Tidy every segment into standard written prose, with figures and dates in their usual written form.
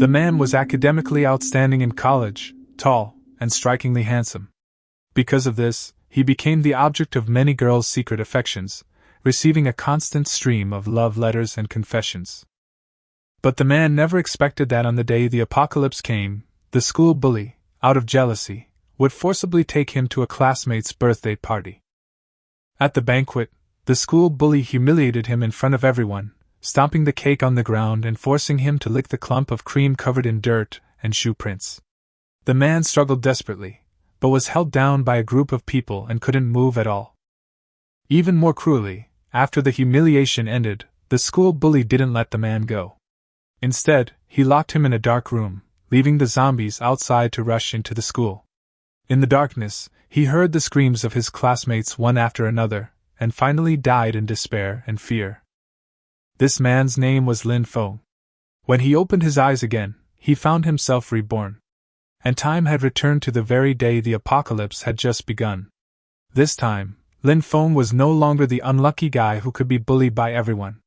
The man was academically outstanding in college, tall, and strikingly handsome. Because of this, he became the object of many girls' secret affections, receiving a constant stream of love letters and confessions. But the man never expected that on the day the apocalypse came, the school bully, out of jealousy, would forcibly take him to a classmate's birthday party. At the banquet, the school bully humiliated him in front of everyone, stomping the cake on the ground and forcing him to lick the clump of cream covered in dirt and shoe prints. The man struggled desperately, but was held down by a group of people and couldn't move at all. Even more cruelly, after the humiliation ended, the school bully didn't let the man go. Instead, he locked him in a dark room, leaving the zombies outside to rush into the school. In the darkness, he heard the screams of his classmates one after another, and finally died in despair and fear. This man's name was Lin Feng. When he opened his eyes again, he found himself reborn. And time had returned to the very day the apocalypse had just begun. This time, Lin Feng was no longer the unlucky guy who could be bullied by everyone.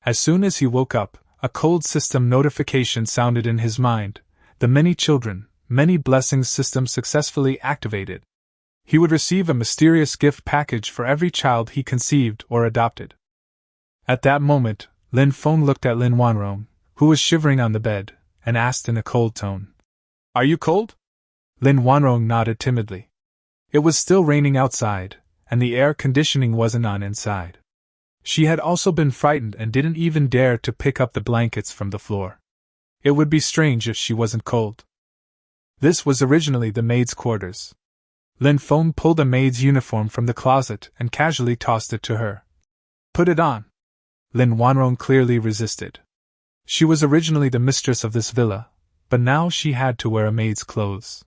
As soon as he woke up, a cold system notification sounded in his mind: the many children, many blessings system successfully activated. He would receive a mysterious gift package for every child he conceived or adopted. At that moment, Lin Feng looked at Lin Wanrong, who was shivering on the bed, and asked in a cold tone, "Are you cold?" Lin Wanrong nodded timidly. It was still raining outside, and the air conditioning wasn't on inside. She had also been frightened and didn't even dare to pick up the blankets from the floor. It would be strange if she wasn't cold. This was originally the maid's quarters. Lin Feng pulled a maid's uniform from the closet and casually tossed it to her. "Put it on." Lin Wanrong clearly resisted. She was originally the mistress of this villa, but now she had to wear a maid's clothes.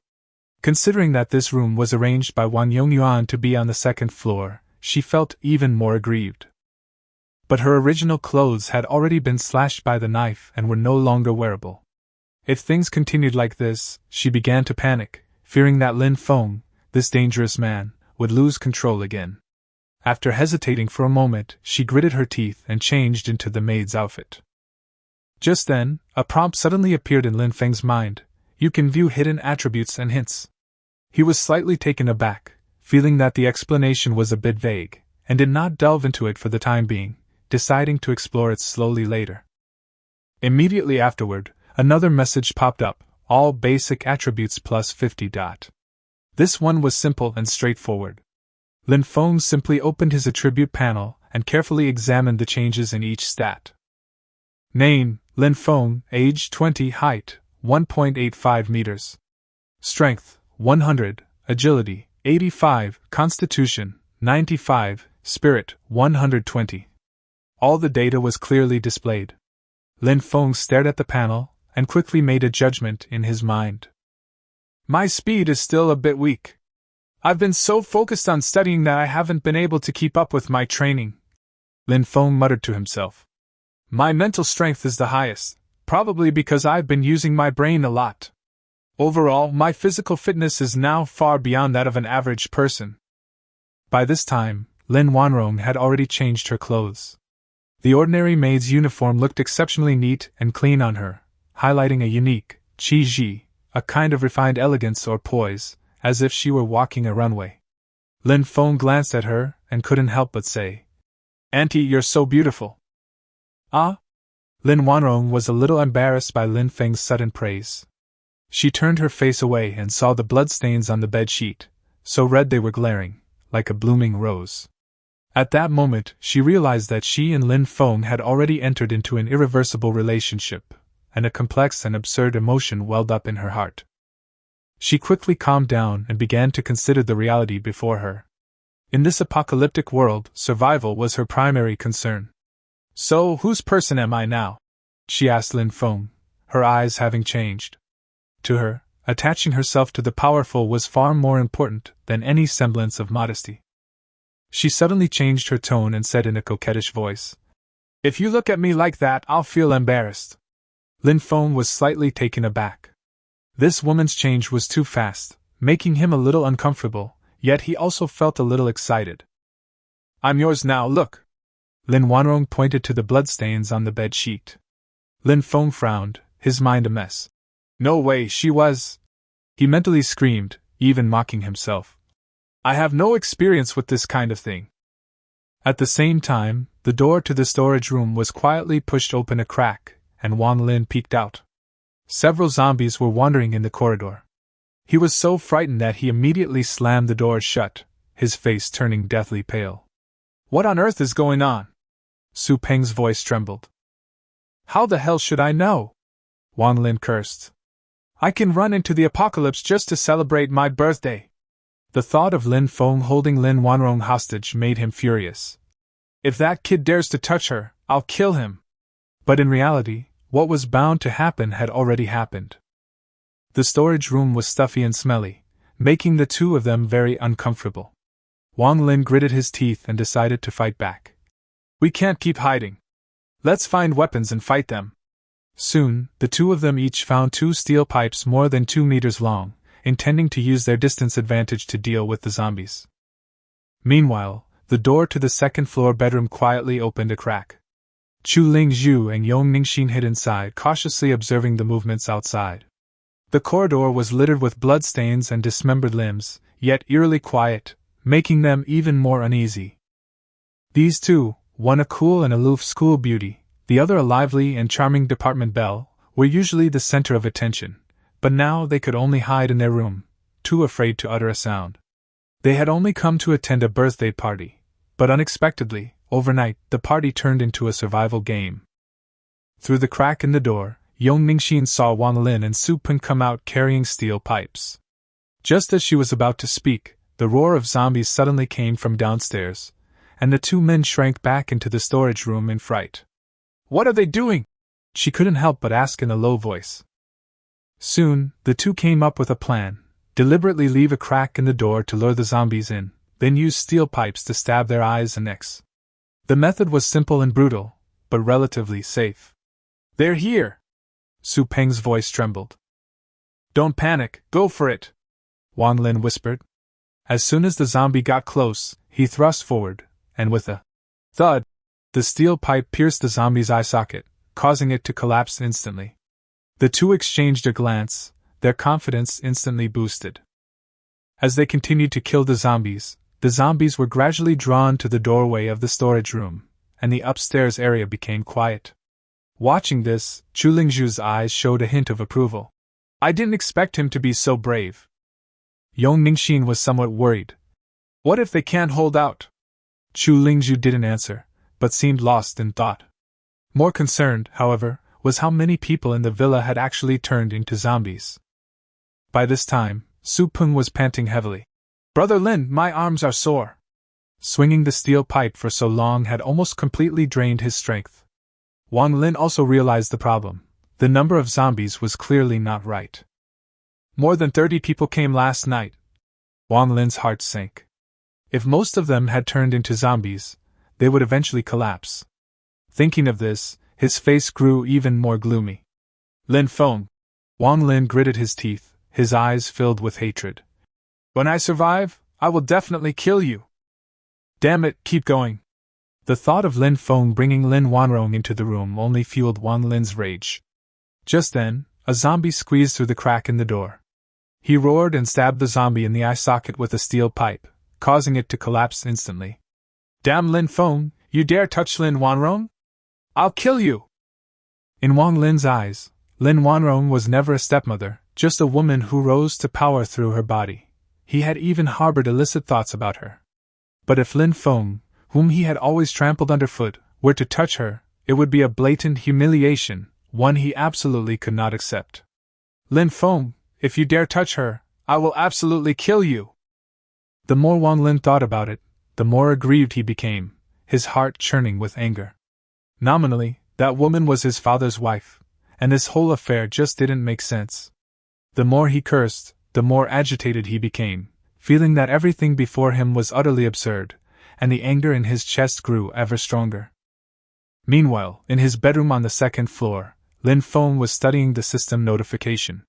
Considering that this room was arranged by Wang Yongyuan to be on the second floor, she felt even more aggrieved. But her original clothes had already been slashed by the knife and were no longer wearable. If things continued like this, she began to panic, fearing that Lin Feng, this dangerous man, would lose control again. After hesitating for a moment, she gritted her teeth and changed into the maid's outfit. Just then, a prompt suddenly appeared in Lin Feng's mind: "You can view hidden attributes and hints." He was slightly taken aback, feeling that the explanation was a bit vague, and did not delve into it for the time being, deciding to explore it slowly later. Immediately afterward, another message popped up: "All basic attributes plus 50. This one was simple and straightforward. Lin Feng simply opened his attribute panel and carefully examined the changes in each stat. Name: Lin Feng, age 20, height 1.85 meters. Strength: 100, agility 85, constitution 95, spirit 120. All the data was clearly displayed. Lin Feng stared at the panel and quickly made a judgment in his mind. "My speed is still a bit weak. I've been so focused on studying that I haven't been able to keep up with my training," Lin Feng muttered to himself. "My mental strength is the highest, probably because I've been using my brain a lot. Overall, my physical fitness is now far beyond that of an average person." By this time, Lin Wanrong had already changed her clothes. The ordinary maid's uniform looked exceptionally neat and clean on her, highlighting a unique qi ji, a kind of refined elegance or poise, as if she were walking a runway. Lin Feng glanced at her and couldn't help but say, "Auntie, you're so beautiful." "Ah?" Lin Wanrong was a little embarrassed by Lin Feng's sudden praise. She turned her face away and saw the bloodstains on the bed sheet, so red they were glaring, like a blooming rose. At that moment, she realized that she and Lin Feng had already entered into an irreversible relationship, and a complex and absurd emotion welled up in her heart. She quickly calmed down and began to consider the reality before her. In this apocalyptic world, survival was her primary concern. "So, whose person am I now?" she asked Lin Feng, her eyes having changed. To her, attaching herself to the powerful was far more important than any semblance of modesty. She suddenly changed her tone and said in a coquettish voice, "If you look at me like that, I'll feel embarrassed." Lin Feng was slightly taken aback. This woman's change was too fast, making him a little uncomfortable, yet he also felt a little excited. "I'm yours now, look." Lin Wanrong pointed to the bloodstains on the bed sheet. Lin Feng frowned, his mind a mess. No way she was! He mentally screamed, even mocking himself. I have no experience with this kind of thing. At the same time, the door to the storage room was quietly pushed open a crack, and Wang Lin peeked out. Several zombies were wandering in the corridor. He was so frightened that he immediately slammed the door shut, his face turning deathly pale. What on earth is going on? Su Peng's voice trembled. How the hell should I know? Wang Lin cursed. I can run into the apocalypse just to celebrate my birthday. The thought of Lin Feng holding Lin Wanrong hostage made him furious. If that kid dares to touch her, I'll kill him. But in reality, what was bound to happen had already happened. The storage room was stuffy and smelly, making the two of them very uncomfortable. Wang Lin gritted his teeth and decided to fight back. We can't keep hiding. Let's find weapons and fight them. Soon, the two of them each found 2 steel pipes more than 2 meters long, intending to use their distance advantage to deal with the zombies. Meanwhile, the door to the second-floor bedroom quietly opened a crack. Chu Lingzhu and Yong Ningxin hid inside, cautiously observing the movements outside. The corridor was littered with bloodstains and dismembered limbs, yet eerily quiet, making them even more uneasy. These two, one a cool and aloof school beauty, the other a lively and charming department belle, were usually the center of attention, but now they could only hide in their room, too afraid to utter a sound. They had only come to attend a birthday party, but unexpectedly, overnight, the party turned into a survival game. Through the crack in the door, Yong Ningxin saw Wang Lin and Su Peng come out carrying steel pipes. Just as she was about to speak, the roar of zombies suddenly came from downstairs, and the two men shrank back into the storage room in fright. What are they doing? She couldn't help but ask in a low voice. Soon, the two came up with a plan: deliberately leave a crack in the door to lure the zombies in, then use steel pipes to stab their eyes and necks. The method was simple and brutal, but relatively safe. They're here! Su Peng's voice trembled. Don't panic, go for it! Wang Lin whispered. As soon as the zombie got close, he thrust forward, and with a thud, the steel pipe pierced the zombie's eye socket, causing it to collapse instantly. The two exchanged a glance, their confidence instantly boosted. As they continued to kill the zombies were gradually drawn to the doorway of the storage room, and the upstairs area became quiet. Watching this, Chu Lingzhu's eyes showed a hint of approval. I didn't expect him to be so brave. Yong Ningxin was somewhat worried. What if they can't hold out? Chu Lingzhu didn't answer, but seemed lost in thought. More concerned, however, was how many people in the villa had actually turned into zombies. By this time, Su Peng was panting heavily. Brother Lin, my arms are sore. Swinging the steel pipe for so long had almost completely drained his strength. Wang Lin also realized the problem. The number of zombies was clearly not right. More than 30 people came last night. Wang Lin's heart sank. If most of them had turned into zombies, they would eventually collapse. Thinking of this, his face grew even more gloomy. Lin Feng. Wang Lin gritted his teeth, his eyes filled with hatred. When I survive, I will definitely kill you. Damn it, keep going. The thought of Lin Feng bringing Lin Wanrong into the room only fueled Wang Lin's rage. Just then, a zombie squeezed through the crack in the door. He roared and stabbed the zombie in the eye socket with a steel pipe, causing it to collapse instantly. Damn Lin Feng, you dare touch Lin Wanrong? I'll kill you! In Wang Lin's eyes, Lin Wanrong was never a stepmother, just a woman who rose to power through her body. He had even harbored illicit thoughts about her. But if Lin Feng, whom he had always trampled underfoot, were to touch her, it would be a blatant humiliation, one he absolutely could not accept. Lin Feng, if you dare touch her, I will absolutely kill you! The more Wang Lin thought about it, the more aggrieved he became, his heart churning with anger. Nominally, that woman was his father's wife, and this whole affair just didn't make sense. The more he cursed, the more agitated he became, feeling that everything before him was utterly absurd, and the anger in his chest grew ever stronger. Meanwhile, in his bedroom on the second floor, Lin Feng was studying the system notification.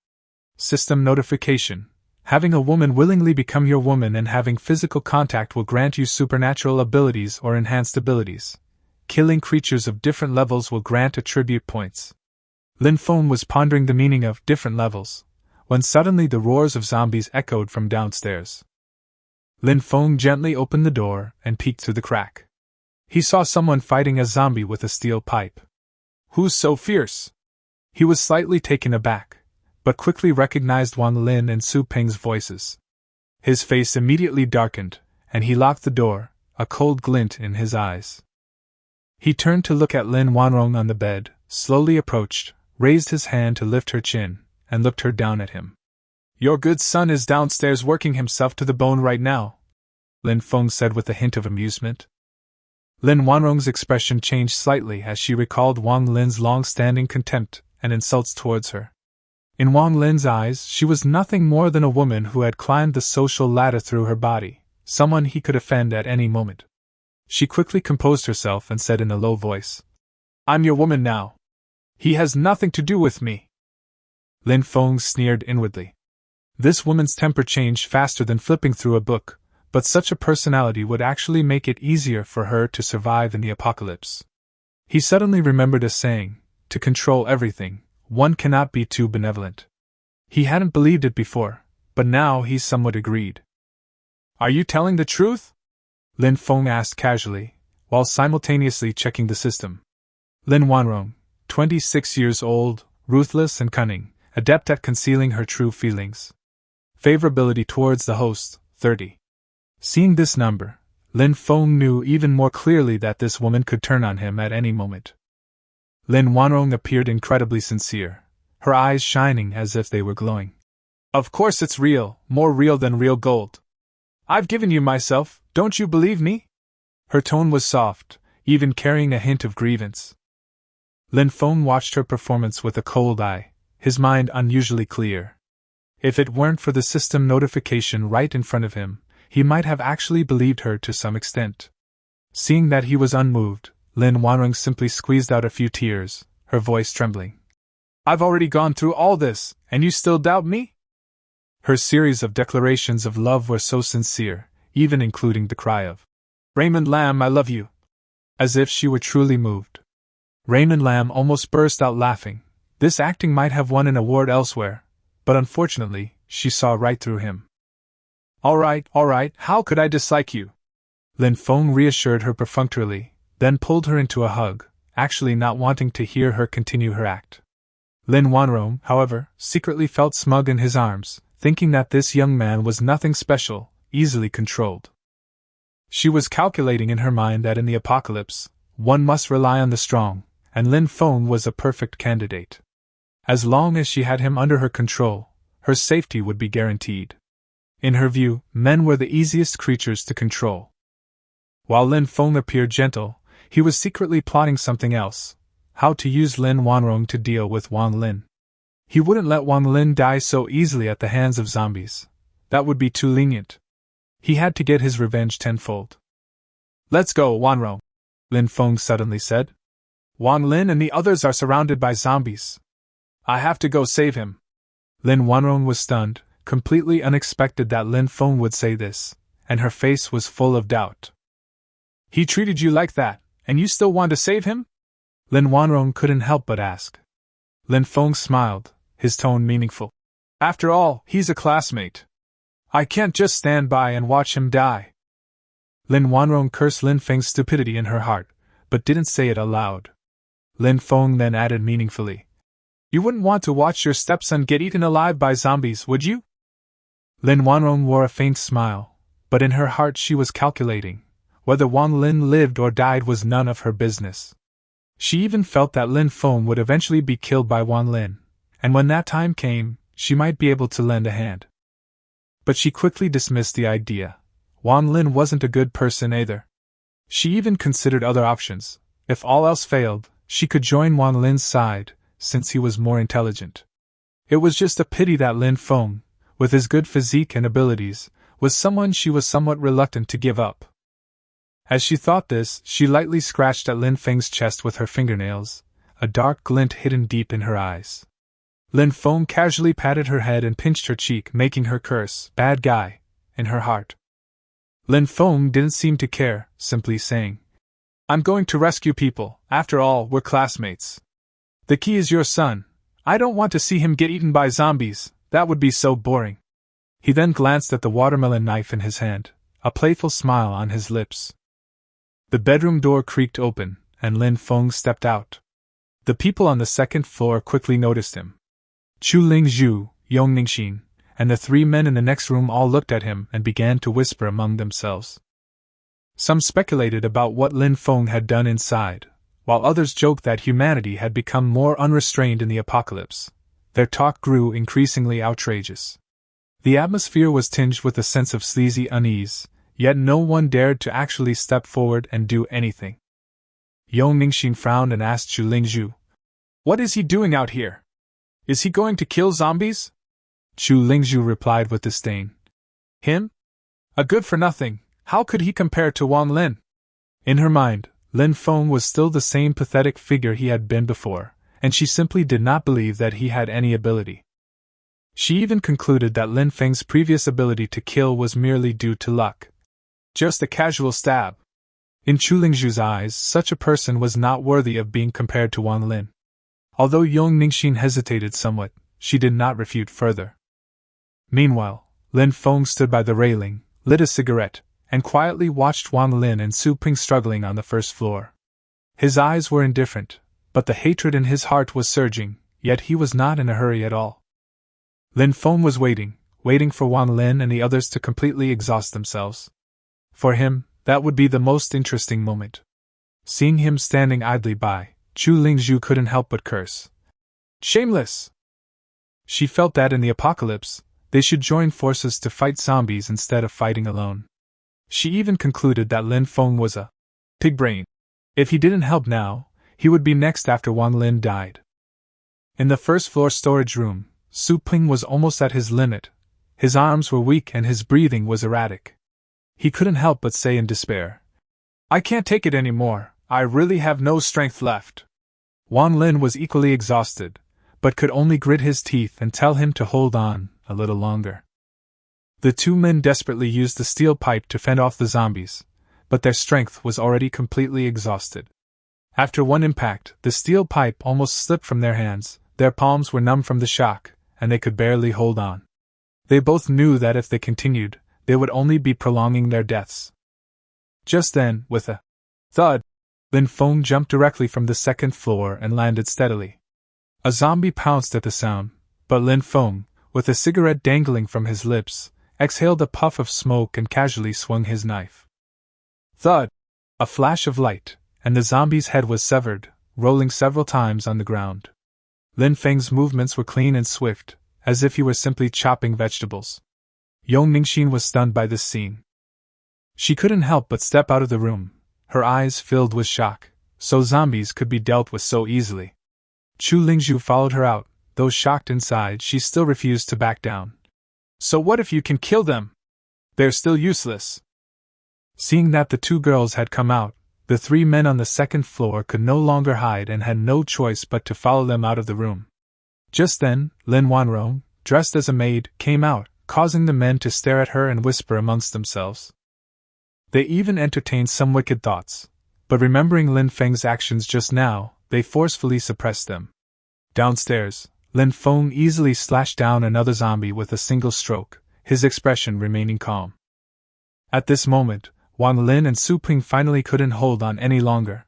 System notification. Having a woman willingly become your woman and having physical contact will grant you supernatural abilities or enhanced abilities. Killing creatures of different levels will grant attribute points. Lin Feng was pondering the meaning of different levels, when suddenly the roars of zombies echoed from downstairs. Lin Feng gently opened the door and peeked through the crack. He saw someone fighting a zombie with a steel pipe. "Who's so fierce?" He was slightly taken aback, but quickly recognized Wang Lin and Su Ping's voices. His face immediately darkened, and he locked the door, a cold glint in his eyes. He turned to look at Lin Wanrong on the bed, slowly approached, raised his hand to lift her chin, and looked her down at him. "Your good son is downstairs working himself to the bone right now," Lin Feng said with a hint of amusement. Lin Wanrong's expression changed slightly as she recalled Wang Lin's long-standing contempt and insults towards her. In Wang Lin's eyes, she was nothing more than a woman who had climbed the social ladder through her body, someone he could offend at any moment. She quickly composed herself and said in a low voice, "I'm your woman now. He has nothing to do with me." Lin Feng sneered inwardly. This woman's temper changed faster than flipping through a book, but such a personality would actually make it easier for her to survive in the apocalypse. He suddenly remembered a saying, "To control everything, one cannot be too benevolent." He hadn't believed it before, but now he somewhat agreed. "Are you telling the truth?" Lin Feng asked casually, while simultaneously checking the system. Lin Wanrong, 26 years old, ruthless and cunning, adept at concealing her true feelings. Favorability towards the host, 30. Seeing this number, Lin Feng knew even more clearly that this woman could turn on him at any moment. Lin Wanrong appeared incredibly sincere, her eyes shining as if they were glowing. "Of course it's real, more real than real gold. I've given you myself, don't you believe me?" Her tone was soft, even carrying a hint of grievance. Lin Feng watched her performance with a cold eye, his mind unusually clear. If it weren't for the system notification right in front of him, he might have actually believed her to some extent. Seeing that he was unmoved, Lin Wanrong simply squeezed out a few tears, her voice trembling. "I've already gone through all this, and you still doubt me?" Her series of declarations of love were so sincere, even including the cry of, "Raymond Lam, I love you," as if she were truly moved. Raymond Lam almost burst out laughing. This acting might have won an award elsewhere, but unfortunately, she saw right through him. All right, how could I dislike you?" Lin Feng reassured her perfunctorily, then pulled her into a hug, actually not wanting to hear her continue her act. Lin Wanrong, however, secretly felt smug in his arms, thinking that this young man was nothing special, easily controlled. She was calculating in her mind that in the apocalypse, one must rely on the strong, and Lin Feng was a perfect candidate. As long as she had him under her control, her safety would be guaranteed. In her view, men were the easiest creatures to control. While Lin Feng appeared gentle, he was secretly plotting something else: how to use Lin Wanrong to deal with Wang Lin. He wouldn't let Wang Lin die so easily at the hands of zombies. That would be too lenient. He had to get his revenge tenfold. "Let's go, Wanrong," Lin Feng suddenly said. "Wang Lin and the others are surrounded by zombies. I have to go save him." Lin Wanrong was stunned, completely unexpected that Lin Feng would say this, and her face was full of doubt. "He treated you like that, and you still want to save him?" Lin Wanrong couldn't help but ask. Lin Feng smiled, his tone meaningful. "After all, he's a classmate. I can't just stand by and watch him die." Lin Wanrong cursed Lin Feng's stupidity in her heart, but didn't say it aloud. Lin Feng then added meaningfully, "You wouldn't want to watch your stepson get eaten alive by zombies, would you?" Lin Wanrong wore a faint smile, but in her heart she was calculating. Whether Wang Lin lived or died was none of her business. She even felt that Lin Feng would eventually be killed by Wang Lin, and when that time came, she might be able to lend a hand. But she quickly dismissed the idea. Wang Lin wasn't a good person either. She even considered other options. If all else failed, she could join Wang Lin's side, since he was more intelligent. It was just a pity that Lin Feng, with his good physique and abilities, was someone she was somewhat reluctant to give up. As she thought this, she lightly scratched at Lin Feng's chest with her fingernails, a dark glint hidden deep in her eyes. Lin Feng casually patted her head and pinched her cheek, making her curse, "Bad guy," in her heart. Lin Feng didn't seem to care, simply saying, "I'm going to rescue people, after all, we're classmates." The key is your son. I don't want to see him get eaten by zombies, that would be so boring. He then glanced at the watermelon knife in his hand, a playful smile on his lips. The bedroom door creaked open, and Lin Feng stepped out. The people on the second floor quickly noticed him. Chu Lingzhu, Yong Ningxin, and the three men in the next room all looked at him and began to whisper among themselves. Some speculated about what Lin Feng had done inside, while others joked that humanity had become more unrestrained in the apocalypse. Their talk grew increasingly outrageous. The atmosphere was tinged with a sense of sleazy unease, yet no one dared to actually step forward and do anything. Yong Ningxin frowned and asked Chu Lingzhu, "What is he doing out here? Is he going to kill zombies?" Chu Lingzhu replied with disdain. "Him? A good-for-nothing, how could he compare to Wang Lin?" In her mind, Lin Feng was still the same pathetic figure he had been before, and she simply did not believe that he had any ability. She even concluded that Lin Feng's previous ability to kill was merely due to luck. Just a casual stab. In Chu Lingzhu's eyes, such a person was not worthy of being compared to Wang Lin. Although Yong Ningxin hesitated somewhat, she did not refute further. Meanwhile, Lin Feng stood by the railing, lit a cigarette, and quietly watched Wang Lin and Su Ping struggling on the first floor. His eyes were indifferent, but the hatred in his heart was surging, yet he was not in a hurry at all. Lin Feng was waiting for Wang Lin and the others to completely exhaust themselves. For him, that would be the most interesting moment. Seeing him standing idly by, Chu Lingzhu couldn't help but curse. Shameless! She felt that in the apocalypse, they should join forces to fight zombies instead of fighting alone. She even concluded that Lin Feng was a pig brain. If he didn't help now, he would be next after Wang Lin died. In the first-floor storage room, Su Ping was almost at his limit. His arms were weak and his breathing was erratic. He couldn't help but say in despair, "I can't take it anymore, I really have no strength left." Wang Lin was equally exhausted, but could only grit his teeth and tell him to hold on a little longer. The two men desperately used the steel pipe to fend off the zombies, but their strength was already completely exhausted. After one impact, the steel pipe almost slipped from their hands, their palms were numb from the shock, and they could barely hold on. They both knew that if they continued, they would only be prolonging their deaths. Just then, with a thud, Lin Feng jumped directly from the second floor and landed steadily. A zombie pounced at the sound, but Lin Feng, with a cigarette dangling from his lips, exhaled a puff of smoke and casually swung his knife. Thud! A flash of light, and the zombie's head was severed, rolling several times on the ground. Lin Feng's movements were clean and swift, as if he were simply chopping vegetables. Yong Ningxin was stunned by this scene. She couldn't help but step out of the room, her eyes filled with shock. So zombies could be dealt with so easily. Chu Lingzhu followed her out, though shocked inside she still refused to back down. "So what if you can kill them? They're still useless." Seeing that the two girls had come out, the three men on the second floor could no longer hide and had no choice but to follow them out of the room. Just then, Lin Wanrong, dressed as a maid, came out, causing the men to stare at her and whisper amongst themselves. They even entertained some wicked thoughts, but remembering Lin Feng's actions just now, they forcefully suppressed them. Downstairs, Lin Feng easily slashed down another zombie with a single stroke, his expression remaining calm. At this moment, Wang Lin and Su Ping finally couldn't hold on any longer.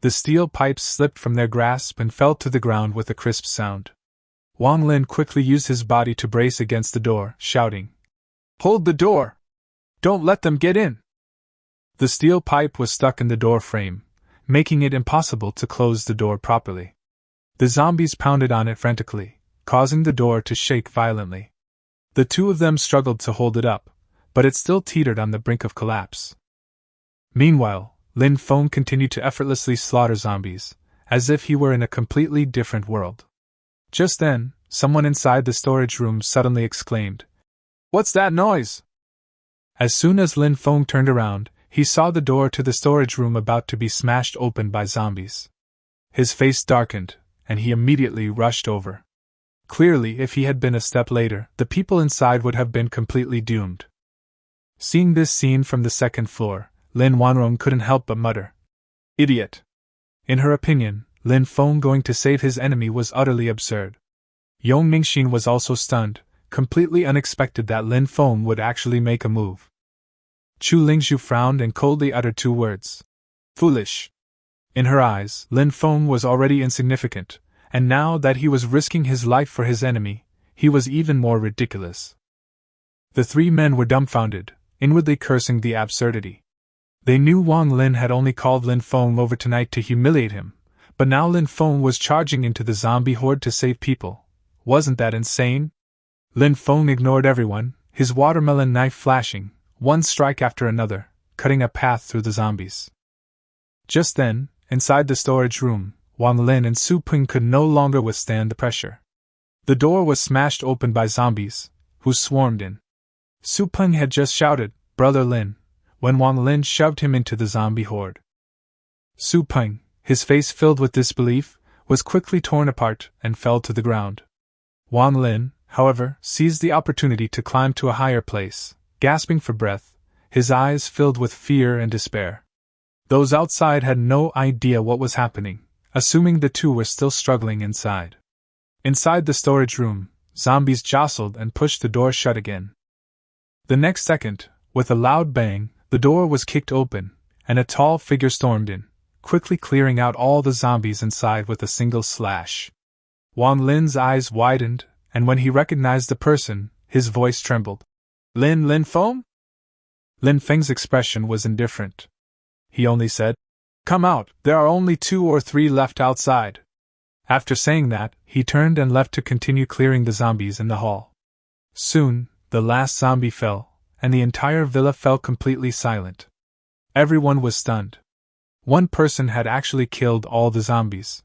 The steel pipes slipped from their grasp and fell to the ground with a crisp sound. Wang Lin quickly used his body to brace against the door, shouting, "Hold the door! Don't let them get in!" The steel pipe was stuck in the door frame, making it impossible to close the door properly. The zombies pounded on it frantically, causing the door to shake violently. The two of them struggled to hold it up, but it still teetered on the brink of collapse. Meanwhile, Lin Feng continued to effortlessly slaughter zombies, as if he were in a completely different world. Just then, someone inside the storage room suddenly exclaimed, "What's that noise?" As soon as Lin Feng turned around, he saw the door to the storage room about to be smashed open by zombies. His face darkened, and he immediately rushed over. Clearly, if he had been a step later, the people inside would have been completely doomed. Seeing this scene from the second floor, Lin Wanrong couldn't help but mutter, "Idiot!" In her opinion, Lin Feng going to save his enemy was utterly absurd. Yong Mingxin was also stunned, completely unexpected that Lin Feng would actually make a move. Chu Lingzhu frowned and coldly uttered 2 words. Foolish. In her eyes, Lin Feng was already insignificant, and now that he was risking his life for his enemy, he was even more ridiculous. The 3 men were dumbfounded, inwardly cursing the absurdity. They knew Wang Lin had only called Lin Feng over tonight to humiliate him, but now Lin Feng was charging into the zombie horde to save people. Wasn't that insane? Lin Feng ignored everyone, his watermelon knife flashing, one strike after another, cutting a path through the zombies. Just then, inside the storage room, Wang Lin and Su Ping could no longer withstand the pressure. The door was smashed open by zombies, who swarmed in. Su Ping had just shouted, "Brother Lin," when Wang Lin shoved him into the zombie horde. Su Ping, his face filled with disbelief, was quickly torn apart and fell to the ground. Wang Lin, however, seized the opportunity to climb to a higher place, gasping for breath, his eyes filled with fear and despair. Those outside had no idea what was happening, assuming the 2 were still struggling inside. Inside the storage room, zombies jostled and pushed the door shut again. The next second, with a loud bang, the door was kicked open, and a tall figure stormed in, quickly clearing out all the zombies inside with a single slash. Wang Lin's eyes widened, and when he recognized the person, his voice trembled. Lin Feng? Lin Feng's expression was indifferent. He only said, "Come out, there are only 2 or 3 left outside." After saying that, he turned and left to continue clearing the zombies in the hall. Soon, the last zombie fell, and the entire villa fell completely silent. Everyone was stunned. One person had actually killed all the zombies.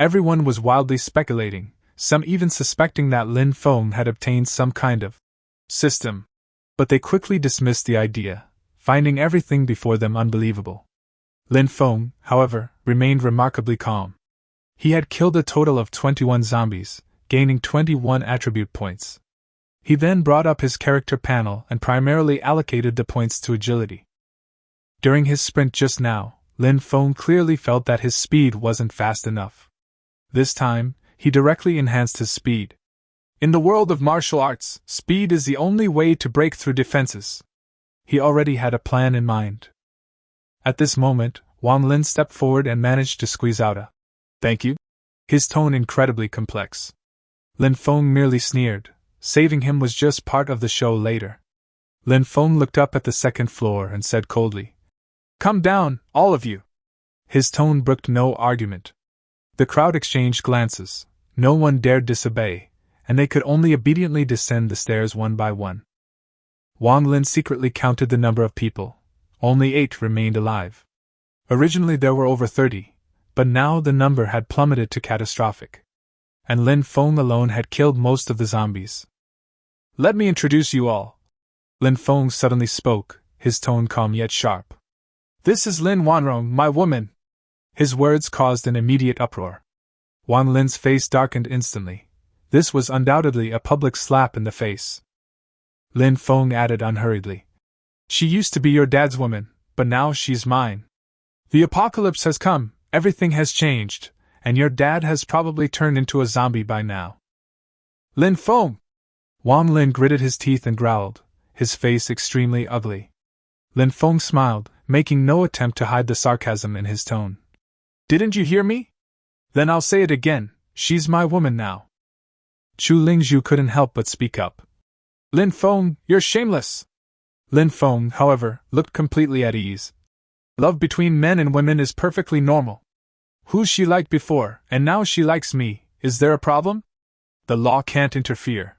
Everyone was wildly speculating, some even suspecting that Lin Feng had obtained some kind of system. But they quickly dismissed the idea, finding everything before them unbelievable. Lin Feng, however, remained remarkably calm. He had killed a total of 21 zombies, gaining 21 attribute points. He then brought up his character panel and primarily allocated the points to agility. During his sprint just now, Lin Feng clearly felt that his speed wasn't fast enough. This time, he directly enhanced his speed. In the world of martial arts, speed is the only way to break through defenses. He already had a plan in mind. At this moment, Wang Lin stepped forward and managed to squeeze out a "Thank you," his tone incredibly complex. Lin Feng merely sneered. Saving him was just part of the show later. Lin Feng looked up at the 2nd floor and said coldly, "Come down, all of you." His tone brooked no argument. The crowd exchanged glances, no one dared disobey, and they could only obediently descend the stairs one by one. Wang Lin secretly counted the number of people. Only 8 remained alive. Originally there were over 30, but now the number had plummeted to catastrophic. And Lin Feng alone had killed most of the zombies. "Let me introduce you all." Lin Feng suddenly spoke, his tone calm yet sharp. "This is Lin Wanrong, my woman." His words caused an immediate uproar. Wang Lin's face darkened instantly. This was undoubtedly a public slap in the face. Lin Feng added unhurriedly, "She used to be your dad's woman, but now she's mine. The apocalypse has come, everything has changed, and your dad has probably turned into a zombie by now." "Lin Feng!" Wang Lin gritted his teeth and growled, his face extremely ugly. Lin Feng smiled, making no attempt to hide the sarcasm in his tone. "Didn't you hear me? Then I'll say it again, she's my woman now." Chu Lingzhu couldn't help but speak up. "Lin Feng, you're shameless!" Lin Feng, however, looked completely at ease. "Love between men and women is perfectly normal. Who's she liked before, and now she likes me, is there a problem? The law can't interfere."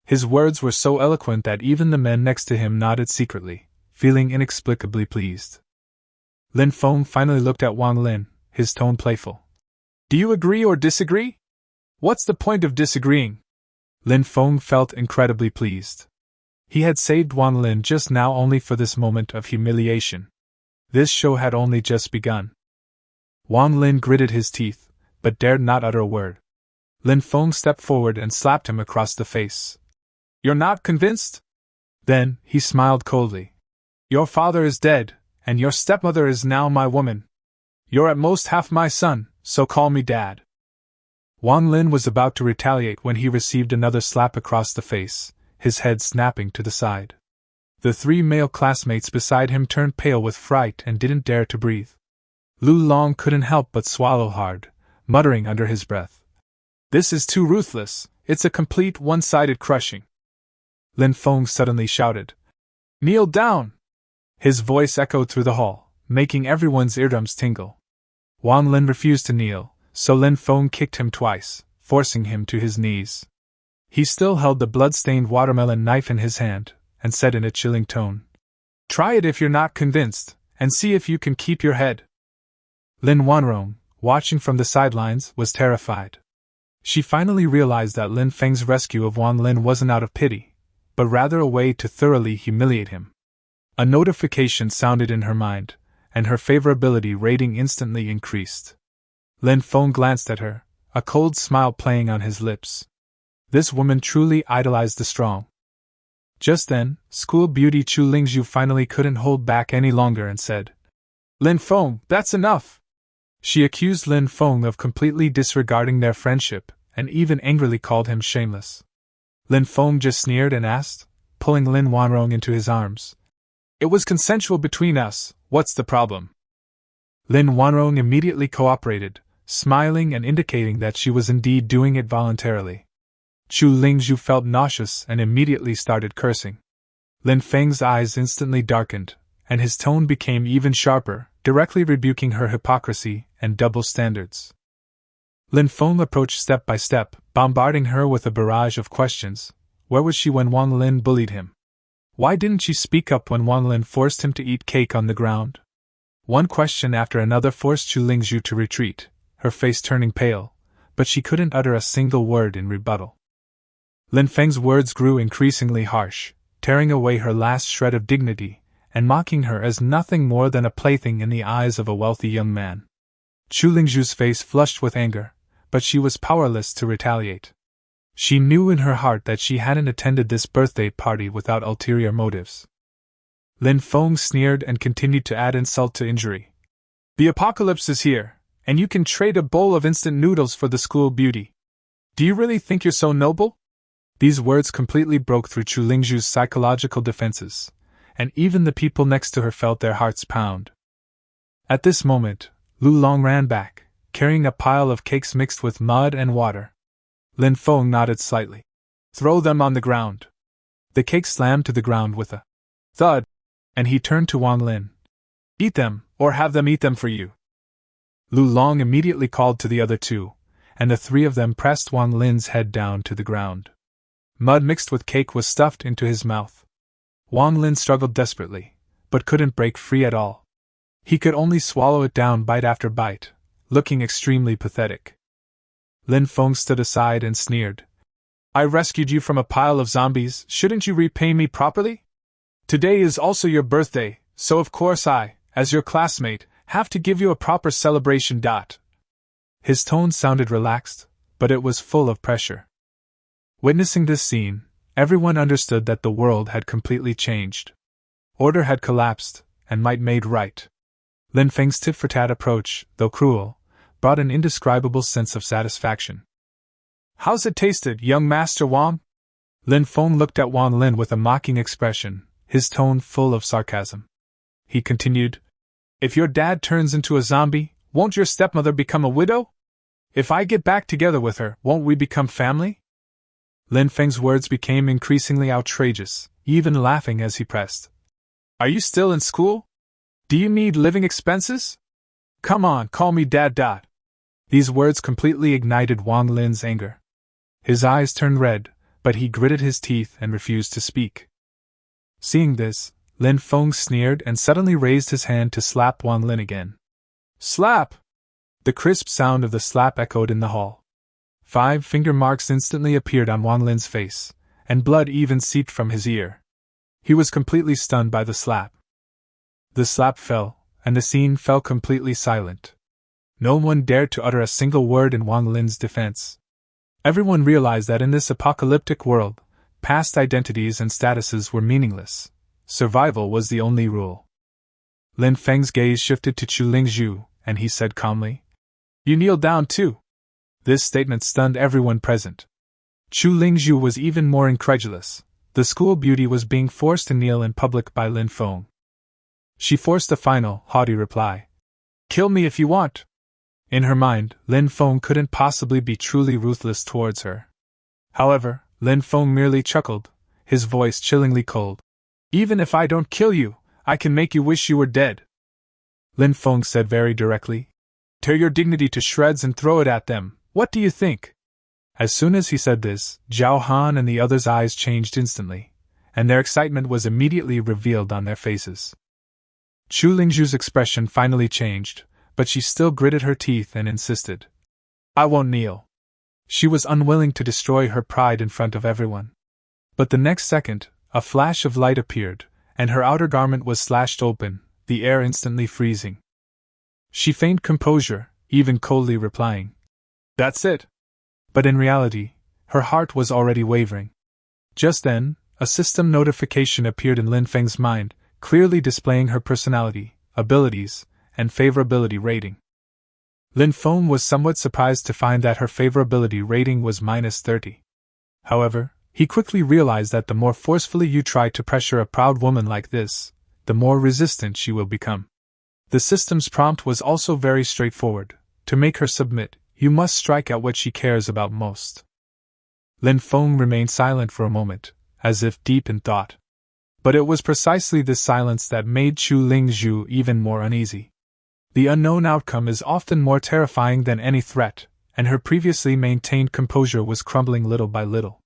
His words were so eloquent that even the men next to him nodded secretly, feeling inexplicably pleased. Lin Feng finally looked at Wang Lin, his tone playful. "Do you agree or disagree? What's the point of disagreeing?" Lin Feng felt incredibly pleased. He had saved Wang Lin just now only for this moment of humiliation. This show had only just begun. Wang Lin gritted his teeth, but dared not utter a word. Lin Feng stepped forward and slapped him across the face. "You're not convinced?" Then, he smiled coldly. "Your father is dead, and your stepmother is now my woman. You're at most half my son, so call me Dad. Wang Lin was about to retaliate when he received another slap across the face, his head snapping to the side. The 3 male classmates beside him turned pale with fright and didn't dare to breathe. Lu Long couldn't help but swallow hard, muttering under his breath, "This is too ruthless, it's a complete one-sided crushing." Lin Feng suddenly shouted, "Kneel down!" His voice echoed through the hall, making everyone's eardrums tingle. Wang Lin refused to kneel, so Lin Feng kicked him twice, forcing him to his knees. He still held the blood-stained watermelon knife in his hand, and said in a chilling tone, "Try it if you're not convinced, and see if you can keep your head." Lin Wanrong, watching from the sidelines, was terrified. She finally realized that Lin Feng's rescue of Wang Lin wasn't out of pity, but rather a way to thoroughly humiliate him. A notification sounded in her mind, and her favorability rating instantly increased. Lin Feng glanced at her, a cold smile playing on his lips. This woman truly idolized the strong. Just then, school beauty Chu Lingzhu finally couldn't hold back any longer and said, "Lin Feng, that's enough!" She accused Lin Feng of completely disregarding their friendship, and even angrily called him shameless. Lin Feng just sneered and asked, pulling Lin Wanrong into his arms, "It was consensual between us, what's the problem?" Lin Wanrong immediately cooperated, smiling and indicating that she was indeed doing it voluntarily. Chu Lingzhu felt nauseous and immediately started cursing. Lin Feng's eyes instantly darkened, and his tone became even sharper, directly rebuking her hypocrisy and double standards. Lin Feng approached step by step, bombarding her with a barrage of questions. Where was she when Wang Lin bullied him? Why didn't she speak up when Wang Lin forced him to eat cake on the ground? One question after another forced Chu Lingzhu to retreat, her face turning pale, but she couldn't utter a single word in rebuttal. Lin Feng's words grew increasingly harsh, tearing away her last shred of dignity, and mocking her as nothing more than a plaything in the eyes of a wealthy young man. Chu Lingzhu's face flushed with anger, but she was powerless to retaliate. She knew in her heart that she hadn't attended this birthday party without ulterior motives. Lin Feng sneered and continued to add insult to injury. "The apocalypse is here, and you can trade a bowl of instant noodles for the school beauty. Do you really think you're so noble?" These words completely broke through Chu Lingzhu's psychological defenses, and even the people next to her felt their hearts pound. At this moment, Lu Long ran back, carrying a pile of cakes mixed with mud and water. Lin Feng nodded slightly. "Throw them on the ground." The cakes slammed to the ground with a thud, and he turned to Wang Lin. "Eat them, or have them eat them for you." Lu Long immediately called to the other two, and the 3 of them pressed Wang Lin's head down to the ground. Mud mixed with cake was stuffed into his mouth. Wang Lin struggled desperately, but couldn't break free at all. He could only swallow it down bite after bite, looking extremely pathetic. Lin Feng stood aside and sneered. "I rescued you from a pile of zombies, shouldn't you repay me properly? Today is also your birthday, so of course I, as your classmate, have to give you a proper celebration. His tone sounded relaxed, but it was full of pressure. Witnessing this scene, everyone understood that the world had completely changed. Order had collapsed, and might made right. Lin Feng's tit-for-tat approach, though cruel, brought an indescribable sense of satisfaction. "How's it tasted, young Master Wang?" Lin Feng looked at Wang Lin with a mocking expression, his tone full of sarcasm. He continued, "If your dad turns into a zombie, won't your stepmother become a widow? If I get back together with her, won't we become family?" Lin Feng's words became increasingly outrageous, even laughing as he pressed. "Are you still in school? Do you need living expenses? Come on, call me Dad. These words completely ignited Wang Lin's anger. His eyes turned red, but he gritted his teeth and refused to speak. Seeing this, Lin Feng sneered and suddenly raised his hand to slap Wang Lin again. Slap! The crisp sound of the slap echoed in the hall. 5 finger marks instantly appeared on Wang Lin's face, and blood even seeped from his ear. He was completely stunned by the slap. The slap fell, and the scene fell completely silent. No one dared to utter a single word in Wang Lin's defense. Everyone realized that in this apocalyptic world, past identities and statuses were meaningless. Survival was the only rule. Lin Feng's gaze shifted to Chu Lingzhu, and he said calmly, You kneel down too. This statement stunned everyone present. Chu Lingzhu was even more incredulous. The school beauty was being forced to kneel in public by Lin Feng. She forced a final, haughty reply. Kill me if you want. In her mind, Lin Feng couldn't possibly be truly ruthless towards her. However, Lin Feng merely chuckled, his voice chillingly cold. Even if I don't kill you, I can make you wish you were dead. Lin Feng said very directly. Tear your dignity to shreds and throw it at them, what do you think? As soon as he said this, Zhao Han and the others' eyes changed instantly, and their excitement was immediately revealed on their faces. Chu Lingzhu's expression finally changed, but she still gritted her teeth and insisted. I won't kneel. She was unwilling to destroy her pride in front of everyone. But the next second, a flash of light appeared, and her outer garment was slashed open, the air instantly freezing. She feigned composure, even coldly replying, That's it. But in reality, her heart was already wavering. Just then, a system notification appeared in Lin Feng's mind, clearly displaying her personality, abilities, and favorability rating. Lin Feng was somewhat surprised to find that her favorability rating was -30. However, he quickly realized that the more forcefully you try to pressure a proud woman like this, the more resistant she will become. The system's prompt was also very straightforward. To make her submit, you must strike at what she cares about most. Lin Feng remained silent for a moment, as if deep in thought. But it was precisely this silence that made Chu Lingzhu even more uneasy. The unknown outcome is often more terrifying than any threat, and her previously maintained composure was crumbling little by little.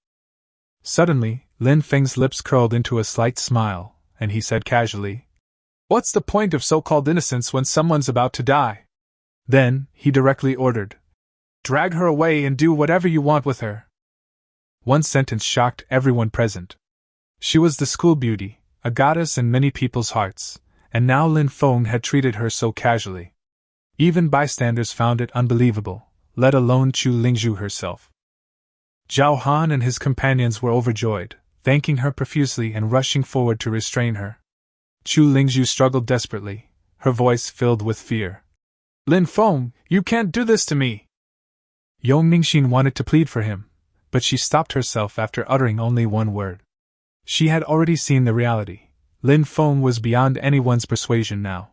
Suddenly, Lin Feng's lips curled into a slight smile, and he said casually, What's the point of so-called innocence when someone's about to die? Then, he directly ordered, Drag her away and do whatever you want with her. One sentence shocked everyone present. She was the school beauty, a goddess in many people's hearts, and now Lin Feng had treated her so casually. Even bystanders found it unbelievable, let alone Chu Lingzhu herself. Zhao Han and his companions were overjoyed, thanking her profusely and rushing forward to restrain her. Chu Lingzhu struggled desperately, her voice filled with fear. Lin Feng, you can't do this to me! Yong Ningxin wanted to plead for him, but she stopped herself after uttering only one word. She had already seen the reality. Lin Feng was beyond anyone's persuasion now.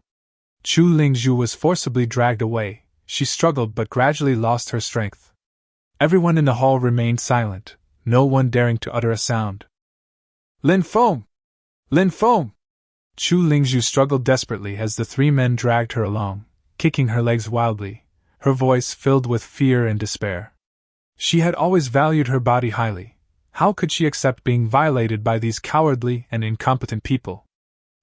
Chu Lingzhu was forcibly dragged away. She struggled but gradually lost her strength. Everyone in the hall remained silent, no one daring to utter a sound. Lin Feng! Lin Feng! Chu Lingzhu struggled desperately as the three men dragged her along, kicking her legs wildly, her voice filled with fear and despair. She had always valued her body highly. How could she accept being violated by these cowardly and incompetent people?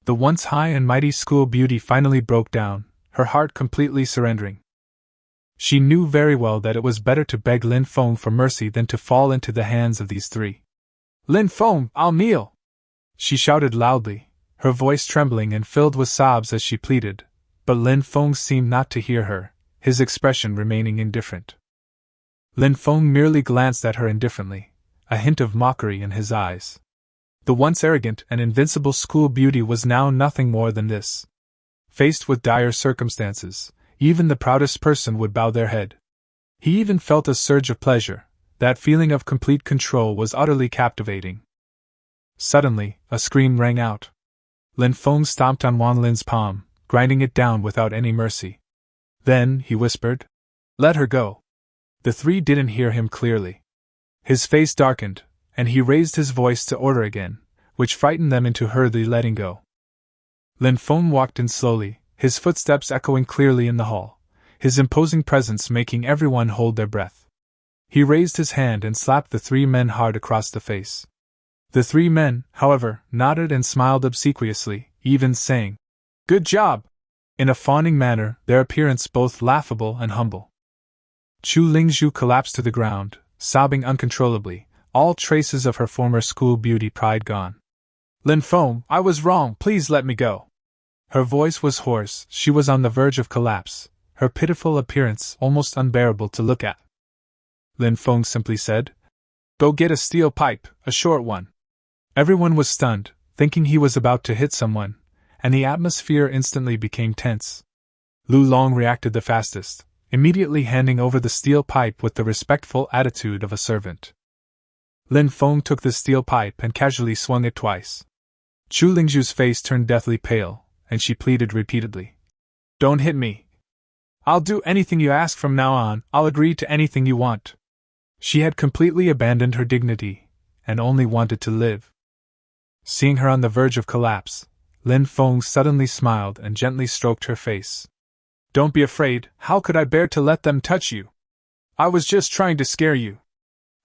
The once high and mighty school beauty finally broke down, her heart completely surrendering. She knew very well that it was better to beg Lin Feng for mercy than to fall into the hands of these three. Lin Feng, I'll kneel! She shouted loudly, her voice trembling and filled with sobs as she pleaded, but Lin Feng seemed not to hear her, his expression remaining indifferent. Lin Feng merely glanced at her indifferently, a hint of mockery in his eyes. The once arrogant and invincible school beauty was now nothing more than this. Faced with dire circumstances, even the proudest person would bow their head. He even felt a surge of pleasure. That feeling of complete control was utterly captivating. Suddenly, a scream rang out. Lin Feng stomped on Wan Lin's palm, grinding it down without any mercy. Then, he whispered, Let her go. The three didn't hear him clearly. His face darkened, and he raised his voice to order again, which frightened them into hurriedly letting go. Lin Feng walked in slowly, his footsteps echoing clearly in the hall, his imposing presence making everyone hold their breath. He raised his hand and slapped the three men hard across the face. The three men, however, nodded and smiled obsequiously, even saying, Good job! In a fawning manner, their appearance both laughable and humble. Chu Lingzhu collapsed to the ground, sobbing uncontrollably, all traces of her former school beauty pride gone. Lin Feng, I was wrong, please let me go. Her voice was hoarse, she was on the verge of collapse, her pitiful appearance almost unbearable to look at. Lin Feng simply said, Go get a steel pipe, a short one. Everyone was stunned, thinking he was about to hit someone, and the atmosphere instantly became tense. Lu Long reacted the fastest. immediately handing over the steel pipe with the respectful attitude of a servant. Lin Feng took the steel pipe and casually swung it twice. Chu Lingzhu's face turned deathly pale, and she pleaded repeatedly. Don't hit me. I'll do anything you ask from now on, I'll agree to anything you want. She had completely abandoned her dignity, and only wanted to live. Seeing her on the verge of collapse, Lin Feng suddenly smiled and gently stroked her face. Don't be afraid, how could I bear to let them touch you? I was just trying to scare you.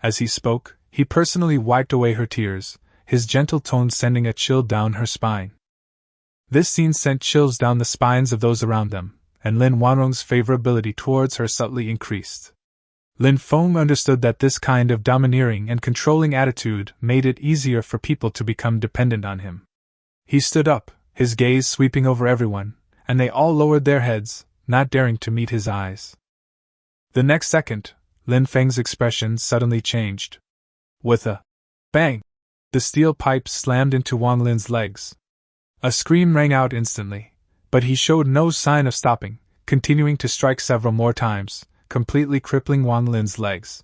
As he spoke, he personally wiped away her tears, his gentle tone sending a chill down her spine. This scene sent chills down the spines of those around them, and Lin Wanrong's favorability towards her subtly increased. Lin Feng understood that this kind of domineering and controlling attitude made it easier for people to become dependent on him. He stood up, his gaze sweeping over everyone, and they all lowered their heads, not daring to meet his eyes. The next second, Lin Feng's expression suddenly changed. With a bang, the steel pipe slammed into Wang Lin's legs. A scream rang out instantly, but he showed no sign of stopping, continuing to strike several more times, completely crippling Wang Lin's legs.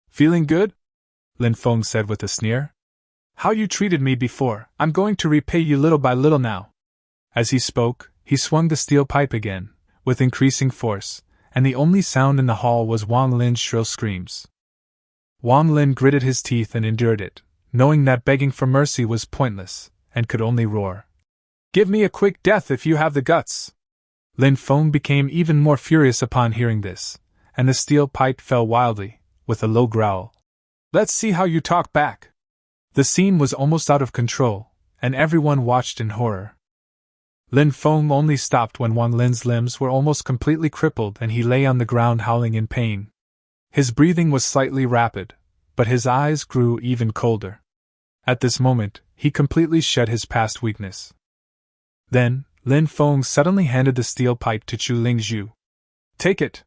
Feeling good? Lin Feng said with a sneer. How you treated me before, I'm going to repay you little by little now. As he spoke, he swung the steel pipe again, with increasing force, and the only sound in the hall was Wang Lin's shrill screams. Wang Lin gritted his teeth and endured it, knowing that begging for mercy was pointless, and could only roar. Give me a quick death if you have the guts! Lin Feng became even more furious upon hearing this, and the steel pipe fell wildly, with a low growl. Let's see how you talk back! The scene was almost out of control, and everyone watched in horror. Lin Feng only stopped when Wang Lin's limbs were almost completely crippled and he lay on the ground howling in pain. His breathing was slightly rapid, but his eyes grew even colder. At this moment, he completely shed his past weakness. Then, Lin Feng suddenly handed the steel pipe to Chu Lingzhu. Take it!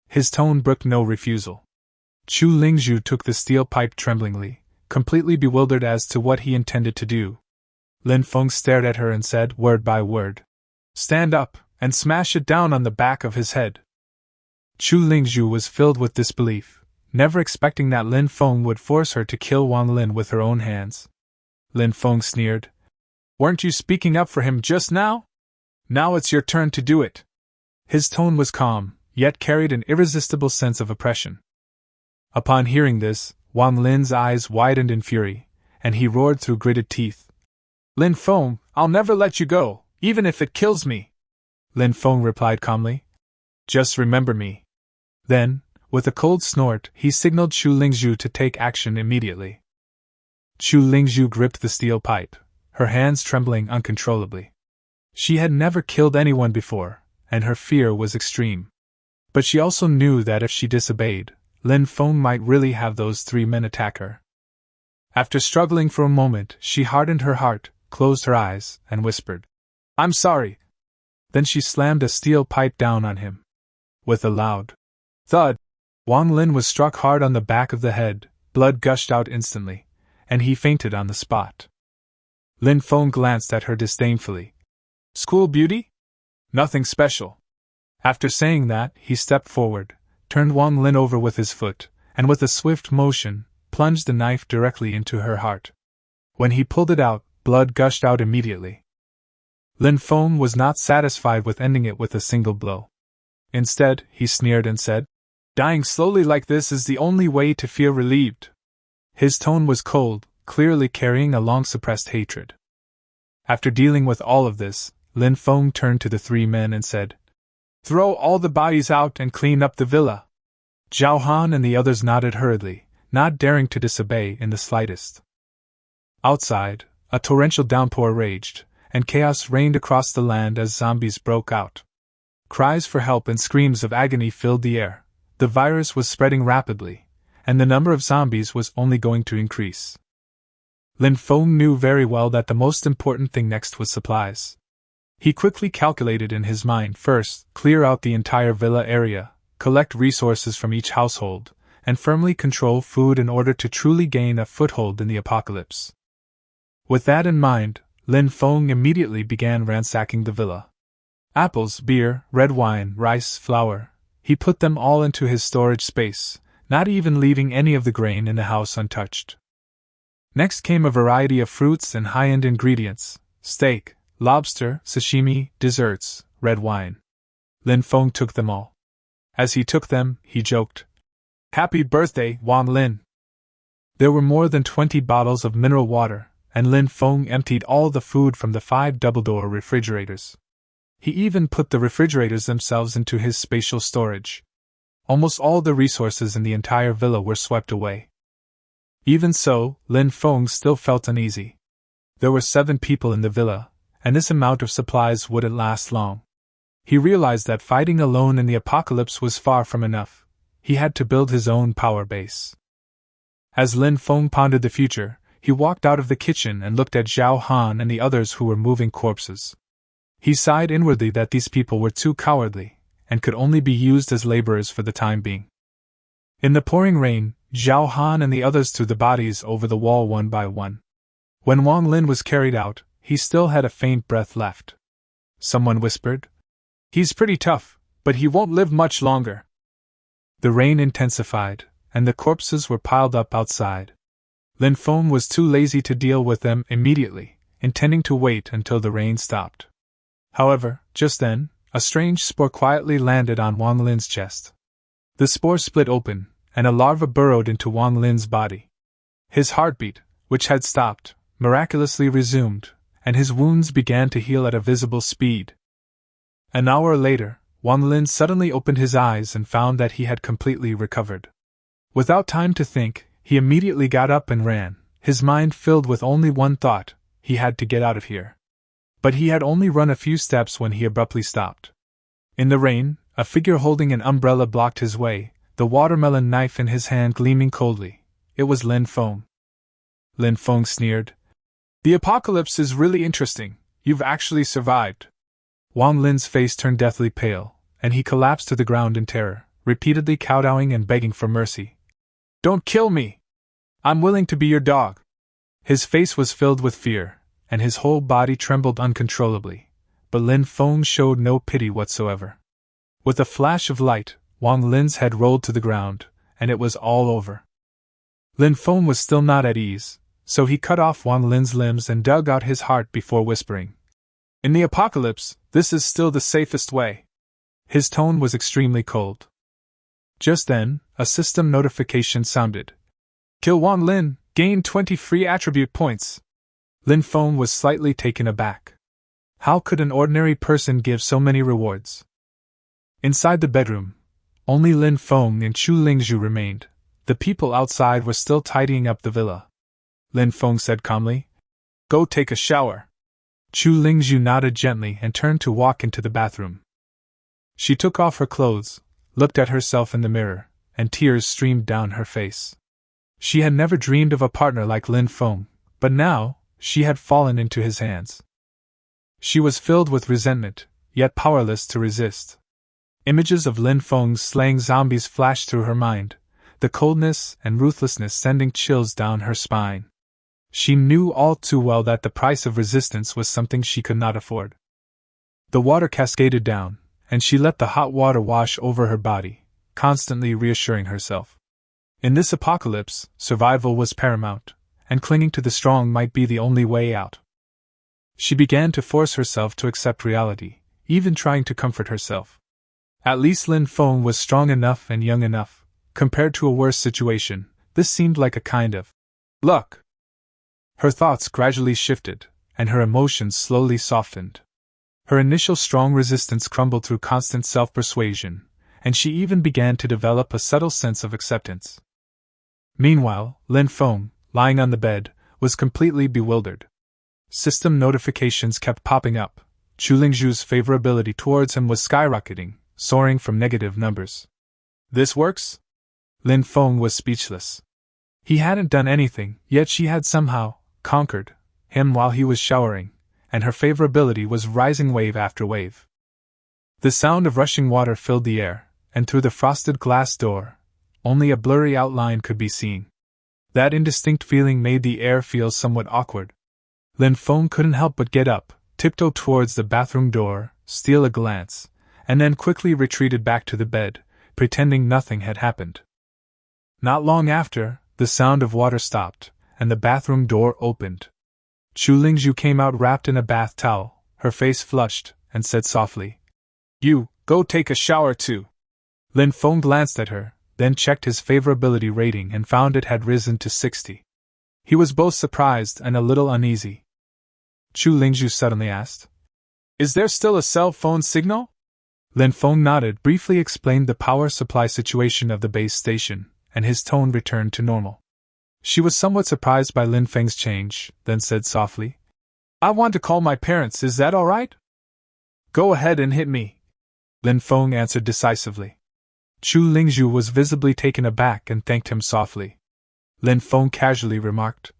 His tone brooked no refusal. Chu Lingzhu took the steel pipe tremblingly, completely bewildered as to what he intended to do. Lin Feng stared at her and said, word by word, Stand up, and smash it down on the back of his head. Chu Lingzhu was filled with disbelief, never expecting that Lin Feng would force her to kill Wang Lin with her own hands. Lin Feng sneered. Weren't you speaking up for him just now? Now it's your turn to do it. His tone was calm, yet carried an irresistible sense of oppression. Upon hearing this, Wang Lin's eyes widened in fury, and he roared through gritted teeth. Lin Feng, I'll never let you go, even if it kills me. Lin Feng replied calmly. Just remember me. Then, with a cold snort, he signaled Chu Lingzhu to take action immediately. Chu Lingzhu gripped the steel pipe, her hands trembling uncontrollably. She had never killed anyone before, and her fear was extreme. But she also knew that if she disobeyed, Lin Feng might really have those three men attack her. After struggling for a moment, she hardened her heart, closed her eyes, and whispered, I'm sorry. Then she slammed a steel pipe down on him. With a loud thud, Wang Lin was struck hard on the back of the head, blood gushed out instantly, and he fainted on the spot. Lin Feng glanced at her disdainfully. School beauty? Nothing special. After saying that, he stepped forward, turned Wang Lin over with his foot, and with a swift motion, plunged the knife directly into her heart. When he pulled it out, blood gushed out immediately. Lin Feng was not satisfied with ending it with a single blow. Instead, he sneered and said, Dying slowly like this is the only way to feel relieved. His tone was cold, clearly carrying a long-suppressed hatred. After dealing with all of this, Lin Feng turned to the three men and said, Throw all the bodies out and clean up the villa. Zhao Han and the others nodded hurriedly, not daring to disobey in the slightest. Outside, a torrential downpour raged, and chaos reigned across the land as zombies broke out. Cries for help and screams of agony filled the air. The virus was spreading rapidly, and the number of zombies was only going to increase. Lin Feng knew very well that the most important thing next was supplies. He quickly calculated in his mind: first, clear out the entire villa area, collect resources from each household, and firmly control food in order to truly gain a foothold in the apocalypse. With that in mind, Lin Feng immediately began ransacking the villa. Apples, beer, red wine, rice, flour. He put them all into his storage space, not even leaving any of the grain in the house untouched. Next came a variety of fruits and high-end ingredients: steak, lobster, sashimi, desserts, red wine. Lin Feng took them all. As he took them, he joked, "Happy birthday, Wang Lin!" There were more than 20 bottles of mineral water, and Lin Feng emptied all the food from the 5 double-door refrigerators. He even put the refrigerators themselves into his spatial storage. Almost all the resources in the entire villa were swept away. Even so, Lin Feng still felt uneasy. There were 7 people in the villa, and this amount of supplies wouldn't last long. He realized that fighting alone in the apocalypse was far from enough. He had to build his own power base. As Lin Feng pondered the future, he walked out of the kitchen and looked at Zhao Han and the others who were moving corpses. He sighed inwardly that these people were too cowardly, and could only be used as laborers for the time being. In the pouring rain, Zhao Han and the others threw the bodies over the wall one by one. When Wang Lin was carried out, he still had a faint breath left. Someone whispered, "He's pretty tough, but he won't live much longer." The rain intensified, and the corpses were piled up outside. Lin Feng was too lazy to deal with them immediately, intending to wait until the rain stopped. However, just then, a strange spore quietly landed on Wang Lin's chest. The spore split open, and a larva burrowed into Wang Lin's body. His heartbeat, which had stopped, miraculously resumed, and his wounds began to heal at a visible speed. An hour later, Wang Lin suddenly opened his eyes and found that he had completely recovered. Without time to think, he immediately got up and ran, his mind filled with only one thought: he had to get out of here. But he had only run a few steps when he abruptly stopped. In the rain, a figure holding an umbrella blocked his way, the watermelon knife in his hand gleaming coldly. It was Lin Feng. Lin Feng sneered, "The apocalypse is really interesting. You've actually survived." Wang Lin's face turned deathly pale, and he collapsed to the ground in terror, repeatedly kowtowing and begging for mercy. "Don't kill me! I'm willing to be your dog." His face was filled with fear, and his whole body trembled uncontrollably, but Lin Feng showed no pity whatsoever. With a flash of light, Wang Lin's head rolled to the ground, and it was all over. Lin Feng was still not at ease, so he cut off Wang Lin's limbs and dug out his heart before whispering, "In the apocalypse, this is still the safest way." His tone was extremely cold. Just then, a system notification sounded. "Kill Wang Lin, gain 20 free attribute points." Lin Feng was slightly taken aback. How could an ordinary person give so many rewards? Inside the bedroom, only Lin Feng and Chu Lingzhu remained. The people outside were still tidying up the villa. Lin Feng said calmly, "Go take a shower." Chu Lingzhu nodded gently and turned to walk into the bathroom. She took off her clothes, looked at herself in the mirror, and tears streamed down her face. She had never dreamed of a partner like Lin Feng, but now, she had fallen into his hands. She was filled with resentment, yet powerless to resist. Images of Lin Feng's slaying zombies flashed through her mind, the coldness and ruthlessness sending chills down her spine. She knew all too well that the price of resistance was something she could not afford. The water cascaded down, and she let the hot water wash over her body, constantly reassuring herself. In this apocalypse, survival was paramount, and clinging to the strong might be the only way out. She began to force herself to accept reality, even trying to comfort herself. At least Lin Feng was strong enough and young enough. Compared to a worse situation, this seemed like a kind of luck. Her thoughts gradually shifted, and her emotions slowly softened. Her initial strong resistance crumbled through constant self-persuasion, and she even began to develop a subtle sense of acceptance. Meanwhile, Lin Feng, lying on the bed, was completely bewildered. System notifications kept popping up. Chu Lingzhu's favorability towards him was skyrocketing, soaring from negative numbers. "This works?" Lin Feng was speechless. He hadn't done anything, yet she had somehow conquered him while he was showering, and her favorability was rising wave after wave. The sound of rushing water filled the air, and through the frosted glass door, only a blurry outline could be seen. That indistinct feeling made the air feel somewhat awkward. Lin Feng couldn't help but get up, tiptoe towards the bathroom door, steal a glance, and then quickly retreated back to the bed, pretending nothing had happened. Not long after, the sound of water stopped, and the bathroom door opened. Chu Lingzhu came out wrapped in a bath towel, her face flushed, and said softly, "You, go take a shower too." Lin Feng glanced at her, then checked his favorability rating and found it had risen to 60. He was both surprised and a little uneasy. Chu Lingzhu suddenly asked, "Is there still a cell phone signal?" Lin Feng nodded, briefly explained the power supply situation of the base station, and his tone returned to normal. She was somewhat surprised by Lin Feng's change, then said softly, "I want to call my parents, is that alright?" "Go ahead and hit me," Lin Feng answered decisively. Chu Lingzhu was visibly taken aback and thanked him softly. Lin Feng casually remarked,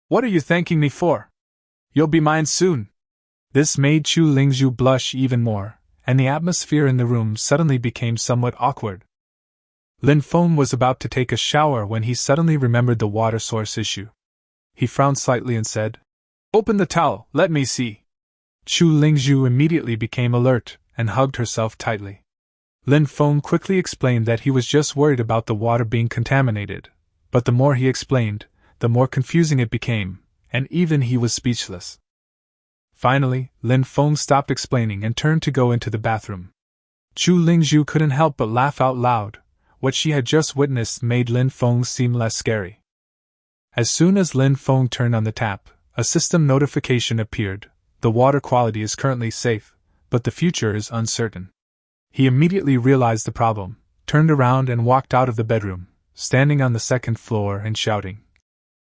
"What are you thanking me for? You'll be mine soon." This made Chu Lingzhu blush even more, and the atmosphere in the room suddenly became somewhat awkward. Lin Feng was about to take a shower when he suddenly remembered the water source issue. He frowned slightly and said, "Open the towel, let me see." Chu Lingzhu immediately became alert and hugged herself tightly. Lin Feng quickly explained that he was just worried about the water being contaminated, but the more he explained, the more confusing it became, and even he was speechless. Finally, Lin Feng stopped explaining and turned to go into the bathroom. Chu Lingzhu couldn't help but laugh out loud. What she had just witnessed made Lin Feng seem less scary. As soon as Lin Feng turned on the tap, a system notification appeared. The water quality is currently safe, but the future is uncertain. He immediately realized the problem, turned around and walked out of the bedroom, standing on the second floor and shouting,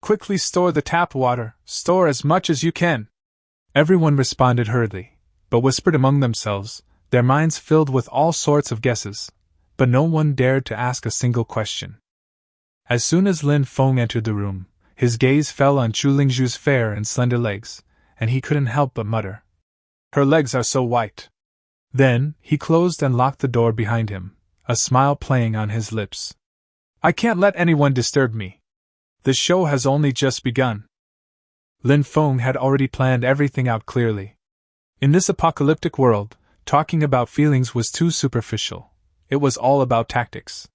"Quickly store the tap water, store as much as you can." Everyone responded hurriedly, but whispered among themselves, their minds filled with all sorts of guesses, but no one dared to ask a single question. As soon as Lin Feng entered the room, his gaze fell on Chu Lingzhu's fair and slender legs, and he couldn't help but mutter, "Her legs are so white." Then, he closed and locked the door behind him, a smile playing on his lips. "I can't let anyone disturb me. The show has only just begun." Lin Feng had already planned everything out clearly. In this apocalyptic world, talking about feelings was too superficial. It was all about tactics.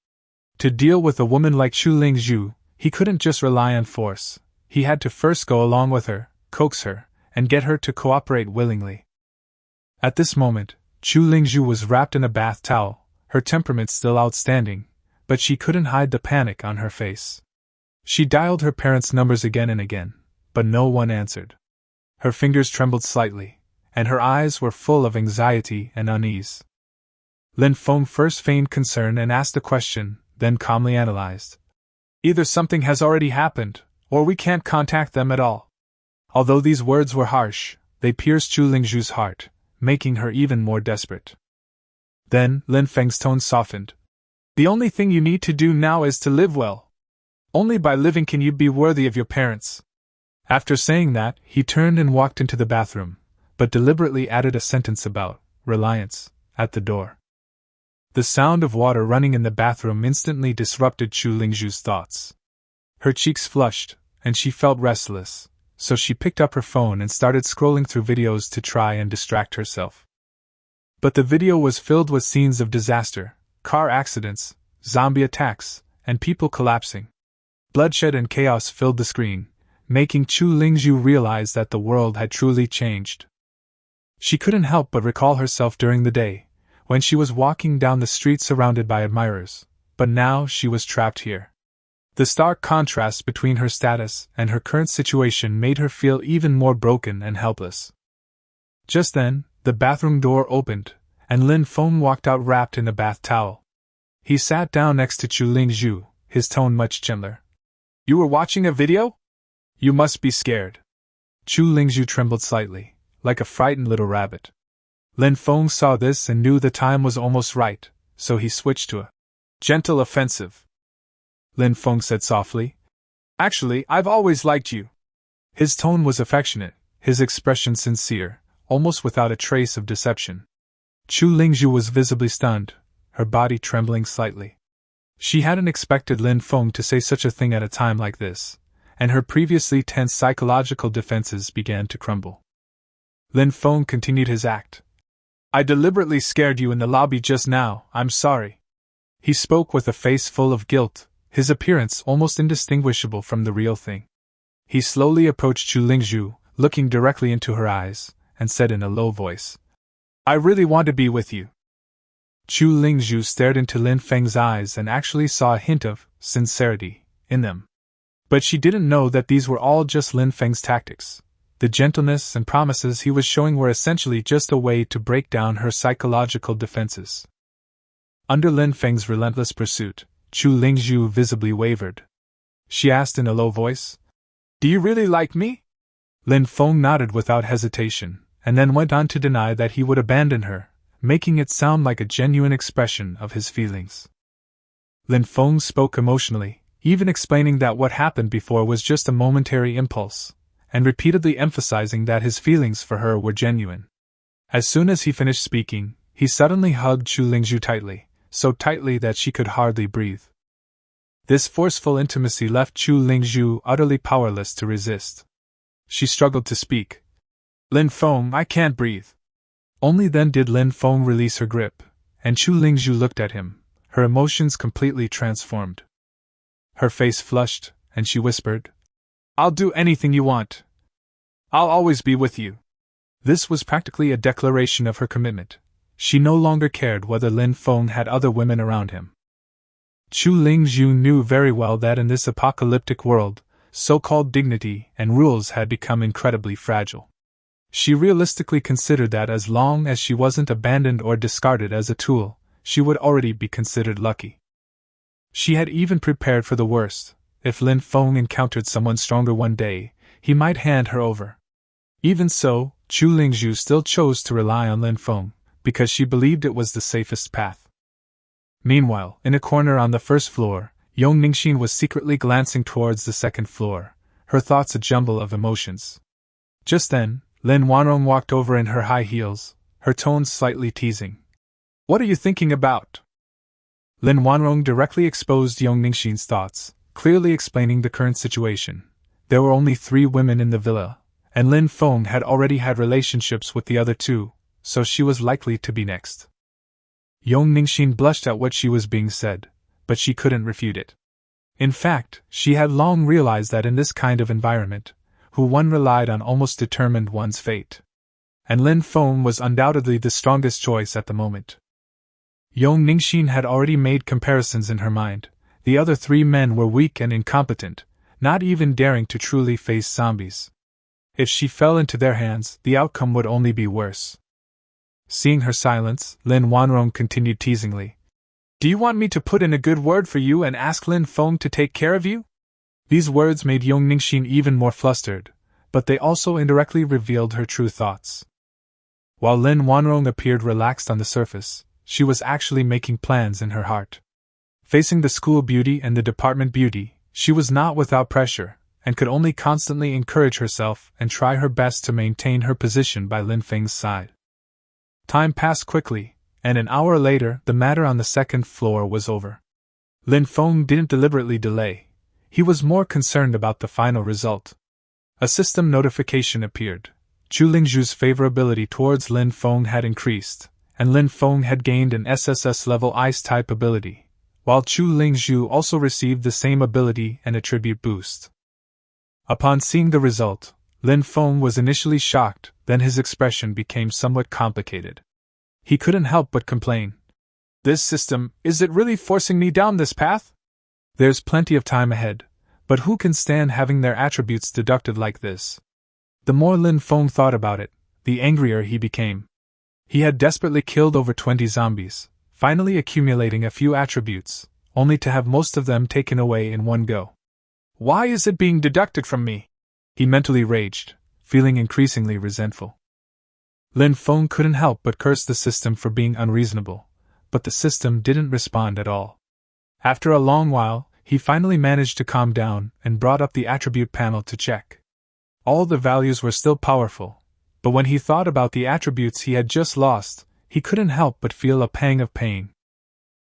To deal with a woman like Chu Lingzhu, he couldn't just rely on force. He had to first go along with her, coax her, and get her to cooperate willingly. At this moment, Chu Lingzhu was wrapped in a bath towel, her temperament still outstanding, but she couldn't hide the panic on her face. She dialed her parents' numbers again and again, but no one answered. Her fingers trembled slightly, and her eyes were full of anxiety and unease. Lin Feng first feigned concern and asked a question, then calmly analyzed. "Either something has already happened, or we can't contact them at all." Although these words were harsh, they pierced Chu Lingzhu's heart, making her even more desperate. Then, Lin Feng's tone softened. "The only thing you need to do now is to live well. Only by living can you be worthy of your parents." After saying that, he turned and walked into the bathroom, but deliberately added a sentence about reliance at the door. The sound of water running in the bathroom instantly disrupted Chu Lingzhu's thoughts. Her cheeks flushed, and she felt restless, so she picked up her phone and started scrolling through videos to try and distract herself. But the video was filled with scenes of disaster, car accidents, zombie attacks, and people collapsing. Bloodshed and chaos filled the screen, making Chu Lingzhu realize that the world had truly changed. She couldn't help but recall herself during the day, when she was walking down the street surrounded by admirers, but now she was trapped here. The stark contrast between her status and her current situation made her feel even more broken and helpless. Just then, the bathroom door opened, and Lin Feng walked out wrapped in a bath towel. He sat down next to Chu Lingzhu, his tone much gentler. "You were watching a video? You must be scared." Chu Lingzhu trembled slightly, like a frightened little rabbit. Lin Feng saw this and knew the time was almost right, so he switched to a gentle offensive. Lin Feng said softly, "Actually, I've always liked you." His tone was affectionate, his expression sincere, almost without a trace of deception. Chu Lingzhu was visibly stunned, her body trembling slightly. She hadn't expected Lin Feng to say such a thing at a time like this, and her previously tense psychological defenses began to crumble. Lin Feng continued his act. "I deliberately scared you in the lobby just now, I'm sorry." He spoke with a face full of guilt, his appearance almost indistinguishable from the real thing. He slowly approached Chu Lingzhu, looking directly into her eyes, and said in a low voice, "I really want to be with you." Chu Lingzhu stared into Lin Feng's eyes and actually saw a hint of sincerity in them. But she didn't know that these were all just Lin Feng's tactics. The gentleness and promises he was showing were essentially just a way to break down her psychological defenses. Under Lin Feng's relentless pursuit, Chu Lingzhu visibly wavered. She asked in a low voice, "Do you really like me?" Lin Feng nodded without hesitation, and then went on to deny that he would abandon her, making it sound like a genuine expression of his feelings. Lin Feng spoke emotionally, even explaining that what happened before was just a momentary impulse, and repeatedly emphasizing that his feelings for her were genuine. As soon as he finished speaking, he suddenly hugged Chu Lingzhu tightly, so tightly that she could hardly breathe. This forceful intimacy left Chu Lingzhu utterly powerless to resist. She struggled to speak. "Lin Feng, I can't breathe." Only then did Lin Feng release her grip, and Chu Lingzhu looked at him, her emotions completely transformed. Her face flushed, and she whispered, "I'll do anything you want. I'll always be with you." This was practically a declaration of her commitment. She no longer cared whether Lin Feng had other women around him. Chu Lingzhu knew very well that in this apocalyptic world, so-called dignity and rules had become incredibly fragile. She realistically considered that as long as she wasn't abandoned or discarded as a tool, she would already be considered lucky. She had even prepared for the worst. If Lin Feng encountered someone stronger one day, he might hand her over. Even so, Chu Lingzhu still chose to rely on Lin Feng, because she believed it was the safest path. Meanwhile, in a corner on the first floor, Yong Ningxin was secretly glancing towards the second floor, her thoughts a jumble of emotions. Just then, Lin Wanrong walked over in her high heels, her tones slightly teasing. "What are you thinking about?" Lin Wanrong directly exposed Yong Ningxin's thoughts, clearly explaining the current situation. There were only 3 women in the villa, and Lin Feng had already had relationships with the other 2, so she was likely to be next. Yong Ningxin blushed at what she was being said, but she couldn't refute it. In fact, she had long realized that in this kind of environment, one relied on almost determined one's fate. And Lin Feng was undoubtedly the strongest choice at the moment. Yong Ningxin had already made comparisons in her mind. The other 3 men were weak and incompetent, not even daring to truly face zombies. If she fell into their hands, the outcome would only be worse. Seeing her silence, Lin Wanrong continued teasingly. "Do you want me to put in a good word for you and ask Lin Feng to take care of you?" These words made Yong Ningxin even more flustered, but they also indirectly revealed her true thoughts. While Lin Wanrong appeared relaxed on the surface, she was actually making plans in her heart. Facing the school beauty and the department beauty, she was not without pressure, and could only constantly encourage herself and try her best to maintain her position by Lin Feng's side. Time passed quickly, and an hour later the matter on the second floor was over. Lin Feng didn't deliberately delay. He was more concerned about the final result. A system notification appeared. Chu Lingzhu's favorability towards Lin Feng had increased, and Lin Feng had gained an SSS-level Ice-type ability, while Chu Lingzhu also received the same ability and attribute boost. Upon seeing the result, Lin Feng was initially shocked, then his expression became somewhat complicated. He couldn't help but complain. "This system, is it really forcing me down this path? There's plenty of time ahead, but who can stand having their attributes deducted like this?" The more Lin Feng thought about it, the angrier he became. He had desperately killed over 20 zombies, finally accumulating a few attributes, only to have most of them taken away in one go. "Why is it being deducted from me?" he mentally raged, feeling increasingly resentful. Lin Feng couldn't help but curse the system for being unreasonable, but the system didn't respond at all. After a long while, he finally managed to calm down and brought up the attribute panel to check. All the values were still powerful, but when he thought about the attributes he had just lost, he couldn't help but feel a pang of pain.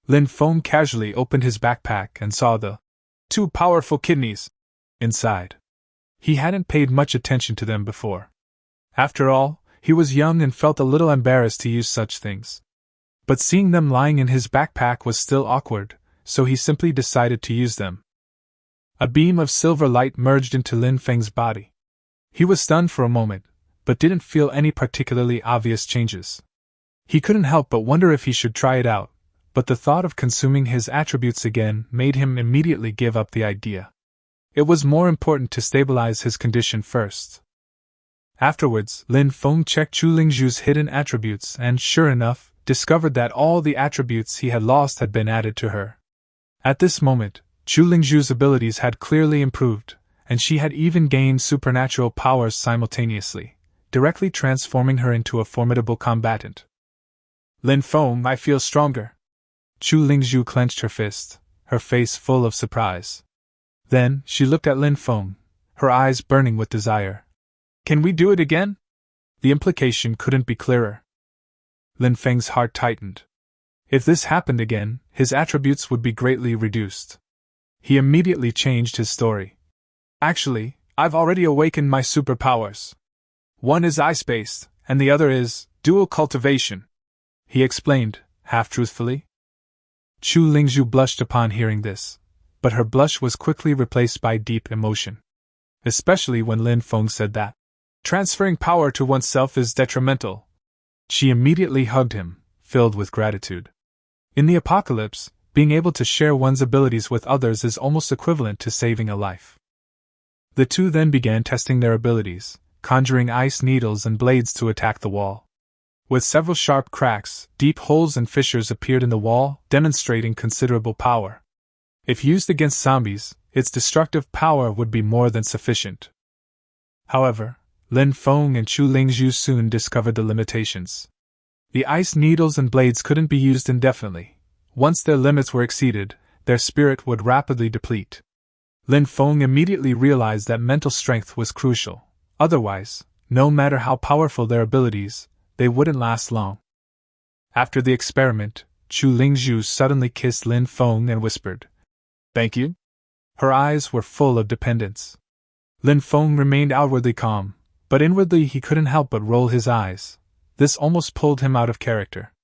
Lin Feng casually opened his backpack and saw the 2 powerful kidneys inside. He hadn't paid much attention to them before. After all, he was young and felt a little embarrassed to use such things. But seeing them lying in his backpack was still awkward, so he simply decided to use them. A beam of silver light merged into Lin Feng's body. He was stunned for a moment, but didn't feel any particularly obvious changes. He couldn't help but wonder if he should try it out, but the thought of consuming his attributes again made him immediately give up the idea. It was more important to stabilize his condition first. Afterwards, Lin Feng checked Chu Lingzhu's hidden attributes and, sure enough, discovered that all the attributes he had lost had been added to her. At this moment, Chu Lingzhu's abilities had clearly improved, and she had even gained supernatural powers simultaneously, directly transforming her into a formidable combatant. Lin Feng, I feel stronger. Chu Lingzhu clenched her fist, her face full of surprise. Then, she looked at Lin Feng, her eyes burning with desire. Can we do it again? The implication couldn't be clearer. Lin Feng's heart tightened. If this happened again, his attributes would be greatly reduced. He immediately changed his story. Actually, I've already awakened my superpowers. One is ice-based, and the other is dual cultivation, he explained, half-truthfully. Chu Lingzhu blushed upon hearing this, but her blush was quickly replaced by deep emotion. Especially when Lin Feng said that transferring power to oneself is detrimental. She immediately hugged him, filled with gratitude. In the apocalypse, being able to share one's abilities with others is almost equivalent to saving a life. The two then began testing their abilities, conjuring ice needles and blades to attack the wall. With several sharp cracks, deep holes and fissures appeared in the wall, demonstrating considerable power. If used against zombies, its destructive power would be more than sufficient. However, Lin Feng and Chu Lingzhu soon discovered the limitations. The ice needles and blades couldn't be used indefinitely. Once their limits were exceeded, their spirit would rapidly deplete. Lin Feng immediately realized that mental strength was crucial. Otherwise, no matter how powerful their abilities, they wouldn't last long. After the experiment, Chu Lingzhu suddenly kissed Lin Feng and whispered, "Thank you?" Her eyes were full of dependence. Lin Feng remained outwardly calm, but inwardly he couldn't help but roll his eyes. This almost pulled him out of character.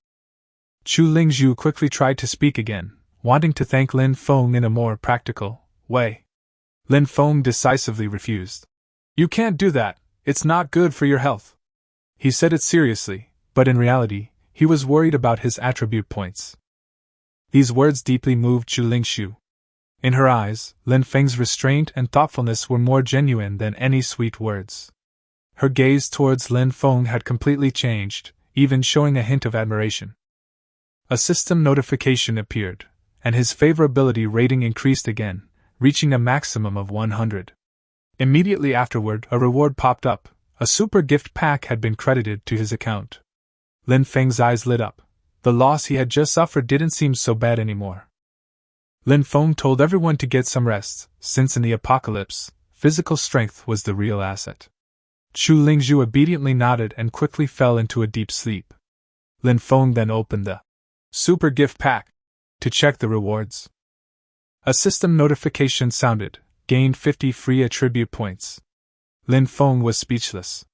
Chu Lingzhu quickly tried to speak again, wanting to thank Lin Feng in a more practical way. Lin Feng decisively refused. "You can't do that, it's not good for your health." He said it seriously, but in reality, he was worried about his attribute points. These words deeply moved Chu Lingzhu. In her eyes, Lin Feng's restraint and thoughtfulness were more genuine than any sweet words. Her gaze towards Lin Feng had completely changed, even showing a hint of admiration. A system notification appeared, and his favorability rating increased again, reaching a maximum of 100. Immediately afterward, a reward popped up. A super gift pack had been credited to his account. Lin Feng's eyes lit up. The loss he had just suffered didn't seem so bad anymore. Lin Feng told everyone to get some rest, since in the apocalypse, physical strength was the real asset. Chu Lingzhu obediently nodded and quickly fell into a deep sleep. Lin Feng then opened the super gift pack to check the rewards. A system notification sounded, gained 50 free attribute points. Lin Feng was speechless.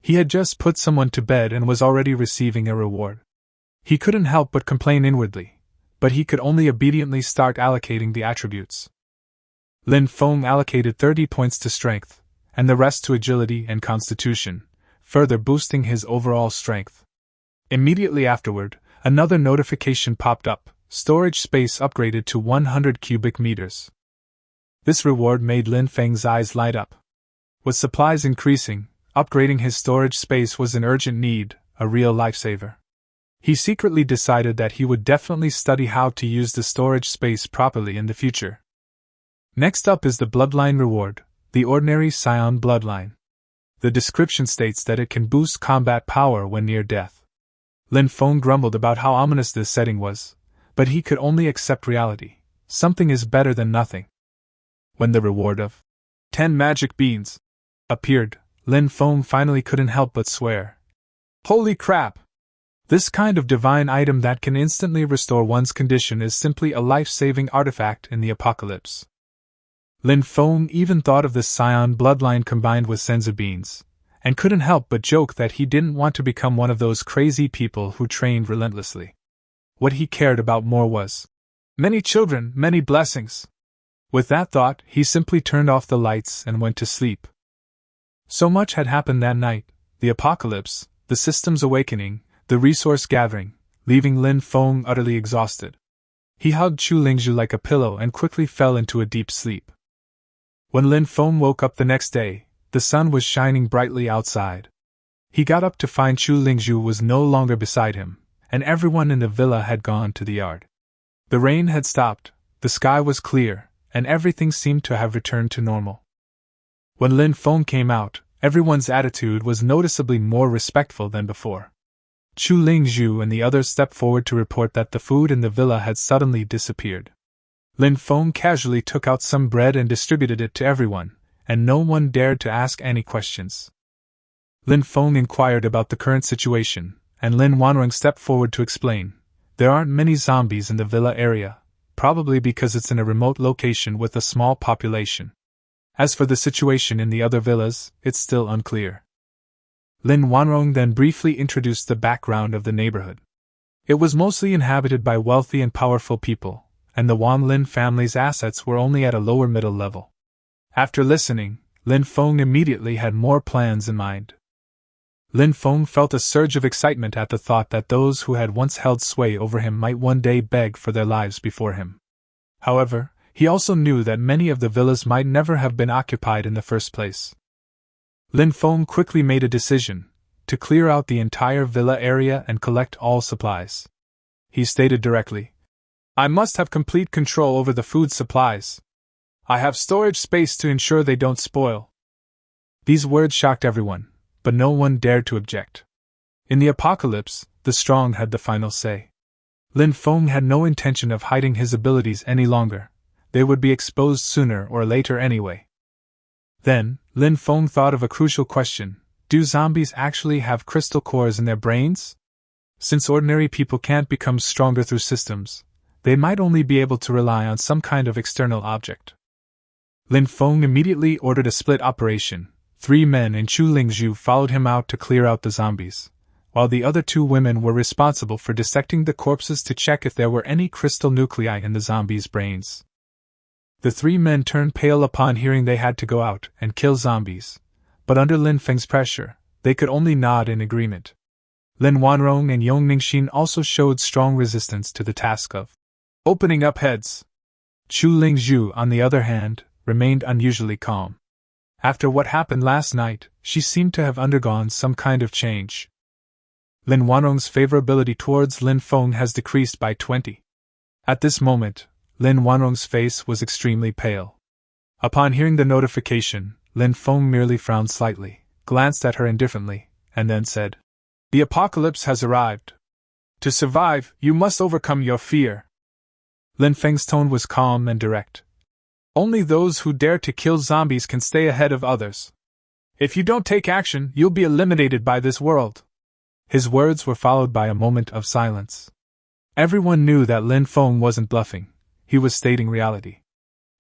He had just put someone to bed and was already receiving a reward. He couldn't help but complain inwardly, but he could only obediently start allocating the attributes. Lin Feng allocated 30 points to strength, and the rest to agility and constitution, further boosting his overall strength. Immediately afterward, another notification popped up, storage space upgraded to 100 cubic meters. This reward made Lin Feng's eyes light up. With supplies increasing, upgrading his storage space was an urgent need, a real lifesaver. He secretly decided that he would definitely study how to use the storage space properly in the future. Next up is the Bloodline reward, the Ordinary Scion Bloodline. The description states that it can boost combat power when near death. Lin Feng grumbled about how ominous this setting was, but he could only accept reality. Something is better than nothing. When the reward of 10 magic beans appeared, Lin Feng finally couldn't help but swear. Holy crap! This kind of divine item that can instantly restore one's condition is simply a life-saving artifact in the apocalypse. Lin Feng even thought of the Scion bloodline combined with senzu beans, and couldn't help but joke that he didn't want to become one of those crazy people who trained relentlessly. What he cared about more was many children, many blessings. With that thought, he simply turned off the lights and went to sleep. So much had happened that night: the apocalypse, the system's awakening, the resource gathering, leaving Lin Feng utterly exhausted. He hugged Chu Lingzhu like a pillow and quickly fell into a deep sleep. When Lin Feng woke up the next day, the sun was shining brightly outside. He got up to find Chu Lingzhu was no longer beside him, and everyone in the villa had gone to the yard. The rain had stopped, the sky was clear, and everything seemed to have returned to normal. When Lin Feng came out, everyone's attitude was noticeably more respectful than before. Chu Lingzhu and the others stepped forward to report that the food in the villa had suddenly disappeared. Lin Feng casually took out some bread and distributed it to everyone, and no one dared to ask any questions. Lin Feng inquired about the current situation, and Lin Wanrong stepped forward to explain. There aren't many zombies in the villa area, probably because it's in a remote location with a small population. As for the situation in the other villas, it's still unclear. Lin Wanrong then briefly introduced the background of the neighborhood. It was mostly inhabited by wealthy and powerful people, and the Wan Lin family's assets were only at a lower middle level. After listening, Lin Feng immediately had more plans in mind. Lin Feng felt a surge of excitement at the thought that those who had once held sway over him might one day beg for their lives before him. However, he also knew that many of the villas might never have been occupied in the first place. Lin Feng quickly made a decision to clear out the entire villa area and collect all supplies. He stated directly, "I must have complete control over the food supplies. I have storage space to ensure they don't spoil." These words shocked everyone, but no one dared to object. In the apocalypse, the strong had the final say. Lin Feng had no intention of hiding his abilities any longer. They would be exposed sooner or later anyway. Then, Lin Feng thought of a crucial question: do zombies actually have crystal cores in their brains? Since ordinary people can't become stronger through systems, they might only be able to rely on some kind of external object. Lin Feng immediately ordered a split operation. 3 men and Chu Lingzhu followed him out to clear out the zombies, while the other 2 women were responsible for dissecting the corpses to check if there were any crystal nuclei in the zombies' brains. The 3 men turned pale upon hearing they had to go out and kill zombies, but under Lin Feng's pressure, they could only nod in agreement. Lin Wanrong and Yong Ningxin also showed strong resistance to the task of opening up heads. Chu Lingzhu, on the other hand, remained unusually calm. After what happened last night, she seemed to have undergone some kind of change. Lin Wanrong's favorability towards Lin Feng has decreased by 20. At this moment, Lin Wanrong's face was extremely pale. Upon hearing the notification, Lin Feng merely frowned slightly, glanced at her indifferently, and then said, "The apocalypse has arrived. To survive, you must overcome your fear." Lin Feng's tone was calm and direct. "Only those who dare to kill zombies can stay ahead of others. If you don't take action, you'll be eliminated by this world." His words were followed by a moment of silence. Everyone knew that Lin Feng wasn't bluffing. He was stating reality.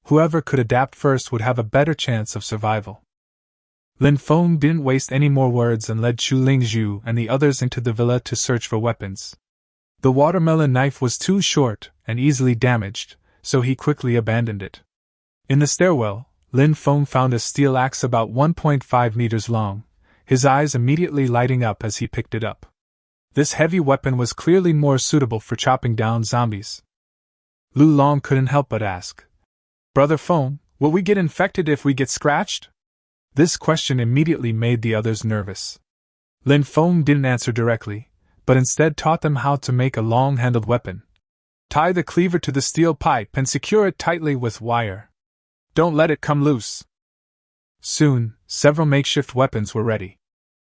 Whoever could adapt first would have a better chance of survival. Lin Feng didn't waste any more words and led Chu Lingzhu and the others into the villa to search for weapons. The watermelon knife was too short and easily damaged, so he quickly abandoned it. In the stairwell, Lin Feng found a steel axe about 1.5 meters long, his eyes immediately lighting up as he picked it up. This heavy weapon was clearly more suitable for chopping down zombies. Lu Long couldn't help but ask, "Brother Feng, will we get infected if we get scratched?" This question immediately made the others nervous. Lin Feng didn't answer directly, but instead taught them how to make a long-handled weapon. Tie the cleaver to the steel pipe and secure it tightly with wire. Don't let it come loose. Soon, several makeshift weapons were ready.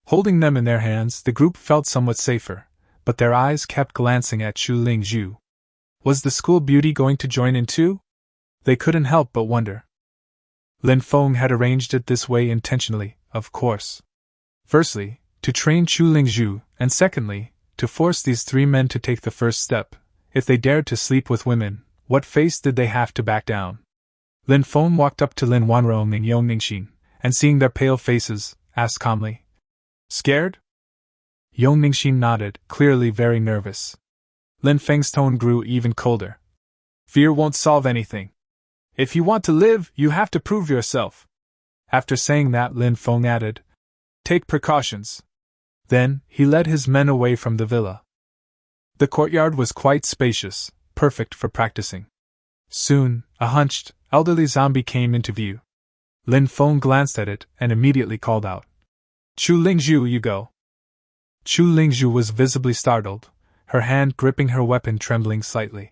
Holding them in their hands, the group felt somewhat safer, but their eyes kept glancing at Chu Lingzhu. Was the school beauty going to join in too? They couldn't help but wonder. Lin Feng had arranged it this way intentionally, of course. Firstly, to train Chu Lingzhu, and secondly, to force these 3 men to take the first step. If they dared to sleep with women, what face did they have to back down? Lin Feng walked up to Lin Wanrong and Yong Ningxin, and seeing their pale faces, asked calmly, "Scared?" Yong Ningxin nodded, clearly very nervous. Lin Feng's tone grew even colder. Fear won't solve anything. If you want to live, you have to prove yourself. After saying that, Lin Feng added, take precautions. Then, he led his men away from the villa. The courtyard was quite spacious, perfect for practicing. Soon, a hunched, elderly zombie came into view. Lin Feng glanced at it and immediately called out, Chu Lingzhu, you go. Chu Lingzhu was visibly startled, her hand gripping her weapon trembling slightly.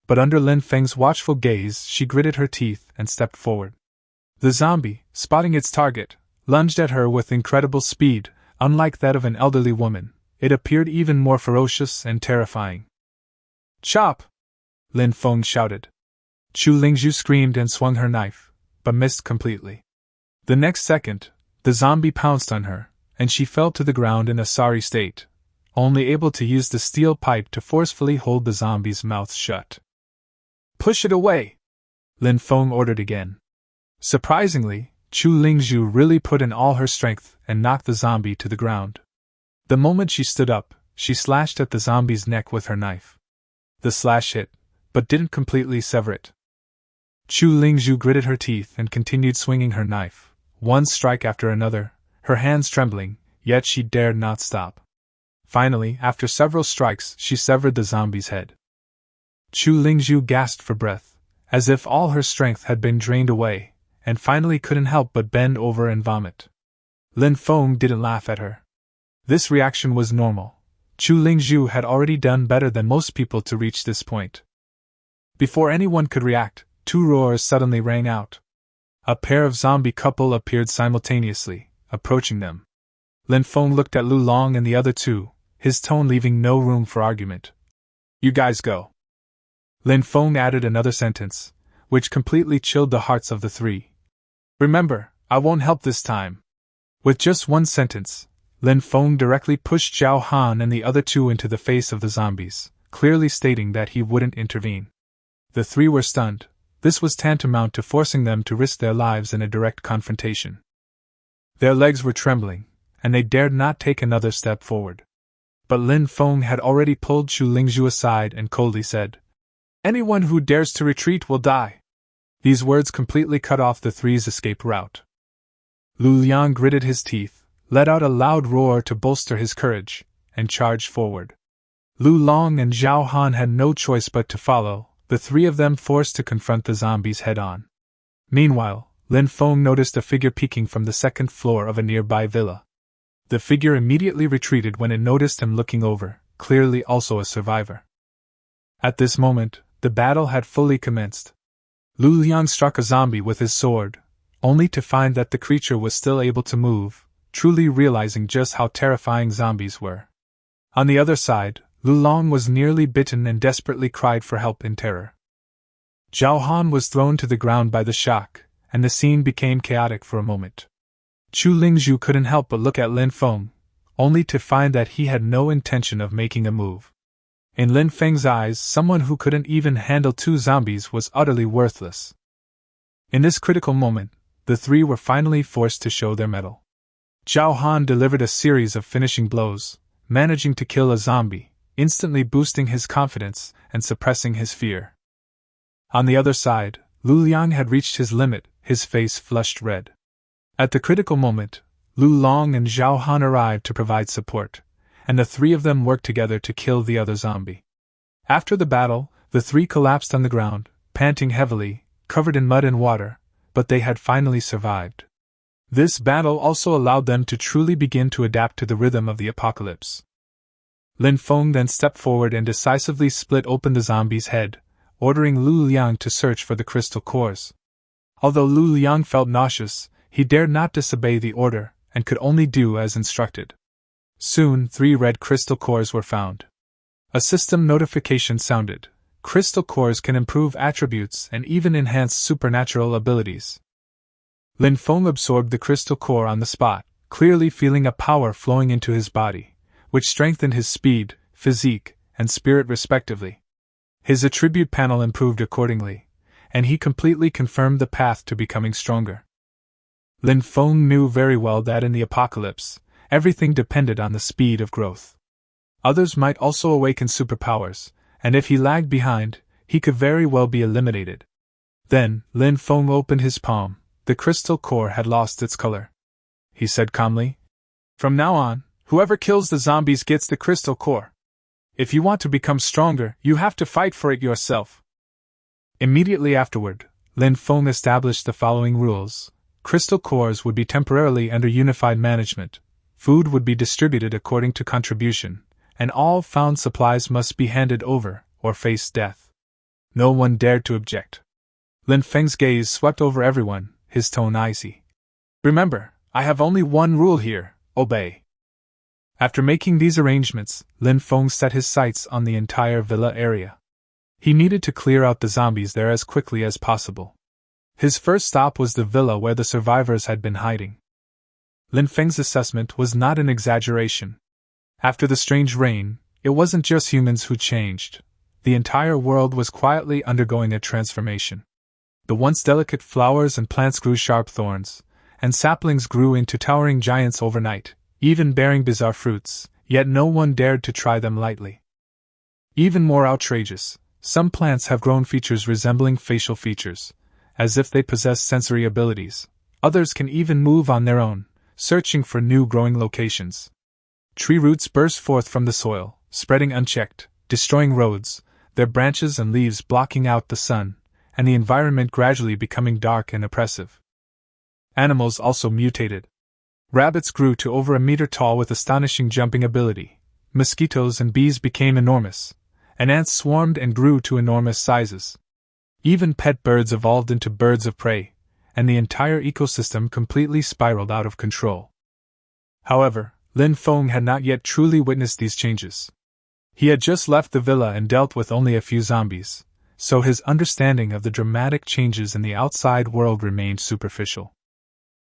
But under Lin Feng's watchful gaze, she gritted her teeth and stepped forward. The zombie, spotting its target, lunged at her with incredible speed. Unlike that of an elderly woman, it appeared even more ferocious and terrifying. Chop! Lin Feng shouted. Chu Lingzhu screamed and swung her knife, but missed completely. The next second, the zombie pounced on her, and she fell to the ground in a sorry state, only able to use the steel pipe to forcefully hold the zombie's mouth shut. Push it away! Lin Feng ordered again. Surprisingly, Chu Lingzhu really put in all her strength and knocked the zombie to the ground. The moment she stood up, she slashed at the zombie's neck with her knife. The slash hit, but didn't completely sever it. Chu Lingzhu gritted her teeth and continued swinging her knife, one strike after another, her hands trembling, yet she dared not stop. Finally, after several strikes, she severed the zombie's head. Chu Lingzhu gasped for breath, as if all her strength had been drained away, and finally couldn't help but bend over and vomit. Lin Feng didn't laugh at her. This reaction was normal. Chu Lingzhu had already done better than most people to reach this point. Before anyone could react, two roars suddenly rang out. A pair of zombie couple appeared simultaneously, approaching them. Lin Feng looked at Lu Long and the other two, his tone leaving no room for argument. You guys go. Lin Feng added another sentence, which completely chilled the hearts of the three. Remember, I won't help this time. With just one sentence, Lin Feng directly pushed Zhao Han and the other two into the face of the zombies, clearly stating that he wouldn't intervene. The three were stunned. This was tantamount to forcing them to risk their lives in a direct confrontation. Their legs were trembling, and they dared not take another step forward. But Lin Feng had already pulled Chu Lingzhu aside and coldly said, Anyone who dares to retreat will die. These words completely cut off the three's escape route. Lu Liang gritted his teeth, let out a loud roar to bolster his courage, and charged forward. Lu Long and Zhao Han had no choice but to follow, the three of them forced to confront the zombies head-on. Meanwhile, Lin Feng noticed a figure peeking from the second floor of a nearby villa. The figure immediately retreated when it noticed him looking over, clearly also a survivor. At this moment, the battle had fully commenced. Lu Liang struck a zombie with his sword, only to find that the creature was still able to move, truly realizing just how terrifying zombies were. On the other side, Lu Long was nearly bitten and desperately cried for help in terror. Zhao Han was thrown to the ground by the shock, and the scene became chaotic for a moment. Chu Lingzhu couldn't help but look at Lin Feng, only to find that he had no intention of making a move. In Lin Feng's eyes, someone who couldn't even handle two zombies was utterly worthless. In this critical moment, the three were finally forced to show their mettle. Zhao Han delivered a series of finishing blows, managing to kill a zombie, instantly boosting his confidence and suppressing his fear. On the other side, Lu Liang had reached his limit, his face flushed red. At the critical moment, Lu Long and Zhao Han arrived to provide support, and the three of them worked together to kill the other zombie. After the battle, the three collapsed on the ground, panting heavily, covered in mud and water, but they had finally survived. This battle also allowed them to truly begin to adapt to the rhythm of the apocalypse. Lin Feng then stepped forward and decisively split open the zombie's head, ordering Lu Liang to search for the crystal cores. Although Lu Liang felt nauseous, he dared not disobey the order, and could only do as instructed. Soon, 3 red crystal cores were found. A system notification sounded. Crystal cores can improve attributes and even enhance supernatural abilities. Lin Feng absorbed the crystal core on the spot, clearly feeling a power flowing into his body, which strengthened his speed, physique, and spirit respectively. His attribute panel improved accordingly, and he completely confirmed the path to becoming stronger. Lin Feng knew very well that in the apocalypse, everything depended on the speed of growth. Others might also awaken superpowers, and if he lagged behind, he could very well be eliminated. Then, Lin Feng opened his palm. The crystal core had lost its color. He said calmly, "From now on, whoever kills the zombies gets the crystal core. If you want to become stronger, you have to fight for it yourself." Immediately afterward, Lin Feng established the following rules. Crystal cores would be temporarily under unified management, food would be distributed according to contribution, and all found supplies must be handed over, or face death. No one dared to object. Lin Feng's gaze swept over everyone, his tone icy. "Remember, I have only one rule here: obey." After making these arrangements, Lin Feng set his sights on the entire villa area. He needed to clear out the zombies there as quickly as possible. His first stop was the villa where the survivors had been hiding. Lin Feng's assessment was not an exaggeration. After the strange rain, it wasn't just humans who changed. The entire world was quietly undergoing a transformation. The once delicate flowers and plants grew sharp thorns, and saplings grew into towering giants overnight, even bearing bizarre fruits, yet no one dared to try them lightly. Even more outrageous, some plants have grown features resembling facial features, as if they possess sensory abilities. Others can even move on their own, searching for new growing locations. Tree roots burst forth from the soil, spreading unchecked, destroying roads, their branches and leaves blocking out the sun, and the environment gradually becoming dark and oppressive. Animals also mutated. Rabbits grew to over a meter tall with astonishing jumping ability. Mosquitoes and bees became enormous, and ants swarmed and grew to enormous sizes. Even pet birds evolved into birds of prey, and the entire ecosystem completely spiraled out of control. However, Lin Feng had not yet truly witnessed these changes. He had just left the villa and dealt with only a few zombies, so his understanding of the dramatic changes in the outside world remained superficial.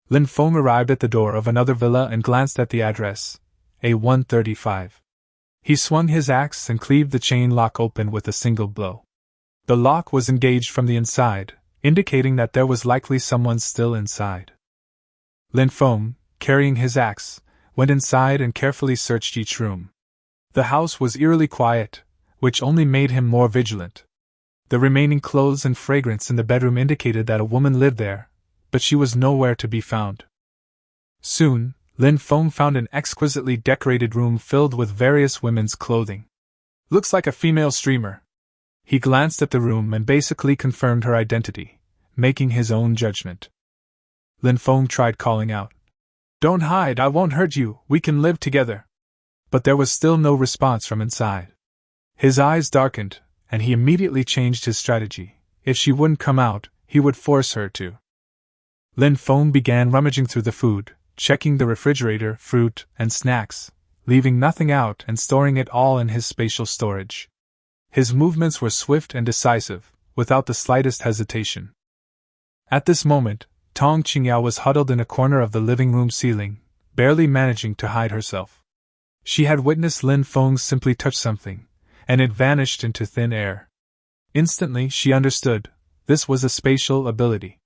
Lin Feng arrived at the door of another villa and glanced at the address, A135. He swung his axe and cleaved the chain lock open with a single blow. The lock was engaged from the inside, indicating that there was likely someone still inside. Lin Feng, carrying his axe, went inside and carefully searched each room. The house was eerily quiet, which only made him more vigilant. The remaining clothes and fragrance in the bedroom indicated that a woman lived there, but she was nowhere to be found. Soon, Lin Feng found an exquisitely decorated room filled with various women's clothing. "Looks like a female streamer." He glanced at the room and basically confirmed her identity, making his own judgment. Lin Feng tried calling out, "Don't hide, I won't hurt you, we can live together." But there was still no response from inside. His eyes darkened, and he immediately changed his strategy. If she wouldn't come out, he would force her to. Lin Feng began rummaging through the food, checking the refrigerator, fruit, and snacks, leaving nothing out and storing it all in his spatial storage. His movements were swift and decisive, without the slightest hesitation. At this moment, Tong Qingyao was huddled in a corner of the living room ceiling, barely managing to hide herself. She had witnessed Lin Feng simply touch something, and it vanished into thin air. Instantly she understood, this was a spatial ability.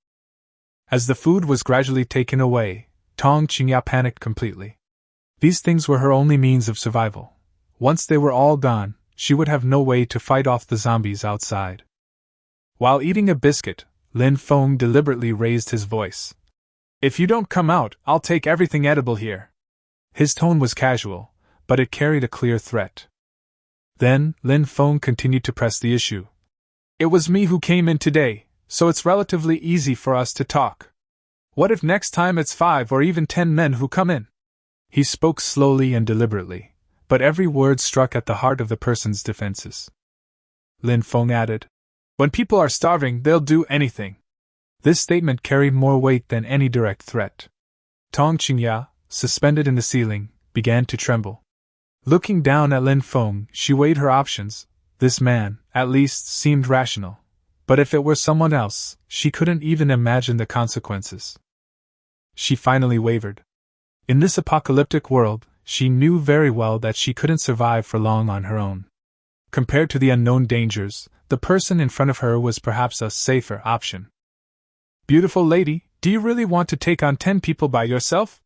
As the food was gradually taken away, Tong Qingyao panicked completely. These things were her only means of survival. Once they were all gone, she would have no way to fight off the zombies outside. While eating a biscuit, Lin Feng deliberately raised his voice. "If you don't come out, I'll take everything edible here." His tone was casual, but it carried a clear threat. Then, Lin Feng continued to press the issue. "It was me who came in today, so it's relatively easy for us to talk. What if next time it's 5 or even 10 men who come in?" He spoke slowly and deliberately, but every word struck at the heart of the person's defenses. Lin Feng added, "When people are starving, they'll do anything." This statement carried more weight than any direct threat. Tong Qingyao, suspended in the ceiling, began to tremble. Looking down at Lin Feng, she weighed her options. This man, at least, seemed rational. But if it were someone else, she couldn't even imagine the consequences. She finally wavered. In this apocalyptic world, she knew very well that she couldn't survive for long on her own. Compared to the unknown dangers, the person in front of her was perhaps a safer option. "Beautiful lady, do you really want to take on 10 people by yourself?"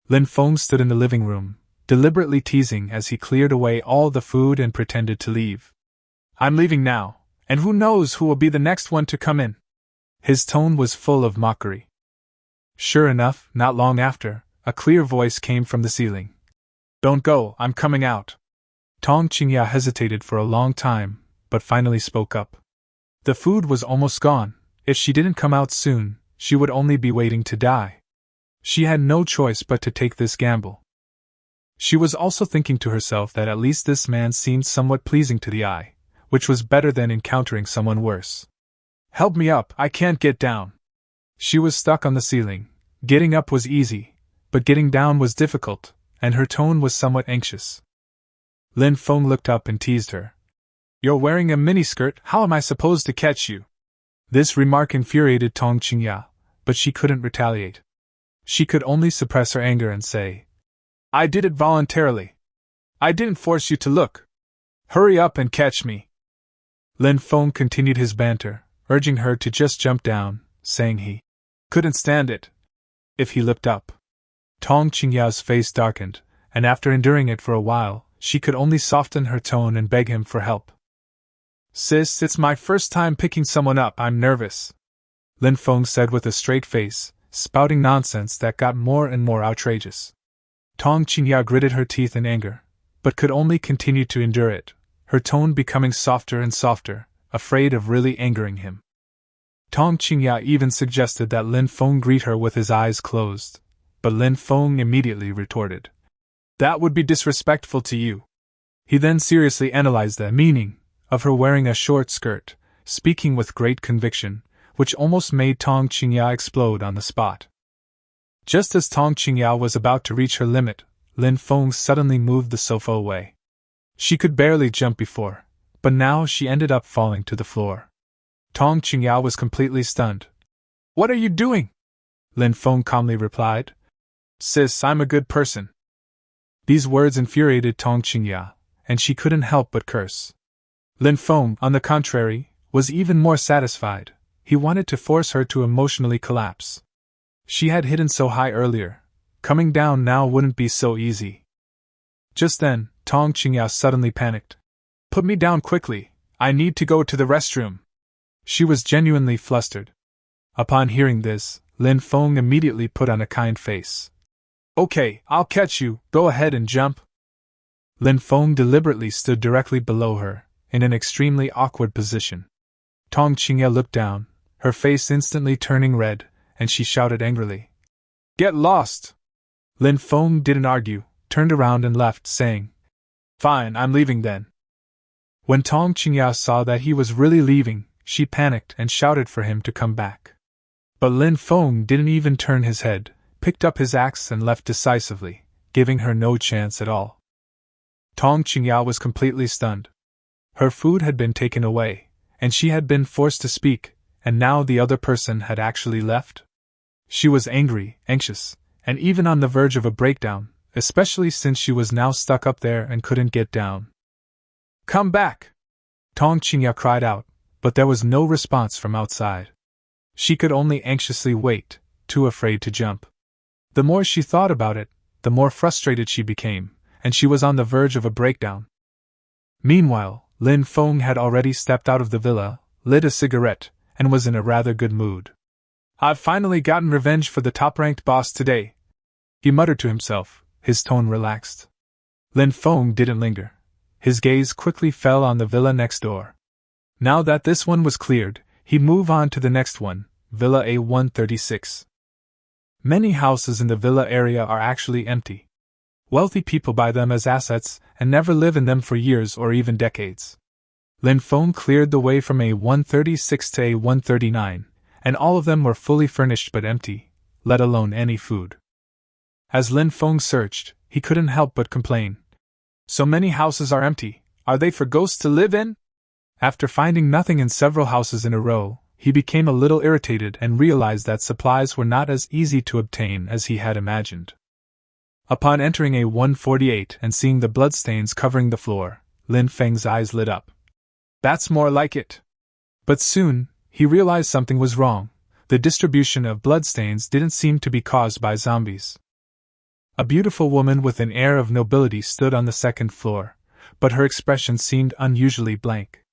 Lin Feng stood in the living room, deliberately teasing as he cleared away all the food and pretended to leave. I'm leaving now, and who knows who will be the next one to come in. His tone was full of mockery. Sure enough, not long after, a clear voice came from the ceiling. Don't go, I'm coming out. Tong Qingya hesitated for a long time, but finally spoke up. The food was almost gone. If she didn't come out soon, she would only be waiting to die. She had no choice but to take this gamble. She was also thinking to herself that at least this man seemed somewhat pleasing to the eye, which was better than encountering someone worse. Help me up, I can't get down. She was stuck on the ceiling. Getting up was easy, but getting down was difficult, and her tone was somewhat anxious. Lin Feng looked up and teased her. You're wearing a miniskirt, how am I supposed to catch you? This remark infuriated Tong Qingya, but she couldn't retaliate. She could only suppress her anger and say, I did it voluntarily. I didn't force you to look. Hurry up and catch me. Lin Feng continued his banter, urging her to just jump down, saying he couldn't stand it if he looked up. Tong Qingya's face darkened, and after enduring it for a while, she could only soften her tone and beg him for help. Sis, it's my first time picking someone up, I'm nervous. Lin Feng said with a straight face, spouting nonsense that got more and more outrageous. Tong Qingya gritted her teeth in anger, but could only continue to endure it, her tone becoming softer and softer, afraid of really angering him. Tong Qingya even suggested that Lin Feng greet her with his eyes closed, but Lin Feng immediately retorted. That would be disrespectful to you. He then seriously analyzed the meaning of her wearing a short skirt, speaking with great conviction, which almost made Tong Qingya explode on the spot. Just as Tong Qingya was about to reach her limit, Lin Feng suddenly moved the sofa away. She could barely jump before, but now she ended up falling to the floor. Tong Qingya was completely stunned. What are you doing? Lin Feng calmly replied. Sis, I'm a good person. These words infuriated Tong Qingya, and she couldn't help but curse. Lin Feng, on the contrary, was even more satisfied. He wanted to force her to emotionally collapse. She had hidden so high earlier. Coming down now wouldn't be so easy. Just then, Tong Qingya suddenly panicked. Put me down quickly, I need to go to the restroom. She was genuinely flustered. Upon hearing this, Lin Feng immediately put on a kind face. Okay, I'll catch you, go ahead and jump. Lin Feng deliberately stood directly below her, in an extremely awkward position. Tong Qingya looked down, her face instantly turning red, and she shouted angrily. Get lost! Lin Feng didn't argue, turned around and left, saying, Fine, I'm leaving then. When Tong Qingya saw that he was really leaving, she panicked and shouted for him to come back. But Lin Feng didn't even turn his head, picked up his axe and left decisively, giving her no chance at all. Tong Qingya was completely stunned. Her food had been taken away, and she had been forced to speak, and now the other person had actually left? She was angry, anxious, and even on the verge of a breakdown, especially since she was now stuck up there and couldn't get down. Come back! Tong Qingya cried out, but there was no response from outside. She could only anxiously wait, too afraid to jump. The more she thought about it, the more frustrated she became, and she was on the verge of a breakdown. Meanwhile, Lin Feng had already stepped out of the villa, lit a cigarette, and was in a rather good mood. I've finally gotten revenge for the top-ranked boss today, he muttered to himself, his tone relaxed. Lin Feng didn't linger. His gaze quickly fell on the villa next door. Now that this one was cleared, he'd move on to the next one, Villa A136. Many houses in the villa area are actually empty. Wealthy people buy them as assets and never live in them for years or even decades. Lin Feng cleared the way from A136 to A139, and all of them were fully furnished but empty, let alone any food. As Lin Feng searched, he couldn't help but complain. So many houses are empty, are they for ghosts to live in? After finding nothing in several houses in a row, he became a little irritated and realized that supplies were not as easy to obtain as he had imagined. Upon entering A148 and seeing the bloodstains covering the floor, Lin Feng's eyes lit up. That's more like it. But soon, he realized something was wrong. The distribution of bloodstains didn't seem to be caused by zombies. A beautiful woman with an air of nobility stood on the second floor, but her expression seemed unusually blank.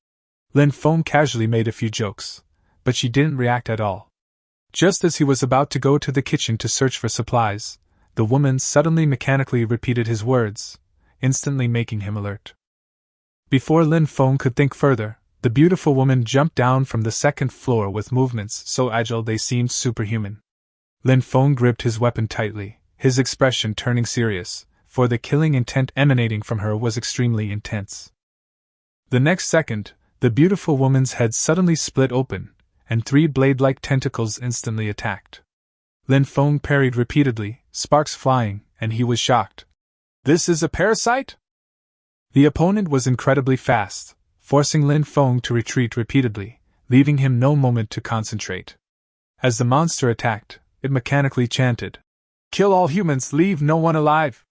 Lin Feng casually made a few jokes, but she didn't react at all. Just as he was about to go to the kitchen to search for supplies, the woman suddenly mechanically repeated his words, instantly making him alert. Before Lin Feng could think further, the beautiful woman jumped down from the second floor with movements so agile they seemed superhuman. Lin Feng gripped his weapon tightly, his expression turning serious, for the killing intent emanating from her was extremely intense. The next second, the beautiful woman's head suddenly split open, and 3 blade-like tentacles instantly attacked. Lin Feng parried repeatedly, sparks flying, and he was shocked. "This is a parasite?" The opponent was incredibly fast, forcing Lin Feng to retreat repeatedly, leaving him no moment to concentrate. As the monster attacked, it mechanically chanted, "Kill all humans, leave no one alive!"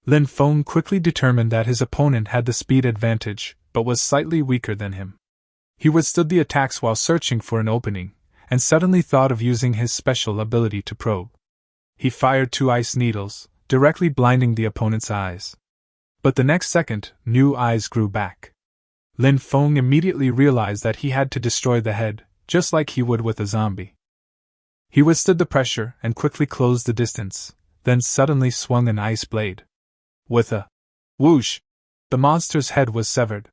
Lin Feng quickly determined that his opponent had the speed advantage, but was slightly weaker than him. He withstood the attacks while searching for an opening, and suddenly thought of using his special ability to probe. He fired 2 ice needles, directly blinding the opponent's eyes. But the next second, new eyes grew back. Lin Feng immediately realized that he had to destroy the head, just like he would with a zombie. He withstood the pressure and quickly closed the distance, then suddenly swung an ice blade. With a whoosh, the monster's head was severed.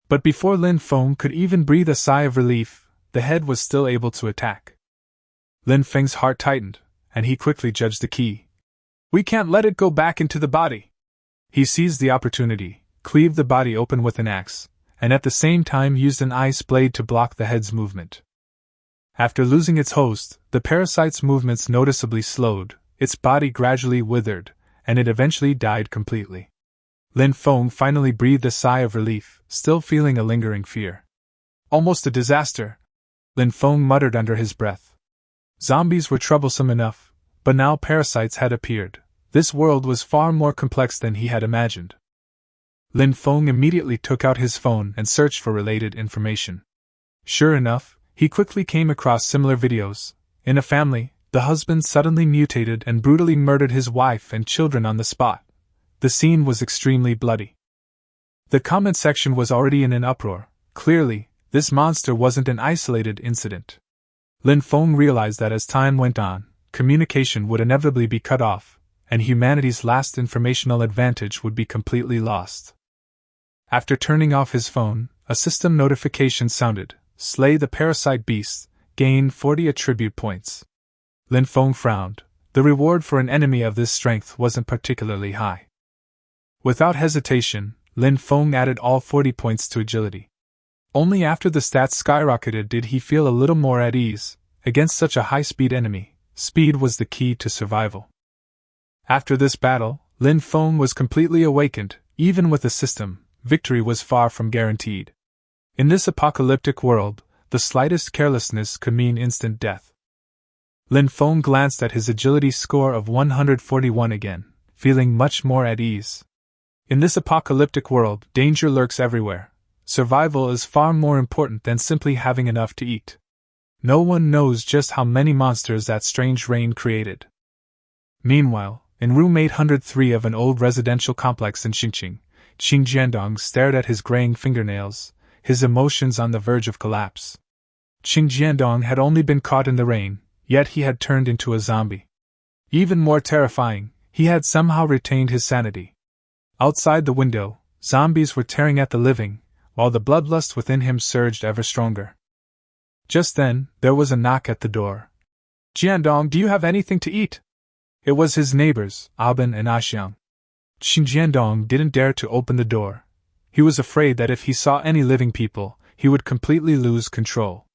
But before Lin Feng could even breathe a sigh of relief, the head was still able to attack. Lin Feng's heart tightened, and he quickly judged the key. "We can't let it go back into the body." He seized the opportunity, cleaved the body open with an axe, and at the same time used an ice blade to block the head's movement. After losing its host, the parasite's movements noticeably slowed, its body gradually withered, and it eventually died completely. Lin Feng finally breathed a sigh of relief, still feeling a lingering fear. "Almost a disaster," Lin Feng muttered under his breath. Zombies were troublesome enough, but now parasites had appeared. This world was far more complex than he had imagined. Lin Feng immediately took out his phone and searched for related information. Sure enough, he quickly came across similar videos. In a family, the husband suddenly mutated and brutally murdered his wife and children on the spot. The scene was extremely bloody. The comment section was already in an uproar. Clearly, this monster wasn't an isolated incident. Lin Feng realized that as time went on, communication would inevitably be cut off, and humanity's last informational advantage would be completely lost. After turning off his phone, a system notification sounded. "Slay the parasite beast, gain 40 attribute points." Lin Feng frowned. The reward for an enemy of this strength wasn't particularly high. Without hesitation, Lin Feng added all 40 points to agility. Only after the stats skyrocketed did he feel a little more at ease. Against such a high-speed enemy, speed was the key to survival. After this battle, Lin Feng was completely awakened. Even with the system, victory was far from guaranteed. In this apocalyptic world, the slightest carelessness could mean instant death. Lin Feng glanced at his agility score of 141 again, feeling much more at ease. In this apocalyptic world, danger lurks everywhere. Survival is far more important than simply having enough to eat. No one knows just how many monsters that strange rain created. Meanwhile, in room 803 of an old residential complex in Xinqing, Qing Jiandong stared at his graying fingernails, his emotions on the verge of collapse. Qing Jiandong had only been caught in the rain, yet he had turned into a zombie. Even more terrifying, he had somehow retained his sanity. Outside the window, zombies were tearing at the living, while the bloodlust within him surged ever stronger. Just then, there was a knock at the door. "Jiandong, do you have anything to eat?" It was his neighbors, Aben and Axiang. Qin Jiandong didn't dare to open the door. He was afraid that if he saw any living people, he would completely lose control.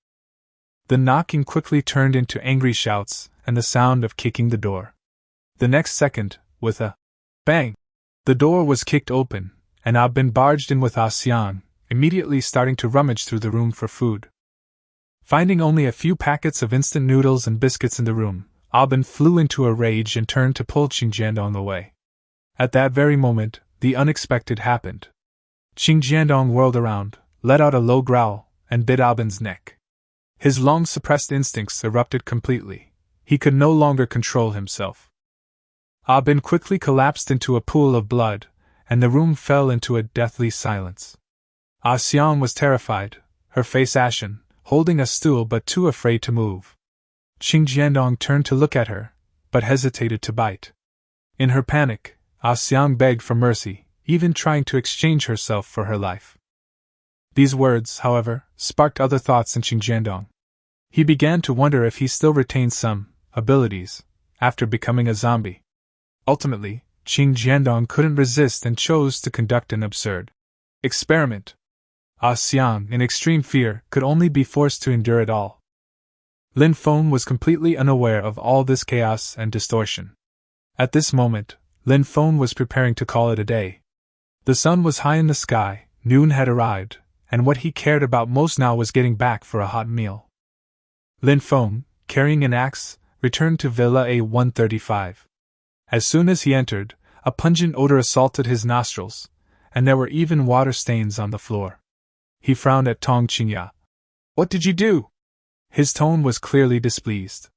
The knocking quickly turned into angry shouts and the sound of kicking the door. The next second, with a bang, the door was kicked open, and Aben barged in with Axiang, immediately starting to rummage through the room for food. Finding only a few packets of instant noodles and biscuits in the room, Aben flew into a rage and turned to pull Qing Jiandong away. At that very moment, the unexpected happened. Qing Jiandong whirled around, let out a low growl, and bit Aben's neck. His long-suppressed instincts erupted completely. He could no longer control himself. Aben quickly collapsed into a pool of blood, and the room fell into a deathly silence. Ah Xiang was terrified, her face ashen, holding a stool but too afraid to move. Qing Jiandong turned to look at her, but hesitated to bite. In her panic, Ah Xiang begged for mercy, even trying to exchange herself for her life. These words, however, sparked other thoughts in Qing Jiandong. He began to wonder if he still retained some abilities after becoming a zombie. Ultimately, Qing Jiandong couldn't resist and chose to conduct an absurd experiment. Ah Xiang, in extreme fear, could only be forced to endure it all. Lin Feng was completely unaware of all this chaos and distortion. At this moment, Lin Feng was preparing to call it a day. The sun was high in the sky, noon had arrived, and what he cared about most now was getting back for a hot meal. Lin Feng, carrying an axe, returned to Villa A135. As soon as he entered, a pungent odor assaulted his nostrils, and there were even water stains on the floor. He frowned at Tong Qingya. "What did you do?" His tone was clearly displeased.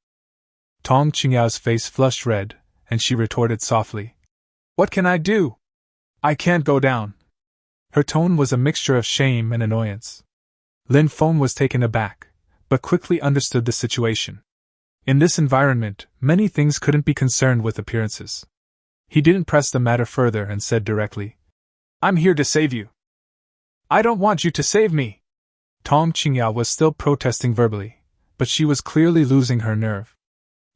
Tong Qingya's face flushed red, and she retorted softly, "What can I do? I can't go down." Her tone was a mixture of shame and annoyance. Lin Feng was taken aback, but quickly understood the situation. In this environment, many things couldn't be concerned with appearances. He didn't press the matter further and said directly, "I'm here to save you." "I don't want you to save me." Tong Qingya was still protesting verbally, but she was clearly losing her nerve.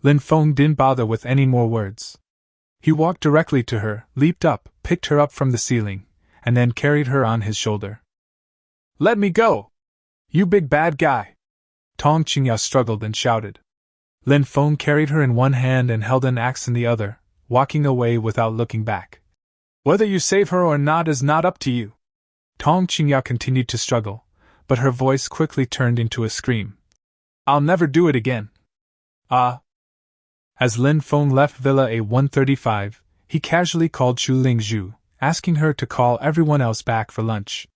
Lin Feng didn't bother with any more words. He walked directly to her, leaped up, picked her up from the ceiling, and then carried her on his shoulder. "Let me go! You big bad guy!" Tong Qingya struggled and shouted. Lin Feng carried her in one hand and held an axe in the other, walking away without looking back. "Whether you save her or not is not up to you." Tong Qingya continued to struggle, but her voice quickly turned into a scream. "I'll never do it again." As Lin Feng left Villa A135, he casually called Chu Lingzhu, asking her to call everyone else back for lunch.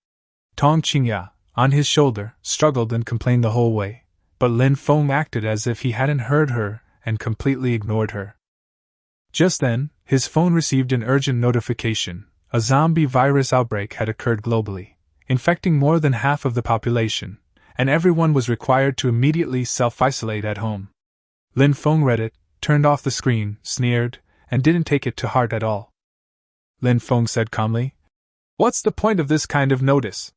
Tong Qingya, on his shoulder, struggled and complained the whole way, but Lin Feng acted as if he hadn't heard her and completely ignored her. Just then, his phone received an urgent notification. A zombie virus outbreak had occurred globally, infecting more than half of the population, and everyone was required to immediately self-isolate at home. Lin Feng read it, turned off the screen, sneered, and didn't take it to heart at all. Lin Feng said calmly, "What's the point of this kind of notice?"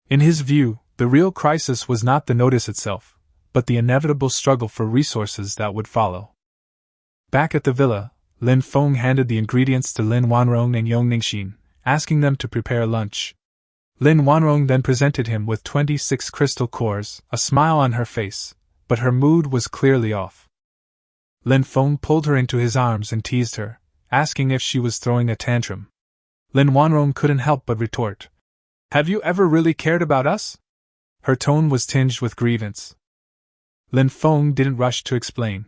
In his view, the real crisis was not the notice itself, but the inevitable struggle for resources that would follow. Back at the villa, Lin Feng handed the ingredients to Lin Wanrong and Yong Ningxin, asking them to prepare lunch. Lin Wanrong then presented him with 26 crystal cores, a smile on her face, but her mood was clearly off. Lin Feng pulled her into his arms and teased her, asking if she was throwing a tantrum. Lin Wanrong couldn't help but retort, "Have you ever really cared about us?" Her tone was tinged with grievance. Lin Feng didn't rush to explain.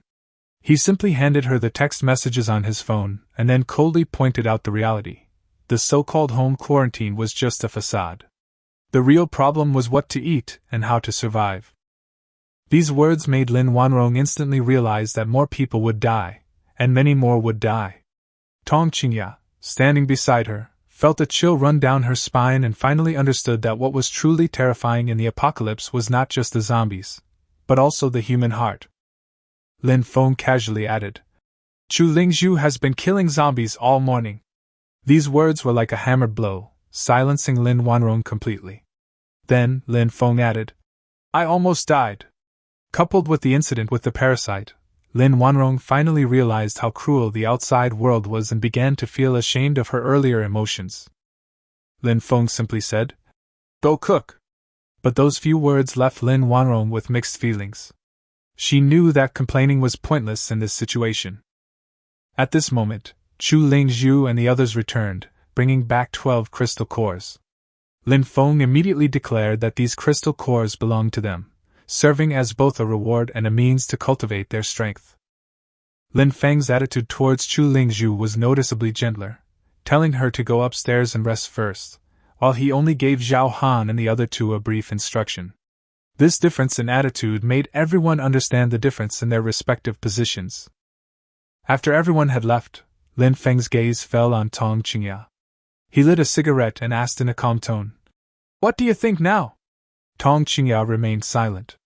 He simply handed her the text messages on his phone and then coldly pointed out the reality. The so-called home quarantine was just a facade. The real problem was what to eat and how to survive. These words made Lin Wanrong instantly realize that more people would die, and many more would die. Tong Qingya, standing beside her, felt a chill run down her spine and finally understood that what was truly terrifying in the apocalypse was not just the zombies, but also the human heart. Lin Feng casually added, "Chu Lingzhu has been killing zombies all morning." These words were like a hammered blow, silencing Lin Wanrong completely. Then, Lin Feng added, "I almost died." Coupled with the incident with the parasite, Lin Wanrong finally realized how cruel the outside world was and began to feel ashamed of her earlier emotions. Lin Feng simply said, "Go cook." But those few words left Lin Wanrong with mixed feelings. She knew that complaining was pointless in this situation. At this moment, Chu Lingzhu and the others returned, bringing back 12 crystal cores. Lin Feng immediately declared that these crystal cores belonged to them, serving as both a reward and a means to cultivate their strength. Lin Feng's attitude towards Chu Lingzhu was noticeably gentler, telling her to go upstairs and rest first, while he only gave Zhao Han and the other two a brief instruction. This difference in attitude made everyone understand the difference in their respective positions. After everyone had left, Lin Feng's gaze fell on Tong Qingya. He lit a cigarette and asked in a calm tone, "What do you think now?" Tong Qingyao remained silent.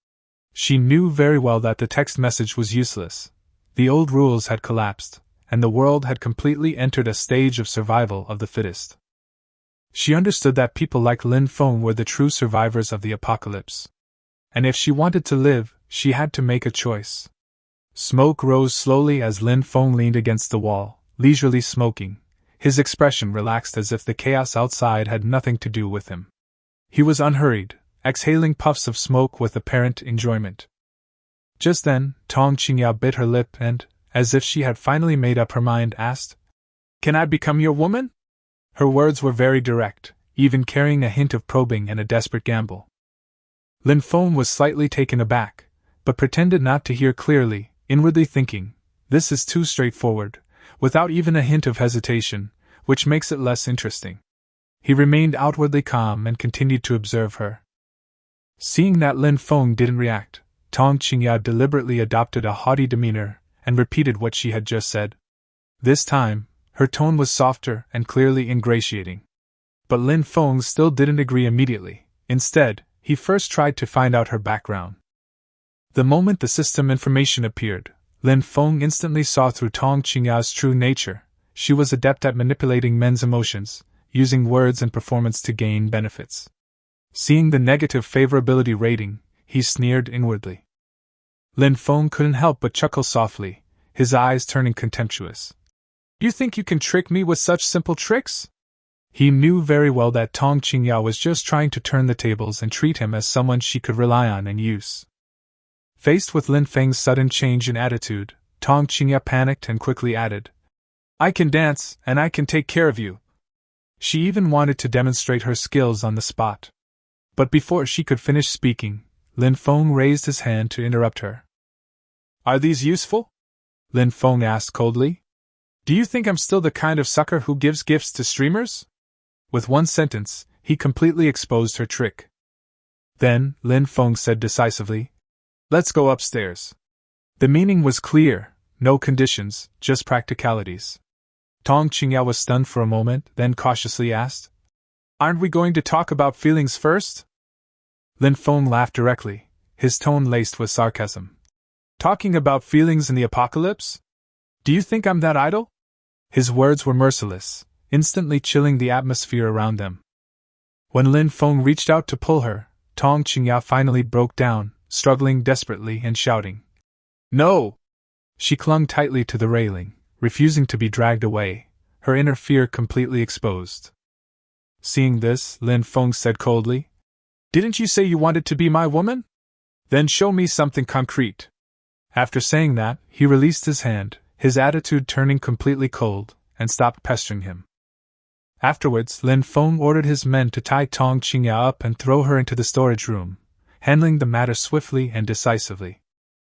She knew very well that the text message was useless. The old rules had collapsed, and the world had completely entered a stage of survival of the fittest. She understood that people like Lin Feng were the true survivors of the apocalypse. And if she wanted to live, she had to make a choice. Smoke rose slowly as Lin Feng leaned against the wall, leisurely smoking, his expression relaxed as if the chaos outside had nothing to do with him. He was unhurried, exhaling puffs of smoke with apparent enjoyment. Just then, Tong Qingyao bit her lip and, as if she had finally made up her mind, asked, "Can I become your woman?" Her words were very direct, even carrying a hint of probing and a desperate gamble. Lin Feng was slightly taken aback, but pretended not to hear clearly, inwardly thinking, "This is too straightforward," without even a hint of hesitation, which makes it less interesting. He remained outwardly calm and continued to observe her. Seeing that Lin Feng didn't react, Tong Qingyao deliberately adopted a haughty demeanor and repeated what she had just said. This time, her tone was softer and clearly ingratiating. But Lin Feng still didn't agree immediately. Instead, he first tried to find out her background. The moment the system information appeared, Lin Feng instantly saw through Tong Qingyao's true nature. She was adept at manipulating men's emotions, using words and performance to gain benefits. Seeing the negative favorability rating, he sneered inwardly. Lin Feng couldn't help but chuckle softly, his eyes turning contemptuous. "You think you can trick me with such simple tricks?" He knew very well that Tong Qingyao was just trying to turn the tables and treat him as someone she could rely on and use. Faced with Lin Feng's sudden change in attitude, Tong Qingyao panicked and quickly added, "I can dance, and I can take care of you." She even wanted to demonstrate her skills on the spot. But before she could finish speaking, Lin Feng raised his hand to interrupt her. "Are these useful?" Lin Feng asked coldly. "Do you think I'm still the kind of sucker who gives gifts to streamers?" With one sentence, he completely exposed her trick. Then, Lin Feng said decisively, "Let's go upstairs." The meaning was clear, no conditions, just practicalities. Tong Qingyao was stunned for a moment, then cautiously asked, "Aren't we going to talk about feelings first?" Lin Feng laughed directly, his tone laced with sarcasm. "Talking about feelings in the apocalypse? Do you think I'm that idle?" His words were merciless, instantly chilling the atmosphere around them. When Lin Feng reached out to pull her, Tong Qingyao finally broke down, struggling desperately and shouting, "No!" She clung tightly to the railing, refusing to be dragged away, her inner fear completely exposed. Seeing this, Lin Feng said coldly, "Didn't you say you wanted to be my woman? Then show me something concrete." After saying that, he released his hand, his attitude turning completely cold, and stopped pestering him. Afterwards, Lin Feng ordered his men to tie Tong Qingyao up and throw her into the storage room, handling the matter swiftly and decisively.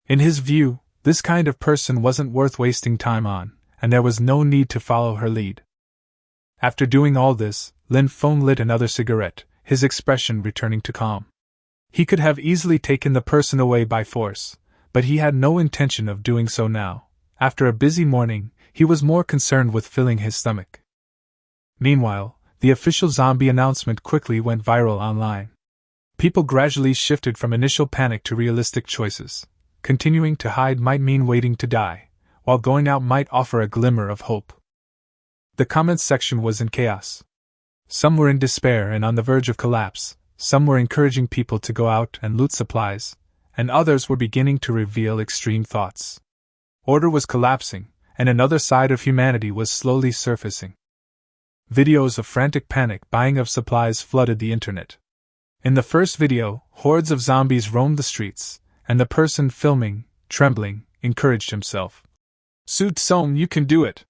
In his view, this kind of person wasn't worth wasting time on, and there was no need to follow her lead. After doing all this, Lin Feng lit another cigarette, his expression returning to calm. He could have easily taken the person away by force, but he had no intention of doing so now. After a busy morning, he was more concerned with filling his stomach. Meanwhile, the official zombie announcement quickly went viral online. People gradually shifted from initial panic to realistic choices. Continuing to hide might mean waiting to die, while going out might offer a glimmer of hope. The comments section was in chaos. Some were in despair and on the verge of collapse, some were encouraging people to go out and loot supplies, and others were beginning to reveal extreme thoughts. Order was collapsing, and another side of humanity was slowly surfacing. Videos of frantic panic buying of supplies flooded the internet. In the first video, hordes of zombies roamed the streets, and the person filming, trembling, encouraged himself. "Su Tsong, you can do it!"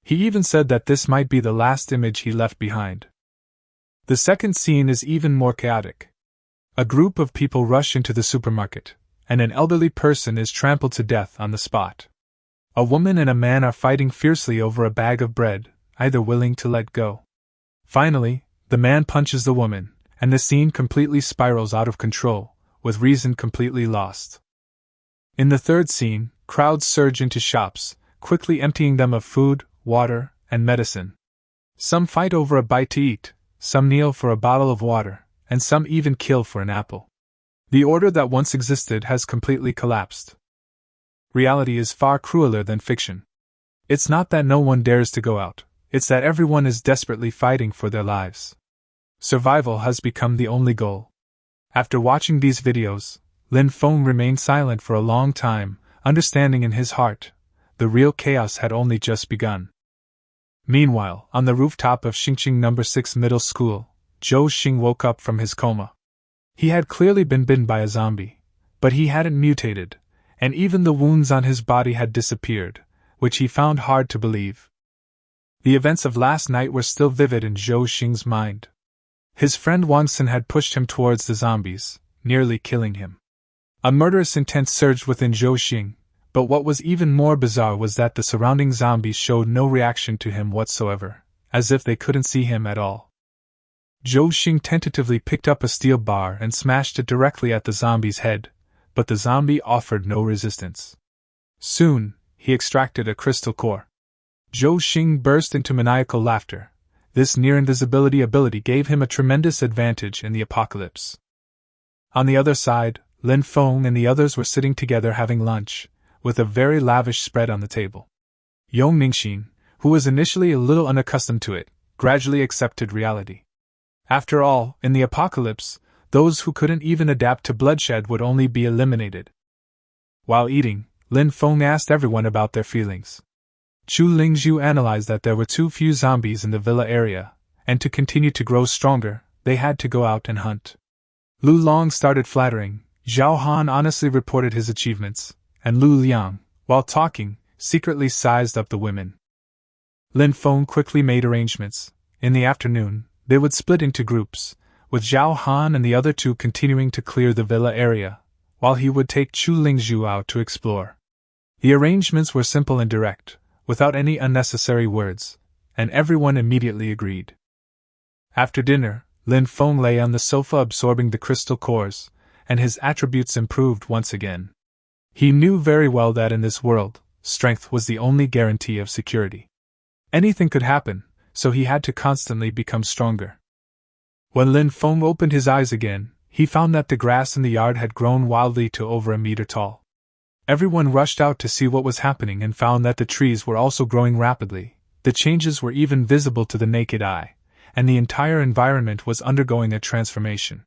He even said that this might be the last image he left behind. The second scene is even more chaotic. A group of people rush into the supermarket, and an elderly person is trampled to death on the spot. A woman and a man are fighting fiercely over a bag of bread, either willing to let go. Finally, the man punches the woman, and the scene completely spirals out of control, with reason completely lost. In the third scene, crowds surge into shops, quickly emptying them of food, water, and medicine. Some fight over a bite to eat, some kneel for a bottle of water, and some even kill for an apple. The order that once existed has completely collapsed. Reality is far crueler than fiction. It's not that no one dares to go out, it's that everyone is desperately fighting for their lives. Survival has become the only goal. After watching these videos, Lin Feng remained silent for a long time, understanding in his heart, the real chaos had only just begun. Meanwhile, on the rooftop of Xingqing No. 6 Middle School, Zhou Xing woke up from his coma. He had clearly been bitten by a zombie, but he hadn't mutated, and even the wounds on his body had disappeared, which he found hard to believe. The events of last night were still vivid in Zhou Xing's mind. His friend Wang Xin had pushed him towards the zombies, nearly killing him. A murderous intent surged within Zhou Xing, but what was even more bizarre was that the surrounding zombies showed no reaction to him whatsoever, as if they couldn't see him at all. Zhou Xing tentatively picked up a steel bar and smashed it directly at the zombie's head, but the zombie offered no resistance. Soon, he extracted a crystal core. Zhou Xing burst into maniacal laughter. This near-invisibility ability gave him a tremendous advantage in the apocalypse. On the other side, Lin Feng and the others were sitting together having lunch, with a very lavish spread on the table. Yong Ningxin, who was initially a little unaccustomed to it, gradually accepted reality. After all, in the apocalypse, those who couldn't even adapt to bloodshed would only be eliminated. While eating, Lin Feng asked everyone about their feelings. Chu Lingzhu analyzed that there were too few zombies in the villa area, and to continue to grow stronger, they had to go out and hunt. Lu Long started flattering, Zhao Han honestly reported his achievements, and Lu Liang, while talking, secretly sized up the women. Lin Feng quickly made arrangements. In the afternoon, they would split into groups, with Zhao Han and the other two continuing to clear the villa area, while he would take Chu Lingzhu out to explore. The arrangements were simple and direct, without any unnecessary words, and everyone immediately agreed. After dinner, Lin Feng lay on the sofa absorbing the crystal cores, and his attributes improved once again. He knew very well that in this world, strength was the only guarantee of security. Anything could happen, so he had to constantly become stronger. When Lin Feng opened his eyes again, he found that the grass in the yard had grown wildly to over a meter tall. Everyone rushed out to see what was happening and found that the trees were also growing rapidly. The changes were even visible to the naked eye, and the entire environment was undergoing a transformation.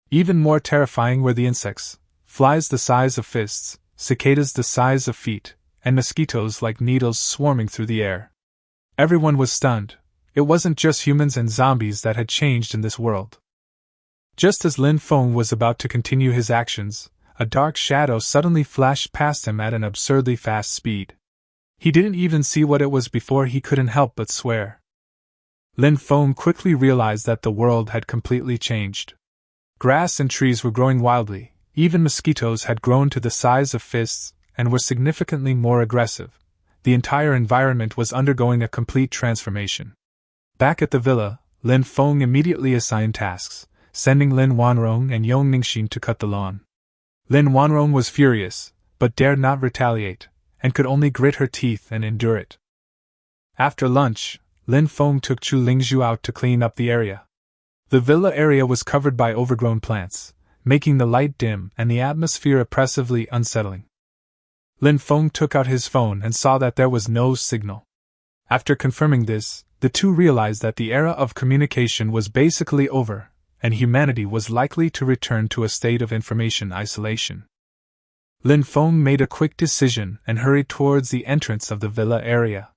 Even more terrifying were the insects, flies the size of fists, cicadas the size of feet, and mosquitoes like needles swarming through the air. Everyone was stunned. It wasn't just humans and zombies that had changed in this world. Just as Lin Feng was about to continue his actions, a dark shadow suddenly flashed past him at an absurdly fast speed. He didn't even see what it was before he couldn't help but swear. Lin Feng quickly realized that the world had completely changed. Grass and trees were growing wildly, even mosquitoes had grown to the size of fists and were significantly more aggressive. The entire environment was undergoing a complete transformation. Back at the villa, Lin Feng immediately assigned tasks, sending Lin Wanrong and Yong Ningxin to cut the lawn. Lin Wanrong was furious, but dared not retaliate, and could only grit her teeth and endure it. After lunch, Lin Feng took Chu Lingzhu out to clean up the area. The villa area was covered by overgrown plants, making the light dim and the atmosphere oppressively unsettling. Lin Feng took out his phone and saw that there was no signal. After confirming this, the two realized that the era of communication was basically over, and humanity was likely to return to a state of information isolation. Lin Feng made a quick decision and hurried towards the entrance of the villa area.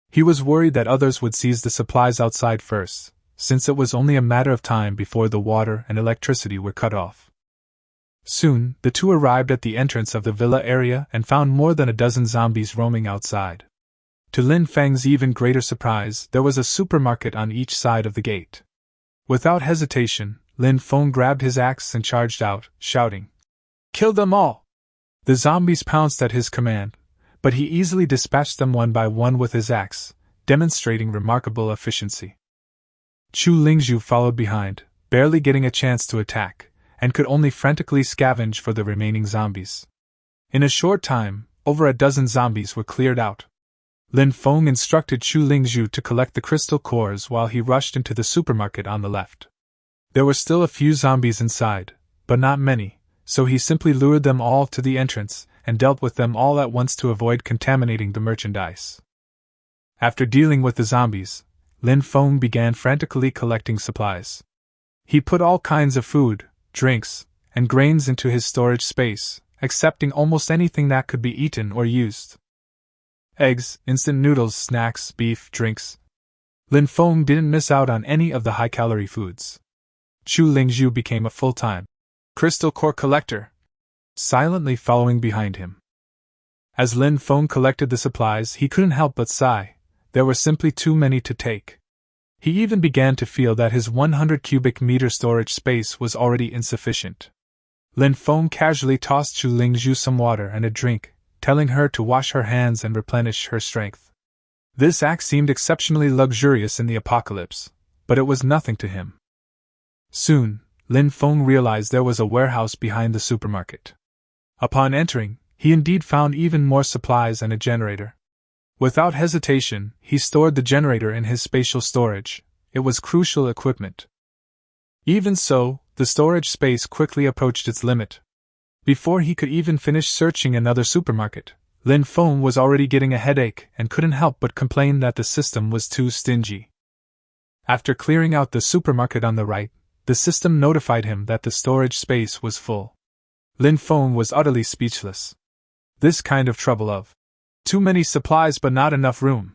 He was worried that others would seize the supplies outside first, since it was only a matter of time before the water and electricity were cut off. Soon, the two arrived at the entrance of the villa area and found more than a dozen zombies roaming outside. To Lin Feng's even greater surprise, there was a supermarket on each side of the gate. Without hesitation, Lin Feng grabbed his axe and charged out, shouting, "Kill them all!" The zombies pounced at his command, but he easily dispatched them one by one with his axe, demonstrating remarkable efficiency. Chu Lingzhu followed behind, barely getting a chance to attack, and could only frantically scavenge for the remaining zombies. In a short time, over a dozen zombies were cleared out. Lin Feng instructed Chu Lingzhu to collect the crystal cores while he rushed into the supermarket on the left. There were still a few zombies inside, but not many, so he simply lured them all to the entrance and dealt with them all at once to avoid contaminating the merchandise. After dealing with the zombies, Lin Feng began frantically collecting supplies. He put all kinds of food, drinks, and grains into his storage space, accepting almost anything that could be eaten or used. Eggs, instant noodles, snacks, beef, drinks. Lin Feng didn't miss out on any of the high-calorie foods. Chu Lingzhu became a full-time crystal core collector, silently following behind him. As Lin Feng collected the supplies, he couldn't help but sigh. There were simply too many to take. He even began to feel that his 100 cubic meter storage space was already insufficient. Lin Feng casually tossed Chu Lingzhu some water and a drink, telling her to wash her hands and replenish her strength. This act seemed exceptionally luxurious in the apocalypse, but it was nothing to him. Soon, Lin Feng realized there was a warehouse behind the supermarket. Upon entering, he indeed found even more supplies and a generator. Without hesitation, he stored the generator in his spatial storage. It was crucial equipment. Even so, the storage space quickly approached its limit. Before he could even finish searching another supermarket, Lin Feng was already getting a headache and couldn't help but complain that the system was too stingy. After clearing out the supermarket on the right, the system notified him that the storage space was full. Lin Feng was utterly speechless. This kind of trouble of too many supplies but not enough room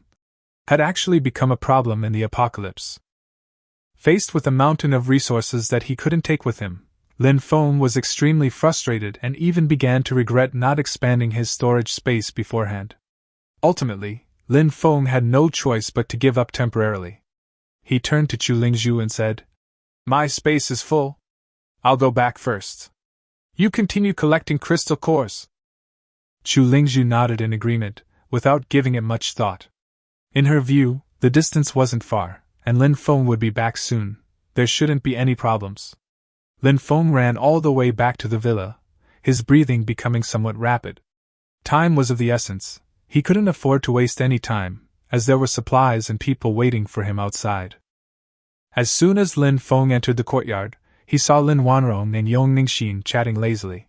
had actually become a problem in the apocalypse. Faced with a mountain of resources that he couldn't take with him, Lin Feng was extremely frustrated and even began to regret not expanding his storage space beforehand. Ultimately, Lin Feng had no choice but to give up temporarily. He turned to Chu Lingzhu and said, "My space is full. I'll go back first. You continue collecting crystal cores." Chu Lingzhu nodded in agreement, without giving it much thought. In her view, the distance wasn't far, and Lin Feng would be back soon. There shouldn't be any problems. Lin Feng ran all the way back to the villa, his breathing becoming somewhat rapid. Time was of the essence. He couldn't afford to waste any time, as there were supplies and people waiting for him outside. As soon as Lin Feng entered the courtyard, he saw Lin Wanrong and Yong Ningxin chatting lazily.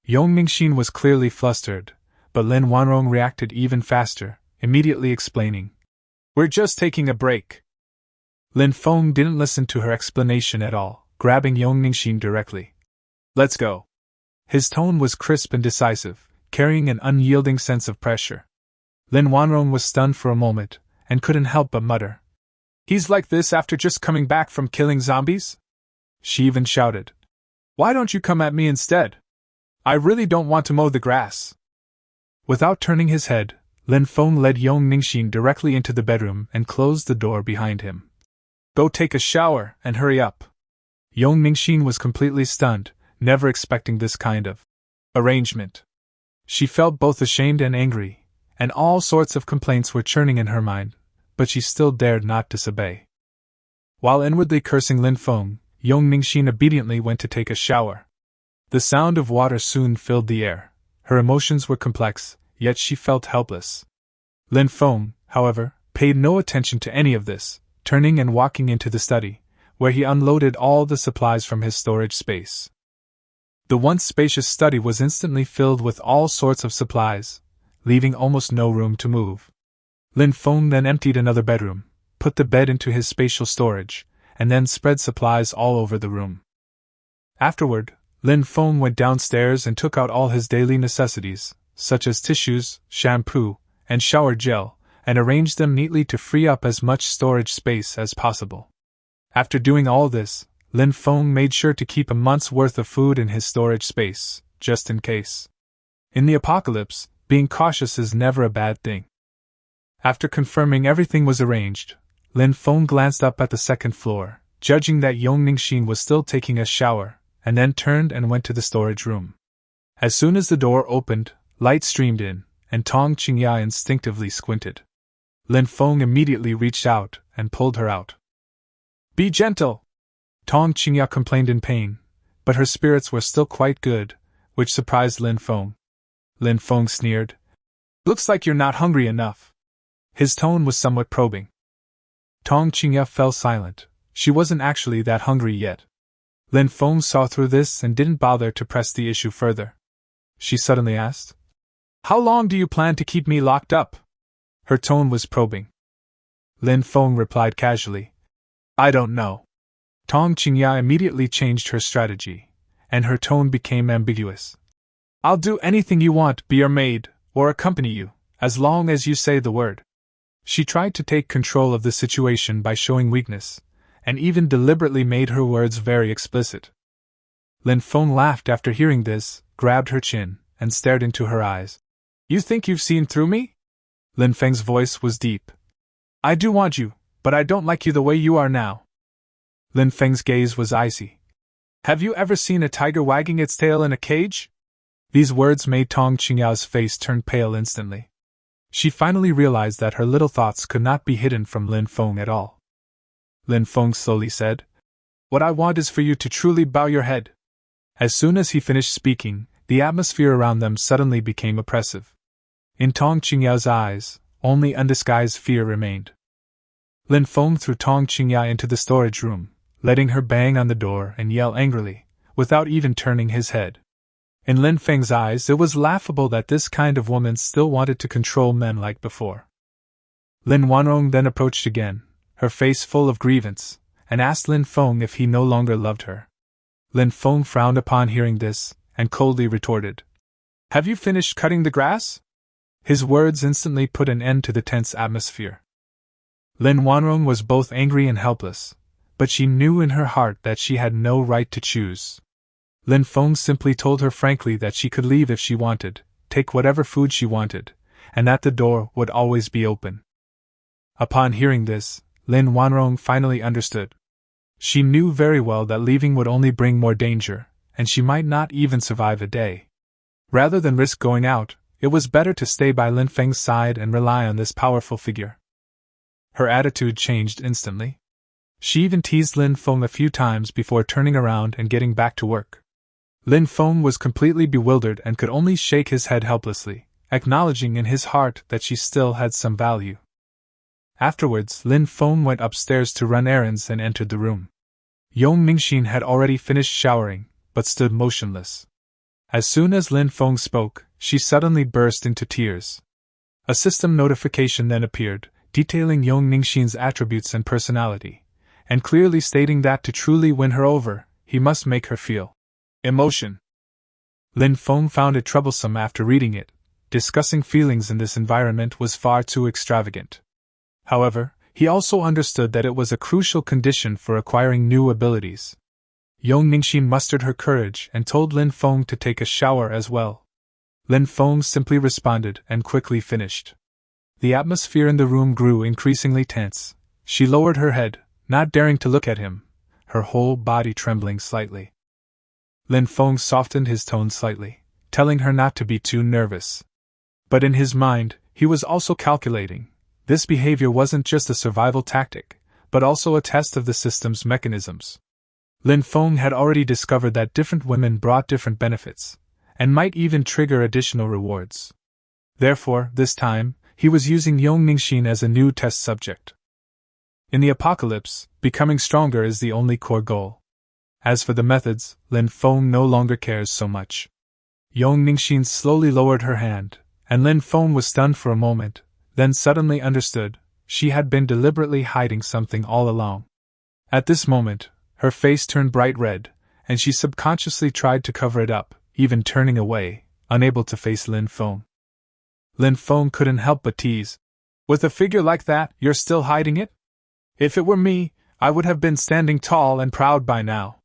Yong Ningxin was clearly flustered, but Lin Wanrong reacted even faster, immediately explaining, "We're just taking a break." Lin Feng didn't listen to her explanation at all, grabbing Yong Ningxin directly. "Let's go." His tone was crisp and decisive, carrying an unyielding sense of pressure. Lin Wanrong was stunned for a moment, and couldn't help but mutter, "He's like this after just coming back from killing zombies?" She even shouted, "Why don't you come at me instead? I really don't want to mow the grass." Without turning his head, Lin Feng led Yong Ningxin directly into the bedroom and closed the door behind him. "Go take a shower and hurry up." Yong Ningxin was completely stunned, never expecting this kind of arrangement. She felt both ashamed and angry, and all sorts of complaints were churning in her mind, but she still dared not disobey. While inwardly cursing Lin Feng, Yong Ningxin obediently went to take a shower. The sound of water soon filled the air. Her emotions were complex, yet she felt helpless. Lin Feng, however, paid no attention to any of this, turning and walking into the study, where he unloaded all the supplies from his storage space. The once spacious study was instantly filled with all sorts of supplies, leaving almost no room to move. Lin Feng then emptied another bedroom, put the bed into his spatial storage, and then spread supplies all over the room. Afterward, Lin Feng went downstairs and took out all his daily necessities, such as tissues, shampoo, and shower gel, and arranged them neatly to free up as much storage space as possible. After doing all this, Lin Feng made sure to keep a month's worth of food in his storage space, just in case. In the apocalypse, being cautious is never a bad thing. After confirming everything was arranged, Lin Feng glanced up at the second floor, judging that Yong Ningxin was still taking a shower, and then turned and went to the storage room. As soon as the door opened, light streamed in, and Tong Qingya instinctively squinted. Lin Feng immediately reached out and pulled her out. "Be gentle!" Tong Qingya complained in pain, but her spirits were still quite good, which surprised Lin Feng. Lin Feng sneered, "Looks like you're not hungry enough." His tone was somewhat probing. Tong Qingya fell silent. She wasn't actually that hungry yet. Lin Feng saw through this and didn't bother to press the issue further. She suddenly asked, "How long do you plan to keep me locked up?" Her tone was probing. Lin Feng replied casually, "I don't know." Tong Qingya immediately changed her strategy, and her tone became ambiguous. "I'll do anything you want, be your maid, or accompany you, as long as you say the word." She tried to take control of the situation by showing weakness, and even deliberately made her words very explicit. Lin Feng laughed after hearing this, grabbed her chin, and stared into her eyes. "You think you've seen through me?" Lin Feng's voice was deep. "I do want you, but I don't like you the way you are now." Lin Feng's gaze was icy. "Have you ever seen a tiger wagging its tail in a cage?" These words made Tong Qingyao's face turn pale instantly. She finally realized that her little thoughts could not be hidden from Lin Feng at all. Lin Feng slowly said, "What I want is for you to truly bow your head." As soon as he finished speaking, the atmosphere around them suddenly became oppressive. In Tong Qingyao's eyes, only undisguised fear remained. Lin Feng threw Tong Qingya into the storage room, letting her bang on the door and yell angrily, without even turning his head. In Lin Feng's eyes, it was laughable that this kind of woman still wanted to control men like before. Lin Wanrong then approached again, her face full of grievance, and asked Lin Feng if he no longer loved her. Lin Feng frowned upon hearing this, and coldly retorted, "Have you finished cutting the grass?" His words instantly put an end to the tense atmosphere. Lin Wanrong was both angry and helpless, but she knew in her heart that she had no right to choose. Lin Feng simply told her frankly that she could leave if she wanted, take whatever food she wanted, and that the door would always be open. Upon hearing this, Lin Wanrong finally understood. She knew very well that leaving would only bring more danger, and she might not even survive a day. Rather than risk going out, it was better to stay by Lin Feng's side and rely on this powerful figure. Her attitude changed instantly. She even teased Lin Feng a few times before turning around and getting back to work. Lin Feng was completely bewildered and could only shake his head helplessly, acknowledging in his heart that she still had some value. Afterwards, Lin Feng went upstairs to run errands and entered the room. Yong Ningxin had already finished showering, but stood motionless. As soon as Lin Feng spoke, she suddenly burst into tears. A system notification then appeared, detailing Yong Ningxin's attributes and personality, and clearly stating that to truly win her over, he must make her feel emotion. Lin Feng found it troublesome after reading it. Discussing feelings in this environment was far too extravagant. However, he also understood that it was a crucial condition for acquiring new abilities. Yong Ningxin mustered her courage and told Lin Feng to take a shower as well. Lin Feng simply responded and quickly finished. The atmosphere in the room grew increasingly tense. She lowered her head, not daring to look at him, her whole body trembling slightly. Lin Feng softened his tone slightly, telling her not to be too nervous. But in his mind, he was also calculating. This behavior wasn't just a survival tactic, but also a test of the system's mechanisms. Lin Feng had already discovered that different women brought different benefits, and might even trigger additional rewards. Therefore, this time, he was using Yong Ningxin as a new test subject. In the apocalypse, becoming stronger is the only core goal. As for the methods, Lin Feng no longer cares so much. Yong Ningxin slowly lowered her hand, and Lin Feng was stunned for a moment, then suddenly understood. She had been deliberately hiding something all along. At this moment, her face turned bright red, and she subconsciously tried to cover it up, even turning away, unable to face Lin Feng. Lin Feng couldn't help but tease. "With a figure like that, you're still hiding it? If it were me, I would have been standing tall and proud by now."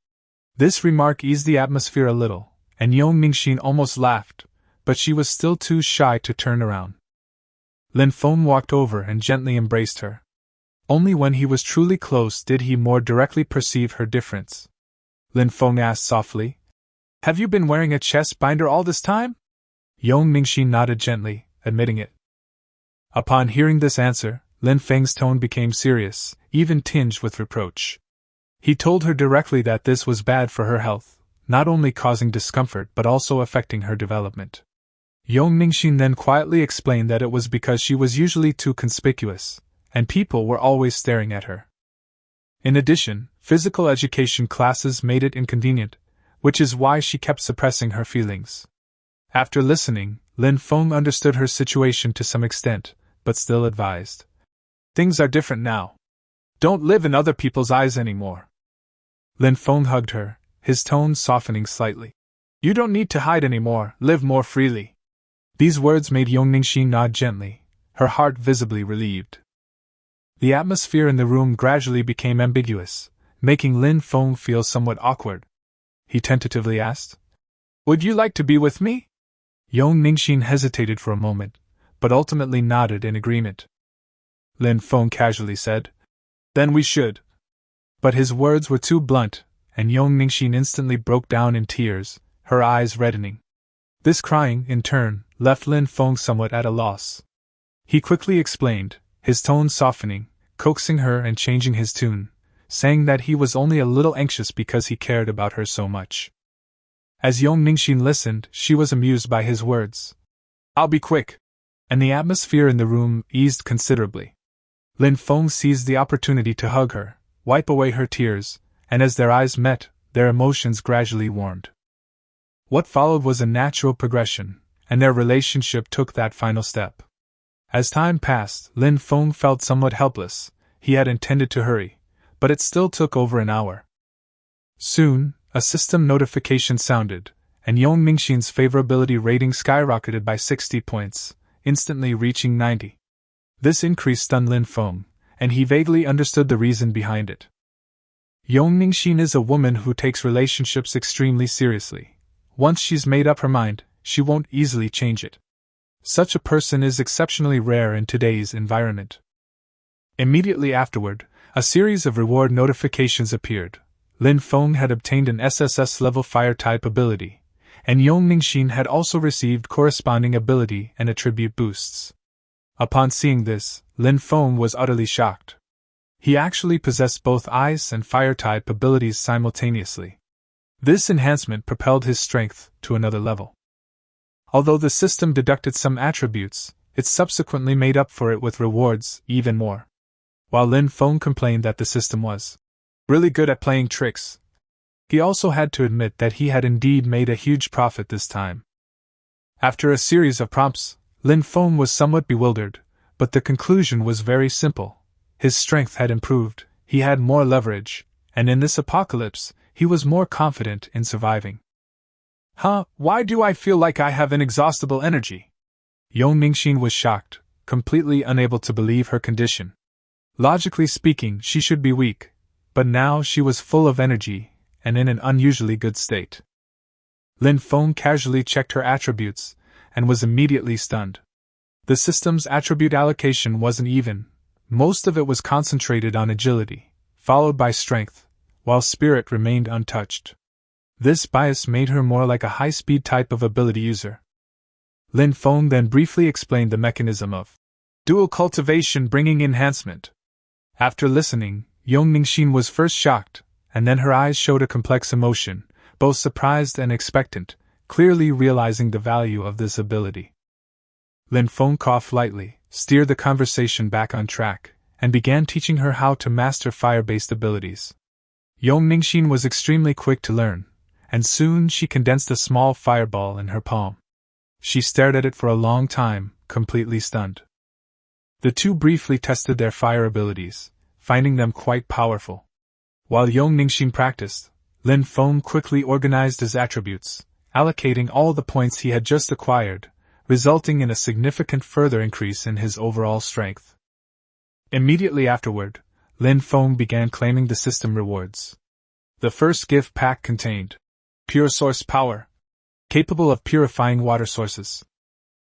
This remark eased the atmosphere a little, and Yong Ningxin almost laughed, but she was still too shy to turn around. Lin Feng walked over and gently embraced her. Only when he was truly close did he more directly perceive her difference. Lin Feng asked softly, "Have you been wearing a chest binder all this time?" Yong Ningxin nodded gently, admitting it. Upon hearing this answer, Lin Feng's tone became serious, even tinged with reproach. He told her directly that this was bad for her health, not only causing discomfort but also affecting her development. Yong Ningxin then quietly explained that it was because she was usually too conspicuous, and people were always staring at her. In addition, physical education classes made it inconvenient, which is why she kept suppressing her feelings. After listening, Lin Feng understood her situation to some extent, but still advised. Things are different now. Don't live in other people's eyes anymore. Lin Feng hugged her, his tone softening slightly. You don't need to hide anymore, live more freely. These words made Yong Ningxin nod gently, her heart visibly relieved. The atmosphere in the room gradually became ambiguous, making Lin Feng feel somewhat awkward. He tentatively asked, Would you like to be with me? Yong Ningxin hesitated for a moment, but ultimately nodded in agreement. Lin Feng casually said, Then we should. But his words were too blunt, and Yong Ningxin instantly broke down in tears, her eyes reddening. This crying, in turn, left Lin Feng somewhat at a loss. He quickly explained, his tone softening, coaxing her and changing his tune, saying that he was only a little anxious because he cared about her so much. As Yong Ningxin listened, she was amused by his words. I'll be quick. And the atmosphere in the room eased considerably. Lin Feng seized the opportunity to hug her, wipe away her tears, and as their eyes met, their emotions gradually warmed. What followed was a natural progression, and their relationship took that final step. As time passed, Lin Feng felt somewhat helpless. He had intended to hurry, but it still took over an hour. Soon, a system notification sounded, and Yong Ningxin's favorability rating skyrocketed by 60 points, instantly reaching 90. This increase stunned Lin Feng, and he vaguely understood the reason behind it. Yong Ningxin is a woman who takes relationships extremely seriously. Once she's made up her mind, she won't easily change it. Such a person is exceptionally rare in today's environment. Immediately afterward, a series of reward notifications appeared. Lin Feng had obtained an SSS-level fire-type ability, and Yong Ningxin had also received corresponding ability and attribute boosts. Upon seeing this, Lin Feng was utterly shocked. He actually possessed both ice and fire-type abilities simultaneously. This enhancement propelled his strength to another level. Although the system deducted some attributes, it subsequently made up for it with rewards even more. While Lin Feng complained that the system was really good at playing tricks, he also had to admit that he had indeed made a huge profit this time. After a series of prompts, Lin Feng was somewhat bewildered, but the conclusion was very simple. His strength had improved, he had more leverage, and in this apocalypse, he was more confident in surviving. Why do I feel like I have inexhaustible energy? Yong Ningxin was shocked, completely unable to believe her condition. Logically speaking, she should be weak, but now she was full of energy, and in an unusually good state. Lin Feng casually checked her attributes, and was immediately stunned. The system's attribute allocation wasn't even. Most of it was concentrated on agility, followed by strength, while spirit remained untouched. This bias made her more like a high-speed type of ability user. Lin Feng then briefly explained the mechanism of dual cultivation bringing enhancement. After listening, Yong Ningxin was first shocked, and then her eyes showed a complex emotion, both surprised and expectant, clearly realizing the value of this ability. Lin Feng coughed lightly, steered the conversation back on track, and began teaching her how to master fire-based abilities. Yong Ningxin was extremely quick to learn, and soon she condensed a small fireball in her palm. She stared at it for a long time, completely stunned. The two briefly tested their fire abilities, finding them quite powerful. While Yong Ningxin practiced, Lin Feng quickly organized his attributes, allocating all the points he had just acquired, resulting in a significant further increase in his overall strength. Immediately afterward, Lin Feng began claiming the system rewards. The first gift pack contained Pure Source Power, capable of purifying water sources.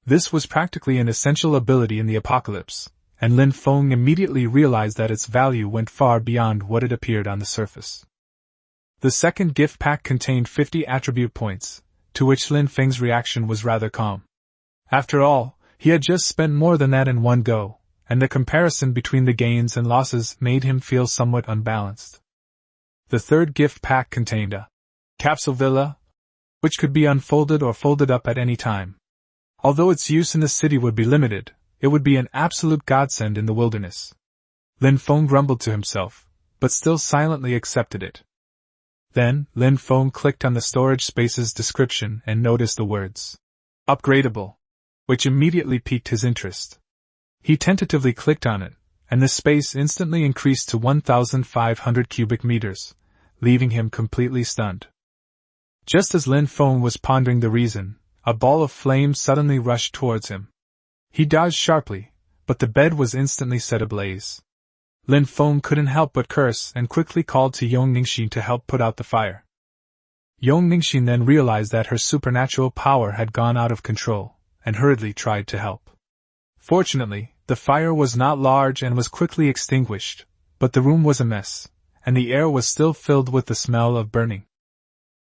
This was practically an essential ability in the apocalypse, and Lin Feng immediately realized that its value went far beyond what it appeared on the surface. The second gift pack contained 50 attribute points, to which Lin Feng's reaction was rather calm. After all, he had just spent more than that in one go, and the comparison between the gains and losses made him feel somewhat unbalanced. The third gift pack contained a capsule villa, which could be unfolded or folded up at any time. Although its use in the city would be limited, it would be an absolute godsend in the wilderness. Lin Feng grumbled to himself, but still silently accepted it. Then, Lin Feng clicked on the storage space's description and noticed the words, "Upgradable," which immediately piqued his interest. He tentatively clicked on it, and the space instantly increased to 1,500 cubic meters, leaving him completely stunned. Just as Lin Feng was pondering the reason, a ball of flame suddenly rushed towards him. He dodged sharply, but the bed was instantly set ablaze. Lin Feng couldn't help but curse and quickly called to Yong Ningxin to help put out the fire. Yong Ningxin then realized that her supernatural power had gone out of control, and hurriedly tried to help. Fortunately, the fire was not large and was quickly extinguished, but the room was a mess, and the air was still filled with the smell of burning.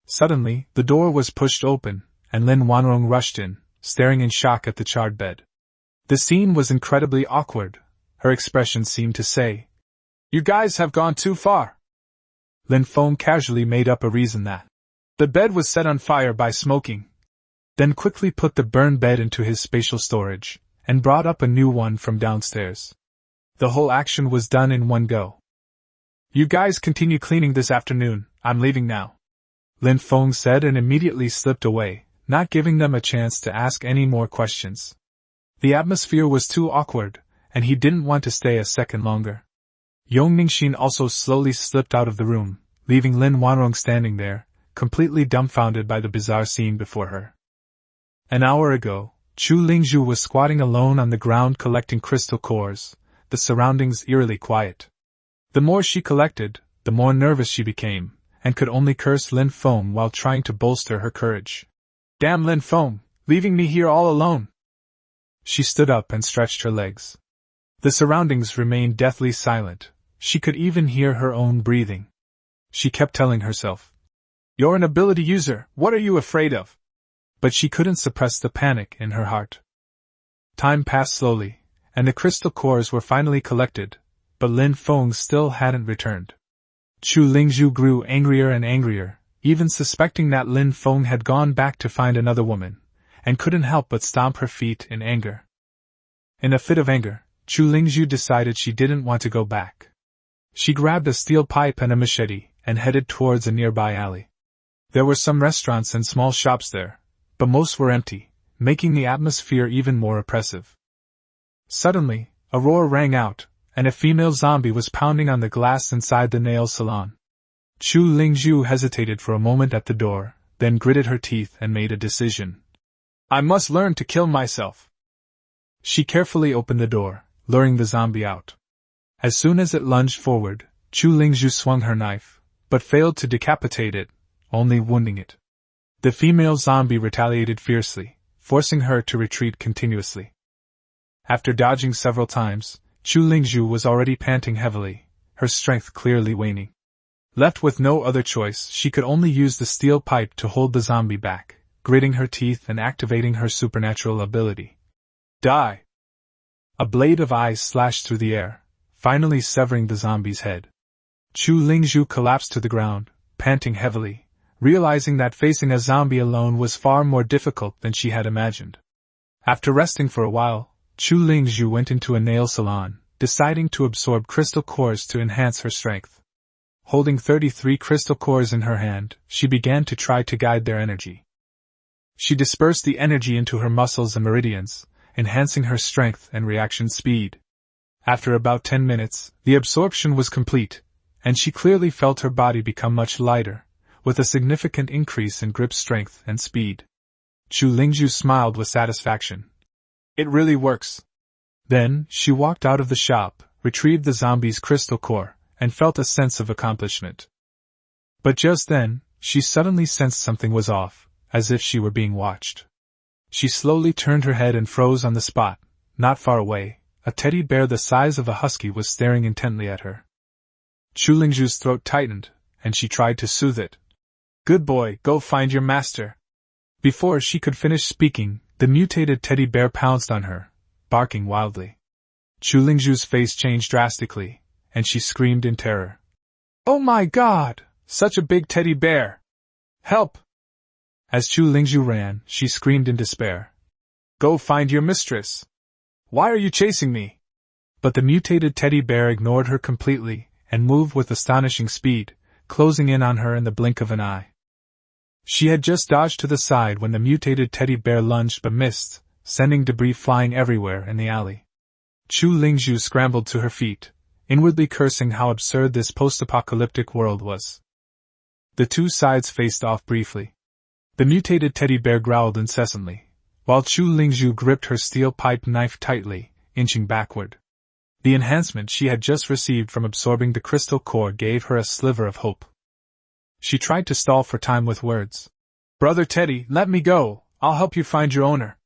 Suddenly, the door was pushed open, and Lin Wanrong rushed in, staring in shock at the charred bed. The scene was incredibly awkward. Her expression seemed to say, "You guys have gone too far." Lin Feng casually made up a reason that the bed was set on fire by smoking, then quickly put the burned bed into his spatial storage, and brought up a new one from downstairs. The whole action was done in one go. "You guys continue cleaning this afternoon, I'm leaving now," Lin Feng said and immediately slipped away, not giving them a chance to ask any more questions. The atmosphere was too awkward, and he didn't want to stay a second longer. Yong Ningxin also slowly slipped out of the room, leaving Lin Wanrong standing there, completely dumbfounded by the bizarre scene before her. An hour ago, Chu Lingzhu was squatting alone on the ground collecting crystal cores, the surroundings eerily quiet. The more she collected, the more nervous she became, and could only curse Lin Feng while trying to bolster her courage. "Damn Lin Feng, leaving me here all alone!" She stood up and stretched her legs. The surroundings remained deathly silent. She could even hear her own breathing. She kept telling herself, "You're an ability user, what are you afraid of?" But she couldn't suppress the panic in her heart. Time passed slowly, and the crystal cores were finally collected, but Lin Feng still hadn't returned. Chu Lingzhu grew angrier and angrier, even suspecting that Lin Feng had gone back to find another woman, and couldn't help but stomp her feet in anger. In a fit of anger, Chu Lingzhu decided she didn't want to go back. She grabbed a steel pipe and a machete, and headed towards a nearby alley. There were some restaurants and small shops there, but most were empty, making the atmosphere even more oppressive. Suddenly, a roar rang out, and a female zombie was pounding on the glass inside the nail salon. Chu Lingzhu hesitated for a moment at the door, then gritted her teeth and made a decision. "I must learn to kill myself." She carefully opened the door, luring the zombie out. As soon as it lunged forward, Chu Lingzhu swung her knife, but failed to decapitate it, only wounding it. The female zombie retaliated fiercely, forcing her to retreat continuously. After dodging several times, Chu Lingzhu was already panting heavily, her strength clearly waning. Left with no other choice, she could only use the steel pipe to hold the zombie back, gritting her teeth and activating her supernatural ability. "Die!" A blade of ice slashed through the air, finally severing the zombie's head. Chu Lingzhu collapsed to the ground, panting heavily, realizing that facing a zombie alone was far more difficult than she had imagined. After resting for a while, Chu Lingzhu went into a nail salon, deciding to absorb crystal cores to enhance her strength. Holding 33 crystal cores in her hand, she began to try to guide their energy. She dispersed the energy into her muscles and meridians, enhancing her strength and reaction speed. After about 10 minutes, the absorption was complete, and she clearly felt her body become much lighter, with a significant increase in grip strength and speed. Chu Lingzhu smiled with satisfaction. "It really works." Then, she walked out of the shop, retrieved the zombie's crystal core, and felt a sense of accomplishment. But just then, she suddenly sensed something was off, as if she were being watched. She slowly turned her head and froze on the spot. Not far away, a teddy bear the size of a husky was staring intently at her. Chu Lingzhu's throat tightened, and she tried to soothe it. "Good boy, go find your master." Before she could finish speaking, the mutated teddy bear pounced on her, barking wildly. Chu Lingzhu's face changed drastically, and she screamed in terror. "Oh my God! Such a big teddy bear! Help!" As Chu Lingzhu ran, she screamed in despair. "Go find your mistress! Why are you chasing me?" But the mutated teddy bear ignored her completely, and moved with astonishing speed, closing in on her in the blink of an eye. She had just dodged to the side when the mutated teddy bear lunged but missed, sending debris flying everywhere in the alley. Chu Lingzhu scrambled to her feet, inwardly cursing how absurd this post-apocalyptic world was. The two sides faced off briefly. The mutated teddy bear growled incessantly, while Chu Lingzhu gripped her steel pipe knife tightly, inching backward. The enhancement she had just received from absorbing the crystal core gave her a sliver of hope. She tried to stall for time with words. "Brother Teddy, let me go, I'll help you find your owner."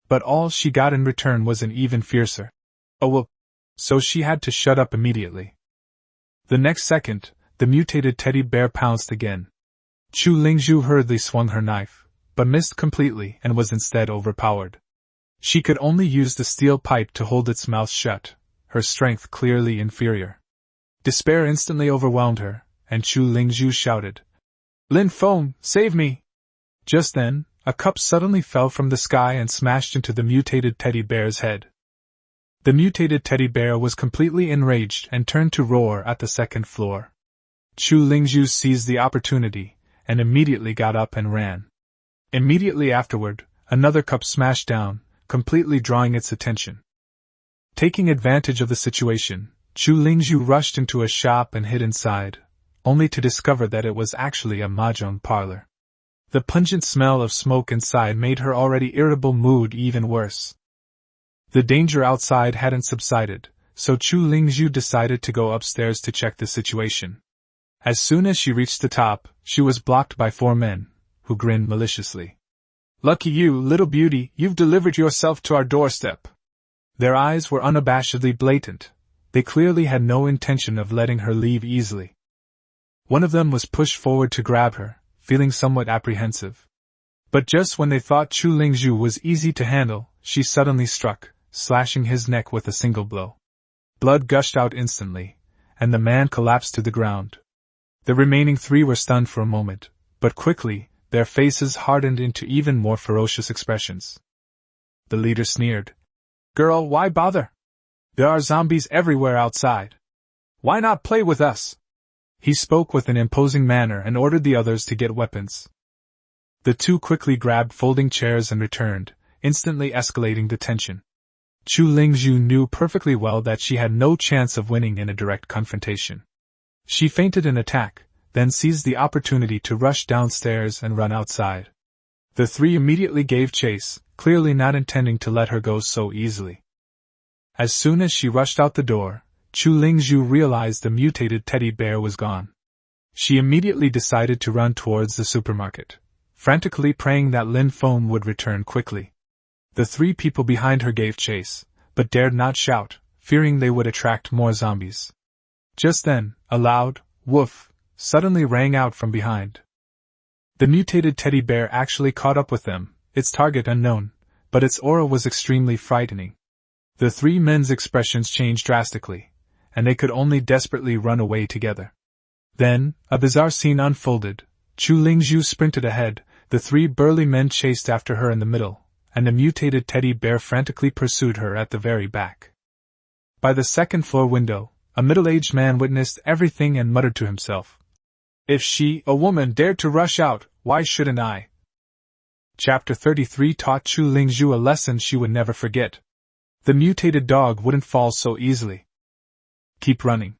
But all she got in return was an even fiercer "Oh well," so she had to shut up immediately. The next second, the mutated teddy bear pounced again. Chu Lingzhu hurriedly swung her knife, but missed completely and was instead overpowered. She could only use the steel pipe to hold its mouth shut, her strength clearly inferior. Despair instantly overwhelmed her, and Chu Lingzhu shouted, "Lin Feng, save me!" Just then, a cup suddenly fell from the sky and smashed into the mutated teddy bear's head. The mutated teddy bear was completely enraged and turned to roar at the second floor. Chu Lingzhu seized the opportunity, and immediately got up and ran. Immediately afterward, another cup smashed down, completely drawing its attention. Taking advantage of the situation, Chu Lingzhu rushed into a shop and hid inside, only to discover that it was actually a mahjong parlor. The pungent smell of smoke inside made her already irritable mood even worse. The danger outside hadn't subsided, so Chu Lingzhu decided to go upstairs to check the situation. As soon as she reached the top, she was blocked by 4 men, who grinned maliciously. "Lucky you, little beauty, you've delivered yourself to our doorstep." Their eyes were unabashedly blatant. They clearly had no intention of letting her leave easily. One of them was pushed forward to grab her, feeling somewhat apprehensive. But just when they thought Chu Lingzhu was easy to handle, she suddenly struck, slashing his neck with a single blow. Blood gushed out instantly, and the man collapsed to the ground. The remaining 3 were stunned for a moment, but quickly, their faces hardened into even more ferocious expressions. The leader sneered. "Girl, why bother? There are zombies everywhere outside. Why not play with us?" He spoke with an imposing manner and ordered the others to get weapons. The 2 quickly grabbed folding chairs and returned, instantly escalating the tension. Chu Lingzhu knew perfectly well that she had no chance of winning in a direct confrontation. She feinted an attack, then seized the opportunity to rush downstairs and run outside. The 3 immediately gave chase, clearly not intending to let her go so easily. As soon as she rushed out the door, Chu Lingzhu realized the mutated teddy bear was gone. She immediately decided to run towards the supermarket, frantically praying that Lin Feng would return quickly. The 3 people behind her gave chase, but dared not shout, fearing they would attract more zombies. Just then, a loud woof suddenly rang out from behind. The mutated teddy bear actually caught up with them, its target unknown, but its aura was extremely frightening. The 3 men's expressions changed drastically, and they could only desperately run away together. Then, a bizarre scene unfolded. Chu Lingzhu sprinted ahead, the 3 burly men chased after her in the middle, and the mutated teddy bear frantically pursued her at the very back. By the second-floor window, a middle-aged man witnessed everything and muttered to himself, "If she, a woman, dared to rush out, why shouldn't I?" Chapter 33 taught Chu Lingzhu a lesson she would never forget. The mutated dog wouldn't fall so easily. Keep running.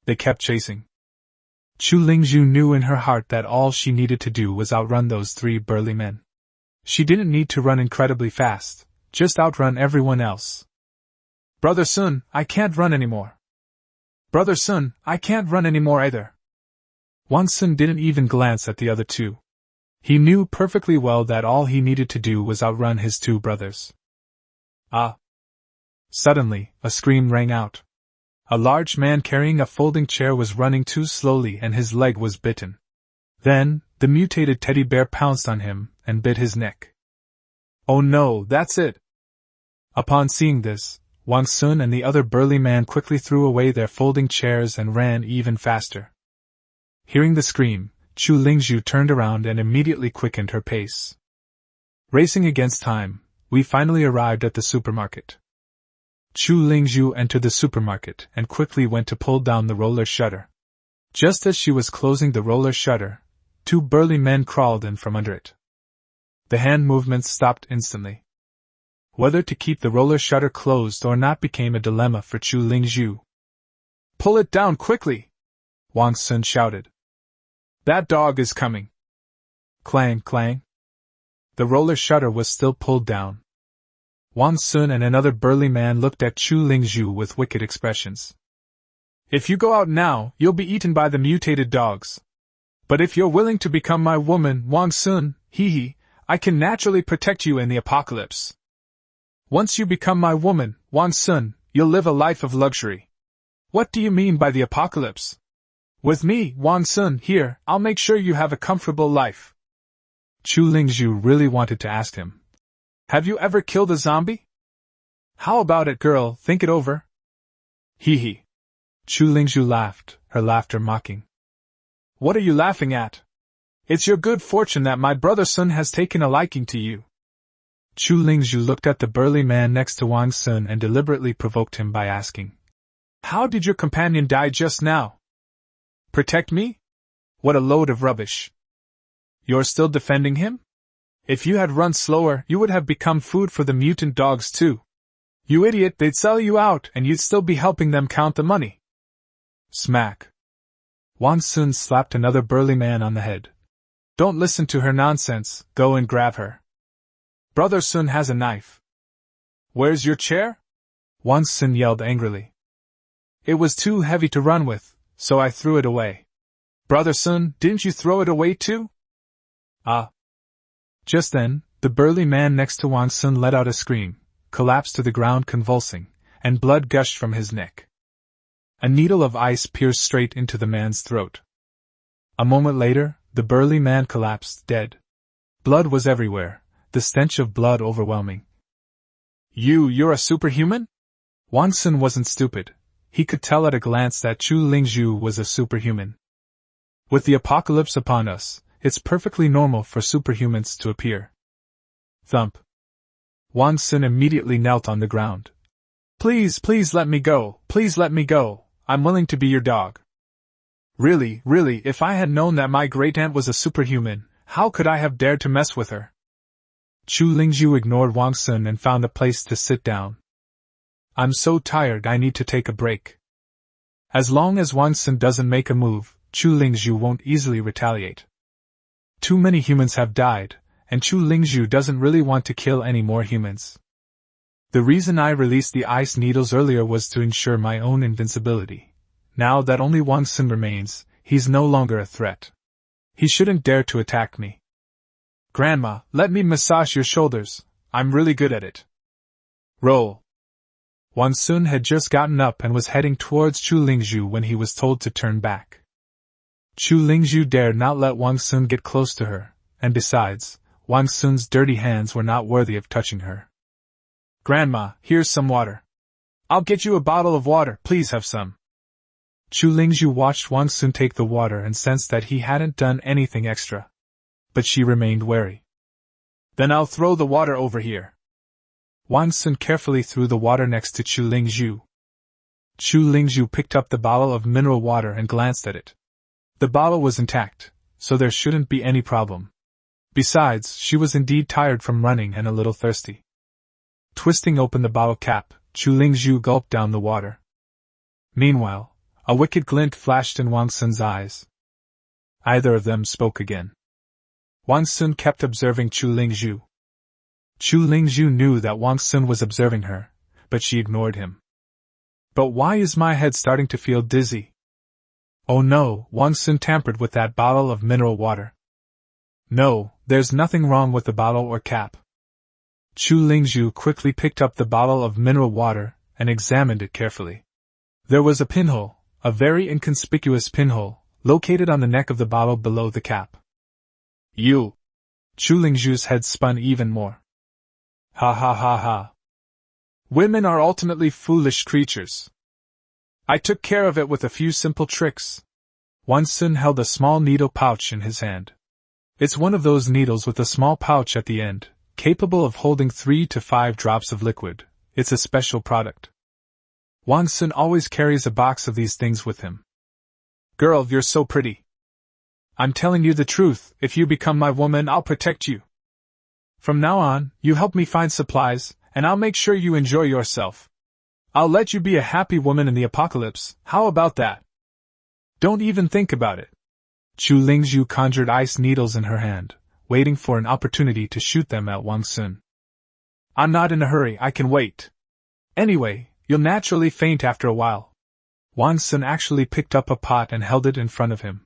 They kept chasing. Chu Lingzhu knew in her heart that all she needed to do was outrun those 3 burly men. She didn't need to run incredibly fast, just outrun everyone else. "Brother Sun, I can't run anymore." "Brother Sun, I can't run anymore either." Wang Sun didn't even glance at the other 2. He knew perfectly well that all he needed to do was outrun his 2 brothers. Ah! Suddenly, a scream rang out. A large man carrying a folding chair was running too slowly and his leg was bitten. Then, the mutated teddy bear pounced on him and bit his neck. "Oh no, that's it!" Upon seeing this, Wang Sun and the other burly man quickly threw away their folding chairs and ran even faster. Hearing the scream, Chu Lingzhu turned around and immediately quickened her pace. Racing against time, we finally arrived at the supermarket. Chu Lingzhu entered the supermarket and quickly went to pull down the roller shutter. Just as she was closing the roller shutter, two burly men crawled in from under it. The hand movements stopped instantly. Whether to keep the roller shutter closed or not became a dilemma for Chu Lingzhu. "Pull it down quickly!" Wang Sun shouted. "That dog is coming!" Clang, clang. The roller shutter was still pulled down. Wang Sun and another burly man looked at Chu Lingzhu with wicked expressions. "If you go out now, you'll be eaten by the mutated dogs. But if you're willing to become my woman, Wang Sun, I can naturally protect you in the apocalypse. Once you become my woman, Wang Sun, you'll live a life of luxury." "What do you mean by the apocalypse?" "With me, Wang Sun, here, I'll make sure you have a comfortable life." Chu Lingzhu really wanted to ask him, "Have you ever killed a zombie?" "How about it, girl, think it over." Chu Lingzhu laughed, her laughter mocking. "What are you laughing at? It's your good fortune that my brother Sun has taken a liking to you." Chu Lingzhu looked at the burly man next to Wang Sun and deliberately provoked him by asking, "How did your companion die just now?" "Protect me? What a load of rubbish. You're still defending him? If you had run slower, you would have become food for the mutant dogs too. You idiot, they'd sell you out and you'd still be helping them count the money." Smack. Wang Sun slapped another burly man on the head. "Don't listen to her nonsense, go and grab her. Brother Sun has a knife." "Where's your chair?" Wang Sun yelled angrily. "It was too heavy to run with, so I threw it away." "Brother Sun, didn't you throw it away too?" "Ah." Just then, the burly man next to Wang Sun let out a scream, collapsed to the ground convulsing, and blood gushed from his neck. A needle of ice pierced straight into the man's throat. A moment later, the burly man collapsed, dead. Blood was everywhere, the stench of blood overwhelming. You're a superhuman?" Wang Sun wasn't stupid. He could tell at a glance that Chu Lingzhu was a superhuman. With the apocalypse upon us, it's perfectly normal for superhumans to appear. Thump. Wang Sun immediately knelt on the ground. Please let me go, please let me go, I'm willing to be your dog." Really, if I had known that my great-aunt was a superhuman, how could I have dared to mess with her?" Chu Lingzhu ignored Wang Sun and found a place to sit down. "I'm so tired I need to take a break." As long as Wang Sun doesn't make a move, Chu Lingzhu won't easily retaliate. Too many humans have died, and Chu Lingzhu doesn't really want to kill any more humans. The reason I released the ice needles earlier was to ensure my own invincibility. Now that only Wang Sun remains, he's no longer a threat. He shouldn't dare to attack me. "Grandma, let me massage your shoulders, I'm really good at it." Roll. Wang Sun had just gotten up and was heading towards Chu Lingzhu when he was told to turn back. Chu Lingzhu dared not let Wang Sun get close to her, and besides, Wang Sun's dirty hands were not worthy of touching her. "Grandma, here's some water. I'll get you a bottle of water, please have some." Chu Lingzhu watched Wang Sun take the water and sensed that he hadn't done anything extra. But she remained wary. "Then I'll throw the water over here." Wang Sun carefully threw the water next to Chu Lingzhu. Chu Lingzhu picked up the bottle of mineral water and glanced at it. The bottle was intact, so there shouldn't be any problem. Besides, she was indeed tired from running and a little thirsty. Twisting open the bottle cap, Chu Lingzhu gulped down the water. Meanwhile, a wicked glint flashed in Wang Sun's eyes. Either of them spoke again. Wang Sun kept observing Chu Lingzhu. Chu Lingzhu knew that Wang Sun was observing her, but she ignored him. "But why is my head starting to feel dizzy?" "Oh no, Wang Sun tampered with that bottle of mineral water." "No, there's nothing wrong with the bottle or cap." Chu Lingzhu quickly picked up the bottle of mineral water and examined it carefully. There was a pinhole, a very inconspicuous pinhole, located on the neck of the bottle below the cap. "You!" Chu Lingzhu's head spun even more. Ha ha ha ha. Women are ultimately foolish creatures. I took care of it with a few simple tricks. Wang Sun held a small needle pouch in his hand. It's one of those needles with a small pouch at the end, capable of holding 3 to 5 drops of liquid. It's a special product. Wang Sun always carries a box of these things with him. Girl, you're so pretty. I'm telling you the truth, if you become my woman, I'll protect you. From now on, you help me find supplies, and I'll make sure you enjoy yourself. I'll let you be a happy woman in the apocalypse, how about that? Don't even think about it. Chu Lingzhu conjured ice needles in her hand, waiting for an opportunity to shoot them at Wang Sun. I'm not in a hurry, I can wait. Anyway, you'll naturally faint after a while. Wang Sun actually picked up a pot and held it in front of him.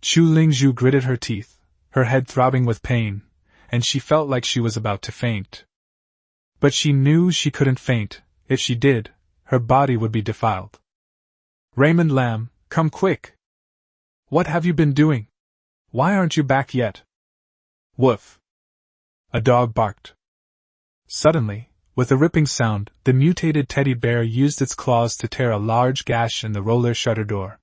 Chu Lingzhu gritted her teeth, her head throbbing with pain, and she felt like she was about to faint. But she knew she couldn't faint. If she did, her body would be defiled. Raymond Lamb, come quick. What have you been doing? Why aren't you back yet? Woof. A dog barked. Suddenly, with a ripping sound, the mutated teddy bear used its claws to tear a large gash in the roller shutter door.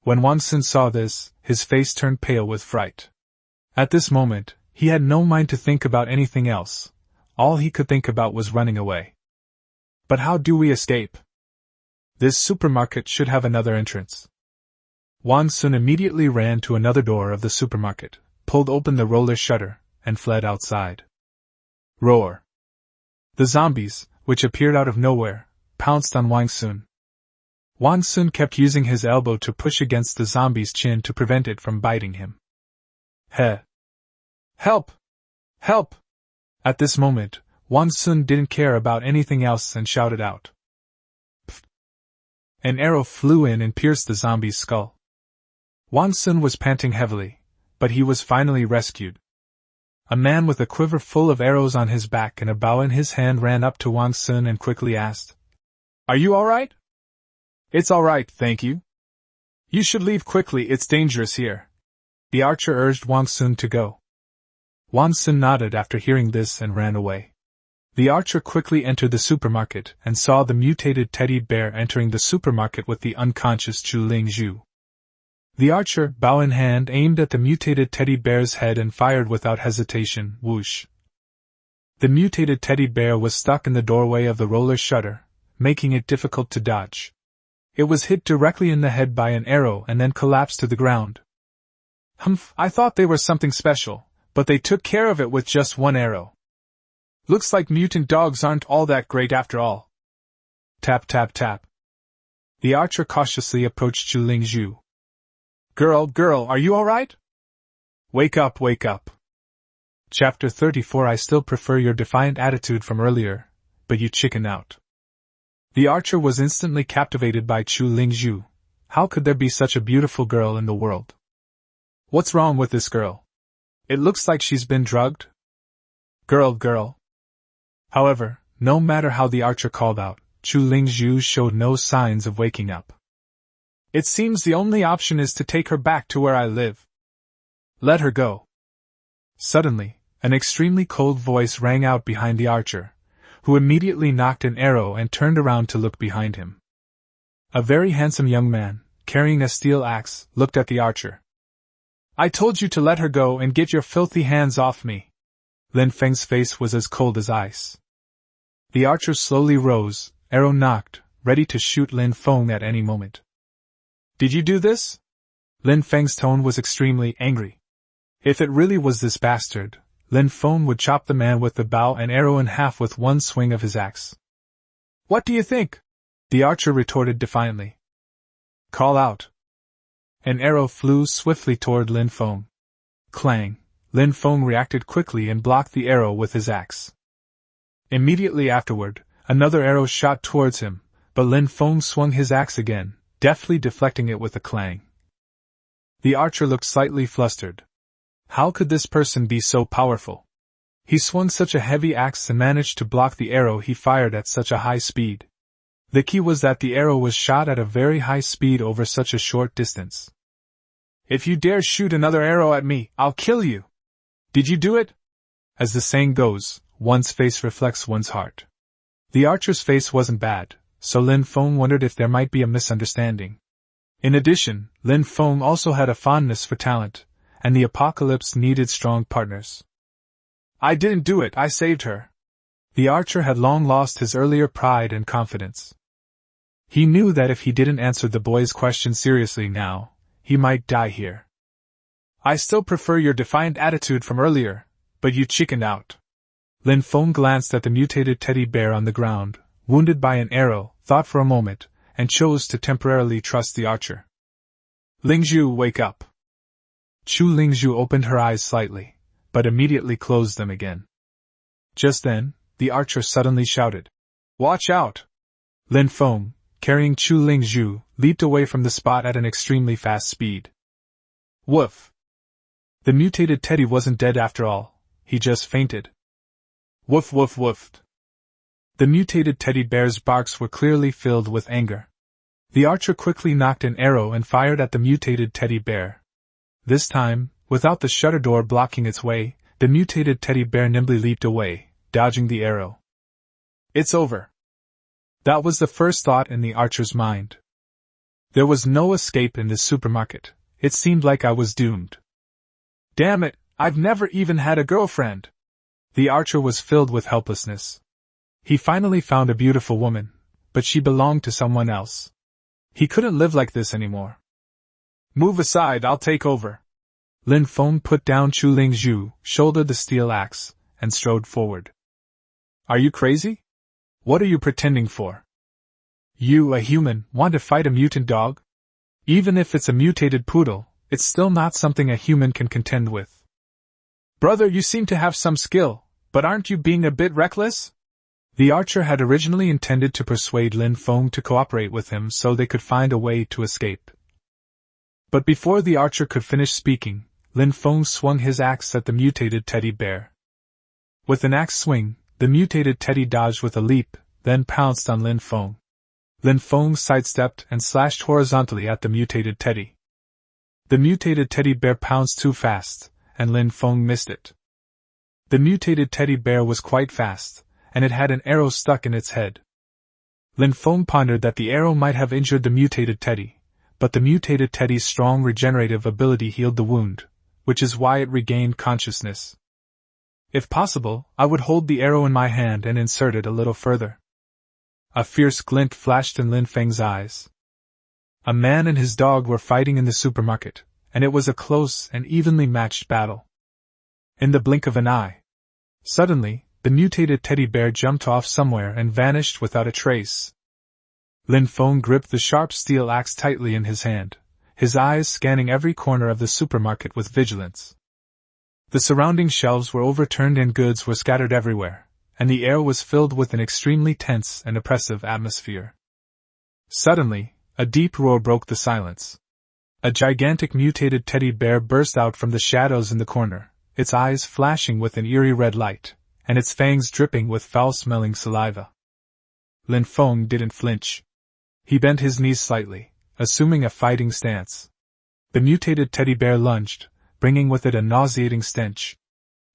When Wang Sun saw this, his face turned pale with fright. At this moment, he had no mind to think about anything else. All he could think about was running away. But how do we escape? This supermarket should have another entrance. Wang Sun immediately ran to another door of the supermarket, pulled open the roller shutter, and fled outside. Roar! The zombies, which appeared out of nowhere, pounced on Wang Sun. Wang Sun kept using his elbow to push against the zombie's chin to prevent it from biting him. Heh! Help! Help! At this moment, Wang Sun didn't care about anything else and shouted out. Pfft. An arrow flew in and pierced the zombie's skull. Wang Sun was panting heavily, but he was finally rescued. A man with a quiver full of arrows on his back and a bow in his hand ran up to Wang Sun and quickly asked, Are you alright? It's alright, thank you. You should leave quickly, it's dangerous here. The archer urged Wang Sun to go. Wang Sun nodded after hearing this and ran away. The archer quickly entered the supermarket and saw the mutated teddy bear entering the supermarket with the unconscious Chu Lingzhu. The archer, bow in hand, aimed at the mutated teddy bear's head and fired without hesitation, whoosh. The mutated teddy bear was stuck in the doorway of the roller shutter, making it difficult to dodge. It was hit directly in the head by an arrow and then collapsed to the ground. Humph, I thought they were something special, but they took care of it with just one arrow. Looks like mutant dogs aren't all that great after all. Tap tap tap. The archer cautiously approached Chu Lingzhu. Girl, are you alright? Wake up, wake up. Chapter 34. I still prefer your defiant attitude from earlier, but you chicken out. The archer was instantly captivated by Chu Lingzhu. How could there be such a beautiful girl in the world? What's wrong with this girl? It looks like she's been drugged. Girl. However, no matter how the archer called out, Chu Lingzhu showed no signs of waking up. It seems the only option is to take her back to where I live. Let her go. Suddenly, an extremely cold voice rang out behind the archer, who immediately knocked an arrow and turned around to look behind him. A very handsome young man, carrying a steel axe, looked at the archer. I told you to let her go and get your filthy hands off me. Lin Feng's face was as cold as ice. The archer slowly rose, arrow knocked, ready to shoot Lin Feng at any moment. Did you do this? Lin Feng's tone was extremely angry. If it really was this bastard, Lin Feng would chop the man with the bow and arrow in half with one swing of his axe. What do you think? The archer retorted defiantly. Call out. An arrow flew swiftly toward Lin Feng. Clang! Lin Feng reacted quickly and blocked the arrow with his axe. Immediately afterward, another arrow shot towards him, but Lin Feng swung his axe again, deftly deflecting it with a clang. The archer looked slightly flustered. How could this person be so powerful? He swung such a heavy axe and managed to block the arrow he fired at such a high speed. The key was that the arrow was shot at a very high speed over such a short distance. If you dare shoot another arrow at me, I'll kill you. Did you do it? As the saying goes, one's face reflects one's heart. The archer's face wasn't bad, so Lin Feng wondered if there might be a misunderstanding. In addition, Lin Feng also had a fondness for talent, and the apocalypse needed strong partners. I didn't do it, I saved her. The archer had long lost his earlier pride and confidence. He knew that if he didn't answer the boy's question seriously now, he might die here. I still prefer your defiant attitude from earlier, but you chickened out. Lin Feng glanced at the mutated teddy bear on the ground, wounded by an arrow, thought for a moment, and chose to temporarily trust the archer. Lingzhu, wake up. Chu Lingzhu opened her eyes slightly, but immediately closed them again. Just then, the archer suddenly shouted, Watch out! Lin Feng, carrying Chu Lingzhu, leaped away from the spot at an extremely fast speed. Woof! The mutated teddy wasn't dead after all, he just fainted. Woof woof woofed. The mutated teddy bear's barks were clearly filled with anger. The archer quickly knocked an arrow and fired at the mutated teddy bear. This time, without the shutter door blocking its way, the mutated teddy bear nimbly leaped away, dodging the arrow. It's over. That was the first thought in the archer's mind. There was no escape in this supermarket. It seemed like I was doomed. Damn it, I've never even had a girlfriend. The archer was filled with helplessness. He finally found a beautiful woman, but she belonged to someone else. He couldn't live like this anymore. Move aside, I'll take over. Lin Feng put down Chu Lingzhu, shouldered the steel axe, and strode forward. Are you crazy? What are you pretending for? You, a human, want to fight a mutant dog? Even if it's a mutated poodle, it's still not something a human can contend with. Brother, you seem to have some skill, but aren't you being a bit reckless? The archer had originally intended to persuade Lin Feng to cooperate with him so they could find a way to escape. But before the archer could finish speaking, Lin Feng swung his axe at the mutated teddy bear. With an axe swing, the mutated teddy dodged with a leap, then pounced on Lin Feng. Lin Feng sidestepped and slashed horizontally at the mutated teddy. The mutated teddy bear pounced too fast, and Lin Feng missed it. The mutated teddy bear was quite fast, and it had an arrow stuck in its head. Lin Feng pondered that the arrow might have injured the mutated teddy, but the mutated teddy's strong regenerative ability healed the wound, which is why it regained consciousness. If possible, I would hold the arrow in my hand and insert it a little further. A fierce glint flashed in Lin Feng's eyes. A man and his dog were fighting in the supermarket, and it was a close and evenly matched battle. In the blink of an eye. Suddenly, the mutated teddy bear jumped off somewhere and vanished without a trace. Lin Feng gripped the sharp steel axe tightly in his hand, his eyes scanning every corner of the supermarket with vigilance. The surrounding shelves were overturned and goods were scattered everywhere, and the air was filled with an extremely tense and oppressive atmosphere. Suddenly, a deep roar broke the silence. A gigantic mutated teddy bear burst out from the shadows in the corner, its eyes flashing with an eerie red light, and its fangs dripping with foul-smelling saliva. Lin Feng didn't flinch. He bent his knees slightly, assuming a fighting stance. The mutated teddy bear lunged, bringing with it a nauseating stench.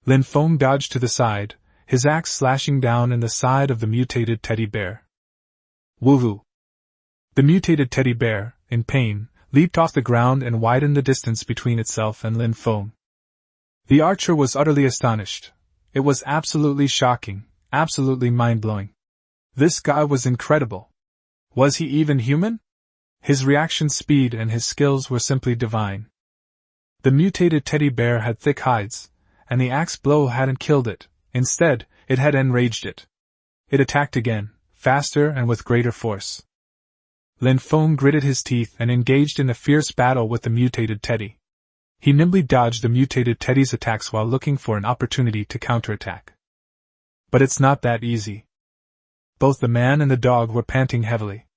Lin Feng dodged to the side, his axe slashing down in the side of the mutated teddy bear. Woo-hoo! The mutated teddy bear, in pain, leaped off the ground and widened the distance between itself and Lin Feng. The archer was utterly astonished. It was absolutely shocking, absolutely mind-blowing. This guy was incredible. Was he even human? His reaction speed and his skills were simply divine. The mutated teddy bear had thick hides, and the axe blow hadn't killed it. Instead, it had enraged it. It attacked again, faster and with greater force. Lin Feng gritted his teeth and engaged in a fierce battle with the mutated teddy. He nimbly dodged the mutated teddy's attacks while looking for an opportunity to counterattack. But it's not that easy. Both the man and the dog were panting heavily.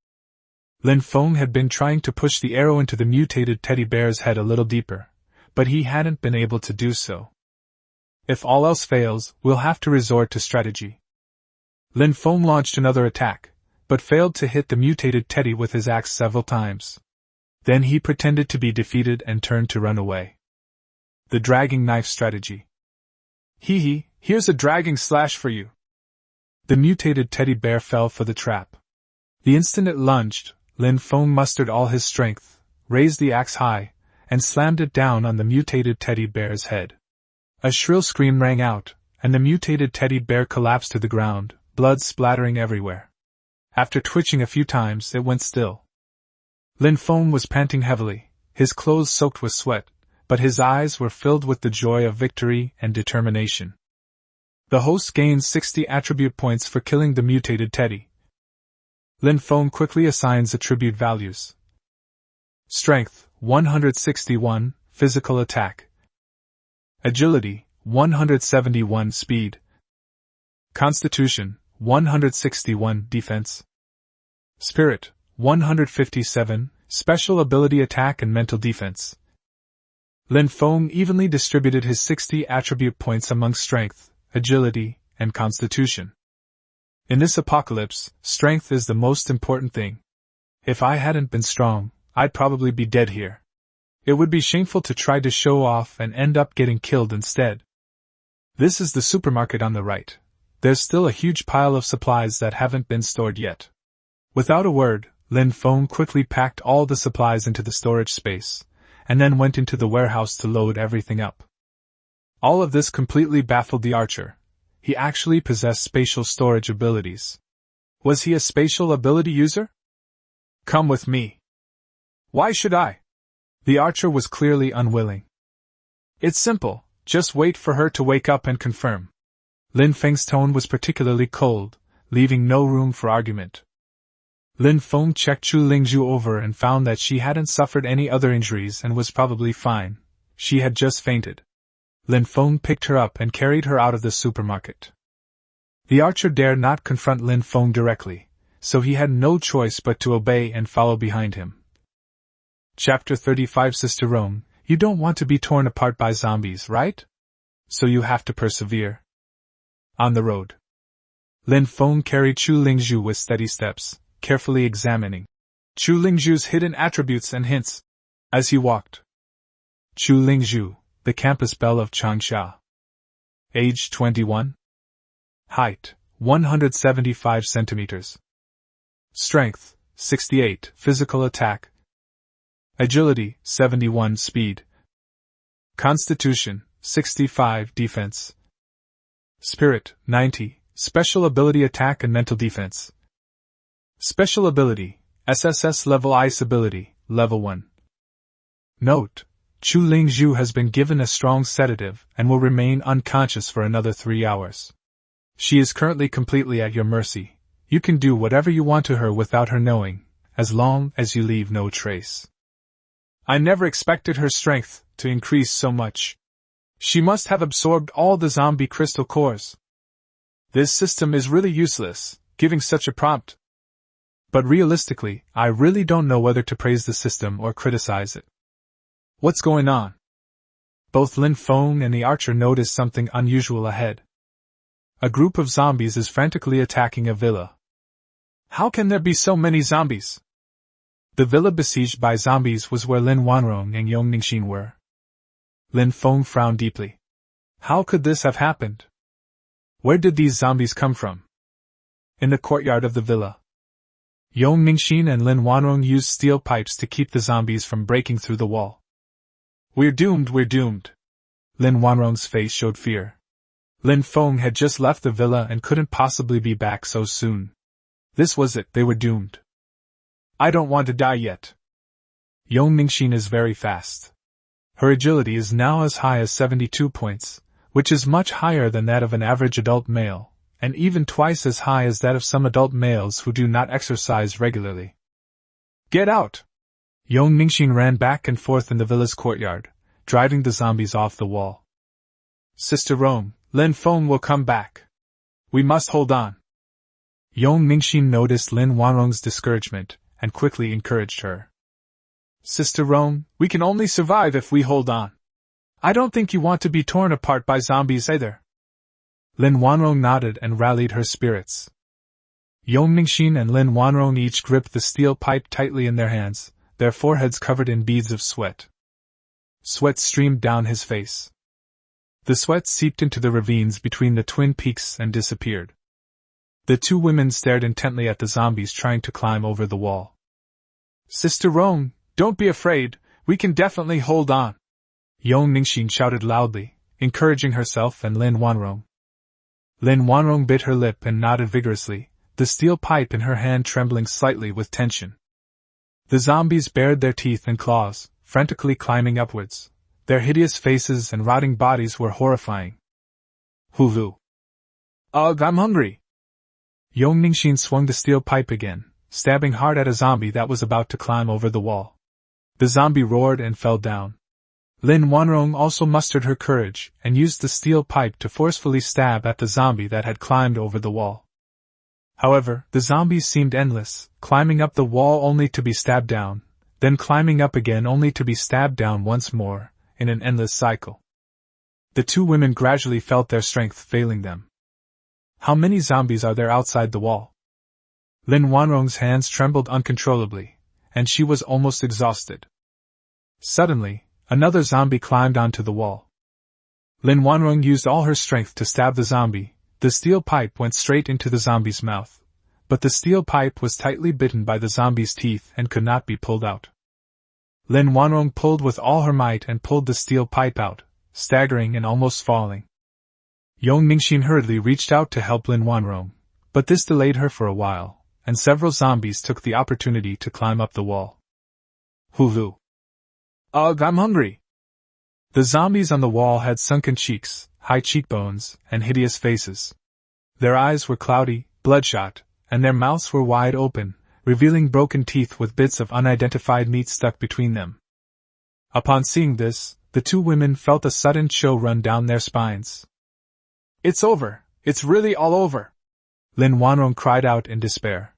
Lin Feng had been trying to push the arrow into the mutated teddy bear's head a little deeper, but he hadn't been able to do so. If all else fails, we'll have to resort to strategy. Lin Feng launched another attack, but failed to hit the mutated teddy with his axe several times. Then he pretended to be defeated and turned to run away. The dragging knife strategy. Hee, here's a dragging slash for you. The mutated teddy bear fell for the trap. The instant it lunged, Lin Feng mustered all his strength, raised the axe high, and slammed it down on the mutated teddy bear's head. A shrill scream rang out, and the mutated teddy bear collapsed to the ground, blood splattering everywhere. After twitching a few times, it went still. Lin Feng was panting heavily, his clothes soaked with sweat, but his eyes were filled with the joy of victory and determination. The host gained 60 attribute points for killing the mutated Teddy. Lin Feng quickly assigns attribute values. Strength, 161, physical attack. Agility, 171, speed. Constitution, 161, defense. Spirit, 157, special ability attack and mental defense. Lin Feng evenly distributed his 60 attribute points among strength, agility, and constitution. In this apocalypse, strength is the most important thing. If I hadn't been strong, I'd probably be dead here. It would be shameful to try to show off and end up getting killed instead. This is the supermarket on the right. There's still a huge pile of supplies that haven't been stored yet. Without a word, Lin Feng quickly packed all the supplies into the storage space, and then went into the warehouse to load everything up. All of this completely baffled the archer. He actually possessed spatial storage abilities. Was he a spatial ability user? Come with me. Why should I? The archer was clearly unwilling. It's simple, just wait for her to wake up and confirm. Lin Feng's tone was particularly cold, leaving no room for argument. Lin Feng checked Chu Lingzhu over and found that she hadn't suffered any other injuries and was probably fine. She had just fainted. Lin Feng picked her up and carried her out of the supermarket. The archer dared not confront Lin Feng directly, so he had no choice but to obey and follow behind him. Chapter 35 Sister Rome, you don't want to be torn apart by zombies, right? So you have to persevere. On the road. Lin Feng carried Chu Lingzhu with steady steps, carefully examining Chu Lingzhu's hidden attributes and hints. As he walked. Chu Lingzhu, the campus belle of Changsha. Age 21. Height, 175 centimeters. Strength, 68, physical attack. Agility, 71, speed. Constitution, 65, defense. Spirit, 90, special ability attack and mental defense. Special ability, SSS level ice ability, level 1. Note: Chu Lingzhu has been given a strong sedative and will remain unconscious for another 3 hours. She is currently completely at your mercy. You can do whatever you want to her without her knowing, as long as you leave no trace. I never expected her strength to increase so much. She must have absorbed all the zombie crystal cores. This system is really useless, giving such a prompt. But realistically, I really don't know whether to praise the system or criticize it. What's going on? Both Lin Feng and the archer noticed something unusual ahead. A group of zombies is frantically attacking a villa. How can there be so many zombies? The villa besieged by zombies was where Lin Wanrong and Yong Ningxin were. Lin Feng frowned deeply. How could this have happened? Where did these zombies come from? In the courtyard of the villa. Yong Ningxin and Lin Wanrong used steel pipes to keep the zombies from breaking through the wall. We're doomed. Lin Wanrong's face showed fear. Lin Feng had just left the villa and couldn't possibly be back so soon. This was it, they were doomed. I don't want to die yet. Yong Ningxin is very fast. Her agility is now as high as 72 points, which is much higher than that of an average adult male, and even twice as high as that of some adult males who do not exercise regularly. Get out! Yong Ningxin ran back and forth in the villa's courtyard, driving the zombies off the wall. Sister Rome, Lin Feng will come back. We must hold on. Yong Ningxin noticed Lin Wanrong's discouragement and quickly encouraged her. Sister Rome, we can only survive if we hold on. I don't think you want to be torn apart by zombies either. Lin Wanrong nodded and rallied her spirits. Yong Ningxin and Lin Wanrong each gripped the steel pipe tightly in their hands, their foreheads covered in beads of sweat. Sweat streamed down his face. The sweat seeped into the ravines between the twin peaks and disappeared. The two women stared intently at the zombies trying to climb over the wall. Sister Rome, don't be afraid, we can definitely hold on. Yong Ningxin shouted loudly, encouraging herself and Lin Wanrong. Lin Wanrong bit her lip and nodded vigorously, the steel pipe in her hand trembling slightly with tension. The zombies bared their teeth and claws, frantically climbing upwards. Their hideous faces and rotting bodies were horrifying. Hulu. Ugh, I'm hungry! Yong Ningxin swung the steel pipe again, stabbing hard at a zombie that was about to climb over the wall. The zombie roared and fell down. Lin Wanrong also mustered her courage and used the steel pipe to forcefully stab at the zombie that had climbed over the wall. However, the zombies seemed endless, climbing up the wall only to be stabbed down, then climbing up again only to be stabbed down once more, in an endless cycle. The two women gradually felt their strength failing them. How many zombies are there outside the wall? Lin Wanrong's hands trembled uncontrollably, and she was almost exhausted. Suddenly, another zombie climbed onto the wall. Lin Wanrong used all her strength to stab the zombie. The steel pipe went straight into the zombie's mouth, but the steel pipe was tightly bitten by the zombie's teeth and could not be pulled out. Lin Wanrong pulled with all her might and pulled the steel pipe out, staggering and almost falling. Yong Ningxin hurriedly reached out to help Lin Wanrong, but this delayed her for a while, and several zombies took the opportunity to climb up the wall. Hulu. Ugh, I'm hungry! The zombies on the wall had sunken cheeks, high cheekbones, and hideous faces. Their eyes were cloudy, bloodshot, and their mouths were wide open, revealing broken teeth with bits of unidentified meat stuck between them. Upon seeing this, the two women felt a sudden chill run down their spines. It's over! It's really all over! Lin Wanrong cried out in despair.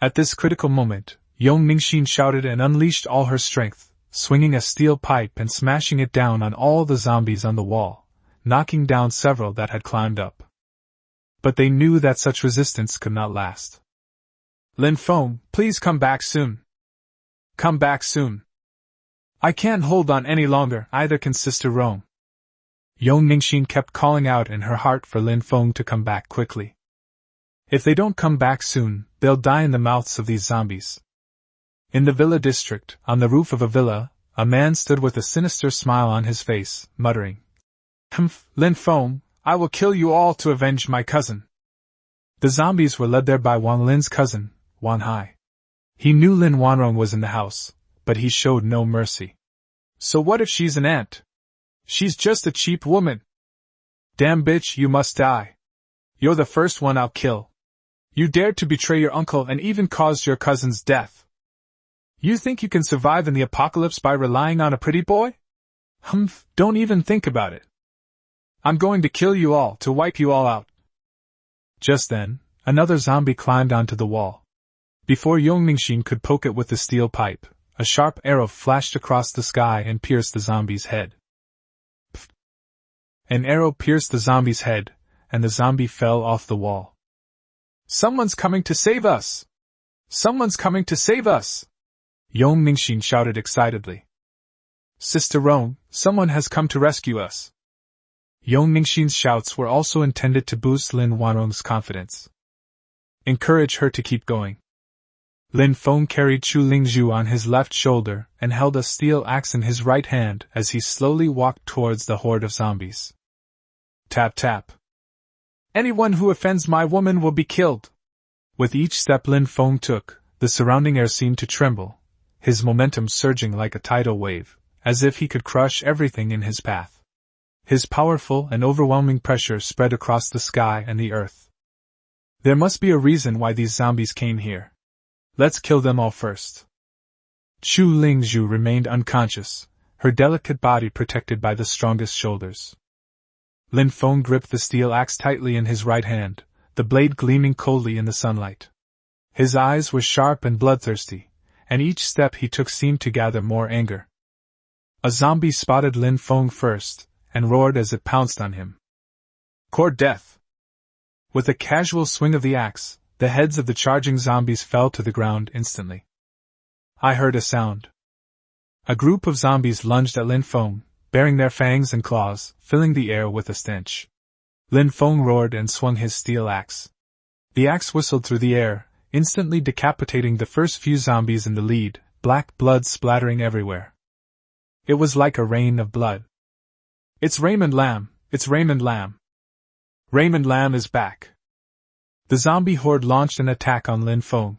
At this critical moment, Yong Ningxin shouted and unleashed all her strength, swinging a steel pipe and smashing it down on all the zombies on the wall, knocking down several that had climbed up. But they knew that such resistance could not last. Lin Feng, please come back soon. Come back soon. I can't hold on any longer, either can Sister Rong. Yong Ningxin kept calling out in her heart for Lin Feng to come back quickly. If they don't come back soon, they'll die in the mouths of these zombies. In the villa district, on the roof of a villa, a man stood with a sinister smile on his face, muttering, Humph, Lin Feng, I will kill you all to avenge my cousin. The zombies were led there by Wang Lin's cousin, Wan Hai. He knew Lin Wanrong was in the house, but he showed no mercy. So what if she's an ant? She's just a cheap woman. Damn bitch, you must die. You're the first one I'll kill. You dared to betray your uncle and even caused your cousin's death. You think you can survive in the apocalypse by relying on a pretty boy? Humph, don't even think about it. I'm going to kill you all to wipe you all out. Just then, another zombie climbed onto the wall. Before Yong Ningxin could poke it with the steel pipe, a sharp arrow flashed across the sky and pierced the zombie's head. Pfft. An arrow pierced the zombie's head, and the zombie fell off the wall. Someone's coming to save us! Someone's coming to save us! Yong Ningxin shouted excitedly. Sister Rong, someone has come to rescue us. Yong Ningxin's shouts were also intended to boost Lin Wanrong's confidence. Encourage her to keep going. Lin Feng carried Chu Lingzhu on his left shoulder and held a steel axe in his right hand as he slowly walked towards the horde of zombies. Tap tap. Anyone who offends my woman will be killed. With each step Lin Feng took, the surrounding air seemed to tremble, his momentum surging like a tidal wave, as if he could crush everything in his path. His powerful and overwhelming pressure spread across the sky and the earth. There must be a reason why these zombies came here. Let's kill them all first. Chu Lingzhu remained unconscious, her delicate body protected by the strongest shoulders. Lin Feng gripped the steel axe tightly in his right hand, the blade gleaming coldly in the sunlight. His eyes were sharp and bloodthirsty, and each step he took seemed to gather more anger. A zombie spotted Lin Feng first, and roared as it pounced on him. Core death! With a casual swing of the axe, the heads of the charging zombies fell to the ground instantly. I heard a sound. A group of zombies lunged at Lin Feng, baring their fangs and claws, filling the air with a stench. Lin Feng roared and swung his steel axe. The axe whistled through the air, instantly decapitating the first few zombies in the lead, black blood splattering everywhere. It was like a rain of blood. It's Raymond Lam! It's Raymond Lam! Raymond Lam is back! The zombie horde launched an attack on Lin Feng.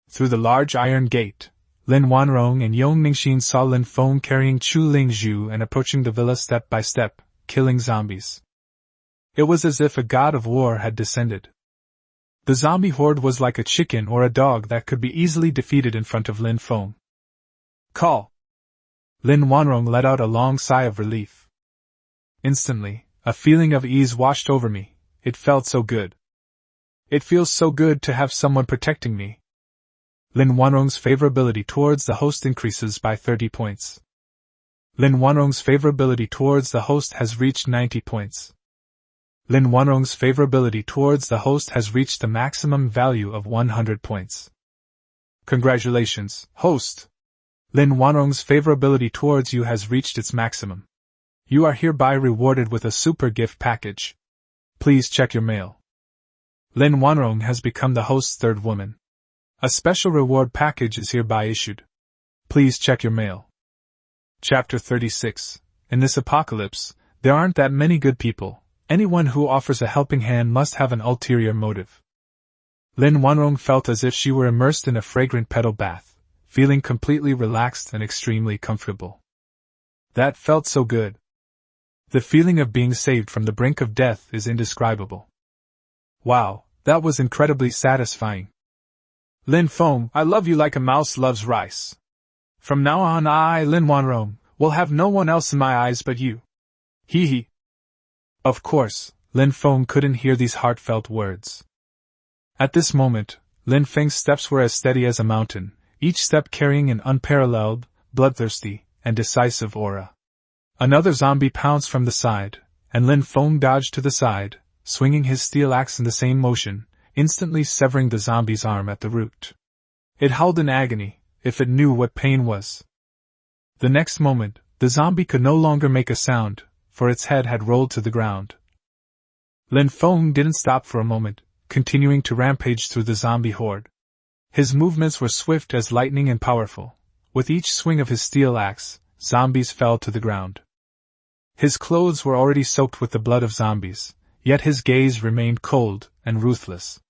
Through the large iron gate, Lin Wanrong and Yong Ningxin saw Lin Feng carrying Chu Lingzhu and approaching the villa step by step, killing zombies. It was as if a god of war had descended. The zombie horde was like a chicken or a dog that could be easily defeated in front of Lin Feng. Call! Lin Wanrong let out a long sigh of relief. Instantly, a feeling of ease washed over me. It felt so good. It feels so good to have someone protecting me. Lin Wanrong's favorability towards the host increases by 30 points. Lin Wanrong's favorability towards the host has reached 90 points. Lin Wanrong's favorability towards the host has reached the maximum value of 100 points. Congratulations, host! Lin Wanrong's favorability towards you has reached its maximum. You are hereby rewarded with a super gift package. Please check your mail. Lin Wanrong has become the host's third woman. A special reward package is hereby issued. Please check your mail. Chapter 36. In this apocalypse, there aren't that many good people. Anyone who offers a helping hand must have an ulterior motive. Lin Wanrong felt as if she were immersed in a fragrant petal bath, feeling completely relaxed and extremely comfortable. That felt so good. The feeling of being saved from the brink of death is indescribable. Wow, that was incredibly satisfying. Lin Feng, I love you like a mouse loves rice. From now on I, Lin Wanrong, will have no one else in my eyes but you. Hee hee. Of course, Lin Feng couldn't hear these heartfelt words. At this moment, Lin Feng's steps were as steady as a mountain, each step carrying an unparalleled, bloodthirsty, and decisive aura. Another zombie pounced from the side, and Lin Feng dodged to the side, swinging his steel axe in the same motion, instantly severing the zombie's arm at the root. It howled in agony, if it knew what pain was. The next moment, the zombie could no longer make a sound, for its head had rolled to the ground. Lin Feng didn't stop for a moment, continuing to rampage through the zombie horde. His movements were swift as lightning and powerful. With each swing of his steel axe, zombies fell to the ground. His clothes were already soaked with the blood of zombies, yet his gaze remained cold and ruthless.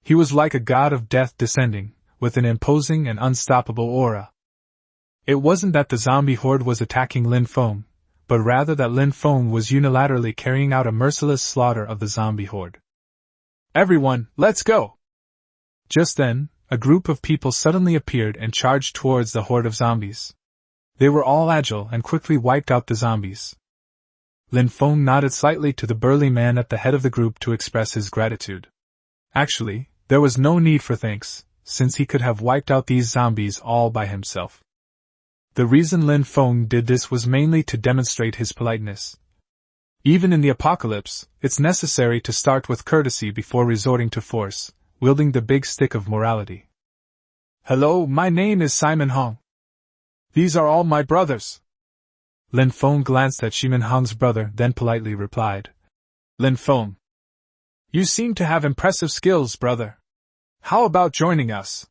He was like a god of death descending, with an imposing and unstoppable aura. It wasn't that the zombie horde was attacking Lin Feng, but rather that Lin Feng was unilaterally carrying out a merciless slaughter of the zombie horde. Everyone, let's go! Just then, a group of people suddenly appeared and charged towards the horde of zombies. They were all agile and quickly wiped out the zombies. Lin Feng nodded slightly to the burly man at the head of the group to express his gratitude. Actually, there was no need for thanks, since he could have wiped out these zombies all by himself. The reason Lin Feng did this was mainly to demonstrate his politeness. Even in the apocalypse, it's necessary to start with courtesy before resorting to force, wielding the big stick of morality. Hello, my name is Simon Hong. These are all my brothers. Lin Feng glanced at Shimin Hong's brother, then politely replied. Lin Feng. You seem to have impressive skills, brother. How about joining us?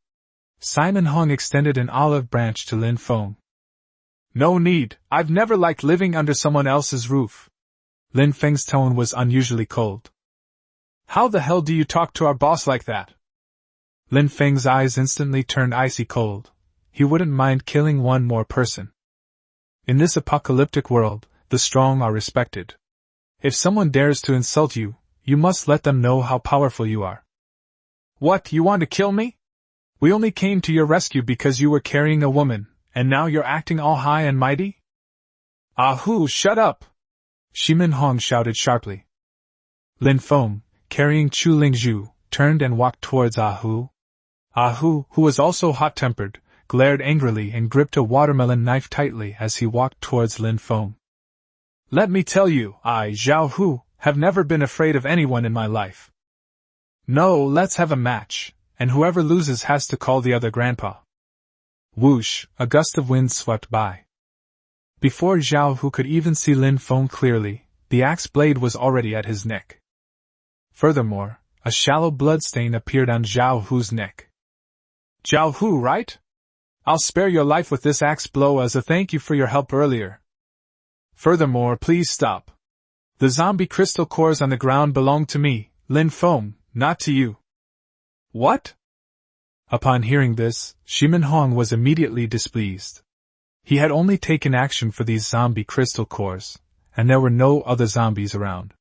Simon Hong extended an olive branch to Lin Feng. No need, I've never liked living under someone else's roof. Lin Feng's tone was unusually cold. How the hell do you talk to our boss like that? Lin Feng's eyes instantly turned icy cold. He wouldn't mind killing one more person. In this apocalyptic world, the strong are respected. If someone dares to insult you, you must let them know how powerful you are. What, you want to kill me? We only came to your rescue because you were carrying a woman, and now you're acting all high and mighty? Ahoo, shut up! Shimin Hong shouted sharply. Lin Feng, carrying Chu Lingzhu, turned and walked towards Ahoo. Ahoo, who was also hot-tempered, glared angrily and gripped a watermelon knife tightly as he walked towards Lin Feng. Let me tell you, I, Zhao Hu, have never been afraid of anyone in my life. No, let's have a match, and whoever loses has to call the other grandpa. Whoosh, a gust of wind swept by. Before Zhao Hu could even see Lin Feng clearly, the axe blade was already at his neck. Furthermore, a shallow bloodstain appeared on Zhao Hu's neck. Zhao Hu, right? I'll spare your life with this axe blow as a thank you for your help earlier. Furthermore, please stop. The zombie crystal cores on the ground belong to me, Lin Feng, not to you. What? Upon hearing this, Shimin Hong was immediately displeased. He had only taken action for these zombie crystal cores, and there were no other zombies around.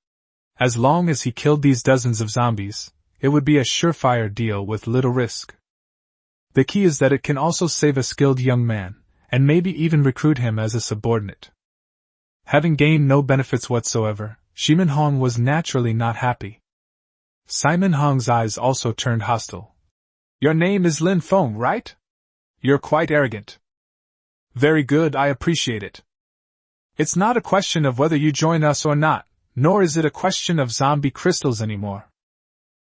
As long as he killed these dozens of zombies, it would be a surefire deal with little risk. The key is that it can also save a skilled young man, and maybe even recruit him as a subordinate. Having gained no benefits whatsoever, Shimin Hong was naturally not happy. Simon Hong's eyes also turned hostile. Your name is Lin Feng, right? You're quite arrogant. Very good, I appreciate it. It's not a question of whether you join us or not, nor is it a question of zombie crystals anymore.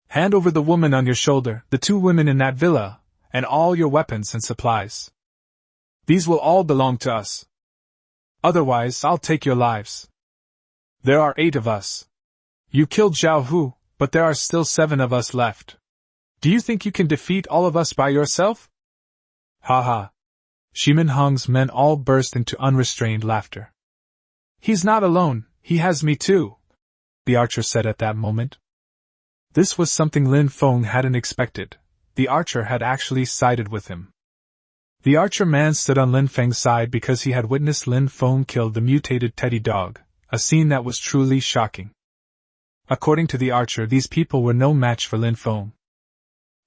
Hand over the woman on your shoulder, the 2 women in that villa, and all your weapons and supplies. These will all belong to us. Otherwise, I'll take your lives. There are 8 of us. You killed Zhao Hu, but there are still 7 of us left. Do you think you can defeat all of us by yourself? Ha ha. Shimin Hong's men all burst into unrestrained laughter. He's not alone, he has me too, the archer said at that moment. This was something Lin Feng hadn't expected. The archer had actually sided with him. The archer man stood on Lin Feng's side because he had witnessed Lin Feng kill the mutated teddy dog, a scene that was truly shocking. According to the archer, these people were no match for Lin Feng.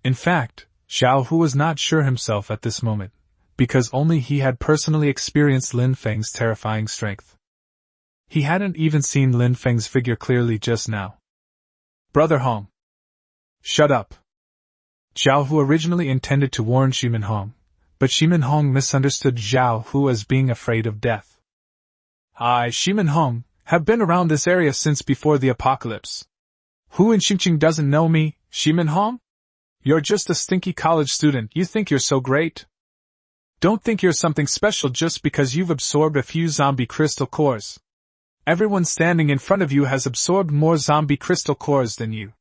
In fact, Zhao Hu was not sure himself at this moment, because only he had personally experienced Lin Feng's terrifying strength. He hadn't even seen Lin Feng's figure clearly just now. Brother Hong. Shut up. Zhao Hu originally intended to warn Shimin Hong, but Shimin Hong misunderstood Zhao Hu as being afraid of death. I, Shimin Hong, have been around this area since before the apocalypse. Who in Xingqing doesn't know me, Shimin Hong? You're just a stinky college student, you think you're so great. Don't think you're something special just because you've absorbed a few zombie crystal cores. Everyone standing in front of you has absorbed more zombie crystal cores than you.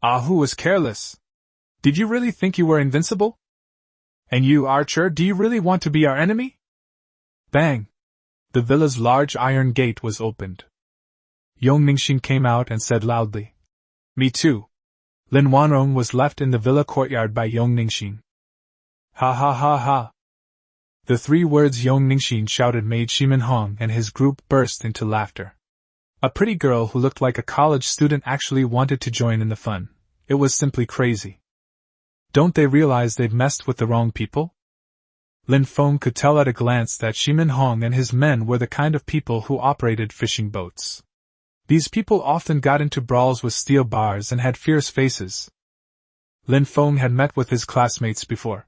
Hu was careless. Did you really think you were invincible? And you, archer, do you really want to be our enemy? Bang! The villa's large iron gate was opened. Yong Ningxin came out and said loudly, Me too. Lin Wanrong was left in the villa courtyard by Yong Ningxin. Ha ha ha ha. The 3 words Yong Ningxin shouted made Shimin Hong and his group burst into laughter. A pretty girl who looked like a college student actually wanted to join in the fun. It was simply crazy. Don't they realize they've messed with the wrong people? Lin Feng could tell at a glance that Shimin Hong and his men were the kind of people who operated fishing boats. These people often got into brawls with steel bars and had fierce faces. Lin Feng had met with his classmates before.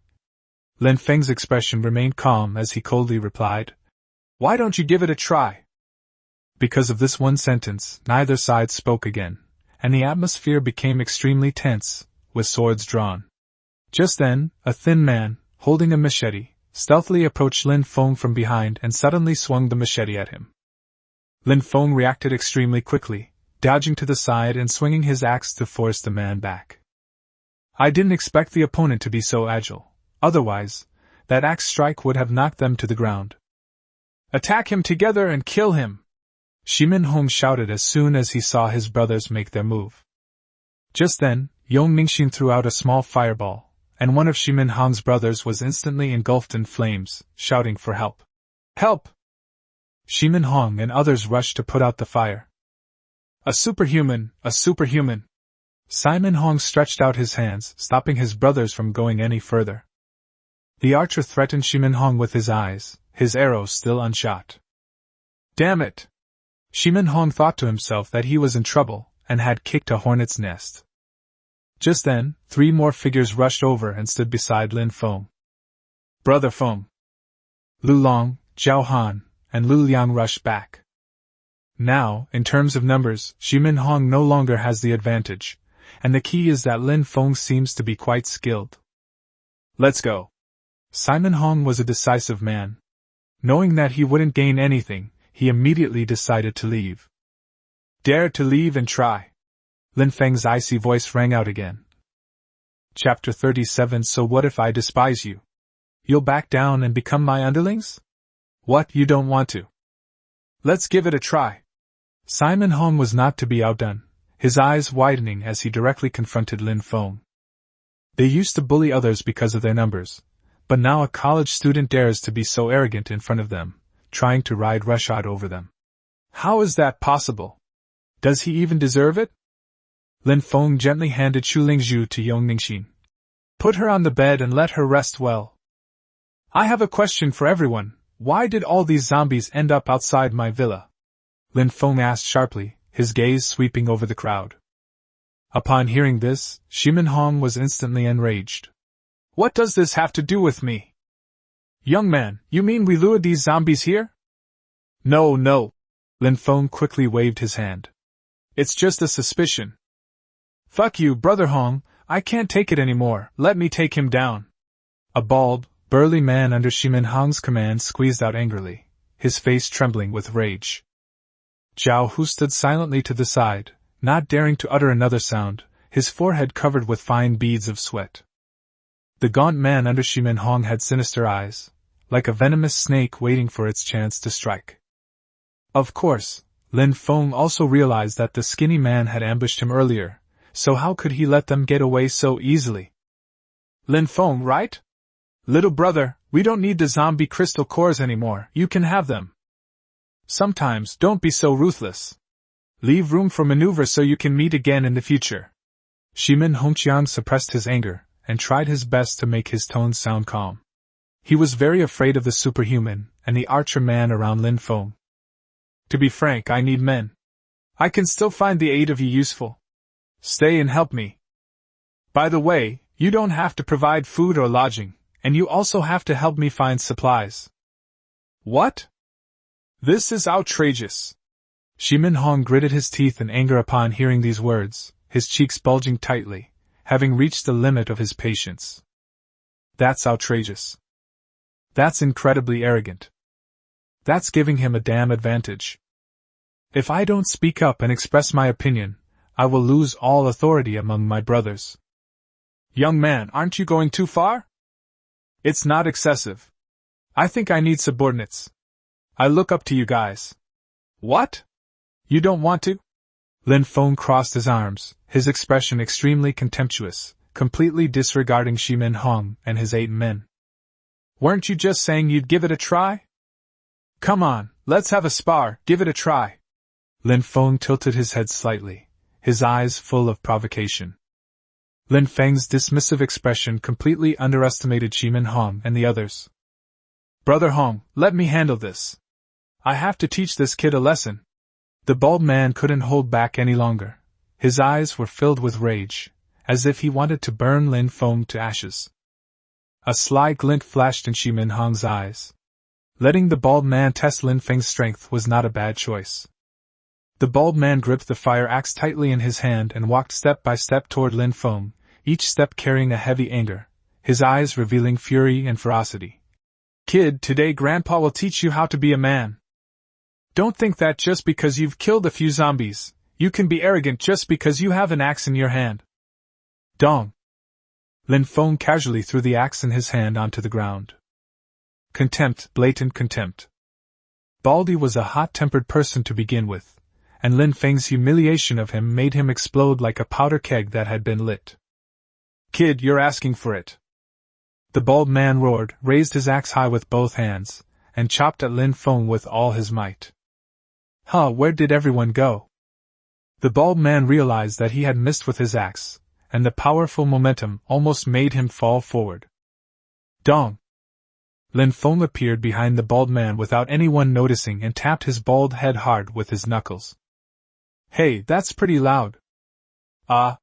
Lin Feng's expression remained calm as he coldly replied, Why don't you give it a try? Because of this one sentence, neither side spoke again, and the atmosphere became extremely tense, with swords drawn. Just then, a thin man, holding a machete, stealthily approached Lin Feng from behind and suddenly swung the machete at him. Lin Feng reacted extremely quickly, dodging to the side and swinging his axe to force the man back. I didn't expect the opponent to be so agile, otherwise, that axe strike would have knocked them to the ground. Attack him together and kill him! Shimin Hong shouted as soon as he saw his brothers make their move. Just then, Yong Ningxin threw out a small fireball, and one of Shimin Hong's brothers was instantly engulfed in flames, shouting for help. Help! Shimin Hong and others rushed to put out the fire. A superhuman, a superhuman! Simon Hong stretched out his hands, stopping his brothers from going any further. The archer threatened Shimin Hong with his eyes, his arrow still unshot. Damn it! Shimin Hong thought to himself that he was in trouble, and had kicked a hornet's nest. Just then, 3 more figures rushed over and stood beside Lin Feng. Brother Feng! Lu Long, Zhao Han, and Lu Liang rushed back. Now, in terms of numbers, Shimin Hong no longer has the advantage, and the key is that Lin Feng seems to be quite skilled. Let's go. Simon Hong was a decisive man. Knowing that he wouldn't gain anything, he immediately decided to leave. Dare to leave and try. Lin Feng's icy voice rang out again. Chapter 37 So what if I despise you? You'll back down and become my underlings? What, you don't want to? Let's give it a try. Simon Hong was not to be outdone, his eyes widening as he directly confronted Lin Feng. They used to bully others because of their numbers, but now a college student dares to be so arrogant in front of them, trying to ride roughshod over them. How is that possible? Does he even deserve it? Lin Feng gently handed Xu Lingzhu to Yong Ningxin. Put her on the bed and let her rest well. I have a question for everyone. Why did all these zombies end up outside my villa? Lin Feng asked sharply, his gaze sweeping over the crowd. Upon hearing this, Shimin Hong was instantly enraged. What does this have to do with me? Young man, you mean we lured these zombies here? No. Lin Feng quickly waved his hand. It's just a suspicion. Fuck you, Brother Hong, I can't take it anymore, let me take him down. A bald, burly man under Shimin Hong's command squeezed out angrily, his face trembling with rage. Zhao Hu stood silently to the side, not daring to utter another sound, his forehead covered with fine beads of sweat. The gaunt man under Shimin Hong had sinister eyes, like a venomous snake waiting for its chance to strike. Of course, Lin Feng also realized that the skinny man had ambushed him earlier, so how could he let them get away so easily? Lin Feng, right? Little brother, we don't need the zombie crystal cores anymore, you can have them. Sometimes, don't be so ruthless. Leave room for maneuver so you can meet again in the future. Shimin Hongqiang suppressed his anger, and tried his best to make his tones sound calm. He was very afraid of the superhuman, and the archer man around Lin Feng. To be frank, I need men. I can still find the aid of you useful. Stay and help me. By the way, you don't have to provide food or lodging, and you also have to help me find supplies. What? This is outrageous. Shimin Hong gritted his teeth in anger upon hearing these words, his cheeks bulging tightly, having reached the limit of his patience. That's outrageous. That's incredibly arrogant. That's giving him a damn advantage. If I don't speak up and express my opinion, I will lose all authority among my brothers. Young man, aren't you going too far? It's not excessive. I think I need subordinates. I look up to you guys. What? You don't want to? Lin Feng crossed his arms, his expression extremely contemptuous, completely disregarding Shimin Hong and his 8 men. Weren't you just saying you'd give it a try? Come on, let's have a spar, give it a try. Lin Feng tilted his head slightly, his eyes full of provocation. Lin Feng's dismissive expression completely underestimated Shimin Hong and the others. Brother Hong, let me handle this. I have to teach this kid a lesson. The bald man couldn't hold back any longer. His eyes were filled with rage, as if he wanted to burn Lin Feng to ashes. A sly glint flashed in Shimin Hong's eyes. Letting the bald man test Lin Feng's strength was not a bad choice. The bald man gripped the fire axe tightly in his hand and walked step by step toward Lin Feng, each step carrying a heavy anger, his eyes revealing fury and ferocity. Kid, today Grandpa will teach you how to be a man. Don't think that just because you've killed a few zombies, you can be arrogant just because you have an axe in your hand. Dong. Lin Feng casually threw the axe in his hand onto the ground. Contempt, blatant contempt. Baldy was a hot-tempered person to begin with, and Lin Feng's humiliation of him made him explode like a powder keg that had been lit. Kid, you're asking for it. The bald man roared, raised his axe high with both hands, and chopped at Lin Feng with all his might. Huh, where did everyone go? The bald man realized that he had missed with his axe, and the powerful momentum almost made him fall forward. Dong! Lin Feng appeared behind the bald man without anyone noticing and tapped his bald head hard with his knuckles. Hey, that's pretty loud. Ah!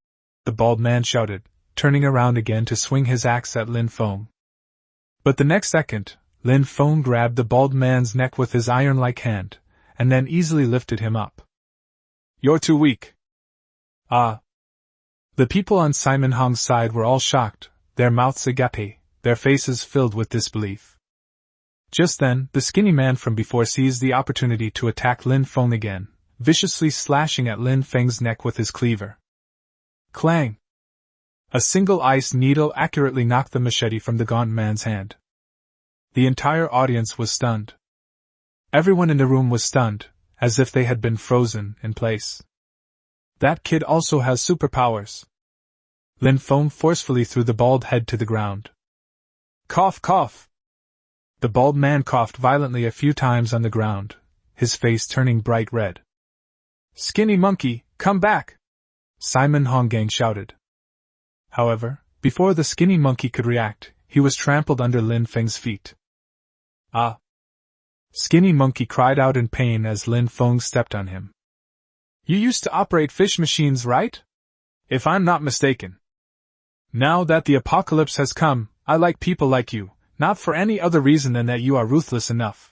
The bald man shouted, turning around again to swing his axe at Lin Feng. But the next second, Lin Feng grabbed the bald man's neck with his iron-like hand, and then easily lifted him up. You're too weak. Ah! The people on Simon Hong's side were all shocked, their mouths agape, their faces filled with disbelief. Just then, the skinny man from before seized the opportunity to attack Lin Feng again, viciously slashing at Lin Feng's neck with his cleaver. Clang! A single ice needle accurately knocked the machete from the gaunt man's hand. The entire audience was stunned. Everyone in the room was stunned, as if they had been frozen in place. That kid also has superpowers. Lin Feng forcefully threw the bald head to the ground. Cough, cough! The bald man coughed violently a few times on the ground, his face turning bright red. Skinny monkey, come back! Simon Honggang shouted. However, before the skinny monkey could react, he was trampled under Lin Feng's feet. Ah! Skinny monkey cried out in pain as Lin Feng stepped on him. You used to operate fish machines, right? If I'm not mistaken. Now that the apocalypse has come, I like people like you, not for any other reason than that you are ruthless enough.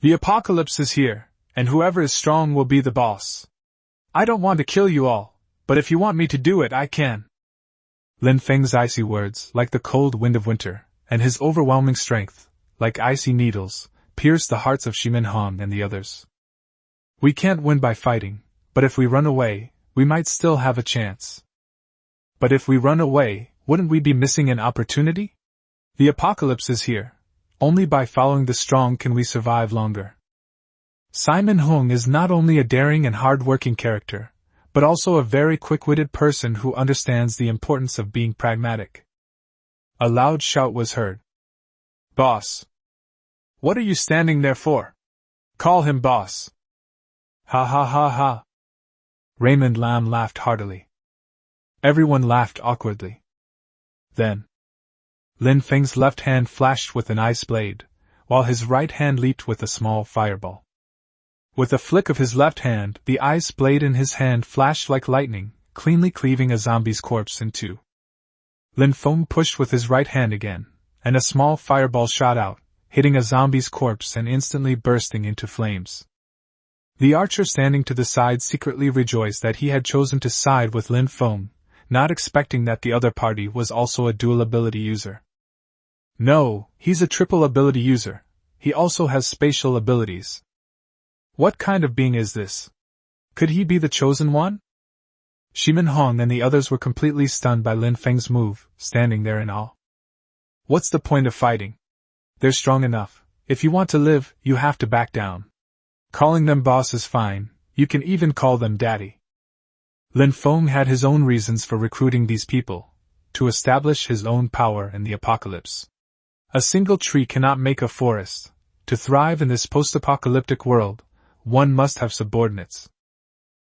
The apocalypse is here, and whoever is strong will be the boss. I don't want to kill you all, but if you want me to do it, I can. Lin Feng's icy words, like the cold wind of winter, and his overwhelming strength, like icy needles, pierced the hearts of Shimin Hong and the others. We can't win by fighting, but if we run away, we might still have a chance. But if we run away, wouldn't we be missing an opportunity? The apocalypse is here. Only by following the strong can we survive longer. Simon Hung is not only a daring and hard-working character, but also a very quick-witted person who understands the importance of being pragmatic. A loud shout was heard. Boss! What are you standing there for? Call him boss! Ha ha ha ha! Raymond Lam laughed heartily. Everyone laughed awkwardly. Then, Lin Feng's left hand flashed with an ice blade, while his right hand leaped with a small fireball. With a flick of his left hand, the ice blade in his hand flashed like lightning, cleanly cleaving a zombie's corpse in two. Lin Feng pushed with his right hand again, and a small fireball shot out, hitting a zombie's corpse and instantly bursting into flames. The archer standing to the side secretly rejoiced that he had chosen to side with Lin Feng, not expecting that the other party was also a dual ability user. No, he's a triple ability user. He also has spatial abilities. What kind of being is this? Could he be the chosen one? Shimin Hong and the others were completely stunned by Lin Feng's move, standing there in awe. What's the point of fighting? They're strong enough. If you want to live, you have to back down. Calling them boss is fine, you can even call them daddy. Lin Feng had his own reasons for recruiting these people, to establish his own power in the apocalypse. A single tree cannot make a forest. To thrive in this post-apocalyptic world, one must have subordinates.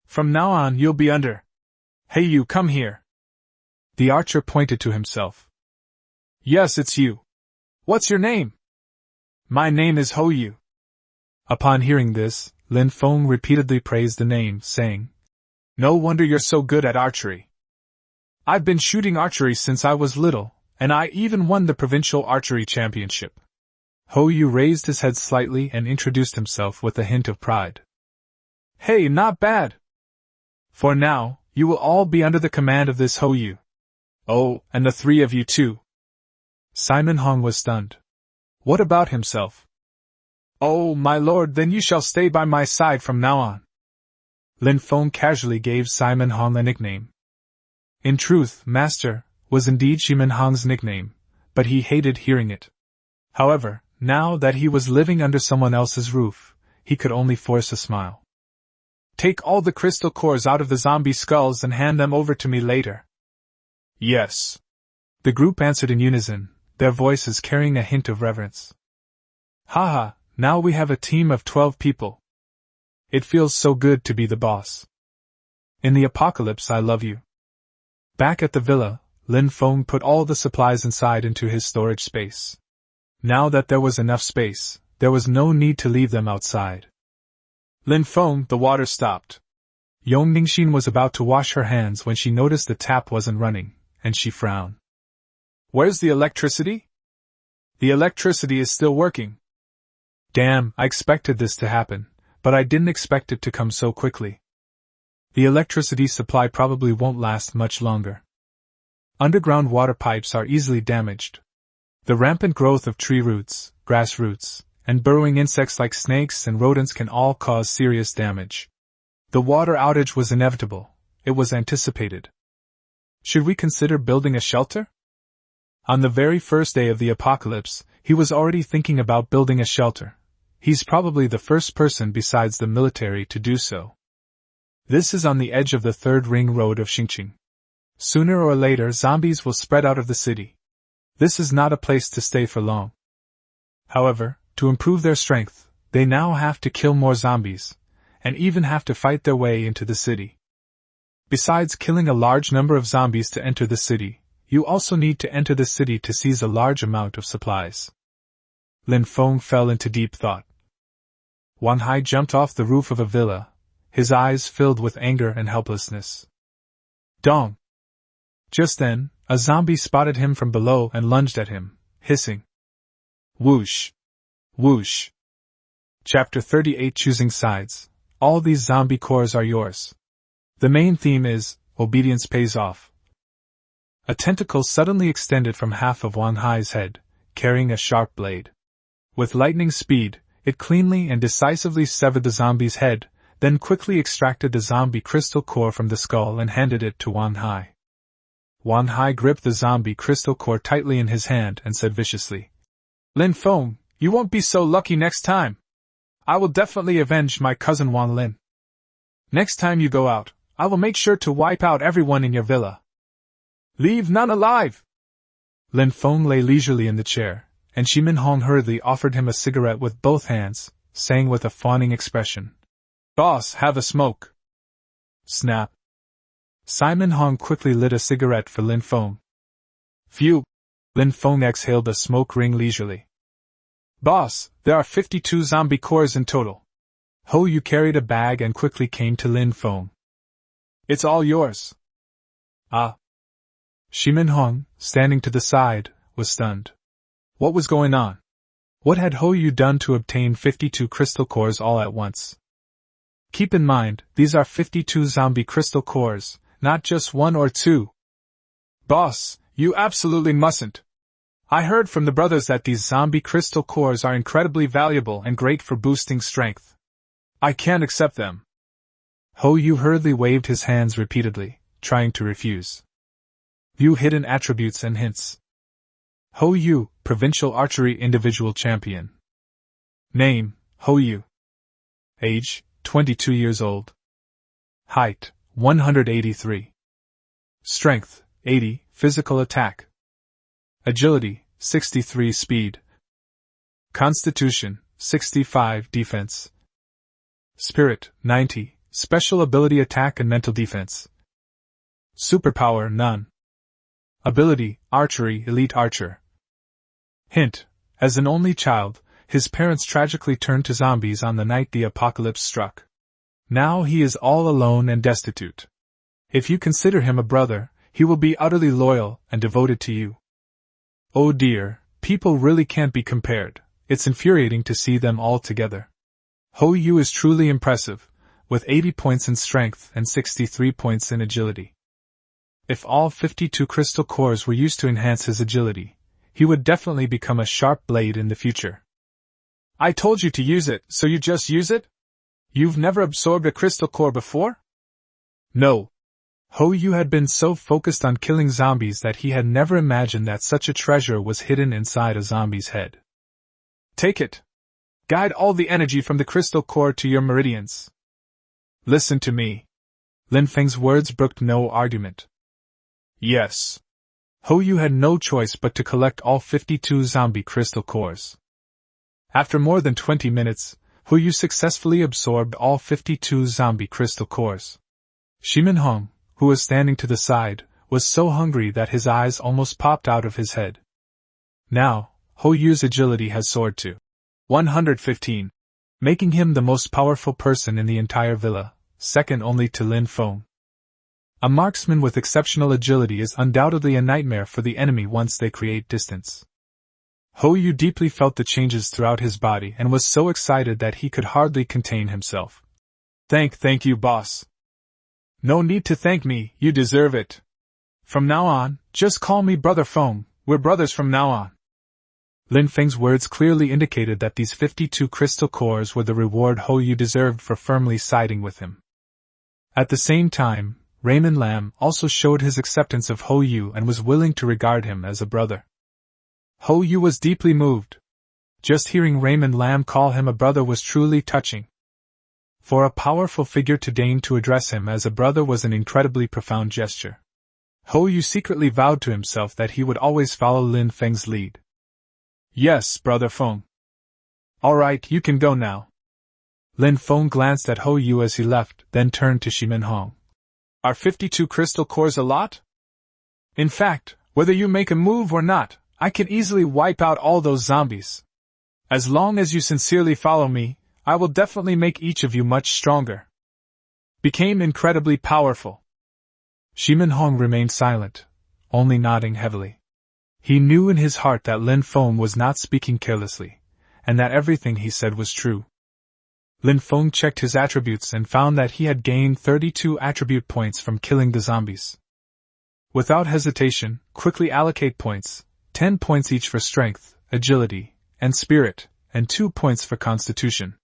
From now on you'll be under. Hey you, come here. The archer pointed to himself. Yes, it's you. What's your name? My name is Ho Yu. Upon hearing this, Lin Feng repeatedly praised the name, saying, No wonder you're so good at archery. I've been shooting archery since I was little, and I even won the provincial archery championship. Ho Yu raised his head slightly and introduced himself with a hint of pride. Hey, not bad! For now, you will all be under the command of this Ho Yu. Oh, and the three of you too. Simon Hong was stunned. What about himself? Oh, my lord, then you shall stay by my side from now on. Lin Feng casually gave Simon Hong a nickname. In truth, Master, was indeed Shimin Hong's nickname, but he hated hearing it. However, now that he was living under someone else's roof, he could only force a smile. Take all the crystal cores out of the zombie skulls and hand them over to me later. Yes. The group answered in unison, their voices carrying a hint of reverence. Haha, now we have a team of 12 people. It feels so good to be the boss. In the apocalypse I love you. Back at the villa, Lin Feng put all the supplies inside into his storage space. Now that there was enough space, there was no need to leave them outside. Lin Feng, the water stopped. Yong Ningxin was about to wash her hands when she noticed the tap wasn't running, and she frowned. Where's the electricity? The electricity is still working. Damn, I expected this to happen, but I didn't expect it to come so quickly. The electricity supply probably won't last much longer. Underground water pipes are easily damaged. The rampant growth of tree roots, grass roots, and burrowing insects like snakes and rodents can all cause serious damage. The water outage was inevitable. It was anticipated. Should we consider building a shelter? On the very first day of the apocalypse, he was already thinking about building a shelter. He's probably the first person besides the military to do so. This is on the edge of the third ring road of Xingqing. Sooner or later, zombies will spread out of the city. This is not a place to stay for long. However, to improve their strength, they now have to kill more zombies, and even have to fight their way into the city. Besides killing a large number of zombies to enter the city, you also need to enter the city to seize a large amount of supplies. Lin Feng fell into deep thought. Wan Hai jumped off the roof of a villa, his eyes filled with anger and helplessness. Dong! Just then, a zombie spotted him from below and lunged at him, hissing. Whoosh! Whoosh! Chapter 38 Choosing Sides. All these zombie cores are yours. The main theme is, obedience pays off. A tentacle suddenly extended from half of Wan Hai's head, carrying a sharp blade. With lightning speed, it cleanly and decisively severed the zombie's head, then quickly extracted the zombie crystal core from the skull and handed it to Wan Hai. Wan Hai gripped the zombie crystal core tightly in his hand and said viciously, Lin Feng, you won't be so lucky next time. I will definitely avenge my cousin Wan Lin. Next time you go out, I will make sure to wipe out everyone in your villa. Leave none alive! Lin Feng lay leisurely in the chair, and Shi Minhong hurriedly offered him a cigarette with both hands, saying with a fawning expression, Boss, have a smoke. Snap. Simon Hong quickly lit a cigarette for Lin Feng. Phew! Lin Feng exhaled a smoke ring leisurely. Boss, there are 52 zombie cores in total. Ho Yu carried a bag and quickly came to Lin Feng. It's all yours. Ah. Shi Minhong, standing to the side, was stunned. What was going on? What had Ho Yu done to obtain 52 crystal cores all at once? Keep in mind, these are 52 zombie crystal cores, not just 1 or 2. Boss, you absolutely mustn't. I heard from the brothers that these zombie crystal cores are incredibly valuable and great for boosting strength. I can't accept them. Ho Yu hurriedly waved his hands repeatedly, trying to refuse. View hidden attributes and hints. Ho Yu, Provincial Archery Individual Champion. Name, Ho Yu. Age, 22 years old. Height, 183. Strength, 80, physical attack. Agility, 63 speed. Constitution, 65 defense. Spirit, 90, special ability attack and mental defense. Superpower, none. Ability, archery, elite archer. Hint, as an only child, his parents tragically turned to zombies on the night the apocalypse struck. Now he is all alone and destitute. If you consider him a brother, he will be utterly loyal and devoted to you. Oh dear, people really can't be compared. It's infuriating to see them all together. Ho Yu is truly impressive, with 80 points in strength and 63 points in agility. If all 52 crystal cores were used to enhance his agility, he would definitely become a sharp blade in the future. I told you to use it, so you just use it? You've never absorbed a crystal core before? No. Ho Yu had been so focused on killing zombies that he had never imagined that such a treasure was hidden inside a zombie's head. Take it. Guide all the energy from the crystal core to your meridians. Listen to me. Lin Feng's words brooked no argument. Yes. Ho Yu had no choice but to collect all 52 zombie crystal cores. After more than 20 minutes, Ho Yu successfully absorbed all 52 zombie crystal cores. Shi Minhong, who was standing to the side, was so hungry that his eyes almost popped out of his head. Now, Ho Yu's agility has soared to 115, making him the most powerful person in the entire villa, second only to Lin Feng. A marksman with exceptional agility is undoubtedly a nightmare for the enemy once they create distance. Ho Yu deeply felt the changes throughout his body and was so excited that he could hardly contain himself. Thank you, boss. No need to thank me, you deserve it. From now on, just call me Brother Feng, we're brothers from now on. Lin Feng's words clearly indicated that these 52 crystal cores were the reward Ho Yu deserved for firmly siding with him. At the same time, Raymond Lam also showed his acceptance of Ho Yu and was willing to regard him as a brother. Ho Yu was deeply moved. Just hearing Raymond Lam call him a brother was truly touching. For a powerful figure to deign to address him as a brother was an incredibly profound gesture. Ho Yu secretly vowed to himself that he would always follow Lin Feng's lead. Yes, Brother Feng. Alright, you can go now. Lin Feng glanced at Ho Yu as he left, then turned to Shimin Hong. Are 52 crystal cores a lot? In fact, whether you make a move or not, I can easily wipe out all those zombies. As long as you sincerely follow me, I will definitely make each of you much stronger. Became incredibly powerful. Shimin Hong remained silent, only nodding heavily. He knew in his heart that Lin Feng was not speaking carelessly, and that everything he said was true. Lin Feng checked his attributes and found that he had gained 32 attribute points from killing the zombies. Without hesitation, quickly allocate points, 10 points each for strength, agility, and spirit, and 2 points for constitution.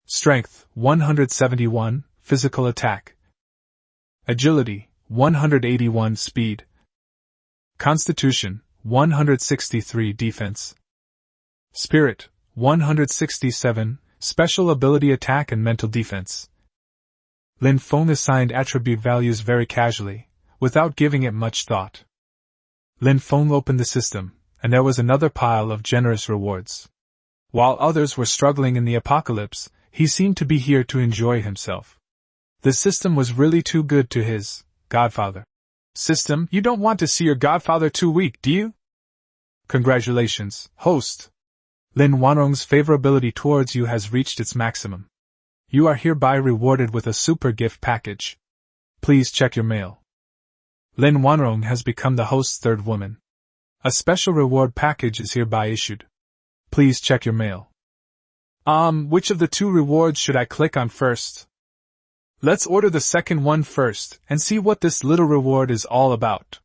Strength, 171, physical attack. Agility, 181 speed. Constitution, 163 defense. Spirit, 167, special ability attack and mental defense. Lin Feng assigned attribute values very casually, without giving it much thought. Lin Feng opened the system, and there was another pile of generous rewards. While others were struggling in the apocalypse, he seemed to be here to enjoy himself. The system was really too good to his godfather. System, you don't want to see your godfather too weak, do you? Congratulations, host. Lin Wanrong's favorability towards you has reached its maximum. You are hereby rewarded with a super gift package. Please check your mail. Lin Wanrong has become the host's third woman. A special reward package is hereby issued. Please check your mail. Which of the two rewards should I click on first? Let's order the second one first, and see what this little reward is all about.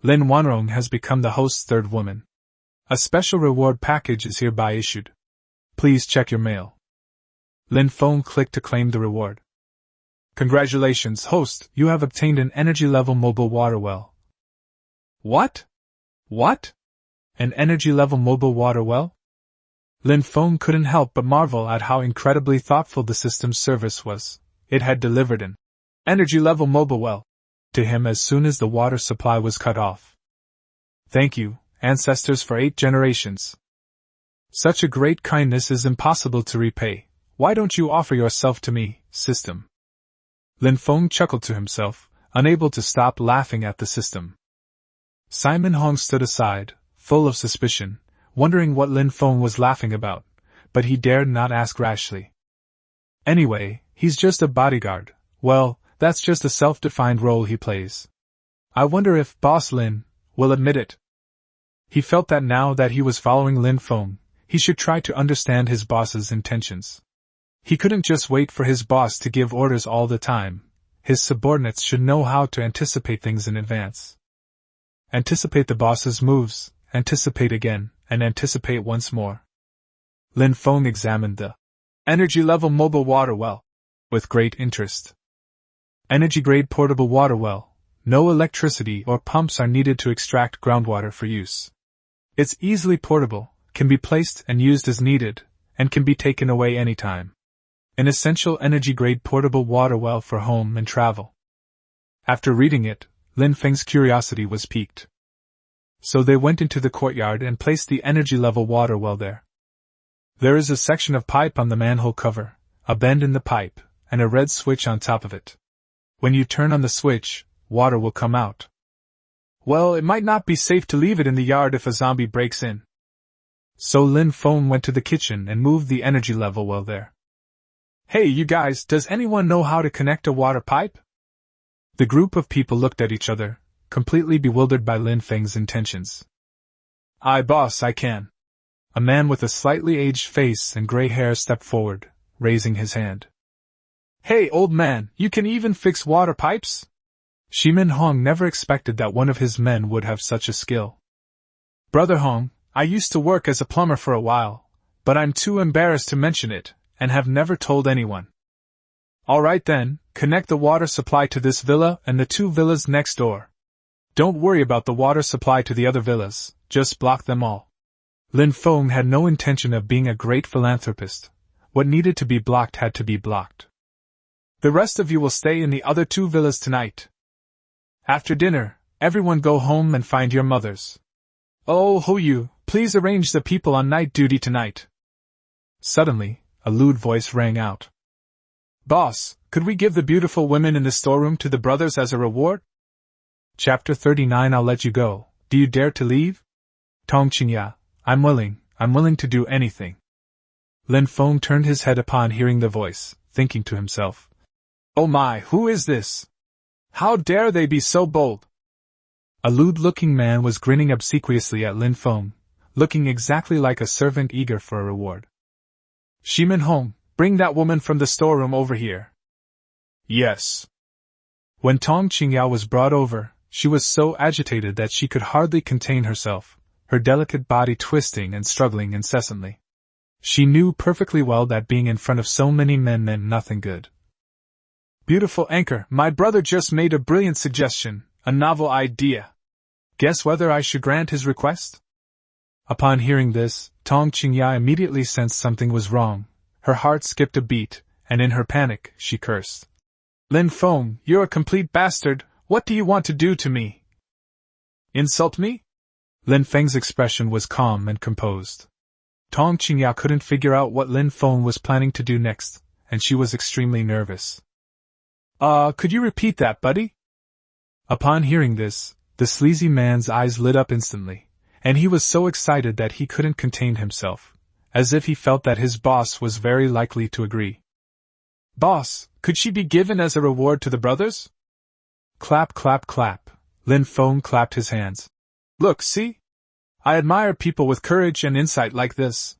Lin Wanrong has become the host's third woman. A special reward package is hereby issued. Please check your mail. Lin Feng clicked to claim the reward. Congratulations, host, you have obtained an energy-level mobile water well. What? What? An energy-level mobile water well? Lin Feng couldn't help but marvel at how incredibly thoughtful the system's service was. It had delivered an energy-level mobile well to him as soon as the water supply was cut off. Thank you, ancestors for 8 generations. Such a great kindness is impossible to repay. Why don't you offer yourself to me, system? Lin Feng chuckled to himself, unable to stop laughing at the system. Simon Hong stood aside, full of suspicion, wondering what Lin Feng was laughing about, but he dared not ask rashly. Anyway, he's just a bodyguard. Well, that's just a self-defined role he plays. I wonder if Boss Lin will admit it. He felt that now that he was following Lin Feng, he should try to understand his boss's intentions. He couldn't just wait for his boss to give orders all the time. His subordinates should know how to anticipate things in advance. Anticipate the boss's moves, anticipate again, and anticipate once more. Lin Feng examined the energy-level mobile water well with great interest. Energy-grade portable water well. No electricity or pumps are needed to extract groundwater for use. It's easily portable, can be placed and used as needed, and can be taken away anytime. An essential energy-grade portable water well for home and travel. After reading it, Lin Feng's curiosity was piqued. So they went into the courtyard and placed the energy-level water well there. There is a section of pipe on the manhole cover, a bend in the pipe, and a red switch on top of it. When you turn on the switch, water will come out. Well, it might not be safe to leave it in the yard if a zombie breaks in. So Lin Feng went to the kitchen and moved the energy level well there. Hey, you guys, does anyone know how to connect a water pipe? The group of people looked at each other, completely bewildered by Lin Feng's intentions. Boss, I can. A man with a slightly aged face and gray hair stepped forward, raising his hand. Hey, old man, you can even fix water pipes? Shimin Hong never expected that one of his men would have such a skill. Brother Hong, I used to work as a plumber for a while, but I'm too embarrassed to mention it, and have never told anyone. Alright then, connect the water supply to this villa and the 2 villas next door. Don't worry about the water supply to the other villas, just block them all. Lin Feng had no intention of being a great philanthropist. What needed to be blocked had to be blocked. The rest of you will stay in the other 2 villas tonight. After dinner, everyone go home and find your mothers. Oh, ho you, please arrange the people on night duty tonight. Suddenly, a lewd voice rang out. Boss, could we give the beautiful women in the storeroom to the brothers as a reward? Chapter 39. I'll let you go. Do you dare to leave? Tong Qingya, I'm willing to do anything. Lin Feng turned his head upon hearing the voice, thinking to himself. Oh my, who is this? How dare they be so bold? A lewd-looking man was grinning obsequiously at Lin Feng, looking exactly like a servant eager for a reward. Shimin Hong, bring that woman from the storeroom over here. Yes. When Tong Qingya was brought over, she was so agitated that she could hardly contain herself, her delicate body twisting and struggling incessantly. She knew perfectly well that being in front of so many men meant nothing good. Beautiful anchor, my brother just made a brilliant suggestion, a novel idea. Guess whether I should grant his request? Upon hearing this, Tong Qingya immediately sensed something was wrong. Her heart skipped a beat, and in her panic, she cursed. Lin Feng, you're a complete bastard. What do you want to do to me? Insult me? Lin Feng's expression was calm and composed. Tong Qingya couldn't figure out what Lin Feng was planning to do next, and she was extremely nervous. Could you repeat that, buddy? Upon hearing this, the sleazy man's eyes lit up instantly, and he was so excited that he couldn't contain himself, as if he felt that his boss was very likely to agree. Boss, could she be given as a reward to the brothers? Clap, clap, clap. Lin Feng clapped his hands. Look, see? I admire people with courage and insight like this.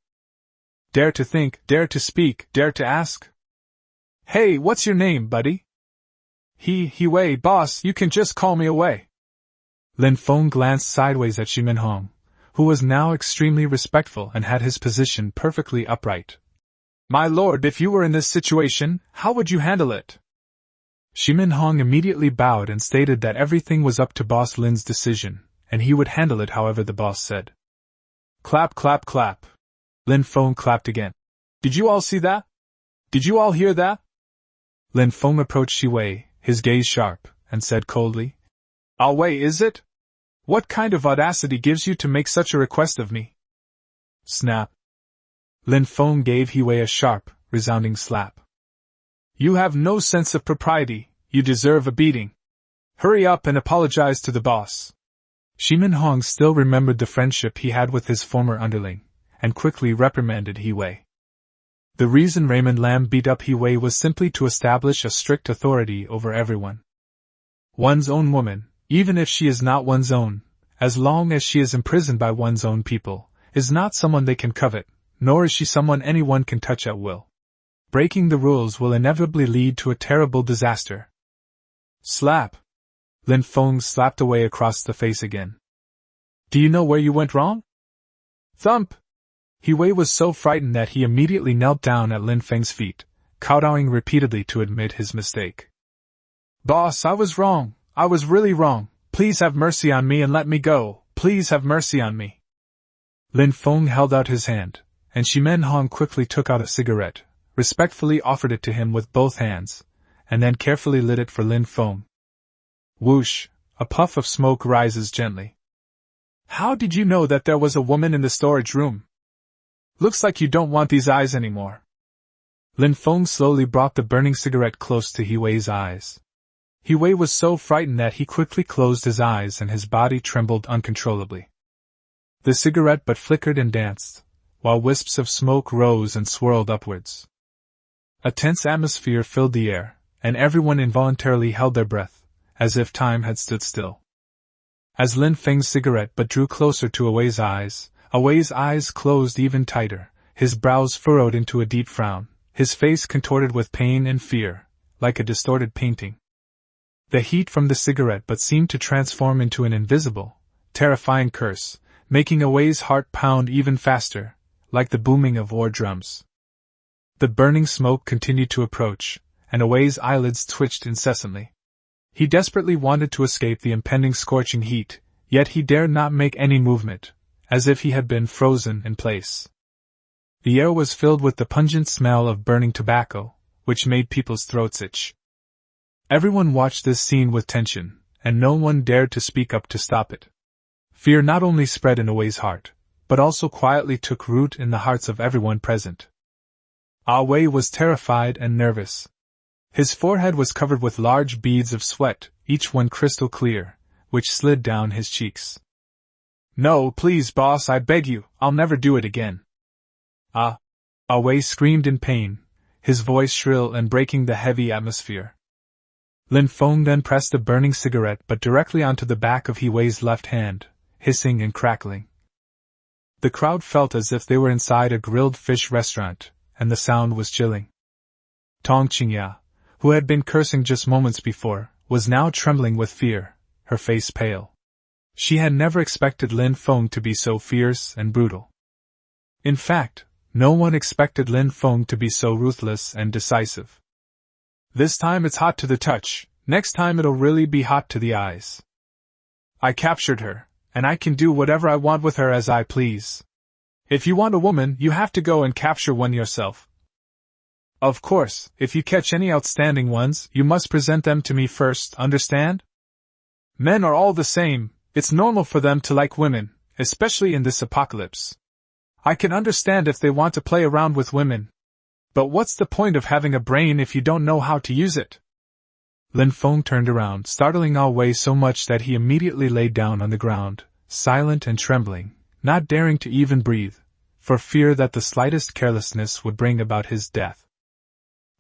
Dare to think, dare to speak, dare to ask. Hey, what's your name, buddy? Wei, boss, you can just call me away. Lin Feng glanced sideways at Shimin Hong, who was now extremely respectful and had his position perfectly upright. My lord, if you were in this situation, how would you handle it? Shimin Hong immediately bowed and stated that everything was up to Boss Lin's decision, and he would handle it however the boss said. Clap, clap, clap. Lin Feng clapped again. Did you all see that? Did you all hear that? Lin Feng approached Shi Wei, his gaze sharp, and said coldly, Ah Wei, is it? What kind of audacity gives you to make such a request of me? Snap. Lin Feng gave He Wei a sharp, resounding slap. You have no sense of propriety, you deserve a beating. Hurry up and apologize to the boss. Shimin Hong still remembered the friendship he had with his former underling, and quickly reprimanded He Wei. The reason Raymond Lam beat up He Wei was simply to establish a strict authority over everyone. One's own woman, even if she is not one's own, as long as she is imprisoned by one's own people, is not someone they can covet, nor is she someone anyone can touch at will. Breaking the rules will inevitably lead to a terrible disaster. Slap. Lin Feng slapped away across the face again. Do you know where you went wrong? Thump. He Wei was so frightened that he immediately knelt down at Lin Feng's feet, kowtowing repeatedly to admit his mistake. Boss, I was wrong. I was really wrong. Please have mercy on me and let me go. Please have mercy on me. Lin Feng held out his hand, and Shimin Hong quickly took out a cigarette, respectfully offered it to him with both hands, and then carefully lit it for Lin Feng. Whoosh, a puff of smoke rises gently. How did you know that there was a woman in the storage room? Looks like you don't want these eyes anymore. Lin Feng slowly brought the burning cigarette close to He Wei's eyes. He Wei was so frightened that he quickly closed his eyes and his body trembled uncontrollably. The cigarette but flickered and danced, while wisps of smoke rose and swirled upwards. A tense atmosphere filled the air, and everyone involuntarily held their breath, as if time had stood still. As Lin Feng's cigarette but drew closer to Awei's eyes closed even tighter, his brows furrowed into a deep frown, his face contorted with pain and fear, like a distorted painting. The heat from the cigarette but seemed to transform into an invisible, terrifying curse, making Awei's heart pound even faster, like the booming of war drums. The burning smoke continued to approach, and Awei's eyelids twitched incessantly. He desperately wanted to escape the impending scorching heat, yet he dared not make any movement, as if he had been frozen in place. The air was filled with the pungent smell of burning tobacco, which made people's throats itch. Everyone watched this scene with tension, and no one dared to speak up to stop it. Fear not only spread in Awei's heart, but also quietly took root in the hearts of everyone present. Awei was terrified and nervous. His forehead was covered with large beads of sweat, each one crystal clear, which slid down his cheeks. "No, please, boss, I beg you, I'll never do it again." "Ah!" Awei screamed in pain, his voice shrill and breaking the heavy atmosphere. Lin Feng then pressed a burning cigarette but directly onto the back of Wei's left hand, hissing and crackling. The crowd felt as if they were inside a grilled fish restaurant, and the sound was chilling. Tong Qingya, who had been cursing just moments before, was now trembling with fear, her face pale. She had never expected Lin Feng to be so fierce and brutal. In fact, no one expected Lin Feng to be so ruthless and decisive. "This time it's hot to the touch, next time it'll really be hot to the eyes. I captured her, and I can do whatever I want with her as I please. If you want a woman, you have to go and capture one yourself. Of course, if you catch any outstanding ones, you must present them to me first, understand? Men are all the same, it's normal for them to like women, especially in this apocalypse. I can understand if they want to play around with women. But what's the point of having a brain if you don't know how to use it?" Lin Feng turned around, startling Awei so much that he immediately lay down on the ground, silent and trembling, not daring to even breathe, for fear that the slightest carelessness would bring about his death.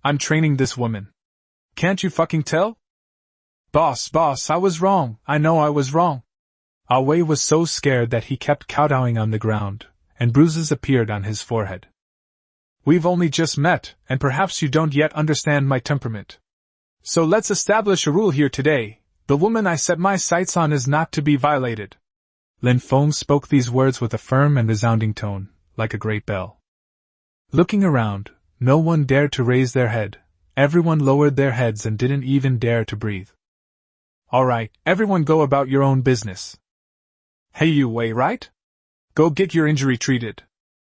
"I'm training this woman. Can't you fucking tell?" Boss, I was wrong, I know I was wrong." Awei was so scared that he kept kowtowing on the ground, and bruises appeared on his forehead. "We've only just met, and perhaps you don't yet understand my temperament. So let's establish a rule here today, the woman I set my sights on is not to be violated." Lin Feng spoke these words with a firm and resounding tone, like a great bell. Looking around, no one dared to raise their head, everyone lowered their heads and didn't even dare to breathe. "All right, everyone go about your own business. Hey you Wei, right? Go get your injury treated.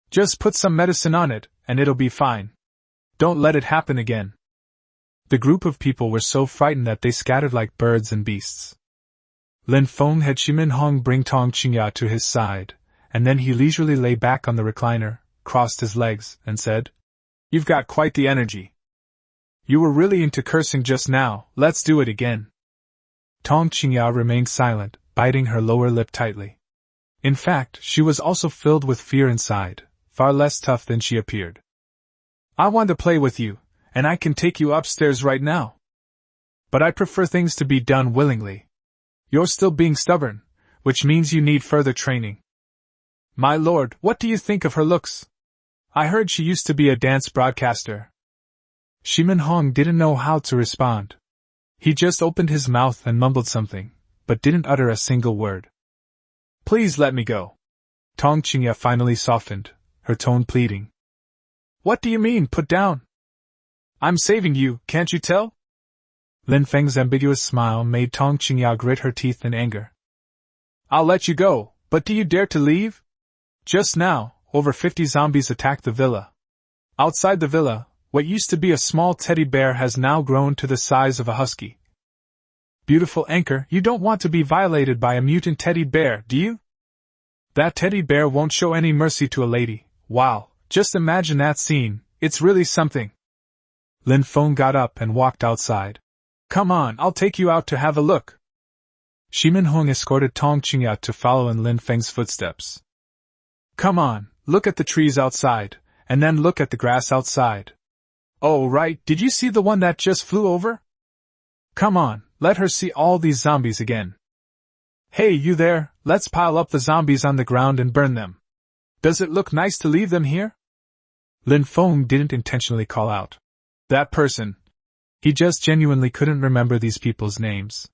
Just put some medicine on it, and it'll be fine. Don't let it happen again." The group of people were so frightened that they scattered like birds and beasts. Lin Feng had Shimin Hong bring Tong Qingya to his side, and then he leisurely lay back on the recliner, crossed his legs, and said, "You've got quite the energy. You were really into cursing just now, let's do it again." Tong Qingya remained silent, biting her lower lip tightly. In fact, she was also filled with fear inside, far less tough than she appeared. "I want to play with you, and I can take you upstairs right now. But I prefer things to be done willingly. You're still being stubborn, which means you need further training. My lord, what do you think of her looks? I heard she used to be a dance broadcaster." Shimin Hong didn't know how to respond. He just opened his mouth and mumbled something, but didn't utter a single word. "Please let me go." Tong Qingya finally softened, her tone pleading. "What do you mean, put down? I'm saving you, can't you tell?" Lin Feng's ambiguous smile made Tong Qingya grit her teeth in anger. "I'll let you go, but do you dare to leave? Just now, over 50 zombies attacked the villa. Outside the villa, what used to be a small teddy bear has now grown to the size of a husky. Beautiful anchor, you don't want to be violated by a mutant teddy bear, do you? That teddy bear won't show any mercy to a lady. Wow, just imagine that scene, it's really something." Lin Feng got up and walked outside. "Come on, I'll take you out to have a look." Shimin Hong escorted Tong Qingya to follow in Lin Feng's footsteps. "Come on, look at the trees outside, and then look at the grass outside. Oh right, did you see the one that just flew over? Come on, let her see all these zombies again. Hey you there, let's pile up the zombies on the ground and burn them. Does it look nice to leave them here?" Lin Feng didn't intentionally call out that person. He just genuinely couldn't remember these people's names.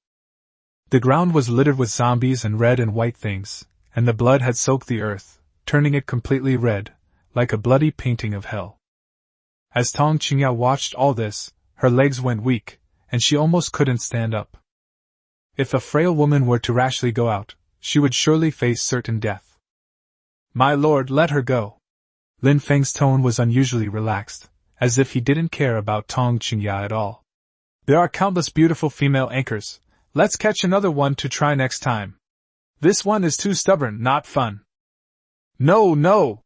The ground was littered with zombies and red and white things, and the blood had soaked the earth, turning it completely red, like a bloody painting of hell. As Tong Qingya watched all this, her legs went weak, and she almost couldn't stand up. If a frail woman were to rashly go out, she would surely face certain death. "My lord, let her go." Lin Feng's tone was unusually relaxed, as if he didn't care about Tong Qingya at all. "There are countless beautiful female anchors, Let's catch another one to try next time. This one is too stubborn, not fun. No, no!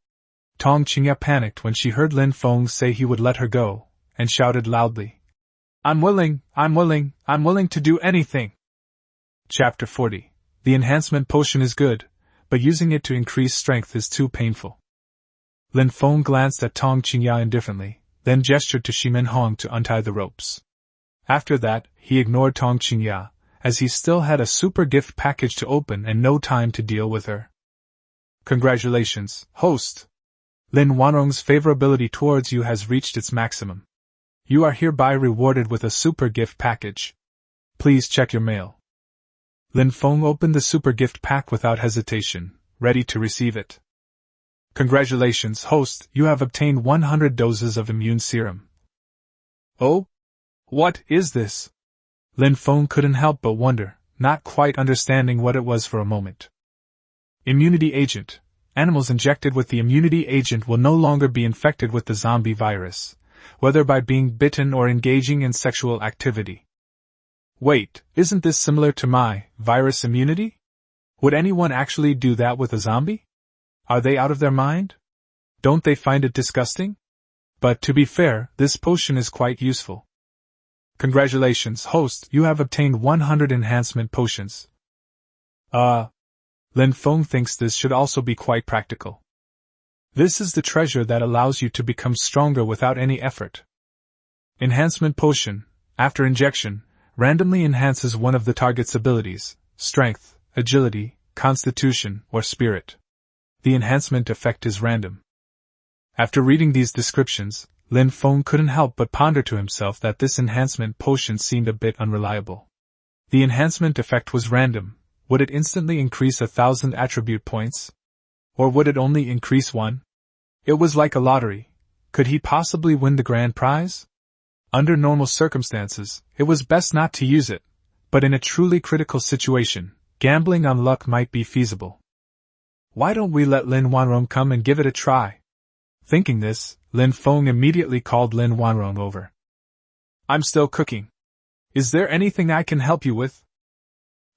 Tong Qingya panicked when she heard Lin Feng say he would let her go, and shouted loudly. I'm willing to do anything! Chapter 40. The enhancement potion is good, but using it to increase strength is too painful. Lin Feng glanced at Tong Qingya indifferently, then gestured to Shi Minhong to untie the ropes. After that, he ignored Tong Qingya, as he still had a super gift package to open and no time to deal with her. Congratulations, host! Lin Wanrong's favorability towards you has reached its maximum. You are hereby rewarded with a super gift package. Please check your mail. Lin Feng opened the super gift pack without hesitation, ready to receive it. Congratulations, host, you have obtained 100 doses of immune serum. Oh? What is this? Lin Feng couldn't help but wonder, not quite understanding what it was for a moment. Immunity agent. Animals injected with the immunity agent will no longer be infected with the zombie virus, whether by being bitten or engaging in sexual activity. Wait, isn't this similar to my virus immunity? Would anyone actually do that with a zombie? Are they out of their mind? Don't they find it disgusting? But to be fair, this potion is quite useful. Congratulations, host, you have obtained 100 enhancement potions. Lin Feng thinks this should also be quite practical. This is the treasure that allows you to become stronger without any effort. Enhancement potion, after injection, randomly enhances one of the target's abilities, strength, agility, constitution, or spirit. The enhancement effect is random. After reading these descriptions, Lin Feng couldn't help but ponder to himself that this enhancement potion seemed a bit unreliable. The enhancement effect was random. Would it instantly increase 1,000 attribute points? Or would it only increase 1? It was like a lottery. Could he possibly win the grand prize? Under normal circumstances, it was best not to use it, but in a truly critical situation, gambling on luck might be feasible. Why don't we let Lin Wanrong come and give it a try? Thinking this, Lin Feng immediately called Lin Wanrong over. I'm still cooking. Is there anything I can help you with?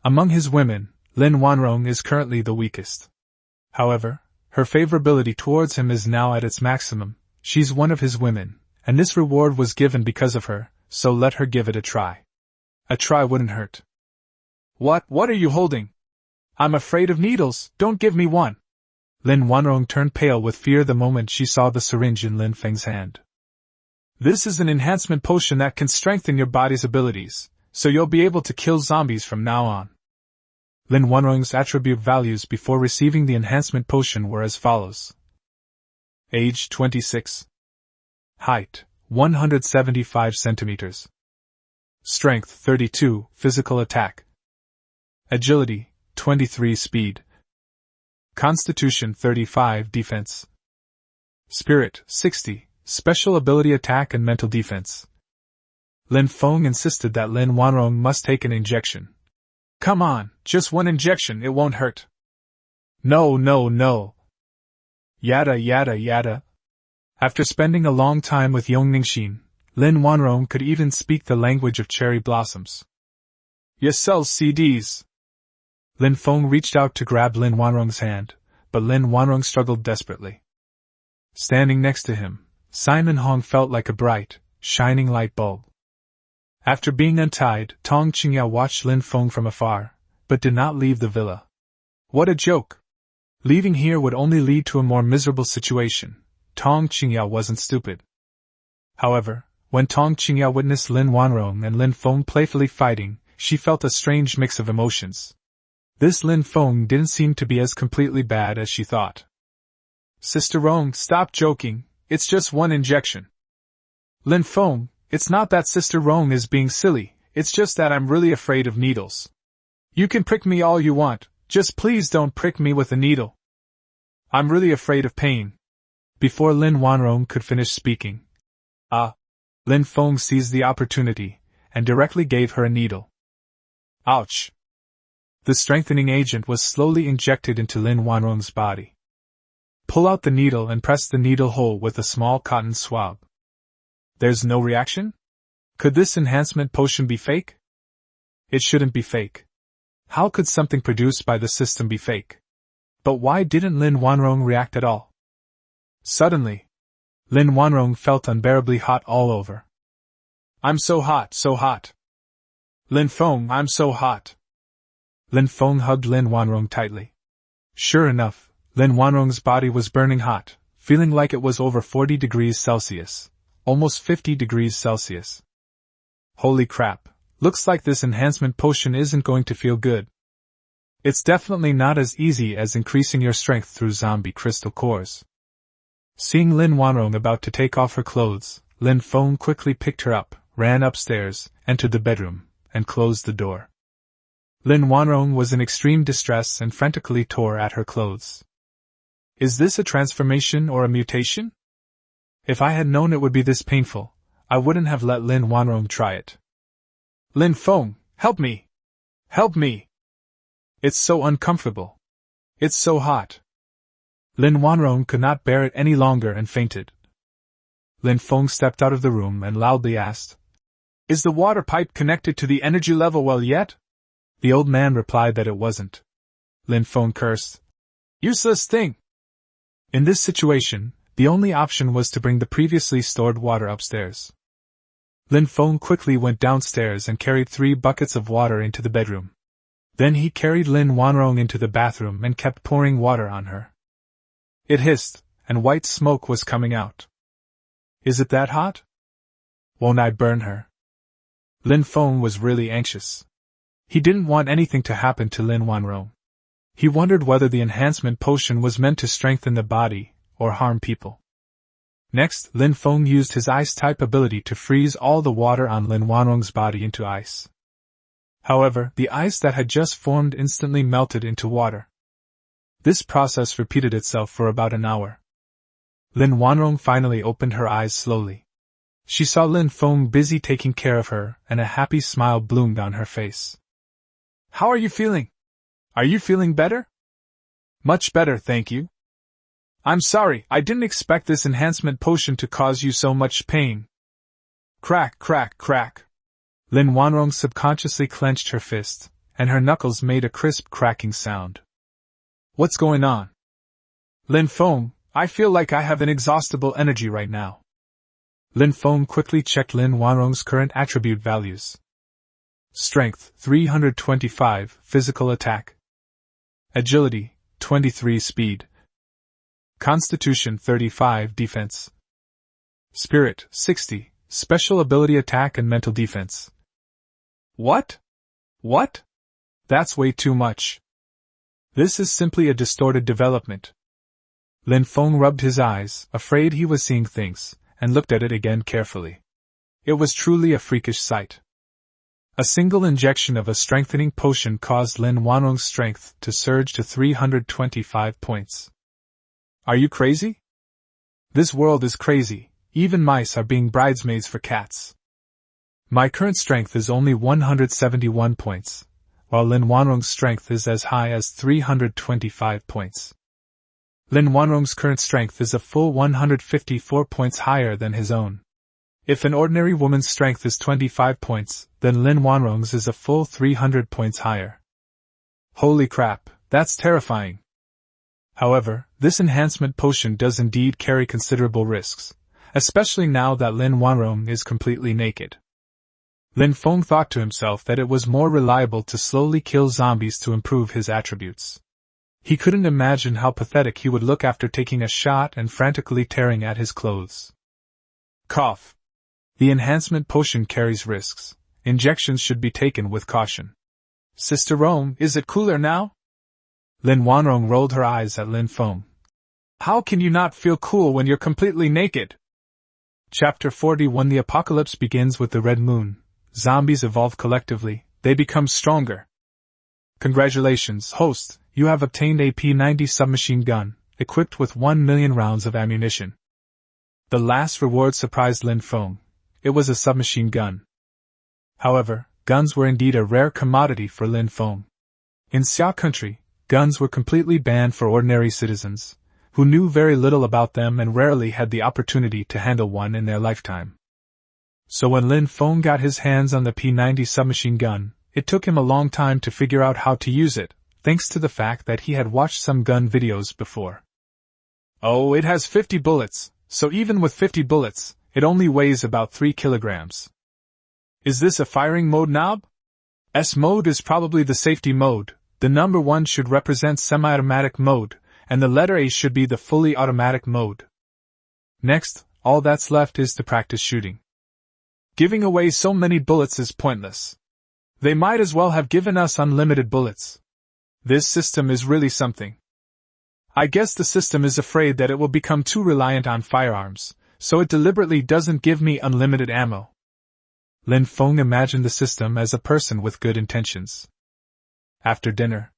Among his women, Lin Wanrong is currently the weakest. However, her favorability towards him is now at its maximum. She's one of his women, and this reward was given because of her, so let her give it a try. A try wouldn't hurt. What are you holding? I'm afraid of needles, don't give me one. Lin Wanrong turned pale with fear the moment she saw the syringe in Lin Feng's hand. This is an enhancement potion that can strengthen your body's abilities, so you'll be able to kill zombies from now on. Lin Wanrong's attribute values before receiving the enhancement potion were as follows. Age 26. Height 175 centimeters. Strength 32, physical attack. Agility 23, speed. Constitution 35, defense. Spirit 60, special ability attack and mental defense. Lin Feng insisted that Lin Wanrong must take an injection. Come on, just one injection, it won't hurt. No. Yada. After spending a long time with Yong Ningxin, Lin Wanrong could even speak the language of cherry blossoms. You sell CDs. Lin Feng reached out to grab Lin Wanrong's hand, but Lin Wanrong struggled desperately. Standing next to him, Simon Hong felt like a bright, shining light bulb. After being untied, Tong Qingya watched Lin Feng from afar, but did not leave the villa. What a joke! Leaving here would only lead to a more miserable situation. Tong Qingya wasn't stupid. However, when Tong Qingya witnessed Lin Wanrong and Lin Feng playfully fighting, she felt a strange mix of emotions. This Lin Feng didn't seem to be as completely bad as she thought. Sister Rong, stop joking, it's just one injection. Lin Feng, it's not that Sister Rong is being silly, it's just that I'm really afraid of needles. You can prick me all you want, just please don't prick me with a needle. I'm really afraid of pain. Before Lin Wanrong could finish speaking, Lin Feng seized the opportunity, and directly gave her a needle. Ouch! The strengthening agent was slowly injected into Lin Wanrong's body. Pull out the needle and press the needle hole with a small cotton swab. There's no reaction? Could this enhancement potion be fake? It shouldn't be fake. How could something produced by the system be fake? But why didn't Lin Wanrong react at all? Suddenly, Lin Wanrong felt unbearably hot all over. I'm so hot, so hot. Lin Feng, I'm so hot. Lin Feng hugged Lin Wanrong tightly. Sure enough, Lin Wanrong's body was burning hot, feeling like it was over 40 degrees Celsius, almost 50 degrees Celsius. Holy crap, looks like this enhancement potion isn't going to feel good. It's definitely not as easy as increasing your strength through zombie crystal cores. Seeing Lin Wanrong about to take off her clothes, Lin Feng quickly picked her up, ran upstairs, entered the bedroom, and closed the door. Lin Wanrong was in extreme distress and frantically tore at her clothes. Is this a transformation or a mutation? If I had known it would be this painful, I wouldn't have let Lin Wanrong try it. Lin Feng, help me! Help me! It's so uncomfortable. It's so hot. Lin Wanrong could not bear it any longer and fainted. Lin Feng stepped out of the room and loudly asked, Is the water pipe connected to the energy level well yet? The old man replied that it wasn't. Lin Feng cursed. Useless thing! In this situation, the only option was to bring the previously stored water upstairs. Lin Feng quickly went downstairs and carried 3 buckets of water into the bedroom. Then he carried Lin Wanrong into the bathroom and kept pouring water on her. It hissed, and white smoke was coming out. Is it that hot? Won't I burn her? Lin Feng was really anxious. He didn't want anything to happen to Lin Wanrong. He wondered whether the enhancement potion was meant to strengthen the body, or harm people. Next, Lin Feng used his ice-type ability to freeze all the water on Lin Wanrong's body into ice. However, the ice that had just formed instantly melted into water. This process repeated itself for about an hour. Lin Wanrong finally opened her eyes slowly. She saw Lin Feng busy taking care of her, and a happy smile bloomed on her face. How are you feeling? Are you feeling better? Much better, thank you. I'm sorry, I didn't expect this enhancement potion to cause you so much pain. Crack, crack, crack. Lin Wanrong subconsciously clenched her fist, and her knuckles made a crisp cracking sound. What's going on? Lin Feng, I feel like I have inexhaustible energy right now. Lin Feng quickly checked Lin Wanrong's current attribute values. Strength, 325, physical attack. Agility, 23 speed. Constitution, 35 defense. Spirit, 60, special ability attack and mental defense. What? What? That's way too much. This is simply a distorted development. Lin Feng rubbed his eyes, afraid he was seeing things, and looked at it again carefully. It was truly a freakish sight. A single injection of a strengthening potion caused Lin Wanrong's strength to surge to 325 points. Are you crazy? This world is crazy, even mice are being bridesmaids for cats. My current strength is only 171 points, while Lin Wanrong's strength is as high as 325 points. Lin Wanrong's current strength is a full 154 points higher than his own. If an ordinary woman's strength is 25 points, then Lin Wanrong's is a full 300 points higher. Holy crap, that's terrifying. However, this enhancement potion does indeed carry considerable risks, especially now that Lin Wanrong is completely naked. Lin Feng thought to himself that it was more reliable to slowly kill zombies to improve his attributes. He couldn't imagine how pathetic he would look after taking a shot and frantically tearing at his clothes. Cough. The enhancement potion carries risks. Injections should be taken with caution. Sister Rome, is it cooler now? Lin Wanrong rolled her eyes at Lin Feng. How can you not feel cool when you're completely naked? Chapter 41. The apocalypse begins with the red moon. Zombies evolve collectively, they become stronger. Congratulations, host, you have obtained a P-90 submachine gun, equipped with 1 million rounds of ammunition. The last reward surprised Lin Feng. It was a submachine gun. However, guns were indeed a rare commodity for Lin Feng. In Xia country, guns were completely banned for ordinary citizens, who knew very little about them and rarely had the opportunity to handle one in their lifetime. So when Lin Feng got his hands on the P-90 submachine gun, it took him a long time to figure out how to use it, thanks to the fact that he had watched some gun videos before. Oh, it has 50 bullets, so even with 50 bullets, it only weighs about 3 kilograms. Is this a firing mode knob? S mode is probably the safety mode, the number 1 should represent semi-automatic mode, and the letter A should be the fully automatic mode. Next, all that's left is to practice shooting. Giving away so many bullets is pointless. They might as well have given us unlimited bullets. This system is really something. I guess the system is afraid that it will become too reliant on firearms, so it deliberately doesn't give me unlimited ammo. Lin Feng imagined the system as a person with good intentions. After dinner,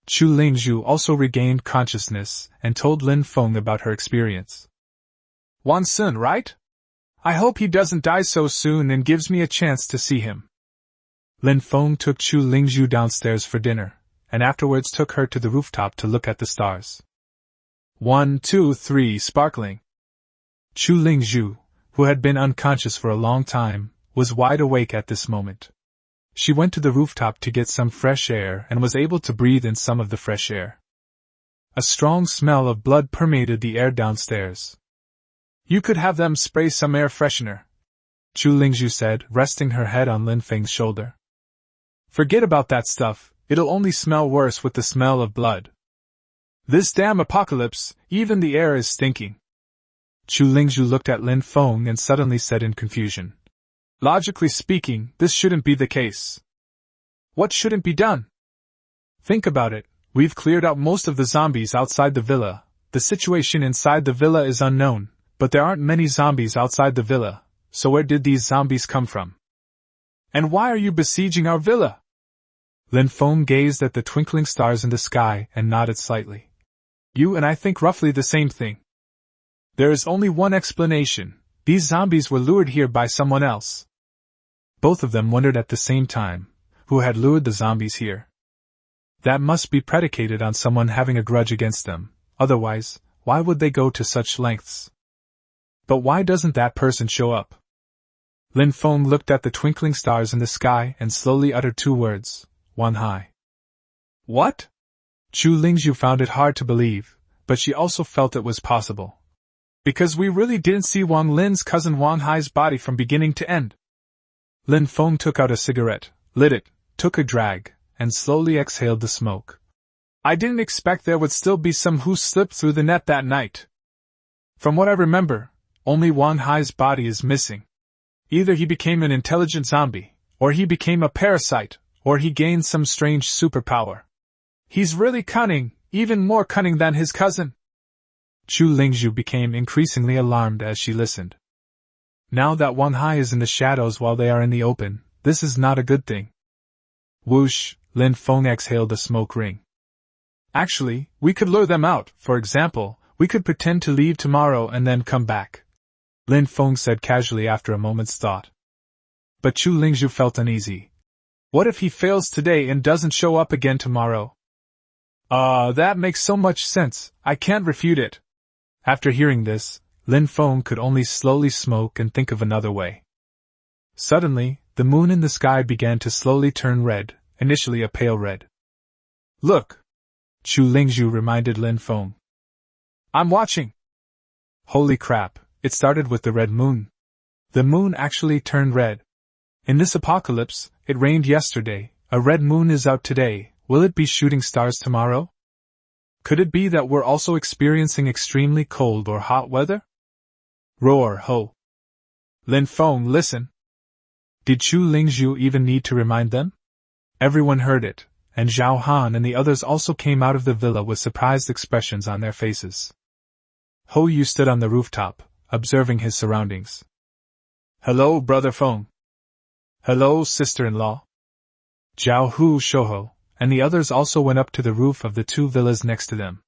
Chu Lingzhu also regained consciousness and told Lin Feng about her experience. Wan Sun, right? I hope he doesn't die so soon and gives me a chance to see him. Lin Feng took Chu Lingzhu downstairs for dinner, and afterwards took her to the rooftop to look at the stars. 1, 2, 3, sparkling. Chu Lingzhu, who had been unconscious for a long time, was wide awake at this moment. She went to the rooftop to get some fresh air and was able to breathe in some of the fresh air. A strong smell of blood permeated the air downstairs. You could have them spray some air freshener, Chu Lingzhu said, resting her head on Lin Feng's shoulder. Forget about that stuff, it'll only smell worse with the smell of blood. This damn apocalypse, even the air is stinking. Chu Lingzhu looked at Lin Feng and suddenly said in confusion. Logically speaking, this shouldn't be the case. What shouldn't be done? Think about it, we've cleared out most of the zombies outside the villa, the situation inside the villa is unknown, but there aren't many zombies outside the villa, so where did these zombies come from? And why are you besieging our villa? Lin Feng gazed at the twinkling stars in the sky and nodded slightly. You and I think roughly the same thing. There is only one explanation, these zombies were lured here by someone else. Both of them wondered at the same time, who had lured the zombies here. That must be predicated on someone having a grudge against them, otherwise, why would they go to such lengths? But why doesn't that person show up? Lin Feng looked at the twinkling stars in the sky and slowly uttered 2 words, Wan Hai. What? Chu Lingzhu found it hard to believe, but she also felt it was possible. Because we really didn't see Wang Lin's cousin Wan Hai's body from beginning to end. Lin Feng took out a cigarette, lit it, took a drag, and slowly exhaled the smoke. I didn't expect there would still be some who slipped through the net that night. From what I remember, only Wan Hai's body is missing. Either he became an intelligent zombie, or he became a parasite, or he gained some strange superpower. He's really cunning, even more cunning than his cousin. Chu Lingzhu became increasingly alarmed as she listened. Now that Wan Hai is in the shadows while they are in the open, this is not a good thing. Whoosh, Lin Feng exhaled a smoke ring. Actually, we could lure them out, for example, we could pretend to leave tomorrow and then come back. Lin Feng said casually after a moment's thought. But Chu Lingzhu felt uneasy. What if he fails today and doesn't show up again tomorrow? That makes so much sense, I can't refute it. After hearing this, Lin Feng could only slowly smoke and think of another way. Suddenly, the moon in the sky began to slowly turn red, initially a pale red. Look! Chu Lingzhu reminded Lin Feng. I'm watching! Holy crap, it started with the red moon. The moon actually turned red. In this apocalypse, it rained yesterday, a red moon is out today, will it be shooting stars tomorrow? Could it be that we're also experiencing extremely cold or hot weather? Roar ho! Lin Feng, listen! Did Chu Lingzhu even need to remind them? Everyone heard it, and Zhao Han and the others also came out of the villa with surprised expressions on their faces. Ho Yu stood on the rooftop, observing his surroundings. Hello, Brother Feng. Hello, sister-in-law. Zhao Hu Shouho, and the others also went up to the roof of the 2 villas next to them.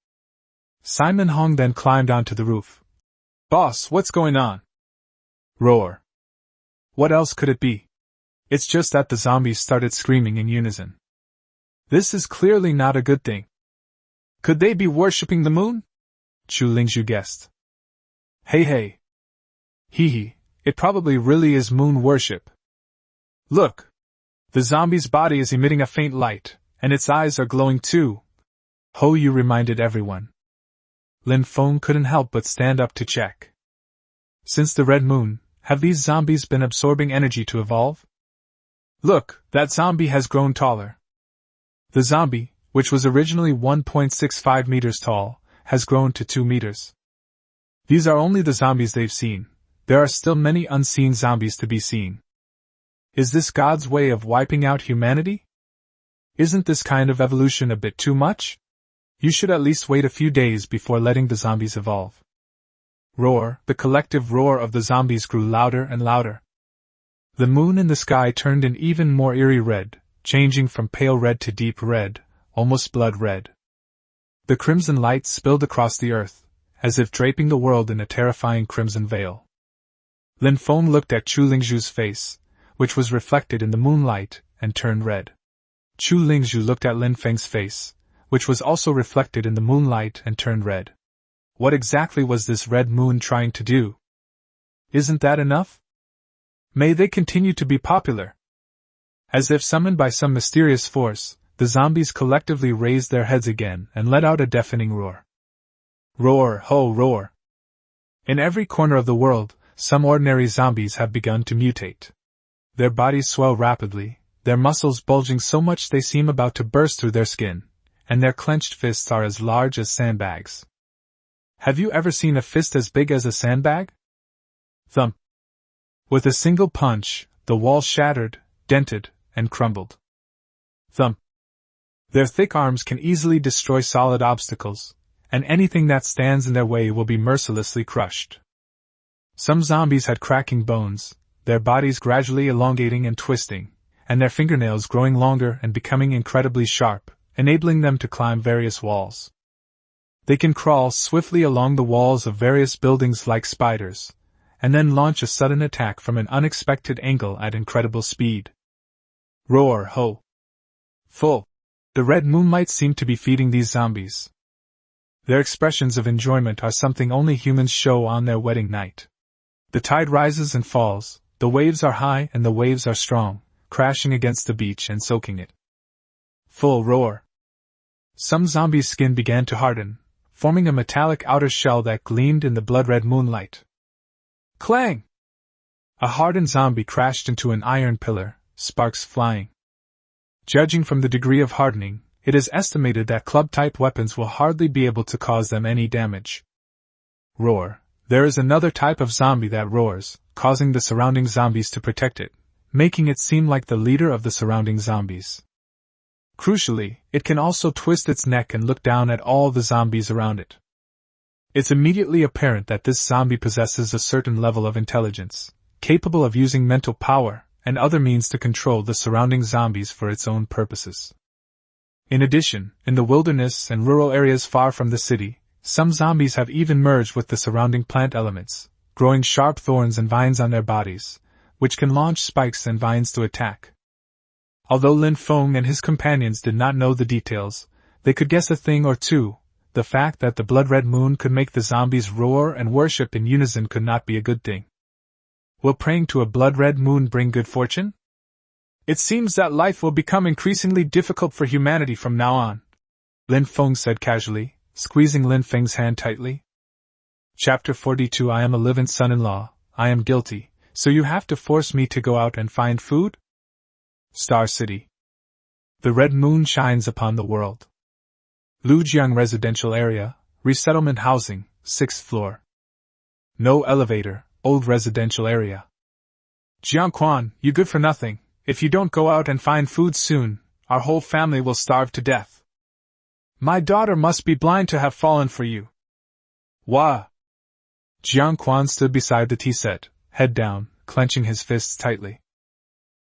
Simon Hong then climbed onto the roof. Boss, what's going on? Roar. What else could it be? It's just that the zombies started screaming in unison. This is clearly not a good thing. Could they be worshipping the moon? Chu Lingzhu guessed. Hey. Hee, it probably really is moon worship. Look! The zombie's body is emitting a faint light, and its eyes are glowing too. Ho Yu reminded everyone. Lin Feng couldn't help but stand up to check. Since the red moon, have these zombies been absorbing energy to evolve? Look, that zombie has grown taller. The zombie, which was originally 1.65 meters tall, has grown to 2 meters. These are only the zombies they've seen. There are still many unseen zombies to be seen. Is this God's way of wiping out humanity? Isn't this kind of evolution a bit too much? You should at least wait a few days before letting the zombies evolve. Roar, the collective roar of the zombies grew louder and louder. The moon in the sky turned an even more eerie red, changing from pale red to deep red, almost blood red. The crimson light spilled across the earth, as if draping the world in a terrifying crimson veil. Lin Feng looked at Chu Lingzhu's face, which was reflected in the moonlight, and turned red. Chu Lingzhu looked at Lin Feng's face, which was also reflected in the moonlight and turned red. What exactly was this red moon trying to do? Isn't that enough? May they continue to be popular? As if summoned by some mysterious force, the zombies collectively raised their heads again and let out a deafening roar. Roar, ho, roar! In every corner of the world, some ordinary zombies have begun to mutate. Their bodies swell rapidly, their muscles bulging so much they seem about to burst through their skin, and their clenched fists are as large as sandbags. Have you ever seen a fist as big as a sandbag? Thump! With a single punch, the wall shattered, dented, and crumbled. Thump! Their thick arms can easily destroy solid obstacles, and anything that stands in their way will be mercilessly crushed. Some zombies had cracking bones, their bodies gradually elongating and twisting, and their fingernails growing longer and becoming incredibly sharp, enabling them to climb various walls. They can crawl swiftly along the walls of various buildings like spiders, and then launch a sudden attack from an unexpected angle at incredible speed. Roar, ho! Full! The red moonlight seemed to be feeding these zombies. Their expressions of enjoyment are something only humans show on their wedding night. The tide rises and falls, the waves are high and the waves are strong, crashing against the beach and soaking it. Full roar! Some zombies' skin began to harden, forming a metallic outer shell that gleamed in the blood-red moonlight. Clang! A hardened zombie crashed into an iron pillar, sparks flying. Judging from the degree of hardening, it is estimated that club-type weapons will hardly be able to cause them any damage. Roar! There is another type of zombie that roars, causing the surrounding zombies to protect it, making it seem like the leader of the surrounding zombies. Crucially, it can also twist its neck and look down at all the zombies around it. It's immediately apparent that this zombie possesses a certain level of intelligence, capable of using mental power and other means to control the surrounding zombies for its own purposes. In addition, in the wilderness and rural areas far from the city, some zombies have even merged with the surrounding plant elements, growing sharp thorns and vines on their bodies, which can launch spikes and vines to attack. Although Lin Feng and his companions did not know the details, they could guess a thing or two. The fact that the blood-red moon could make the zombies roar and worship in unison could not be a good thing. Will praying to a blood-red moon bring good fortune? It seems that life will become increasingly difficult for humanity from now on, Lin Feng said casually, squeezing Lin Feng's hand tightly. Chapter 42 I am a live-in son-in-law, I am guilty, so you have to force me to go out and find food? Star City. The red moon shines upon the world. Lujiang Residential Area, Resettlement Housing, 6th floor. No elevator, Old Residential Area. Jiangquan, you good for nothing. If you don't go out and find food soon, our whole family will starve to death. My daughter must be blind to have fallen for you. Wah! Jiangquan stood beside the tea set, head down, clenching his fists tightly.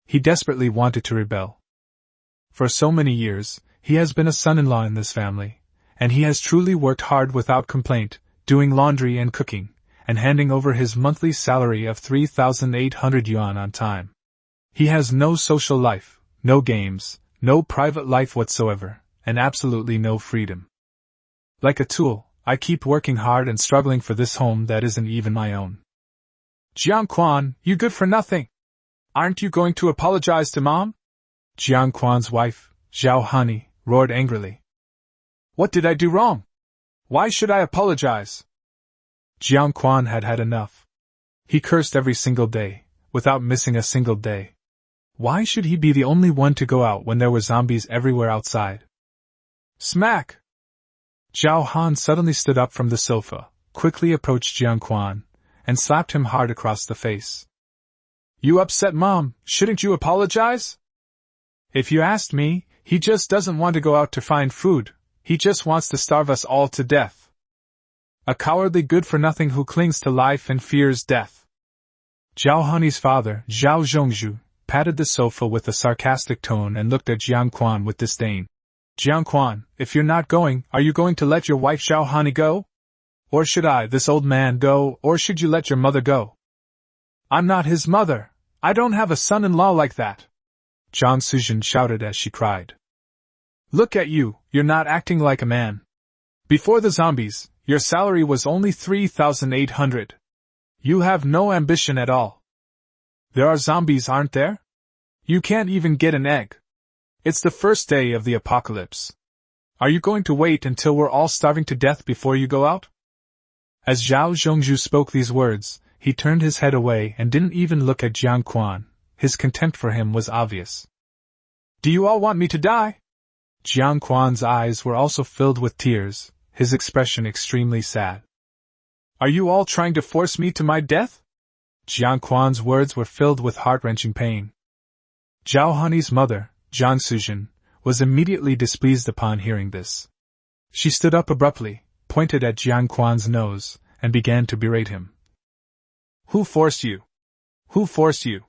He desperately wanted to rebel. For so many years, he has been a son-in-law in this family, and he has truly worked hard without complaint, doing laundry and cooking, and handing over his monthly salary of 3,800 yuan on time. He has no social life, no games, no private life whatsoever, and absolutely no freedom. Like a tool, I keep working hard and struggling for this home that isn't even my own. Jiangquan, you good for nothing! Aren't you going to apologize to Mom? Jiang Quan's wife, Zhao Hani, roared angrily. What did I do wrong? Why should I apologize? Jiang Quan had had enough. He cursed every single day, without missing a single day. Why should he be the only one to go out when there were zombies everywhere outside? Smack! Zhao Han suddenly stood up from the sofa, quickly approached Jiang Quan, and slapped him hard across the face. You upset Mom, shouldn't you apologize? If you asked me, he just doesn't want to go out to find food, he just wants to starve us all to death. A cowardly good-for-nothing who clings to life and fears death. Zhao Hani's father, Zhao Zhongzhu, patted the sofa with a sarcastic tone and looked at Jiang Quan with disdain. Jiang Quan, if you're not going, are you going to let your wife Zhao Hani go? Or should I, this old man, go, or should you let your mother go? I'm not his mother. I don't have a son-in-law like that. Zhang Suzhen shouted as she cried. Look at you, you're not acting like a man. Before the zombies, your salary was only 3,800. You have no ambition at all. There are zombies, aren't there? You can't even get an egg. It's the first day of the apocalypse. Are you going to wait until we're all starving to death before you go out? As Zhao Zhongzhu spoke these words, he turned his head away and didn't even look at Jiang Quan. His contempt for him was obvious. Do you all want me to die? Jiang Quan's eyes were also filled with tears, his expression extremely sad. Are you all trying to force me to my death? Jiang Quan's words were filled with heart-wrenching pain. Zhao Hani's mother, Zhang Suzhen, was immediately displeased upon hearing this. She stood up abruptly, pointed at Jiang Quan's nose, and began to berate him. Who forced you? Who forced you?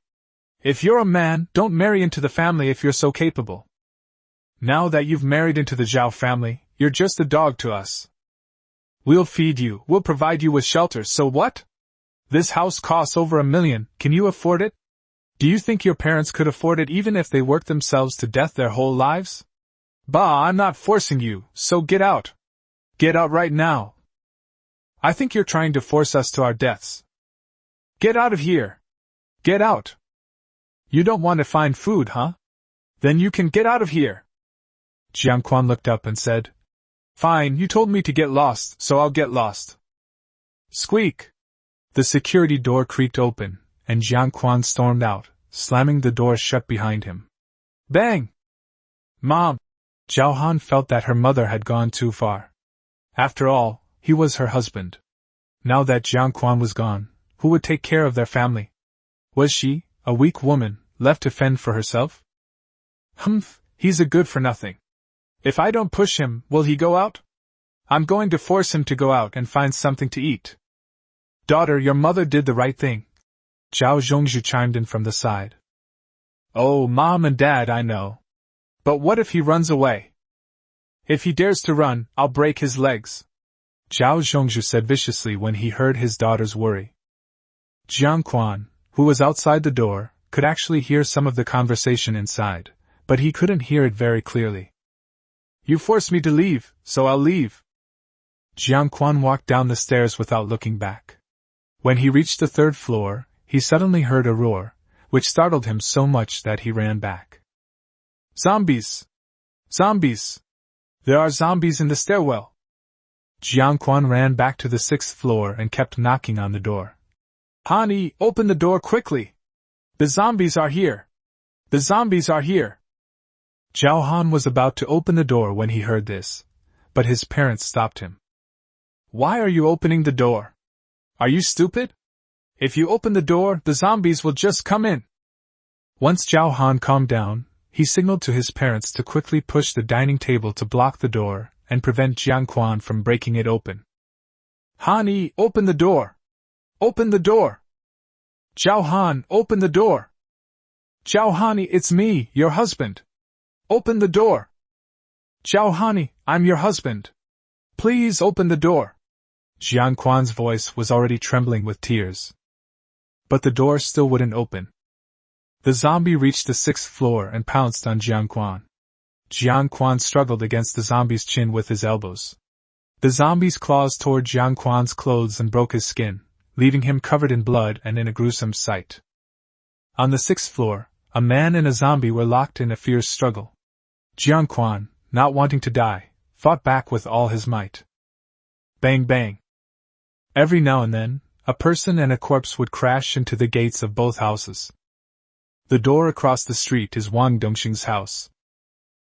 If you're a man, don't marry into the family if you're so capable. Now that you've married into the Zhao family, you're just a dog to us. We'll feed you, we'll provide you with shelter, so what? This house costs over $1 million, can you afford it? Do you think your parents could afford it even if they worked themselves to death their whole lives? Bah, I'm not forcing you, so get out. Get out right now. I think you're trying to force us to our deaths. Get out of here. Get out. You don't want to find food, huh? Then you can get out of here. Jiang Quan looked up and said, Fine, you told me to get lost, so I'll get lost. Squeak! The security door creaked open, and Jiang Quan stormed out, slamming the door shut behind him. Bang! Mom! Zhao Han felt that her mother had gone too far. After all, he was her husband. Now that Jiang Quan was gone, who would take care of their family? Was she, a weak woman, left to fend for herself? Humph, he's a good-for-nothing. If I don't push him, will he go out? I'm going to force him to go out and find something to eat. Daughter, your mother did the right thing. Zhao Zhongzhu chimed in from the side. Oh, Mom and Dad, I know. But what if he runs away? If he dares to run, I'll break his legs. Zhao Zhongzhu said viciously when he heard his daughter's worry. Jiang Quan, who was outside the door, could actually hear some of the conversation inside, but he couldn't hear it very clearly. You forced me to leave, so I'll leave. Jiang Quan walked down the stairs without looking back. When he reached the 3rd floor, he suddenly heard a roar, which startled him so much that he ran back. Zombies! Zombies! There are zombies in the stairwell! Jiang Quan ran back to the 6th floor and kept knocking on the door. Hani, open the door quickly! The zombies are here! The zombies are here! Zhao Han was about to open the door when he heard this, but his parents stopped him. Why are you opening the door? Are you stupid? If you open the door, the zombies will just come in. Once Zhao Han calmed down, he signaled to his parents to quickly push the dining table to block the door and prevent Jiang Quan from breaking it open. Hani, open the door! Open the door! Zhao Han, open the door! Zhao Hani, it's me, your husband! Open the door! Zhao Hani, I'm your husband! Please open the door! Jiang Quan's voice was already trembling with tears. But the door still wouldn't open. The zombie reached the 6th floor and pounced on Jiang Quan. Jiang Quan struggled against the zombie's chin with his elbows. The zombie's claws tore Jiang Quan's clothes and broke his skin, leaving him covered in blood and in a gruesome sight. On the 6th floor, A man and a zombie were locked in a fierce struggle. Jiang Quan, not wanting to die, fought back with all his might. Bang bang. Every now and then, a person and a corpse would crash into the gates of both houses. The door across the street is Wang Dongxing's house.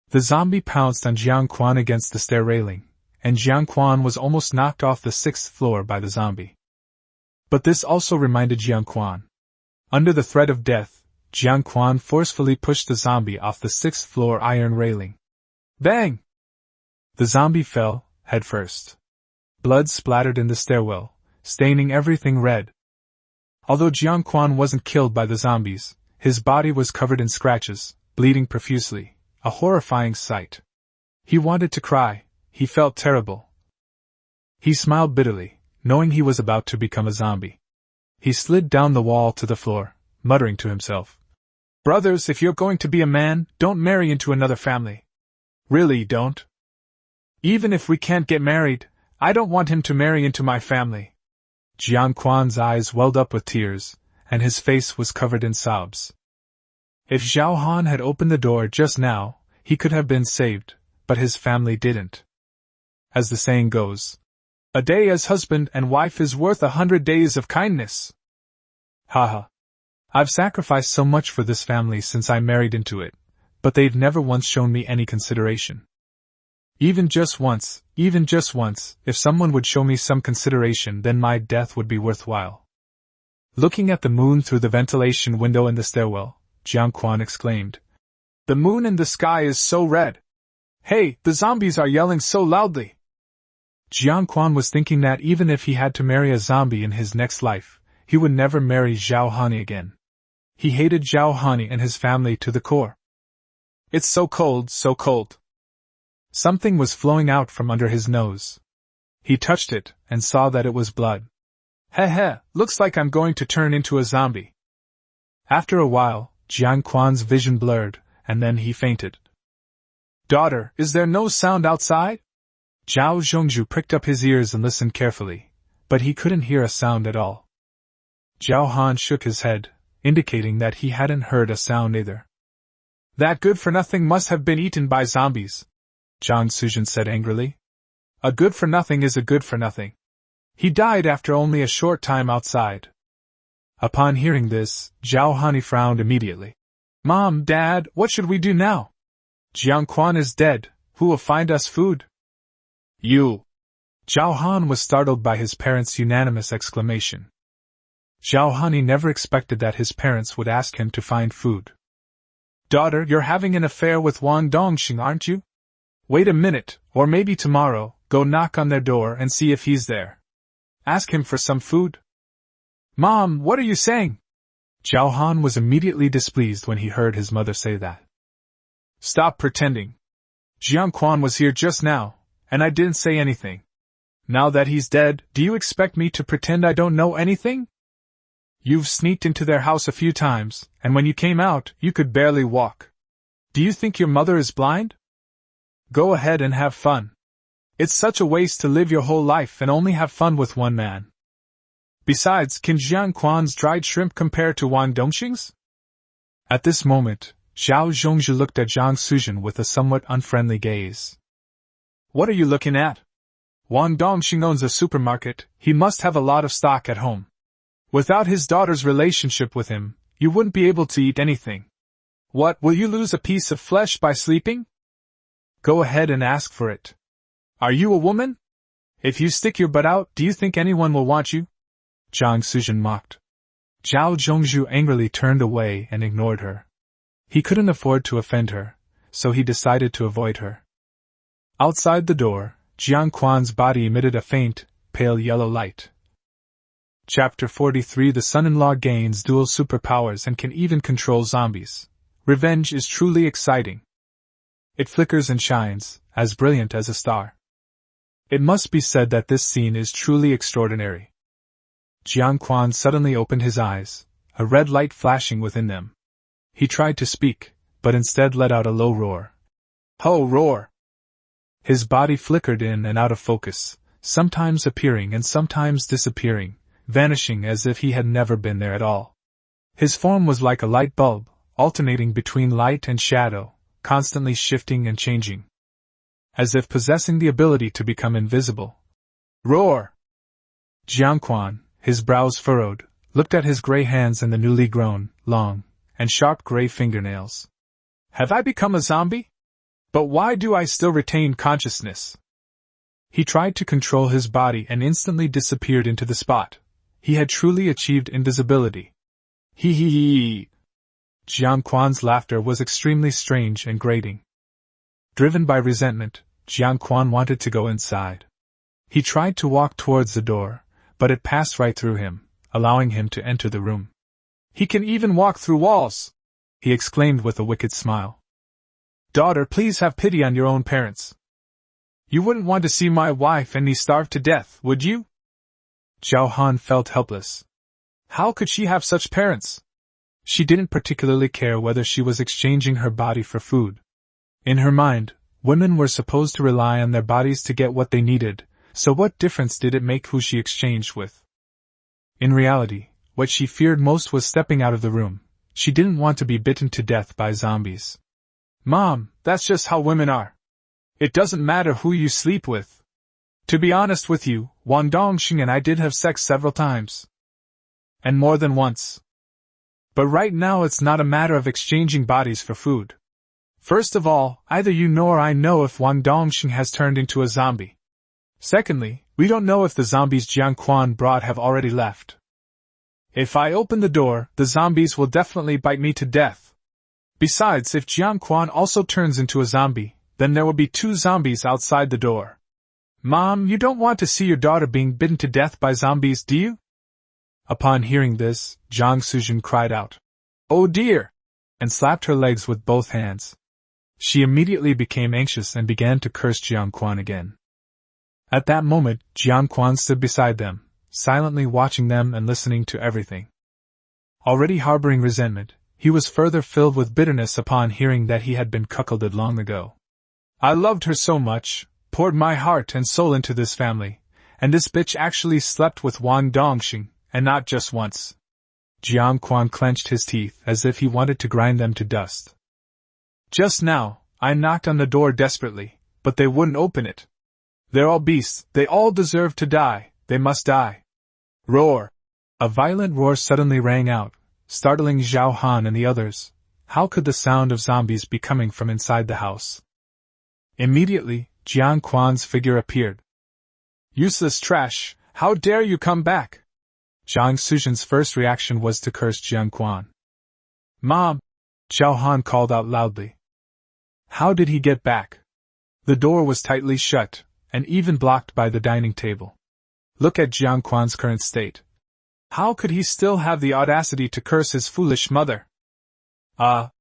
The zombie pounced on Jiang Quan against the stair railing, and Jiang Quan was almost knocked off the 6th floor by the zombie. But this also reminded Jiang Quan. Under the threat of death, Jiang Quan forcefully pushed the zombie off the 6th floor iron railing. Bang! The zombie fell, head first. Blood splattered in the stairwell, staining everything red. Although Jiang Quan wasn't killed by the zombies, his body was covered in scratches, bleeding profusely, a horrifying sight. He wanted to cry, he felt terrible. He smiled bitterly, knowing he was about to become a zombie. He slid down the wall to the floor, muttering to himself. Brothers, if you're going to be a man, don't marry into another family. Really, don't. Even if we can't get married, I don't want him to marry into my family. Jiang Quan's eyes welled up with tears, and his face was covered in sobs. If Zhao Han had opened the door just now, he could have been saved, but his family didn't. As the saying goes, a day as husband and wife is worth 100 days of kindness. Haha. I've sacrificed so much for this family since I married into it, but they've never once shown me any consideration. Even just once, if someone would show me some consideration, then my death would be worthwhile. Looking at the moon through the ventilation window in the stairwell, Jiang Quan exclaimed, The moon in the sky is so red. Hey, the zombies are yelling so loudly. Jiang Quan was thinking that even if he had to marry a zombie in his next life, he would never marry Zhao Hani again. He hated Zhao Hani and his family to the core. It's so cold, so cold. Something was flowing out from under his nose. He touched it, and saw that it was blood. Heh, looks like I'm going to turn into a zombie. After a while, Jiang Quan's vision blurred, and then he fainted. Daughter, is there no sound outside? Zhao Zhongzhu pricked up his ears and listened carefully, but he couldn't hear a sound at all. Zhao Han shook his head, indicating that he hadn't heard a sound either. That good-for-nothing must have been eaten by zombies, Zhang Suzhen said angrily. A good-for-nothing is a good-for-nothing. He died after only a short time outside. Upon hearing this, Zhao Hani frowned immediately. Mom, Dad, what should we do now? Jiang Quan is dead, who will find us food? You! Zhao Han was startled by his parents' unanimous exclamation. Zhao Hani never expected that his parents would ask him to find food. Daughter, you're having an affair with Wang Dongxing, aren't you? Wait a minute, or maybe tomorrow, go knock on their door and see if he's there. Ask him for some food. Mom, what are you saying? Zhao Han was immediately displeased when he heard his mother say that. Stop pretending. Jiang Quan was here just now, and I didn't say anything. Now that he's dead, do you expect me to pretend I don't know anything? You've sneaked into their house a few times, and when you came out, you could barely walk. Do you think your mother is blind? Go ahead and have fun. It's such a waste to live your whole life and only have fun with one man. Besides, can Jiang Quan's dried shrimp compare to Wang Dongxing's? At this moment, Zhao Zhongzhu looked at Zhang Suzhen with a somewhat unfriendly gaze. What are you looking at? Wang Dongxing owns a supermarket, he must have a lot of stock at home. Without his daughter's relationship with him, you wouldn't be able to eat anything. What, will you lose a piece of flesh by sleeping? Go ahead and ask for it. Are you a woman? If you stick your butt out, do you think anyone will want you? Zhang Suzhen mocked. Zhao Zhongzhu angrily turned away and ignored her. He couldn't afford to offend her, so he decided to avoid her. Outside the door, Jiang Quan's body emitted a faint, pale yellow light. Chapter 43 The son-in-law gains dual superpowers and can even control zombies. Revenge is truly exciting. It flickers and shines, as brilliant as a star. It must be said that this scene is truly extraordinary. Jiang Quan suddenly opened his eyes, a red light flashing within them. He tried to speak, but instead let out a low roar. Ho, roar! His body flickered in and out of focus, sometimes appearing and sometimes disappearing, vanishing as if he had never been there at all. His form was like a light bulb, alternating between light and shadow, constantly shifting and changing. As if possessing the ability to become invisible. Roar! Jiangquan, his brows furrowed, looked at his gray hands and the newly grown, long, and sharp gray fingernails. Have I become a zombie? But why do I still retain consciousness? He tried to control his body and instantly disappeared into the spot. He had truly achieved invisibility. Hee hee hee. Jiangquan's laughter was extremely strange and grating. Driven by resentment, Jiangquan wanted to go inside. He tried to walk towards the door, but it passed right through him, allowing him to enter the room. He can even walk through walls! He exclaimed with a wicked smile. Daughter, please have pity on your own parents. You wouldn't want to see my wife and me starve to death, would you? Zhao Han felt helpless. How could she have such parents? She didn't particularly care whether she was exchanging her body for food. In her mind, women were supposed to rely on their bodies to get what they needed, so what difference did it make who she exchanged with? In reality, what she feared most was stepping out of the room. She didn't want to be bitten to death by zombies. Mom, that's just how women are. It doesn't matter who you sleep with. To be honest with you, Wang Dongxing and I did have sex several times. And more than once. But right now it's not a matter of exchanging bodies for food. First of all, either you nor I know if Wang Dongxing has turned into a zombie. Secondly, we don't know if the zombies Jiangquan brought have already left. If I open the door, the zombies will definitely bite me to death. Besides, if Jiangquan also turns into a zombie, then there will be 2 zombies outside the door. Mom, you don't want to see your daughter being bitten to death by zombies, do you? Upon hearing this, Jiang Suzhen cried out, "Oh dear!" and slapped her legs with both hands. She immediately became anxious and began to curse Jiangquan again. At that moment, Jiangquan stood beside them, silently watching them and listening to everything. Already harboring resentment, he was further filled with bitterness upon hearing that he had been cuckolded long ago. I loved her so much, poured my heart and soul into this family, and this bitch actually slept with Wang Dongxing, and not just once. Jiangquan clenched his teeth as if he wanted to grind them to dust. Just now, I knocked on the door desperately, but they wouldn't open it. They're all beasts, they all deserve to die, they must die. Roar! A violent roar suddenly rang out, startling Zhao Han and the others. How could the sound of zombies be coming from inside the house? Immediately, Jiangquan's figure appeared. Useless trash, how dare you come back? Jiang Suzhen's first reaction was to curse Jiangquan. Mom! Zhao Han called out loudly. How did he get back? The door was tightly shut, and even blocked by the dining table. Look at Jiangquan's current state. How could he still have the audacity to curse his foolish mother? Jiang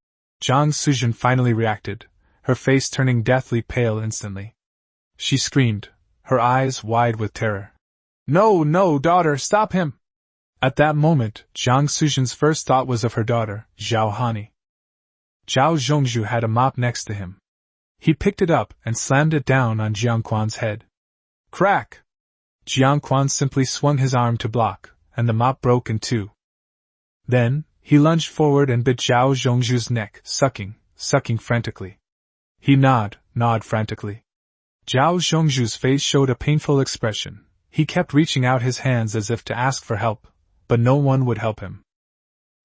Suzhen finally reacted, her face turning deathly pale instantly. She screamed, her eyes wide with terror. No, no, daughter, stop him! At that moment, Jiang Suzhen's first thought was of her daughter, Zhao Hani. Zhao Zhongzhu had a mop next to him. He picked it up and slammed it down on Jiangquan's head. Crack! Jiangquan simply swung his arm to block, and the mop broke in 2. Then, he lunged forward and bit Zhao Zhongzhu's neck, sucking frantically. He gnawed frantically. Zhao Zhongzhu's face showed a painful expression. He kept reaching out his hands as if to ask for help, but no one would help him.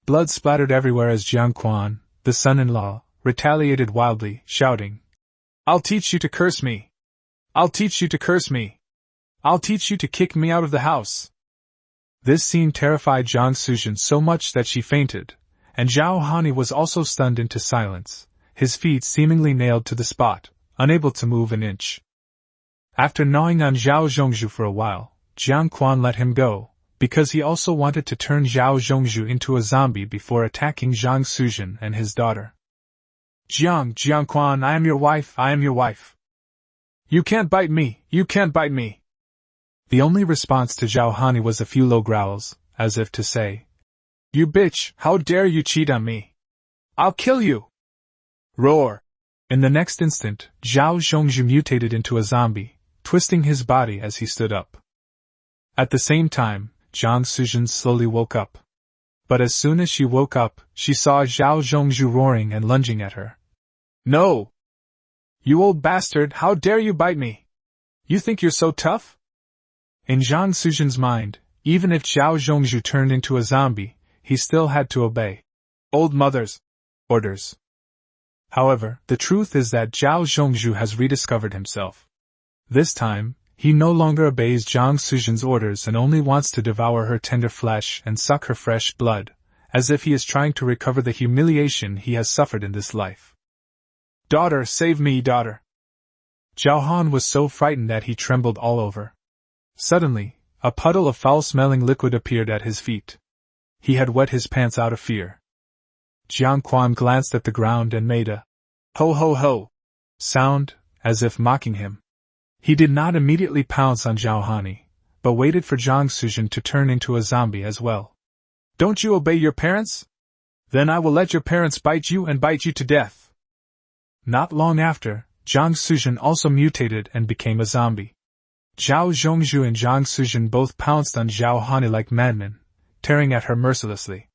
Blood splattered everywhere as Jiangquan, the son-in-law, retaliated wildly, shouting, I'll teach you to curse me! I'll teach you to curse me! I'll teach you to kick me out of the house! This scene terrified Jiang Suzhen so much that she fainted, and Zhao Hani was also stunned into silence, his feet seemingly nailed to the spot, unable to move an inch. After gnawing on Zhao Zhongzhu for a while, Jiangquan let him go, because he also wanted to turn Zhao Zhongzhu into a zombie before attacking Jiang Suzhen and his daughter. Jiangquan, I am your wife. You can't bite me, you can't bite me. The only response to Zhao Hani was a few low growls, as if to say, You bitch, how dare you cheat on me? I'll kill you! Roar! In the next instant, Zhao Zhongzhu mutated into a zombie, twisting his body as he stood up. At the same time, Jiang Suzhen slowly woke up. But as soon as she woke up, she saw Zhao Zhongzhu roaring and lunging at her. No! You old bastard, how dare you bite me? You think you're so tough? In Zhang Suzhen's mind, even if Zhao Zhongzhu turned into a zombie, he still had to obey old mother's orders. However, the truth is that Zhao Zhongzhu has rediscovered himself. This time, he no longer obeys Zhang Suzhen's orders and only wants to devour her tender flesh and suck her fresh blood, as if he is trying to recover the humiliation he has suffered in this life. Daughter, save me, daughter! Zhao Han was so frightened that he trembled all over. Suddenly, a puddle of foul-smelling liquid appeared at his feet. He had wet his pants out of fear. Jiang Quan glanced at the ground and made a ho ho ho sound, as if mocking him. He did not immediately pounce on Zhao Hani, but waited for Zhang Suzhen to turn into a zombie as well. Don't you obey your parents? Then I will let your parents bite you and bite you to death. Not long after, Zhang Suzhen also mutated and became a zombie. Zhao Zhongzhu and Zhang Suzhen both pounced on Zhao Hani like madmen, tearing at her mercilessly.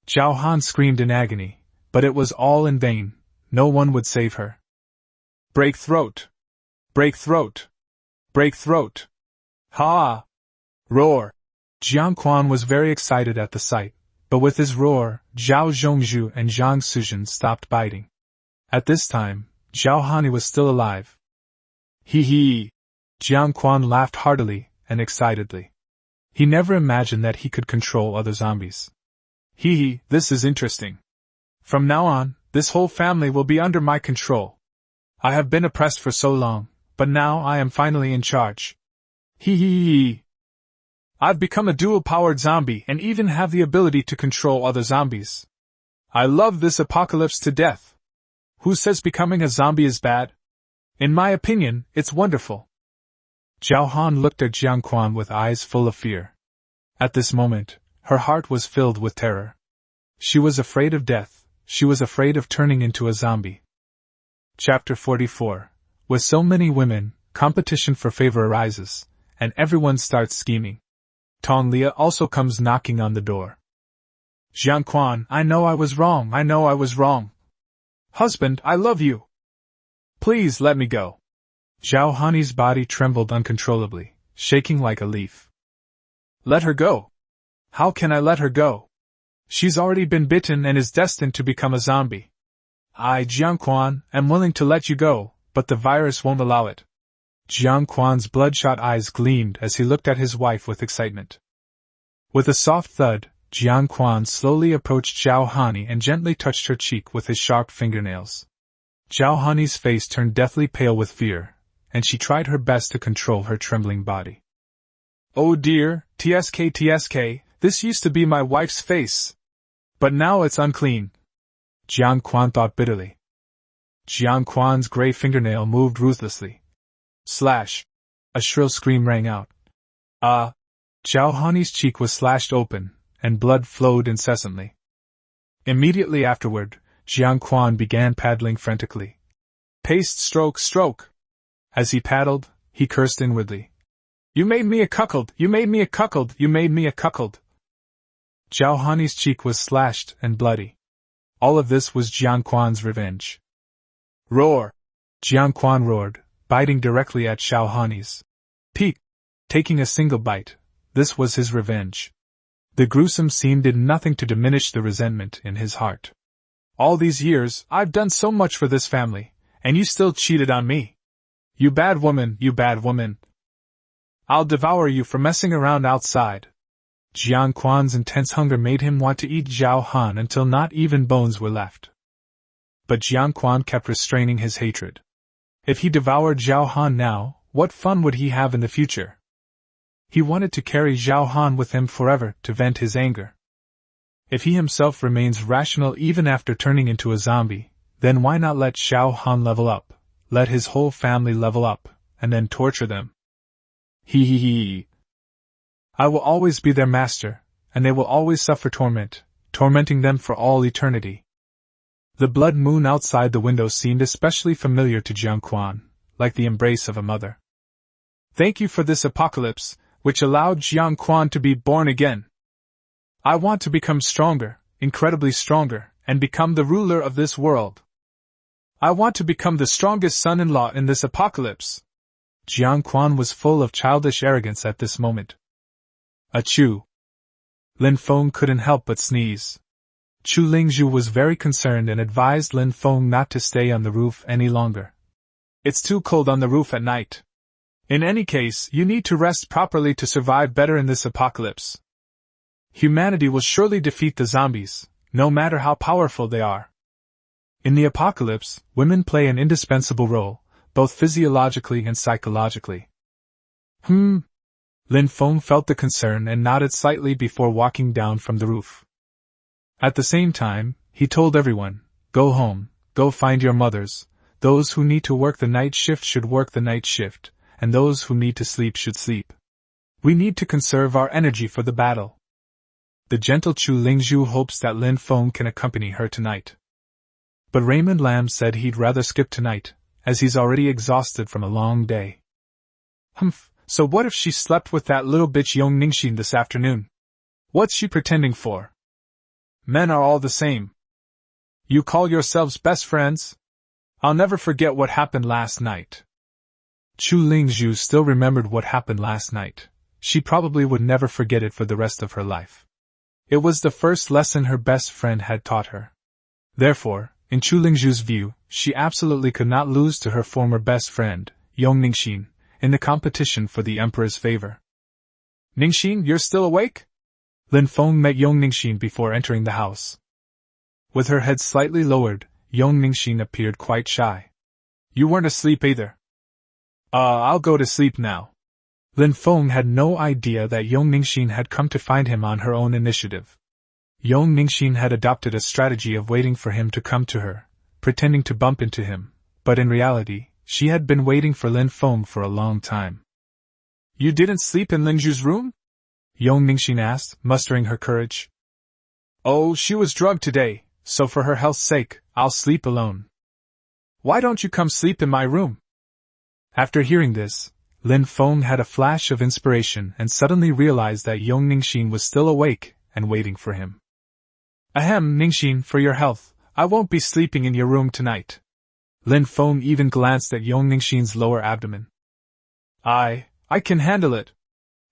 Zhao Han screamed in agony, but it was all in vain. No one would save her. Break throat! Break throat! Break throat! Ha! Roar! Jiang Quan was very excited at the sight, but with his roar, Zhao Zhongzhu and Zhang Suzhen stopped biting. At this time, Zhao Hani was still alive. Hee hee! Jiang Quan laughed heartily and excitedly. He never imagined that he could control other zombies. Hee hee, this is interesting. From now on, this whole family will be under my control. I have been oppressed for so long, but now I am finally in charge. Hee hee hee. I've become a dual-powered zombie and even have the ability to control other zombies. I love this apocalypse to death. Who says becoming a zombie is bad? In my opinion, it's wonderful. Zhao Han looked at Jiang Quan with eyes full of fear. At this moment, her heart was filled with terror. She was afraid of death, she was afraid of turning into a zombie. Chapter 44. With so many women, competition for favor arises, and everyone starts scheming. Tong Lia also comes knocking on the door. Jiang Quan, I know I was wrong, I know I was wrong. Husband, I love you. Please let me go. Zhao Hani's body trembled uncontrollably, shaking like a leaf. Let her go. How can I let her go? She's already been bitten and is destined to become a zombie. I, Jiang Quan, am willing to let you go, but the virus won't allow it. Jiang Quan's bloodshot eyes gleamed as he looked at his wife with excitement. With a soft thud, Jiang Quan slowly approached Zhao Hani and gently touched her cheek with his sharp fingernails. Zhao Hani's face turned deathly pale with fear, and she tried her best to control her trembling body. Oh dear, TSK, this used to be my wife's face. But now it's unclean. Jiang Quan thought bitterly. Jiang Quan's gray fingernail moved ruthlessly. Slash! A shrill scream rang out. Ah! Zhao Hani's cheek was slashed open, and blood flowed incessantly. Immediately afterward, Jiang Quan began paddling frantically. Paste stroke stroke! As he paddled, he cursed inwardly. You made me a cuckold, you made me a cuckold, you made me a cuckold. Zhao Hani's cheek was slashed and bloody. All of this was Jiang Quan's revenge. Roar! Jiang Quan roared, biting directly at Zhao Hani's peak. Taking a single bite, this was his revenge. The gruesome scene did nothing to diminish the resentment in his heart. All these years, I've done so much for this family, and you still cheated on me. You bad woman, you bad woman. I'll devour you for messing around outside. Jiang Quan's intense hunger made him want to eat Zhao Han until not even bones were left. But Jiang Quan kept restraining his hatred. If he devoured Zhao Han now, what fun would he have in the future? He wanted to carry Zhao Han with him forever to vent his anger. If he himself remains rational even after turning into a zombie, then why not let Zhao Han level up, let his whole family level up, and then torture them? Hee hee hee. I will always be their master, and they will always suffer torment, tormenting them for all eternity. The blood moon outside the window seemed especially familiar to Jiang Quan, like the embrace of a mother. Thank you for this apocalypse, which allowed Jiang Quan to be born again. I want to become stronger, incredibly stronger, and become the ruler of this world. I want to become the strongest son-in-law in this apocalypse. Jiang Quan was full of childish arrogance at this moment. Achoo! Lin Feng couldn't help but sneeze. Chu Lingzhu was very concerned and advised Lin Feng not to stay on the roof any longer. It's too cold on the roof at night. In any case, you need to rest properly to survive better in this apocalypse. Humanity will surely defeat the zombies, no matter how powerful they are. In the apocalypse, women play an indispensable role, both physiologically and psychologically. Lin Feng felt the concern and nodded slightly before walking down from the roof. At the same time, he told everyone, go home, go find your mothers, those who need to work the night shift should work the night shift, and those who need to sleep should sleep. We need to conserve our energy for the battle. The gentle Chu Lingzhu hopes that Lin Feng can accompany her tonight. But Raymond Lam said he'd rather skip tonight, as he's already exhausted from a long day. So what if she slept with that little bitch Yong Ningxin this afternoon? What's she pretending for? Men are all the same. You call yourselves best friends? I'll never forget what happened last night. Chu Lingzhu still remembered what happened last night. She probably would never forget it for the rest of her life. It was the first lesson her best friend had taught her. Therefore, in Chu Lingzhu's view, she absolutely could not lose to her former best friend, Yong Ningxin, in the competition for the emperor's favor. Ningxin, you're still awake? Lin Feng met Yong Ningxin before entering the house. With her head slightly lowered, Yong Ningxin appeared quite shy. You weren't asleep either. I'll go to sleep now. Lin Feng had no idea that Yong Ningxin had come to find him on her own initiative. Yong Ningxin had adopted a strategy of waiting for him to come to her, pretending to bump into him, but in reality, she had been waiting for Lin Feng for a long time. You didn't sleep in Lingzhu's room? Yong Ningxin asked, mustering her courage. Oh, she was drugged today, so for her health's sake, I'll sleep alone. Why don't you come sleep in my room? After hearing this, Lin Feng had a flash of inspiration and suddenly realized that Yong Ningxin was still awake and waiting for him. Ahem, Ningxin, for your health, I won't be sleeping in your room tonight. Lin Feng even glanced at Yong Ningxin's lower abdomen. I can handle it.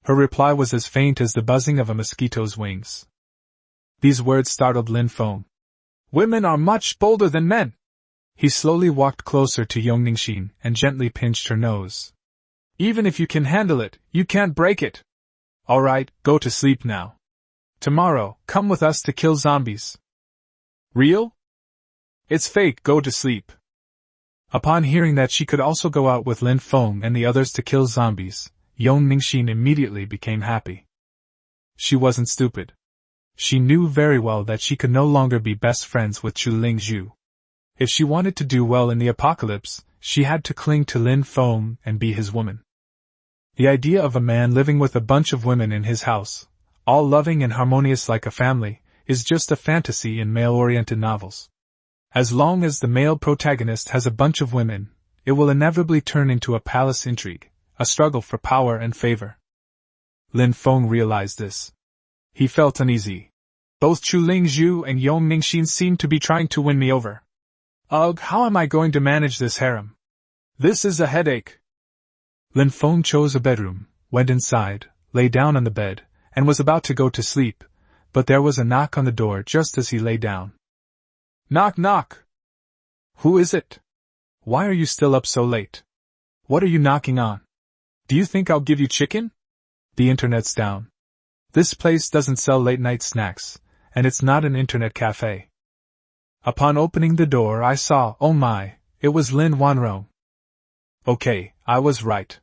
Her reply was as faint as the buzzing of a mosquito's wings. These words startled Lin Feng. Women are much bolder than men. He slowly walked closer to Yong Ningxin and gently pinched her nose. Even if you can handle it, you can't break it. All right, go to sleep now. Tomorrow, come with us to kill zombies. Real? It's fake, go to sleep. Upon hearing that she could also go out with Lin Feng and the others to kill zombies, Yong Ningxin immediately became happy. She wasn't stupid. She knew very well that she could no longer be best friends with Chu Lingzhu. If she wanted to do well in the apocalypse, she had to cling to Lin Feng and be his woman. The idea of a man living with a bunch of women in his house, all loving and harmonious like a family, is just a fantasy in male-oriented novels. As long as the male protagonist has a bunch of women, it will inevitably turn into a palace intrigue, a struggle for power and favor. Lin Feng realized this. He felt uneasy. Both Chu Lingzhu and Yong Ningxin seemed to be trying to win me over. Ugh, how am I going to manage this harem? This is a headache. Lin Feng chose a bedroom, went inside, lay down on the bed, and was about to go to sleep, but there was a knock on the door just as he lay down. Knock, knock. Who is it? Why are you still up so late? What are you knocking on? Do you think I'll give you chicken? The internet's down. This place doesn't sell late-night snacks, and it's not an internet cafe. Upon opening the door I saw, oh my, it was Lin Wanrong. Okay, I was right.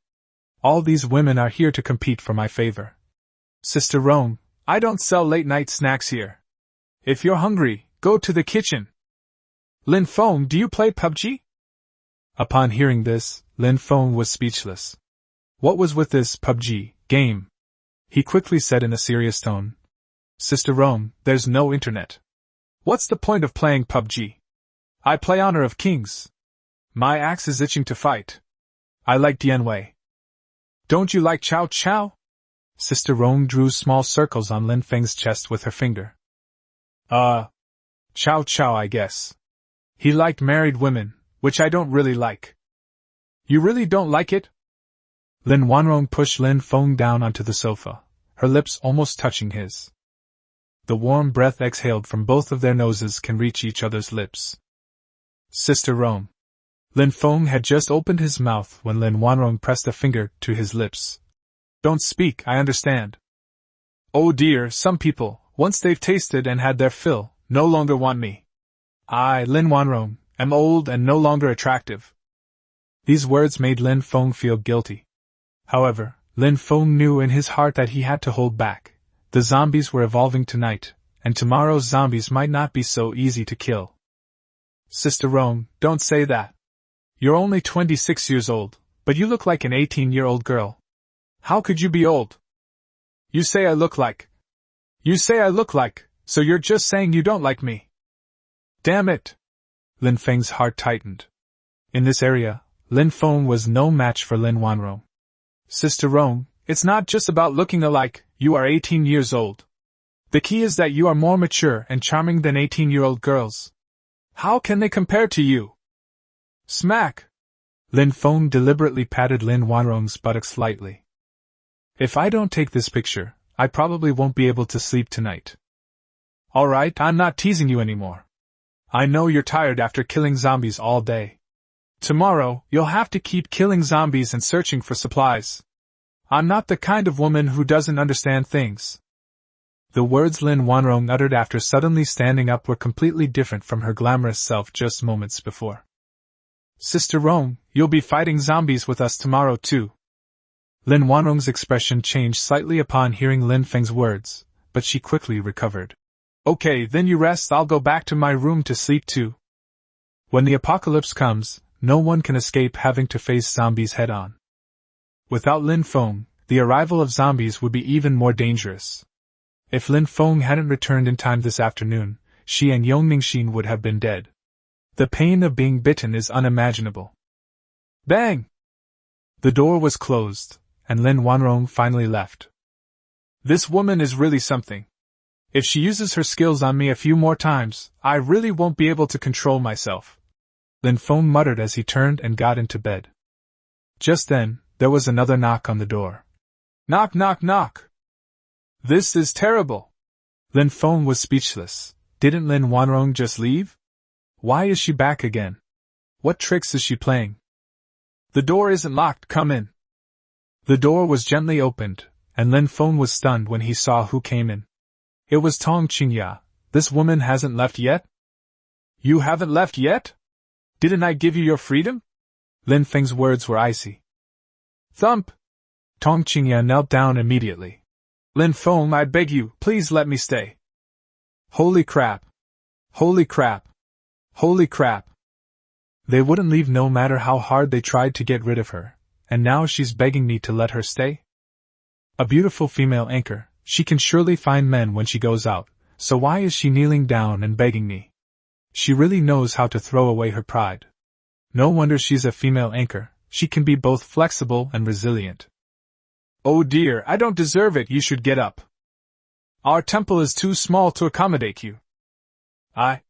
All these women are here to compete for my favor. Sister Rome, I don't sell late-night snacks here. If you're hungry, go to the kitchen. Lin Feng, do you play PUBG? Upon hearing this, Lin Feng was speechless. What was with this PUBG game? He quickly said in a serious tone. Sister Rome, there's no internet. What's the point of playing PUBG? I play Honor of Kings. My axe is itching to fight. I like Dianwei. Don't you like Chow Chow? Sister Rong drew small circles on Lin Feng's chest with her finger. Chow chow, I guess. He liked married women, which I don't really like. You really don't like it? Lin Wanrong pushed Lin Feng down onto the sofa, her lips almost touching his. The warm breath exhaled from both of their noses can reach each other's lips. Sister Rong. Lin Feng had just opened his mouth when Lin Wanrong pressed a finger to his lips. Don't speak, I understand. Oh dear, some people, once they've tasted and had their fill, no longer want me. I, Lin Wanrong, am old and no longer attractive. These words made Lin Feng feel guilty. However, Lin Feng knew in his heart that he had to hold back. The zombies were evolving tonight, and tomorrow's zombies might not be so easy to kill. Sister Rong, don't say that. You're only 26 years old, but you look like an 18-year-old girl. How could you be old? You say I look like, so you're just saying you don't like me. Damn it! Lin Feng's heart tightened. In this area, Lin Feng was no match for Lin Wanrong. Sister Rong, it's not just about looking alike, you are 18 years old. The key is that you are more mature and charming than 18-year-old girls. How can they compare to you? Smack! Lin Feng deliberately patted Lin Wanrong's buttocks lightly. If I don't take this picture, I probably won't be able to sleep tonight. Alright, I'm not teasing you anymore. I know you're tired after killing zombies all day. Tomorrow, you'll have to keep killing zombies and searching for supplies. I'm not the kind of woman who doesn't understand things. The words Lin Wanrong uttered after suddenly standing up were completely different from her glamorous self just moments before. Sister Rong, you'll be fighting zombies with us tomorrow too. Lin Wanrong's expression changed slightly upon hearing Lin Feng's words, but she quickly recovered. Okay, then you rest, I'll go back to my room to sleep too. When the apocalypse comes, no one can escape having to face zombies head-on. Without Lin Feng, the arrival of zombies would be even more dangerous. If Lin Feng hadn't returned in time this afternoon, she and Yong Ningxin would have been dead. The pain of being bitten is unimaginable. Bang! The door was closed, and Lin Wanrong finally left. This woman is really something. If she uses her skills on me a few more times, I really won't be able to control myself. Lin Feng muttered as he turned and got into bed. Just then, there was another knock on the door. Knock, knock, knock! This is terrible! Lin Feng was speechless. Didn't Lin Wanrong just leave? Why is she back again? What tricks is she playing? The door isn't locked, come in. The door was gently opened, and Lin Feng was stunned when he saw who came in. It was Tong Qingya. This woman hasn't left yet? You haven't left yet? Didn't I give you your freedom? Lin Feng's words were icy. Thump! Tong Qingya knelt down immediately. Lin Feng, I beg you, please let me stay. Holy crap! Holy crap! Holy crap! They wouldn't leave no matter how hard they tried to get rid of her, and now she's begging me to let her stay? A beautiful female anchor, she can surely find men when she goes out, so why is she kneeling down and begging me? She really knows how to throw away her pride. No wonder she's a female anchor, she can be both flexible and resilient. Oh dear, I don't deserve it, you should get up. Our temple is too small to accommodate you. I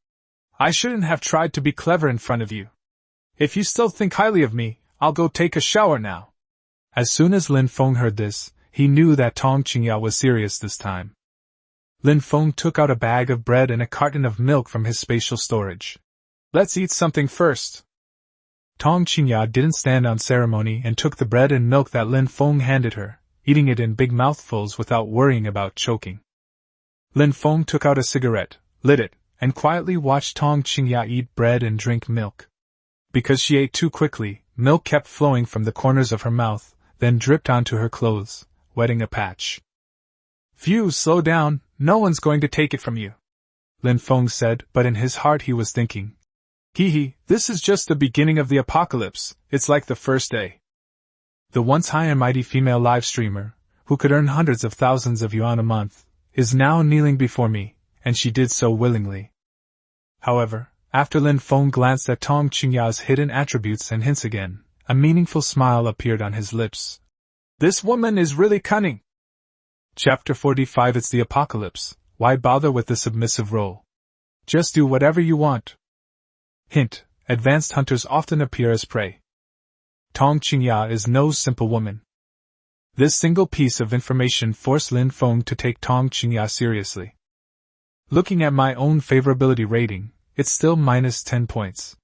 shouldn't have tried to be clever in front of you. If you still think highly of me, I'll go take a shower now. As soon as Lin Feng heard this, he knew that Tong Qingya was serious this time. Lin Feng took out a bag of bread and a carton of milk from his spatial storage. Let's eat something first. Tong Qingya didn't stand on ceremony and took the bread and milk that Lin Feng handed her, eating it in big mouthfuls without worrying about choking. Lin Feng took out a cigarette, lit it, and quietly watched Tong Qingya eat bread and drink milk. Because she ate too quickly, milk kept flowing from the corners of her mouth, then dripped onto her clothes, wetting a patch. Phew, slow down, no one's going to take it from you, Lin Feng said, but in his heart he was thinking. Hee, this is just the beginning of the apocalypse, it's like the first day. The once high and mighty female live streamer, who could earn hundreds of thousands of yuan a month, is now kneeling before me, and she did so willingly. However, after Lin Feng glanced at Tong Qingya's hidden attributes and hints again, a meaningful smile appeared on his lips. This woman is really cunning. Chapter 45. It's the apocalypse. Why bother with the submissive role? Just do whatever you want. Hint: advanced hunters often appear as prey. Tong Qingya is no simple woman. This single piece of information forced Lin Feng to take Tong Qingya seriously. Looking at my own favorability rating, it's still minus 10 points.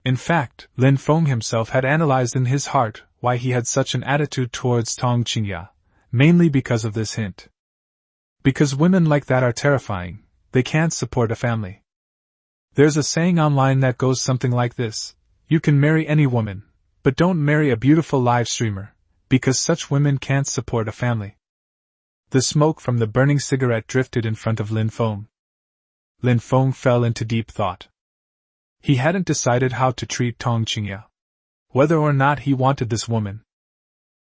In fact, Lin Feng himself had analyzed in his heart why he had such an attitude towards Tong Qingya, mainly because of this hint. Because women like that are terrifying, they can't support a family. There's a saying online that goes something like this: you can marry any woman, but don't marry a beautiful live streamer, because such women can't support a family. The smoke from the burning cigarette drifted in front of Lin Feng. Lin Feng fell into deep thought. He hadn't decided how to treat Tong Qingya. Whether or not he wanted this woman.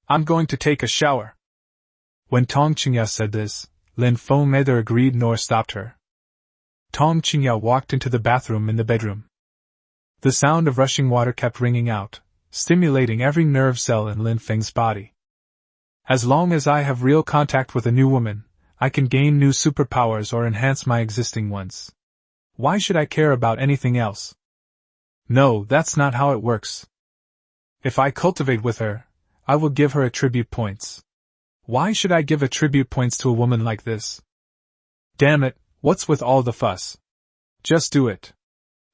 "I'm going to take a shower." When Tong Qingya said this, Lin Feng neither agreed nor stopped her. Tong Qingya walked into the bathroom in the bedroom. The sound of rushing water kept ringing out, stimulating every nerve cell in Lin Feng's body. As long as I have real contact with a new woman, I can gain new superpowers or enhance my existing ones. Why should I care about anything else? No, that's not how it works. If I cultivate with her, I will give her attribute points. Why should I give attribute points to a woman like this? Damn it, what's with all the fuss? Just do it.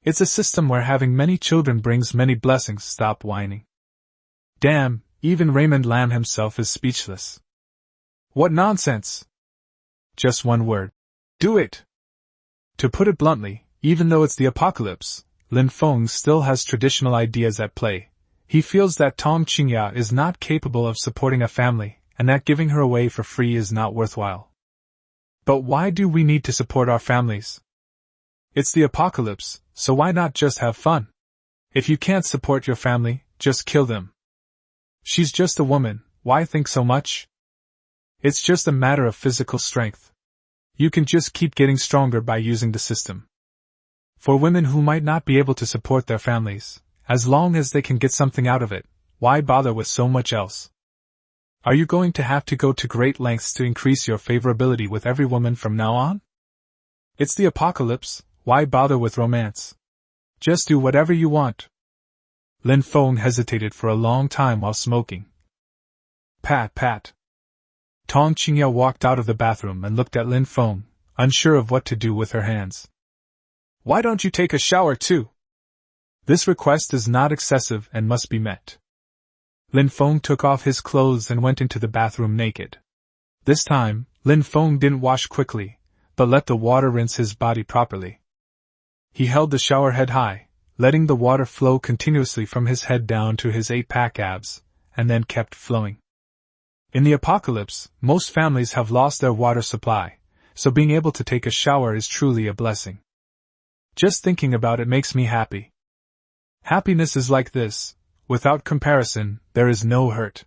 It's a system where having many children brings many blessings. Stop whining. Damn, even Raymond Lamb himself is speechless. What nonsense! Just one word. Do it! To put it bluntly, even though it's the apocalypse, Lin Feng still has traditional ideas at play. He feels that Tong Qingya is not capable of supporting a family, and that giving her away for free is not worthwhile. But why do we need to support our families? It's the apocalypse, so why not just have fun? If you can't support your family, just kill them. She's just a woman, why think so much? It's just a matter of physical strength. You can just keep getting stronger by using the system. For women who might not be able to support their families, as long as they can get something out of it, why bother with so much else? Are you going to have to go to great lengths to increase your favorability with every woman from now on? It's the apocalypse, why bother with romance? Just do whatever you want. Lin Feng hesitated for a long time while smoking. Pat, pat. Tong Qingya walked out of the bathroom and looked at Lin Feng, unsure of what to do with her hands. Why don't you take a shower too? This request is not excessive and must be met. Lin Feng took off his clothes and went into the bathroom naked. This time, Lin Feng didn't wash quickly, but let the water rinse his body properly. He held the shower head high, letting the water flow continuously from his head down to his 8-pack abs, and then kept flowing. In the apocalypse, most families have lost their water supply, so being able to take a shower is truly a blessing. Just thinking about it makes me happy. Happiness is like this: without comparison, there is no hurt.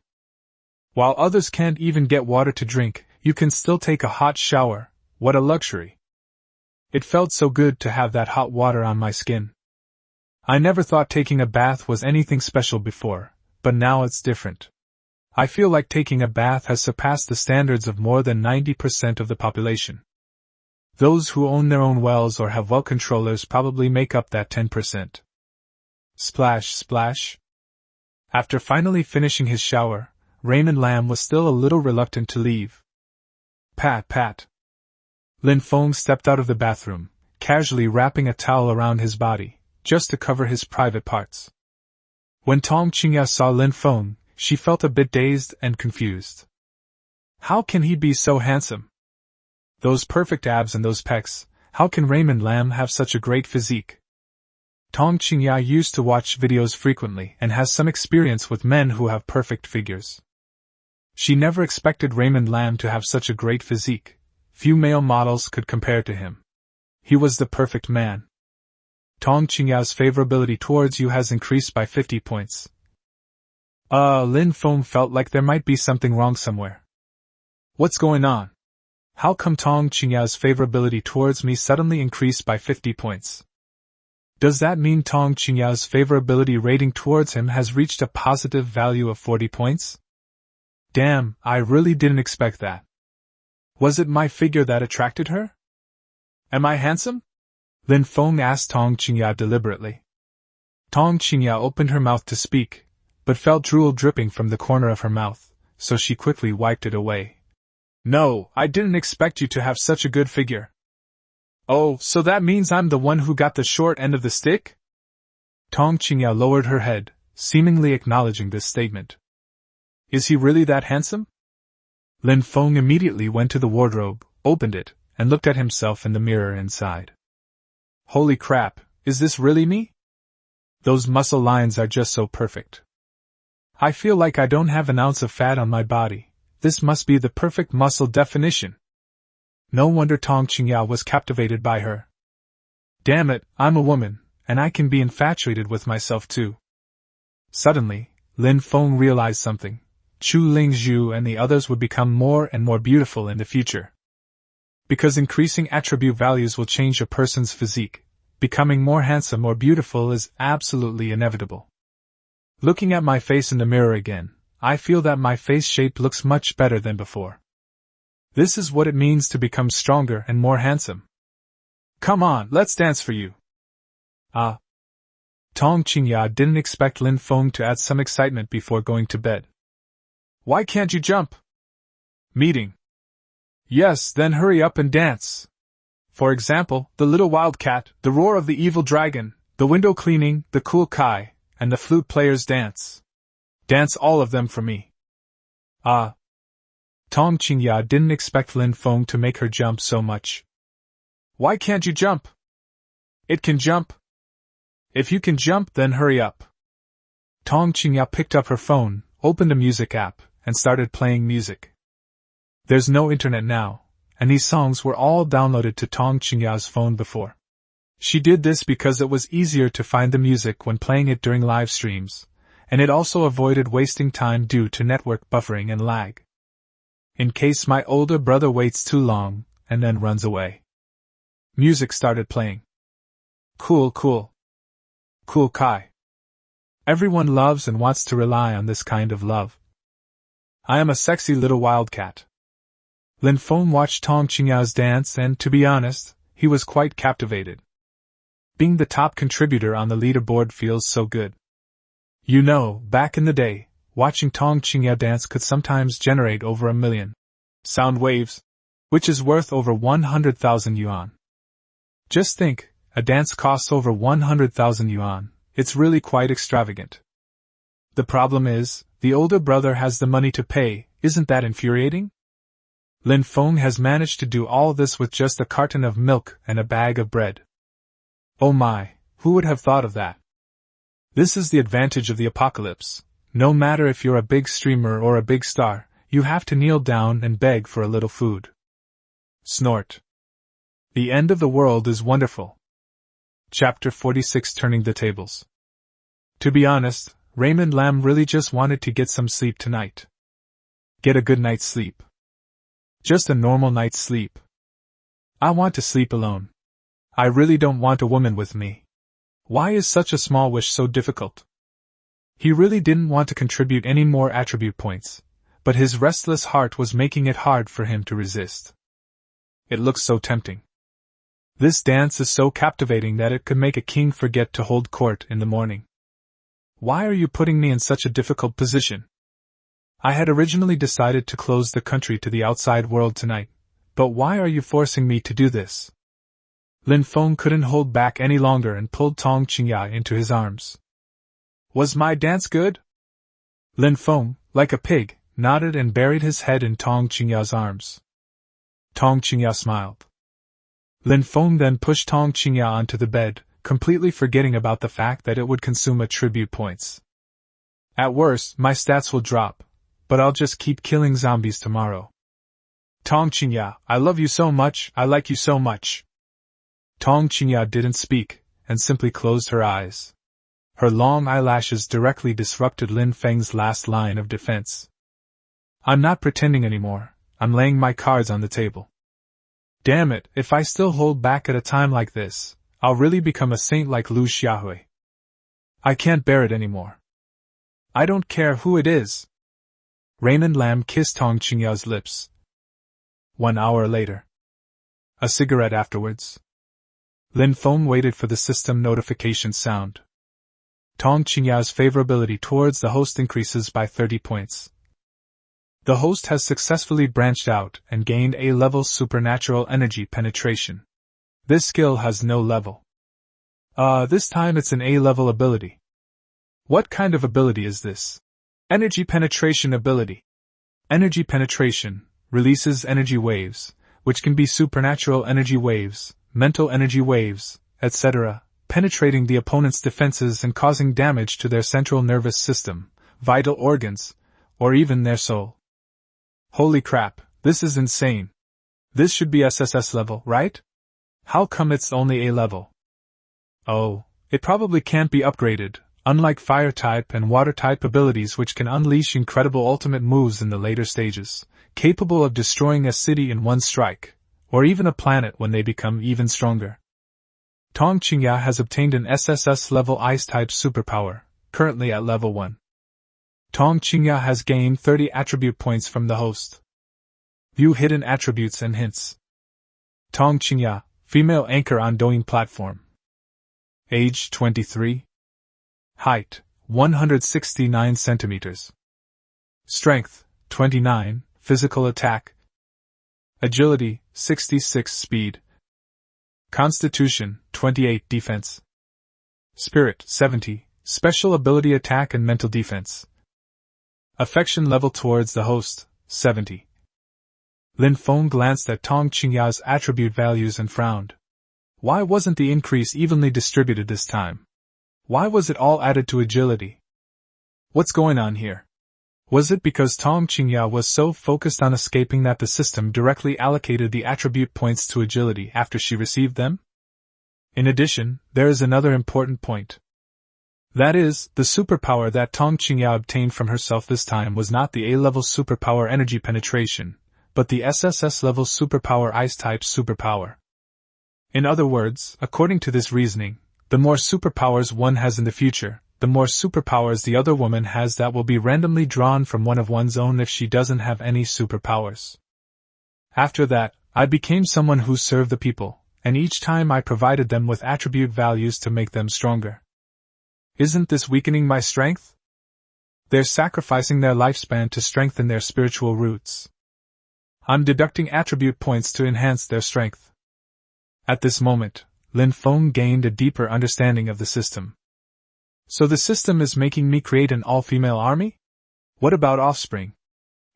While others can't even get water to drink, you can still take a hot shower. What a luxury. It felt so good to have that hot water on my skin. I never thought taking a bath was anything special before, but now it's different. I feel like taking a bath has surpassed the standards of more than 90% of the population. Those who own their own wells or have well controllers probably make up that 10%. Splash, splash. After finally finishing his shower, Raymond Lamb was still a little reluctant to leave. Pat, pat. Lin Feng stepped out of the bathroom, casually wrapping a towel around his body, just to cover his private parts. When Tong Qingya saw Lin Feng, she felt a bit dazed and confused. How can he be so handsome? Those perfect abs and those pecs, how can Raymond Lamb have such a great physique? Tong Qingya used to watch videos frequently and has some experience with men who have perfect figures. She never expected Raymond Lamb to have such a great physique. Few male models could compare to him. He was the perfect man. Tong Qingya's favorability towards you has increased by 50 points. Lin Feng felt like there might be something wrong somewhere. What's going on? How come Tong Qingya's favorability towards me suddenly increased by 50 points? Does that mean Tong Qingya's favorability rating towards him has reached a positive value of 40 points? Damn, I really didn't expect that. Was it my figure that attracted her? Am I handsome? Lin Feng asked Tong Qingya deliberately. Tong Qingya opened her mouth to speak, but felt drool dripping from the corner of her mouth, so she quickly wiped it away. No, I didn't expect you to have such a good figure. Oh, so that means I'm the one who got the short end of the stick? Tong Qingya lowered her head, seemingly acknowledging this statement. Is he really that handsome? Lin Feng immediately went to the wardrobe, opened it, and looked at himself in the mirror inside. Holy crap, is this really me? Those muscle lines are just so perfect. I feel like I don't have an ounce of fat on my body. This must be the perfect muscle definition. No wonder Tong Qingya was captivated by her. Damn it, I'm a woman, and I can be infatuated with myself too. Suddenly, Lin Feng realized something. Chu Lingzhu and the others would become more and more beautiful in the future. Because increasing attribute values will change a person's physique, becoming more handsome or beautiful is absolutely inevitable. Looking at my face in the mirror again, I feel that my face shape looks much better than before. This is what it means to become stronger and more handsome. Come on, let's dance for you. Tong Qingya didn't expect Lin Feng to add some excitement before going to bed. Why can't you jump? Meeting. Yes, then hurry up and dance. For example, the little wildcat, the roar of the evil dragon, the window cleaning, the cool kai, and the flute player's dance. Dance all of them for me. Tong Qingya didn't expect Lin Feng to make her jump so much. Why can't you jump? It can jump. If you can jump, then hurry up. Tong Qingya picked up her phone, opened a music app, and started playing music. There's no internet now, and these songs were all downloaded to Tong Qingya's phone before. She did this because it was easier to find the music when playing it during live streams, and it also avoided wasting time due to network buffering and lag. In case my older brother waits too long, and then runs away. Music started playing. Cool Kai. Everyone loves and wants to rely on this kind of love. I am a sexy little wildcat. Lin Feng watched Tong Qingya's dance and, to be honest, he was quite captivated. Being the top contributor on the leaderboard feels so good. You know, back in the day, watching Tong Qingya dance could sometimes generate over 1 million sound waves, which is worth over 100,000 yuan. Just think, a dance costs over 100,000 yuan, it's really quite extravagant. The problem is, the older brother has the money to pay, isn't that infuriating? Lin Feng has managed to do all this with just a carton of milk and a bag of bread. Oh my, who would have thought of that? This is the advantage of the apocalypse. No matter if you're a big streamer or a big star, you have to kneel down and beg for a little food. Snort. The end of the world is wonderful. Chapter 46 Turning the Tables. To be honest, Raymond Lam really just wanted to get some sleep tonight. Get a good night's sleep. Just a normal night's sleep. I want to sleep alone. I really don't want a woman with me. Why is such a small wish so difficult? He really didn't want to contribute any more attribute points, but his restless heart was making it hard for him to resist. It looks so tempting. This dance is so captivating that it could make a king forget to hold court in the morning. Why are you putting me in such a difficult position? I had originally decided to close the country to the outside world tonight, but why are you forcing me to do this? Lin Feng couldn't hold back any longer and pulled Tong Qingya into his arms. Was my dance good? Lin Feng, like a pig, nodded and buried his head in Tong Qingya's arms. Tong Qingya smiled. Lin Feng then pushed Tong Qingya onto the bed, completely forgetting about the fact that it would consume attribute points. At worst, my stats will drop, but I'll just keep killing zombies tomorrow. Tong Qingya, I love you so much, I like you so much. Tong Qingya didn't speak, and simply closed her eyes. Her long eyelashes directly disrupted Lin Feng's last line of defense. I'm not pretending anymore, I'm laying my cards on the table. Damn it, if I still hold back at a time like this, I'll really become a saint like Lu Xiaohui. I can't bear it anymore. I don't care who it is. Raymond Lam kissed Tong Qingya's lips. 1 hour later. A cigarette afterwards. Lin Feng waited for the system notification sound. Tong Qingya's favorability towards the host increases by 30 points. The host has successfully branched out and gained A-level supernatural energy penetration. This skill has no level. This time it's an A-level ability. What kind of ability is this? Energy penetration ability. Energy penetration releases energy waves, which can be supernatural energy waves, mental energy waves, etc., penetrating the opponent's defenses and causing damage to their central nervous system, vital organs, or even their soul. Holy crap, this is insane. This should be SSS level, right? How come it's only A level? Oh, it probably can't be upgraded, unlike fire-type and water-type abilities which can unleash incredible ultimate moves in the later stages, capable of destroying a city in one strike, or even a planet when they become even stronger. Tong Qingya has obtained an SSS-level Ice-type superpower, currently at level 1. Tong Qingya has gained 30 attribute points from the host. View hidden attributes and hints. Tong Qingya, female anchor on Douyin platform. Age 23. Height 169 centimeters. Strength 29, physical attack. Agility 66, speed. Constitution 28, defense. Spirit 70, special ability attack and mental defense. Affection level towards the host 70. Lin Feng glanced at Tong Qingya's attribute values and frowned. Why wasn't the increase evenly distributed this time? Why was it all added to agility? What's going on here? Was it because Tong Qingya was so focused on escaping that the system directly allocated the attribute points to agility after she received them? In addition, there is another important point. That is, the superpower that Tong Qingya obtained from herself this time was not the A-level superpower energy penetration, but the SSS-level superpower Ice-type superpower. In other words, according to this reasoning, the more superpowers one has in the future, the more superpowers the other woman has that will be randomly drawn from one of one's own if she doesn't have any superpowers. After that, I became someone who served the people, and each time I provided them with attribute values to make them stronger. Isn't this weakening my strength? They're sacrificing their lifespan to strengthen their spiritual roots. I'm deducting attribute points to enhance their strength. At this moment, Lin Feng gained a deeper understanding of the system. So the system is making me create an all-female army? What about offspring?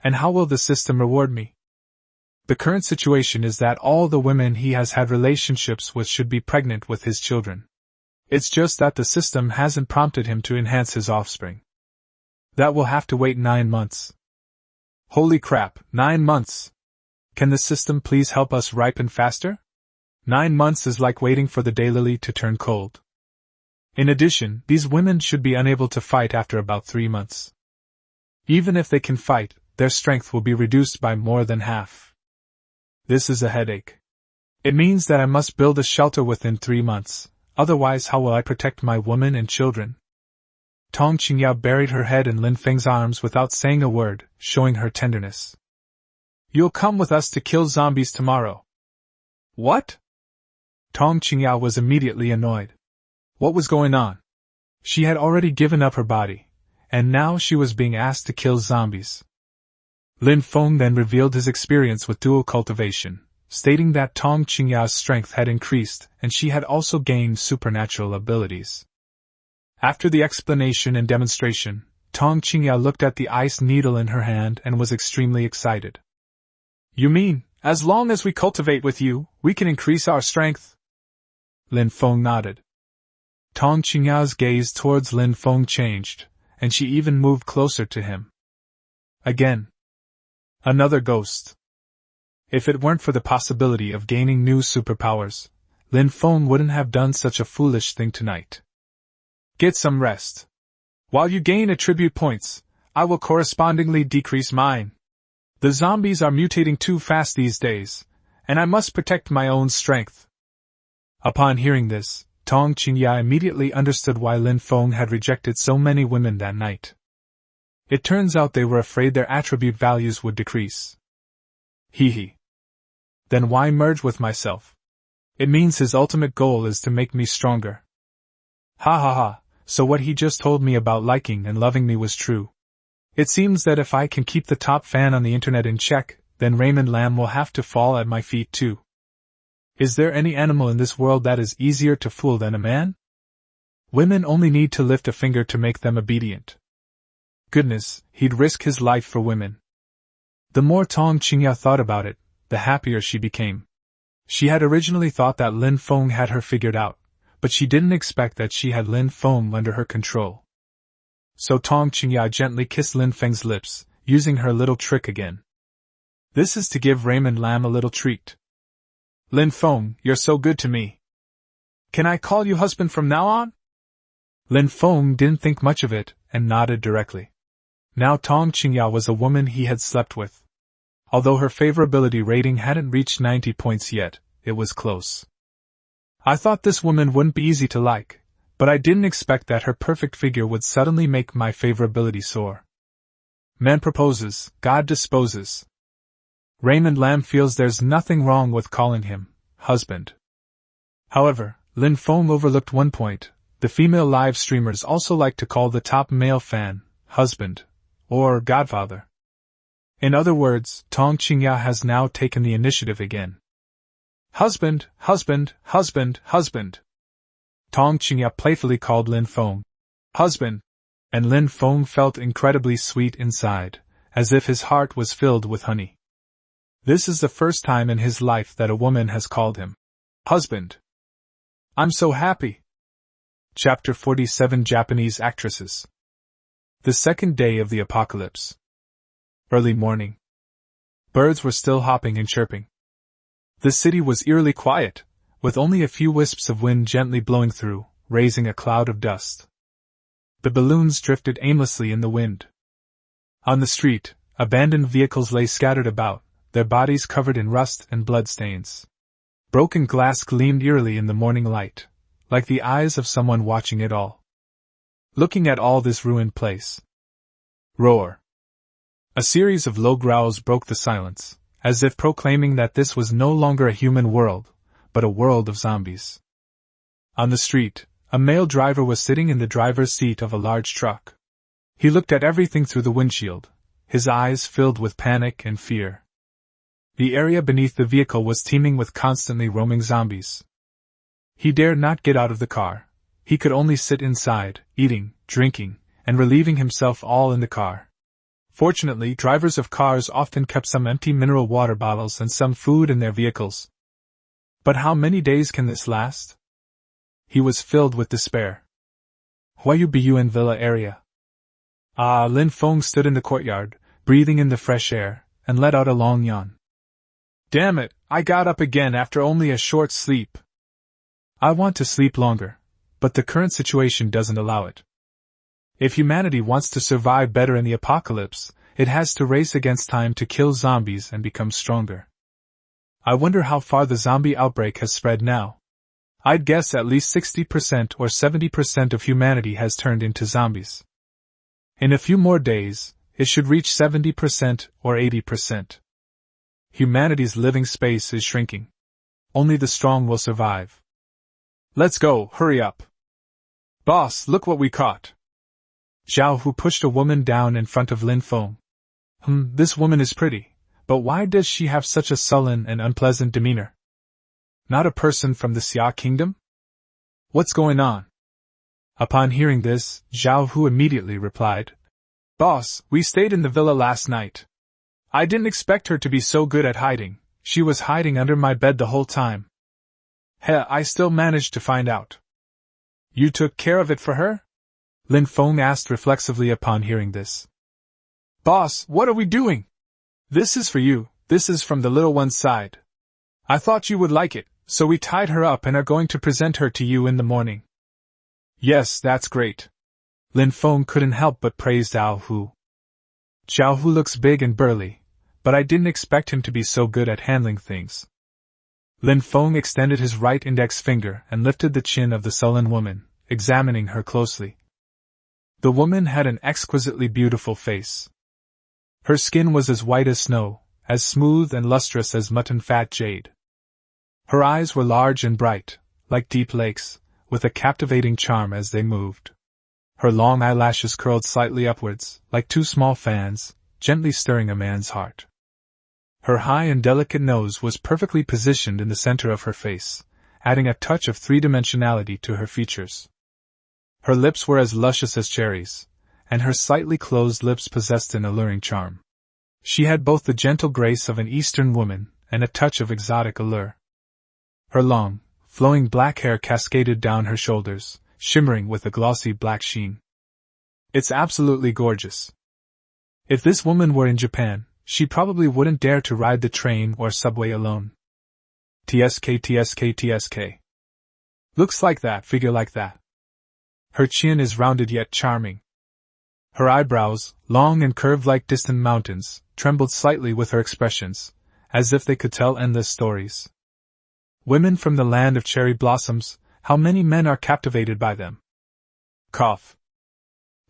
And how will the system reward me? The current situation is that all the women he has had relationships with should be pregnant with his children. It's just that the system hasn't prompted him to enhance his offspring. That will have to wait 9 months. Holy crap, 9 months! Can the system please help us ripen faster? 9 months is like waiting for the daylily to turn cold. In addition, these women should be unable to fight after about 3 months. Even if they can fight, their strength will be reduced by more than half. This is a headache. It means that I must build a shelter within 3 months, otherwise how will I protect my woman and children? Tong Qingya buried her head in Lin Feng's arms without saying a word, showing her tenderness. You'll come with us to kill zombies tomorrow. What? Tong Qingya was immediately annoyed. What was going on? She had already given up her body, and now she was being asked to kill zombies. Lin Feng then revealed his experience with dual cultivation, stating that Tong Qingya's strength had increased and she had also gained supernatural abilities. After the explanation and demonstration, Tong Qingya looked at the ice needle in her hand and was extremely excited. You mean, as long as we cultivate with you, we can increase our strength? Lin Feng nodded. Tong Qingya's gaze towards Lin Feng changed, and she even moved closer to him. Again. Another ghost. If it weren't for the possibility of gaining new superpowers, Lin Feng wouldn't have done such a foolish thing tonight. Get some rest. While you gain attribute points, I will correspondingly decrease mine. The zombies are mutating too fast these days, and I must protect my own strength. Upon hearing this, Tong Qingya immediately understood why Lin Feng had rejected so many women that night. It turns out they were afraid their attribute values would decrease. Hee hee. Then why merge with myself? It means his ultimate goal is to make me stronger. Ha ha ha, so what he just told me about liking and loving me was true. It seems that if I can keep the top fan on the internet in check, then Raymond Lamb will have to fall at my feet too. Is there any animal in this world that is easier to fool than a man? Women only need to lift a finger to make them obedient. Goodness, he'd risk his life for women. The more Tong Qingya thought about it, the happier she became. She had originally thought that Lin Feng had her figured out, but she didn't expect that she had Lin Feng under her control. So Tong Qingya gently kissed Lin Feng's lips, using her little trick again. This is to give Raymond Lamb a little treat. Lin Feng, you're so good to me. Can I call you husband from now on? Lin Feng didn't think much of it, and nodded directly. Now Tong Qingya was a woman he had slept with. Although her favorability rating hadn't reached 90 points yet, it was close. I thought this woman wouldn't be easy to like, but I didn't expect that her perfect figure would suddenly make my favorability soar. Man proposes, God disposes. Raymond Lamb feels there's nothing wrong with calling him husband. However, Lin Feng overlooked one point. The female live streamers also like to call the top male fan husband or godfather. In other words, Tong Qingya has now taken the initiative again. Husband, husband, husband, husband. Tong Qingya playfully called Lin Feng husband, and Lin Feng felt incredibly sweet inside, as if his heart was filled with honey. This is the first time in his life that a woman has called him husband. I'm so happy. Chapter 47 Japanese Actresses. The second day of the apocalypse. Early morning. Birds were still hopping and chirping. The city was eerily quiet, with only a few wisps of wind gently blowing through, raising a cloud of dust. The balloons drifted aimlessly in the wind. On the street, abandoned vehicles lay scattered about, their bodies covered in rust and bloodstains. Broken glass gleamed eerily in the morning light, like the eyes of someone watching it all. Looking at all this ruined place. Roar. A series of low growls broke the silence, as if proclaiming that this was no longer a human world, but a world of zombies. On the street, a male driver was sitting in the driver's seat of a large truck. He looked at everything through the windshield, his eyes filled with panic and fear. The area beneath the vehicle was teeming with constantly roaming zombies. He dared not get out of the car. He could only sit inside, eating, drinking, and relieving himself all in the car. Fortunately, drivers of cars often kept some empty mineral water bottles and some food in their vehicles. But how many days can this last? He was filled with despair. Huayubiyu Villa area. Lin Feng stood in the courtyard, breathing in the fresh air, and let out a long yawn. Damn it, I got up again after only a short sleep. I want to sleep longer, but the current situation doesn't allow it. If humanity wants to survive better in the apocalypse, it has to race against time to kill zombies and become stronger. I wonder how far the zombie outbreak has spread now. I'd guess at least 60% or 70% of humanity has turned into zombies. In a few more days, it should reach 70% or 80%. Humanity's living space is shrinking. Only the strong will survive. Let's go, hurry up. Boss, look what we caught. Zhao Hu pushed a woman down in front of Lin Feng. This woman is pretty, but why does she have such a sullen and unpleasant demeanor? Not a person from the Xia kingdom? What's going on? Upon hearing this, Zhao Hu immediately replied, Boss, we stayed in the villa last night. I didn't expect her to be so good at hiding. She was hiding under my bed the whole time. I still managed to find out. You took care of it for her? Lin Feng asked reflexively upon hearing this. Boss, what are we doing? This is for you, this is from the little one's side. I thought you would like it, so we tied her up and are going to present her to you in the morning. Yes, that's great. Lin Feng couldn't help but praise Zhao Hu. Zhao Hu looks big and burly, but I didn't expect him to be so good at handling things. Lin Feng extended his right index finger and lifted the chin of the sullen woman, examining her closely. The woman had an exquisitely beautiful face. Her skin was as white as snow, as smooth and lustrous as mutton-fat jade. Her eyes were large and bright, like deep lakes, with a captivating charm as they moved. Her long eyelashes curled slightly upwards, like two small fans, gently stirring a man's heart. Her high and delicate nose was perfectly positioned in the center of her face, adding a touch of three-dimensionality to her features. Her lips were as luscious as cherries, and her slightly closed lips possessed an alluring charm. She had both the gentle grace of an Eastern woman and a touch of exotic allure. Her long, flowing black hair cascaded down her shoulders, shimmering with a glossy black sheen. It's absolutely gorgeous. If this woman were in Japan, she probably wouldn't dare to ride the train or subway alone. TSK. Looks like that, figure like that. Her chin is rounded yet charming. Her eyebrows, long and curved like distant mountains, trembled slightly with her expressions, as if they could tell endless stories. Women from the land of cherry blossoms, how many men are captivated by them? Cough.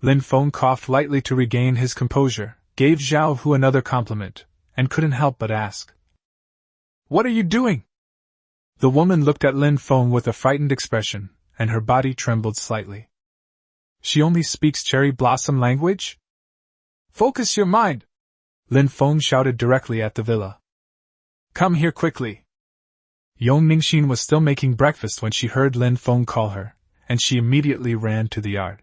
Lin Feng coughed lightly to regain his composure, gave Zhao Hu another compliment, and couldn't help but ask, "What are you doing?" The woman looked at Lin Feng with a frightened expression, and her body trembled slightly. She only speaks cherry blossom language? Focus your mind! Lin Feng shouted directly at the villa. Come here quickly. Yong Ningxin was still making breakfast when she heard Lin Feng call her, and she immediately ran to the yard.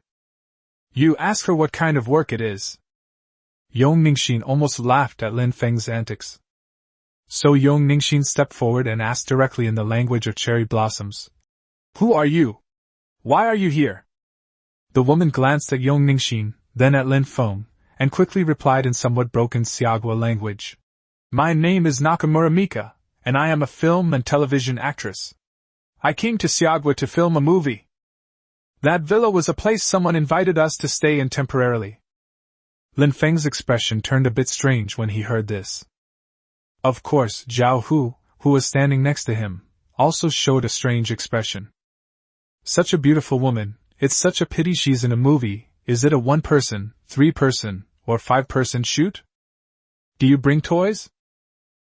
You ask her what kind of work it is. Yong Ningxin almost laughed at Lin Feng's antics. So Yong Ningxin stepped forward and asked directly in the language of cherry blossoms, Who are you? Why are you here? The woman glanced at Yong Ningxin, then at Lin Feng, and quickly replied in somewhat broken Xiagua language. My name is Nakamura Mika, and I am a film and television actress. I came to Xiagua to film a movie. That villa was a place someone invited us to stay in temporarily. Lin Feng's expression turned a bit strange when he heard this. Of course, Zhao Hu, who was standing next to him, also showed a strange expression. Such a beautiful woman, it's such a pity she's in a movie. Is it a 1-person, 3-person, or 5-person shoot? Do you bring toys?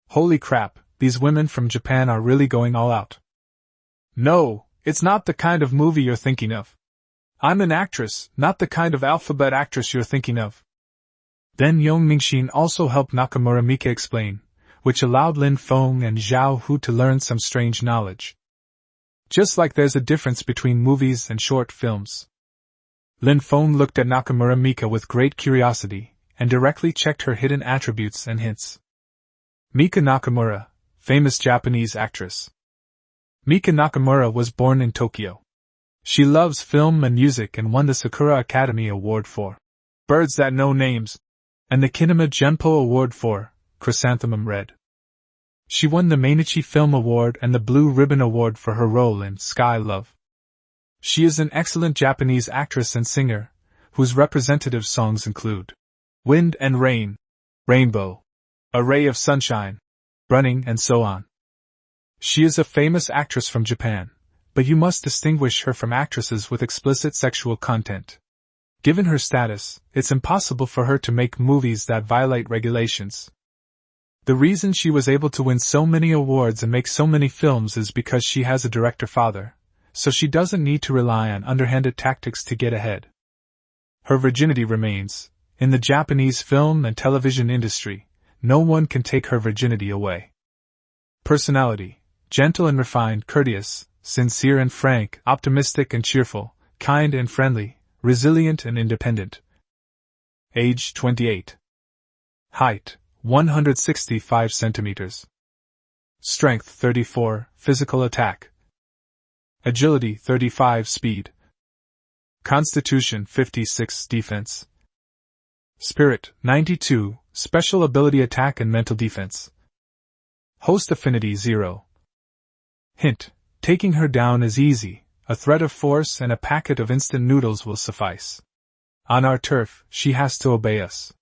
Holy crap, these women from Japan are really going all out. No, it's not the kind of movie you're thinking of. I'm an actress, not the kind of alphabet actress you're thinking of. Then Yong Ningxin also helped Nakamura Mika explain, which allowed Lin Feng and Zhao Hu to learn some strange knowledge. Just like there's a difference between movies and short films. Lin Feng looked at Nakamura Mika with great curiosity, and directly checked her hidden attributes and hints. Mika Nakamura, famous Japanese actress. Mika Nakamura was born in Tokyo. She loves film and music and won the Sakura Academy Award for Birds That Know Names, and the Kinema Genpo Award for Chrysanthemum Red. She won the Mainichi Film Award and the Blue Ribbon Award for her role in Sky Love. She is an excellent Japanese actress and singer, whose representative songs include Wind and Rain, Rainbow, A Ray of Sunshine, Running, and so on. She is a famous actress from Japan, but you must distinguish her from actresses with explicit sexual content. Given her status, it's impossible for her to make movies that violate regulations. The reason she was able to win so many awards and make so many films is because she has a director father, so she doesn't need to rely on underhanded tactics to get ahead. Her virginity remains. In the Japanese film and television industry, no one can take her virginity away. Personality: gentle and refined, courteous, sincere and frank, optimistic and cheerful, kind and friendly, resilient and independent. Age 28. Height 165 centimeters. Strength 34, physical attack. Agility 35, speed. Constitution 56, defense. Spirit 92, special ability attack and mental defense. Host affinity 0. Hint: taking her down is easy, a threat of force and a packet of instant noodles will suffice. On our turf, she has to obey us.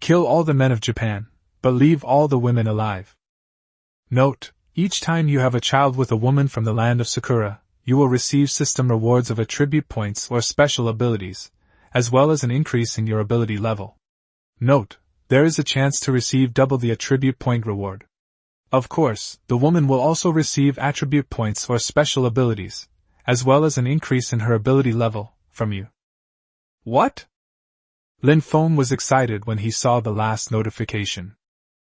Kill all the men of Japan, but leave all the women alive. Note: each time you have a child with a woman from the land of Sakura, you will receive system rewards of attribute points or special abilities, as well as an increase in your ability level. Note: there is a chance to receive double the attribute point reward. Of course, the woman will also receive attribute points or special abilities, as well as an increase in her ability level, from you. What? Lin Feng was excited when he saw the last notification.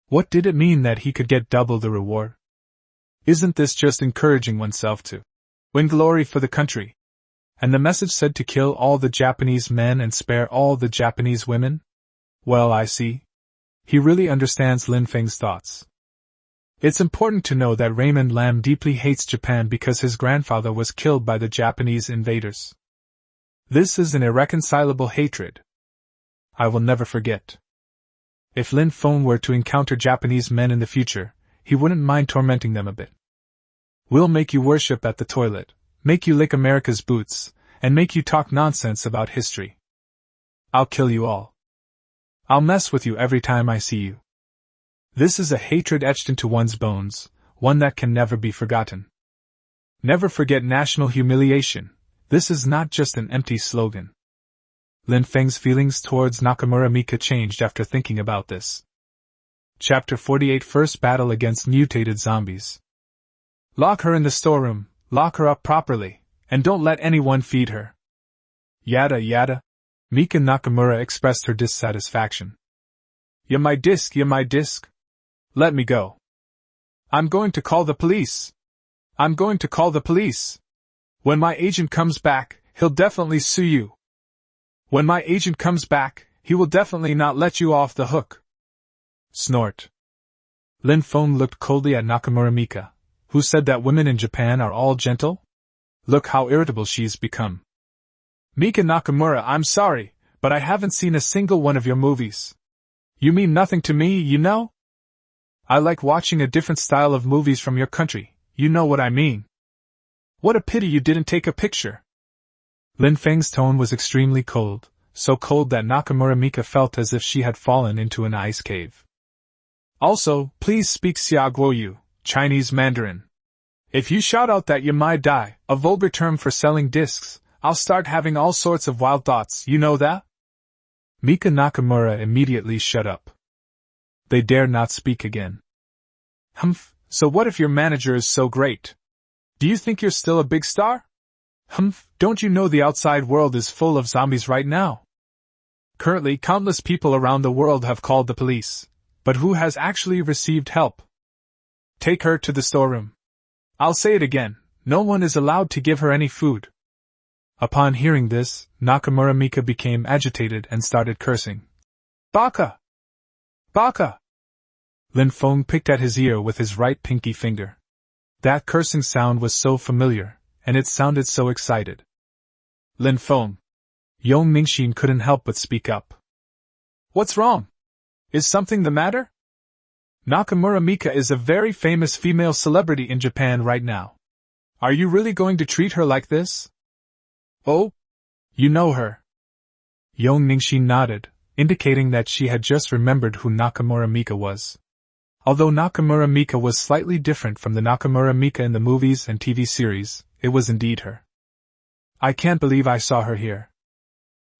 What did it mean that he could get double the reward? Isn't this just encouraging oneself to win glory for the country? And the message said to kill all the Japanese men and spare all the Japanese women? Well, I see. He really understands Lin Feng's thoughts. It's important to know that Raymond Lam deeply hates Japan because his grandfather was killed by the Japanese invaders. This is an irreconcilable hatred. I will never forget. If Lin Feng were to encounter Japanese men in the future, he wouldn't mind tormenting them a bit. We'll make you worship at the toilet, make you lick America's boots, and make you talk nonsense about history. I'll kill you all. I'll mess with you every time I see you. This is a hatred etched into one's bones, one that can never be forgotten. Never forget national humiliation. This is not just an empty slogan. Lin Feng's feelings towards Nakamura Mika changed after thinking about this. Chapter 48 First Battle Against Mutated Zombies. Lock her in the storeroom, lock her up properly, and don't let anyone feed her. Yada yada. Mika Nakamura expressed her dissatisfaction. You're my disc. Let me go. I'm going to call the police. When my agent comes back, he'll definitely sue you. When my agent comes back, he will definitely not let you off the hook. Snort. Lin Feng looked coldly at Nakamura Mika, who said that women in Japan are all gentle? Look how irritable she's become. Mika Nakamura, I'm sorry, but I haven't seen a single one of your movies. You mean nothing to me, you know? I like watching a different style of movies from your country, you know what I mean. What a pity you didn't take a picture. Lin Feng's tone was extremely cold, so cold that Nakamura Mika felt as if she had fallen into an ice cave. Also, please speak Xiaoguoyu, Chinese Mandarin. If you shout out that you might die, a vulgar term for selling discs, I'll start having all sorts of wild thoughts, you know that? Mika Nakamura immediately shut up. They dared not speak again. Humph, so what if your manager is so great? Do you think you're still a big star? Humph, don't you know the outside world is full of zombies right now? Currently, countless people around the world have called the police, but who has actually received help? Take her to the storeroom. I'll say it again, no one is allowed to give her any food. Upon hearing this, Nakamura Mika became agitated and started cursing. Baka! Baka! Lin Feng picked at his ear with his right pinky finger. That cursing sound was so familiar, and it sounded so excited. Lin Feng. Yong Ningxin couldn't help but speak up. What's wrong? Is something the matter? Nakamura Mika is a very famous female celebrity in Japan right now. Are you really going to treat her like this? Oh? You know her. Yong Ningxin nodded, indicating that she had just remembered who Nakamura Mika was. Although Nakamura Mika was slightly different from the Nakamura Mika in the movies and TV series, it was indeed her. I can't believe I saw her here.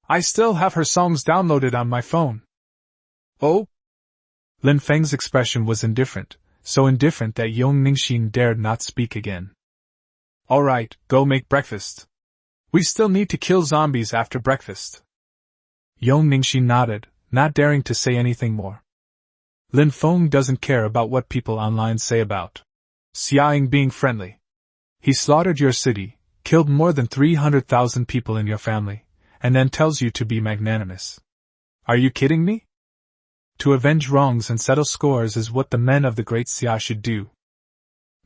I still have her songs downloaded on my phone. Oh? Lin Feng's expression was indifferent, so indifferent that Yong Ningxin dared not speak again. All right, go make breakfast. We still need to kill zombies after breakfast. Yong Ningxin nodded, not daring to say anything more. Lin Feng doesn't care about what people online say about Xiaoying being friendly. He slaughtered your city, killed more than 300,000 people in your family, and then tells you to be magnanimous. Are you kidding me? To avenge wrongs and settle scores is what the men of the great Xia should do.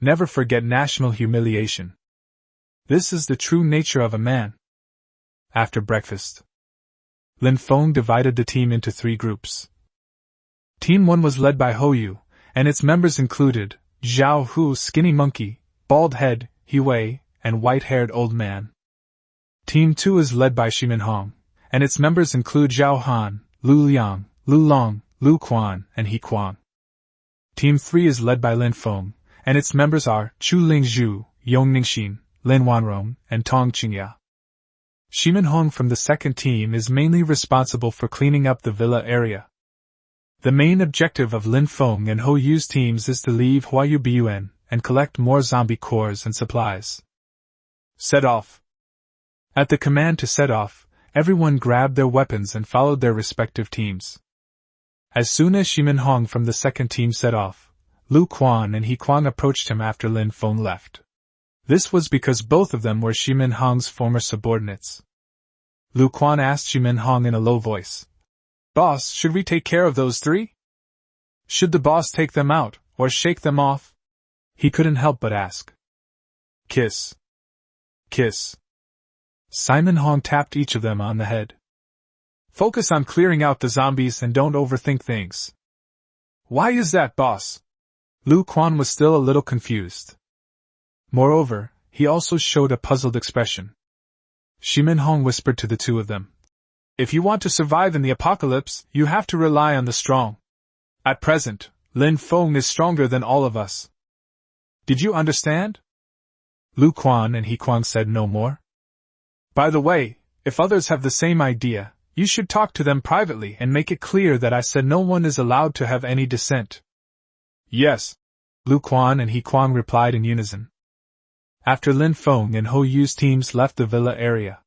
Never forget national humiliation. This is the true nature of a man. After breakfast, Lin Feng divided the team into 3 groups. Team 1 was led by Hou, and its members included Zhao Hu, skinny monkey, bald head, He Wei, and white-haired old man. Team 2 is led by Shimin Hong, and its members include Zhao Han, Lu Liang, Lu Long, Lu Quan, and He Kuang. Team 3 is led by Lin Feng, and its members are Chu Lingzhu, Yong Ningxin, Lin Wanrong, and Tong Qingya. Shimin Hong from the second team is mainly responsible for cleaning up the villa area. The main objective of Lin Feng and Ho Yu's teams is to leave Huayu Bun and collect more zombie cores and supplies. Set off. At the command to set off, everyone grabbed their weapons and followed their respective teams. As soon as Shimin Hong from the second team set off, Lu Quan and He Kuang approached him after Lin Feng left. This was because both of them were Shimin Hong's former subordinates. Lu Quan asked Shimin Hong in a low voice, "Boss, should we take care of those three? Should the boss take them out, or shake them off?" He couldn't help but ask. Kiss. Kiss. Simon Hong tapped each of them on the head. Focus on clearing out the zombies and don't overthink things. Why is that, boss? Lu Quan was still a little confused. Moreover, he also showed a puzzled expression. Shimin Hong whispered to the two of them. If you want to survive in the apocalypse, you have to rely on the strong. At present, Lin Feng is stronger than all of us. Did you understand? Lu Quan and He Kuang said no more. By the way, if others have the same idea, you should talk to them privately and make it clear that I said no one is allowed to have any dissent. Yes, Lu Quan and He Kuang replied in unison. After Lin Feng and Ho Yu's teams left the villa area,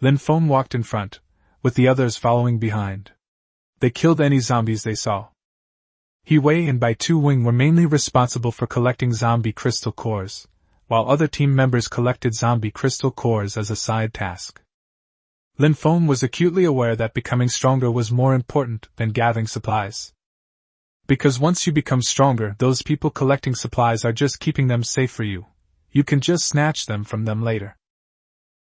Lin Feng walked in front, with the others following behind. They killed any zombies they saw. He Wei and Bai Tu Wing were mainly responsible for collecting zombie crystal cores, while other team members collected zombie crystal cores as a side task. Lin Feng was acutely aware that becoming stronger was more important than gathering supplies. Because once you become stronger, those people collecting supplies are just keeping them safe for you. You can just snatch them from them later.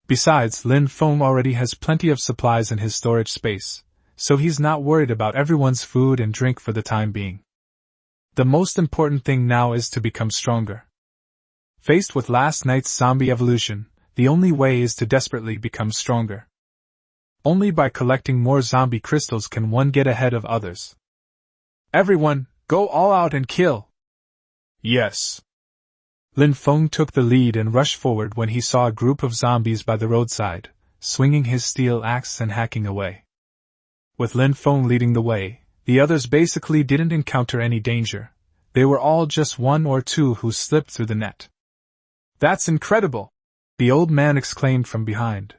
Besides, Lin Feng already has plenty of supplies in his storage space, so he's not worried about everyone's food and drink for the time being. The most important thing now is to become stronger. Faced with last night's zombie evolution, the only way is to desperately become stronger. Only by collecting more zombie crystals can one get ahead of others. Everyone, go all out and kill! Yes. Lin Feng took the lead and rushed forward when he saw a group of zombies by the roadside, swinging his steel axe and hacking away. With Lin Feng leading the way, the others basically didn't encounter any danger. They were all just one or two who slipped through the net. That's incredible! The old man exclaimed from behind.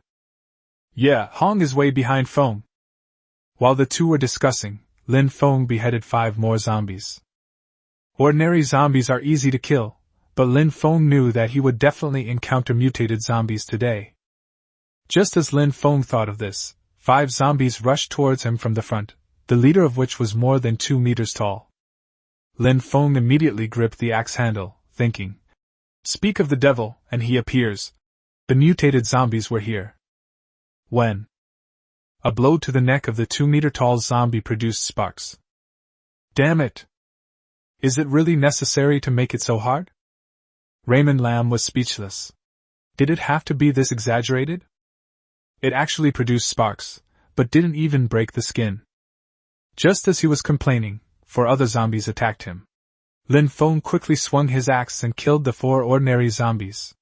Yeah, Hong is way behind Feng. While the two were discussing, Lin Feng beheaded 5 more zombies. Ordinary zombies are easy to kill, but Lin Feng knew that he would definitely encounter mutated zombies today. Just as Lin Feng thought of this, 5 zombies rushed towards him from the front, the leader of which was more than 2 meters tall. Lin Feng immediately gripped the axe handle, thinking, "Speak of the devil, and he appears." The mutated zombies were here. When a blow to the neck of the 2-meter-tall zombie produced sparks. Damn it! Is it really necessary to make it so hard? Raymond Lam was speechless. Did it have to be this exaggerated? It actually produced sparks, but didn't even break the skin. Just as he was complaining, 4 other zombies attacked him. Lin Feng quickly swung his axe and killed the 4 ordinary zombies.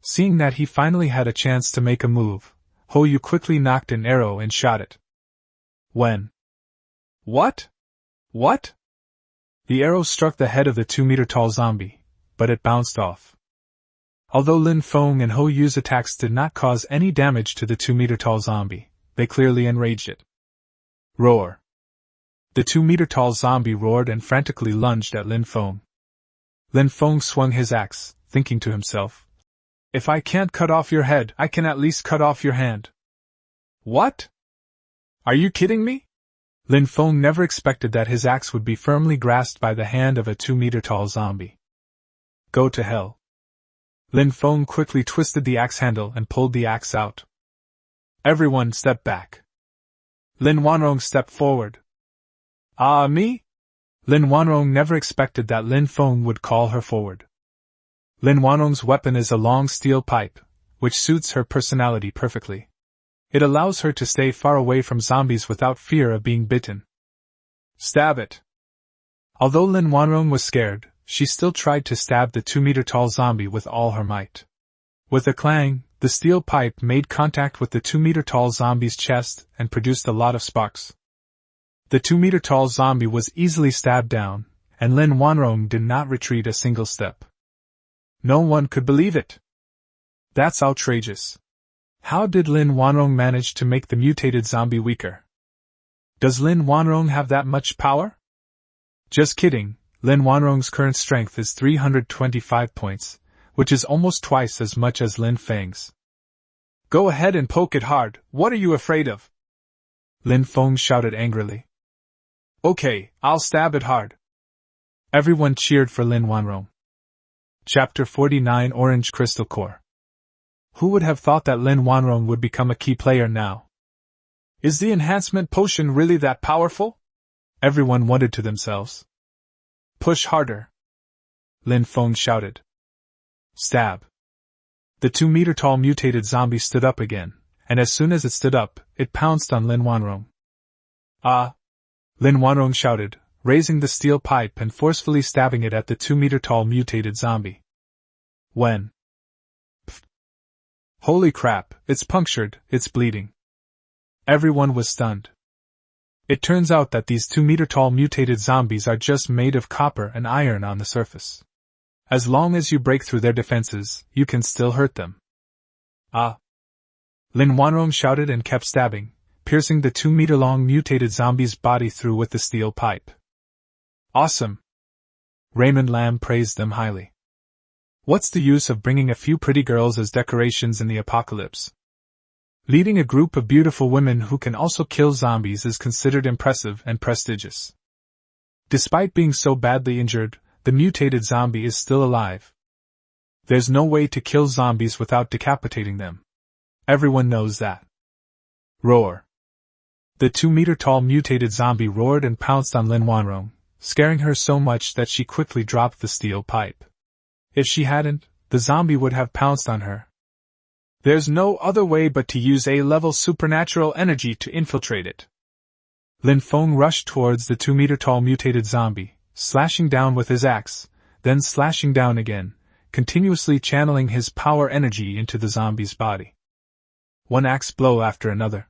Seeing that he finally had a chance to make a move, Ho Yu quickly knocked an arrow and shot it. When? What? What? The arrow struck the head of the 2-meter-tall zombie, but it bounced off. Although Lin Feng and Ho Yu's attacks did not cause any damage to the 2-meter-tall zombie, they clearly enraged it. Roar! The 2-meter-tall zombie roared and frantically lunged at Lin Feng. Lin Feng swung his axe, thinking to himself, "If I can't cut off your head, I can at least cut off your hand." What? Are you kidding me? Lin Feng never expected that his axe would be firmly grasped by the hand of a 2-meter-tall zombie. Go to hell. Lin Feng quickly twisted the axe handle and pulled the axe out. Everyone step back. Lin Wanrong stepped forward. Ah, me? Lin Wanrong never expected that Lin Feng would call her forward. Lin Wanrong's weapon is a long steel pipe, which suits her personality perfectly. It allows her to stay far away from zombies without fear of being bitten. Stab it. Although Lin Wanrong was scared, she still tried to stab the 2-meter-tall zombie with all her might. With a clang, the steel pipe made contact with the 2-meter-tall zombie's chest and produced a lot of sparks. The 2-meter-tall zombie was easily stabbed down, and Lin Wanrong did not retreat a single step. No one could believe it. That's outrageous. How did Lin Wanrong manage to make the mutated zombie weaker? Does Lin Wanrong have that much power? Just kidding, Lin Wanrong's current strength is 325 points, which is almost twice as much as Lin Feng's. Go ahead and poke it hard, what are you afraid of? Lin Feng shouted angrily. Okay, I'll stab it hard. Everyone cheered for Lin Wanrong. Chapter 49 Orange Crystal Core. Who would have thought that Lin Wanrong would become a key player now? Is the enhancement potion really that powerful? Everyone wondered to themselves. Push harder. Lin Feng shouted. Stab. The 2-meter-tall mutated zombie stood up again, and as soon as it stood up, it pounced on Lin Wanrong. Ah! Lin Wanrong shouted, raising the steel pipe and forcefully stabbing it at the 2-meter-tall mutated zombie. When? Pfft. Holy crap, it's punctured, it's bleeding. Everyone was stunned. It turns out that these 2-meter-tall mutated zombies are just made of copper and iron on the surface. As long as you break through their defenses, you can still hurt them. Ah! Lin Wanrong shouted and kept stabbing, piercing the 2-meter-long mutated zombie's body through with the steel pipe. Awesome! Raymond Lam praised them highly. What's the use of bringing a few pretty girls as decorations in the apocalypse? Leading a group of beautiful women who can also kill zombies is considered impressive and prestigious. Despite being so badly injured, the mutated zombie is still alive. There's no way to kill zombies without decapitating them. Everyone knows that. Roar. The 2-meter-tall mutated zombie roared and pounced on Lin Wanrong, scaring her so much that she quickly dropped the steel pipe. If she hadn't, the zombie would have pounced on her. There's no other way but to use A-level supernatural energy to infiltrate it. Lin Feng rushed towards the 2-meter-tall mutated zombie, slashing down with his axe, then slashing down again, continuously channeling his power energy into the zombie's body. One axe blow after another.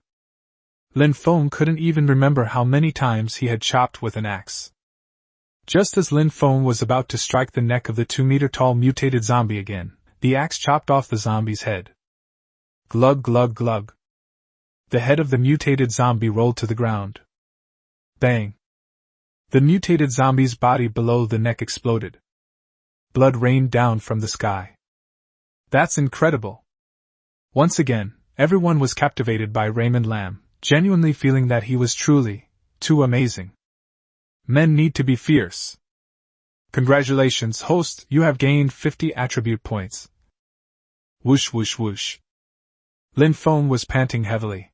Lin Feng couldn't even remember how many times he had chopped with an axe. Just as Lin Feng was about to strike the neck of the 2-meter-tall mutated zombie again, the axe chopped off the zombie's head. Glug glug glug. The head of the mutated zombie rolled to the ground. Bang. The mutated zombie's body below the neck exploded. Blood rained down from the sky. That's incredible. Once again, everyone was captivated by Raymond Lam, genuinely feeling that he was truly too amazing. Men need to be fierce. Congratulations, host, you have gained 50 attribute points. Whoosh whoosh whoosh. Lin Feng was panting heavily.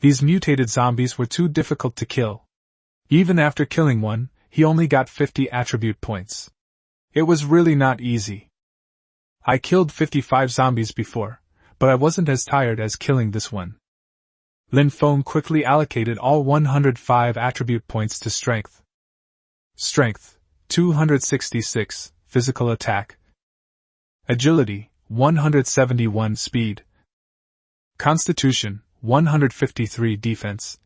These mutated zombies were too difficult to kill. Even after killing one, he only got 50 attribute points. It was really not easy. I killed 55 zombies before, but I wasn't as tired as killing this one. Lin Feng quickly allocated all 105 attribute points to strength. Strength, 266, physical attack. Agility, 171 speed. Constitution, 153 defense.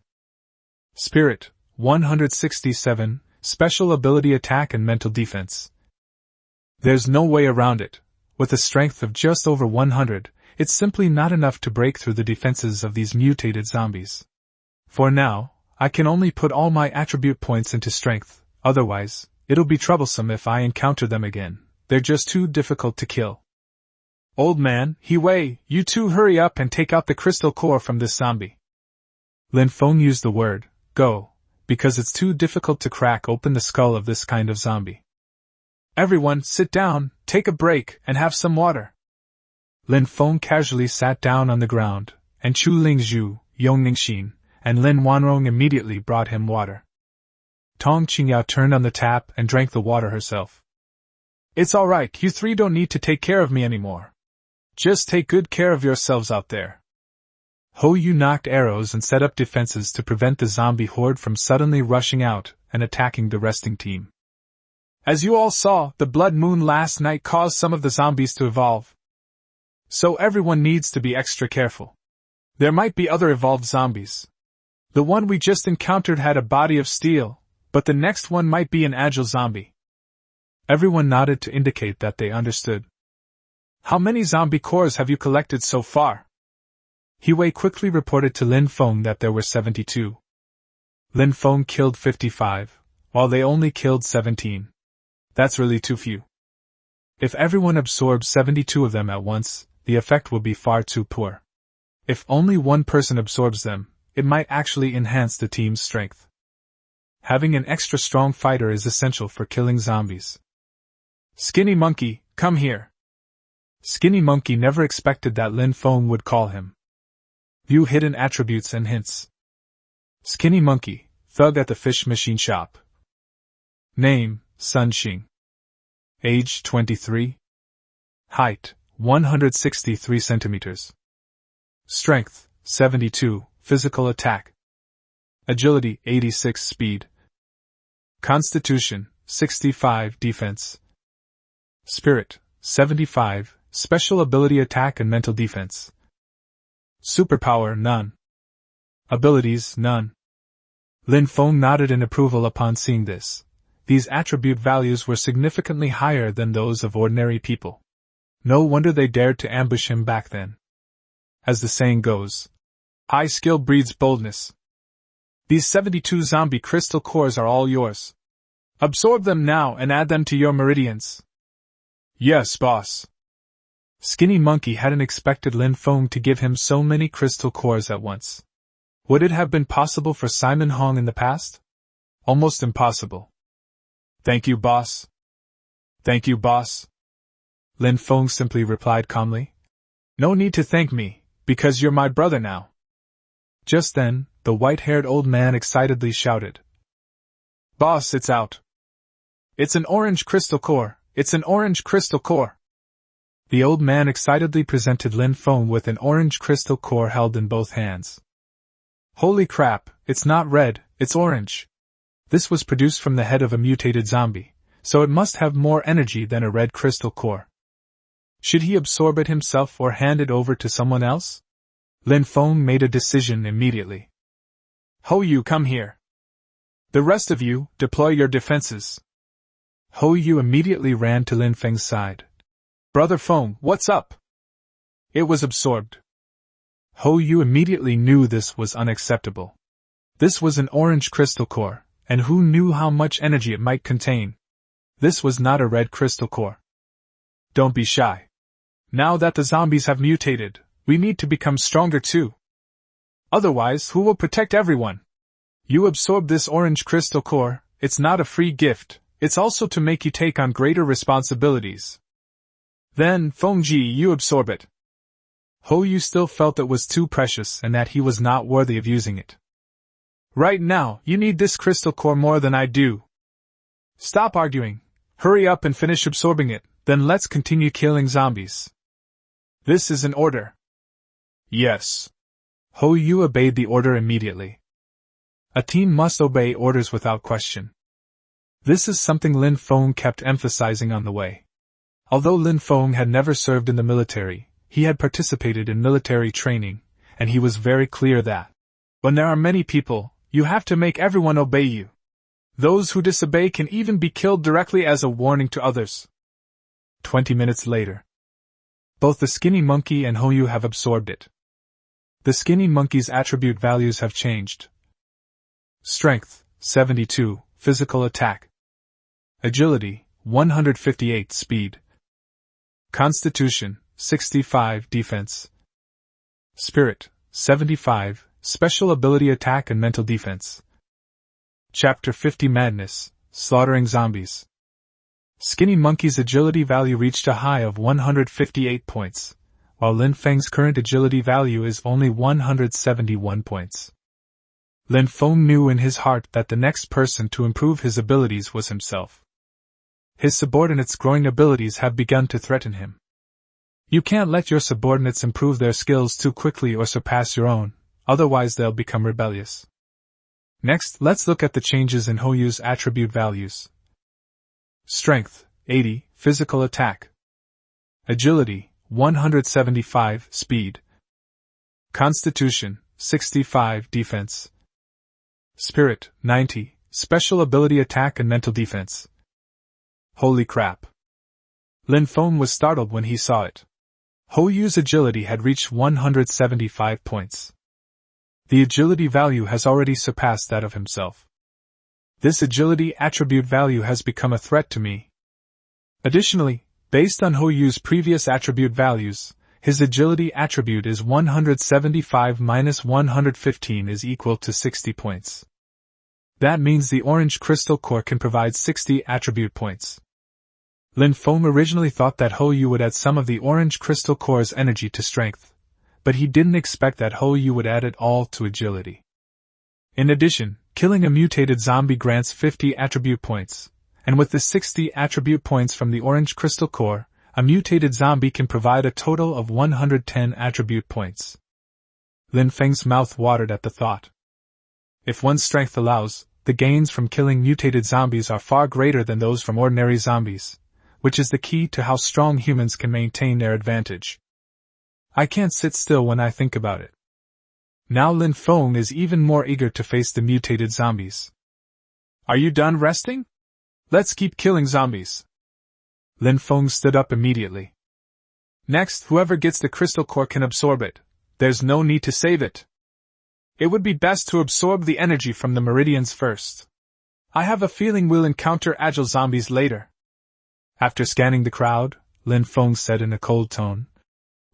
Spirit, 167, special ability attack and mental defense. There's no way around it. With a strength of just over 100, it's simply not enough to break through the defenses of these mutated zombies. For now, I can only put all my attribute points into strength, otherwise, it'll be troublesome if I encounter them again. They're just too difficult to kill. Old man, He-Wei, you two hurry up and take out the crystal core from this zombie. Lin Feng used the word, go, because it's too difficult to crack open the skull of this kind of zombie. Everyone, sit down, take a break, and have some water. Lin Feng casually sat down on the ground, and Chu Lingzhu, Yong Ningxin, and Lin Wanrong immediately brought him water. Tong Qingyao turned on the tap and drank the water herself. It's all right, you three don't need to take care of me anymore. Just take good care of yourselves out there. Ho Yu knocked arrows and set up defenses to prevent the zombie horde from suddenly rushing out and attacking the resting team. As you all saw, the blood moon last night caused some of the zombies to evolve. So everyone needs to be extra careful. There might be other evolved zombies. The one we just encountered had a body of steel, but the next one might be an agile zombie. Everyone nodded to indicate that they understood. How many zombie cores have you collected so far? He quickly reported to Lin Feng that there were 72. Lin Feng killed 55, while they only killed 17. That's really too few. If everyone absorbs 72 of them at once, the effect will be far too poor. If only one person absorbs them, it might actually enhance the team's strength. Having an extra strong fighter is essential for killing zombies. Skinny Monkey, come here. Skinny Monkey never expected that Lin Feng would call him. View hidden attributes and hints. Skinny Monkey, thug at the fish machine shop. Name, Sun Xing. Age 23. Height, 163 centimeters. Strength, 72, physical attack. Agility, 86 speed. Constitution, 65 defense. Spirit, 75, special ability attack and mental defense. Superpower, none. Abilities, none. Lin Feng nodded in approval upon seeing this. These attribute values were significantly higher than those of ordinary people. No wonder they dared to ambush him back then. As the saying goes, high skill breeds boldness. These 72 zombie crystal cores are all yours. Absorb them now and add them to your meridians. Yes, boss. Skinny Monkey hadn't expected Lin Feng to give him so many crystal cores at once. Would it have been possible for Simon Hong in the past? Almost impossible. Thank you, boss. Thank you, boss. Lin Feng simply replied calmly. No need to thank me, because you're my brother now. Just then, the white-haired old man excitedly shouted. Boss, it's out. It's an orange crystal core. It's an orange crystal core. The old man excitedly presented Lin Feng with an orange crystal core held in both hands. Holy crap, it's not red, it's orange. This was produced from the head of a mutated zombie, so it must have more energy than a red crystal core. Should he absorb it himself or hand it over to someone else? Lin Feng made a decision immediately. Ho Yu, come here. The rest of you, deploy your defenses. Ho Yu immediately ran to Lin Feng's side. Brother Feng, what's up? It was absorbed. Ho Yu immediately knew this was unacceptable. This was an orange crystal core, and who knew how much energy it might contain? This was not a red crystal core. Don't be shy. Now that the zombies have mutated, we need to become stronger too. Otherwise, who will protect everyone? You absorb this orange crystal core, it's not a free gift, it's also to make you take on greater responsibilities. Then, Fengji, you absorb it. Ho Yu still felt it was too precious and that he was not worthy of using it. Right now, you need this crystal core more than I do. Stop arguing. Hurry up and finish absorbing it, then let's continue killing zombies. This is an order. Yes. Ho Yu obeyed the order immediately. A team must obey orders without question. This is something Lin Feng kept emphasizing on the way. Although Lin Feng had never served in the military, he had participated in military training, and he was very clear that, when there are many people, you have to make everyone obey you. Those who disobey can even be killed directly as a warning to others. 20 minutes later. Both the Skinny Monkey and Ho Yu have absorbed it. The Skinny Monkey's attribute values have changed. Strength, 72, physical attack. Agility, 158 speed. Constitution, 65 defense. Spirit, 75, special ability attack and mental defense. Chapter 50 Madness, Slaughtering Zombies. Skinny Monkey's agility value reached a high of 158 points, while Lin Feng's current agility value is only 171 points. Lin Feng knew in his heart that the next person to improve his abilities was himself. His subordinates' growing abilities have begun to threaten him. You can't let your subordinates improve their skills too quickly or surpass your own, otherwise they'll become rebellious. Next, let's look at the changes in Ho Yu's attribute values. Strength, 80, physical attack. Agility, 175, speed. Constitution, 65, defense. Spirit, 90, special ability attack and mental defense. Holy crap. Lin Feng was startled when he saw it. Hou Yu's agility had reached 175 points. The agility value has already surpassed that of himself. This agility attribute value has become a threat to me. Additionally, based on Hou Yu's previous attribute values, his agility attribute is 175 minus 115 is equal to 60 points. That means the orange crystal core can provide 60 attribute points. Lin Feng originally thought that Hou Yu would add some of the orange crystal core's energy to strength, but he didn't expect that Hou Yu would add it all to agility. In addition, killing a mutated zombie grants 50 attribute points, and with the 60 attribute points from the orange crystal core, a mutated zombie can provide a total of 110 attribute points. Lin Feng's mouth watered at the thought. If one's strength allows, the gains from killing mutated zombies are far greater than those from ordinary zombies, which is the key to how strong humans can maintain their advantage. I can't sit still when I think about it. Now Lin Feng is even more eager to face the mutated zombies. Are you done resting? Let's keep killing zombies. Lin Feng stood up immediately. Next, whoever gets the crystal core can absorb it. There's no need to save it. It would be best to absorb the energy from the meridians first. I have a feeling we'll encounter agile zombies later. After scanning the crowd, Lin Feng said in a cold tone,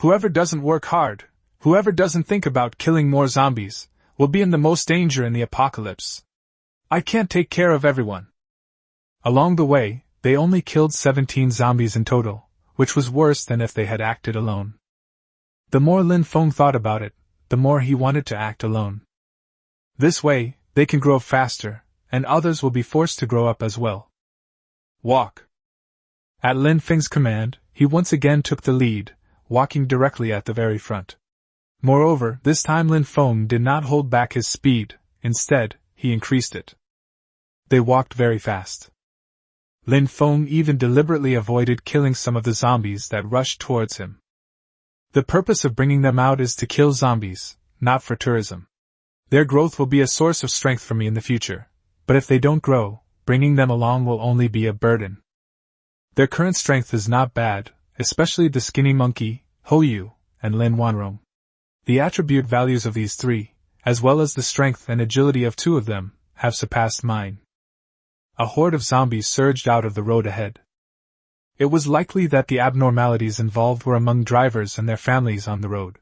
whoever doesn't work hard, whoever doesn't think about killing more zombies, will be in the most danger in the apocalypse. I can't take care of everyone. Along the way, they only killed 17 zombies in total, which was worse than if they had acted alone. The more Lin Feng thought about it, the more he wanted to act alone. This way, they can grow faster, and others will be forced to grow up as well. Walk. At Lin Feng's command, he once again took the lead, walking directly at the very front. Moreover, this time Lin Feng did not hold back his speed, instead, he increased it. They walked very fast. Lin Feng even deliberately avoided killing some of the zombies that rushed towards him. The purpose of bringing them out is to kill zombies, not for tourism. Their growth will be a source of strength for me in the future, but if they don't grow, bringing them along will only be a burden. Their current strength is not bad, especially the skinny monkey, Hou Yu, and Lin Wanrong. The attribute values of these three, as well as the strength and agility of two of them, have surpassed mine. A horde of zombies surged out of the road ahead. It was likely that the abnormalities involved were among drivers and their families on the road.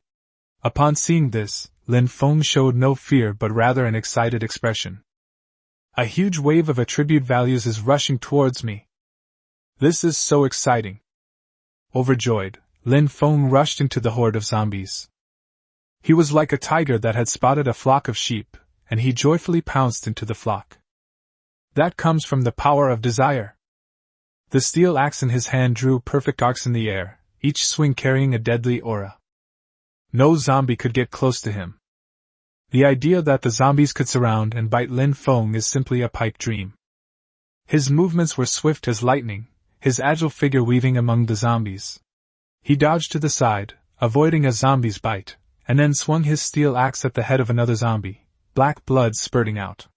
Upon seeing this, Lin Feng showed no fear but rather an excited expression. A huge wave of attribute values is rushing towards me. This is so exciting. Overjoyed, Lin Feng rushed into the horde of zombies. He was like a tiger that had spotted a flock of sheep, and he joyfully pounced into the flock. That comes from the power of desire. The steel axe in his hand drew perfect arcs in the air, each swing carrying a deadly aura. No zombie could get close to him. The idea that the zombies could surround and bite Lin Feng is simply a pipe dream. His movements were swift as lightning, his agile figure weaving among the zombies. He dodged to the side, avoiding a zombie's bite, and then swung his steel axe at the head of another zombie, black blood spurting out.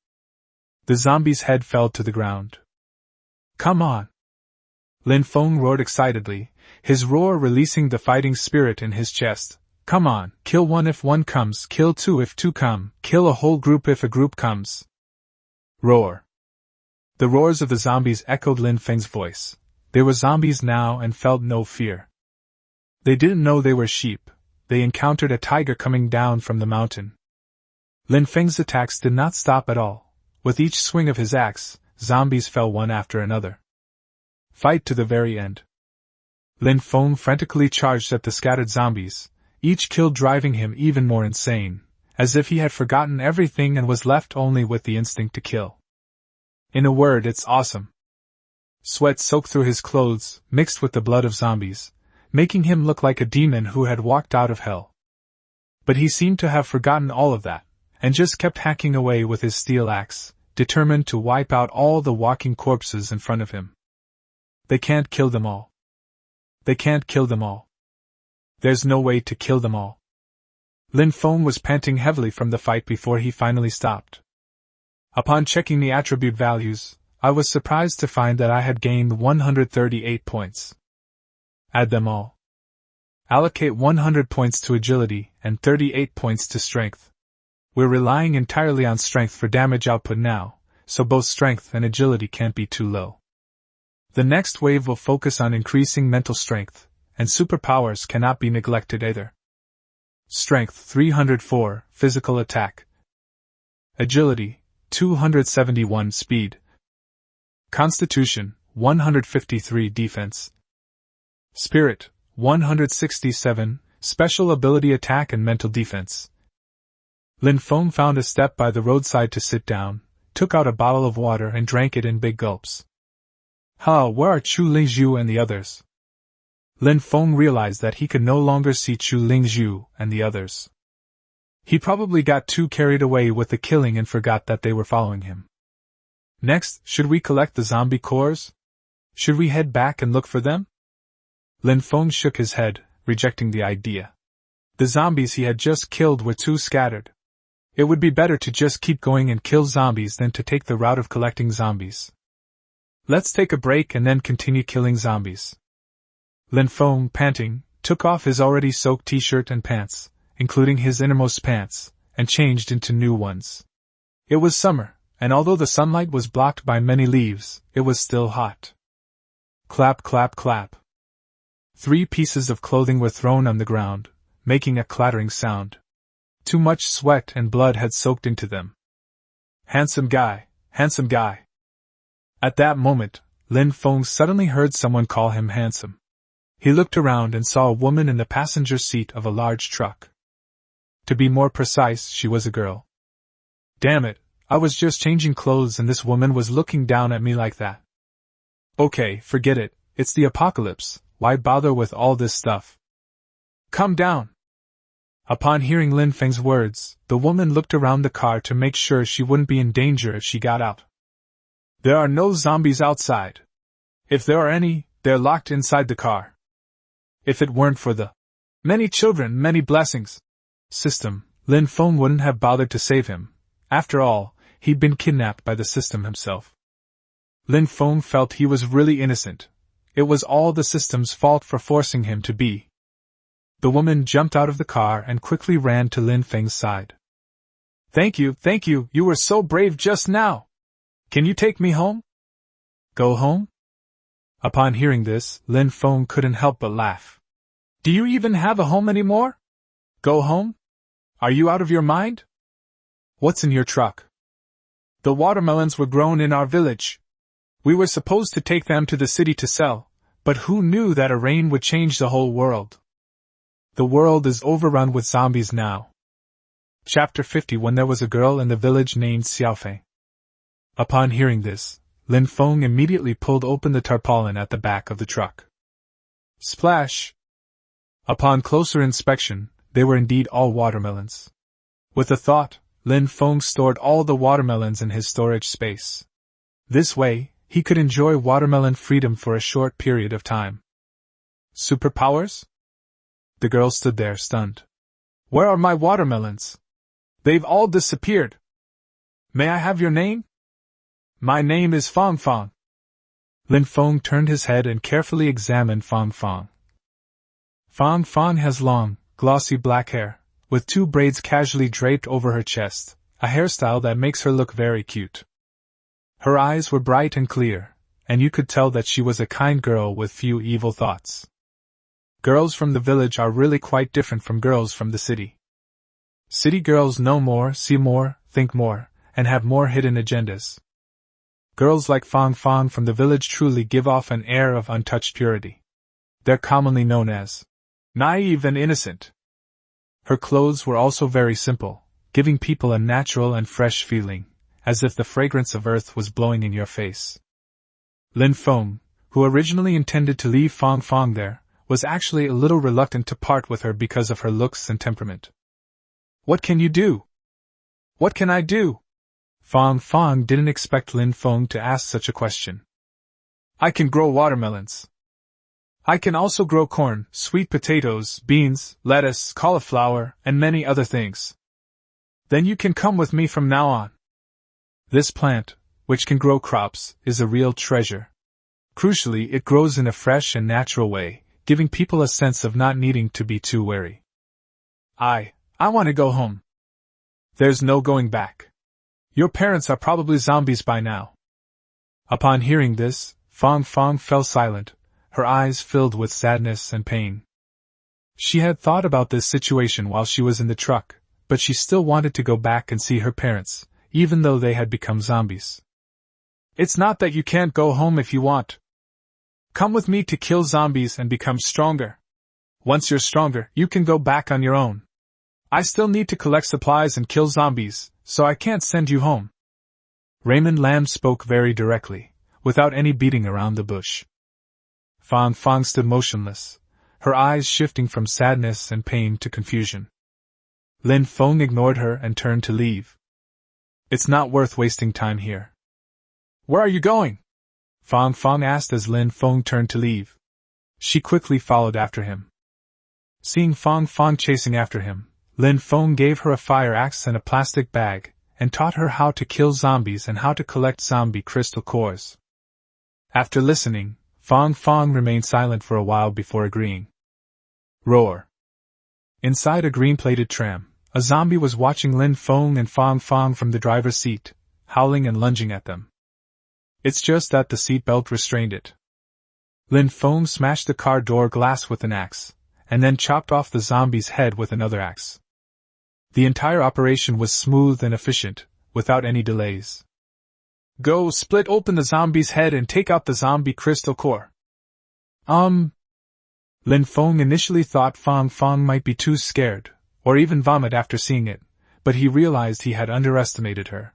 The zombie's head fell to the ground. Come on! Lin Feng roared excitedly, his roar releasing the fighting spirit in his chest. Come on, kill one if one comes, kill two if two come, kill a whole group if a group comes. Roar. The roars of the zombies echoed Lin Feng's voice. They were zombies now and felt no fear. They didn't know they were sheep. They encountered a tiger coming down from the mountain. Lin Feng's attacks did not stop at all. With each swing of his axe, zombies fell one after another. Fight to the very end. Lin Feng frantically charged at the scattered zombies, each kill driving him even more insane, as if he had forgotten everything and was left only with the instinct to kill. In a word, it's awesome. Sweat soaked through his clothes, mixed with the blood of zombies, making him look like a demon who had walked out of hell. But he seemed to have forgotten all of that, and just kept hacking away with his steel axe, determined to wipe out all the walking corpses in front of him. They can't kill them all. They can't kill them all. There's no way to kill them all. Lin Feng was panting heavily from the fight before he finally stopped. Upon checking the attribute values, I was surprised to find that I had gained 138 points. Add them all. Allocate 100 points to agility and 38 points to strength. We're relying entirely on strength for damage output now, so both strength and agility can't be too low. The next wave will focus on increasing mental strength, and superpowers cannot be neglected either. Strength 304, physical attack. Agility 271, speed. Constitution 153, defense. Spirit 167, special ability attack and mental defense. Lin Feng found a step by the roadside to sit down, took out a bottle of water and drank it in big gulps. Where are Chu Lingzhu and the others? Lin Feng realized that he could no longer see Chu Lingzhu and the others. He probably got too carried away with the killing and forgot that they were following him. Next, should we collect the zombie cores? Should we head back and look for them? Lin Feng shook his head, rejecting the idea. The zombies he had just killed were too scattered. It would be better to just keep going and kill zombies than to take the route of collecting zombies. Let's take a break and then continue killing zombies. Lin Feng, panting, took off his already soaked t-shirt and pants, including his innermost pants, and changed into new ones. It was summer, and although the sunlight was blocked by many leaves, it was still hot. Clap, clap, clap. 3 pieces of clothing were thrown on the ground, making a clattering sound. Too much sweat and blood had soaked into them. Handsome guy, handsome guy. At that moment, Lin Feng suddenly heard someone call him handsome. He looked around and saw a woman in the passenger seat of a large truck. To be more precise, she was a girl. Damn it, I was just changing clothes and this woman was looking down at me like that. Okay, forget it, it's the apocalypse, why bother with all this stuff? Come down. Upon hearing Lin Feng's words, the woman looked around the car to make sure she wouldn't be in danger if she got out. There are no zombies outside. If there are any, they're locked inside the car. If it weren't for the many children, many blessings system, Lin Feng wouldn't have bothered to save him. After all, he'd been kidnapped by the system himself. Lin Feng felt he was really innocent. It was all the system's fault for forcing him to be. The woman jumped out of the car and quickly ran to Lin Feng's side. Thank you, you were so brave just now. Can you take me home? Go home? Upon hearing this, Lin Feng couldn't help but laugh. Do you even have a home anymore? Go home? Are you out of your mind? What's in your truck? The watermelons were grown in our village. We were supposed to take them to the city to sell, but who knew that a rain would change the whole world? The world is overrun with zombies now. Chapter 50. When there was a girl in the village named Xiaofei. Upon hearing this, Lin Feng immediately pulled open the tarpaulin at the back of the truck. Splash! Upon closer inspection, they were indeed all watermelons. With a thought, Lin Feng stored all the watermelons in his storage space. This way, he could enjoy watermelon freedom for a short period of time. Superpowers? The girl stood there stunned. Where are my watermelons? They've all disappeared. May I have your name? My name is Fong Fong. Lin Feng turned his head and carefully examined Fong Fong. Fong Fong has long, glossy black hair, with 2 braids casually draped over her chest, a hairstyle that makes her look very cute. Her eyes were bright and clear, and you could tell that she was a kind girl with few evil thoughts. Girls from the village are really quite different from girls from the city. City girls know more, see more, think more, and have more hidden agendas. Girls like Fong Fong from the village truly give off an air of untouched purity. They're commonly known as naive and innocent. Her clothes were also very simple, giving people a natural and fresh feeling, as if the fragrance of earth was blowing in your face. Lin Feng, who originally intended to leave Fong Fong there, was actually a little reluctant to part with her because of her looks and temperament. What can you do? What can I do? Fong Fong didn't expect Lin Feng to ask such a question. I can grow watermelons. I can also grow corn, sweet potatoes, beans, lettuce, cauliflower, and many other things. Then you can come with me from now on. This plant, which can grow crops, is a real treasure. Crucially, it grows in a fresh and natural way, giving people a sense of not needing to be too wary. I want to go home. There's no going back. Your parents are probably zombies by now. Upon hearing this, Fong Fong fell silent, her eyes filled with sadness and pain. She had thought about this situation while she was in the truck, but she still wanted to go back and see her parents, even though they had become zombies. It's not that you can't go home if you want. Come with me to kill zombies and become stronger. Once you're stronger, you can go back on your own. I still need to collect supplies and kill zombies, so I can't send you home. Raymond Lamb spoke very directly, without any beating around the bush. Fong Fong stood motionless, her eyes shifting from sadness and pain to confusion. Lin Feng ignored her and turned to leave. It's not worth wasting time here. Where are you going? Fong Fong asked as Lin Feng turned to leave. She quickly followed after him. Seeing Fong Fong chasing after him, Lin Feng gave her a fire axe and a plastic bag, and taught her how to kill zombies and how to collect zombie crystal cores. After listening, Fong Fong remained silent for a while before agreeing. Roar. Inside a green-plated tram, a zombie was watching Lin Feng and Fong Fong from the driver's seat, howling and lunging at them. It's just that the seatbelt restrained it. Lin Feng smashed the car door glass with an axe, and then chopped off the zombie's head with another axe. The entire operation was smooth and efficient, without any delays. Go split open the zombie's head and take out the zombie crystal core. Lin Feng initially thought Fong Fong might be too scared, or even vomit after seeing it, but he realized he had underestimated her.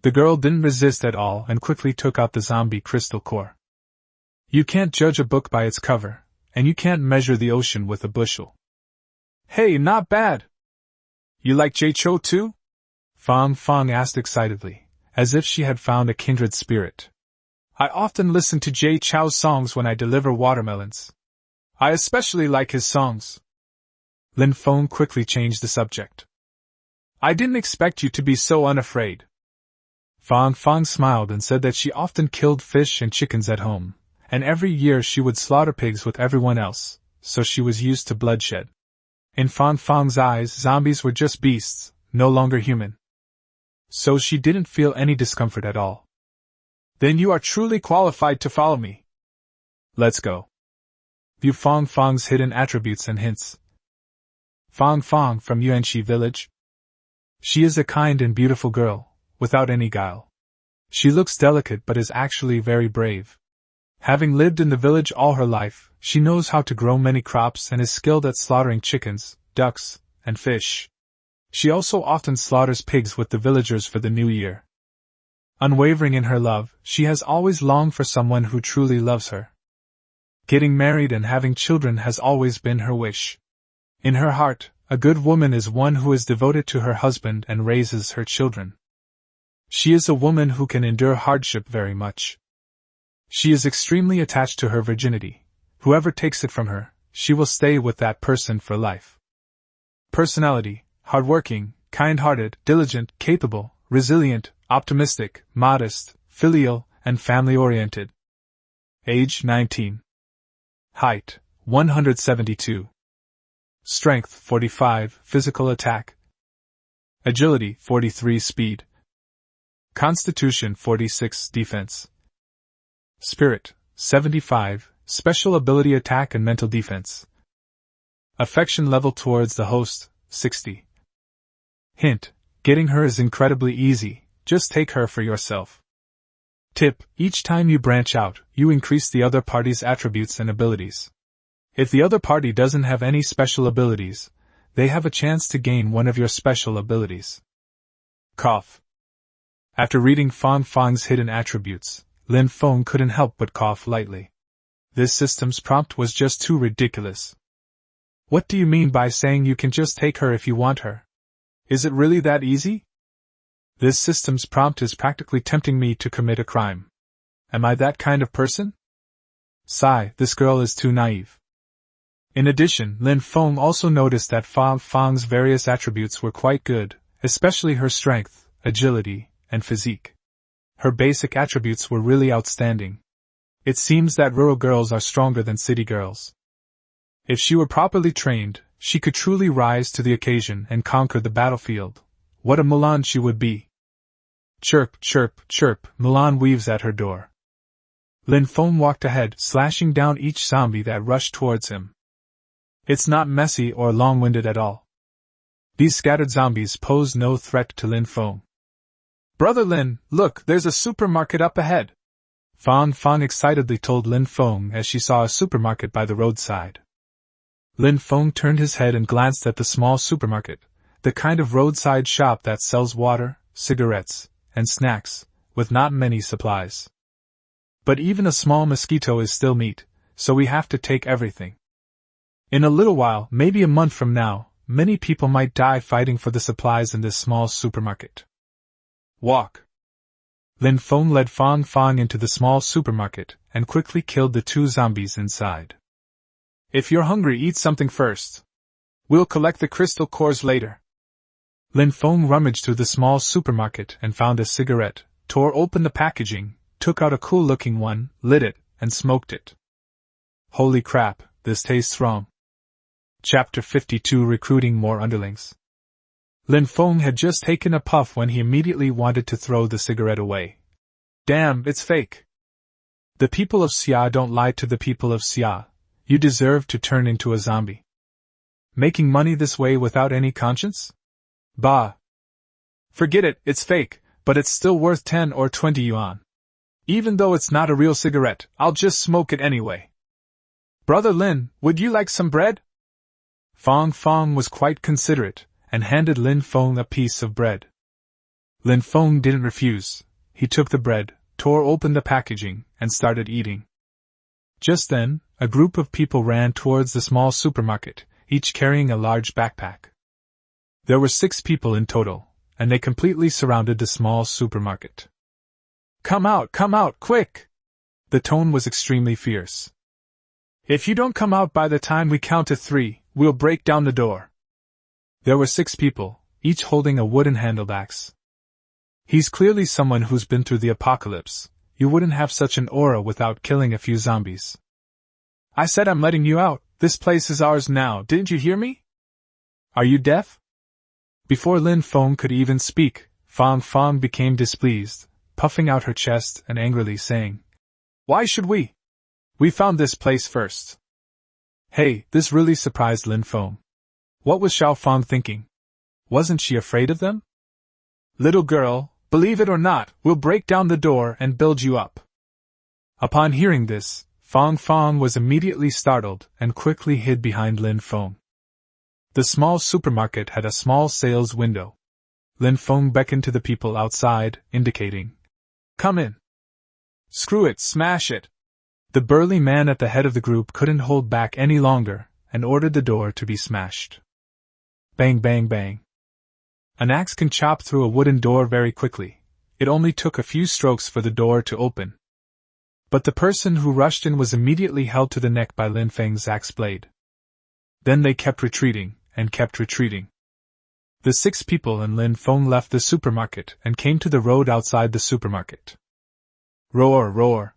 The girl didn't resist at all and quickly took out the zombie crystal core. You can't judge a book by its cover, and you can't measure the ocean with a bushel. Hey, not bad! You like Jay Cho too? Fong Fong asked excitedly, as if she had found a kindred spirit. I often listen to Jay Chou's songs when I deliver watermelons. I especially like his songs. Lin Feng quickly changed the subject. I didn't expect you to be so unafraid. Fong Fong smiled and said that she often killed fish and chickens at home, and every year she would slaughter pigs with everyone else, so she was used to bloodshed. In Fong Fong's eyes, zombies were just beasts, no longer human. So she didn't feel any discomfort at all. Then you are truly qualified to follow me. Let's go. View Fong Fong's hidden attributes and hints. Fong Fong from Yuanxi village. She is a kind and beautiful girl, without any guile. She looks delicate but is actually very brave. Having lived in the village all her life, she knows how to grow many crops and is skilled at slaughtering chickens, ducks, and fish. She also often slaughters pigs with the villagers for the new year. Unwavering in her love, she has always longed for someone who truly loves her. Getting married and having children has always been her wish. In her heart, a good woman is one who is devoted to her husband and raises her children. She is a woman who can endure hardship very much. She is extremely attached to her virginity. Whoever takes it from her, she will stay with that person for life. Personality: hardworking, kind-hearted, diligent, capable, resilient, optimistic, modest, filial, and family-oriented. Age 19. Height 172. Strength 45, physical attack. Agility 43, speed. Constitution 46, defense. Spirit 75, special ability attack and mental defense. Affection level towards the host 60. Hint: getting her is incredibly easy, just take her for yourself. Tip: each time you branch out, you increase the other party's attributes and abilities. If the other party doesn't have any special abilities, they have a chance to gain one of your special abilities. Cough. After reading Fong Fong's hidden attributes, Lin Feng couldn't help but cough lightly. This system's prompt was just too ridiculous. What do you mean by saying you can just take her if you want her? Is it really that easy? This system's prompt is practically tempting me to commit a crime. Am I that kind of person? Sigh, this girl is too naive. In addition, Lin Feng also noticed that Fong Fong's various attributes were quite good, especially her strength, agility, and physique. Her basic attributes were really outstanding. It seems that rural girls are stronger than city girls. If she were properly trained, she could truly rise to the occasion and conquer the battlefield. What a Mulan she would be! Chirp, chirp, chirp, Mulan weaves at her door. Lin Feng walked ahead, slashing down each zombie that rushed towards him. It's not messy or long-winded at all. These scattered zombies pose no threat to Lin Feng. Brother Lin, look, there's a supermarket up ahead! Fang excitedly told Lin Feng as she saw a supermarket by the roadside. Lin Feng turned his head and glanced at the small supermarket, the kind of roadside shop that sells water, cigarettes, and snacks, with not many supplies. But even a small mosquito is still meat, so we have to take everything. In a little while, maybe a month from now, many people might die fighting for the supplies in this small supermarket. Walk. Lin Feng led Fang into the small supermarket and quickly killed the 2 zombies inside. If you're hungry, eat something first. We'll collect the crystal cores later. Lin Feng rummaged through the small supermarket and found a cigarette, tore open the packaging, took out a cool-looking one, lit it, and smoked it. Holy crap, this tastes wrong. Chapter 52 Recruiting More Underlings. Lin Feng had just taken a puff when he immediately wanted to throw the cigarette away. Damn, it's fake. The people of Xia don't lie to the people of Xia. You deserve to turn into a zombie. Making money this way without any conscience? Bah. Forget it, it's fake, but it's still worth 10 or 20 yuan. Even though it's not a real cigarette, I'll just smoke it anyway. Brother Lin, would you like some bread? Fang was quite considerate, and handed Lin Feng a piece of bread. Lin Feng didn't refuse. He took the bread, tore open the packaging, and started eating. Just then, a group of people ran towards the small supermarket, each carrying a large backpack. There were 6 people in total, and they completely surrounded the small supermarket. Come out, quick! The tone was extremely fierce. If you don't come out by the time we count to 3, we'll break down the door. There were 6 people, each holding a wooden-handled axe. He's clearly someone who's been through the apocalypse. You wouldn't have such an aura without killing a few zombies. I said I'm letting you out. This place is ours now, didn't you hear me? Are you deaf? Before Lin Feng could even speak, Fang became displeased, puffing out her chest and angrily saying, Why should we? We found this place first. Hey, this really surprised Lin Feng. What was Xiao Fang thinking? Wasn't she afraid of them? Little girl, believe it or not, we'll break down the door and build you up. Upon hearing this, Fang was immediately startled and quickly hid behind Lin Feng. The small supermarket had a small sales window. Lin Feng beckoned to the people outside, indicating, Come in. Screw it, smash it. The burly man at the head of the group couldn't hold back any longer and ordered the door to be smashed. Bang, bang, bang. An axe can chop through a wooden door very quickly. It only took a few strokes for the door to open. But the person who rushed in was immediately held to the neck by Lin Feng's axe blade. Then they kept retreating, and kept retreating. The 6 people and Lin Feng left the supermarket and came to the road outside the supermarket. Roar, roar.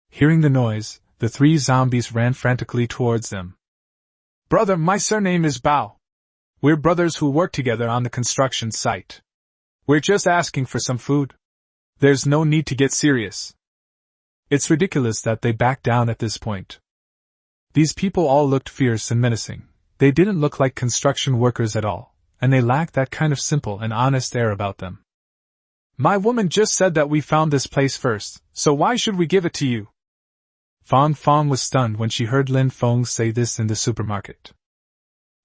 Hearing the noise, the 3 zombies ran frantically towards them. Brother, my surname is Bao. We're brothers who work together on the construction site. We're just asking for some food. There's no need to get serious. It's ridiculous that they backed down at this point. These people all looked fierce and menacing. They didn't look like construction workers at all, and they lacked that kind of simple and honest air about them. My woman just said that we found this place first, so why should we give it to you? Fang was stunned when she heard Lin Feng say this in the supermarket.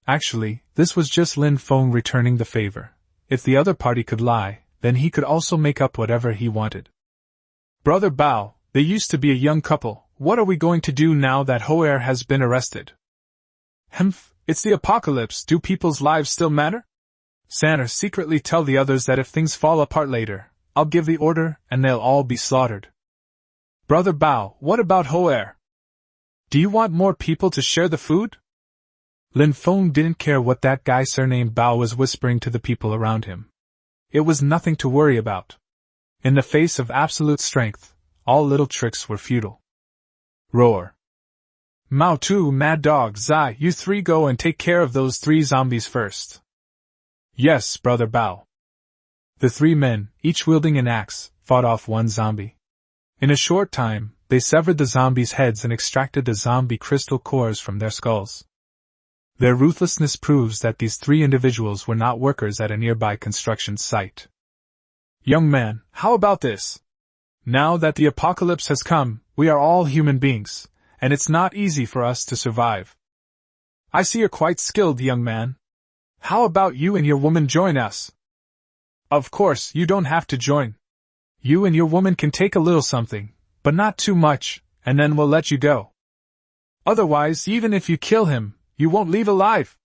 Actually, this was just Lin Feng returning the favor. If the other party could lie, then he could also make up whatever he wanted. Brother Bao, they used to be a young couple. What are we going to do now that Hoer has been arrested? Humph, it's the apocalypse. Do people's lives still matter? Sanner, secretly tell the others that if things fall apart later, I'll give the order and they'll all be slaughtered. Brother Bao, what about Hoer? Do you want more people to share the food? Lin Feng didn't care what that guy surnamed Bao was whispering to the people around him. It was nothing to worry about. In the face of absolute strength, all little tricks were futile. Roar. Mao Tu, Mad Dog, Zai, you three go and take care of those 3 zombies first. Yes, Brother Bao. The 3 men, each wielding an axe, fought off 1 zombie. In a short time, they severed the zombies' heads and extracted the zombie crystal cores from their skulls. Their ruthlessness proves that these 3 individuals were not workers at a nearby construction site. Young man, how about this? Now that the apocalypse has come, we are all human beings, and it's not easy for us to survive. I see you're quite skilled, young man. How about you and your woman join us? Of course, you don't have to join. You and your woman can take a little something, but not too much, and then we'll let you go. Otherwise, even if you kill him, you won't leave alive.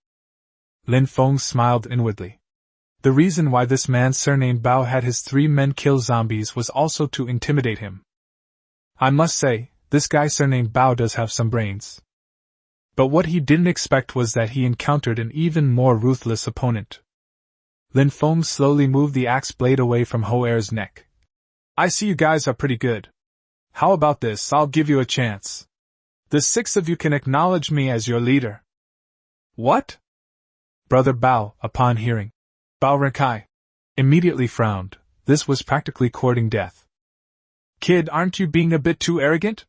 Lin Feng smiled inwardly. The reason why this man surnamed Bao had his 3 men kill zombies was also to intimidate him. I must say, this guy surnamed Bao does have some brains. But what he didn't expect was that he encountered an even more ruthless opponent. Lin Feng slowly moved the axe blade away from Ho Er's neck. I see you guys are pretty good. How about this? I'll give you a chance. The 6 of you can acknowledge me as your leader. What? Brother Bao, upon hearing Bao Renkai, immediately frowned. This was practically courting death. Kid, aren't you being a bit too arrogant?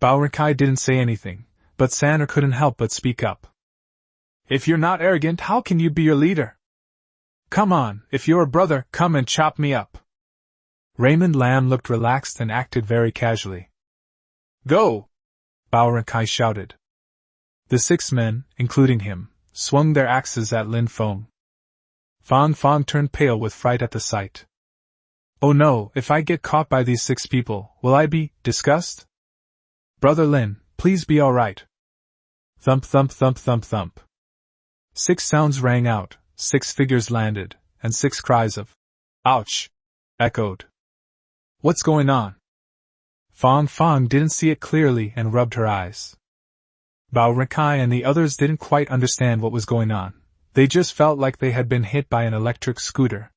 Bao Renkai didn't say anything, but Sanner couldn't help but speak up. If you're not arrogant, how can you be your leader? Come on, if you're a brother, come and chop me up. Raymond Lam looked relaxed and acted very casually. Go! Bao Renkai shouted. The 6 men, including him, swung their axes at Lin Feng. Fang Fang turned pale with fright at the sight. Oh no, if I get caught by these 6 people, will I be discussed? Brother Lin, please be alright. Thump thump thump thump thump. 6 sounds rang out, 6 figures landed, and 6 cries of ouch echoed. What's going on? Fang Fang didn't see it clearly and rubbed her eyes. Bao Renkai and the others didn't quite understand what was going on. They just felt like they had been hit by an electric scooter.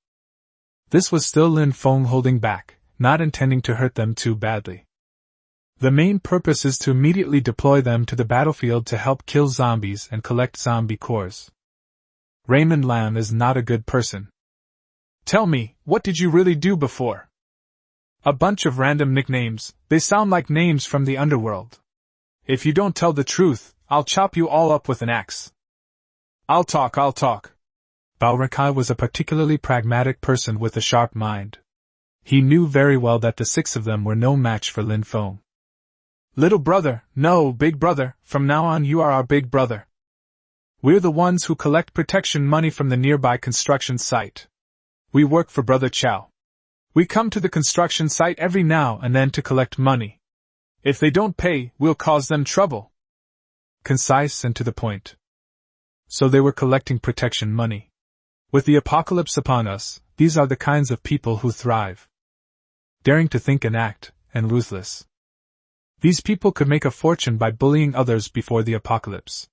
This was still Lin Feng holding back, not intending to hurt them too badly. The main purpose is to immediately deploy them to the battlefield to help kill zombies and collect zombie cores. Raymond Lam is not a good person. Tell me, what did you really do before? A bunch of random nicknames, they sound like names from the underworld. If you don't tell the truth, I'll chop you all up with an axe. I'll talk. Bao Renkai was a particularly pragmatic person with a sharp mind. He knew very well that the 6 of them were no match for Lin Feng. Little brother, no, big brother, from now on you are our big brother. We're the ones who collect protection money from the nearby construction site. We work for Brother Chow. We come to the construction site every now and then to collect money. If they don't pay, we'll cause them trouble. Concise and to the point. So they were collecting protection money. With the apocalypse upon us, these are the kinds of people who thrive. Daring to think and act, and ruthless. These people could make a fortune by bullying others before the apocalypse.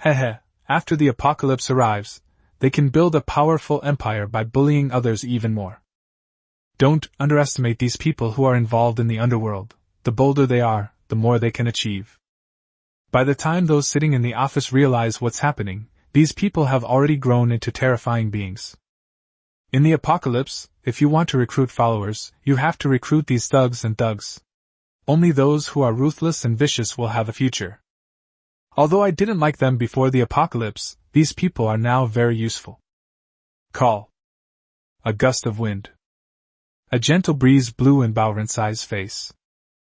Hehe, after the apocalypse arrives, they can build a powerful empire by bullying others even more. Don't underestimate these people who are involved in the underworld. The bolder they are, the more they can achieve. By the time those sitting in the office realize what's happening, these people have already grown into terrifying beings. In the apocalypse, if you want to recruit followers, you have to recruit these thugs and thugs. Only those who are ruthless and vicious will have a future. Although I didn't like them before the apocalypse, these people are now very useful. Call. A gust of wind. A gentle breeze blew in Bao Renkai's face.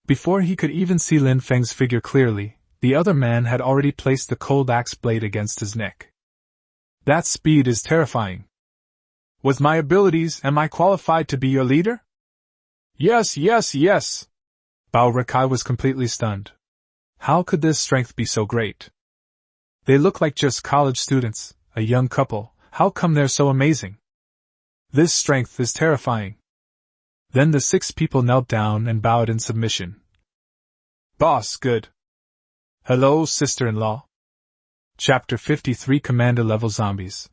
Before he could even see Lin Feng's figure clearly, the other man had already placed the cold axe blade against his neck. That speed is terrifying. With my abilities, am I qualified to be your leader? Yes. Bao Renkai was completely stunned. How could this strength be so great? They look like just college students, a young couple. How come they're so amazing? This strength is terrifying. Then the 6 people knelt down and bowed in submission. Boss, good. Hello, sister-in-law. Chapter 53 Commander-Level Zombies.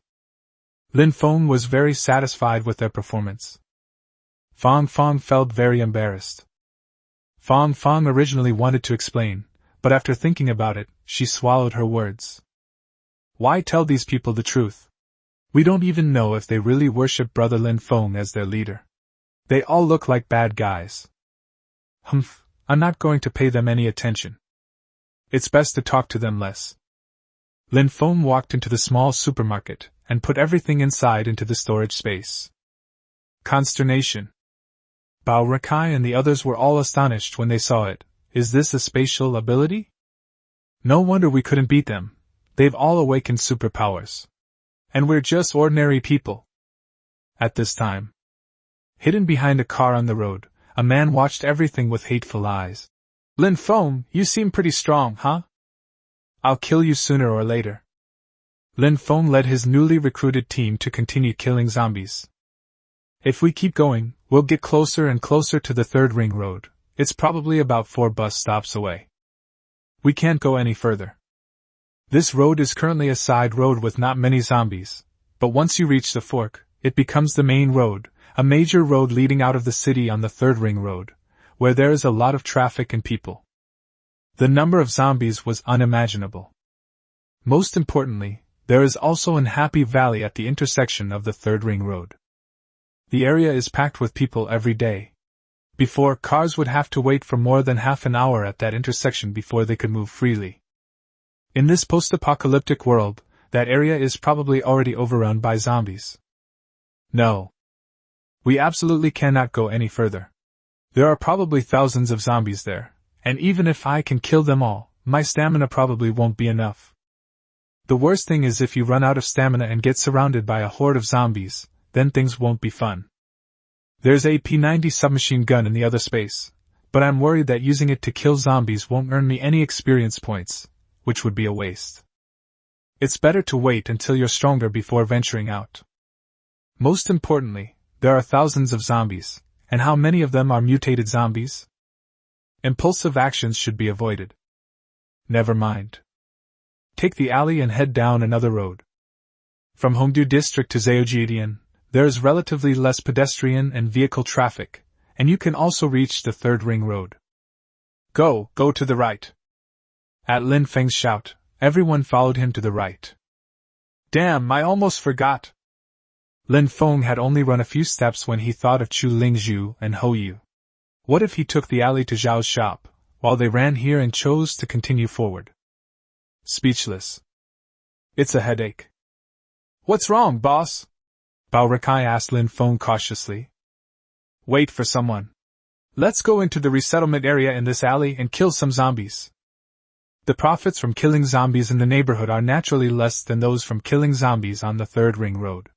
Lin Feng was very satisfied with their performance. Fong Fong felt very embarrassed. Fong Fong originally wanted to explain, but after thinking about it, she swallowed her words. Why tell these people the truth? We don't even know if they really worship Brother Lin Feng as their leader. They all look like bad guys. Humph, I'm not going to pay them any attention. It's best to talk to them less. Lin Feng walked into the small supermarket and put everything inside into the storage space. Consternation. Bao Rakai and the others were all astonished when they saw it. Is this a spatial ability? No wonder we couldn't beat them. They've all awakened superpowers. And we're just ordinary people. At this time, hidden behind a car on the road, a man watched everything with hateful eyes. Lin Feng, you seem pretty strong, huh? I'll kill you sooner or later. Lin Feng led his newly recruited team to continue killing zombies. If we keep going, we'll get closer and closer to the third ring road. It's probably about 4 bus stops away. We can't go any further. This road is currently a side road with not many zombies, but once you reach the fork, it becomes the main road, a major road leading out of the city on the third ring road, where there is a lot of traffic and people. The number of zombies was unimaginable. Most importantly, there is also an happy valley at the intersection of the third ring road. The area is packed with people every day. Before, cars would have to wait for more than half an hour at that intersection before they could move freely. In this post-apocalyptic world, that area is probably already overrun by zombies. No. We absolutely cannot go any further. There are probably thousands of zombies there, and even if I can kill them all, my stamina probably won't be enough. The worst thing is if you run out of stamina and get surrounded by a horde of zombies, then things won't be fun. There's a P-90 submachine gun in the other space, but I'm worried that using it to kill zombies won't earn me any experience points, which would be a waste. It's better to wait until you're stronger before venturing out. Most importantly, there are thousands of zombies, and how many of them are mutated zombies? Impulsive actions should be avoided. Never mind. Take the alley and head down another road. From Hongdu District to Zhejiang, there is relatively less pedestrian and vehicle traffic, and you can also reach the third ring road. Go to the right. At Lin Feng's shout, everyone followed him to the right. Damn, I almost forgot. Lin Feng had only run a few steps when he thought of Chu Lingzhu and Hou Yu. What if he took the alley to Zhao's shop, while they ran here and chose to continue forward? Speechless. It's a headache. What's wrong, boss? Bao Rakai asked Lin Feng cautiously. Wait for someone. Let's go into the resettlement area in this alley and kill some zombies. The profits from killing zombies in the neighborhood are naturally less than those from killing zombies on the third ring road.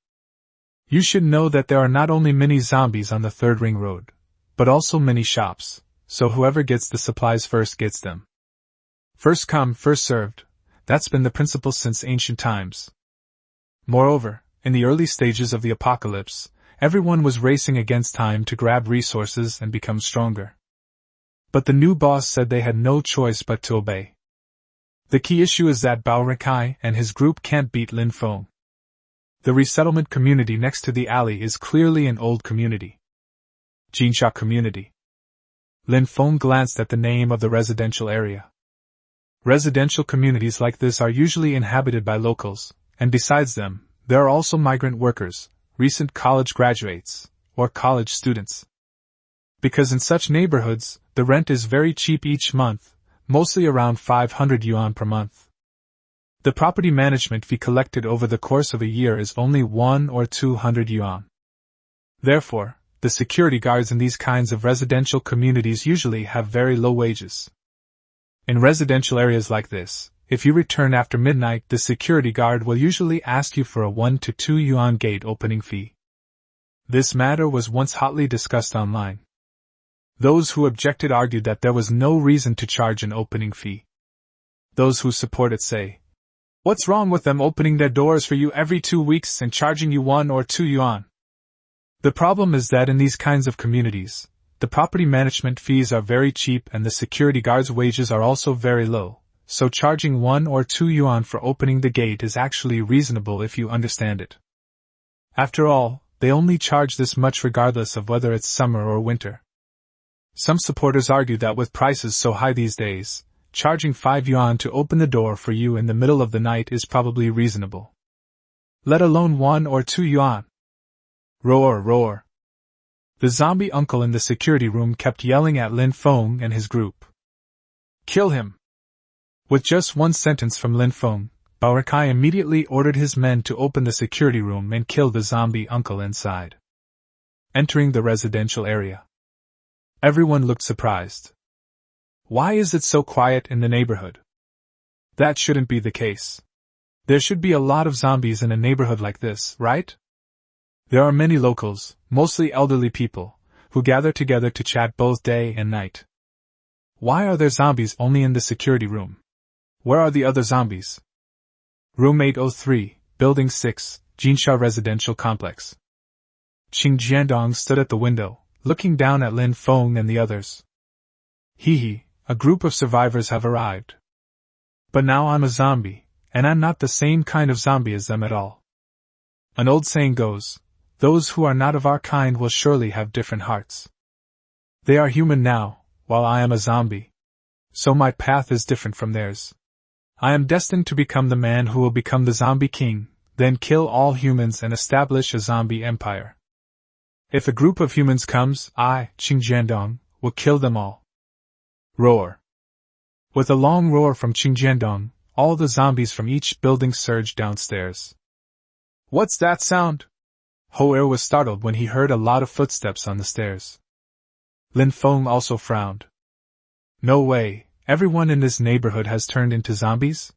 You should know that there are not only many zombies on the third ring road, but also many shops, so whoever gets the supplies first gets them. First come, first served. That's been the principle since ancient times. Moreover, in the early stages of the apocalypse, everyone was racing against time to grab resources and become stronger. But the new boss said they had no choice but to obey. The key issue is that Bao Rakai and his group can't beat Lin Feng. The resettlement community next to the alley is clearly an old community. Jinsha community. Lin Feng glanced at the name of the residential area. Residential communities like this are usually inhabited by locals, and besides them, there are also migrant workers, recent college graduates, or college students. Because in such neighborhoods, the rent is very cheap each month, mostly around 500 yuan per month. The property management fee collected over the course of a year is only 1 or 200 yuan. Therefore, the security guards in these kinds of residential communities usually have very low wages. In residential areas like this, if you return after midnight, the security guard will usually ask you for a 1 to 2 yuan gate opening fee. This matter was once hotly discussed online. Those who objected argued that there was no reason to charge an opening fee. Those who support it say, what's wrong with them opening their doors for you every 2 weeks and charging you 1 or 2 yuan? The problem is that in these kinds of communities, the property management fees are very cheap and the security guards' wages are also very low, so charging 1 or 2 yuan for opening the gate is actually reasonable if you understand it. After all, they only charge this much regardless of whether it's summer or winter. Some supporters argue that with prices so high these days, charging 5 yuan to open the door for you in the middle of the night is probably reasonable. Let alone 1 or 2 yuan. Roar, roar. The zombie uncle in the security room kept yelling at Lin Feng and his group. Kill him! With just one sentence from Lin Feng, Bao Kai immediately ordered his men to open the security room and kill the zombie uncle inside. Entering the residential area. Everyone looked surprised. Why is it so quiet in the neighborhood? That shouldn't be the case. There should be a lot of zombies in a neighborhood like this, right? There are many locals, mostly elderly people, who gather together to chat both day and night. Why are there zombies only in the security room? Where are the other zombies? Room 803, Building 6, Jinsha Residential Complex. Qing Jiandong stood at the window, looking down at Lin Feng and the others. Hee, a group of survivors have arrived. But now I'm a zombie, and I'm not the same kind of zombie as them at all. An old saying goes, those who are not of our kind will surely have different hearts. They are human now, while I am a zombie. So my path is different from theirs. I am destined to become the man who will become the zombie king, then kill all humans and establish a zombie empire. If a group of humans comes, I, Qing Jiandong, will kill them all. Roar. With a long roar from Qing Jiandong, all the zombies from each building surged downstairs. What's that sound? Ho-Er was startled when he heard a lot of footsteps on the stairs. Lin Feng also frowned. No way, everyone in this neighborhood has turned into zombies?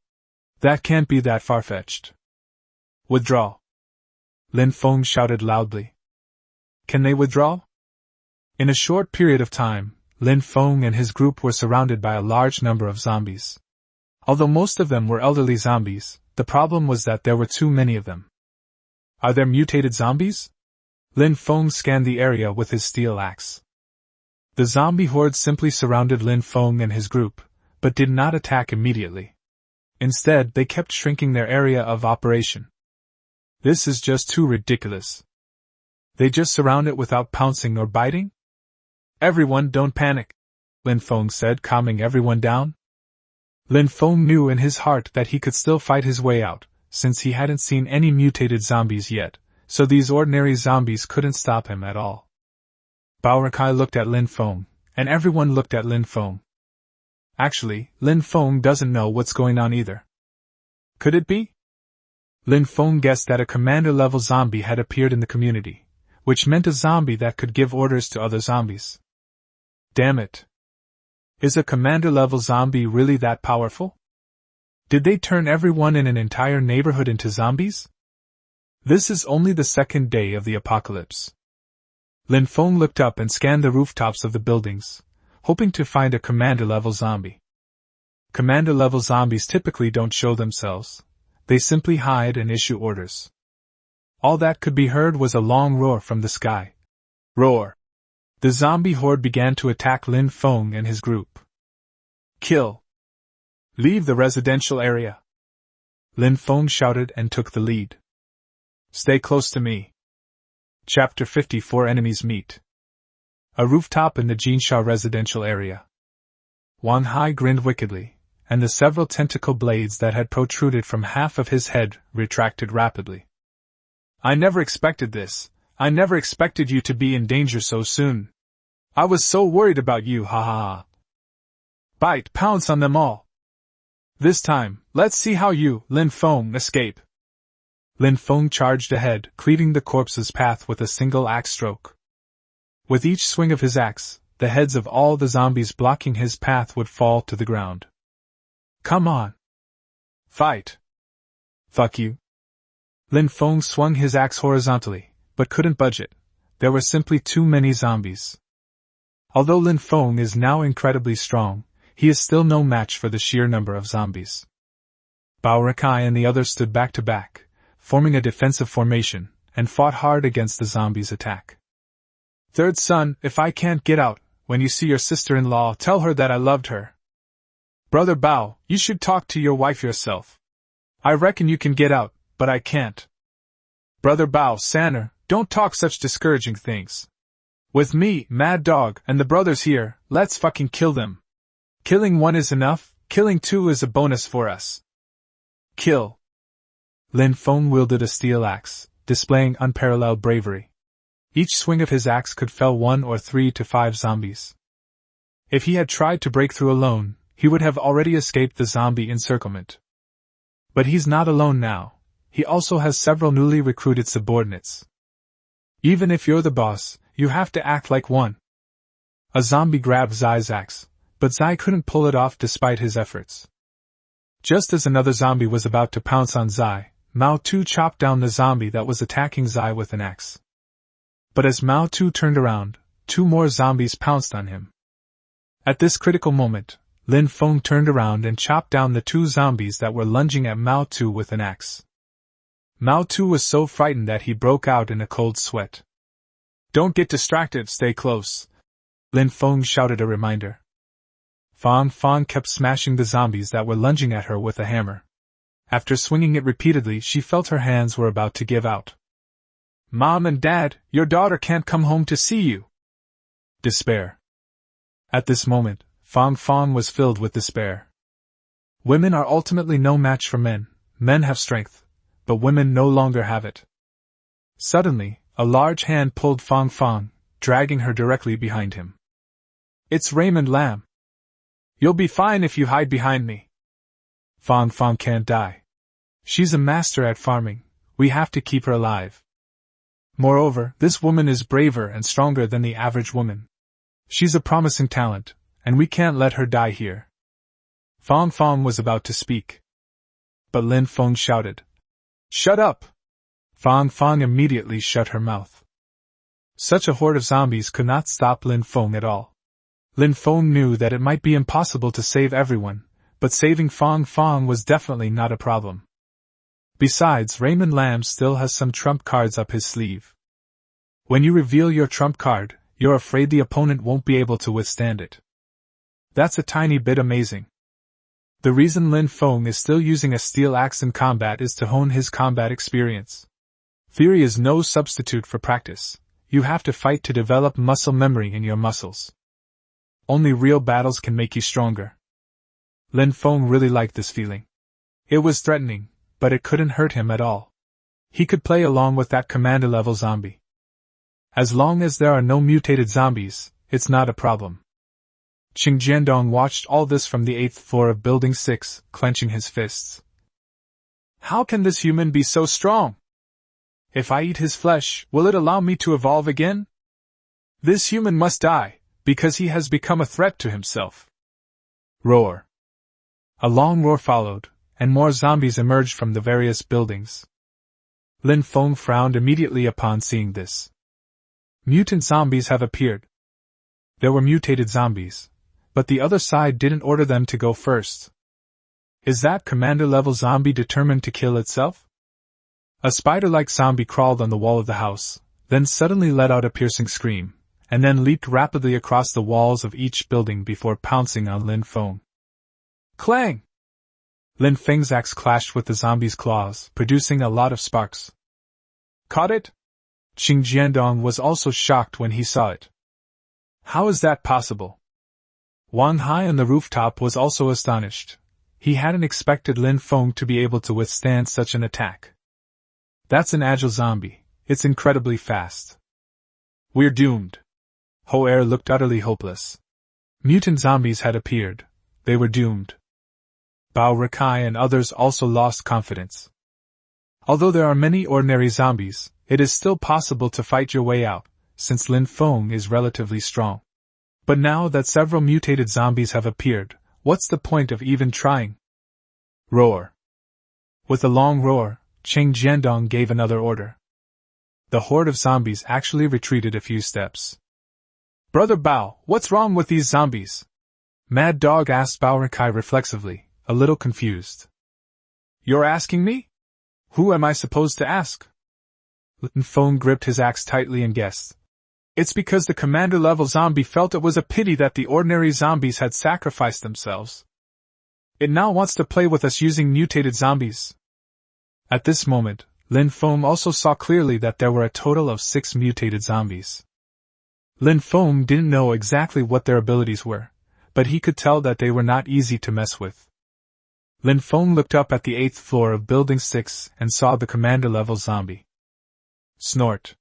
That can't be that far-fetched. Withdraw! Lin Feng shouted loudly. Can they withdraw? In a short period of time, Lin Feng and his group were surrounded by a large number of zombies. Although most of them were elderly zombies, the problem was that there were too many of them. Are there mutated zombies? Lin Feng scanned the area with his steel axe. The zombie horde simply surrounded Lin Feng and his group, but did not attack immediately. Instead, they kept shrinking their area of operation. This is just too ridiculous. They just surround it without pouncing or biting? Everyone don't panic, Lin Feng said, calming everyone down. Lin Feng knew in his heart that he could still fight his way out, since he hadn't seen any mutated zombies yet, so these ordinary zombies couldn't stop him at all. Bao Kai looked at Lin Feng, and everyone looked at Lin Feng. Actually, Lin Feng doesn't know what's going on either. Could it be? Lin Feng guessed that a commander-level zombie had appeared in the community, which meant a zombie that could give orders to other zombies. Damn it. Is a commander-level zombie really that powerful? Did they turn everyone in an entire neighborhood into zombies? This is only the second day of the apocalypse. Lin Feng looked up and scanned the rooftops of the buildings, hoping to find a commander-level zombie. Commander-level zombies typically don't show themselves. They simply hide and issue orders. All that could be heard was a long roar from the sky. Roar! The zombie horde began to attack Lin Feng and his group. Kill! Leave the residential area! Lin Feng shouted and took the lead. Stay close to me. Chapter 54 Enemies Meet. A rooftop in the Jinsha residential area. Wang Hai grinned wickedly, and the several tentacle blades that had protruded from half of his head retracted rapidly. I never expected this. I never expected you to be in danger so soon. I was so worried about you, ha ha ha. Bite, pounce on them all. This time, let's see how you, Lin Feng, escape. Lin Feng charged ahead, cleaving the corpse's path with a single axe stroke. With each swing of his axe, the heads of all the zombies blocking his path would fall to the ground. Come on. Fight. Fuck you. Lin Feng swung his axe horizontally, but couldn't budge it. There were simply too many zombies. Although Lin Feng is now incredibly strong, he is still no match for the sheer number of zombies. Bao Kai and the others stood back to back, forming a defensive formation, and fought hard against the zombies' attack. Third son, if I can't get out, when you see your sister-in-law, tell her that I loved her. Brother Bao, you should talk to your wife yourself. I reckon you can get out, but I can't. Brother Bao, Sanner, don't talk such discouraging things. With me, Mad Dog, and the brothers here, let's fucking kill them. Killing one is enough, killing two is a bonus for us. Kill. Lin Feng wielded a steel axe, displaying unparalleled bravery. Each swing of his axe could fell 1 or 3 to 5 zombies. If he had tried to break through alone, he would have already escaped the zombie encirclement. But he's not alone now. He also has several newly recruited subordinates. Even if you're the boss, you have to act like one. A zombie grabbed Zai's axe, but Zai couldn't pull it off despite his efforts. Just as another zombie was about to pounce on Zai, Mao Tu chopped down the zombie that was attacking Zai with an axe. But as Mao Tu turned around, 2 more zombies pounced on him. At this critical moment, Lin Feng turned around and chopped down the 2 zombies that were lunging at Mao Tu with an axe. Mao Tu was so frightened that he broke out in a cold sweat. Don't get distracted, stay close, Lin Feng shouted a reminder. Fang kept smashing the zombies that were lunging at her with a hammer. After swinging it repeatedly, she felt her hands were about to give out. Mom and Dad, your daughter can't come home to see you. Despair. At this moment, Fang was filled with despair. Women are ultimately no match for men. Men have strength, but women no longer have it. Suddenly, a large hand pulled Fang, dragging her directly behind him. It's Raymond Lam. You'll be fine if you hide behind me. Fang can't die. She's a master at farming. We have to keep her alive. Moreover, this woman is braver and stronger than the average woman. She's a promising talent, and we can't let her die here. Fang was about to speak. But Lin Feng shouted, Shut up! Fang immediately shut her mouth. Such a horde of zombies could not stop Lin Feng at all. Lin Feng knew that it might be impossible to save everyone, but saving Fang was definitely not a problem. Besides, Raymond Lam still has some trump cards up his sleeve. When you reveal your trump card, you're afraid the opponent won't be able to withstand it. That's a tiny bit amazing. The reason Lin Feng is still using a steel axe in combat is to hone his combat experience. Theory is no substitute for practice. You have to fight to develop muscle memory in your muscles. Only real battles can make you stronger. Lin Feng really liked this feeling. It was threatening, but it couldn't hurt him at all. He could play along with that commander-level zombie. As long as there are no mutated zombies, it's not a problem. Qing Jiandong watched all this from the 8th floor of Building 6, clenching his fists. How can this human be so strong? If I eat his flesh, will it allow me to evolve again? This human must die, because he has become a threat to himself. Roar. A long roar followed, and more zombies emerged from the various buildings. Lin Feng frowned immediately upon seeing this. Mutant zombies have appeared. There were mutated zombies, but the other side didn't order them to go first. Is that commander-level zombie determined to kill itself? A spider-like zombie crawled on the wall of the house, then suddenly let out a piercing scream, and then leaped rapidly across the walls of each building before pouncing on Lin Feng. Clang! Lin Feng's axe clashed with the zombie's claws, producing a lot of sparks. Caught it? Qing Jiandong was also shocked when he saw it. How is that possible? Wang Hai on the rooftop was also astonished. He hadn't expected Lin Feng to be able to withstand such an attack. That's an agile zombie. It's incredibly fast. We're doomed. Ho Er looked utterly hopeless. Mutant zombies had appeared. They were doomed. Bao Rakai and others also lost confidence. Although there are many ordinary zombies, it is still possible to fight your way out, since Lin Feng is relatively strong. But now that several mutated zombies have appeared, what's the point of even trying? Roar. With a long roar, Qing Jiandong gave another order. The horde of zombies actually retreated a few steps. Brother Bao, what's wrong with these zombies? Mad Dog asked Bao Rakai reflexively, a little confused. You're asking me? Who am I supposed to ask? Lin Feng gripped his axe tightly and guessed. It's because the commander-level zombie felt it was a pity that the ordinary zombies had sacrificed themselves. It now wants to play with us using mutated zombies. At this moment, Lin Feng also saw clearly that there were a total of 6 mutated zombies. Lin Feng didn't know exactly what their abilities were, but he could tell that they were not easy to mess with. Lin Feng looked up at the 8th floor of Building 6 and saw the commander-level zombie. Snort.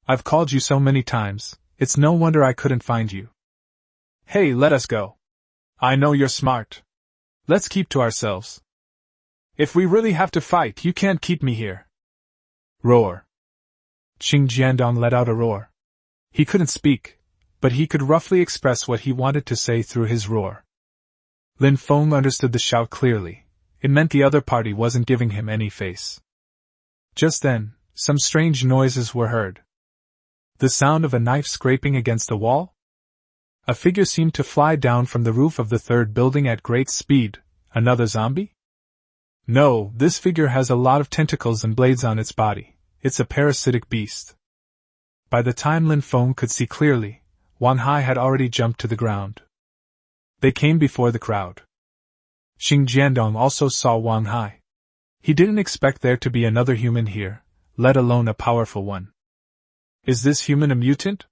I've called you so many times, it's no wonder I couldn't find you. Hey, let us go. I know you're smart. Let's keep to ourselves. If we really have to fight, you can't keep me here. Roar. Qing Jiandong let out a roar. He couldn't speak, but he could roughly express what he wanted to say through his roar. Lin Feng understood the shout clearly. It meant the other party wasn't giving him any face. Just then, some strange noises were heard. The sound of a knife scraping against the wall? A figure seemed to fly down from the roof of the 3rd building at great speed. Another zombie? No, this figure has a lot of tentacles and blades on its body. It's a parasitic beast. By the time Lin Feng could see clearly, Wan Hai had already jumped to the ground. They came before the crowd. Xing Jiandong also saw Wan Hai. He didn't expect there to be another human here, let alone a powerful one. Is this human a mutant?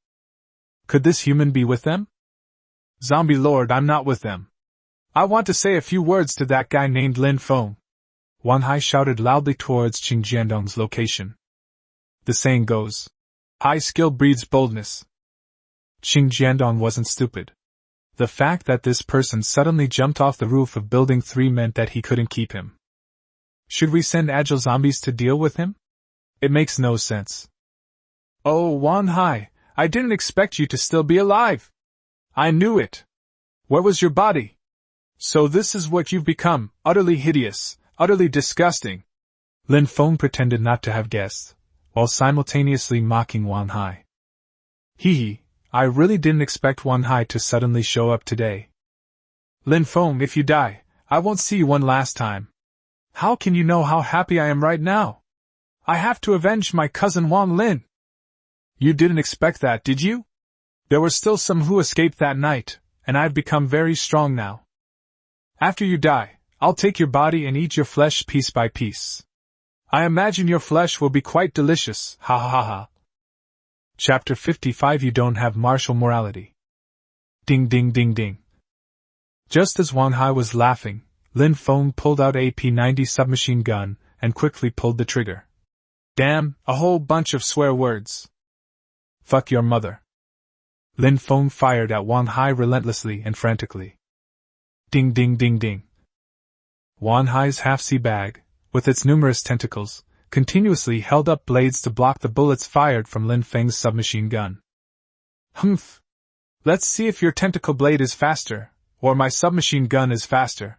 Could this human be with them? Zombie Lord, I'm not with them. I want to say a few words to that guy named Lin Feng. Wan Hai shouted loudly towards Xing Jiandong's location. The saying goes, high skill breeds boldness. Xing Jiandong wasn't stupid. The fact that this person suddenly jumped off the roof of Building 3 meant that he couldn't keep him. Should we send agile zombies to deal with him? It makes no sense. Oh, Wan Hai, I didn't expect you to still be alive. I knew it. Where was your body? So this is what you've become, utterly hideous, utterly disgusting. Lin Feng pretended not to have guessed, while simultaneously mocking Wan Hai. Hee, I really didn't expect Wan Hai to suddenly show up today. Lin Feng, if you die, I won't see you one last time. How can you know how happy I am right now? I have to avenge my cousin Wan Lin. You didn't expect that, did you? There were still some who escaped that night, and I've become very strong now. After you die, I'll take your body and eat your flesh piece by piece. I imagine your flesh will be quite delicious, ha ha ha ha. Chapter 55 You Don't Have Martial Morality. Ding ding ding ding. Just as Wan Hai was laughing, Lin Feng pulled out a P-90 submachine gun and quickly pulled the trigger. Damn, a whole bunch of swear words. Fuck your mother. Lin Feng fired at Wan Hai relentlessly and frantically. Ding ding ding ding. Wan Hai's half-sea bag, with its numerous tentacles, continuously held up blades to block the bullets fired from Lin Feng's submachine gun. Humph! Let's see if your tentacle blade is faster, or my submachine gun is faster.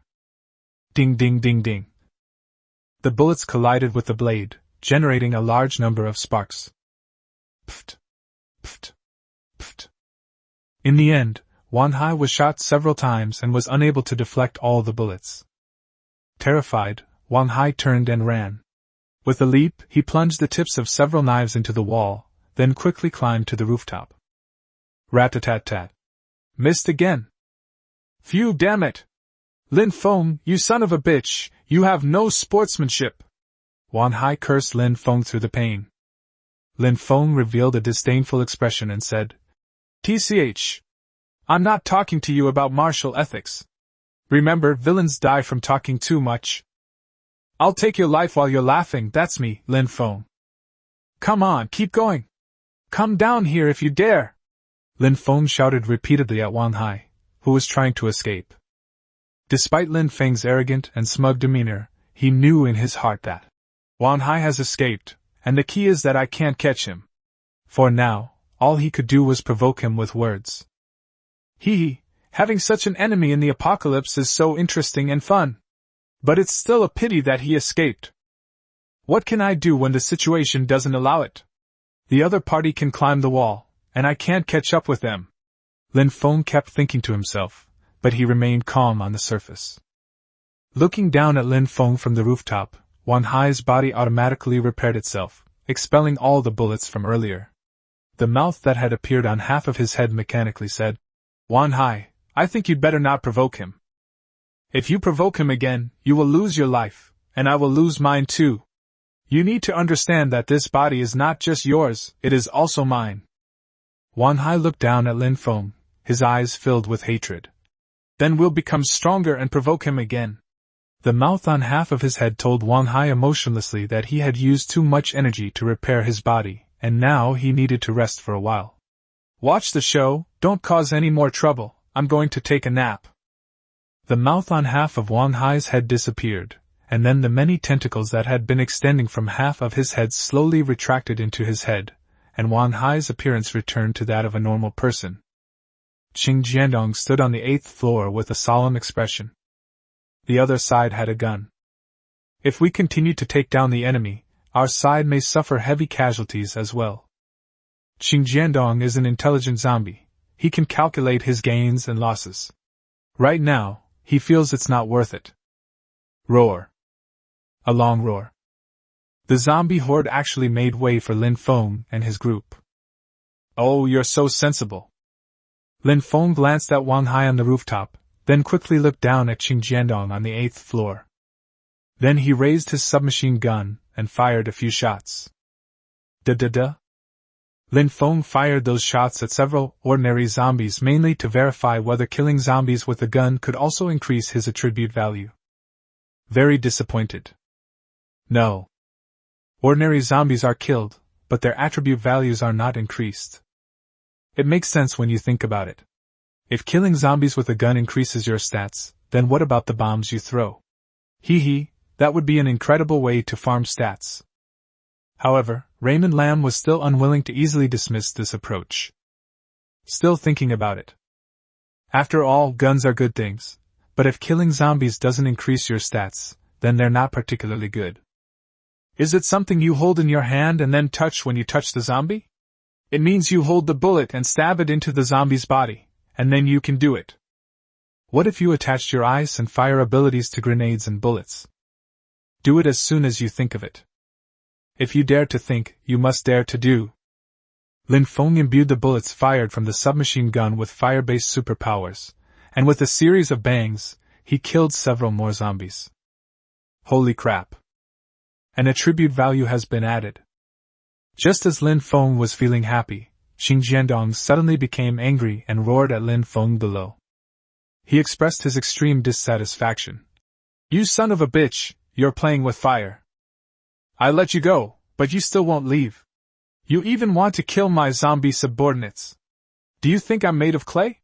Ding ding ding ding. The bullets collided with the blade, generating a large number of sparks. Pft! Pft! Pft! In the end, Wan Hai was shot several times and was unable to deflect all the bullets. Terrified, Wan Hai turned and ran. With a leap, he plunged the tips of several knives into the wall, then quickly climbed to the rooftop. Rat-a-tat-tat. Missed again. Phew, damn it! Lin Feng, you son of a bitch, you have no sportsmanship! Wan Hai cursed Lin Feng through the pain. Lin Feng revealed a disdainful expression and said, TCH. I'm not talking to you about martial ethics. Remember, villains die from talking too much. I'll take your life while you're laughing, that's me, Lin Feng. Come on, keep going. Come down here if you dare. Lin Feng shouted repeatedly at Wan Hai, who was trying to escape. Despite Lin Feng's arrogant and smug demeanor, he knew in his heart that Wan Hai has escaped, and the key is that I can't catch him. For now, all he could do was provoke him with words. Hee, having such an enemy in the apocalypse is so interesting and fun. But it's still a pity that he escaped. What can I do when the situation doesn't allow it? The other party can climb the wall, and I can't catch up with them. Lin Feng kept thinking to himself, but he remained calm on the surface. Looking down at Lin Feng from the rooftop, Wan Hai's body automatically repaired itself, expelling all the bullets from earlier. The mouth that had appeared on half of his head mechanically said, Wan Hai, I think you'd better not provoke him. If you provoke him again, you will lose your life, and I will lose mine too. You need to understand that this body is not just yours, it is also mine. Wang Hai looked down at Lin Feng, his eyes filled with hatred. Then we'll become stronger and provoke him again. The mouth on half of his head told Wang Hai emotionlessly that he had used too much energy to repair his body, and now he needed to rest for a while. Watch the show, don't cause any more trouble, I'm going to take a nap. The mouth on half of Wang Hai's head disappeared, and then the many tentacles that had been extending from half of his head slowly retracted into his head, and Wang Hai's appearance returned to that of a normal person. Qing Jiandong stood on the 8th floor with a solemn expression. The other side had a gun. If we continue to take down the enemy, our side may suffer heavy casualties as well. Qing Jiandong is an intelligent zombie. He can calculate his gains and losses. Right now, he feels it's not worth it. Roar. A long roar. The zombie horde actually made way for Lin Feng and his group. Oh, you're so sensible. Lin Feng glanced at Wang Hai on the rooftop, then quickly looked down at Qing Jiandong on the 8th floor. Then he raised his submachine gun and fired a few shots. Da-da-da. Lin Feng fired those shots at several ordinary zombies mainly to verify whether killing zombies with a gun could also increase his attribute value. Very disappointed. No. Ordinary zombies are killed, but their attribute values are not increased. It makes sense when you think about it. If killing zombies with a gun increases your stats, then what about the bombs you throw? Hee, that would be an incredible way to farm stats. However, Raymond Lam was still unwilling to easily dismiss this approach. Still thinking about it. After all, guns are good things, but if killing zombies doesn't increase your stats, then they're not particularly good. Is it something you hold in your hand and then touch when you touch the zombie? It means you hold the bullet and stab it into the zombie's body, and then you can do it. What if you attached your ice and fire abilities to grenades and bullets? Do it as soon as you think of it. If you dare to think, you must dare to do. Lin Feng imbued the bullets fired from the submachine gun with fire-based superpowers, and with a series of bangs, he killed several more zombies. Holy crap. An attribute value has been added. Just as Lin Feng was feeling happy, Qing Jiandong suddenly became angry and roared at Lin Feng below. He expressed his extreme dissatisfaction. You son of a bitch, you're playing with fire. I let you go, but you still won't leave. You even want to kill my zombie subordinates. Do you think I'm made of clay?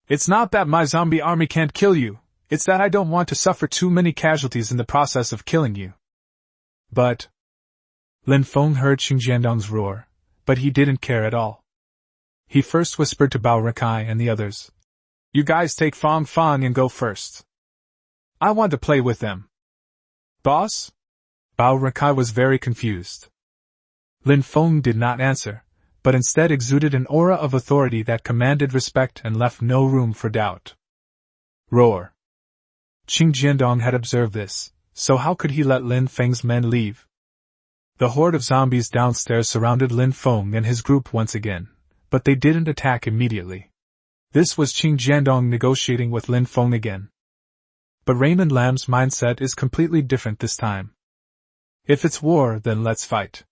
It's not that my zombie army can't kill you, it's that I don't want to suffer too many casualties in the process of killing you. But... Lin Feng heard Qing Jiandong's roar, but he didn't care at all. He first whispered to Bao Rakai and the others. You guys take Fong Fong and go first. I want to play with them. Boss? Bao Rakai was very confused. Lin Feng did not answer, but instead exuded an aura of authority that commanded respect and left no room for doubt. Roar. Qing Jiandong had observed this, so how could he let Lin Feng's men leave? The horde of zombies downstairs surrounded Lin Feng and his group once again, but they didn't attack immediately. This was Qing Jiandong negotiating with Lin Feng again. But Raymond Lam's mindset is completely different this time. If it's war, then let's fight.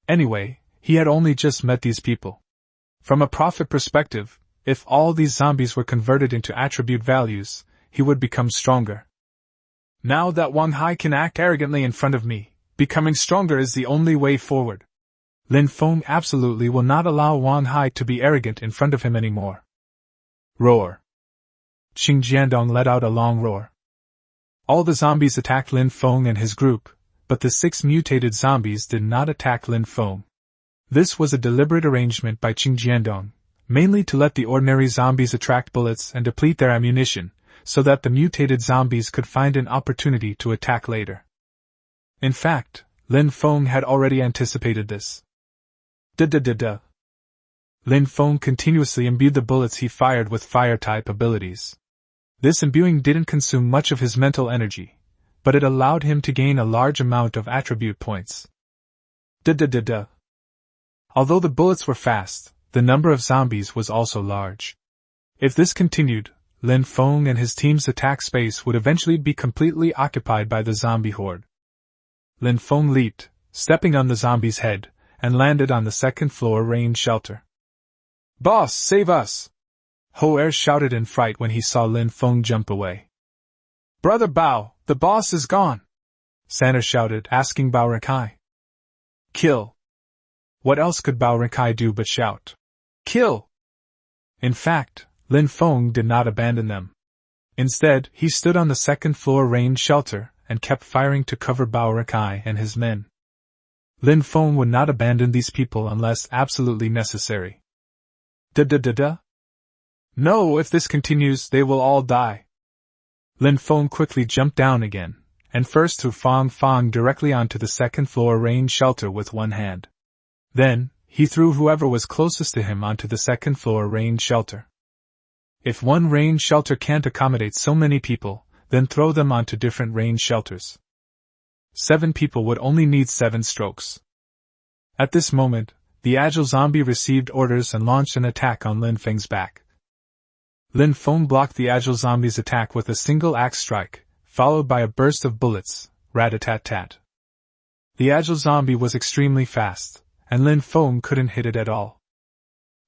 Anyway, he had only just met these people. From a profit perspective, if all these zombies were converted into attribute values, he would become stronger. Now that Wang Hai can act arrogantly in front of me, becoming stronger is the only way forward. Lin Feng absolutely will not allow Wang Hai to be arrogant in front of him anymore. Roar. Qing Jiandong let out a long roar. All the zombies attacked Lin Feng and his group, but the 6 mutated zombies did not attack Lin Feng. This was a deliberate arrangement by Qing Jiandong, mainly to let the ordinary zombies attract bullets and deplete their ammunition, so that the mutated zombies could find an opportunity to attack later. In fact, Lin Feng had already anticipated this. Da-da-da-da. Lin Feng continuously imbued the bullets he fired with fire-type abilities. This imbuing didn't consume much of his mental energy, but it allowed him to gain a large amount of attribute points. Da-da-da-da. Although the bullets were fast, the number of zombies was also large. If this continued, Lin Feng and his team's attack space would eventually be completely occupied by the zombie horde. Lin Feng leaped, stepping on the zombie's head, and landed on the second-floor rain shelter. "Boss, save us!" Ho-Er shouted in fright when he saw Lin Feng jump away. "Brother Bao, the boss is gone!" Santa shouted, asking Bao Rikai. "Kill!" What else could Bao Rikai do but shout, "Kill!" In fact, Lin Feng did not abandon them. Instead, he stood on the second-floor rain shelter and kept firing to cover Bao Rikai and his men. Lin Feng would not abandon these people unless absolutely necessary. Da-da-da-da? No, if this continues, they will all die. Lin Feng quickly jumped down again, and first threw Fong Fong directly onto the second-floor rain shelter with one hand. Then, he threw whoever was closest to him onto the second-floor rain shelter. If one rain shelter can't accommodate so many people, then throw them onto different rain shelters. 7 people would only need 7 strokes. At this moment, the agile zombie received orders and launched an attack on Lin Feng's back. Lin Feng blocked the agile zombie's attack with a single axe strike, followed by a burst of bullets, rat-a-tat-tat. The agile zombie was extremely fast, and Lin Feng couldn't hit it at all.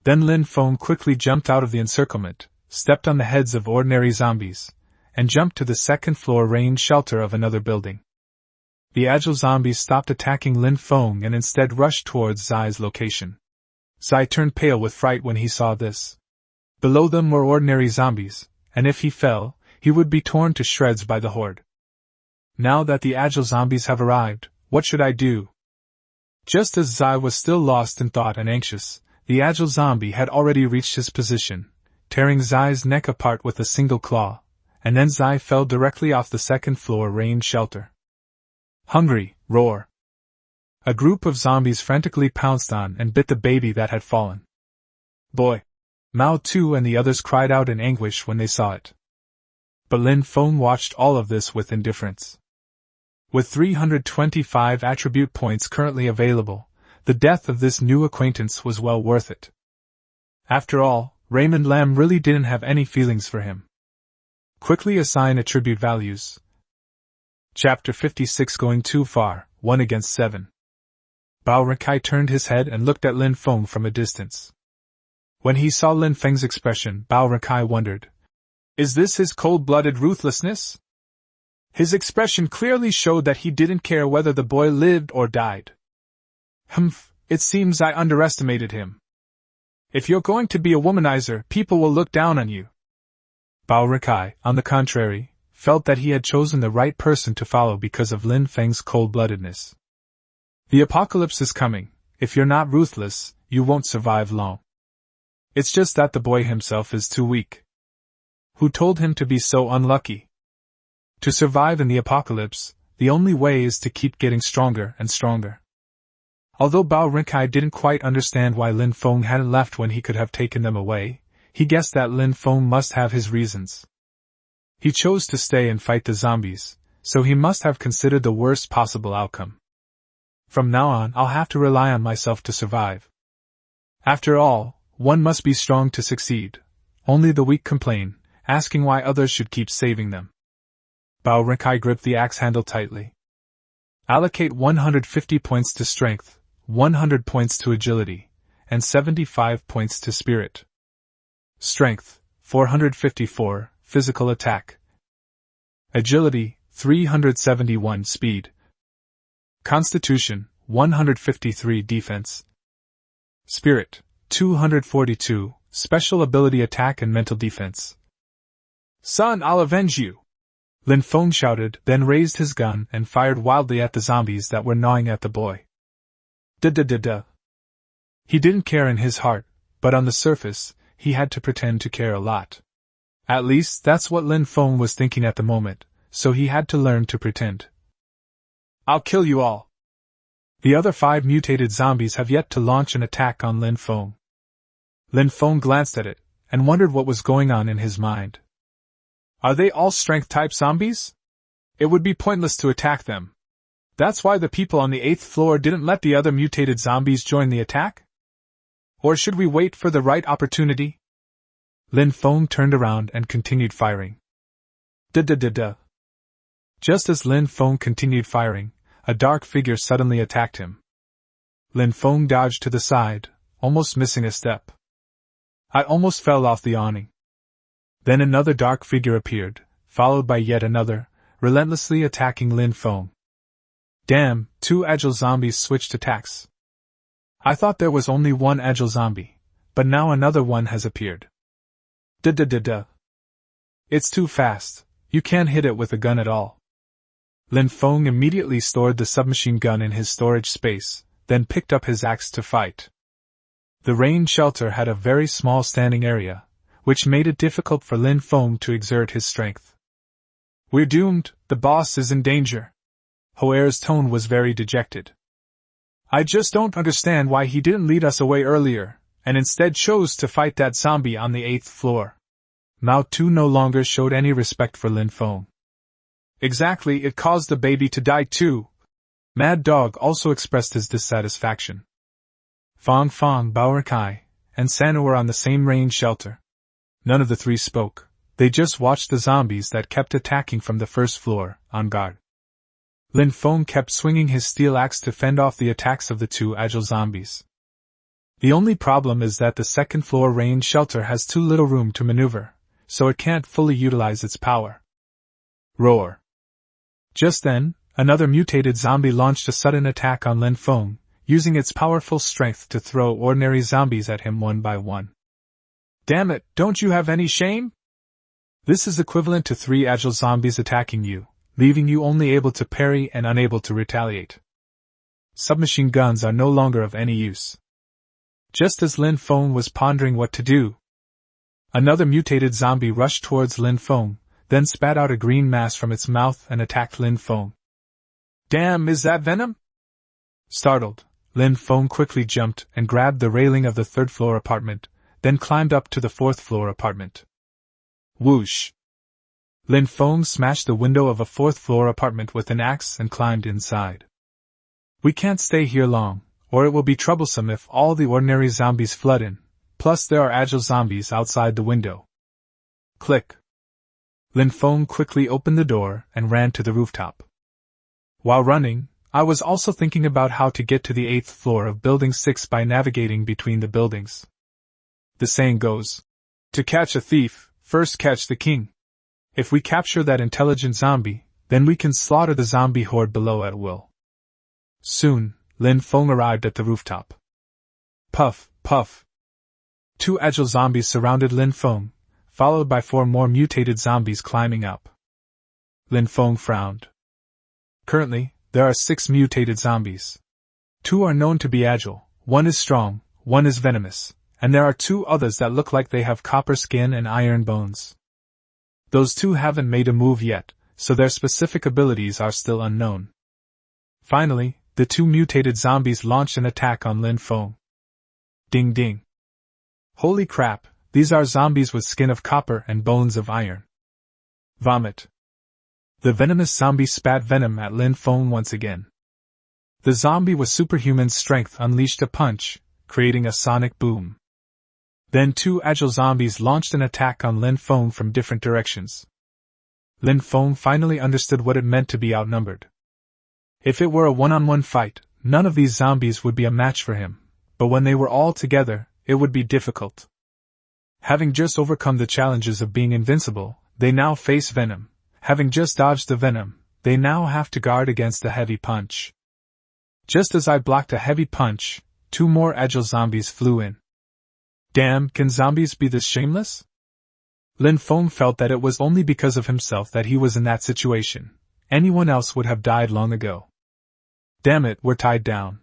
Then Lin Feng quickly jumped out of the encirclement, stepped on the heads of ordinary zombies, and jumped to the second-floor rain shelter of another building. The agile zombies stopped attacking Lin Feng and instead rushed towards Zai's location. Zai turned pale with fright when he saw this. Below them were ordinary zombies, and if he fell, he would be torn to shreds by the horde. Now that the agile zombies have arrived, what should I do? Just as Zai was still lost in thought and anxious, the agile zombie had already reached his position, tearing Zai's neck apart with a single claw, and then Zai fell directly off the second-floor rain shelter. Hungry, roar! A group of zombies frantically pounced on and bit the baby that had fallen. Boy! Mao Tu and the others cried out in anguish when they saw it. But Lin Feng watched all of this with indifference. With 325 attribute points currently available, the death of this new acquaintance was well worth it. After all, Raymond Lam really didn't have any feelings for him. Quickly assign attribute values. Chapter 56 Going Too Far, 1 against 7. Bao Rikai turned his head and looked at Lin Feng from a distance. When he saw Lin Feng's expression, Bao Rikai wondered, is this his cold-blooded ruthlessness? His expression clearly showed that he didn't care whether the boy lived or died. Humph, it seems I underestimated him. If you're going to be a womanizer, people will look down on you. Bao Rikai, on the contrary, felt that he had chosen the right person to follow because of Lin Feng's cold-bloodedness. The apocalypse is coming. If you're not ruthless, you won't survive long. It's just that the boy himself is too weak. Who told him to be so unlucky? To survive in the apocalypse, the only way is to keep getting stronger and stronger. Although Bao Rikai didn't quite understand why Lin Feng hadn't left when he could have taken them away, he guessed that Lin Feng must have his reasons. He chose to stay and fight the zombies, so he must have considered the worst possible outcome. From now on, I'll have to rely on myself to survive. After all, one must be strong to succeed. Only the weak complain, asking why others should keep saving them. Bao Rikai gripped the axe handle tightly. Allocate 150 points to strength, 100 points to agility, and 75 points to spirit. Strength, 454, physical attack. Agility, 371 speed. Constitution, 153 defense. Spirit, 242, special ability attack and mental defense. Son, I'll avenge you! Lin Feng shouted, then raised his gun and fired wildly at the zombies that were gnawing at the boy. Da-da-da-da. He didn't care in his heart, but on the surface, he had to pretend to care a lot. At least, that's what Lin Feng was thinking at the moment, so he had to learn to pretend. I'll kill you all. The other 5 mutated zombies have yet to launch an attack on Lin Feng. Lin Feng glanced at it, and wondered what was going on in his mind. Are they all strength-type zombies? It would be pointless to attack them. That's why the people on the 8th floor didn't let the other mutated zombies join the attack? Or should we wait for the right opportunity? Lin Feng turned around and continued firing. Da-da-da-da. Just as Lin Feng continued firing, a dark figure suddenly attacked him. Lin Feng dodged to the side, almost missing a step. I almost fell off the awning. Then another dark figure appeared, followed by yet another, relentlessly attacking Lin Feng. Damn, 2 agile zombies switched attacks. I thought there was only one agile zombie, but now another one has appeared. Duh. It's too fast, you can't hit it with a gun at all. Lin Feng immediately stored the submachine gun in his storage space, then picked up his axe to fight. The rain shelter had a very small standing area, which made it difficult for Lin Feng to exert his strength. We're doomed, the boss is in danger. Hoer's tone was very dejected. I just don't understand why he didn't lead us away earlier, and instead chose to fight that zombie on the 8th floor. Mao Tu no longer showed any respect for Lin Feng. Exactly, it caused the baby to die too. Mad Dog also expressed his dissatisfaction. Fong, Bao Kai, and Sana were on the same rain shelter. None of the three spoke, they just watched the zombies that kept attacking from the 1st floor, on guard. Lin Feng kept swinging his steel axe to fend off the attacks of the 2 agile zombies. The only problem is that the 2nd floor rain shelter has too little room to maneuver, so it can't fully utilize its power. Roar! Just then, another mutated zombie launched a sudden attack on Lin Feng, using its powerful strength to throw ordinary zombies at him one by one. Damn it, don't you have any shame? This is equivalent to 3 agile zombies attacking you, leaving you only able to parry and unable to retaliate. Submachine guns are no longer of any use. Just as Lin Feng was pondering what to do, another mutated zombie rushed towards Lin Feng, then spat out a green mass from its mouth and attacked Lin Feng. Damn, is that venom? Startled, Lin Feng quickly jumped and grabbed the railing of the 3rd floor apartment, then climbed up to the 4th floor apartment. Whoosh! Lin Feng smashed the window of a 4th floor apartment with an axe and climbed inside. We can't stay here long, or it will be troublesome if all the ordinary zombies flood in, plus there are agile zombies outside the window. Click! Lin Feng quickly opened the door and ran to the rooftop. While running, I was also thinking about how to get to the 8th floor of Building 6 by navigating between the buildings. The saying goes, to catch a thief, first catch the king. If we capture that intelligent zombie, then we can slaughter the zombie horde below at will. Soon, Lin Feng arrived at the rooftop. Puff, puff. 2 agile zombies surrounded Lin Feng, followed by 4 more mutated zombies climbing up. Lin Feng frowned. Currently, there are 6 mutated zombies. 2 are known to be agile, 1 is strong, 1 is venomous, and there are 2 others that look like they have copper skin and iron bones. Those 2 haven't made a move yet, so their specific abilities are still unknown. Finally, the 2 mutated zombies launched an attack on Lin Feng. Ding ding. Holy crap, these are zombies with skin of copper and bones of iron. Vomit. The venomous zombie spat venom at Lin Feng once again. The zombie with superhuman strength unleashed a punch, creating a sonic boom. Then 2 agile zombies launched an attack on Lin Feng from different directions. Lin Feng finally understood what it meant to be outnumbered. If it were a one-on-one fight, none of these zombies would be a match for him, but when they were all together, it would be difficult. Having just overcome the challenges of being invincible, they now face venom. Having just dodged the venom, they now have to guard against a heavy punch. Just as I blocked a heavy punch, 2 more agile zombies flew in. Damn, can zombies be this shameless? Lin Feng felt that it was only because of himself that he was in that situation. Anyone else would have died long ago. Damn it, we're tied down.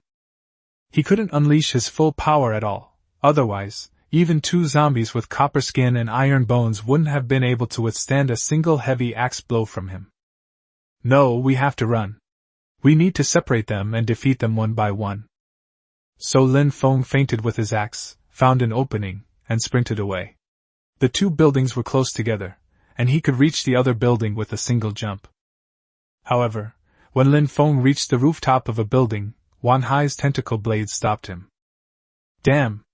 He couldn't unleash his full power at all, otherwise, even 2 zombies with copper skin and iron bones wouldn't have been able to withstand a single heavy axe blow from him. No, we have to run. We need to separate them and defeat them one by one. So Lin Feng feinted with his axe, found an opening, and sprinted away. The 2 buildings were close together, and he could reach the other building with a single jump. However, when Lin Feng reached the rooftop of a building, Wang Hai's tentacle blade stopped him. Damn!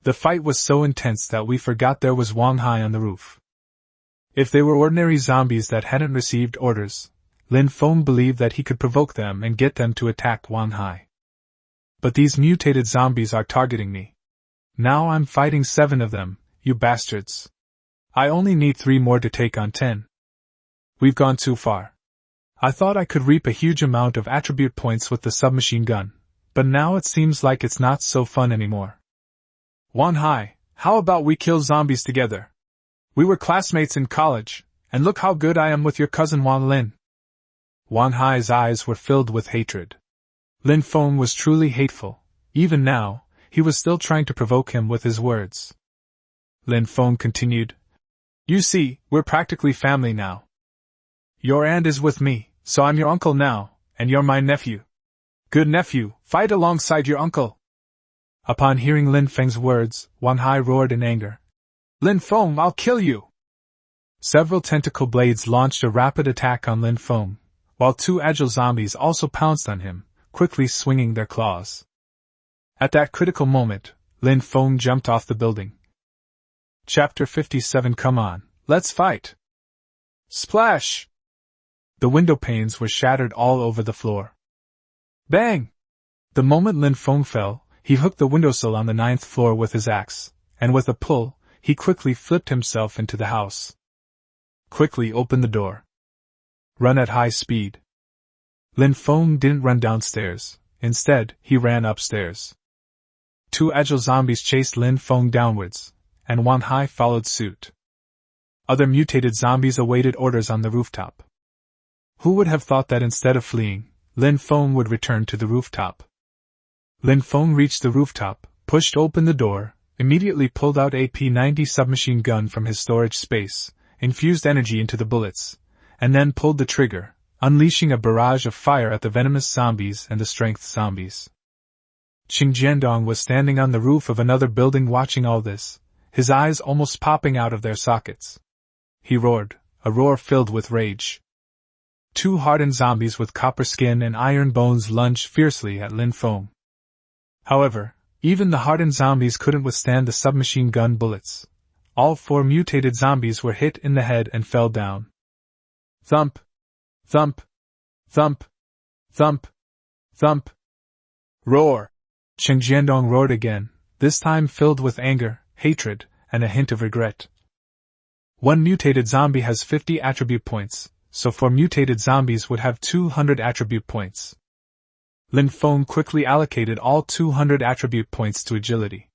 The fight was so intense that we forgot there was Wang Hai on the roof. If they were ordinary zombies that hadn't received orders, Lin Feng believed that he could provoke them and get them to attack Wan Hai. But these mutated zombies are targeting me. Now I'm fighting 7 of them, you bastards. I only need 3 more to take on 10. We've gone too far. I thought I could reap a huge amount of attribute points with the submachine gun, but now it seems like it's not so fun anymore. Wan Hai, how about we kill zombies together? We were classmates in college, and look how good I am with your cousin Wan Lin. Wan Hai's eyes were filled with hatred. Lin Feng was truly hateful. Even now, he was still trying to provoke him with his words. Lin Feng continued, You see, we're practically family now. Your aunt is with me, so I'm your uncle now, and you're my nephew. Good nephew, fight alongside your uncle. Upon hearing Lin Feng's words, Wan Hai roared in anger. Lin Feng, I'll kill you! Several tentacle blades launched a rapid attack on Lin Feng, while 2 agile zombies also pounced on him, quickly swinging their claws. At that critical moment, Lin Feng jumped off the building. Chapter 57. Come on, let's fight! Splash! The window panes were shattered all over the floor. Bang! The moment Lin Feng fell, he hooked the windowsill on the 9th floor with his axe, and with a pull, he quickly flipped himself into the house. Quickly open the door. Run at high speed. Lin Feng didn't run downstairs, instead, he ran upstairs. 2 agile zombies chased Lin Feng downwards, and Wan Hai followed suit. Other mutated zombies awaited orders on the rooftop. Who would have thought that instead of fleeing, Lin Feng would return to the rooftop? Lin Feng reached the rooftop, pushed open the door, immediately pulled out a P-90 submachine gun from his storage space, infused energy into the bullets, and then pulled the trigger, unleashing a barrage of fire at the venomous zombies and the strength zombies. Qing Jiandong was standing on the roof of another building watching all this, his eyes almost popping out of their sockets. He roared, a roar filled with rage. 2 hardened zombies with copper skin and iron bones lunged fiercely at Lin Feng. However, even the hardened zombies couldn't withstand the submachine gun bullets. All 4 mutated zombies were hit in the head and fell down. Thump! Thump! Thump! Thump! Thump! Roar! Qing Jiandong roared again, this time filled with anger, hatred, and a hint of regret. 1 mutated zombie has 50 attribute points, so 4 mutated zombies would have 200 attribute points. Lin Feng quickly allocated all 200 attribute points to agility.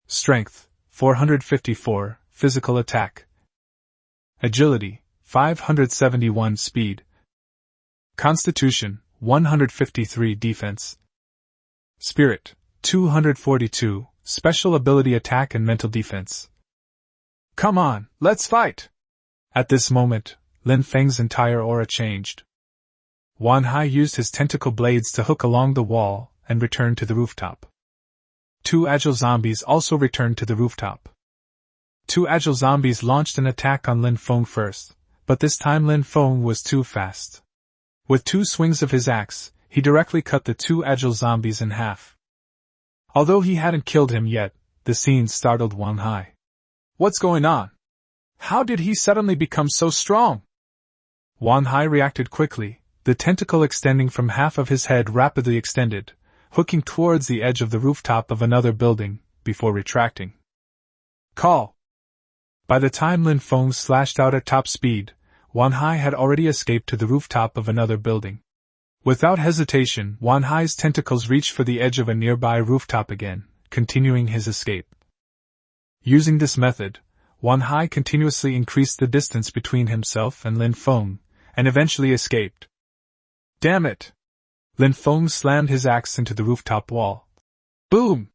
Strength, 454, physical attack. Agility, 571 speed. Constitution, 153 defense. Spirit, 242, special ability attack and mental defense. Come on, let's fight! At this moment, Lin Feng's entire aura changed. Wan Hai used his tentacle blades to hook along the wall and returned to the rooftop. 2 agile zombies also returned to the rooftop. 2 agile zombies launched an attack on Lin Feng first, but this time Lin Feng was too fast. With 2 swings of his axe, he directly cut the 2 agile zombies in half. Although he hadn't killed him yet, the scene startled Wan Hai. What's going on? How did he suddenly become so strong? Wan Hai reacted quickly, the tentacle extending from half of his head rapidly extended, hooking towards the edge of the rooftop of another building, before retracting. Call! By the time Lin Feng slashed out at top speed, Wan Hai had already escaped to the rooftop of another building. Without hesitation, Wan Hai's tentacles reached for the edge of a nearby rooftop again, continuing his escape. Using this method, Wan Hai continuously increased the distance between himself and Lin Feng, and eventually escaped. Damn it! Lin Feng slammed his axe into the rooftop wall. Boom!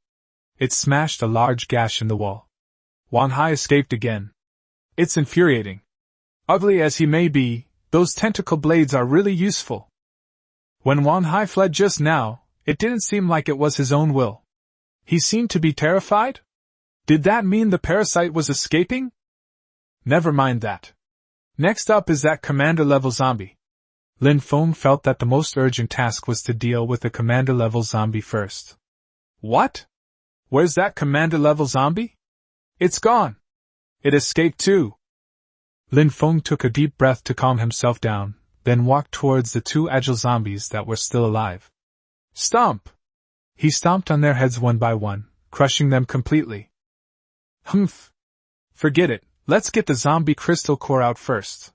It smashed a large gash in the wall. Wan Hai escaped again. It's infuriating. Ugly as he may be, those tentacle blades are really useful. When Wan Hai fled just now, it didn't seem like it was his own will. He seemed to be terrified? Did that mean the parasite was escaping? Never mind that. Next up is that commander-level zombie. Lin Feng felt that the most urgent task was to deal with the commander-level zombie first. What? Where's that commander-level zombie? It's gone. It escaped too. Lin Feng took a deep breath to calm himself down, then walked towards the two agile zombies that were still alive. Stomp! He stomped on their heads one by one, crushing them completely. Humph! Forget it, let's get the zombie crystal core out first.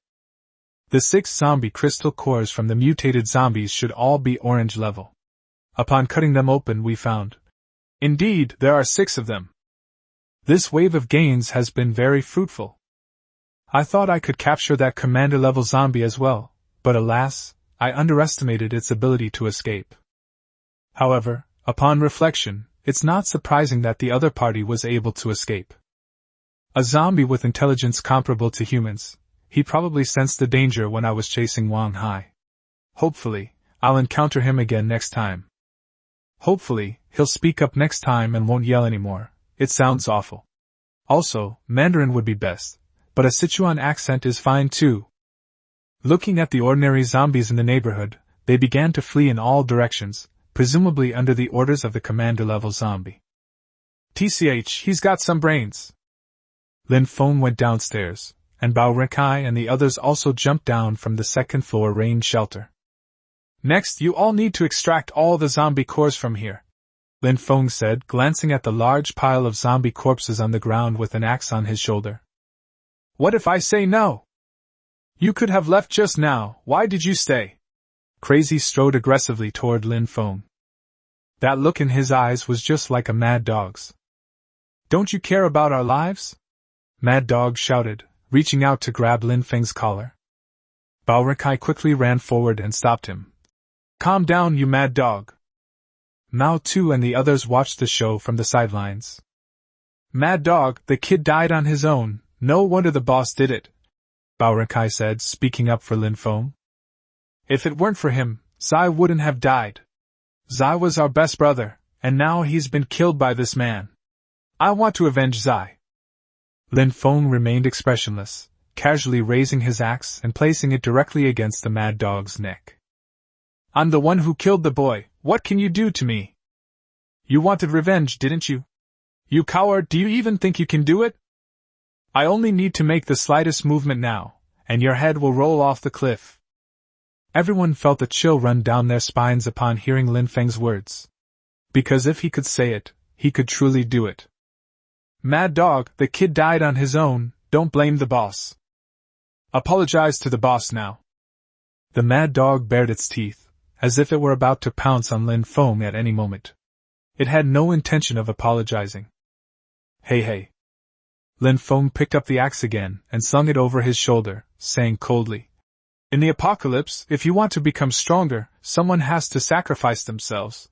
The 6 zombie crystal cores from the mutated zombies should all be orange level. Upon cutting them open we found. Indeed, there are 6 of them. This wave of gains has been very fruitful. I thought I could capture that commander-level zombie as well, but alas, I underestimated its ability to escape. However, upon reflection, it's not surprising that the other party was able to escape. A zombie with intelligence comparable to humans, he probably sensed the danger when I was chasing Wang Hai. Hopefully, I'll encounter him again next time. Hopefully, he'll speak up next time and won't yell anymore. It sounds awful. Also, Mandarin would be best, but a Sichuan accent is fine too. Looking at the ordinary zombies in the neighborhood, they began to flee in all directions, presumably under the orders of the commander-level zombie. TCH, he's got some brains. Lin Feng went downstairs, and Bao Renkai and the others also jumped down from the second-floor rain shelter. Next, you all need to extract all the zombie cores from here, Lin Feng said, glancing at the large pile of zombie corpses on the ground with an axe on his shoulder. What if I say no? You could have left just now, why did you stay? Crazy strode aggressively toward Lin Feng. That look in his eyes was just like a mad dog's. Don't you care about our lives? Mad Dog shouted, reaching out to grab Lin Feng's collar. Bao Renkai quickly ran forward and stopped him. Calm down, you mad dog. Mao Tu and the others watched the show from the sidelines. Mad dog, the kid died on his own, no wonder the boss did it, Bao Renkai said, speaking up for Lin Feng. If it weren't for him, Zai wouldn't have died. Zai was our best brother, and now he's been killed by this man. I want to avenge Zai. Lin Feng remained expressionless, casually raising his axe and placing it directly against the mad dog's neck. I'm the one who killed the boy, what can you do to me? You wanted revenge, didn't you? You coward, do you even think you can do it? I only need to make the slightest movement now, and your head will roll off the cliff. Everyone felt a chill run down their spines upon hearing Lin Feng's words. Because if he could say it, he could truly do it. Mad dog, the kid died on his own, don't blame the boss. Apologize to the boss now. The mad dog bared its teeth, as if it were about to pounce on Lin Feng at any moment. It had no intention of apologizing. Hey. Lin Feng picked up the axe again and slung it over his shoulder, saying coldly, in the apocalypse, if you want to become stronger, someone has to sacrifice themselves.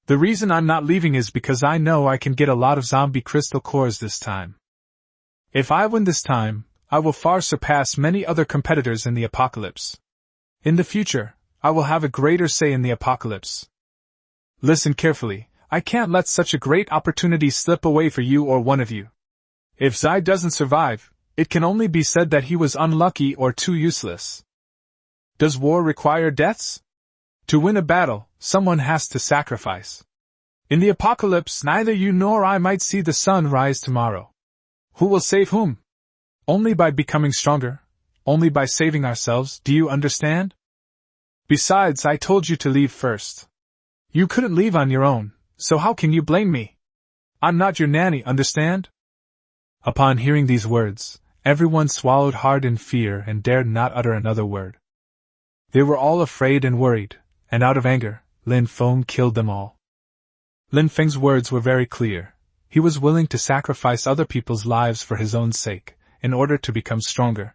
The reason I'm not leaving is because I know I can get a lot of zombie crystal cores this time. If I win this time, I will far surpass many other competitors in the apocalypse. In the future, I will have a greater say in the apocalypse. Listen carefully, I can't let such a great opportunity slip away for you or one of you. If Zai doesn't survive, it can only be said that he was unlucky or too useless. Does war require deaths? To win a battle, someone has to sacrifice. In the apocalypse, neither you nor I might see the sun rise tomorrow. Who will save whom? Only by becoming stronger, only by saving ourselves, do you understand? Besides, I told you to leave first. You couldn't leave on your own, so how can you blame me? I'm not your nanny, understand? Upon hearing these words, everyone swallowed hard in fear and dared not utter another word. They were all afraid and worried, and out of anger, Lin Feng killed them all. Lin Feng's words were very clear. He was willing to sacrifice other people's lives for his own sake, in order to become stronger.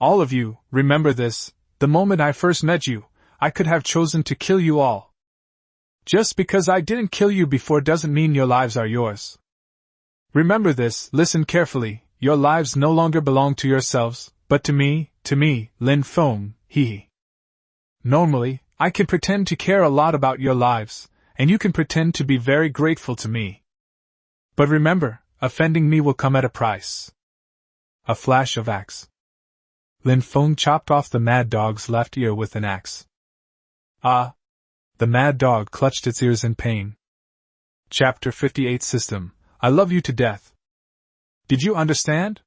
All of you, remember this, the moment I first met you, I could have chosen to kill you all. Just because I didn't kill you before doesn't mean your lives are yours. Remember this, listen carefully, your lives no longer belong to yourselves, but to me, Lin Feng, he. Normally, I can pretend to care a lot about your lives, and you can pretend to be very grateful to me. But remember, offending me will come at a price. A flash of axe. Lin Feng chopped off the mad dog's left ear with an axe. Ah! The mad dog clutched its ears in pain. Chapter 58 System, I love you to death. Did you understand?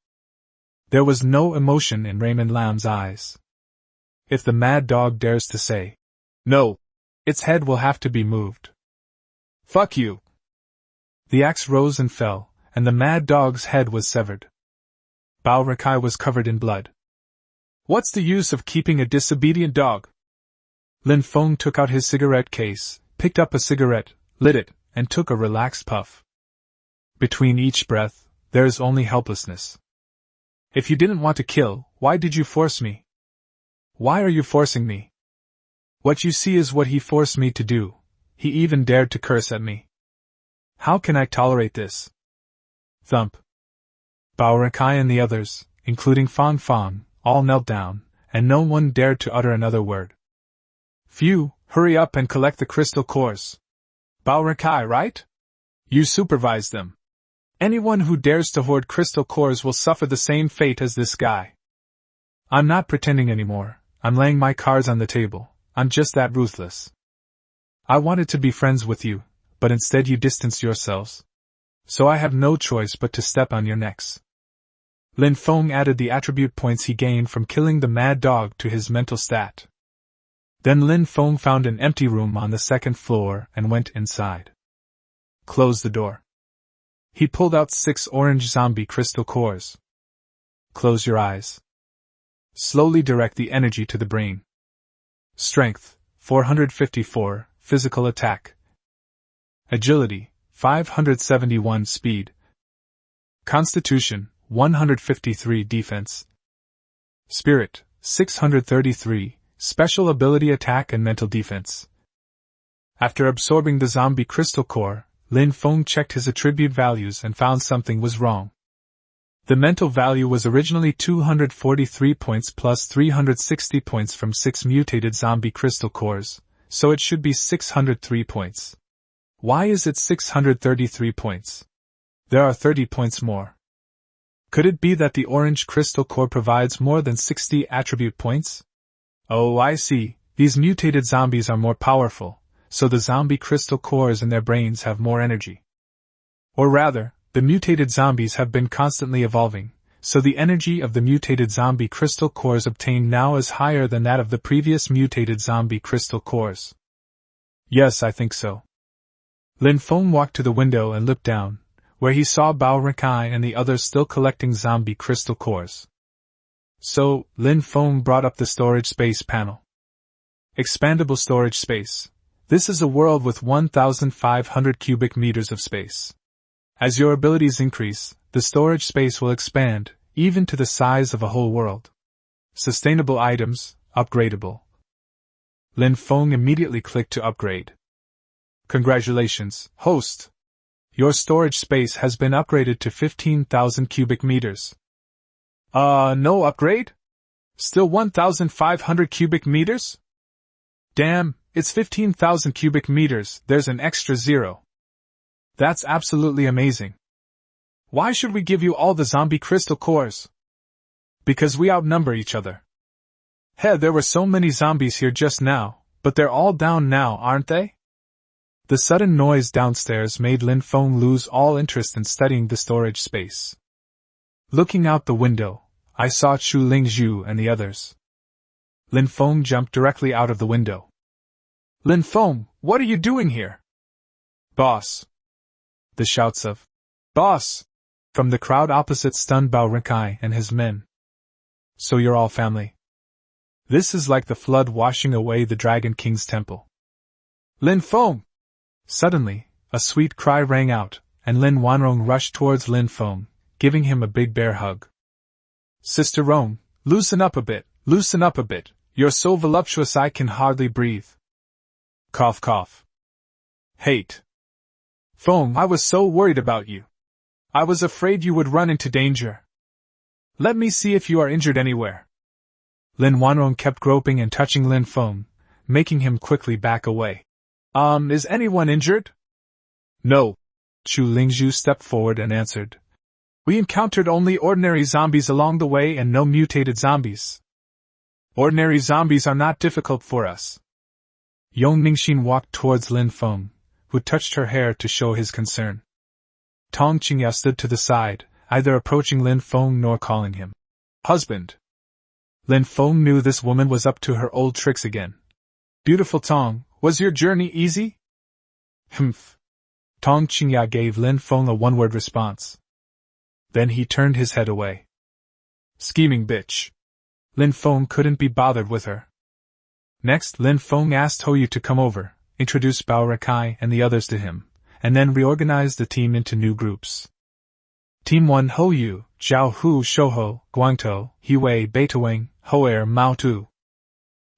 There was no emotion in Raymond Lam's eyes. If the mad dog dares to say no, its head will have to be moved. Fuck you! The axe rose and fell, and the mad dog's head was severed. Bao Rakai was covered in blood. What's the use of keeping a disobedient dog? Lin Feng took out his cigarette case, picked up a cigarette, lit it, and took a relaxed puff. Between each breath, there is only helplessness. If you didn't want to kill, why did you force me? Why are you forcing me? What you see is what he forced me to do. He even dared to curse at me. How can I tolerate this? Thump. Bao Rakai and the others, including Fang Fang, all knelt down, and no one dared to utter another word. Phew, hurry up and collect the crystal cores. Bao Rakai, right? You supervise them. Anyone who dares to hoard crystal cores will suffer the same fate as this guy. I'm not pretending anymore, I'm laying my cards on the table, I'm just that ruthless. I wanted to be friends with you, but instead you distanced yourselves. So I have no choice but to step on your necks. Lin Feng added the attribute points he gained from killing the mad dog to his mental stat. Then Lin Feng found an empty room on the second floor and went inside. Close the door. He pulled out 6 orange zombie crystal cores. Close your eyes. Slowly direct the energy to the brain. Strength, 454, physical attack. Agility, 571 speed. Constitution, 153 defense. Spirit, 633, special ability attack and mental defense. After absorbing the zombie crystal core, Lin Feng checked his attribute values and found something was wrong. The mental value was originally 243 points plus 360 points from 6 mutated zombie crystal cores, so it should be 603 points. Why is it 633 points? There are 30 points more. Could it be that the orange crystal core provides more than 60 attribute points? Oh, I see, these mutated zombies are more powerful, so the zombie crystal cores in their brains have more energy. Or rather, the mutated zombies have been constantly evolving, so the energy of the mutated zombie crystal cores obtained now is higher than that of the previous mutated zombie crystal cores. Yes, I think so. Lin Feng walked to the window and looked down, where he saw Bao Rakai and the others still collecting zombie crystal cores. So, Lin Feng brought up the storage space panel. Expandable storage space. This is a world with 1,500 cubic meters of space. As your abilities increase, the storage space will expand, even to the size of a whole world. Sustainable items, upgradable. Lin Feng immediately clicked to upgrade. Congratulations, host! Your storage space has been upgraded to 15,000 cubic meters. No upgrade? Still 1,500 cubic meters? Damn, it's 15,000 cubic meters, there's an extra 0. That's absolutely amazing. Why should we give you all the zombie crystal cores? Because we outnumber each other. Hey, there were so many zombies here just now, but they're all down now, aren't they? The sudden noise downstairs made Lin Feng lose all interest in studying the storage space. Looking out the window, I saw Chu Lingzhu and the others. Lin Feng jumped directly out of the window. Lin Feng, what are you doing here? Boss! The shouts of "Boss!" from the crowd opposite stunned Bao Rakai and his men. So you're all family. This is like the flood washing away the Dragon King's temple. Lin Feng! Suddenly, a sweet cry rang out, and Lin Wanrong rushed towards Lin Feng, giving him a big bear hug. Sister Rong, loosen up a bit, you're so voluptuous I can hardly breathe. Cough cough. Hate. Feng, I was so worried about you. I was afraid you would run into danger. Let me see if you are injured anywhere. Lin Wanrong kept groping and touching Lin Feng, making him quickly back away. Is anyone injured? No. Chu Lingzhu stepped forward and answered. We encountered only ordinary zombies along the way and no mutated zombies. Ordinary zombies are not difficult for us. Yong Ningxin walked towards Lin Feng, who touched her hair to show his concern. Tong Qingya stood to the side, either approaching Lin Feng nor calling him husband. Lin Feng knew this woman was up to her old tricks again. Beautiful Tong, was your journey easy? Humph. Tong Qingya gave Lin Feng a one-word response. Then he turned his head away. Scheming bitch. Lin Feng couldn't be bothered with her. Next, Lin Feng asked Hou Yu to come over, introduce Bao Rakai and the others to him, and then reorganized the team into new groups. Team 1 Hou Yu, Zhao Hu Shouho, Guangtou, Hiwei Beitaweng, Hoer Mao Tu.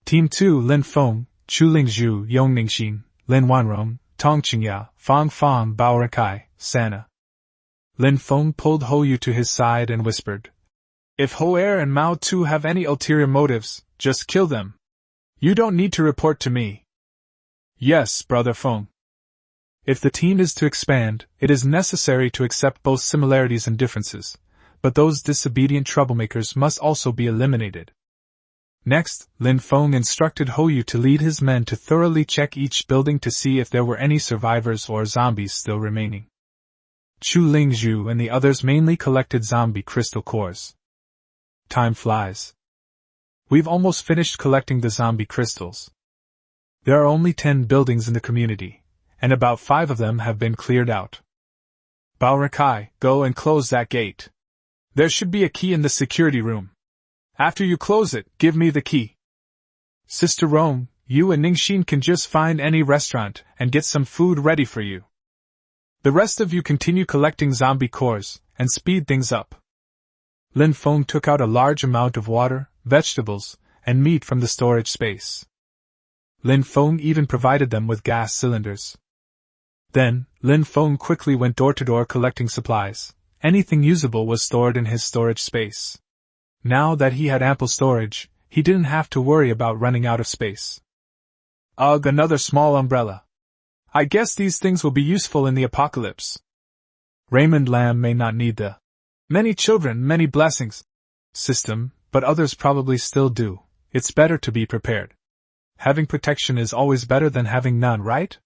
Team 2 Lin Feng, Chu Lingzhu Yong Ningxin, Lin Wanrong, Tong Qingya, Fang Fang Bao Rakai, Sana. Lin Feng pulled Hou Yu to his side and whispered, If Hoer and Mao Tu have any ulterior motives, just kill them. You don't need to report to me. Yes, Brother Feng. If the team is to expand, it is necessary to accept both similarities and differences, but those disobedient troublemakers must also be eliminated. Next, Lin Feng instructed Hou Yu to lead his men to thoroughly check each building to see if there were any survivors or zombies still remaining. Chu Lingzhu and the others mainly collected zombie crystal cores. Time flies. We've almost finished collecting the zombie crystals. There are only 10 buildings in the community, and about 5 of them have been cleared out. Bao Rakai, go and close that gate. There should be a key in the security room. After you close it, give me the key. Sister Rong, you and Ningxin can just find any restaurant and get some food ready for you. The rest of you continue collecting zombie cores and speed things up. Lin Feng took out a large amount of water, vegetables, and meat from the storage space. Lin Feng even provided them with gas cylinders. Then, Lin Feng quickly went door to door collecting supplies. Anything usable was stored in his storage space. Now that he had ample storage, he didn't have to worry about running out of space. Ugh, another small umbrella. I guess these things will be useful in the apocalypse. Raymond Lamb may not need the many children, many blessings system, but others probably still do. It's better to be prepared. Having protection is always better than having none, right?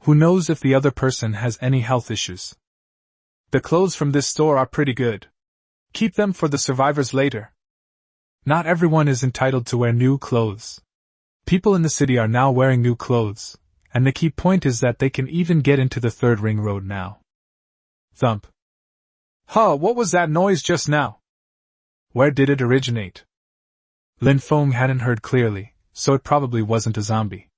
Who knows if the other person has any health issues? The clothes from this store are pretty good. Keep them for the survivors later. Not everyone is entitled to wear new clothes. People in the city are now wearing new clothes, and the key point is that they can even get into the third ring road now. Thump. Huh, what was that noise just now? Where did it originate? Lin Feng hadn't heard clearly, so it probably wasn't a zombie.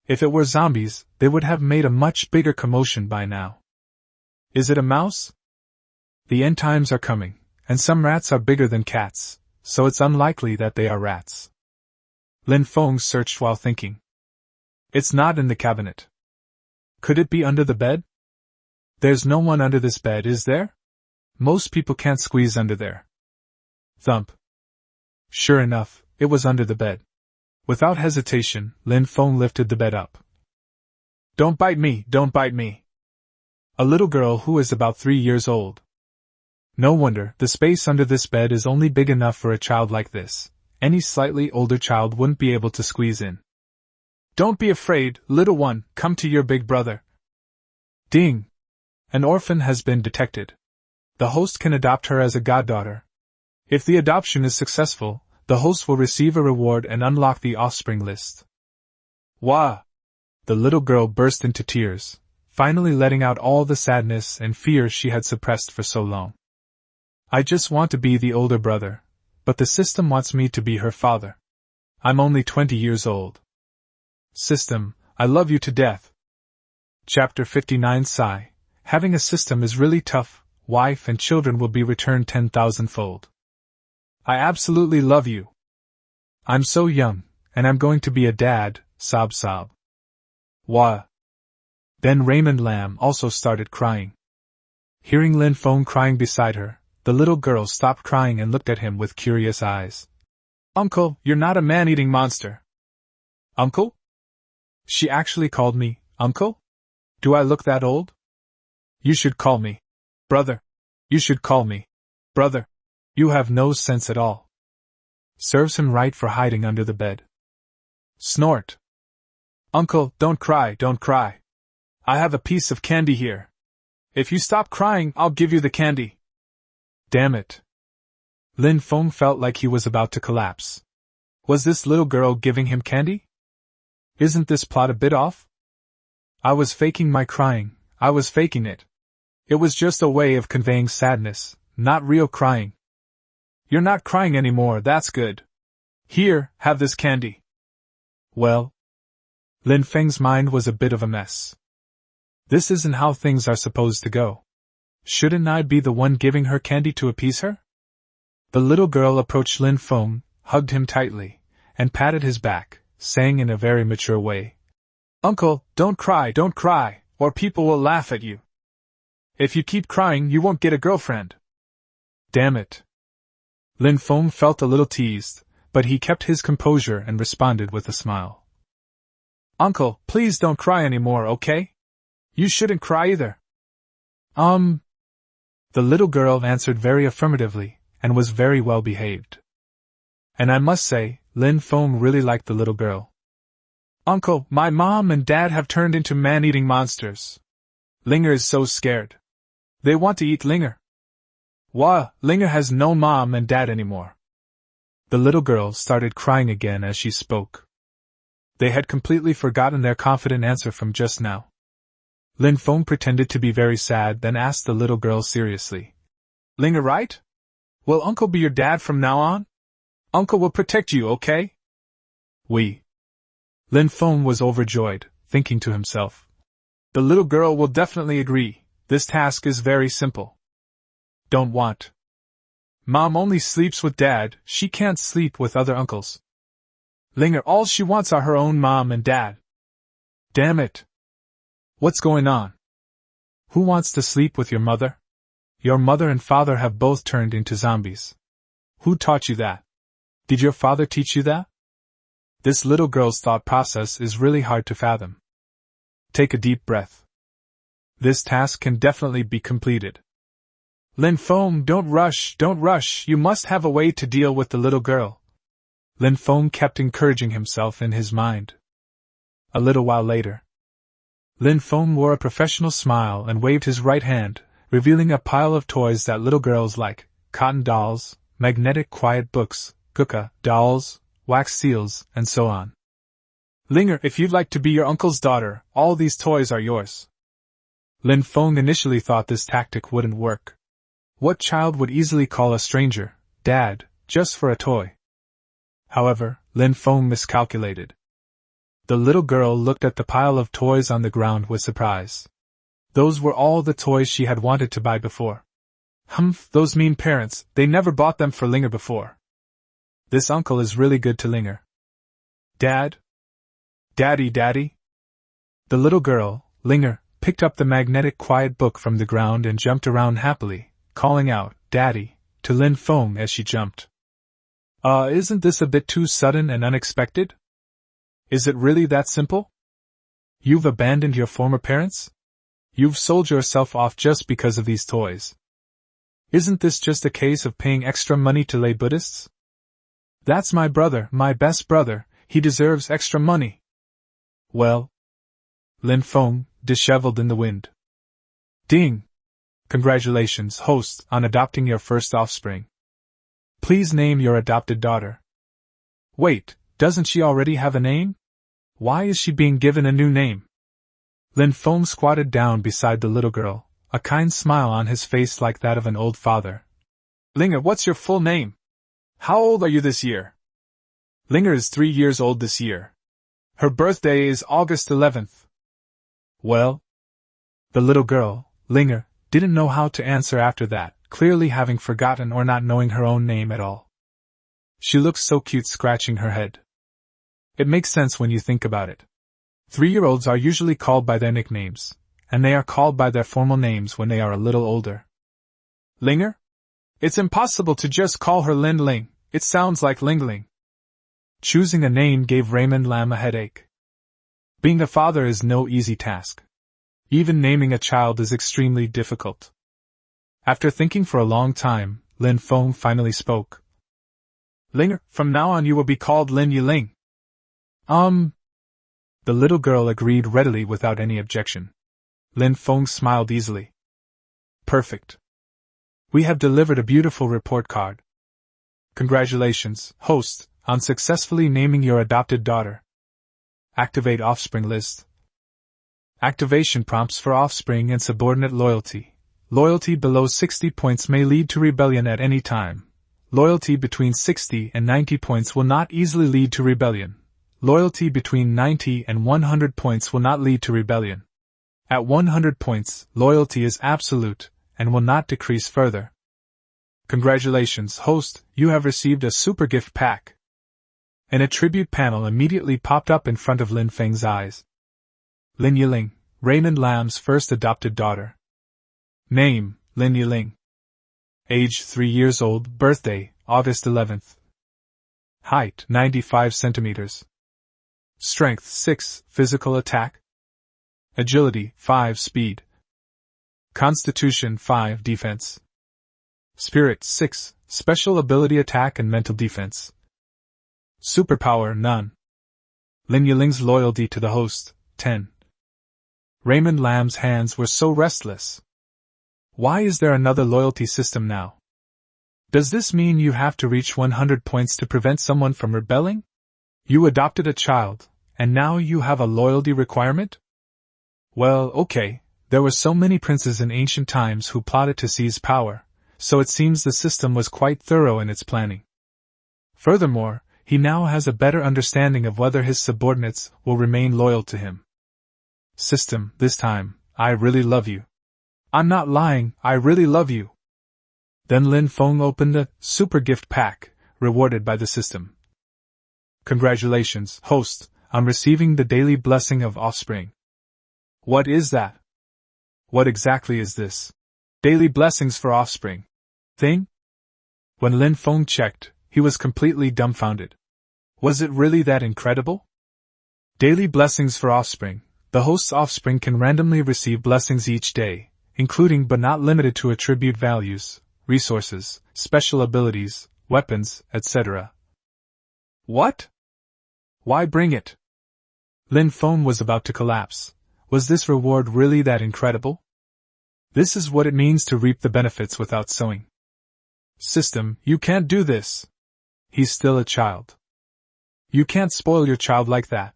If it were zombies, they would have made a much bigger commotion by now. Is it a mouse? The end times are coming, and some rats are bigger than cats, so it's unlikely that they are rats. Lin Feng searched while thinking. It's not in the cabinet. Could it be under the bed? There's no one under this bed, is there? Most people can't squeeze under there. Thump. Sure enough, it was under the bed. Without hesitation, Lin Feng lifted the bed up. Don't bite me, don't bite me. A little girl who is about 3 years old. No wonder, the space under this bed is only big enough for a child like this. Any slightly older child wouldn't be able to squeeze in. Don't be afraid, little one, come to your big brother. Ding! An orphan has been detected. The host can adopt her as a goddaughter. If the adoption is successful, the host will receive a reward and unlock the offspring list. Wah! The little girl burst into tears, finally letting out all the sadness and fear she had suppressed for so long. I just want to be the older brother, but the system wants me to be her father. I'm only 20 years old. System, I love you to death. Chapter 59 Sigh. Having a system is really tough. Wife and children will be returned 10,000-fold. I absolutely love you. I'm so young, and I'm going to be a dad, sob sob. Wah. Then Raymond Lamb also started crying. Hearing Lin Feng crying beside her, the little girl stopped crying and looked at him with curious eyes. Uncle, you're not a man-eating monster. Uncle? She actually called me, Uncle? Do I look that old? You should call me brother. You should call me brother. You have no sense at all. Serves him right for hiding under the bed. Snort. Uncle, don't cry, don't cry. I have a piece of candy here. If you stop crying, I'll give you the candy. Damn it. Lin Feng felt like he was about to collapse. Was this little girl giving him candy? Isn't this plot a bit off? I was faking my crying, I was faking it. It was just a way of conveying sadness, not real crying. You're not crying anymore, that's good. Here, have this candy. Well, Lin Feng's mind was a bit of a mess. This isn't how things are supposed to go. Shouldn't I be the one giving her candy to appease her? The little girl approached Lin Feng, hugged him tightly, and patted his back, saying in a very mature way, "Uncle, don't cry, or people will laugh at you. If you keep crying, you won't get a girlfriend." Damn it. Lin Feng felt a little teased, but he kept his composure and responded with a smile. "Uncle, please don't cry anymore, okay? You shouldn't cry either." The little girl answered very affirmatively, and was very well behaved. And I must say, Lin Feng really liked the little girl. "Uncle, my mom and dad have turned into man-eating monsters. Linger is so scared. They want to eat Linger. Wah, Linger has no mom and dad anymore." The little girl started crying again as she spoke. They had completely forgotten their confident answer from just now. Lin Feng pretended to be very sad, then asked the little girl seriously, "Linger, right? Will Uncle be your dad from now on? Uncle will protect you, okay?" "Oui." Lin Feng was overjoyed, thinking to himself, "The little girl will definitely agree, this task is very simple. Don't want. Mom only sleeps with Dad, she can't sleep with other uncles. Linger, all she wants are her own mom and dad. Damn it. What's going on? Who wants to sleep with your mother? Your mother and father have both turned into zombies. Who taught you that? Did your father teach you that?" This little girl's thought process is really hard to fathom. Take a deep breath. This task can definitely be completed. "Lin Feng, don't rush, you must have a way to deal with the little girl." Lin Feng kept encouraging himself in his mind. A little while later, Lin Feng wore a professional smile and waved his right hand, revealing a pile of toys that little girls like: cotton dolls, magnetic quiet books, kuka dolls, wax seals, and so on. "Linger, if you'd like to be your uncle's daughter, all these toys are yours." Lin Feng initially thought this tactic wouldn't work. What child would easily call a stranger Dad, just for a toy? However, Lin Feng miscalculated. The little girl looked at the pile of toys on the ground with surprise. Those were all the toys she had wanted to buy before. Humph, those mean parents, they never bought them for Linger before. This uncle is really good to Linger. "Dad? Daddy? The little girl, Linger, picked up the magnetic quiet book from the ground and jumped around happily, calling out, "Daddy," to Lin Feng as she jumped. Isn't this a bit too sudden and unexpected? Is it really that simple? You've abandoned your former parents? You've sold yourself off just because of these toys. Isn't this just a case of paying extra money to lay Buddhists? That's my brother, my best brother, he deserves extra money. Well? Lin Feng, disheveled in the wind. Ding! Congratulations, host, on adopting your first offspring. Please name your adopted daughter. Wait, doesn't she already have a name? Why is she being given a new name? Lin Feng squatted down beside the little girl, a kind smile on his face like that of an old father. Linger, what's your full name? How old are you this year? Linger is 3 years old this year. Her birthday is August 11th. Well? The little girl, Linger, didn't know how to answer after that, clearly having forgotten or not knowing her own name at all. She looked so cute scratching her head. It makes sense when you think about it. 3-year-olds are usually called by their nicknames, and they are called by their formal names when they are a little older. Linger? It's impossible to just call her Lin Ling, it sounds like Lingling. Choosing a name gave Raymond Lam a headache. Being a father is no easy task. Even naming a child is extremely difficult. After thinking for a long time, Lin Feng finally spoke. Linger, from now on you will be called Lin Yiling. The little girl agreed readily without any objection. Lin Feng smiled easily. Perfect. We have delivered a beautiful report card. Congratulations, host, on successfully naming your adopted daughter. Activate offspring list. Activation prompts for offspring and subordinate loyalty. Loyalty below 60 points may lead to rebellion at any time. Loyalty between 60 and 90 points will not easily lead to rebellion. Loyalty between 90 and 100 points will not lead to rebellion. At 100 points, loyalty is absolute and will not decrease further. Congratulations, host, you have received a super gift pack. An attribute panel immediately popped up in front of Lin Feng's eyes. Lin Yiling, Raymond Lam's first adopted daughter. Name, Lin Yiling. Age 3 years old, birthday, August 11th. Height, 95 centimeters. Strength, 6, physical attack. Agility, 5, speed. Constitution, 5, defense. Spirit, 6, special ability attack and mental defense. Superpower, none. Lin Yiling's loyalty to the host, 10. Raymond Lam's hands were so restless. Why is there another loyalty system now? Does this mean you have to reach 100 points to prevent someone from rebelling? You adopted a child, and now you have a loyalty requirement? Well, okay, there were so many princes in ancient times who plotted to seize power, so it seems the system was quite thorough in its planning. Furthermore, he now has a better understanding of whether his subordinates will remain loyal to him. System, this time, I really love you. I'm not lying, I really love you. Then Lin Feng opened a super gift pack, rewarded by the system. Congratulations, host, on receiving the daily blessing of offspring. What is that? What exactly is this? Daily blessings for offspring thing? When Lin Feng checked, he was completely dumbfounded. Was it really that incredible? Daily blessings for offspring. The host's offspring can randomly receive blessings each day, including but not limited to attribute values, resources, special abilities, weapons, etc. What? Why bring it? Lin Feng was about to collapse. Was this reward really that incredible? This is what it means to reap the benefits without sowing. System, you can't do this. He's still a child. You can't spoil your child like that.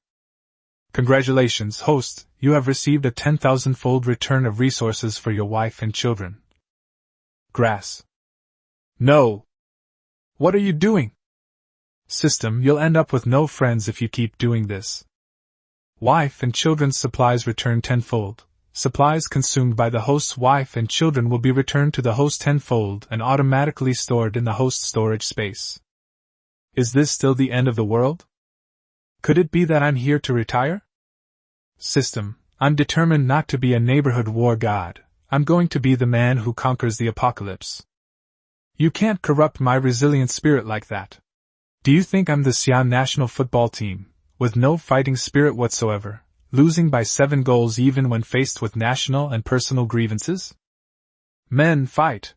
Congratulations, host, you have received a 10,000-fold return of resources for your wife and children. Grass. No. What are you doing? System, you'll end up with no friends if you keep doing this. Wife and children's supplies return tenfold. Supplies consumed by the host's wife and children will be returned to the host tenfold and automatically stored in the host's storage space. Is this still the end of the world? Could it be that I'm here to retire? System, I'm determined not to be a neighborhood war god. I'm going to be the man who conquers the apocalypse. You can't corrupt my resilient spirit like that. Do you think I'm the Xi'an national football team, with no fighting spirit whatsoever, losing by 7 goals even when faced with national and personal grievances? Men, fight!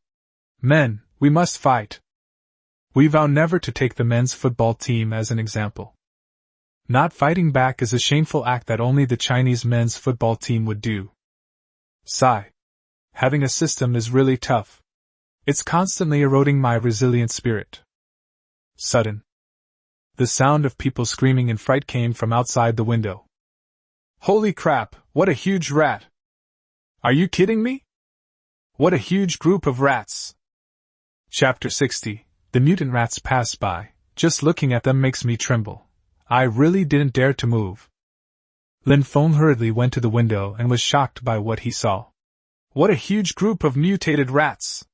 Men, we must fight! We vow never to take the men's football team as an example. Not fighting back is a shameful act that only the Chinese men's football team would do. Sigh. Having a system is really tough. It's constantly eroding my resilient spirit. Sudden. The sound of people screaming in fright came from outside the window. Holy crap, what a huge rat! Are you kidding me? What a huge group of rats! Chapter 60. The mutant rats pass by. Just looking at them makes me tremble. I really didn't dare to move. Lin Feng hurriedly went to the window and was shocked by what he saw. What a huge group of mutated rats!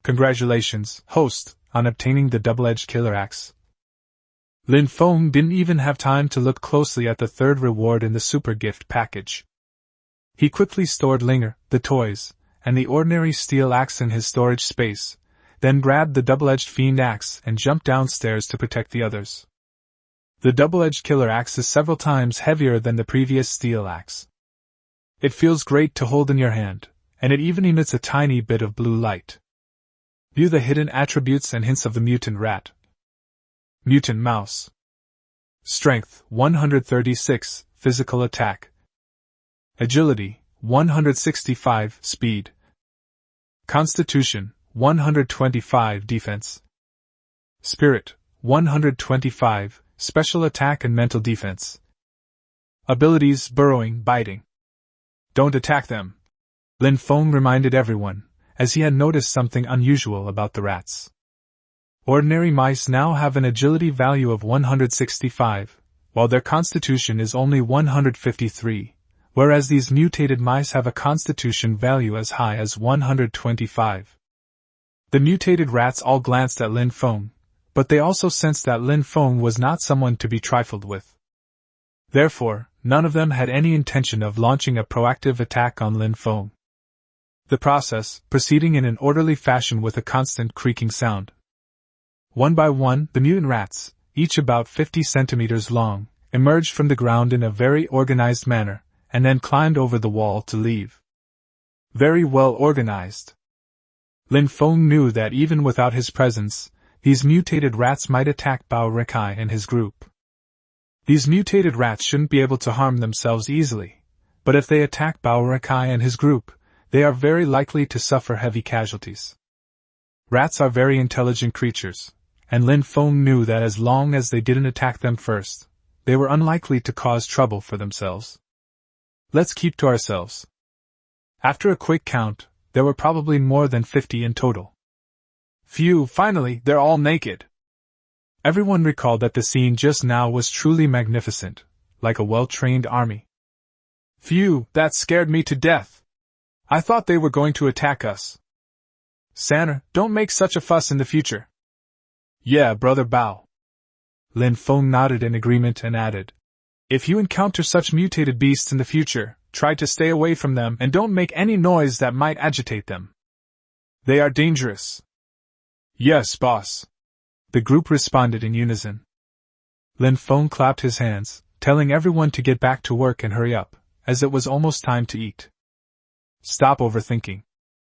Congratulations, host, on obtaining the double-edged killer axe. Lin Feng didn't even have time to look closely at the third reward in the super gift package. He quickly stored Linger, the toys, and the ordinary steel axe in his storage space, then grabbed the double-edged fiend axe and jumped downstairs to protect the others. The double-edged killer axe is several times heavier than the previous steel axe. It feels great to hold in your hand, and it even emits a tiny bit of blue light. View the hidden attributes and hints of the mutant rat. Mutant mouse. Strength, 136, physical attack. Agility, 165, speed. Constitution, 125, defense. Spirit, 125, Special Attack and Mental Defense. Abilities: Burrowing, Biting. Don't attack them, Lin Feng reminded everyone, as he had noticed something unusual about the rats. Ordinary mice now have an agility value of 165, while their constitution is only 153, whereas these mutated mice have a constitution value as high as 125. The mutated rats all glanced at Lin Feng, but they also sensed that Lin Feng was not someone to be trifled with. Therefore, none of them had any intention of launching a proactive attack on Lin Feng. The process, proceeding in an orderly fashion with a constant creaking sound. One by one, the mutant rats, each about 50 centimeters long, emerged from the ground in a very organized manner, and then climbed over the wall to leave. Very well organized. Lin Feng knew that even without his presence, these mutated rats might attack Bao Rekai and his group. These mutated rats shouldn't be able to harm themselves easily, but if they attack Bao Rekai and his group, they are very likely to suffer heavy casualties. Rats are very intelligent creatures, and Lin Feng knew that as long as they didn't attack them first, they were unlikely to cause trouble for themselves. Let's keep to ourselves. After a quick count, there were probably more than 50 in total. Phew, finally, they're all naked. Everyone recalled that the scene just now was truly magnificent, like a well-trained army. Phew, that scared me to death. I thought they were going to attack us. Sanner, don't make such a fuss in the future. Yeah, Brother Bao. Lin Feng nodded in agreement and added, if you encounter such mutated beasts in the future, try to stay away from them and don't make any noise that might agitate them. They are dangerous. Yes, boss. The group responded in unison. Lin Feng clapped his hands, telling everyone to get back to work and hurry up, as it was almost time to eat. Stop overthinking.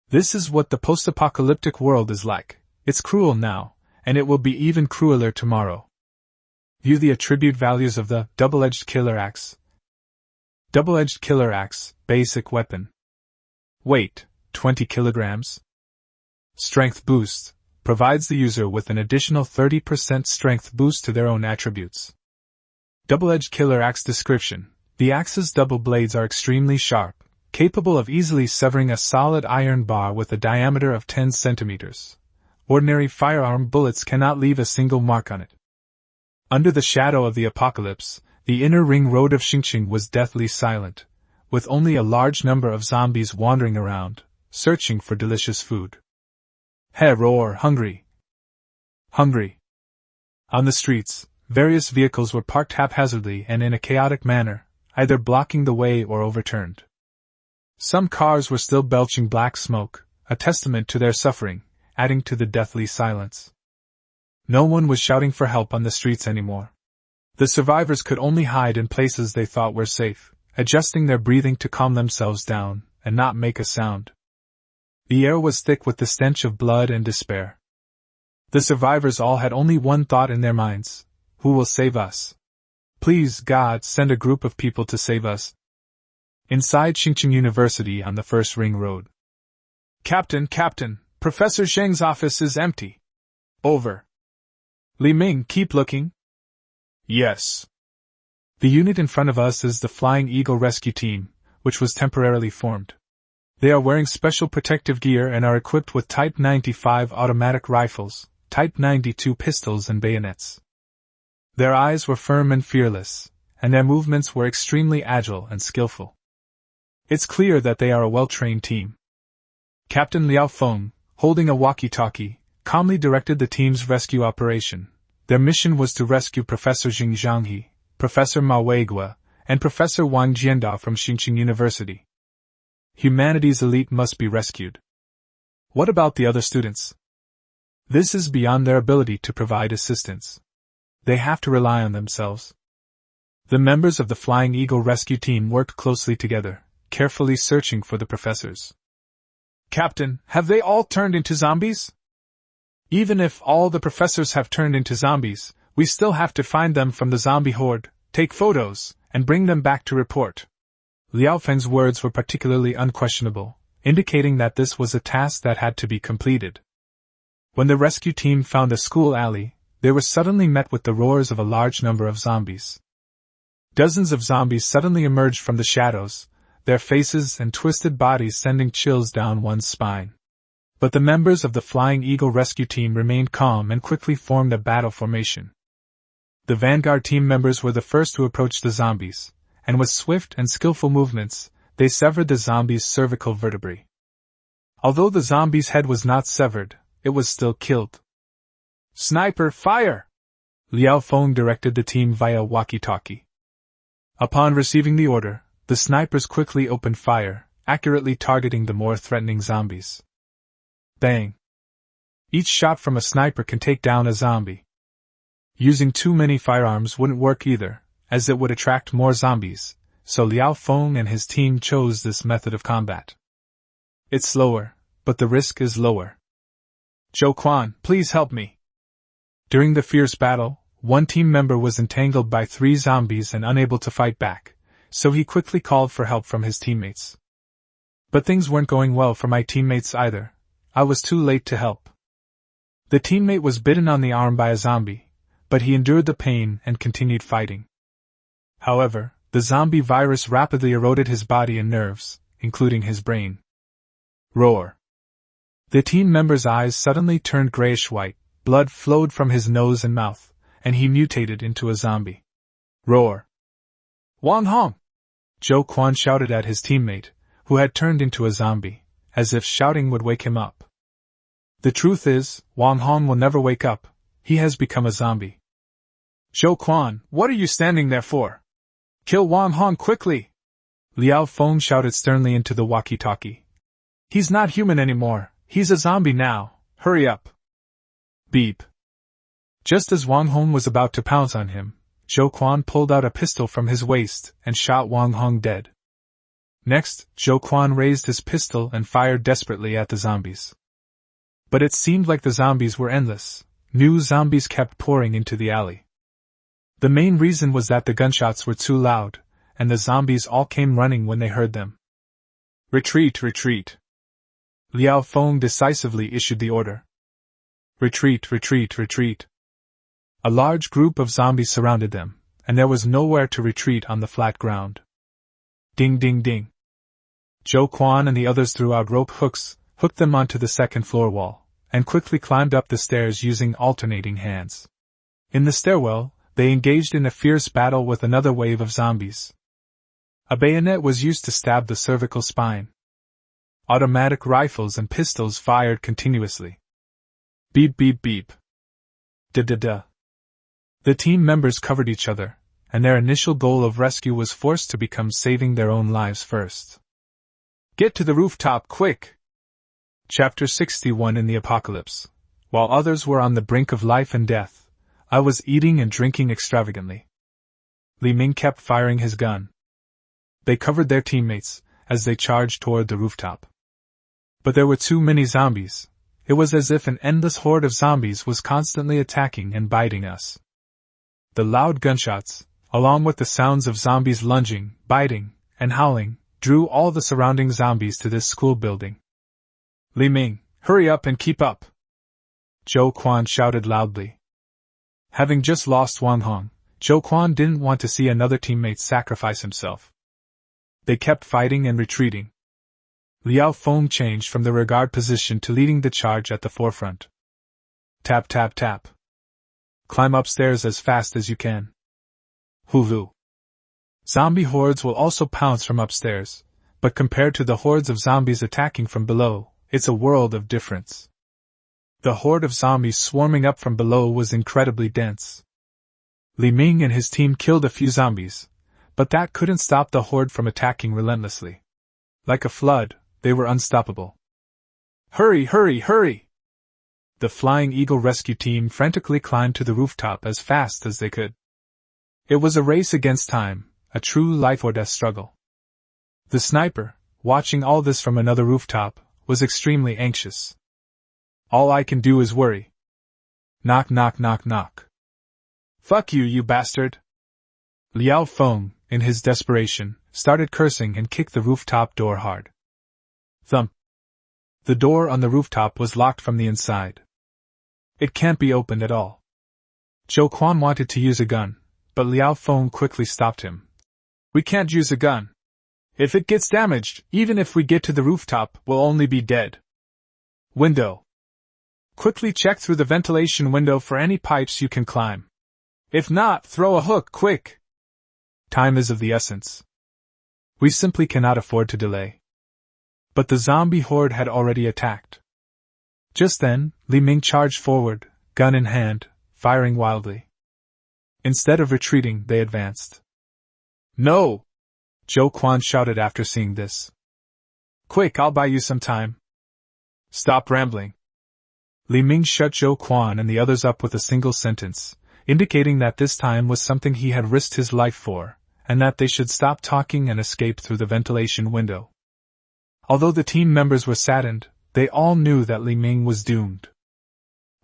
This is what the post-apocalyptic world is like. It's cruel now, and it will be even crueler tomorrow. View the attribute values of the double-edged killer axe. Double-edged killer axe, basic weapon. Weight, 20 kilograms. Strength boost, provides the user with an additional 30% strength boost to their own attributes. Double-edged killer axe description. The axe's double blades are extremely sharp, capable of easily severing a solid iron bar with a diameter of 10 centimeters. Ordinary firearm bullets cannot leave a single mark on it. Under the shadow of the apocalypse, the inner ring road of Xingqing was deathly silent, with only a large number of zombies wandering around, searching for delicious food. Hey, roar, hungry! Hungry! On the streets, various vehicles were parked haphazardly and in a chaotic manner, either blocking the way or overturned. Some cars were still belching black smoke, a testament to their suffering, adding to the deathly silence. No one was shouting for help on the streets anymore. The survivors could only hide in places they thought were safe, adjusting their breathing to calm themselves down and not make a sound. The air was thick with the stench of blood and despair. The survivors all had only one thought in their minds: who will save us? Please, God, send a group of people to save us. Inside Xingqing University on the First Ring Road. Captain, Professor Zheng's office is empty. Over. Li Ming, keep looking. Yes. The unit in front of us is the Flying Eagle Rescue Team, which was temporarily formed. They are wearing special protective gear and are equipped with Type 95 automatic rifles, Type 92 pistols and bayonets. Their eyes were firm and fearless, and their movements were extremely agile and skillful. It's clear that they are a well-trained team. Captain Liao Feng, holding a walkie-talkie, calmly directed the team's rescue operation. Their mission was to rescue Professor Jing Zhanghe, Professor Ma Weigua, and Professor Wang Jianda from Xingqing University. Humanity's elite must be rescued. What about the other students? This is beyond their ability to provide assistance. They have to rely on themselves. The members of the Flying Eagle rescue team worked closely together, carefully searching for the professors. Captain, have they all turned into zombies? Even if all the professors have turned into zombies, we still have to find them from the zombie horde, take photos, and bring them back to report. Liao Feng's words were particularly unquestionable, indicating that this was a task that had to be completed. When the rescue team found a school alley, they were suddenly met with the roars of a large number of zombies. Dozens of zombies suddenly emerged from the shadows, their faces and twisted bodies sending chills down one's spine. But the members of the Flying Eagle rescue team remained calm and quickly formed a battle formation. The vanguard team members were the first to approach the zombies, and with swift and skillful movements, they severed the zombie's cervical vertebrae. Although the zombie's head was not severed, it was still killed. "Sniper, fire!" Liao Feng directed the team via walkie-talkie. Upon receiving the order, the snipers quickly opened fire, accurately targeting the more threatening zombies. Bang! Each shot from a sniper can take down a zombie. Using too many firearms wouldn't work either, as it would attract more zombies, so Liao Feng and his team chose this method of combat. It's slower, but the risk is lower. "Zhou Quan, please help me." During the fierce battle, one team member was entangled by 3 zombies and unable to fight back, so he quickly called for help from his teammates. But things weren't going well for my teammates either. I was too late to help. The teammate was bitten on the arm by a zombie, but he endured the pain and continued fighting. However, the zombie virus rapidly eroded his body and nerves, including his brain. Roar! The team member's eyes suddenly turned grayish-white, blood flowed from his nose and mouth, and he mutated into a zombie. Roar! "Wang Hong!" Zhou Quan shouted at his teammate, who had turned into a zombie, as if shouting would wake him up. The truth is, Wang Hong will never wake up, he has become a zombie. "Zhou Quan, what are you standing there for? Kill Wang Hong quickly!" Liao Feng shouted sternly into the walkie-talkie. "He's not human anymore, he's a zombie now, hurry up!" Beep. Just as Wang Hong was about to pounce on him, Zhou Quan pulled out a pistol from his waist and shot Wang Hong dead. Next, Zhou Quan raised his pistol and fired desperately at the zombies. But it seemed like the zombies were endless. New zombies kept pouring into the alley. The main reason was that the gunshots were too loud, and the zombies all came running when they heard them. "Retreat, retreat!" Liao Feng decisively issued the order. "Retreat, retreat, retreat!" A large group of zombies surrounded them, and there was nowhere to retreat on the flat ground. Ding ding ding. Zhou Quan and the others threw out rope hooks, hooked them onto the second floor wall, and quickly climbed up the stairs using alternating hands. In the stairwell, they engaged in a fierce battle with another wave of zombies. A bayonet was used to stab the cervical spine. Automatic rifles and pistols fired continuously. Beep beep beep. Da-da-da. The team members covered each other, and their initial goal of rescue was forced to become saving their own lives first. "Get to the rooftop, quick!" Chapter 61. In the Apocalypse. While others were on the brink of life and death, I was eating and drinking extravagantly. Li Ming kept firing his gun. They covered their teammates, as they charged toward the rooftop. But there were too many zombies. It was as if an endless horde of zombies was constantly attacking and biting us. The loud gunshots, along with the sounds of zombies lunging, biting, and howling, drew all the surrounding zombies to this school building. "Li Ming, hurry up and keep up!" Zhou Quan shouted loudly. Having just lost Wang Hong, Zhou Quan didn't want to see another teammate sacrifice himself. They kept fighting and retreating. Liao Feng changed from the rearguard position to leading the charge at the forefront. Tap tap tap. Climb upstairs as fast as you can. Hulu. Zombie hordes will also pounce from upstairs, but compared to the hordes of zombies attacking from below, it's a world of difference. The horde of zombies swarming up from below was incredibly dense. Li Ming and his team killed a few zombies, but that couldn't stop the horde from attacking relentlessly. Like a flood, they were unstoppable. "Hurry, hurry, hurry!" The Flying Eagle rescue team frantically climbed to the rooftop as fast as they could. It was a race against time, a true life-or-death struggle. The sniper, watching all this from another rooftop, was extremely anxious. "All I can do is worry." Knock knock knock knock. "Fuck you, you bastard!" Liao Feng, in his desperation, started cursing and kicked the rooftop door hard. Thump. The door on the rooftop was locked from the inside. "It can't be opened at all." Zhou Quan wanted to use a gun, but Liao Feng quickly stopped him. We can't use a gun. If it gets damaged, even if we get to the rooftop, we'll only be dead. Window. Quickly check through the ventilation window for any pipes you can climb. If not, throw a hook, quick. Time is of the essence. We simply cannot afford to delay. But the zombie horde had already attacked. Just then, Li Ming charged forward, gun in hand, firing wildly. Instead of retreating, they advanced. No! Zhou Quan shouted after seeing this. Quick, I'll buy you some time. Stop rambling. Li Ming shut Zhou Quan and the others up with a single sentence, indicating that this time was something he had risked his life for, and that they should stop talking and escape through the ventilation window. Although the team members were saddened, they all knew that Li Ming was doomed.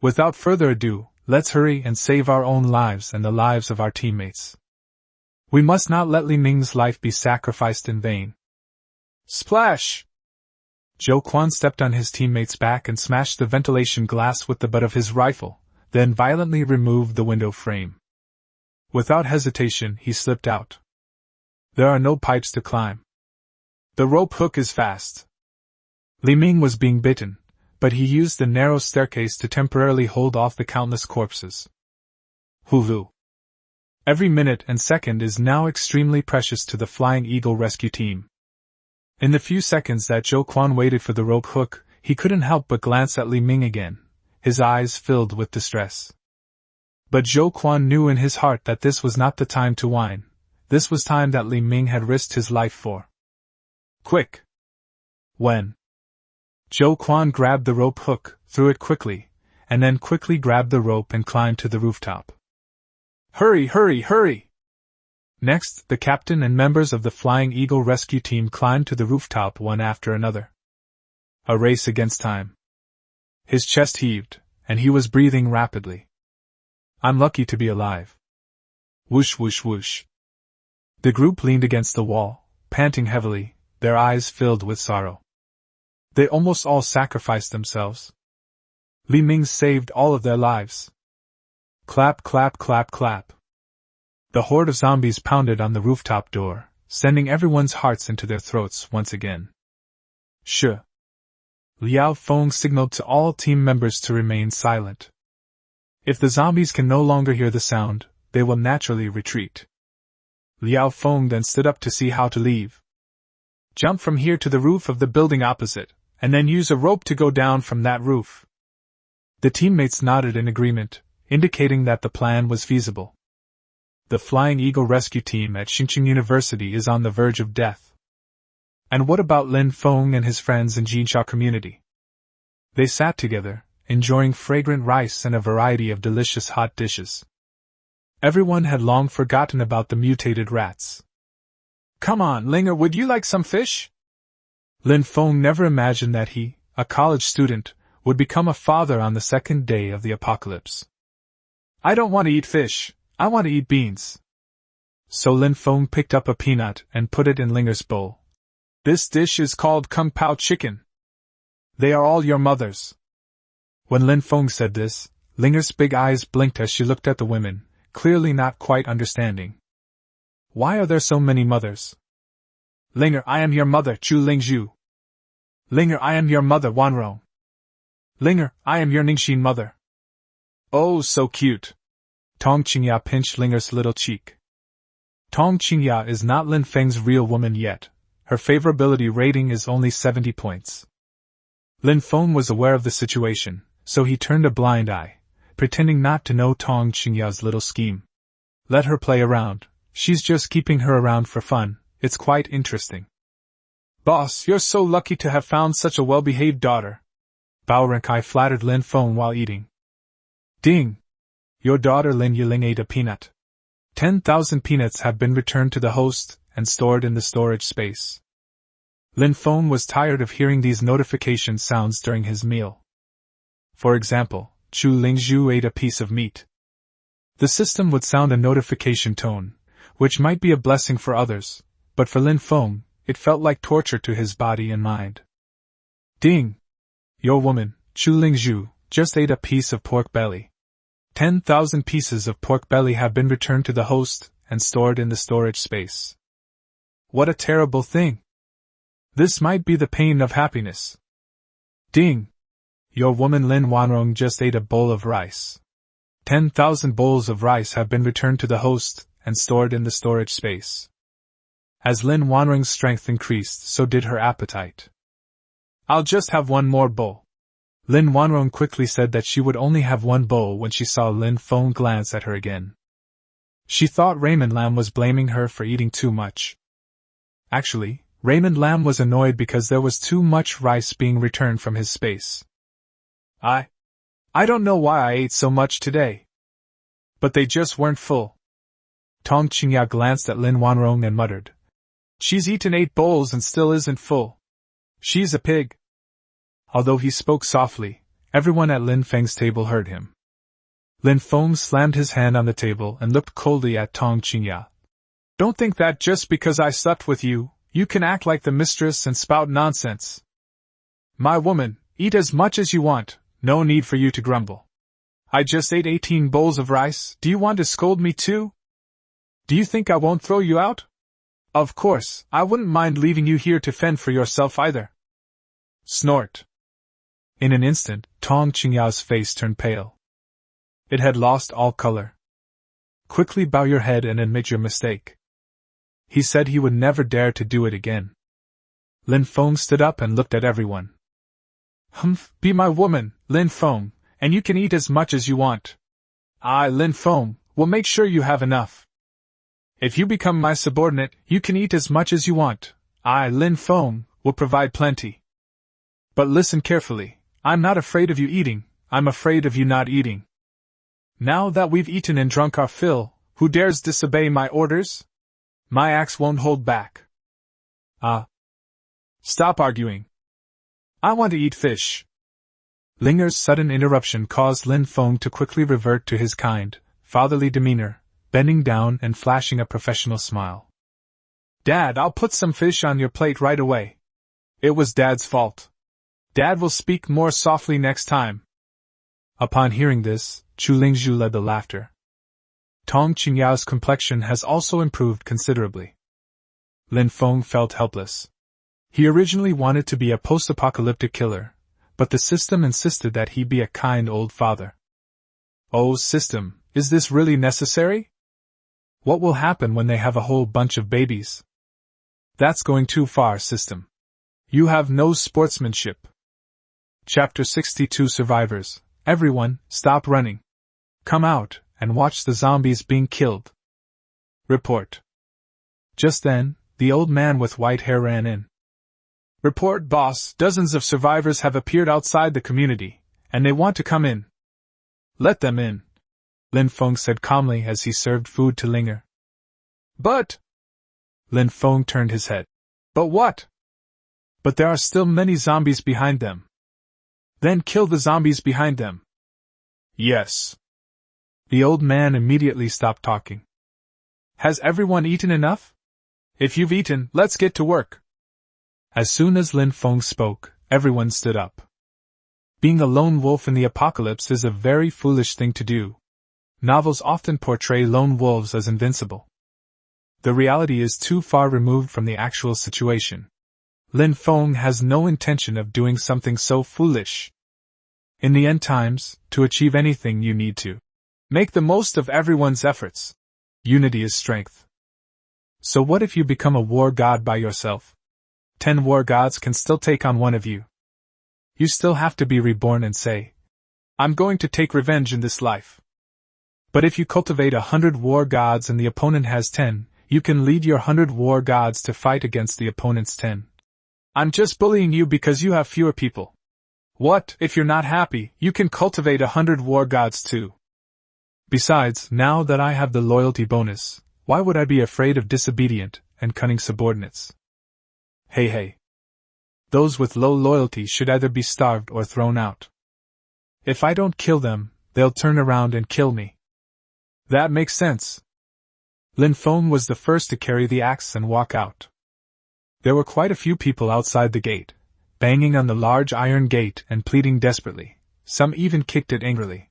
Without further ado, let's hurry and save our own lives and the lives of our teammates. We must not let Li Ming's life be sacrificed in vain. Splash! Zhou Quan stepped on his teammate's back and smashed the ventilation glass with the butt of his rifle, then violently removed the window frame. Without hesitation, he slipped out. There are no pipes to climb. The rope hook is fast. Li Ming was being bitten, but he used the narrow staircase to temporarily hold off the countless corpses. Hulu. Every minute and second is now extremely precious to the Flying Eagle rescue team. In the few seconds that Zhou Quan waited for the rope hook, he couldn't help but glance at Li Ming again, his eyes filled with distress. But Zhou Quan knew in his heart that this was not the time to whine. This was time that Li Ming had risked his life for. Quick! When? Zhou Quan grabbed the rope hook, threw it quickly, and then quickly grabbed the rope and climbed to the rooftop. Hurry, hurry, hurry! Next, the captain and members of the Flying Eagle rescue team climbed to the rooftop one after another. A race against time. His chest heaved, and he was breathing rapidly. I'm lucky to be alive. Whoosh, whoosh, whoosh. The group leaned against the wall, panting heavily, their eyes filled with sorrow. They almost all sacrificed themselves. Li Ming saved all of their lives. Clap, clap, clap, clap. The horde of zombies pounded on the rooftop door, sending everyone's hearts into their throats once again. Shh. Liao Feng signaled to all team members to remain silent. If the zombies can no longer hear the sound, they will naturally retreat. Liao Feng then stood up to see how to leave. Jump from here to the roof of the building opposite, and then use a rope to go down from that roof. The teammates nodded in agreement, indicating that the plan was feasible. The Flying Eagle rescue team at Xinjiang University is on the verge of death. And what about Lin Feng and his friends in Jinsha community? They sat together, enjoying fragrant rice and a variety of delicious hot dishes. Everyone had long forgotten about the mutated rats. Come on, Linger, would you like some fish? Lin Feng never imagined that he, a college student, would become a father on the second day of the apocalypse. I don't want to eat fish. I want to eat beans. So Lin Feng picked up a peanut and put it in Linger's bowl. This dish is called Kung Pao chicken. They are all your mother's. When Lin Feng said this, Linger's big eyes blinked as she looked at the women, clearly not quite understanding. Why are there so many mothers? Linger, I am your mother, Chu Lingzhu. Linger, I am your mother, Wanrong. Linger, I am your Ningxin mother. Oh, so cute. Tong Qingya pinched Linger's little cheek. Tong Qingya is not Lin Feng's real woman yet. Her favorability rating is only 70 points. Lin Feng was aware of the situation, so he turned a blind eye, pretending not to know Tong Qingya's little scheme. Let her play around. She's just keeping her around for fun. It's quite interesting. Boss, you're so lucky to have found such a well-behaved daughter. Bao Renkai flattered Lin Feng while eating. Ding! Your daughter Lin Yiling ate a peanut. 10,000 peanuts have been returned to the host and stored in the storage space. Lin Feng was tired of hearing these notification sounds during his meal. For example, Chu Lingzhu ate a piece of meat. The system would sound a notification tone, which might be a blessing for others, but for Lin Feng, it felt like torture to his body and mind. Ding! Your woman, Chu Lingzhu, just ate a piece of pork belly. 10,000 pieces of pork belly have been returned to the host and stored in the storage space. What a terrible thing! This might be the pain of happiness. Ding! Your woman Lin Wanrong just ate a bowl of rice. 10,000 bowls of rice have been returned to the host and stored in the storage space. As Lin Wanrong's strength increased, so did her appetite. I'll just have one more bowl. Lin Wanrong quickly said that she would only have one bowl when she saw Lin Feng glance at her again. She thought Raymond Lam was blaming her for eating too much. Actually, Raymond Lam was annoyed because there was too much rice being returned from his space. I don't know why I ate so much today. But they just weren't full. Tong Qingya glanced at Lin Wanrong and muttered. She's eaten 8 bowls and still isn't full. She's a pig. Although he spoke softly, everyone at Lin Feng's table heard him. Lin Feng slammed his hand on the table and looked coldly at Tong Qingya. Don't think that just because I slept with you, you can act like the mistress and spout nonsense. My woman, eat as much as you want, no need for you to grumble. I just ate 18 bowls of rice, do you want to scold me too? Do you think I won't throw you out? Of course, I wouldn't mind leaving you here to fend for yourself either. Snort. In an instant, Tong Qingya's face turned pale. It had lost all color. Quickly bow your head and admit your mistake. He said he would never dare to do it again. Lin Feng stood up and looked at everyone. Humph, be my woman, Lin Feng, and you can eat as much as you want. I, Lin Feng, will make sure you have enough. If you become my subordinate, you can eat as much as you want. I, Lin Feng, will provide plenty. But listen carefully, I'm not afraid of you eating, I'm afraid of you not eating. Now that we've eaten and drunk our fill, who dares disobey my orders? My axe won't hold back. Stop arguing. I want to eat fish. Linger's sudden interruption caused Lin Feng to quickly revert to his kind, fatherly demeanor, bending down and flashing a professional smile. Dad, I'll put some fish on your plate right away. It was Dad's fault. Dad will speak more softly next time. Upon hearing this, Chu Lingzhu led the laughter. Tong Qingyao's complexion has also improved considerably. Lin Feng felt helpless. He originally wanted to be a post-apocalyptic killer, but the system insisted that he be a kind old father. Oh, system, is this really necessary? What will happen when they have a whole bunch of babies? That's going too far, system. You have no sportsmanship. Chapter 62 Survivors. Everyone, stop running. Come out and watch the zombies being killed. Report. Just then, the old man with white hair ran in. Report, boss, dozens of survivors have appeared outside the community, and they want to come in. Let them in, Lin Feng said calmly as he served food to Linger. But... Lin Feng turned his head. But what? But there are still many zombies behind them. Then kill the zombies behind them. Yes. The old man immediately stopped talking. Has everyone eaten enough? If you've eaten, let's get to work. As soon as Lin Feng spoke, everyone stood up. Being a lone wolf in the apocalypse is a very foolish thing to do. Novels often portray lone wolves as invincible. The reality is too far removed from the actual situation. Lin Feng has no intention of doing something so foolish. In the end times, to achieve anything you need to make the most of everyone's efforts. Unity is strength. So what if you become a war god by yourself? 10 war gods can still take on one of you. You still have to be reborn and say, I'm going to take revenge in this life. But if you cultivate 100 war gods and the opponent has 10, you can lead your 100 war gods to fight against the opponent's 10. I'm just bullying you because you have fewer people. What, if you're not happy, you can cultivate 100 war gods too. Besides, now that I have the loyalty bonus, why would I be afraid of disobedient and cunning subordinates? Hey. Those with low loyalty should either be starved or thrown out. If I don't kill them, they'll turn around and kill me. That makes sense. Lin Feng was the first to carry the axe and walk out. There were quite a few people outside the gate, banging on the large iron gate and pleading desperately. Some even kicked it angrily.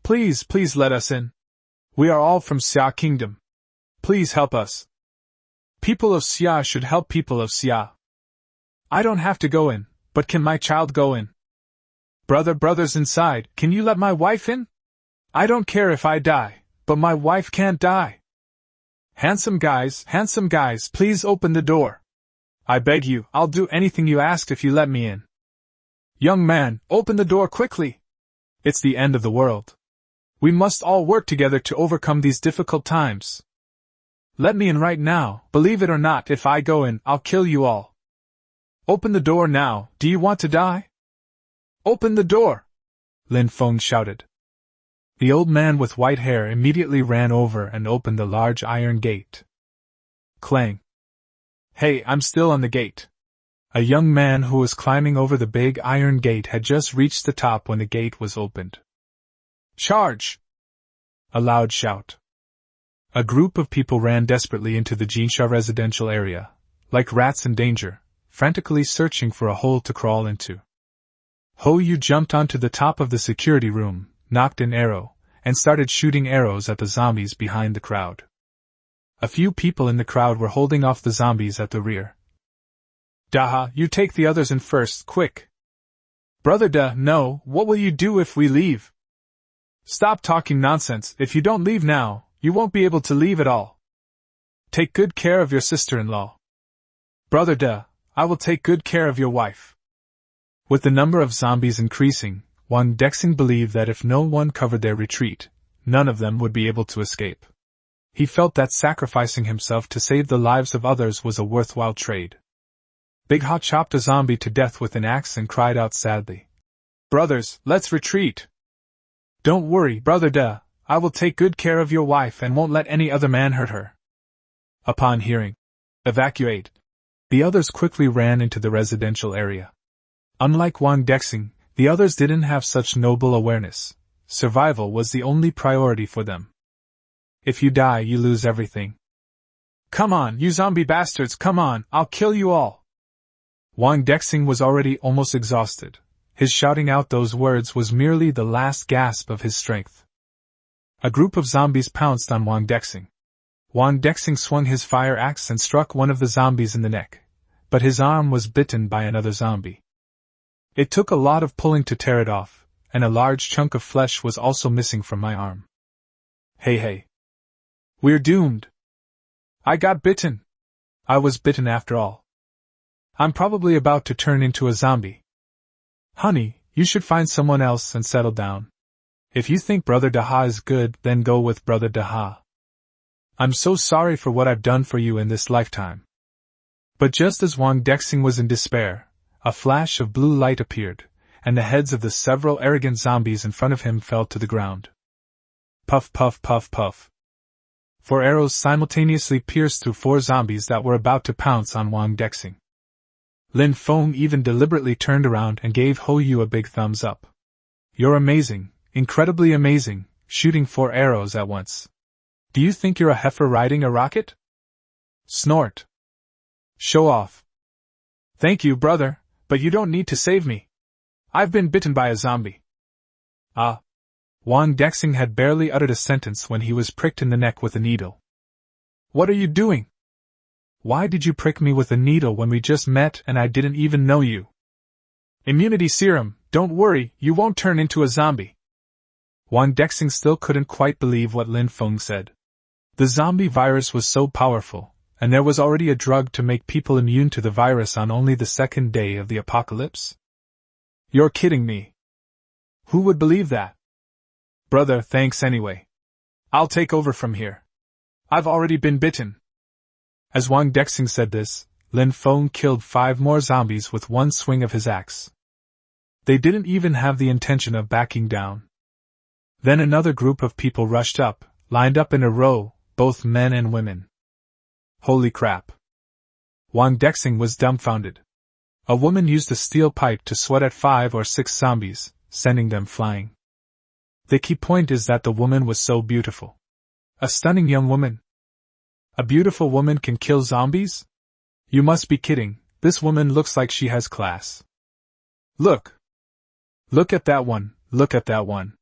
Please, please let us in. We are all from Xia Kingdom. Please help us. People of Xia should help people of Xia. I don't have to go in, but can my child go in? Brothers inside, can you let my wife in? I don't care if I die, but my wife can't die. Handsome guys, please open the door. I beg you, I'll do anything you ask if you let me in. Young man, open the door quickly. It's the end of the world. We must all work together to overcome these difficult times. Let me in right now. Believe it or not, if I go in, I'll kill you all. Open the door now. Do you want to die? Open the door! Lin Feng shouted. The old man with white hair immediately ran over and opened the large iron gate. Clang. Hey, I'm still on the gate. A young man who was climbing over the big iron gate had just reached the top when the gate was opened. Charge! A loud shout. A group of people ran desperately into the Jinsha residential area, like rats in danger, frantically searching for a hole to crawl into. Ho Yu jumped onto the top of the security room, knocked an arrow, and started shooting arrows at the zombies behind the crowd. A few people in the crowd were holding off the zombies at the rear. Daha, you take the others in first, quick. Brother Da, no, what will you do if we leave? Stop talking nonsense. If you don't leave now, you won't be able to leave at all. Take good care of your sister-in-law. Brother Da, I will take good care of your wife. With the number of zombies increasing, Wang Dexing believed that if no one covered their retreat, none of them would be able to escape. He felt that sacrificing himself to save the lives of others was a worthwhile trade. Big Ha chopped a zombie to death with an axe and cried out sadly. Brothers, let's retreat. Don't worry, Brother Da, I will take good care of your wife and won't let any other man hurt her. Upon hearing, evacuate, the others quickly ran into the residential area. Unlike Wang Dexing, the others didn't have such noble awareness. Survival was the only priority for them. If you die, you lose everything. Come on, you zombie bastards, come on, I'll kill you all. Wang Dexing was already almost exhausted. His shouting out those words was merely the last gasp of his strength. A group of zombies pounced on Wang Dexing. Wang Dexing swung his fire axe and struck one of the zombies in the neck, but his arm was bitten by another zombie. It took a lot of pulling to tear it off, and a large chunk of flesh was also missing from my arm. Hey. We're doomed. I got bitten. I was bitten after all. I'm probably about to turn into a zombie. Honey, you should find someone else and settle down. If you think Brother Daha is good, then go with Brother Daha. I'm so sorry for what I've done for you in this lifetime. But just as Wang Dexing was in despair, a flash of blue light appeared, and the heads of the several arrogant zombies in front of him fell to the ground. Puff, puff, puff, puff. 4 arrows simultaneously pierced through 4 zombies that were about to pounce on Wang Dexing. Lin Feng even deliberately turned around and gave Ho Yu a big thumbs up. You're amazing, incredibly amazing, shooting 4 arrows at once. Do you think you're a heifer riding a rocket? Snort. Show off. Thank you, brother, but you don't need to save me. I've been bitten by a zombie. Ah. Wang Dexing had barely uttered a sentence when he was pricked in the neck with a needle. What are you doing? Why did you prick me with a needle when we just met and I didn't even know you? Immunity serum, don't worry, you won't turn into a zombie. Wang Dexing still couldn't quite believe what Lin Feng said. The zombie virus was so powerful, and there was already a drug to make people immune to the virus on only the 2nd day of the apocalypse? You're kidding me. Who would believe that? Brother, thanks anyway. I'll take over from here. I've already been bitten. As Wang Dexing said this, Lin Feng killed 5 more zombies with one swing of his axe. They didn't even have the intention of backing down. Then another group of people rushed up, lined up in a row, both men and women. Holy crap! Wang Dexing was dumbfounded. A woman used a steel pipe to swat at 5 or 6 zombies, sending them flying. The key point is that the woman was so beautiful. A stunning young woman. A beautiful woman can kill zombies? You must be kidding, this woman looks like she has class. Look! Look at that one, look at that one.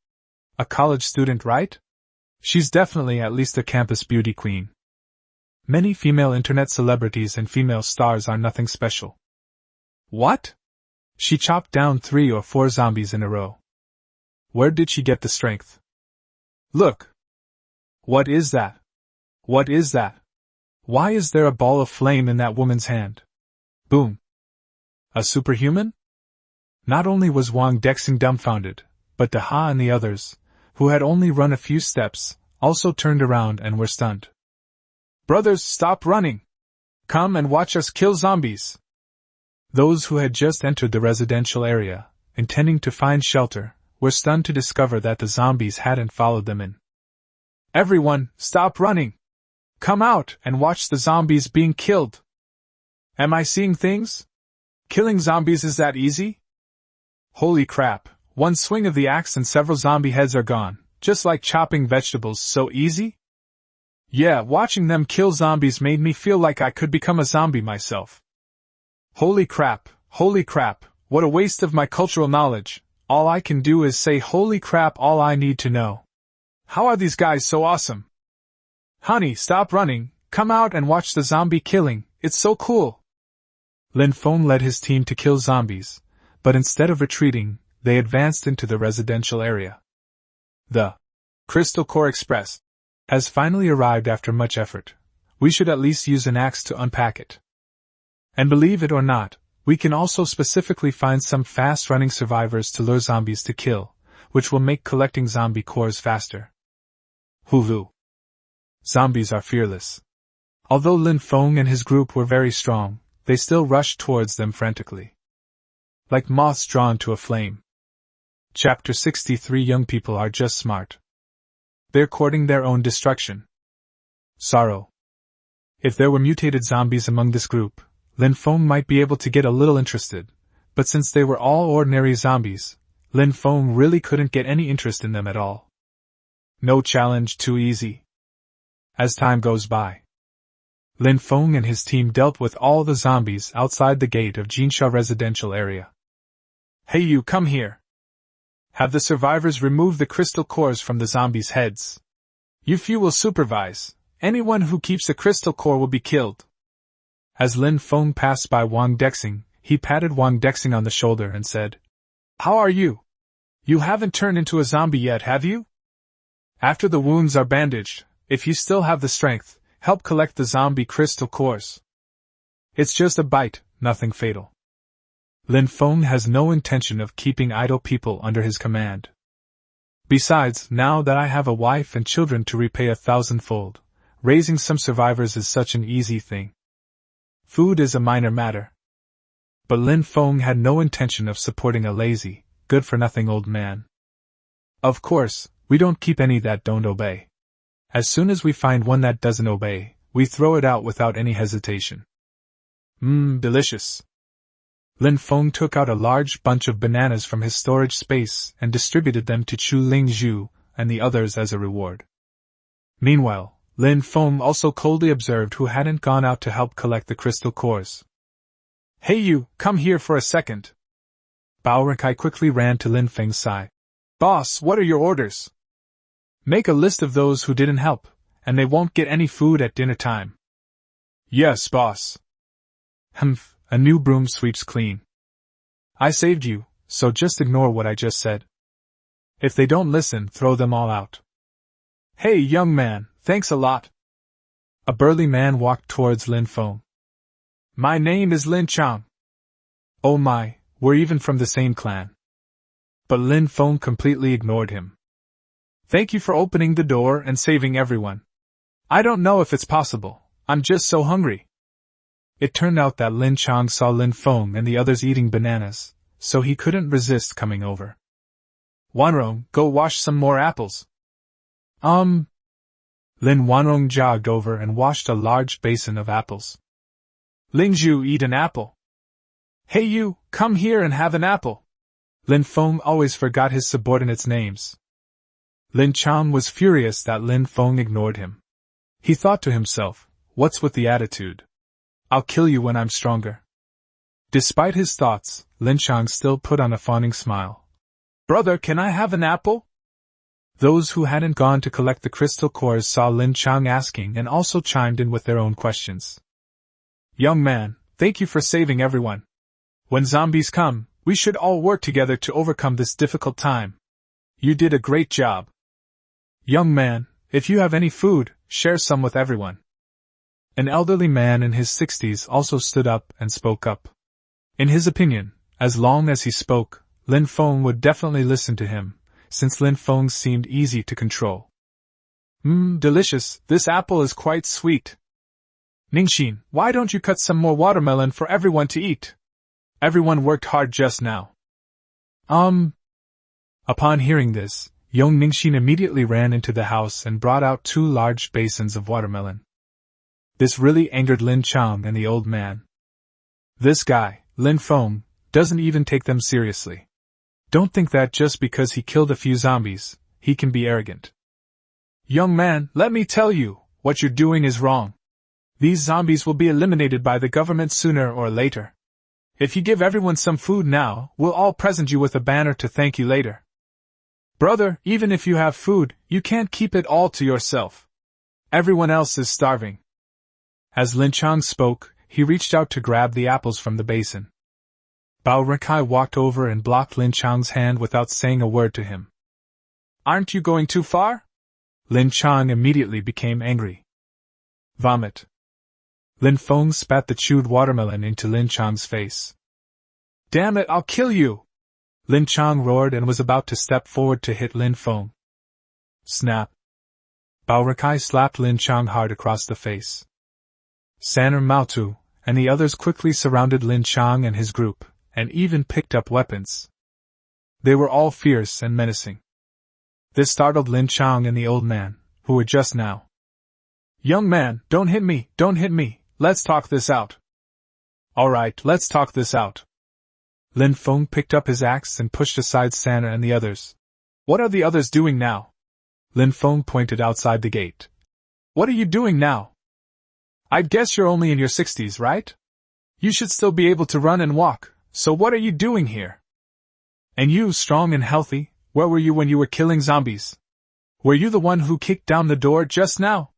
A college student, right? She's definitely at least a campus beauty queen. Many female internet celebrities and female stars are nothing special. What? She chopped down 3 or 4 zombies in a row. Where did she get the strength? Look! What is that? What is that? Why is there a ball of flame in that woman's hand? Boom! A superhuman? Not only was Wang Dexing dumbfounded, but Daha and the others, who had only run a few steps, also turned around and were stunned. Brothers, stop running! Come and watch us kill zombies! Those who had just entered the residential area, intending to find shelter, were stunned to discover that the zombies hadn't followed them in. Everyone, stop running! Come out and watch the zombies being killed! Am I seeing things? Killing zombies is that easy? Holy crap, one swing of the axe and several zombie heads are gone, just like chopping vegetables, so easy? Yeah, watching them kill zombies made me feel like I could become a zombie myself. Holy crap, what a waste of my cultural knowledge. All I can do is say holy crap, all I need to know. How are these guys so awesome? Honey, stop running, come out and watch the zombie killing, it's so cool. Lin Feng led his team to kill zombies, but instead of retreating, they advanced into the residential area. The Crystal Core Express has finally arrived after much effort. We should at least use an axe to unpack it. And believe it or not, we can also specifically find some fast-running survivors to lure zombies to kill, which will make collecting zombie cores faster. Hulu. Zombies are fearless. Although Lin Feng and his group were very strong, they still rushed towards them frantically. Like moths drawn to a flame. Chapter 63. Young people are just smart. They're courting their own destruction. Sorrow. If there were mutated zombies among this group, Lin Feng might be able to get a little interested, but since they were all ordinary zombies, Lin Feng really couldn't get any interest in them at all. No challenge too easy. As time goes by, Lin Feng and his team dealt with all the zombies outside the gate of Jinsha residential area. Hey you, come here! Have the survivors remove the crystal cores from the zombies' heads. You few will supervise. Anyone who keeps a crystal core will be killed. As Lin Feng passed by Wang Dexing, he patted Wang Dexing on the shoulder and said, How are you? You haven't turned into a zombie yet, have you? After the wounds are bandaged, if you still have the strength, help collect the zombie crystal cores. It's just a bite, nothing fatal. Lin Feng has no intention of keeping idle people under his command. Besides, now that I have a wife and children to repay 1,000-fold, raising some survivors is such an easy thing. Food is a minor matter. But Lin Feng had no intention of supporting a lazy, good-for-nothing old man. Of course, we don't keep any that don't obey. As soon as we find one that doesn't obey, we throw it out without any hesitation. Delicious. Lin Feng took out a large bunch of bananas from his storage space and distributed them to Chu Lingzhu and the others as a reward. Meanwhile, Lin Feng also coldly observed who hadn't gone out to help collect the crystal cores. Hey you, come here for a second. Bao Renkai quickly ran to Lin Feng's side. Boss, what are your orders? Make a list of those who didn't help, and they won't get any food at dinner time. Yes, boss. A new broom sweeps clean. I saved you, so just ignore what I just said. If they don't listen, throw them all out. Hey, young man, thanks a lot. A burly man walked towards Lin Feng. My name is Lin Chang. Oh my, we're even from the same clan. But Lin Feng completely ignored him. Thank you for opening the door and saving everyone. I don't know if it's possible, I'm just so hungry. It turned out that Lin Chang saw Lin Feng and the others eating bananas, so he couldn't resist coming over. Wanrong, go wash some more apples. Lin Wanrong jogged over and washed a large basin of apples. Lingzhu, eat an apple. Hey you, come here and have an apple. Lin Feng always forgot his subordinates' names. Lin Chang was furious that Lin Feng ignored him. He thought to himself, what's with the attitude? I'll kill you when I'm stronger. Despite his thoughts, Lin Chang still put on a fawning smile. Brother, can I have an apple? Those who hadn't gone to collect the crystal cores saw Lin Chang asking and also chimed in with their own questions. Young man, thank you for saving everyone. When zombies come, we should all work together to overcome this difficult time. You did a great job. Young man, if you have any food, share some with everyone. An elderly man in his 60s also stood up and spoke up. In his opinion, as long as he spoke, Lin Feng would definitely listen to him, since Lin Feng seemed easy to control. Delicious, this apple is quite sweet. Ningxin, why don't you cut some more watermelon for everyone to eat? Everyone worked hard just now. Upon hearing this, young Ningxin immediately ran into the house and brought out 2 large basins of watermelon. This really angered Lin Chang and the old man. This guy, Lin Feng, doesn't even take them seriously. Don't think that just because he killed a few zombies, he can be arrogant. Young man, let me tell you, what you're doing is wrong. These zombies will be eliminated by the government sooner or later. If you give everyone some food now, we'll all present you with a banner to thank you later. Brother, even if you have food, you can't keep it all to yourself. Everyone else is starving. As Lin Chang spoke, he reached out to grab the apples from the basin. Bao Renkai walked over and blocked Lin Chang's hand without saying a word to him. Aren't you going too far? Lin Chang immediately became angry. Vomit. Lin Feng spat the chewed watermelon into Lin Chang's face. Damn it, I'll kill you! Lin Chang roared and was about to step forward to hit Lin Feng. Snap. Bao Renkai slapped Lin Chang hard across the face. Saner Maotu and the others quickly surrounded Lin Chang and his group, and even picked up weapons. They were all fierce and menacing. This startled Lin Chang and the old man, who were just now. Young man, don't hit me, let's talk this out. Alright, let's talk this out. Lin Feng picked up his axe and pushed aside Saner and the others. What are the others doing now? Lin Feng pointed outside the gate. What are you doing now? I'd guess you're only in your 60s, right? You should still be able to run and walk, so what are you doing here? And you, strong and healthy, where were you when you were killing zombies? Were you the one who kicked down the door just now?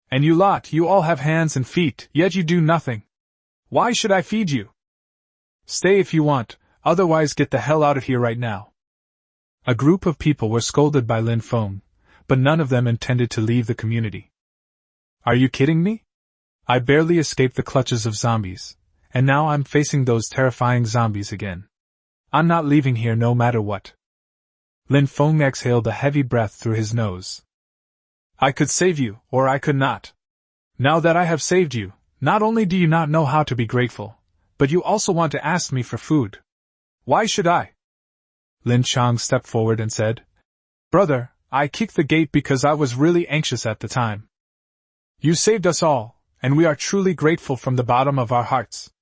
And you lot, you all have hands and feet, yet you do nothing. Why should I feed you? Stay if you want, otherwise get the hell out of here right now. A group of people were scolded by Lin Feng, but none of them intended to leave the community. Are you kidding me? I barely escaped the clutches of zombies, and now I'm facing those terrifying zombies again. I'm not leaving here no matter what. Lin Feng exhaled a heavy breath through his nose. I could save you, or I could not. Now that I have saved you, not only do you not know how to be grateful, but you also want to ask me for food. Why should I? Lin Chang stepped forward and said, Brother, I kicked the gate because I was really anxious at the time. You saved us all, and we are truly grateful from the bottom of our hearts.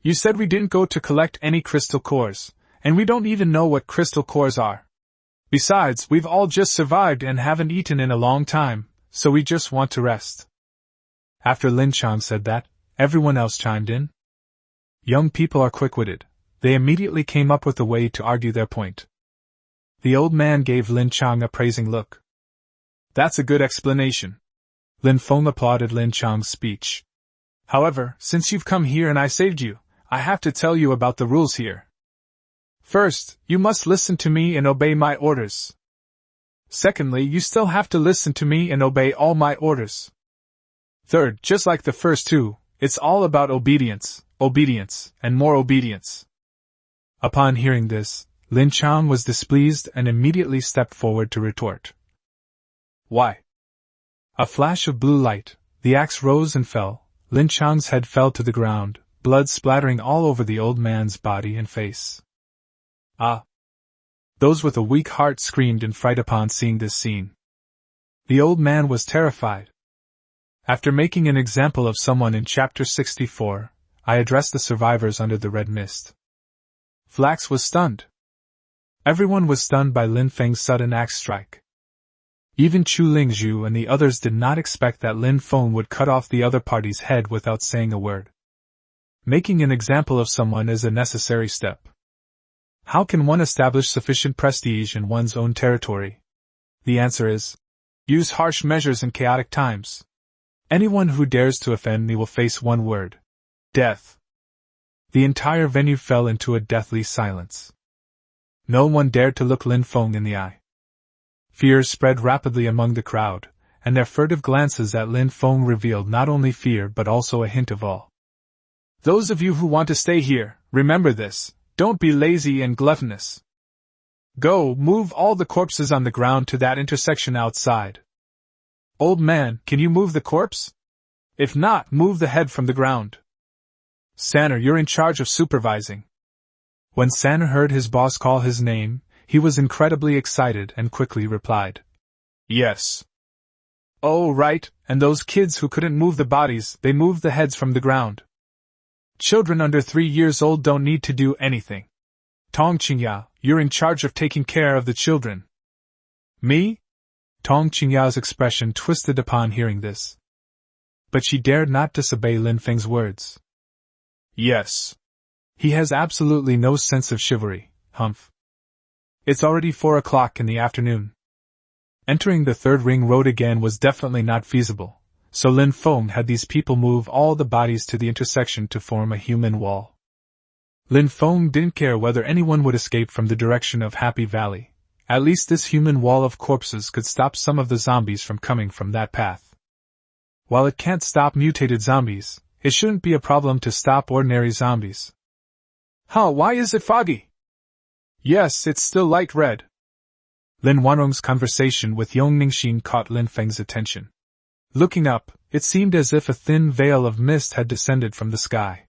You said we didn't go to collect any crystal cores, and we don't even know what crystal cores are. Besides, we've all just survived and haven't eaten in a long time, so we just want to rest. After Lin Chang said that, everyone else chimed in. Young people are quick-witted. They immediately came up with a way to argue their point. The old man gave Lin Chang a praising look. That's a good explanation. Lin Feng applauded Lin Chang's speech. However, since you've come here and I saved you, I have to tell you about the rules here. First, you must listen to me and obey my orders. Secondly, you still have to listen to me and obey all my orders. Third, just like the first two, it's all about obedience, and more obedience. Upon hearing this, Lin Chang was displeased and immediately stepped forward to retort. Why? A flash of blue light, the axe rose and fell. Lin Chang's head fell to the ground, blood splattering all over the old man's body and face. Ah! Those with a weak heart screamed in fright upon seeing this scene. The old man was terrified. After making an example of someone in Chapter 64, I addressed the survivors under the red mist. Flax was stunned. Everyone was stunned by Lin Feng's sudden axe strike. Even Chu Lingzhu and the others did not expect that Lin Feng would cut off the other party's head without saying a word. Making an example of someone is a necessary step. How can one establish sufficient prestige in one's own territory? The answer is, use harsh measures in chaotic times. Anyone who dares to offend me will face one word: death. The entire venue fell into a deathly silence. No one dared to look Lin Feng in the eye. Fear spread rapidly among the crowd, and their furtive glances at Lin Feng revealed not only fear but also a hint of awe. Those of you who want to stay here, remember this: don't be lazy and gluttonous. Go, move all the corpses on the ground to that intersection outside. Old man, can you move the corpse? If not, move the head from the ground. Sanner, you're in charge of supervising. When Sanner heard his boss call his name, he was incredibly excited and quickly replied, Yes. Oh, right, and those kids who couldn't move the bodies, they moved the heads from the ground. Children under 3 years old don't need to do anything. Tong Qingya, you're in charge of taking care of the children. Me? Tong Qingya's expression twisted upon hearing this. But she dared not disobey Lin Feng's words. Yes. He has absolutely no sense of chivalry, humph. It's already 4 o'clock in the afternoon. Entering the third ring road again was definitely not feasible, so Lin Feng had these people move all the bodies to the intersection to form a human wall. Lin Feng didn't care whether anyone would escape from the direction of Happy Valley. At least this human wall of corpses could stop some of the zombies from coming from that path. While it can't stop mutated zombies, it shouldn't be a problem to stop ordinary zombies. Why is it foggy? Yes, it's still light red. Lin Wanrong's conversation with Yong Ningxin caught Lin Feng's attention. Looking up, it seemed as if a thin veil of mist had descended from the sky.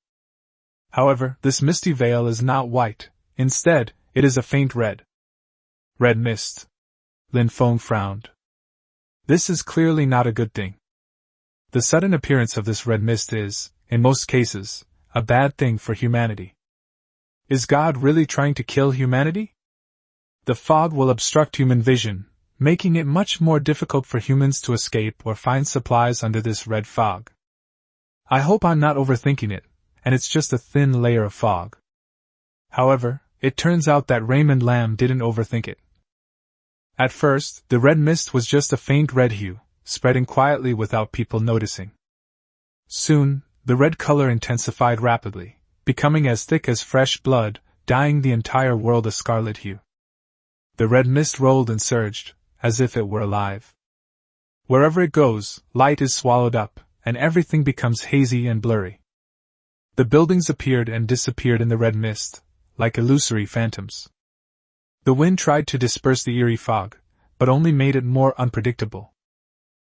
However, this misty veil is not white. Instead, it is a faint red. Red mist. Lin Feng frowned. This is clearly not a good thing. The sudden appearance of this red mist is, in most cases, a bad thing for humanity. Is God really trying to kill humanity? The fog will obstruct human vision, making it much more difficult for humans to escape or find supplies under this red fog. I hope I'm not overthinking it, and it's just a thin layer of fog. However, it turns out that Raymond Lamb didn't overthink it. At first, the red mist was just a faint red hue, spreading quietly without people noticing. Soon, the red color intensified rapidly, becoming as thick as fresh blood, dyeing the entire world a scarlet hue. The red mist rolled and surged, as if it were alive. Wherever it goes, light is swallowed up, and everything becomes hazy and blurry. The buildings appeared and disappeared in the red mist, like illusory phantoms. The wind tried to disperse the eerie fog, but only made it more unpredictable.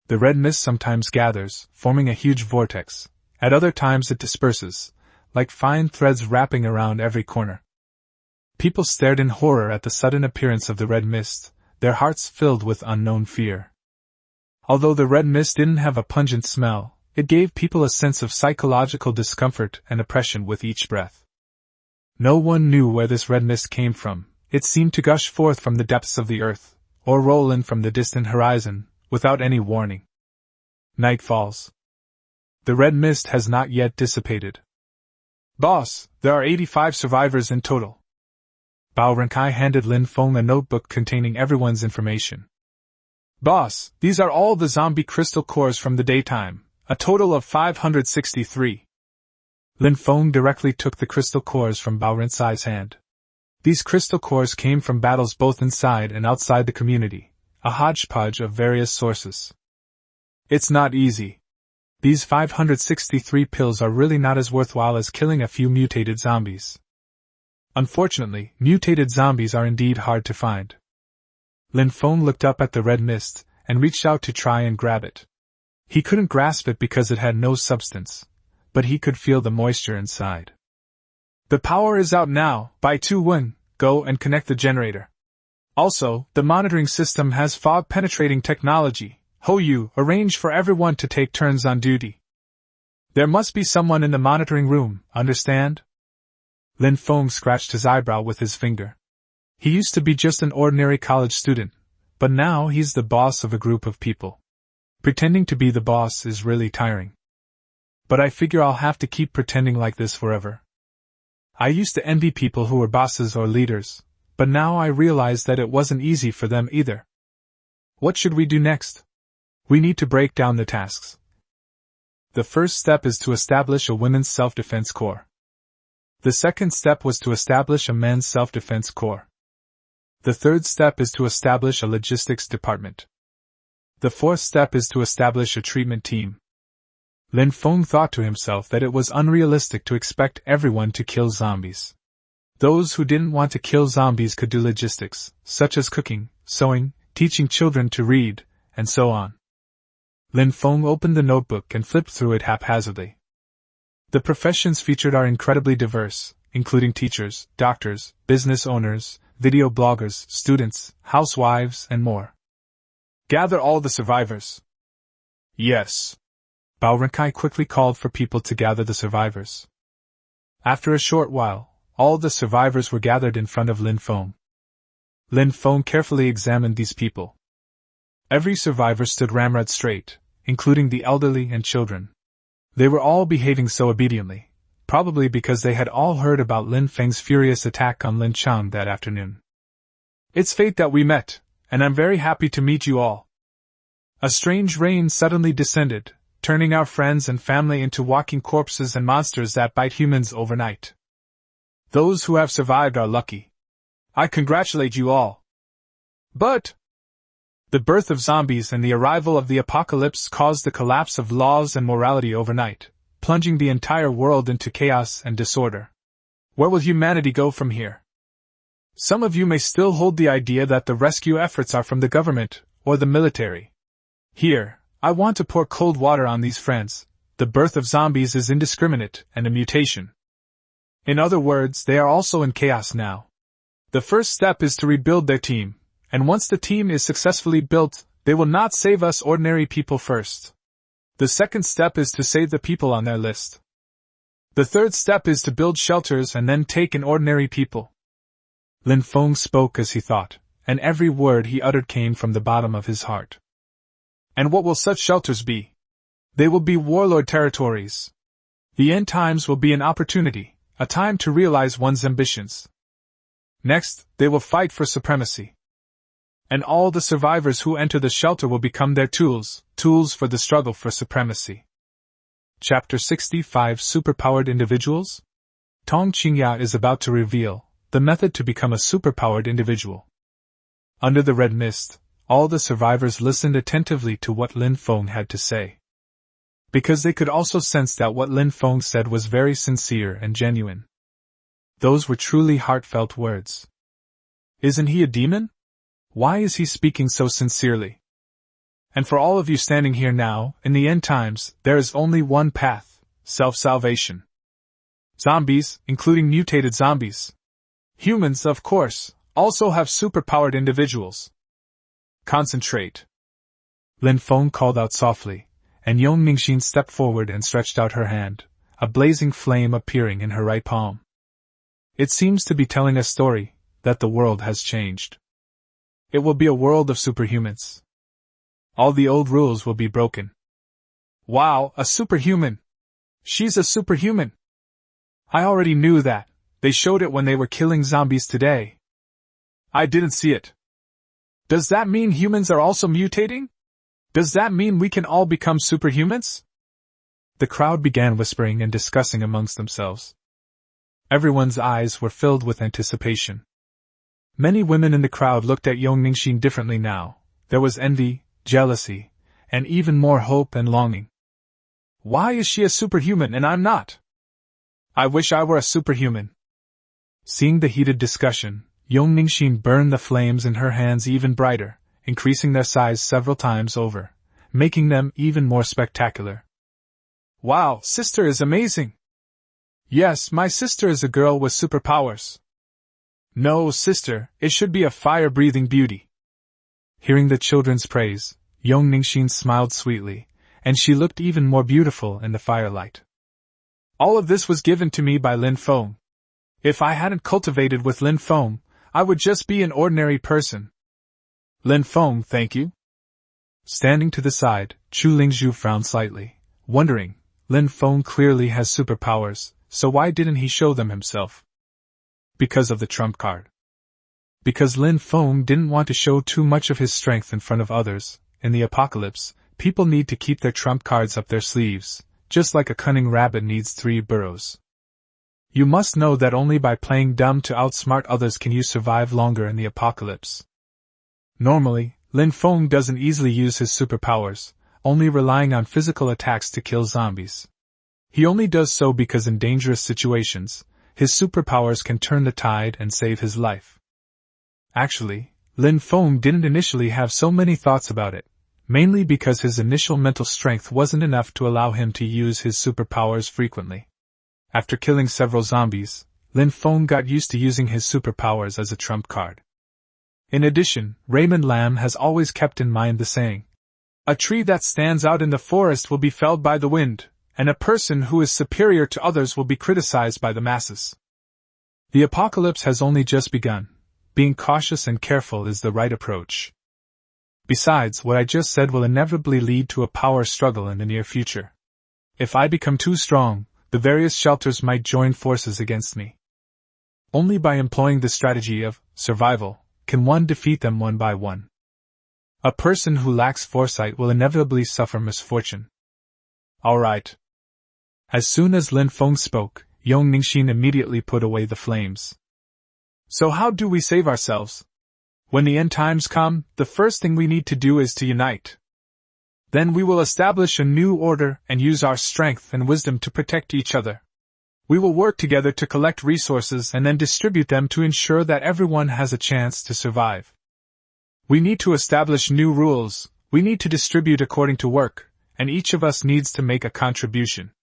The red mist sometimes gathers, forming a huge vortex. At other times it disperses, like fine threads wrapping around every corner. People stared in horror at the sudden appearance of the red mist, their hearts filled with unknown fear. Although the red mist didn't have a pungent smell, it gave people a sense of psychological discomfort and oppression with each breath. No one knew where this red mist came from. It seemed to gush forth from the depths of the earth, or roll in from the distant horizon, without any warning. Night falls. The red mist has not yet dissipated. Boss, there are 85 survivors in total. Bao Renkai handed Lin Feng a notebook containing everyone's information. Boss, these are all the zombie crystal cores from the daytime, a total of 563. Lin Feng directly took the crystal cores from Bao Renkai's hand. These crystal cores came from battles both inside and outside the community, a hodgepodge of various sources. It's not easy. These 563 pills are really not as worthwhile as killing a few mutated zombies. Unfortunately, mutated zombies are indeed hard to find. Lin Feng looked up at the red mist, and reached out to try and grab it. He couldn't grasp it because it had no substance, but he could feel the moisture inside. The power is out now, Bai Tu-Wen, go and connect the generator. Also, the monitoring system has fog-penetrating technology. Ho-Yu, arrange for everyone to take turns on duty. There must be someone in the monitoring room, understand? Lin Feng scratched his eyebrow with his finger. He used to be just an ordinary college student, but now he's the boss of a group of people. Pretending to be the boss is really tiring. But I figure I'll have to keep pretending like this forever. I used to envy people who were bosses or leaders, but now I realize that it wasn't easy for them either. What should we do next? We need to break down the tasks. The first step is to establish a women's self-defense corps. The second step was to establish a men's self-defense corps. The third step is to establish a logistics department. The fourth step is to establish a treatment team. Lin Feng thought to himself that it was unrealistic to expect everyone to kill zombies. Those who didn't want to kill zombies could do logistics, such as cooking, sewing, teaching children to read, and so on. Lin Feng opened the notebook and flipped through it haphazardly. The professions featured are incredibly diverse, including teachers, doctors, business owners, video bloggers, students, housewives, and more. Gather all the survivors. Yes. Bao Renkai quickly called for people to gather the survivors. After a short while, all the survivors were gathered in front of Lin Feng. Lin Feng carefully examined these people. Every survivor stood ramrod straight, including the elderly and children. They were all behaving so obediently, probably because they had all heard about Lin Feng's furious attack on Lin Chang that afternoon. It's fate that we met, and I'm very happy to meet you all. A strange rain suddenly descended, turning our friends and family into walking corpses and monsters that bite humans overnight. Those who have survived are lucky. I congratulate you all. But the birth of zombies and the arrival of the apocalypse caused the collapse of laws and morality overnight, plunging the entire world into chaos and disorder. Where will humanity go from here? Some of you may still hold the idea that the rescue efforts are from the government or the military. Here, I want to pour cold water on these friends. The birth of zombies is indiscriminate and a mutation. In other words, they are also in chaos now. The first step is to rebuild their team. And once the team is successfully built, they will not save us ordinary people first. The second step is to save the people on their list. The third step is to build shelters and then take in ordinary people. Lin Feng spoke as he thought, and every word he uttered came from the bottom of his heart. And what will such shelters be? They will be warlord territories. The end times will be an opportunity, a time to realize one's ambitions. Next, they will fight for supremacy. And all the survivors who enter the shelter will become their tools for the struggle for supremacy. Chapter 65 Superpowered Individuals? Tong Qingya is about to reveal the method to become a superpowered individual. Under the red mist, all the survivors listened attentively to what Lin Feng had to say. Because they could also sense that what Lin Feng said was very sincere and genuine. Those were truly heartfelt words. Isn't he a demon? Why is he speaking so sincerely? And for all of you standing here now, in the end times, there is only one path: self-salvation. Zombies, including mutated zombies. Humans, of course, also have superpowered individuals. Concentrate. Lin Feng called out softly, and Yong Mingxin stepped forward and stretched out her hand, a blazing flame appearing in her right palm. It seems to be telling a story, that the world has changed. It will be a world of superhumans. All the old rules will be broken. Wow, a superhuman! She's a superhuman! I already knew that. They showed it when they were killing zombies today. I didn't see it. Does that mean humans are also mutating? Does that mean we can all become superhumans? The crowd began whispering and discussing amongst themselves. Everyone's eyes were filled with anticipation. Many women in the crowd looked at Yong Ningxin differently now. There was envy, jealousy, and even more hope and longing. Why is she a superhuman and I'm not? I wish I were a superhuman. Seeing the heated discussion, Yong Ningxin burned the flames in her hands even brighter, increasing their size several times over, making them even more spectacular. Wow, sister is amazing! Yes, my sister is a girl with superpowers. No, sister, it should be a fire-breathing beauty. Hearing the children's praise, Yong Ningxin smiled sweetly, and she looked even more beautiful in the firelight. All of this was given to me by Lin Feng. If I hadn't cultivated with Lin Feng, I would just be an ordinary person. Lin Feng, thank you. Standing to the side, Chu Lingzhu frowned slightly, wondering, Lin Feng clearly has superpowers, so why didn't he show them himself? Because of the trump card. because Lin Feng didn't want to show too much of his strength in front of others. In the apocalypse, people need to keep their trump cards up their sleeves, just like a cunning rabbit needs 3 burrows. You must know that only by playing dumb to outsmart others can you survive longer in the apocalypse. Normally, Lin Feng doesn't easily use his superpowers, only relying on physical attacks to kill zombies. He only does so because in dangerous situations, his superpowers can turn the tide and save his life. Actually, Lin Feng didn't initially have so many thoughts about it, mainly because his initial mental strength wasn't enough to allow him to use his superpowers frequently. After killing several zombies, Lin Feng got used to using his superpowers as a trump card. In addition, Raymond Lam has always kept in mind the saying, "A tree that stands out in the forest will be felled by the wind, and a person who is superior to others will be criticized by the masses." The apocalypse has only just begun. Being cautious and careful is the right approach. Besides, what I just said will inevitably lead to a power struggle in the near future. If I become too strong, the various shelters might join forces against me. Only by employing the strategy of survival can one defeat them one by one. A person who lacks foresight will inevitably suffer misfortune. Alright. As soon as Lin Feng spoke, Yong Ningxin immediately put away the flames. So how do we save ourselves? When the end times come, the first thing we need to do is to unite. Then we will establish a new order and use our strength and wisdom to protect each other. We will work together to collect resources and then distribute them to ensure that everyone has a chance to survive. We need to establish new rules, we need to distribute according to work, and each of us needs to make a contribution.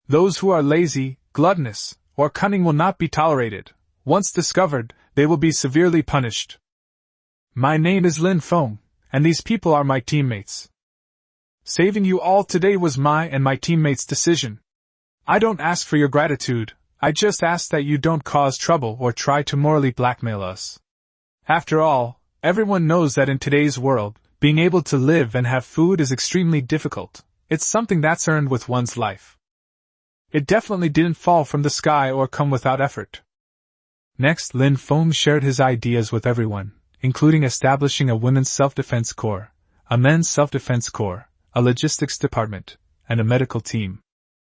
Those who are lazy, gluttonous, or cunning will not be tolerated. Once discovered, they will be severely punished. My name is Lin Feng, and these people are my teammates. Saving you all today was my and my teammates' decision. I don't ask for your gratitude, I just ask that you don't cause trouble or try to morally blackmail us. After all, everyone knows that in today's world, being able to live and have food is extremely difficult. It's something that's earned with one's life. It definitely didn't fall from the sky or come without effort. Next, Lin Feng shared his ideas with everyone, including establishing a women's self-defense corps, a men's self-defense corps, a logistics department, and a medical team.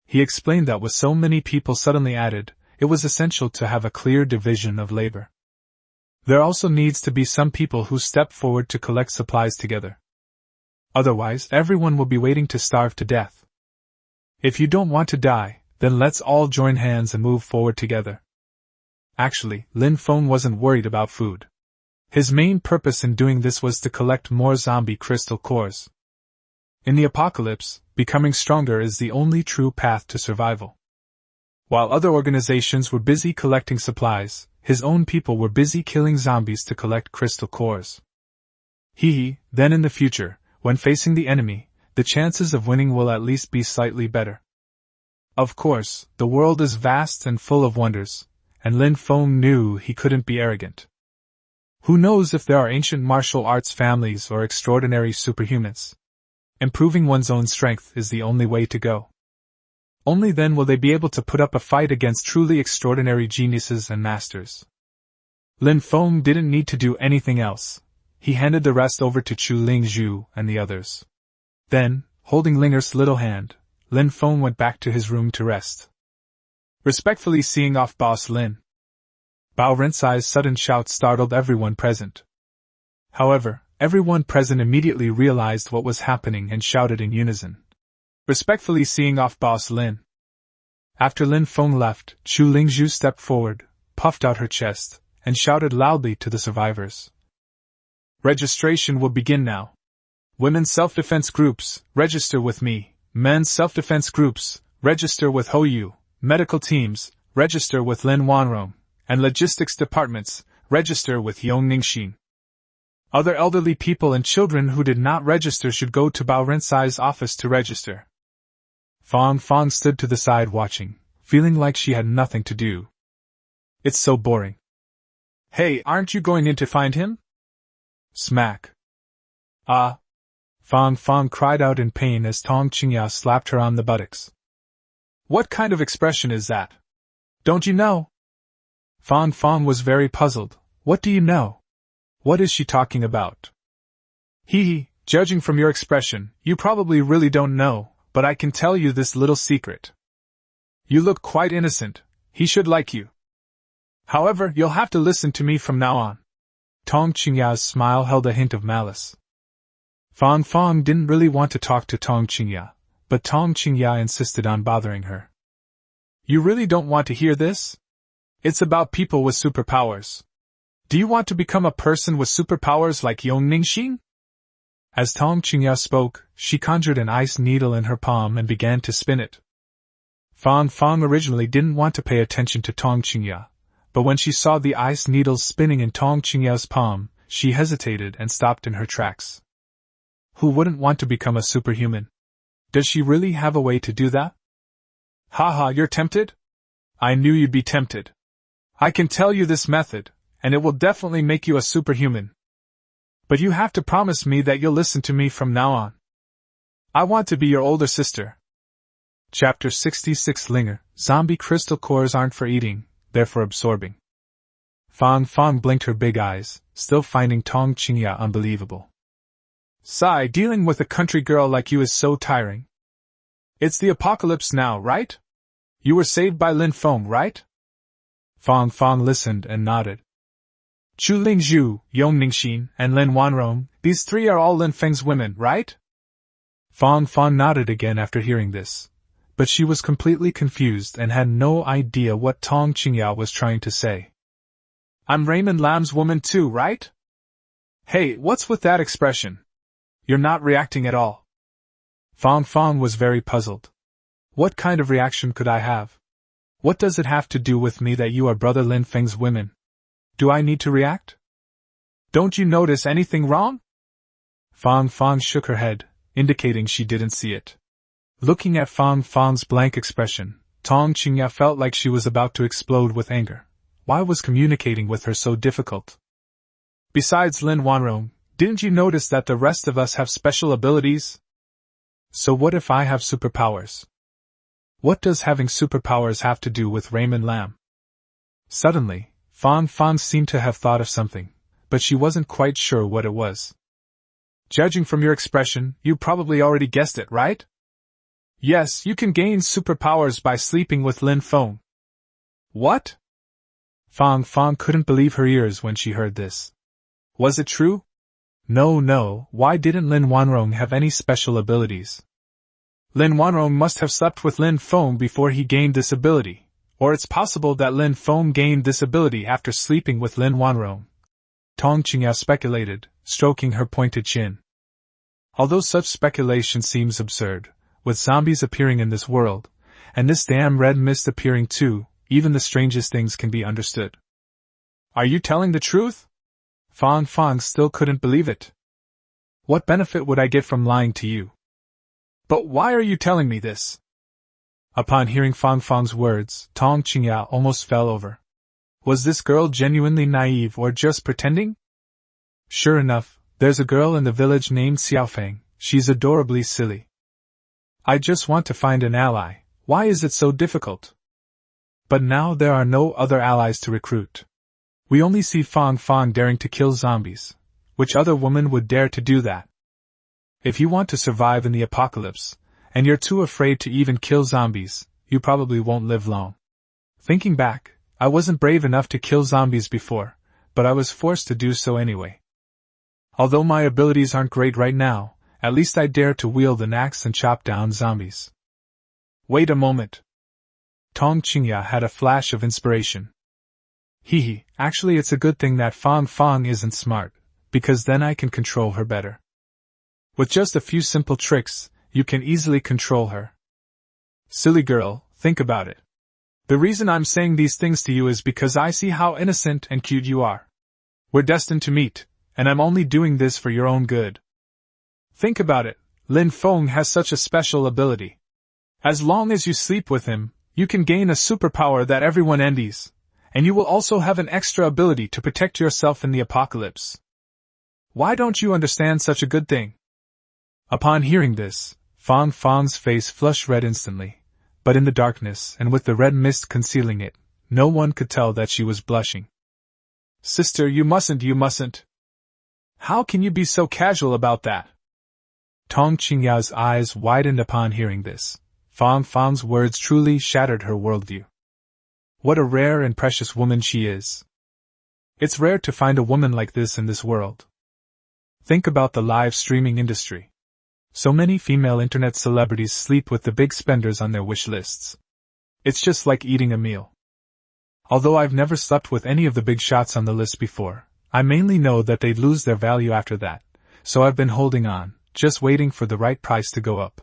He explained that with so many people suddenly added, it was essential to have a clear division of labor. There also needs to be some people who step forward to collect supplies together. Otherwise, everyone will be waiting to starve to death. If you don't want to die, then let's all join hands and move forward together. Actually, Lin Feng wasn't worried about food. His main purpose in doing this was to collect more zombie crystal cores. In the apocalypse, becoming stronger is the only true path to survival. While other organizations were busy collecting supplies, his own people were busy killing zombies to collect crystal cores. Then in the future, when facing the enemy, the chances of winning will at least be slightly better. Of course, the world is vast and full of wonders, and Lin Feng knew he couldn't be arrogant. Who knows if there are ancient martial arts families or extraordinary superhumans? Improving one's own strength is the only way to go. Only then will they be able to put up a fight against truly extraordinary geniuses and masters. Lin Feng didn't need to do anything else. He handed the rest over to Chu Lingzhu and the others. Then, holding Linger's little hand, Lin Feng went back to his room to rest. Respectfully seeing off Boss Lin. Bao Rensai's sudden shout startled everyone present. However, everyone present immediately realized what was happening and shouted in unison. Respectfully seeing off Boss Lin. After Lin Feng left, Chu Lingzhu stepped forward, puffed out her chest, and shouted loudly to the survivors. Registration will begin now. Women's self-defense groups, register with me. Men's self-defense groups, register with Hoyu. Medical teams, register with Lin Wanrong. And logistics departments, register with Yong Ningxin. Other elderly people and children who did not register should go to Bao Rensai's office to register. Fong stood to the side watching, feeling like she had nothing to do. It's so boring. Hey, aren't you going in to find him? Smack. Ah! Fong cried out in pain as Tong Qingya slapped her on the buttocks. What kind of expression is that? Don't you know? Fong was very puzzled. What do you know? What is she talking about? Hee, judging from your expression, you probably really don't know, but I can tell you this little secret. You look quite innocent. He should like you. However, you'll have to listen to me from now on. Tong Qingya's smile held a hint of malice. Fang Fang didn't really want to talk to Tong Qingya, but Tong Qingya insisted on bothering her. You really don't want to hear this? It's about people with superpowers. Do you want to become a person with superpowers like Yong Ningxing? As Tong Qingya spoke, she conjured an ice needle in her palm and began to spin it. Fang Fang originally didn't want to pay attention to Tong Qingya, but when she saw the ice needles spinning in Tong Qingya's palm, she hesitated and stopped in her tracks. Who wouldn't want to become a superhuman? Does she really have a way to do that? Haha, you're tempted? I knew you'd be tempted. I can tell you this method, and it will definitely make you a superhuman. But you have to promise me that you'll listen to me from now on. I want to be your older sister. Chapter 66 Linger, zombie crystal cores aren't for eating, they're for absorbing. Fang Fang blinked her big eyes, still finding Tong Qingya unbelievable. Sigh, dealing with a country girl like you is so tiring. It's the apocalypse now, right? You were saved by Lin Feng, right? Fang Fang listened and nodded. Chu Lingzhu, Yong Ningxin, and Lin Wanrong, these three are all Lin Feng's women, right? Fang Fang nodded again after hearing this, but she was completely confused and had no idea what Tong Qingya was trying to say. I'm Raymond Lam's woman too, right? Hey, what's with that expression? You're not reacting at all. Fang Fang was very puzzled. What kind of reaction could I have? What does it have to do with me that you are Brother Lin Feng's women? Do I need to react? Don't you notice anything wrong? Fang Fang shook her head, indicating she didn't see it. Looking at Fang Fang's blank expression, Tong Qingya felt like she was about to explode with anger. Why was communicating with her so difficult? Besides Lin Wanrong, didn't you notice that the rest of us have special abilities? So what if I have superpowers? What does having superpowers have to do with Raymond Lam? Suddenly, Fang Fang seemed to have thought of something, but she wasn't quite sure what it was. Judging from your expression, you probably already guessed it, right? Yes, you can gain superpowers by sleeping with Lin Feng. What? Fang Fang couldn't believe her ears when she heard this. Was it true? No, why didn't Lin Wanrong have any special abilities? Lin Wanrong must have slept with Lin Feng before he gained this ability. Or it's possible that Lin Feng gained this ability after sleeping with Lin Wanrong. Tong Qingya speculated, stroking her pointed chin. Although such speculation seems absurd, with zombies appearing in this world, and this damn red mist appearing too, even the strangest things can be understood. Are you telling the truth? Fang Fang still couldn't believe it. What benefit would I get from lying to you? But why are you telling me this? Upon hearing Fang Fang's words, Tong Qingya almost fell over. Was this girl genuinely naive or just pretending? Sure enough, there's a girl in the village named Xiaofeng. She's adorably silly. I just want to find an ally. Why is it so difficult? But now there are no other allies to recruit. We only see Fang Fang daring to kill zombies. Which other woman would dare to do that? If you want to survive in the apocalypse, and you're too afraid to even kill zombies, you probably won't live long. Thinking back, I wasn't brave enough to kill zombies before, but I was forced to do so anyway. Although my abilities aren't great right now, at least I dare to wield an axe and chop down zombies. Wait a moment. Tong Qingya had a flash of inspiration. Actually it's a good thing that Fang Fang isn't smart, because then I can control her better. With just a few simple tricks, you can easily control her. Silly girl, think about it. The reason I'm saying these things to you is because I see how innocent and cute you are. We're destined to meet, and I'm only doing this for your own good. Think about it, Lin Feng has such a special ability. As long as you sleep with him, you can gain a superpower that everyone envies, and you will also have an extra ability to protect yourself in the apocalypse. Why don't you understand such a good thing? Upon hearing this, Fang Fang's face flushed red instantly, but in the darkness and with the red mist concealing it, no one could tell that she was blushing. Sister, you mustn't. How can you be so casual about that? Tong Qingya's eyes widened upon hearing this. Fang Fang's words truly shattered her worldview. What a rare and precious woman she is. It's rare to find a woman like this in this world. Think about the live streaming industry. So many female internet celebrities sleep with the big spenders on their wish lists. It's just like eating a meal. Although I've never slept with any of the big shots on the list before, I mainly know that they'd lose their value after that, so I've been holding on, just waiting for the right price to go up.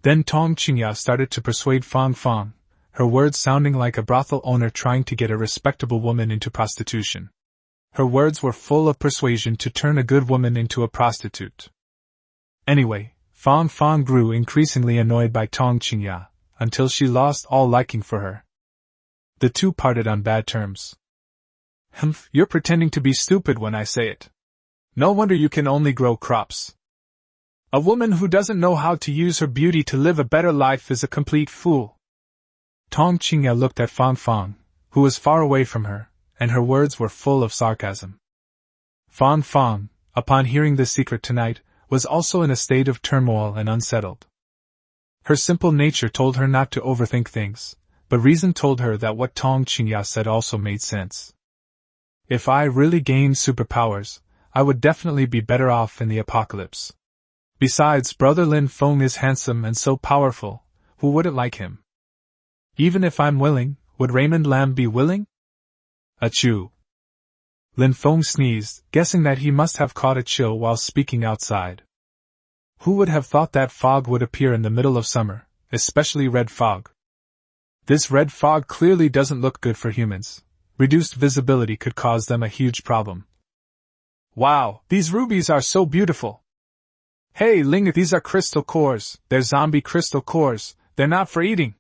Then Tong Qingya started to persuade Fang Fang, her words sounding like a brothel owner trying to get a respectable woman into prostitution. Her words were full of persuasion to turn a good woman into a prostitute. Anyway, Fang Fang grew increasingly annoyed by Tong Qingya, until she lost all liking for her. The two parted on bad terms. Humph, you're pretending to be stupid when I say it. No wonder you can only grow crops. A woman who doesn't know how to use her beauty to live a better life is a complete fool. Tong Qingya looked at Fang Fang, who was far away from her, and her words were full of sarcasm. Fang Fang, upon hearing this secret tonight, was also in a state of turmoil and unsettled. Her simple nature told her not to overthink things, but reason told her that what Tong Qingya said also made sense. If I really gained superpowers, I would definitely be better off in the apocalypse. Besides, Brother Lin Feng is handsome and so powerful, who wouldn't like him? Even if I'm willing, would Raymond Lam be willing? Achoo! Lin Feng sneezed, guessing that he must have caught a chill while speaking outside. Who would have thought that fog would appear in the middle of summer, especially red fog? This red fog clearly doesn't look good for humans. Reduced visibility could cause them a huge problem. Wow, these rubies are so beautiful! Hey, Ling, these are crystal cores. They're zombie crystal cores. They're not for eating.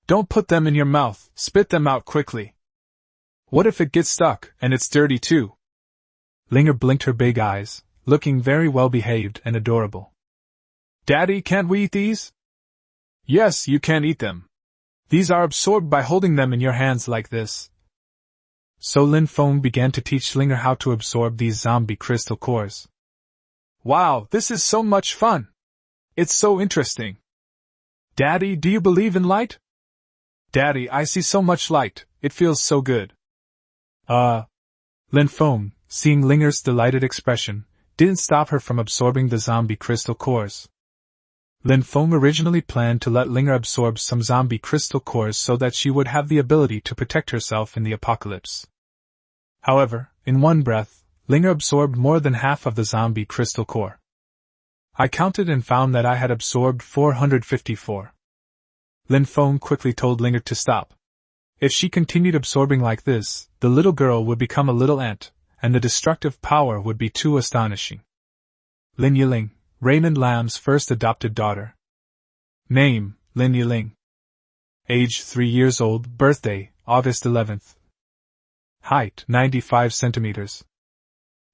Don't put them in your mouth, spit them out quickly. What if it gets stuck, and it's dirty too? Linger blinked her big eyes, looking very well behaved and adorable. Daddy, can't we eat these? Yes, you can eat them. These are absorbed by holding them in your hands like this. So Lin Feng began to teach Linger how to absorb these zombie crystal cores. Wow, this is so much fun! It's so interesting. Daddy, do you believe in light? Daddy, I see so much light, it feels so good. Lin Feng, seeing Linger's delighted expression, didn't stop her from absorbing the zombie crystal cores. Lin Feng originally planned to let Linger absorb some zombie crystal cores so that she would have the ability to protect herself in the apocalypse. However, in one breath, Linger absorbed more than half of the zombie crystal core. I counted and found that I had absorbed 454. Lin Feng quickly told Linger to stop. If she continued absorbing like this, the little girl would become a little ant, and the destructive power would be too astonishing. Lin Yiling, Raymond Lam's first adopted daughter. Name, Lin Yiling. Age 3 years old, birthday, August 11th. Height, 95 centimeters.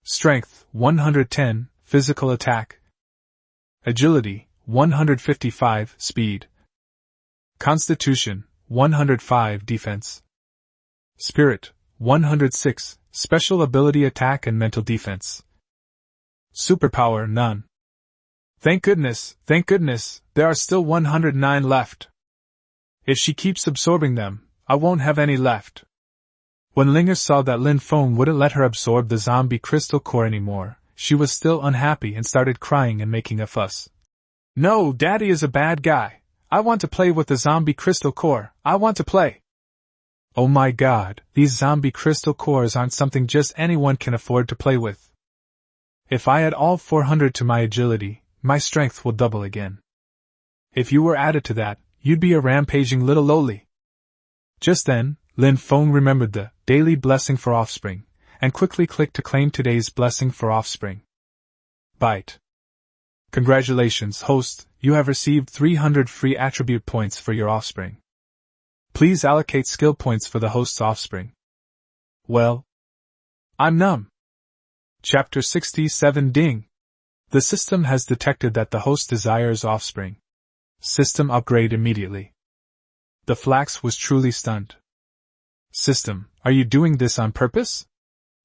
Strength, 110, physical attack. Agility, 155, speed. Constitution, 105, defense. Spirit, 106, special ability attack and mental defense. Superpower, none. Thank goodness, there are still 109 left. If she keeps absorbing them, I won't have any left. When Linger saw that Lin Feng wouldn't let her absorb the zombie crystal core anymore, she was still unhappy and started crying and making a fuss. No, Daddy is a bad guy. I want to play with the zombie crystal core. I want to play. Oh my God, these zombie crystal cores aren't something just anyone can afford to play with. If I add all 400 to my agility, my strength will double again. If you were added to that, you'd be a rampaging little loli. Just then, Lin Feng remembered the daily blessing for offspring, and quickly clicked to claim today's blessing for offspring. Bite. Congratulations, host, you have received 300 free attribute points for your offspring. Please allocate skill points for the host's offspring. Well, I'm numb. Chapter 67 Ding. The system has detected that the host desires offspring. System upgrade immediately. The Flax was truly stunned. System, are you doing this on purpose?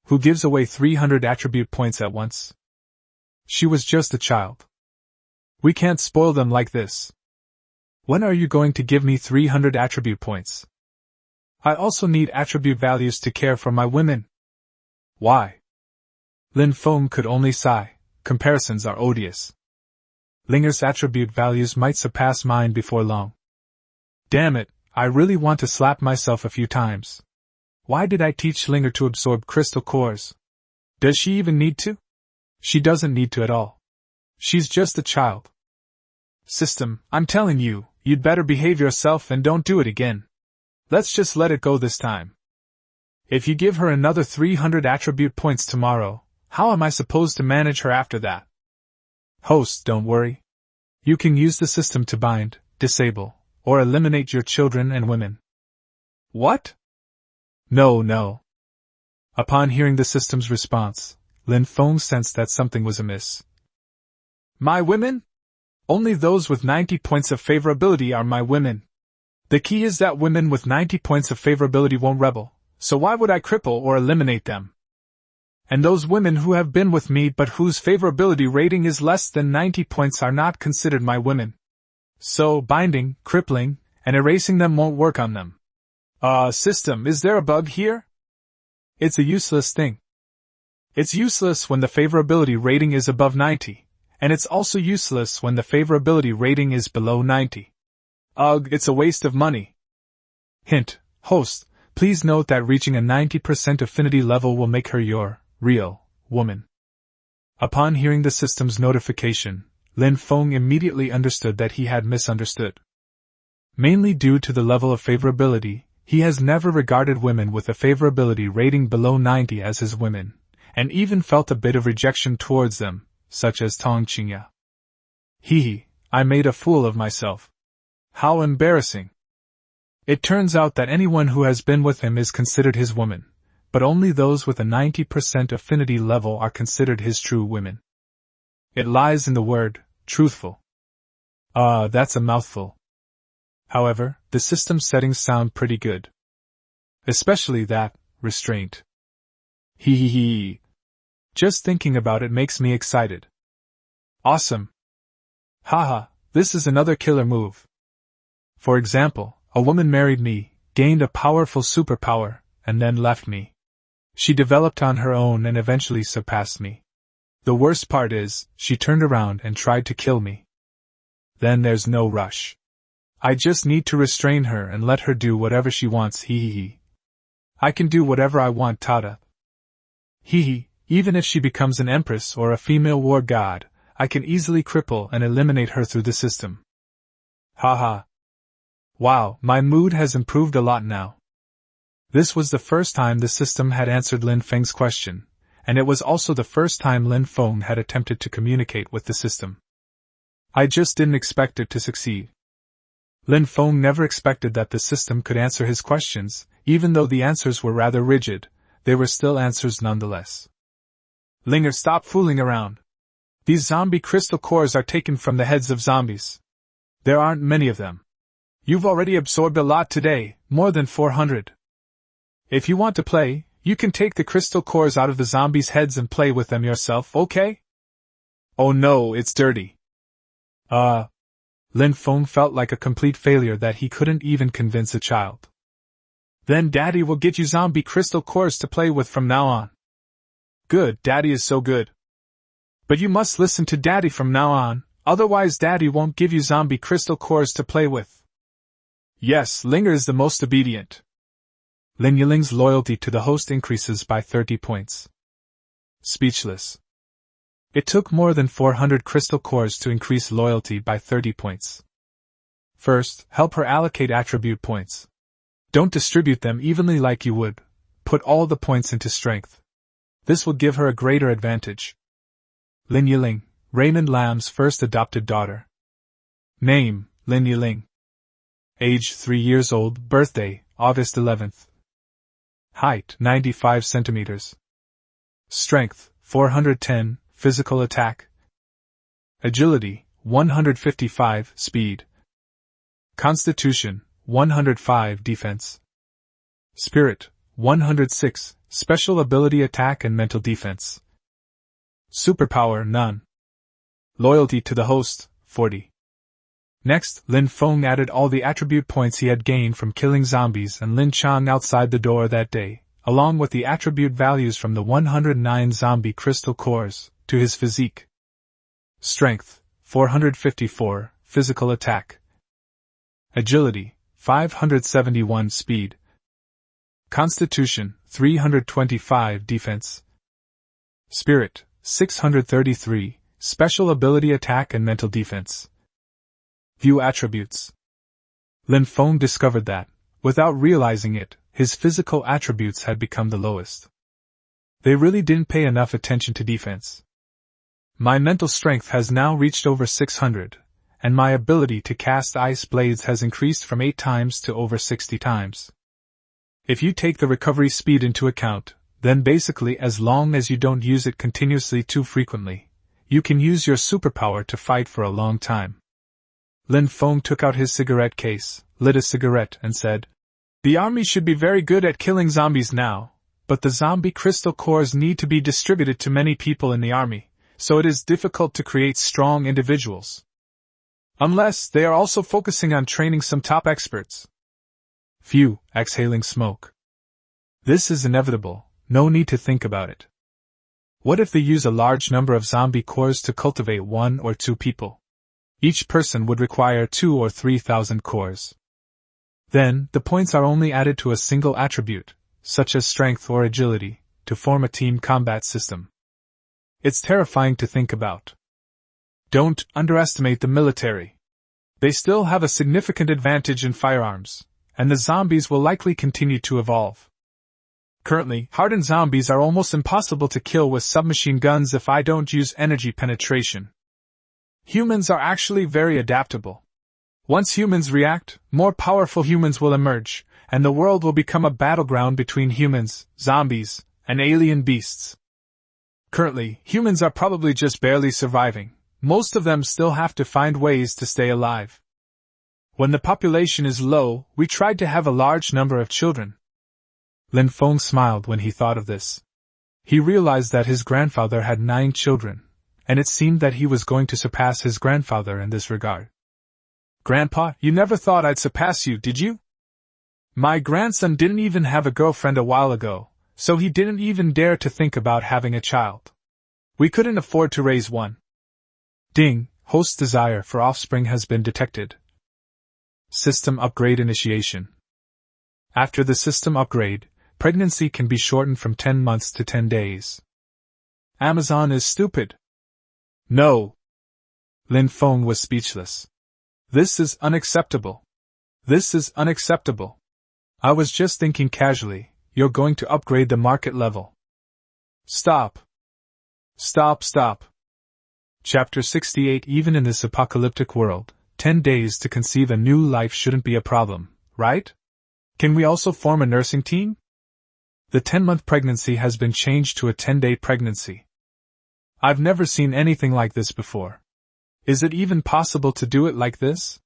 Who gives away 300 attribute points at once? She was just a child. We can't spoil them like this. When are you going to give me 300 attribute points? I also need attribute values to care for my women. Why? Lin Feng could only sigh. Comparisons are odious. Linger's attribute values might surpass mine before long. Damn it, I really want to slap myself a few times. Why did I teach Linger to absorb crystal cores? Does she even need to? She doesn't need to at all. She's just a child. System, I'm telling you, you'd better behave yourself and don't do it again. Let's just let it go this time. If you give her another 300 attribute points tomorrow, how am I supposed to manage her after that? Host, don't worry. You can use the system to bind, disable, or eliminate your children and women. What? No. Upon hearing the system's response, Lin Feng sensed that something was amiss. My women? Only those with 90 points of favorability are my women. The key is that women with 90 points of favorability won't rebel, so why would I cripple or eliminate them? And those women who have been with me but whose favorability rating is less than 90 points are not considered my women. So, binding, crippling, and erasing them won't work on them. System, is there a bug here? It's a useless thing. It's useless when the favorability rating is above 90, and it's also useless when the favorability rating is below 90. Ugh, it's a waste of money. Hint, host, please note that reaching a 90% affinity level will make her your real woman. Upon hearing the system's notification, Lin Feng immediately understood that he had misunderstood. Mainly due to the level of favorability, he has never regarded women with a favorability rating below 90 as his women, and even felt a bit of rejection towards them, such as Tong Qingya. Hee, I made a fool of myself. How embarrassing. It turns out that anyone who has been with him is considered his woman, but only those with a 90% affinity level are considered his true women. It lies in the word, truthful. That's a mouthful. However, the system settings sound pretty good. Especially that, restraint. Hee. Just thinking about it makes me excited. Awesome. Haha, this is another killer move. For example, a woman married me, gained a powerful superpower, and then left me. She developed on her own and eventually surpassed me. The worst part is, she turned around and tried to kill me. Then there's no rush. I just need to restrain her and let her do whatever she wants, hee. I can do whatever I want, Tada. Hee, even if she becomes an empress or a female war god, I can easily cripple and eliminate her through the system. Haha. Wow, my mood has improved a lot now. This was the first time the system had answered Lin Feng's question, and it was also the first time Lin Feng had attempted to communicate with the system. I just didn't expect it to succeed. Lin Feng never expected that the system could answer his questions, even though the answers were rather rigid, they were still answers nonetheless. Linger, stop fooling around. These zombie crystal cores are taken from the heads of zombies. There aren't many of them. You've already absorbed a lot today, more than 400. If you want to play, you can take the crystal cores out of the zombies' heads and play with them yourself, okay? Oh no, it's dirty. Lin Feng felt like a complete failure that he couldn't even convince a child. Then Daddy will get you zombie crystal cores to play with from now on. Good, Daddy is so good. But you must listen to Daddy from now on, otherwise Daddy won't give you zombie crystal cores to play with. Yes, Linger is the most obedient. Lin Yiling's loyalty to the host increases by 30 points. Speechless. It took more than 400 crystal cores to increase loyalty by 30 points. First, help her allocate attribute points. Don't distribute them evenly like you would. Put all the points into strength. This will give her a greater advantage. Lin Yiling, Raymond Lam's first adopted daughter. Name, Lin Yiling. Age 3 years old, birthday, August 11th. Height, 95 centimeters. Strength, 410, physical attack. Agility, 155, speed. Constitution, 105, defense. Spirit, 106, Special ability attack and mental defense. Superpower none. Loyalty to the host 40. Next, Lin Feng added all the attribute points he had gained from killing zombies and Lin Chang outside the door that day, along with the attribute values from the 109 zombie crystal cores, to his physique. Strength 454, physical attack. Agility 571, speed. Constitution 325, defense. Spirit 633, special ability attack and mental defense. View attributes. Lin Feng discovered that, without realizing it, his physical attributes had become the lowest. They really didn't pay enough attention to defense. My mental strength has now reached over 600, and my ability to cast ice blades has increased from 8 times to over 60 times. If you take the recovery speed into account, then basically as long as you don't use it continuously too frequently, you can use your superpower to fight for a long time. Lin Feng took out his cigarette case, lit a cigarette, and said, "The army should be very good at killing zombies now, but the zombie crystal cores need to be distributed to many people in the army, so it is difficult to create strong individuals. Unless they are also focusing on training some top experts." Phew, exhaling smoke. This is inevitable, no need to think about it. What if they use a large number of zombie cores to cultivate 1 or 2 people? Each person would require 2 or 3,000 cores. Then, the points are only added to a single attribute, such as strength or agility, to form a team combat system. It's terrifying to think about. Don't underestimate the military. They still have a significant advantage in firearms, and the zombies will likely continue to evolve. Currently, hardened zombies are almost impossible to kill with submachine guns if I don't use energy penetration. Humans are actually very adaptable. Once humans react, more powerful humans will emerge, and the world will become a battleground between humans, zombies, and alien beasts. Currently, humans are probably just barely surviving. Most of them still have to find ways to stay alive. When the population is low, we tried to have a large number of children. Lin Feng smiled when he thought of this. He realized that his grandfather had 9 children, and it seemed that he was going to surpass his grandfather in this regard. "Grandpa, you never thought I'd surpass you, did you? My grandson didn't even have a girlfriend a while ago, so he didn't even dare to think about having a child. We couldn't afford to raise one." Ding, host's desire for offspring has been detected. System upgrade initiation. After the system upgrade, pregnancy can be shortened from 10 months to 10 days. Amazon is stupid. No. Lin Feng was speechless. This is unacceptable. This is unacceptable. I was just thinking casually, you're going to upgrade the market level. Stop. Stop. Chapter 68. Even in this apocalyptic world, 10 days to conceive a new life shouldn't be a problem, right? Can we also form a nursing team? The 10-month pregnancy has been changed to a 10-day pregnancy. I've never seen anything like this before. Is it even possible to do it like this?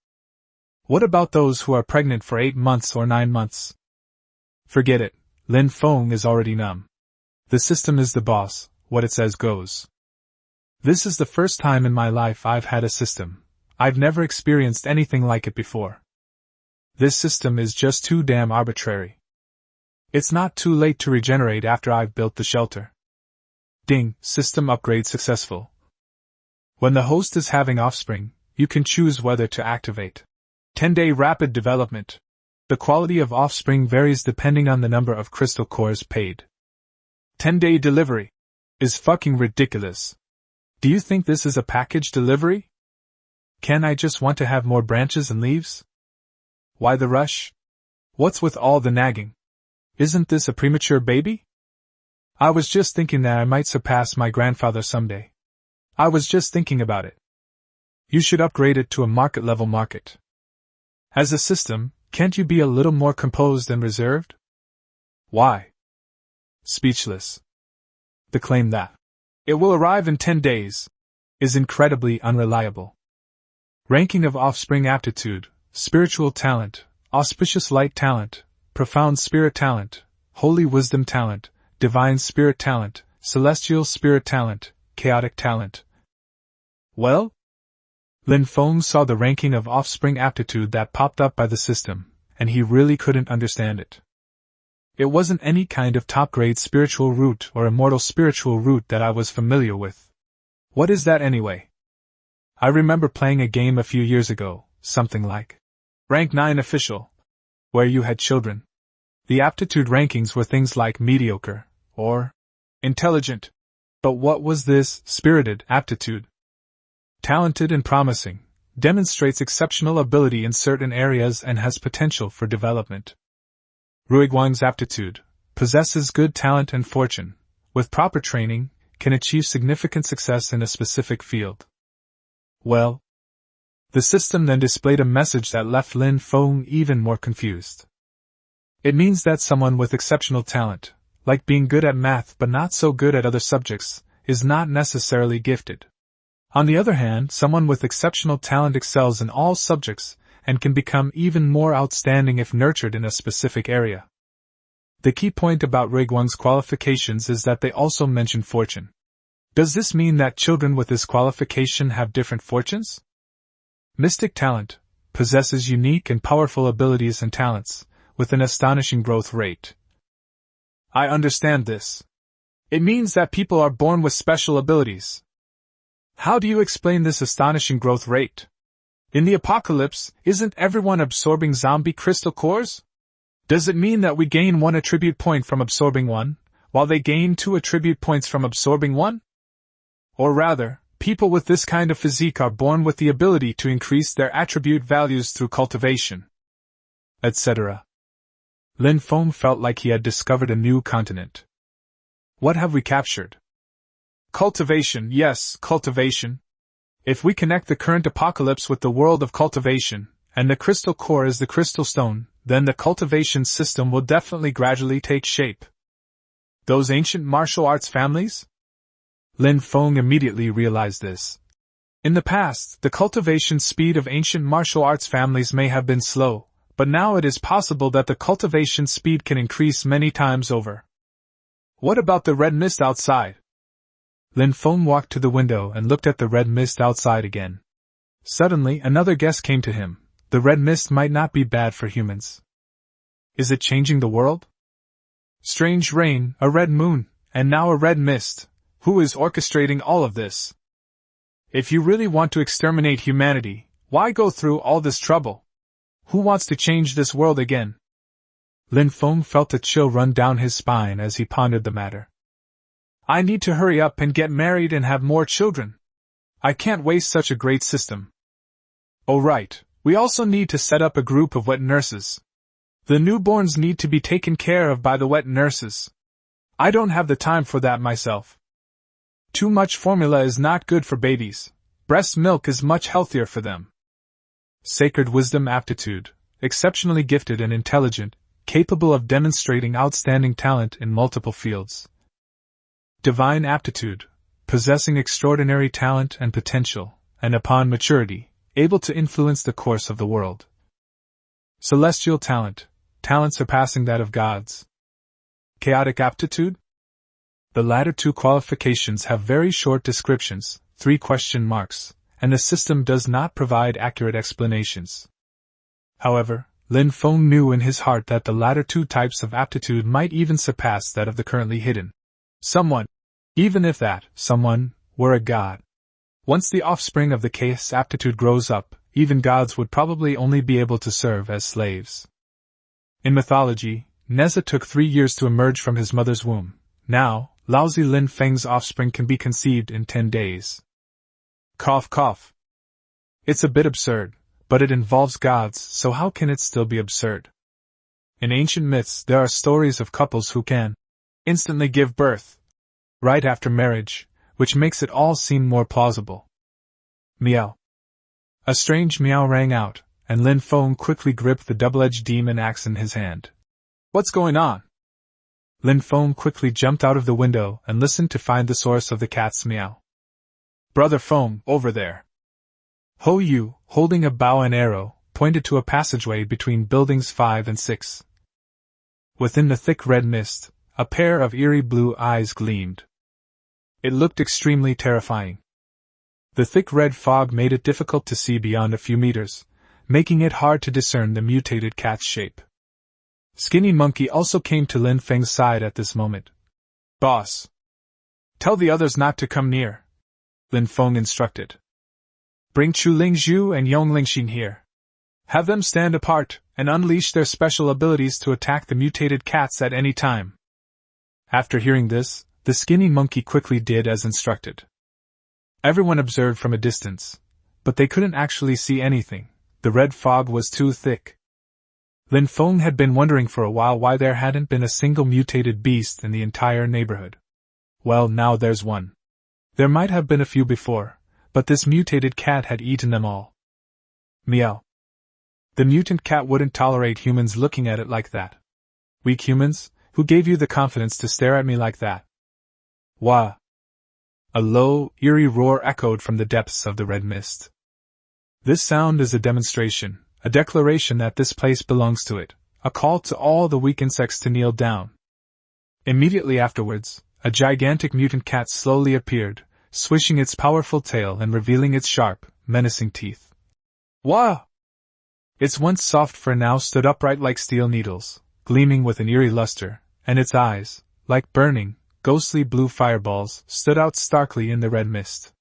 What about those who are pregnant for 8 months or 9 months? Forget it, Lin Feng is already numb. The system is the boss, what it says goes. This is the first time in my life I've had a system. I've never experienced anything like it before. This system is just too damn arbitrary. It's not too late to regenerate after I've built the shelter. Ding, system upgrade successful. When the host is having offspring, you can choose whether to activate 10-day rapid development. The quality of offspring varies depending on the number of crystal cores paid. 10-day delivery is fucking ridiculous. Do you think this is a package delivery? Can I just want to have more branches and leaves? Why the rush? What's with all the nagging? Isn't this a premature baby? I was just thinking that I might surpass my grandfather someday. I was just thinking about it. You should upgrade it to a market-level market. As a system, can't you be a little more composed and reserved? Why? Speechless. The claim that it will arrive in 10 days is incredibly unreliable. Ranking of offspring aptitude, spiritual talent, auspicious light talent, profound spirit talent, holy wisdom talent, divine spirit talent, celestial spirit talent, chaotic talent. Well? Lin Feng saw the ranking of offspring aptitude that popped up by the system, and he really couldn't understand it. It wasn't any kind of top-grade spiritual root or immortal spiritual root that I was familiar with. What is that anyway? I remember playing a game a few years ago, something like Rank 9 Official, where you had children. The aptitude rankings were things like mediocre, or intelligent. But what was this spirited aptitude? Talented and promising, demonstrates exceptional ability in certain areas and has potential for development. Ruiguang's aptitude, possesses good talent and fortune, with proper training, can achieve significant success in a specific field. Well, the system then displayed a message that left Lin Feng even more confused. It means that someone with exceptional talent, like being good at math but not so good at other subjects, is not necessarily gifted. On the other hand, someone with exceptional talent excels in all subjects, and can become even more outstanding if nurtured in a specific area. The key point about Ruiguang's qualifications is that they also mention fortune. Does this mean that children with this qualification have different fortunes? Mystic talent possesses unique and powerful abilities and talents, with an astonishing growth rate. I understand this. It means that people are born with special abilities. How do you explain this astonishing growth rate? In the apocalypse, isn't everyone absorbing zombie crystal cores? Does it mean that we gain 1 attribute point from absorbing one, while they gain 2 attribute points from absorbing one? Or rather, people with this kind of physique are born with the ability to increase their attribute values through cultivation, etc. Lin Feng felt like he had discovered a new continent. What have we captured? Cultivation, yes, cultivation. If we connect the current apocalypse with the world of cultivation, and the crystal core is the crystal stone, then the cultivation system will definitely gradually take shape. Those ancient martial arts families? Lin Feng immediately realized this. In the past, the cultivation speed of ancient martial arts families may have been slow, but now it is possible that the cultivation speed can increase many times over. What about the red mist outside? Lin Feng walked to the window and looked at the red mist outside again. Suddenly, another guess came to him. The red mist might not be bad for humans. Is it changing the world? Strange rain, a red moon, and now a red mist. Who is orchestrating all of this? If you really want to exterminate humanity, why go through all this trouble? Who wants to change this world again? Lin Feng felt a chill run down his spine as he pondered the matter. I need to hurry up and get married and have more children. I can't waste such a great system. Oh right, we also need to set up a group of wet nurses. The newborns need to be taken care of by the wet nurses. I don't have the time for that myself. Too much formula is not good for babies. Breast milk is much healthier for them. Sacred wisdom aptitude, exceptionally gifted and intelligent, capable of demonstrating outstanding talent in multiple fields. Divine aptitude, possessing extraordinary talent and potential, and upon maturity, able to influence the course of the world. Celestial talent, talent surpassing that of gods. Chaotic aptitude? The latter two qualifications have very short descriptions, 3 question marks, and the system does not provide accurate explanations. However, Lin Feng knew in his heart that the latter 2 types of aptitude might even surpass that of the currently hidden someone, even if that someone were a god. Once the offspring of the chaos aptitude grows up, even gods would probably only be able to serve as slaves. In mythology, Neza took 3 years to emerge from his mother's womb. Now, lousy Lin Feng's offspring can be conceived in 10 days. Cough cough. It's a bit absurd, but it involves gods, so how can it still be absurd? In ancient myths, there are stories of couples who can instantly give birth right after marriage, which makes it all seem more plausible. Meow. A strange meow rang out, and Lin Feng quickly gripped the double-edged demon axe in his hand. What's going on? Lin Feng quickly jumped out of the window and listened to find the source of the cat's meow. Brother Feng, over there. Ho Yu, holding a bow and arrow, pointed to a passageway between buildings 5 and 6. Within the thick red mist, A pair of eerie blue eyes gleamed. It looked extremely terrifying. The thick red fog made it difficult to see beyond a few meters, making it hard to discern the mutated cat's shape. Skinny Monkey also came to Lin Feng's side at this moment. "Boss! Tell the others not to come near," Lin Feng instructed. "Bring Chu Lingzhu and Yong Lingxin here. Have them stand apart, and unleash their special abilities to attack the mutated cats at any time." After hearing this, the Skinny Monkey quickly did as instructed. Everyone observed from a distance, but they couldn't actually see anything. The red fog was too thick. Lin Feng had been wondering for a while why there hadn't been a single mutated beast in the entire neighborhood. Well, now there's one. There might have been a few before, but this mutated cat had eaten them all. Meow. The mutant cat wouldn't tolerate humans looking at it like that. "Weak humans, who gave you the confidence to stare at me like that?" "Wah!" A low, eerie roar echoed from the depths of the red mist. This sound is a demonstration, a declaration that this place belongs to it, a call to all the weak insects to kneel down. Immediately afterwards, a gigantic mutant cat slowly appeared, swishing its powerful tail and revealing its sharp, menacing teeth. "Wah!" Its once soft fur now stood upright like steel needles, gleaming with an eerie luster, and its eyes, like burning, ghostly blue fireballs, stood out starkly in the red mist.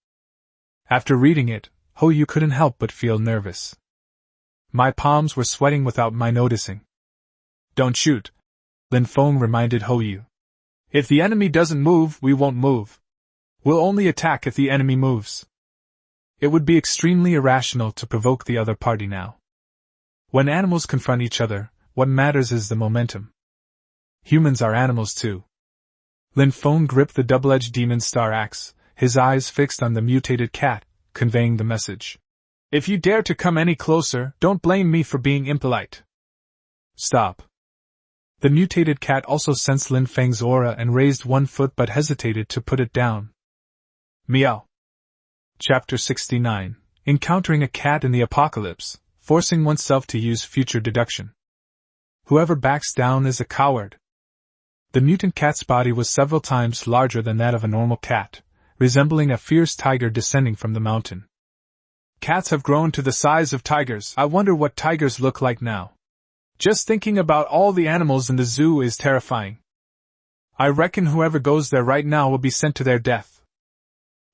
After reading it, Ho Yu couldn't help but feel nervous. My palms were sweating without my noticing. "Don't shoot," Lin Feng reminded Ho Yu. "If the enemy doesn't move, we won't move. We'll only attack if the enemy moves." It would be extremely irrational to provoke the other party now. When animals confront each other, what matters is the momentum. Humans are animals too. Lin Feng gripped the double-edged demon star axe, his eyes fixed on the mutated cat, conveying the message. "If you dare to come any closer, don't blame me for being impolite." "Stop." The mutated cat also sensed Lin Feng's aura and raised one foot but hesitated to put it down. Meow. Chapter 69. Encountering a cat in the apocalypse, forcing oneself to use future deduction. Whoever backs down is a coward. The mutant cat's body was several times larger than that of a normal cat, resembling a fierce tiger descending from the mountain. Cats have grown to the size of tigers. I wonder what tigers look like now. Just thinking about all the animals in the zoo is terrifying. I reckon whoever goes there right now will be sent to their death.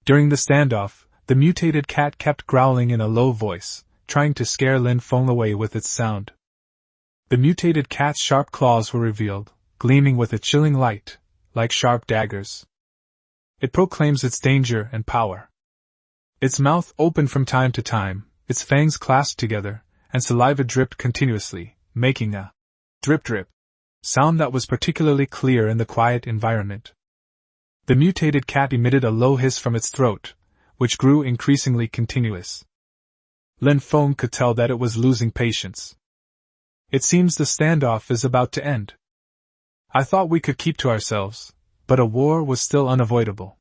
During the standoff, the mutated cat kept growling in a low voice, trying to scare Lin Feng away with its sound. The mutated cat's sharp claws were revealed, gleaming with a chilling light, like sharp daggers. It proclaims its danger and power. Its mouth opened from time to time, its fangs clasped together, and saliva dripped continuously, making a drip-drip sound that was particularly clear in the quiet environment. The mutated cat emitted a low hiss from its throat, which grew increasingly continuous. Lin Feng could tell that it was losing patience. It seems the standoff is about to end. I thought we could keep to ourselves, but a war was still unavoidable.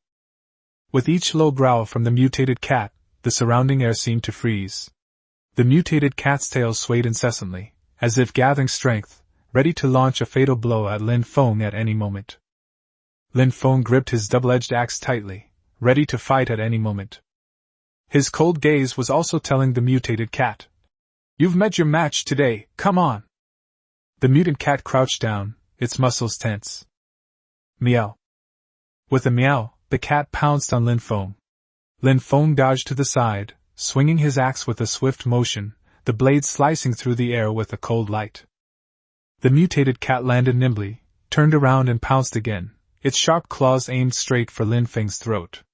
With each low growl from the mutated cat, the surrounding air seemed to freeze. The mutated cat's tail swayed incessantly, as if gathering strength, ready to launch a fatal blow at Lin Feng at any moment. Lin Feng gripped his double-edged axe tightly, ready to fight at any moment. His cold gaze was also telling the mutated cat, "You've met your match today, come on." The mutant cat crouched down, its muscles tense. Meow. With a meow, the cat pounced on Lin Feng. Lin Feng dodged to the side, swinging his axe with a swift motion, the blade slicing through the air with a cold light. The mutated cat landed nimbly, turned around and pounced again, its sharp claws aimed straight for Lin Feng's throat.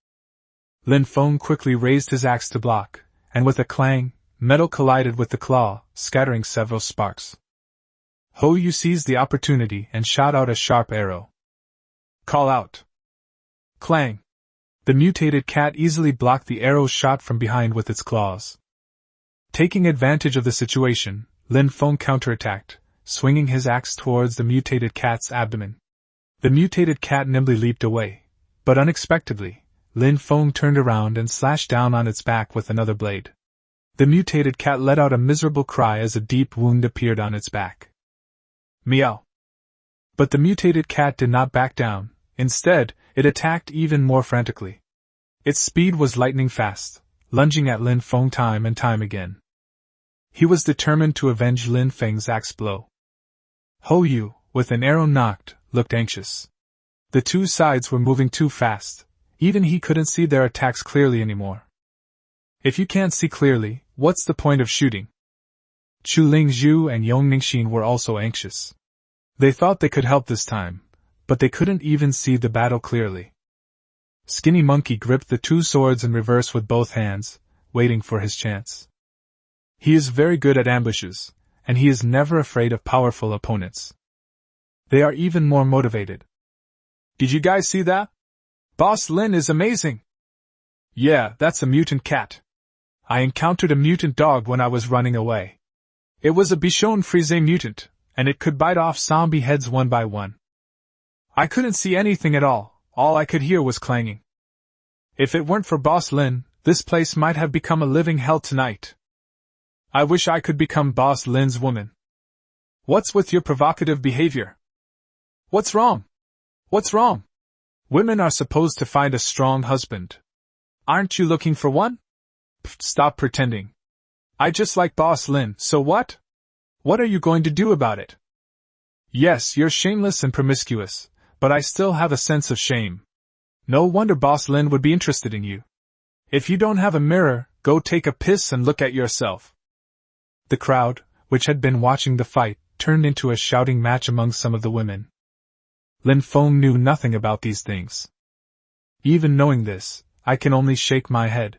Lin Feng quickly raised his axe to block, and with a clang, metal collided with the claw, scattering several sparks. Ho Yu seized the opportunity and shot out a sharp arrow. "Call out!" Clang! The mutated cat easily blocked the arrow shot from behind with its claws. Taking advantage of the situation, Lin Feng counterattacked, swinging his axe towards the mutated cat's abdomen. The mutated cat nimbly leaped away, but unexpectedly, Lin Feng turned around and slashed down on its back with another blade. The mutated cat let out a miserable cry as a deep wound appeared on its back. Meow. But the mutated cat did not back down. Instead, it attacked even more frantically. Its speed was lightning fast, lunging at Lin Feng time and time again. He was determined to avenge Lin Feng's axe blow. Ho Yu, with an arrow knocked, looked anxious. The two sides were moving too fast. Even he couldn't see their attacks clearly anymore. If you can't see clearly, what's the point of shooting? Chu Lingzhu and Yong Ningxin were also anxious. They thought they could help this time, but they couldn't even see the battle clearly. Skinny Monkey gripped the two swords in reverse with both hands, waiting for his chance. He is very good at ambushes, and he is never afraid of powerful opponents. They are even more motivated. Did you guys see that? Boss Lin is amazing! Yeah, that's a mutant cat. I encountered a mutant dog when I was running away. It was a Bichon Frise mutant, and it could bite off zombie heads one by one. I couldn't see anything at all I could hear was clanging. If it weren't for Boss Lin, this place might have become a living hell tonight. I wish I could become Boss Lin's woman. What's with your provocative behavior? What's wrong? What's wrong? Women are supposed to find a strong husband. Aren't you looking for one? Pfft, stop pretending. I just like Boss Lin, so what? What are you going to do about it? Yes, you're shameless and promiscuous, but I still have a sense of shame. No wonder Boss Lin would be interested in you. If you don't have a mirror, go take a piss and look at yourself. The crowd, which had been watching the fight, turned into a shouting match among some of the women. Lin Feng knew nothing about these things. Even knowing this, I can only shake my head.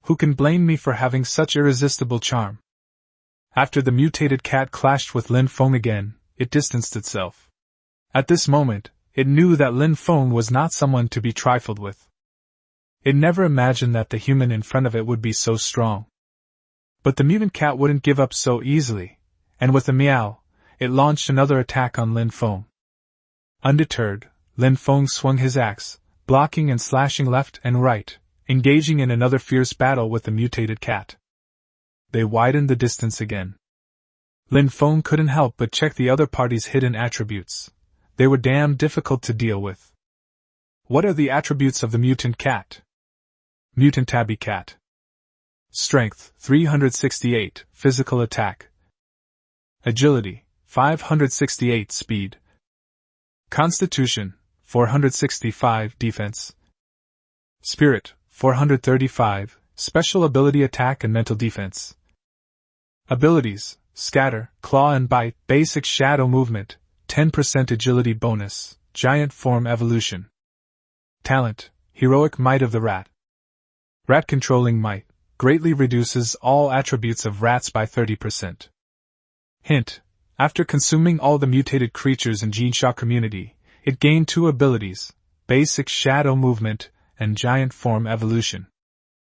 Who can blame me for having such irresistible charm? After the mutated cat clashed with Lin Feng again, it distanced itself. At this moment, it knew that Lin Feng was not someone to be trifled with. It never imagined that the human in front of it would be so strong. But the mutant cat wouldn't give up so easily, and with a meow, it launched another attack on Lin Feng. Undeterred, Lin Feng swung his axe, blocking and slashing left and right, engaging in another fierce battle with the mutated cat. They widened the distance again. Lin Feng couldn't help but check the other party's hidden attributes. They were damn difficult to deal with. What are the attributes of the mutant cat? Mutant tabby cat. Strength, 368, physical attack. Agility, 568, speed. Constitution, 465, defense. Spirit, 435, special ability attack and mental defense. Abilities, scatter, claw and bite, basic shadow movement, 10% agility bonus, giant form evolution. Talent, heroic might of the rat. Rat controlling might, greatly reduces all attributes of rats by 30%. Hint, after consuming all the mutated creatures in Jinsha community, it gained 2 abilities, basic shadow movement and giant form evolution.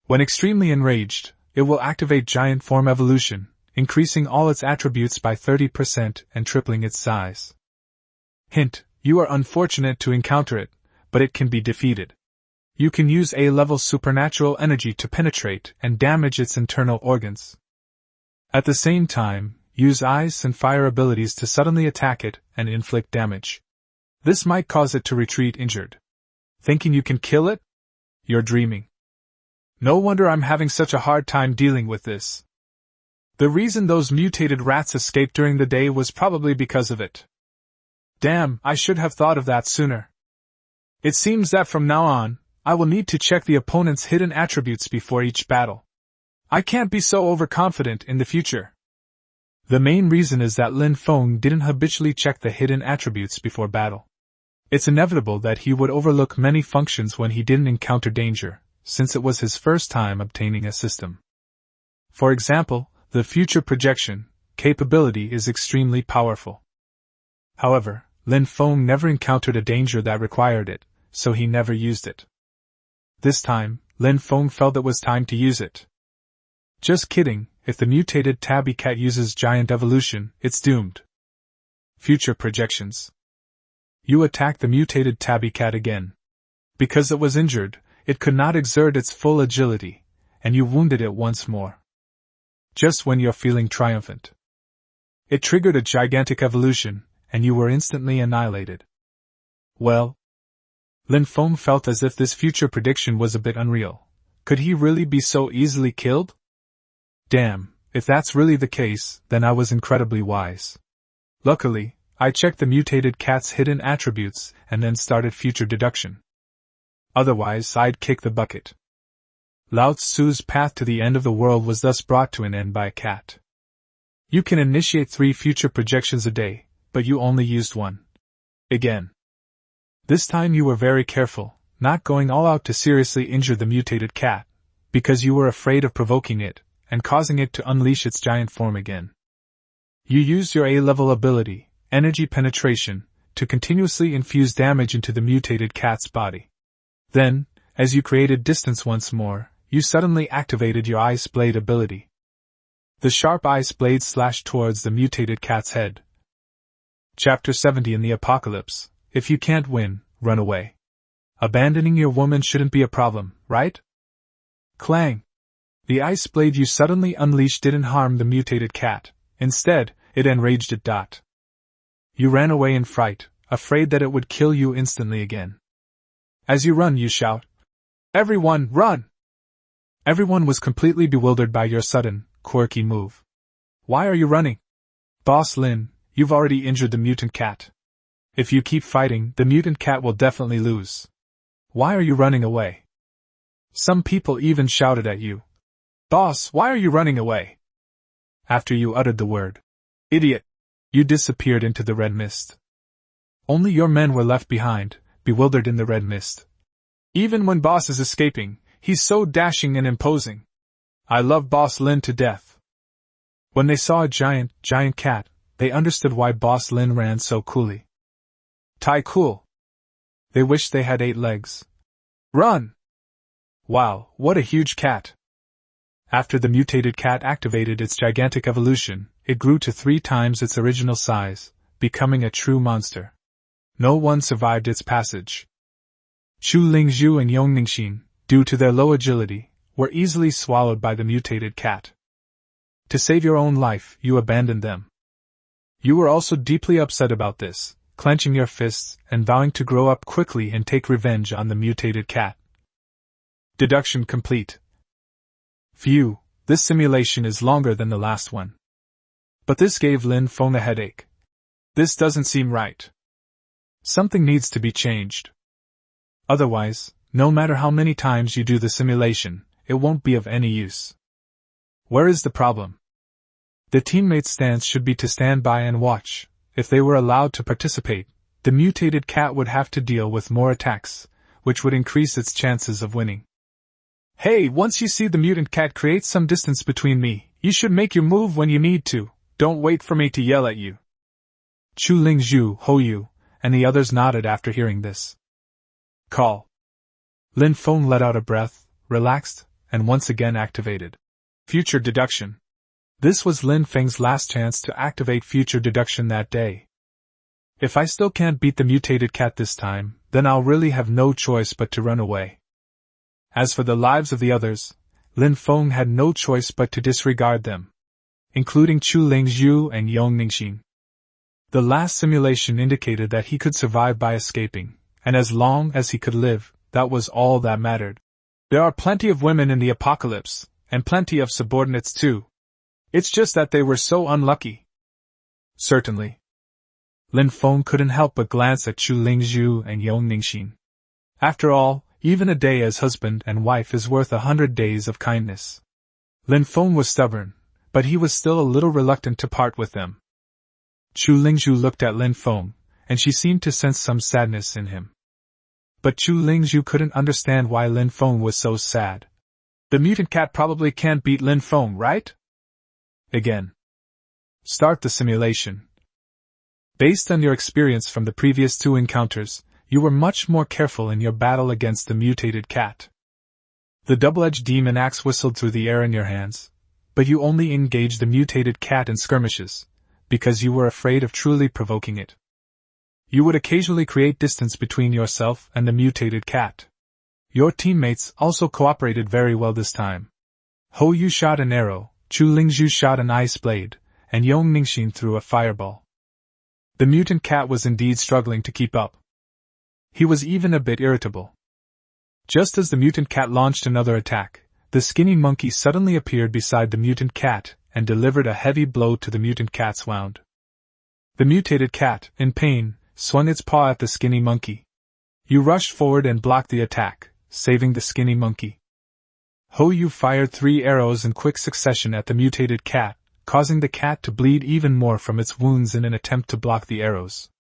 When extremely enraged, it will activate giant form evolution, increasing all its attributes by 30% and tripling its size. Hint, you are unfortunate to encounter it, but it can be defeated. You can use A-level supernatural energy to penetrate and damage its internal organs. At the same time, use ice and fire abilities to suddenly attack it and inflict damage. This might cause it to retreat injured. Thinking you can kill it? You're dreaming. No wonder I'm having such a hard time dealing with this. The reason those mutated rats escaped during the day was probably because of it. Damn, I should have thought of that sooner. It seems that from now on, I will need to check the opponent's hidden attributes before each battle. I can't be so overconfident in the future. The main reason is that Lin Feng didn't habitually check the hidden attributes before battle. It's inevitable that he would overlook many functions when he didn't encounter danger, since it was his first time obtaining a system. For example, the future projection capability is extremely powerful. However, Lin Feng never encountered a danger that required it, so he never used it. This time, Lin Feng felt it was time to use it. Just kidding, if the mutated tabby cat uses giant evolution, it's doomed. Future projections. You attack the mutated tabby cat again. Because it was injured, it could not exert its full agility, and you wounded it once more. Just when you're feeling triumphant. It triggered a gigantic evolution, and you were instantly annihilated. Well, Lin Feng felt as if this future prediction was a bit unreal. Could he really be so easily killed? Damn, if that's really the case, then I was incredibly wise. Luckily, I checked the mutated cat's hidden attributes and then started future deduction. Otherwise, I'd kick the bucket. Lao Tzu's path to the end of the world was thus brought to an end by a cat. You can initiate 3 future projections a day, but you only used 1. Again. This time you were very careful, not going all out to seriously injure the mutated cat, because you were afraid of provoking it and causing it to unleash its giant form again. You used your A-level ability, Energy Penetration, to continuously infuse damage into the mutated cat's body. Then, as you created distance once more, you suddenly activated your Ice Blade ability. The sharp ice blade slashed towards the mutated cat's head. Chapter 70 in the Apocalypse. If you can't win, run away. Abandoning your woman shouldn't be a problem, right? Clang! The ice blade you suddenly unleashed didn't harm the mutated cat. Instead, it enraged it. You ran away in fright, afraid that it would kill you instantly again. As you run, you shout, "Everyone, run!" Everyone was completely bewildered by your sudden, quirky move. Why are you running? Boss Lin, you've already injured the mutant cat. If you keep fighting, the mutant cat will definitely lose. Why are you running away? Some people even shouted at you. Boss, why are you running away? After you uttered the word, idiot, you disappeared into the red mist. Only your men were left behind, bewildered in the red mist. Even when Boss is escaping, he's so dashing and imposing. I love Boss Lin to death. When they saw a giant cat, they understood why Boss Lin ran so coolly. Tai cool. They wished they had 8 legs. Run! Wow, what a huge cat! After the mutated cat activated its gigantic evolution, it grew to 3 times its original size, becoming a true monster. No one survived its passage. Chu Lingzhu and Yong Ningxin, due to their low agility, were easily swallowed by the mutated cat. To save your own life, you abandoned them. You were also deeply upset about this, clenching your fists and vowing to grow up quickly and take revenge on the mutated cat. Deduction complete. Phew, this simulation is longer than the last one. But this gave Lin Feng a headache. This doesn't seem right. Something needs to be changed. Otherwise, no matter how many times you do the simulation, it won't be of any use. Where is the problem? The teammates' stance should be to stand by and watch. If they were allowed to participate, the mutated cat would have to deal with more attacks, which would increase its chances of winning. Hey, once you see the mutant cat create some distance between me, you should make your move when you need to. Don't wait for me to yell at you. Chu Lingzhu, Ho Yu, and the others nodded after hearing this. Call. Lin Feng let out a breath, relaxed, and once again activated future deduction. This was Lin Feng's last chance to activate future deduction that day. If I still can't beat the mutated cat this time, then I'll really have no choice but to run away. As for the lives of the others, Lin Feng had no choice but to disregard them, including Chu Lingzhu and Yong Ningxin. The last simulation indicated that he could survive by escaping, and as long as he could live, that was all that mattered. There are plenty of women in the apocalypse, and plenty of subordinates too. It's just that they were so unlucky. Certainly. Lin Feng couldn't help but glance at Chu Lingzhu and Yong Ningxin. After all, even a day as husband and wife is worth 100 days of kindness. Lin Feng was stubborn, but he was still a little reluctant to part with them. Chu Lingzhu looked at Lin Feng, and she seemed to sense some sadness in him. But Chu Lingzhu couldn't understand why Lin Feng was so sad. The mutant cat probably can't beat Lin Feng, right? Again. Start the simulation. Based on your experience from the previous 2 encounters, you were much more careful in your battle against the mutated cat. The double-edged demon axe whistled through the air in your hands, but you only engaged the mutated cat in skirmishes, because you were afraid of truly provoking it. You would occasionally create distance between yourself and the mutated cat. Your teammates also cooperated very well this time. Ho Yu shot an arrow, Chu Lingzhu shot an ice blade, and Yong Ningxin threw a fireball. The mutant cat was indeed struggling to keep up. He was even a bit irritable. Just as the mutant cat launched another attack, the skinny monkey suddenly appeared beside the mutant cat and delivered a heavy blow to the mutant cat's wound. The mutated cat, in pain, swung its paw at the skinny monkey. You rushed forward and blocked the attack, saving the skinny monkey. You fired 3 arrows in quick succession at the mutated cat, causing the cat to bleed even more from its wounds in an attempt to block the arrows.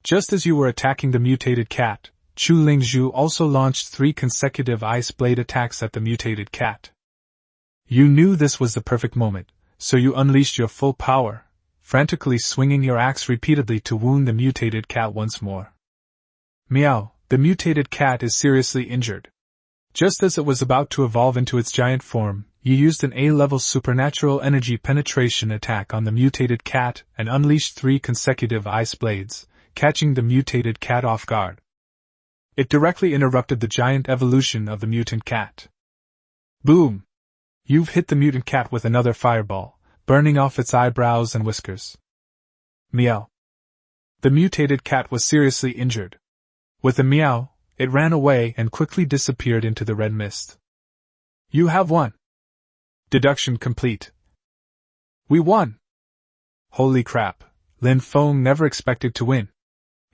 Just as you were attacking the mutated cat, Chu Lingzhu also launched 3 consecutive ice blade attacks at the mutated cat. You knew this was the perfect moment, so you unleashed your full power, frantically swinging your axe repeatedly to wound the mutated cat once more. Meow, the mutated cat is seriously injured. Just as it was about to evolve into its giant form, you used an A-level supernatural energy penetration attack on the mutated cat and unleashed 3 consecutive ice blades, catching the mutated cat off guard. It directly interrupted the giant evolution of the mutant cat. Boom! You've hit the mutant cat with another fireball, burning off its eyebrows and whiskers. Meow. The mutated cat was seriously injured. With a meow, it ran away and quickly disappeared into the red mist. You have won. Deduction complete. We won! Holy crap, Lin Feng never expected to win.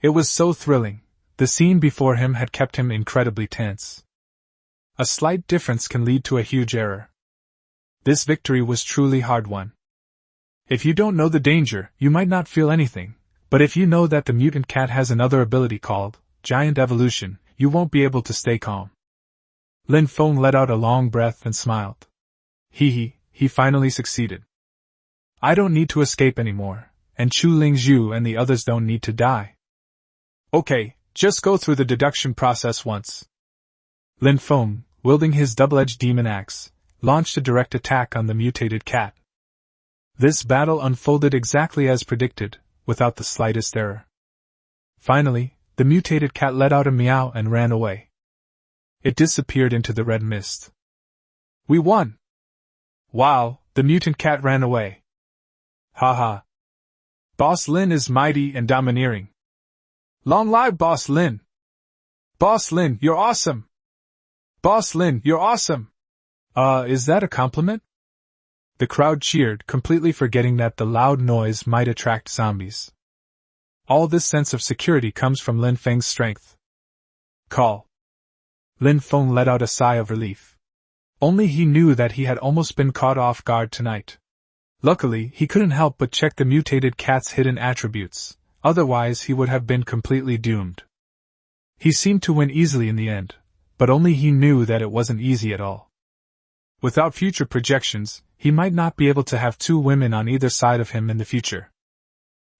It was so thrilling. The scene before him had kept him incredibly tense. A slight difference can lead to a huge error. This victory was truly hard-won. If you don't know the danger, you might not feel anything, but if you know that the mutant cat has another ability called Giant Evolution, you won't be able to stay calm. Lin Feng let out a long breath and smiled. He finally succeeded. I don't need to escape anymore, and Chu Lingzhu and the others don't need to die. Okay. Just go through the deduction process once. Lin Feng, wielding his double-edged demon axe, launched a direct attack on the mutated cat. This battle unfolded exactly as predicted, without the slightest error. Finally, the mutated cat let out a meow and ran away. It disappeared into the red mist. We won! Wow, the mutant cat ran away. Haha. Boss Lin is mighty and domineering. Long live Boss Lin! Boss Lin, you're awesome! Boss Lin, you're awesome! Is that a compliment? The crowd cheered, completely forgetting that the loud noise might attract zombies. All this sense of security comes from Lin Feng's strength. Call. Lin Feng let out a sigh of relief. Only he knew that he had almost been caught off guard tonight. Luckily, he couldn't help but check the mutated cat's hidden attributes. Otherwise he would have been completely doomed. He seemed to win easily in the end, but only he knew that it wasn't easy at all. Without future projections, he might not be able to have 2 women on either side of him in the future.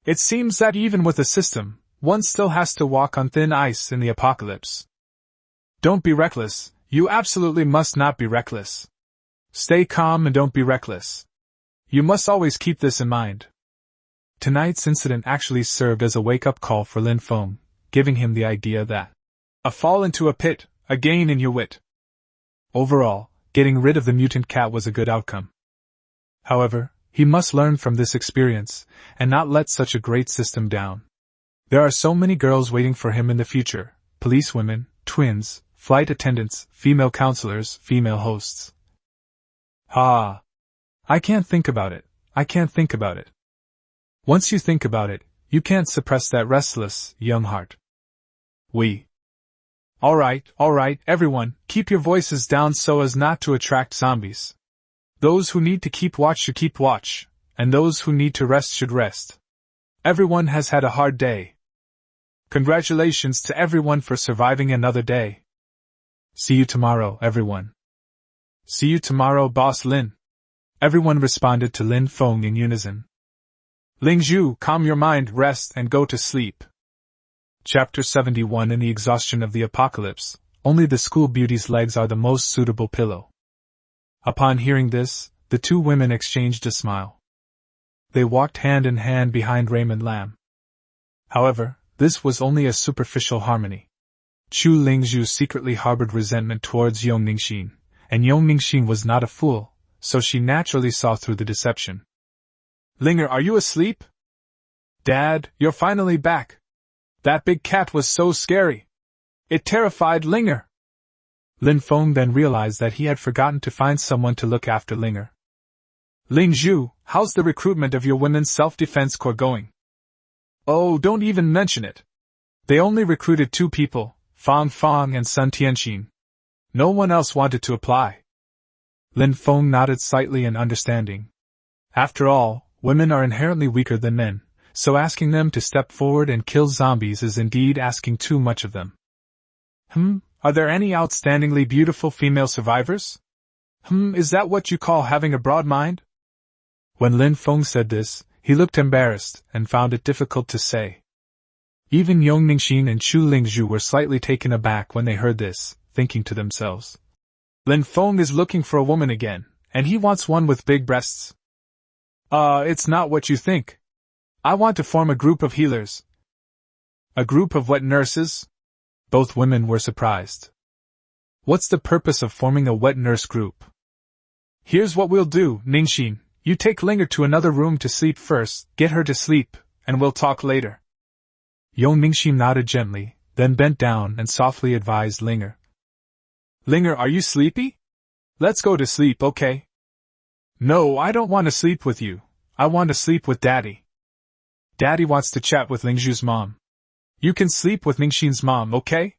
It seems that even with a system, one still has to walk on thin ice in the apocalypse. Don't be reckless, you absolutely must not be reckless. Stay calm and don't be reckless. You must always keep this in mind. Tonight's incident actually served as a wake-up call for Lin Feng, giving him the idea that a fall into a pit, a gain in your wit. Overall, getting rid of the mutant cat was a good outcome. However, he must learn from this experience, and not let such a great system down. There are so many girls waiting for him in the future: policewomen, twins, flight attendants, female counselors, female hosts. I can't think about it. Once you think about it, you can't suppress that restless, young heart. All right, everyone, keep your voices down so as not to attract zombies. Those who need to keep watch should keep watch, and those who need to rest should rest. Everyone has had a hard day. Congratulations to everyone for surviving another day. See you tomorrow, everyone. See you tomorrow, Boss Lin. Everyone responded to Lin Feng in unison. Lingzhu, calm your mind, rest, and go to sleep. Chapter 71. In the exhaustion of the apocalypse, only the school beauty's legs are the most suitable pillow. Upon hearing this, the 2 women exchanged a smile. They walked hand in hand behind Raymond Lam. However, this was only a superficial harmony. Chu Lingzhu secretly harbored resentment towards Yong Ningxin, and Yong Ningxin was not a fool, so she naturally saw through the deception. Linger, are you asleep? Dad, you're finally back. That big cat was so scary. It terrified Linger. Lin Feng then realized that he had forgotten to find someone to look after Linger. Ling Zhu, how's the recruitment of your women's self-defense corps going? Oh, don't even mention it. They only recruited 2 people, Fang Fang and Sun Tianxin. No one else wanted to apply. Lin Feng nodded slightly in understanding. After all, women are inherently weaker than men, so asking them to step forward and kill zombies is indeed asking too much of them. Are there any outstandingly beautiful female survivors? Is that what you call having a broad mind? When Lin Feng said this, he looked embarrassed and found it difficult to say. Even Yong Ningxin and Chu Lingzhu were slightly taken aback when they heard this, thinking to themselves. Lin Feng is looking for a woman again, and he wants one with big breasts. It's not what you think. I want to form a group of healers. A group of wet nurses? Both women were surprised. What's the purpose of forming a wet nurse group? Here's what we'll do, Ningxin. You take Linger to another room to sleep first, get her to sleep, and we'll talk later. Yong Ningxin nodded gently, then bent down and softly advised Linger. Linger, are you sleepy? Let's go to sleep, okay? No, I don't want to sleep with you. I want to sleep with Daddy. Daddy wants to chat with Lingzhu's mom. You can sleep with Ningxin's mom, okay?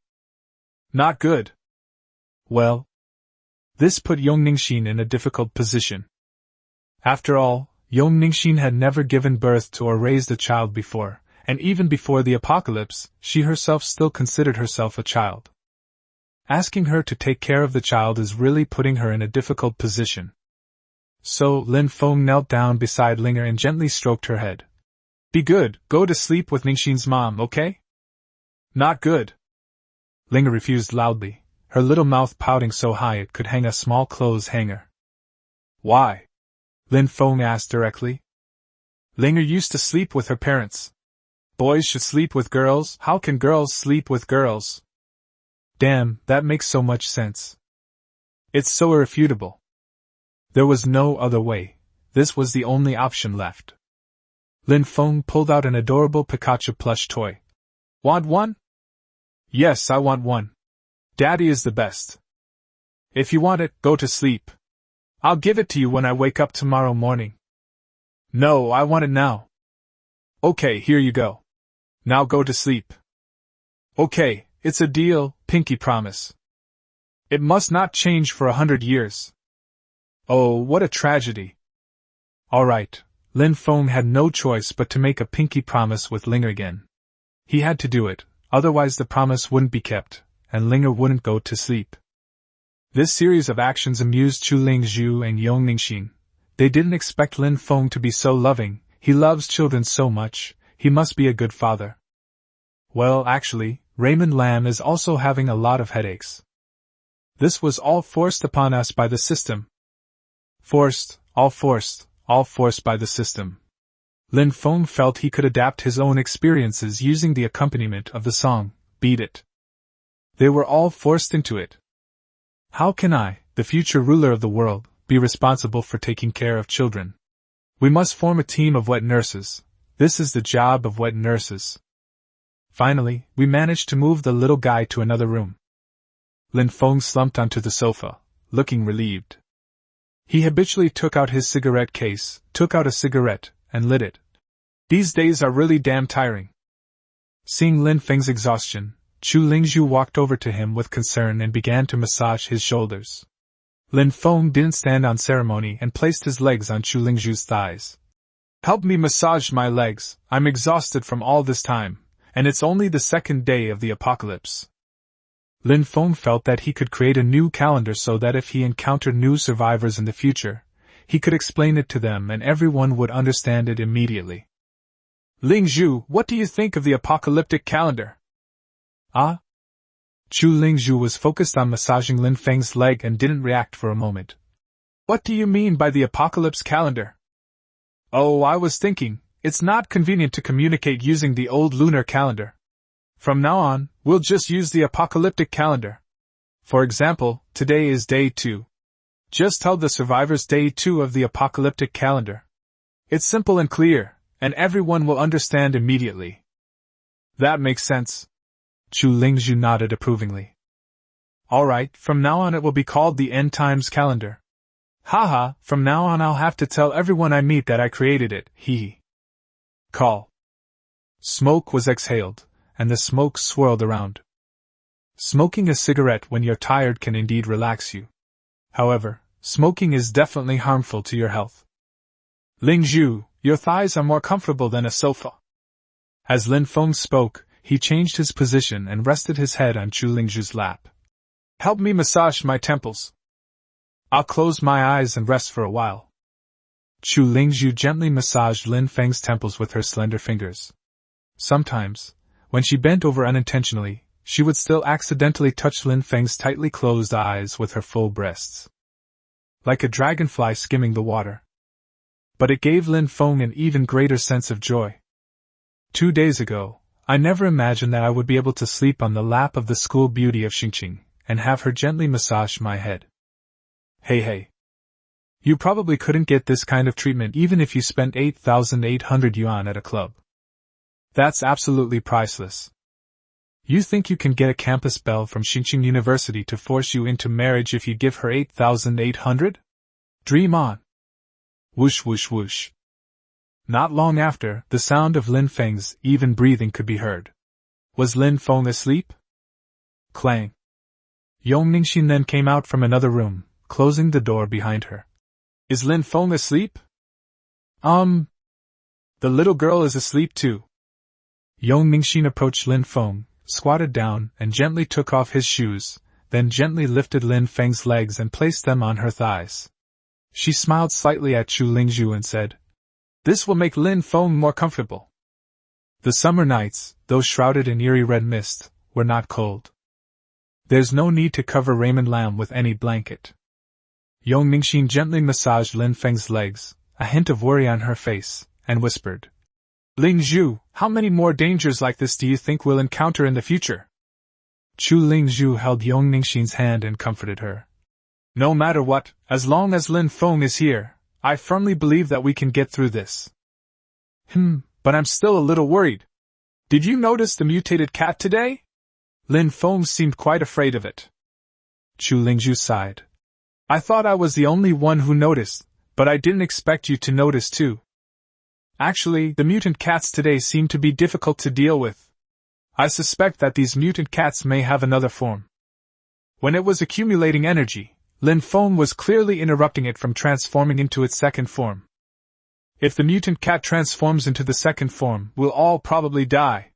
Not good. Well, this put Yong Ningxin in a difficult position. After all, Yong Ningxin had never given birth to or raised a child before, and even before the apocalypse, she herself still considered herself a child. Asking her to take care of the child is really putting her in a difficult position. So Lin Feng knelt down beside Linger and gently stroked her head. Be good, go to sleep with Ningxin's mom, okay? Not good. Linger refused loudly, her little mouth pouting so high it could hang a small clothes hanger. Why? Lin Feng asked directly. Linger used to sleep with her parents. Boys should sleep with girls. How can girls sleep with girls? Damn, that makes so much sense. It's so irrefutable. There was no other way. This was the only option left. Lin Feng pulled out an adorable Pikachu plush toy. Want one? Yes, I want one. Daddy is the best. If you want it, go to sleep. I'll give it to you when I wake up tomorrow morning. No, I want it now. Okay, here you go. Now go to sleep. Okay, it's a deal, pinky promise. It must not change for 100 years. Oh, what a tragedy. All right, Lin Feng had no choice but to make a pinky promise with Linger again. He had to do it, otherwise the promise wouldn't be kept, and Linger wouldn't go to sleep. This series of actions amused Chu Lingzhu and Yong Ningxin. They didn't expect Lin Feng to be so loving. He loves children so much, he must be a good father. Well, actually, Raymond Lam is also having a lot of headaches. This was all forced upon us by the system. Forced by the system. Lin Feng felt he could adapt his own experiences using the accompaniment of the song, Beat It. They were all forced into it. How can I, the future ruler of the world, be responsible for taking care of children? We must form a team of wet nurses. This is the job of wet nurses. Finally, we managed to move the little guy to another room. Lin Feng slumped onto the sofa, looking relieved. He habitually took out his cigarette case, took out a cigarette, and lit it. These days are really damn tiring. Seeing Lin Feng's exhaustion, Chu Lingzhu walked over to him with concern and began to massage his shoulders. Lin Feng didn't stand on ceremony and placed his legs on Chu Lingzhu's thighs. Help me massage my legs, I'm exhausted from all this time, and it's only the second day of the apocalypse. Lin Feng felt that he could create a new calendar so that if he encountered new survivors in the future, he could explain it to them and everyone would understand it immediately. Lingzhu, what do you think of the apocalyptic calendar? Ah? Chu Lingzhu was focused on massaging Lin Feng's leg and didn't react for a moment. What do you mean by the apocalypse calendar? Oh, I was thinking, it's not convenient to communicate using the old lunar calendar. From now on, we'll just use the apocalyptic calendar. For example, today is day 2. Just tell the survivors day 2 of the apocalyptic calendar. It's simple and clear, and everyone will understand immediately. That makes sense. Chu Lingzhu nodded approvingly. Alright, from now on it will be called the End Times Calendar. Haha, from now on I'll have to tell everyone I meet that I created it, hee. Call. Smoke was exhaled, and the smoke swirled around. Smoking a cigarette when you're tired can indeed relax you. However, smoking is definitely harmful to your health. Lingzhu, your thighs are more comfortable than a sofa. As Lin Feng spoke, he changed his position and rested his head on Chu Lingzhu's lap. Help me massage my temples. I'll close my eyes and rest for a while. Chu Lingzhu gently massaged Lin Feng's temples with her slender fingers. Sometimes, when she bent over unintentionally, she would still accidentally touch Lin Feng's tightly closed eyes with her full breasts. Like a dragonfly skimming the water. But it gave Lin Feng an even greater sense of joy. 2 days ago, I never imagined that I would be able to sleep on the lap of the school beauty of Xingqing, and have her gently massage my head. Hey. You probably couldn't get this kind of treatment even if you spent 8,800 yuan at a club. That's absolutely priceless. You think you can get a campus belle from Xingqing University to force you into marriage if you give her 8,800? Dream on. Whoosh whoosh whoosh. Not long after, the sound of Lin Feng's even breathing could be heard. Was Lin Feng asleep? Clang. Yong Ningxin then came out from another room, closing the door behind her. Is Lin Feng asleep? The little girl is asleep too. Yong Ningxin approached Lin Feng, squatted down, and gently took off his shoes, then gently lifted Lin Feng's legs and placed them on her thighs. She smiled slightly at Chu Lingzhu and said, This will make Lin Feng more comfortable. The summer nights, though shrouded in eerie red mist, were not cold. There's no need to cover Raymond Lam with any blanket. Yong Ningxin gently massaged Lin Feng's legs, a hint of worry on her face, and whispered, Lingzhu, how many more dangers like this do you think we'll encounter in the future? Chu Lingzhu held Yong Ningxin's hand and comforted her. No matter what, as long as Lin Feng is here, I firmly believe that we can get through this. But I'm still a little worried. Did you notice the mutated cat today? Lin Feng seemed quite afraid of it. Chu Lingzhu sighed. I thought I was the only one who noticed, but I didn't expect you to notice too. Actually, the mutant cats today seem to be difficult to deal with. I suspect that these mutant cats may have another form. When it was accumulating energy, Lin Feng was clearly interrupting it from transforming into its second form. If the mutant cat transforms into the second form, we'll all probably die.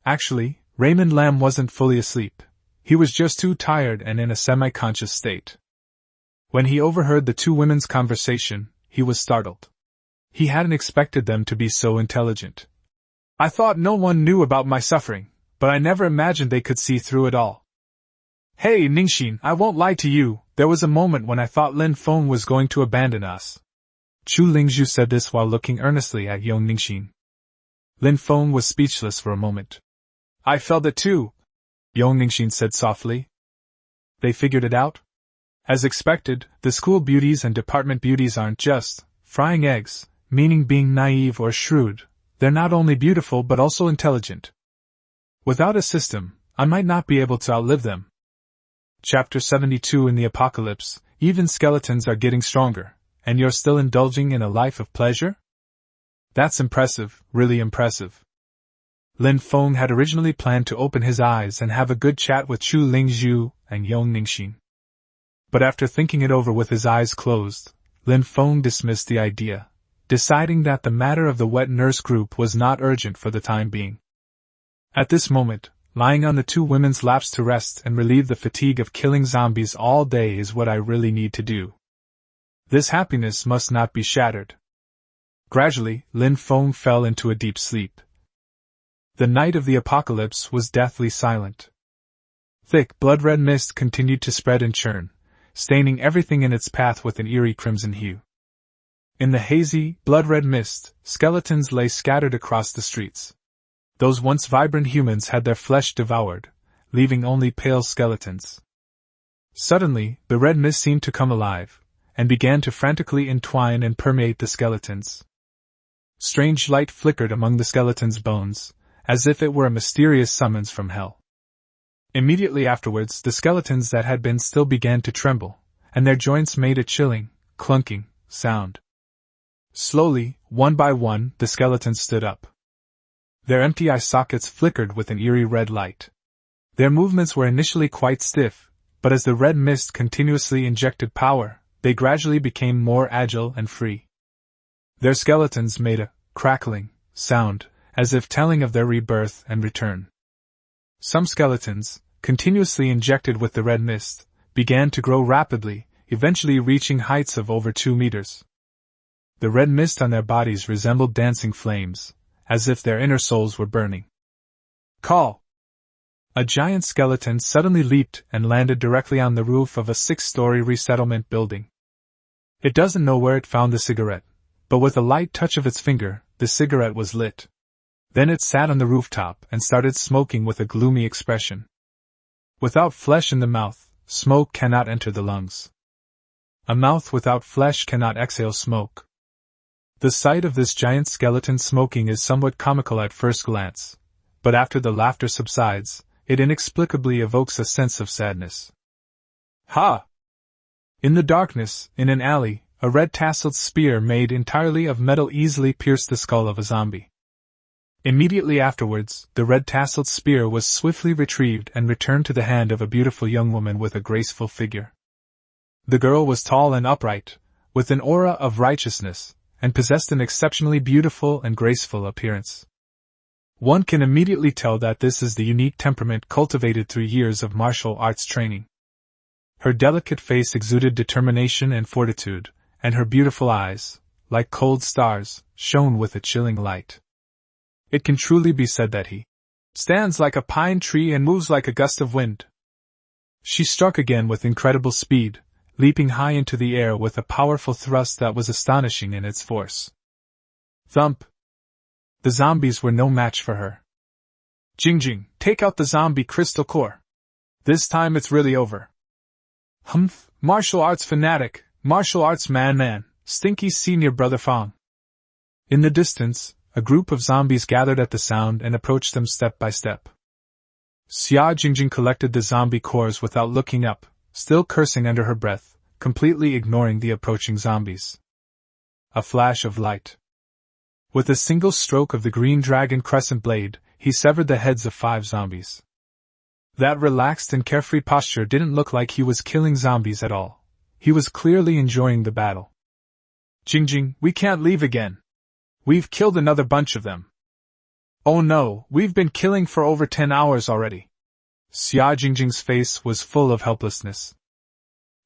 Actually, Raymond Lam wasn't fully asleep. He was just too tired and in a semi-conscious state. When he overheard the two women's conversation, he was startled. He hadn't expected them to be so intelligent. I thought no one knew about my suffering, but I never imagined they could see through it all. Hey Ningxin, I won't lie to you, there was a moment when I thought Lin Feng was going to abandon us. Chu Lingzhu said this while looking earnestly at Yong Ningxin. Lin Feng was speechless for a moment. I felt it too, Yong Ningxin said softly. They figured it out? As expected, the school beauties and department beauties aren't just frying eggs, meaning being naive or shrewd. They're not only beautiful but also intelligent. Without a system, I might not be able to outlive them. Chapter 72 In the Apocalypse, even skeletons are getting stronger, and you're still indulging in a life of pleasure? That's impressive, really impressive. Lin Feng had originally planned to open his eyes and have a good chat with Chu Lingzhu and Yong Ningxin. But after thinking it over with his eyes closed, Lin Feng dismissed the idea, deciding that the matter of the wet nurse group was not urgent for the time being. At this moment, lying on the two women's laps to rest and relieve the fatigue of killing zombies all day is what I really need to do. This happiness must not be shattered. Gradually, Lin Feng fell into a deep sleep. The night of the apocalypse was deathly silent. Thick, blood-red mist continued to spread and churn, staining everything in its path with an eerie crimson hue. In the hazy, blood-red mist, skeletons lay scattered across the streets. Those once vibrant humans had their flesh devoured, leaving only pale skeletons. Suddenly, the red mist seemed to come alive, and began to frantically entwine and permeate the skeletons. Strange light flickered among the skeleton's bones, as if it were a mysterious summons from hell. Immediately afterwards, the skeletons that had been still began to tremble, and their joints made a chilling, clunking sound. Slowly, one by one, the skeletons stood up. Their empty eye sockets flickered with an eerie red light. Their movements were initially quite stiff, but as the red mist continuously injected power, they gradually became more agile and free. Their skeletons made a crackling sound, as if telling of their rebirth and return. Some skeletons, continuously injected with the red mist, began to grow rapidly, eventually reaching heights of over 2 meters. The red mist on their bodies resembled dancing flames, as if their inner souls were burning. Call! A giant skeleton suddenly leaped and landed directly on the roof of a 6-story resettlement building. It doesn't know where it found the cigarette, but with a light touch of its finger, the cigarette was lit. Then it sat on the rooftop and started smoking with a gloomy expression. Without flesh in the mouth, smoke cannot enter the lungs. A mouth without flesh cannot exhale smoke. The sight of this giant skeleton smoking is somewhat comical at first glance, but after the laughter subsides, it inexplicably evokes a sense of sadness. Ha! In the darkness, in an alley, a red-tasseled spear made entirely of metal easily pierced the skull of a zombie. Immediately afterwards, the red-tasseled spear was swiftly retrieved and returned to the hand of a beautiful young woman with a graceful figure. The girl was tall and upright, with an aura of righteousness, and possessed an exceptionally beautiful and graceful appearance. One can immediately tell that this is the unique temperament cultivated through years of martial arts training. Her delicate face exuded determination and fortitude, and her beautiful eyes, like cold stars, shone with a chilling light. It can truly be said that he stands like a pine tree and moves like a gust of wind. She struck again with incredible speed, leaping high into the air with a powerful thrust that was astonishing in its force. Thump! The zombies were no match for her. Jing, take out the zombie crystal core. This time it's really over. Humph, martial arts fanatic, martial arts man, stinky senior brother Fong. In the distance, a group of zombies gathered at the sound and approached them step by step. Xia Jingjing collected the zombie cores without looking up, still cursing under her breath, completely ignoring the approaching zombies. A flash of light. With a single stroke of the green dragon crescent blade, he severed the heads of 5 zombies. That relaxed and carefree posture didn't look like he was killing zombies at all. He was clearly enjoying the battle. Jingjing, we can't leave again. We've killed another bunch of them. Oh no, we've been killing for over 10 hours already. Xia Jingjing's face was full of helplessness.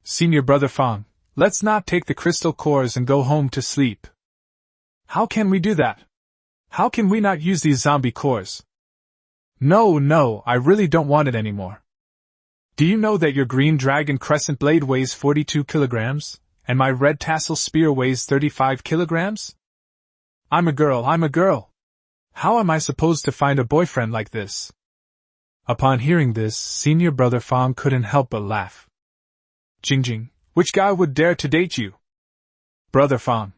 Senior brother Fang, let's not take the crystal cores and go home to sleep. How can we do that? How can we not use these zombie cores? No, I really don't want it anymore. Do you know that your green dragon crescent blade weighs 42 kilograms, and my red tassel spear weighs 35 kilograms? I'm a girl. How am I supposed to find a boyfriend like this? Upon hearing this, senior brother Fang couldn't help but laugh. Jingjing, which guy would dare to date you? Brother Fang.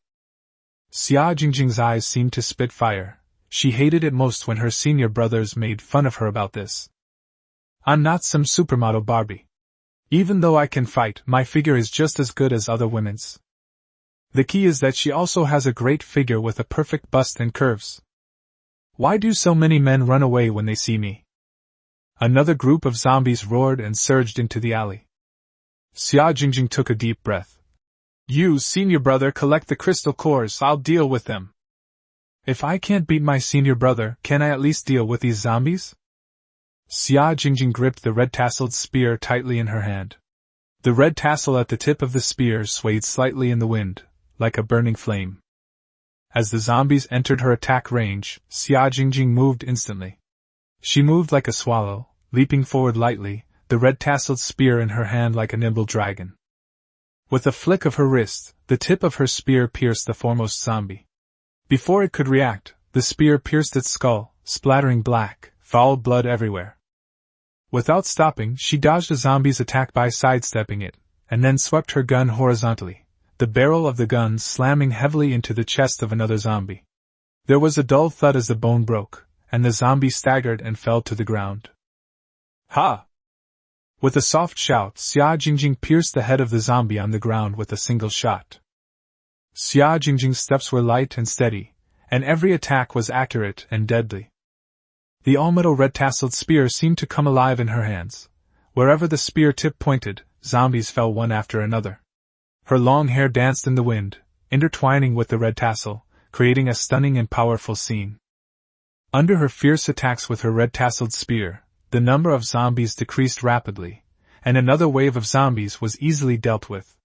Xia Jingjing's eyes seemed to spit fire. She hated it most when her senior brothers made fun of her about this. I'm not some supermodel Barbie. Even though I can fight, my figure is just as good as other women's. The key is that she also has a great figure with a perfect bust and curves. Why do so many men run away when they see me? Another group of zombies roared and surged into the alley. Xia Jingjing took a deep breath. You, senior brother, collect the crystal cores, I'll deal with them. If I can't beat my senior brother, can I at least deal with these zombies? Xia Jingjing gripped the red-tasseled spear tightly in her hand. The red tassel at the tip of the spear swayed slightly in the wind, like a burning flame. As the zombies entered her attack range, Xia Jingjing moved instantly. She moved like a swallow, leaping forward lightly, the red-tasseled spear in her hand like a nimble dragon. With a flick of her wrist, the tip of her spear pierced the foremost zombie. Before it could react, the spear pierced its skull, splattering black, foul blood everywhere. Without stopping, she dodged a zombie's attack by sidestepping it, and then swept her gun horizontally, the barrel of the gun slamming heavily into the chest of another zombie. There was a dull thud as the bone broke, and the zombie staggered and fell to the ground. Ha! With a soft shout, Xia Jingjing pierced the head of the zombie on the ground with a single shot. Xia Jingjing's steps were light and steady, and every attack was accurate and deadly. The all-metal red-tasseled spear seemed to come alive in her hands. Wherever the spear tip pointed, zombies fell one after another. Her long hair danced in the wind, intertwining with the red tassel, creating a stunning and powerful scene. Under her fierce attacks with her red-tasseled spear, the number of zombies decreased rapidly, and another wave of zombies was easily dealt with.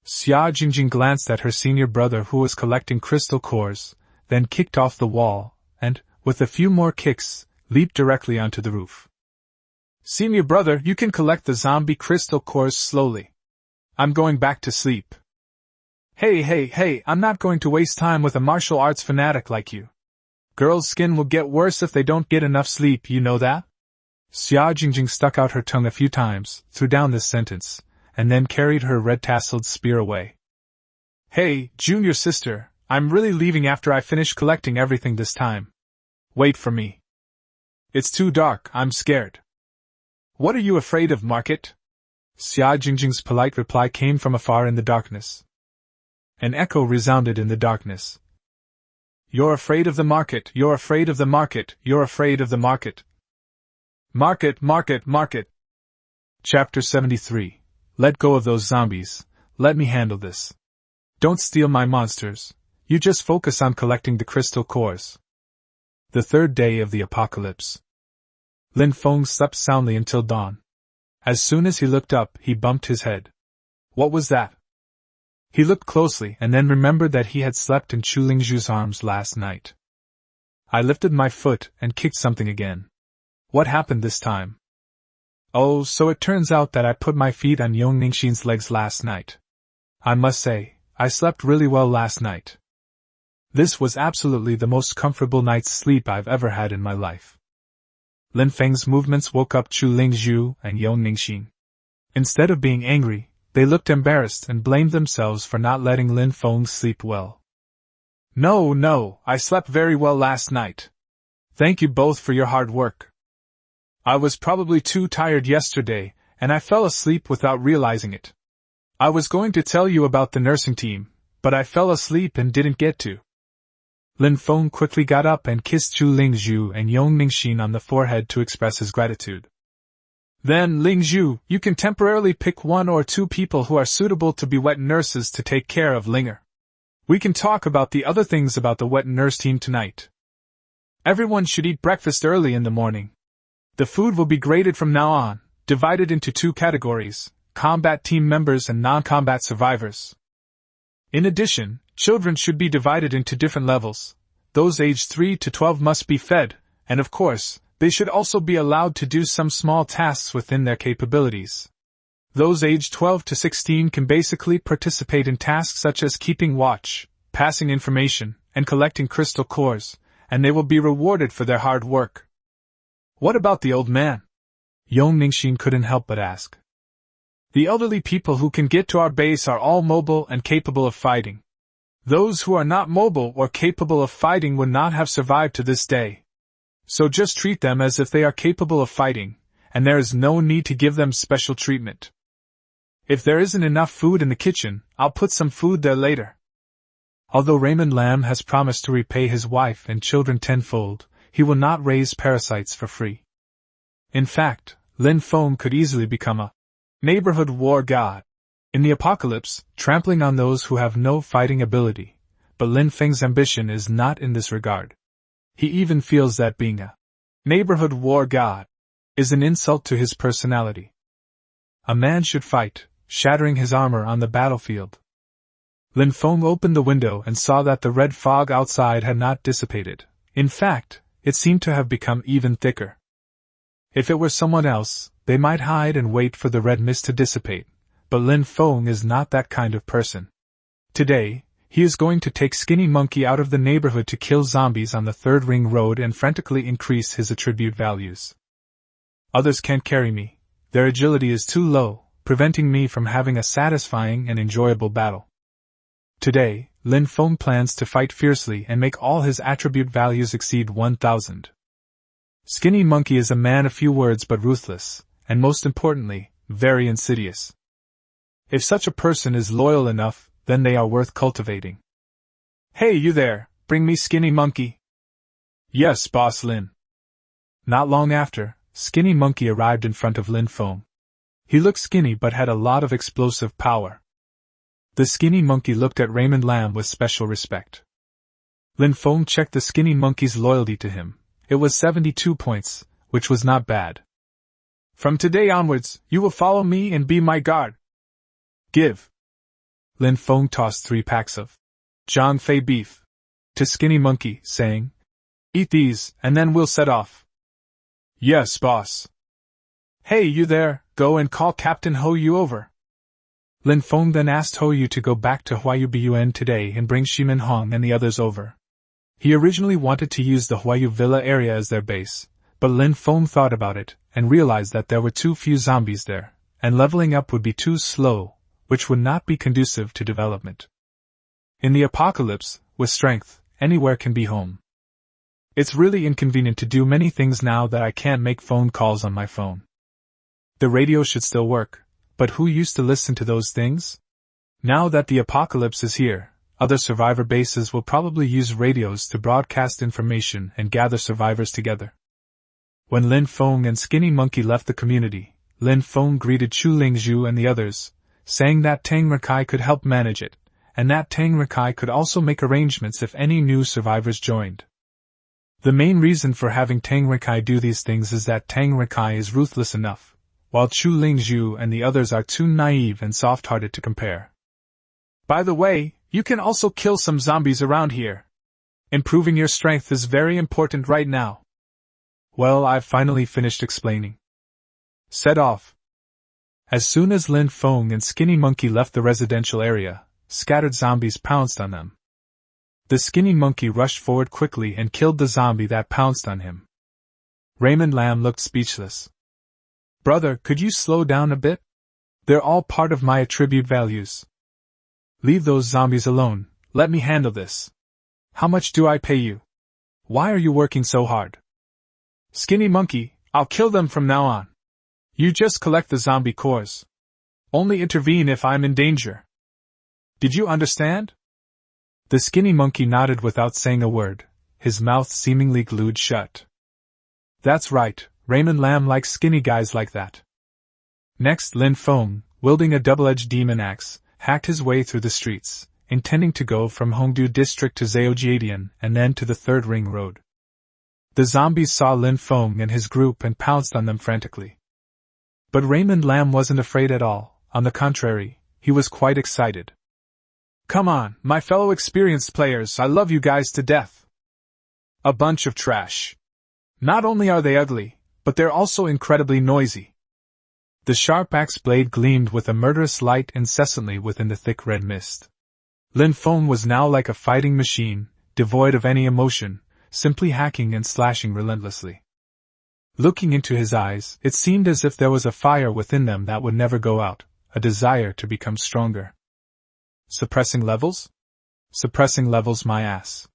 Xia Jingjing glanced at her senior brother who was collecting crystal cores, then kicked off the wall, and, with a few more kicks, leaped directly onto the roof. Senior brother, you can collect the zombie crystal cores slowly. I'm going back to sleep. Hey, I'm not going to waste time with a martial arts fanatic like you. Girls' skin will get worse if they don't get enough sleep, you know that? Xia Jingjing stuck out her tongue a few times, threw down this sentence, and then carried her red-tasseled spear away. Hey, junior sister, I'm really leaving after I finish collecting everything this time. Wait for me. It's too dark, I'm scared. What are you afraid of, Market? Xia Jingjing's polite reply came from afar in the darkness. An echo resounded in the darkness. You're afraid of the market, you're afraid of the market, you're afraid of the market. Market. Chapter 73. Let go of those zombies, let me handle this. Don't steal my monsters, you just focus on collecting the crystal cores. The third day of the apocalypse. Lin Feng slept soundly until dawn. As soon as he looked up, he bumped his head. What was that? He looked closely and then remembered that he had slept in Chu Lingzhu's arms last night. I lifted my foot and kicked something again. What happened this time? Oh, so it turns out that I put my feet on Yong Ningxin's legs last night. I must say, I slept really well last night. This was absolutely the most comfortable night's sleep I've ever had in my life. Lin Feng's movements woke up Chu Lingzhu and Yong Ningxin. Instead of being angry, they looked embarrassed and blamed themselves for not letting Lin Feng sleep well. No, I slept very well last night. Thank you both for your hard work. I was probably too tired yesterday, and I fell asleep without realizing it. I was going to tell you about the nursing team, but I fell asleep and didn't get to. Lin Feng quickly got up and kissed Chu Lingzhu and Yong Ningxin on the forehead to express his gratitude. Then, Lingzhu, you can temporarily pick 1 or 2 people who are suitable to be wet nurses to take care of Linger. We can talk about the other things about the wet nurse team tonight. Everyone should eat breakfast early in the morning. The food will be graded from now on, divided into 2 categories, combat team members and non-combat survivors. In addition, children should be divided into different levels. Those aged 3 to 12 must be fed, and of course, they should also be allowed to do some small tasks within their capabilities. Those aged 12 to 16 can basically participate in tasks such as keeping watch, passing information, and collecting crystal cores, and they will be rewarded for their hard work. What about the old man? Yong Ningxin couldn't help but ask. The elderly people who can get to our base are all mobile and capable of fighting. Those who are not mobile or capable of fighting would not have survived to this day. So just treat them as if they are capable of fighting, and there is no need to give them special treatment. If there isn't enough food in the kitchen, I'll put some food there later. Although Raymond Lam has promised to repay his wife and children tenfold, he will not raise parasites for free. In fact, Lin Feng could easily become a neighborhood war god. In the apocalypse, trampling on those who have no fighting ability, but Lin Feng's ambition is not in this regard. He even feels that being a neighborhood war god is an insult to his personality. A man should fight, shattering his armor on the battlefield. Lin Feng opened the window and saw that the red fog outside had not dissipated. In fact, it seemed to have become even thicker. If it were someone else, they might hide and wait for the red mist to dissipate, but Lin Feng is not that kind of person. Today, he is going to take Skinny Monkey out of the neighborhood to kill zombies on the Third Ring Road and frantically increase his attribute values. Others can't carry me. Their agility is too low, preventing me from having a satisfying and enjoyable battle. Today, Lin Feng plans to fight fiercely and make all his attribute values exceed 1000. Skinny Monkey is a man of few words but ruthless, and most importantly, very insidious. If such a person is loyal enough, then they are worth cultivating. Hey, you there, bring me Skinny Monkey. Yes, Boss Lin. Not long after, Skinny Monkey arrived in front of Lin Feng. He looked skinny but had a lot of explosive power. The Skinny Monkey looked at Raymond Lam with special respect. Lin Feng checked the Skinny Monkey's loyalty to him. It was 72 points, which was not bad. From today onwards, you will follow me and be my guard. Give. Lin Feng tossed 3 packs of Zhang Fei beef to Skinny Monkey, saying, Eat these, and then we'll set off. Yes, boss. Hey, you there, go and call Captain Ho Yu over. Lin Feng then asked Ho Yu to go back to Huayu Bun today and bring Shimin Hong and the others over. He originally wanted to use the Huayu Villa area as their base, but Lin Feng thought about it and realized that there were too few zombies there, and leveling up would be too slow, which would not be conducive to development. In the apocalypse, with strength, anywhere can be home. It's really inconvenient to do many things now that I can't make phone calls on my phone. The radio should still work, but who used to listen to those things? Now that the apocalypse is here, other survivor bases will probably use radios to broadcast information and gather survivors together. When Lin Feng and Skinny Monkey left the community, Lin Feng greeted Chu Lingzhu and the others, saying that Tang Rikai could help manage it, and that Tang Rikai could also make arrangements if any new survivors joined. The main reason for having Tang Rikai do these things is that Tang Rikai is ruthless enough, while Chu Lingzhu and the others are too naive and soft-hearted to compare. By the way, you can also kill some zombies around here. Improving your strength is very important right now. Well, I've finally finished explaining. Set off. As soon as Lin Feng and Skinny Monkey left the residential area, scattered zombies pounced on them. The Skinny Monkey rushed forward quickly and killed the zombie that pounced on him. Raymond Lam looked speechless. Brother, could you slow down a bit? They're all part of my attribute values. Leave those zombies alone, let me handle this. How much do I pay you? Why are you working so hard? Skinny Monkey, I'll kill them from now on. You just collect the zombie cores. Only intervene if I'm in danger. Did you understand? The Skinny Monkey nodded without saying a word, his mouth seemingly glued shut. That's right, Raymond Lam likes skinny guys like that. Next, Lin Feng, wielding a double-edged demon axe, hacked his way through the streets, intending to go from Hongdu District to Zheojiadian and then to the Third Ring Road. The zombies saw Lin Feng and his group and pounced on them frantically. But Raymond Lam wasn't afraid at all, on the contrary, he was quite excited. Come on, my fellow experienced players, I love you guys to death. A bunch of trash. Not only are they ugly, but they're also incredibly noisy. The sharp axe blade gleamed with a murderous light incessantly within the thick red mist. Lin Feng was now like a fighting machine, devoid of any emotion, simply hacking and slashing relentlessly. Looking into his eyes, it seemed as if there was a fire within them that would never go out, a desire to become stronger. Suppressing levels? Suppressing levels, my ass.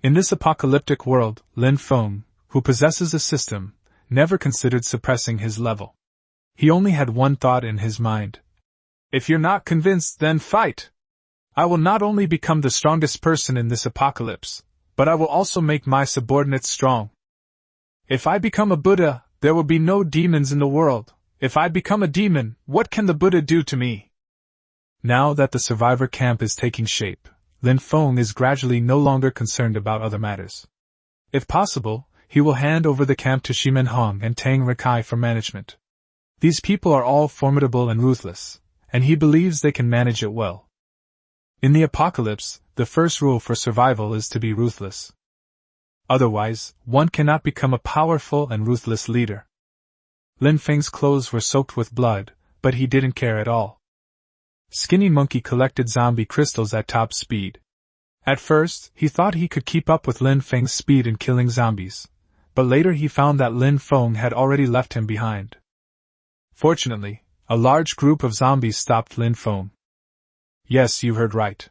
In this apocalyptic world, Lin Feng, who possesses a system, never considered suppressing his level. He only had one thought in his mind. If you're not convinced, then fight! I will not only become the strongest person in this apocalypse, but I will also make my subordinates strong. If I become a Buddha, there will be no demons in the world. If I become a demon, what can the Buddha do to me? Now that the survivor camp is taking shape, Lin Feng is gradually no longer concerned about other matters. If possible, he will hand over the camp to Shimin Hong and Tang Rikai for management. These people are all formidable and ruthless, and he believes they can manage it well. In the apocalypse, the first rule for survival is to be ruthless. Otherwise, one cannot become a powerful and ruthless leader. Lin Feng's clothes were soaked with blood, but he didn't care at all. Skinny Monkey collected zombie crystals at top speed. At first, he thought he could keep up with Lin Feng's speed in killing zombies, but later he found that Lin Feng had already left him behind. Fortunately, a large group of zombies stopped Lin Feng. Yes, you heard right.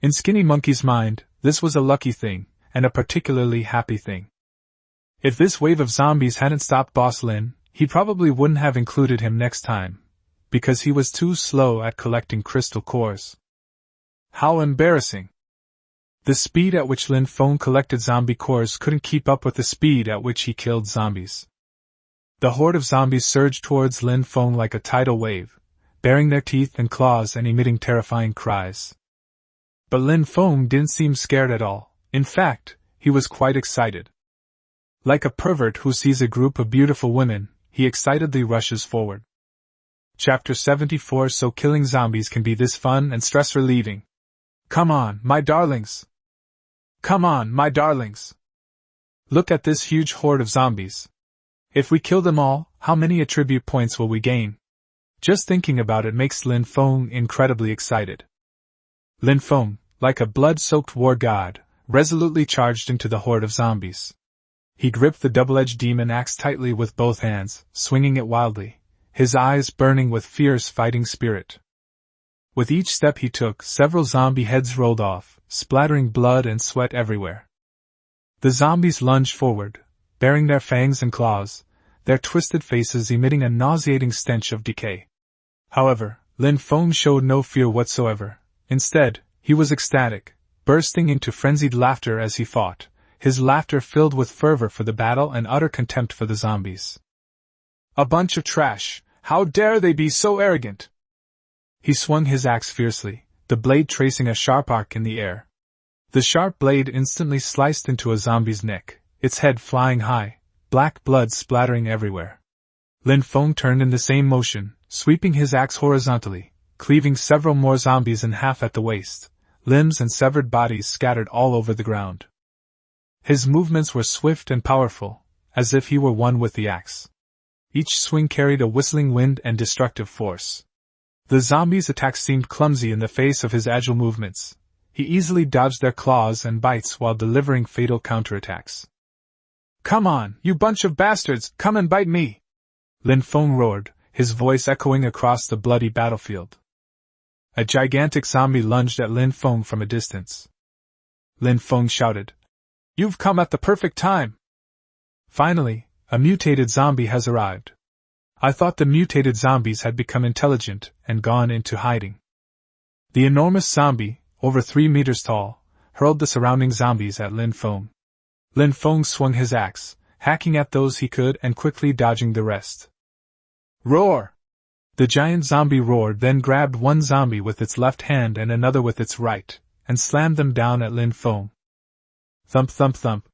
In Skinny Monkey's mind, this was a lucky thing, and a particularly happy thing. If this wave of zombies hadn't stopped Boss Lin, he probably wouldn't have included him next time, because he was too slow at collecting crystal cores. How embarrassing! The speed at which Lin Feng collected zombie cores couldn't keep up with the speed at which he killed zombies. The horde of zombies surged towards Lin Feng like a tidal wave, baring their teeth and claws and emitting terrifying cries. But Lin Feng didn't seem scared at all. In fact, he was quite excited. Like a pervert who sees a group of beautiful women, he excitedly rushes forward. Chapter 74. So killing zombies can be this fun and stress-relieving. Come on, my darlings! Come on, my darlings! Look at this huge horde of zombies. If we kill them all, how many attribute points will we gain? Just thinking about it makes Lin Feng incredibly excited. Lin Feng, like a blood-soaked war god, resolutely charged into the horde of zombies. He gripped the double-edged demon axe tightly with both hands, swinging it wildly, his eyes burning with fierce fighting spirit. With each step he took, several zombie heads rolled off, splattering blood and sweat everywhere. The zombies lunged forward, baring their fangs and claws, their twisted faces emitting a nauseating stench of decay. However, Lin Feng showed no fear whatsoever. Instead, he was ecstatic, bursting into frenzied laughter as he fought, his laughter filled with fervor for the battle and utter contempt for the zombies. A bunch of trash! How dare they be so arrogant! He swung his axe fiercely, the blade tracing a sharp arc in the air. The sharp blade instantly sliced into a zombie's neck, its head flying high, black blood splattering everywhere. Lin Feng turned in the same motion, sweeping his axe horizontally, cleaving several more zombies in half at the waist, limbs and severed bodies scattered all over the ground. His movements were swift and powerful, as if he were one with the axe. Each swing carried a whistling wind and destructive force. The zombies' attacks seemed clumsy in the face of his agile movements. He easily dodged their claws and bites while delivering fatal counterattacks. Come on, you bunch of bastards, come and bite me! Lin Feng roared, his voice echoing across the bloody battlefield. A gigantic zombie lunged at Lin Feng from a distance. Lin Feng shouted, "You've come at the perfect time!" Finally, a mutated zombie has arrived. I thought the mutated zombies had become intelligent and gone into hiding. The enormous zombie, over 3 meters tall, hurled the surrounding zombies at Lin Feng. Lin Feng swung his axe, hacking at those he could and quickly dodging the rest. Roar! The giant zombie roared, then grabbed one zombie with its left hand and another with its right, and slammed them down at Lin Feng. Thump thump thump.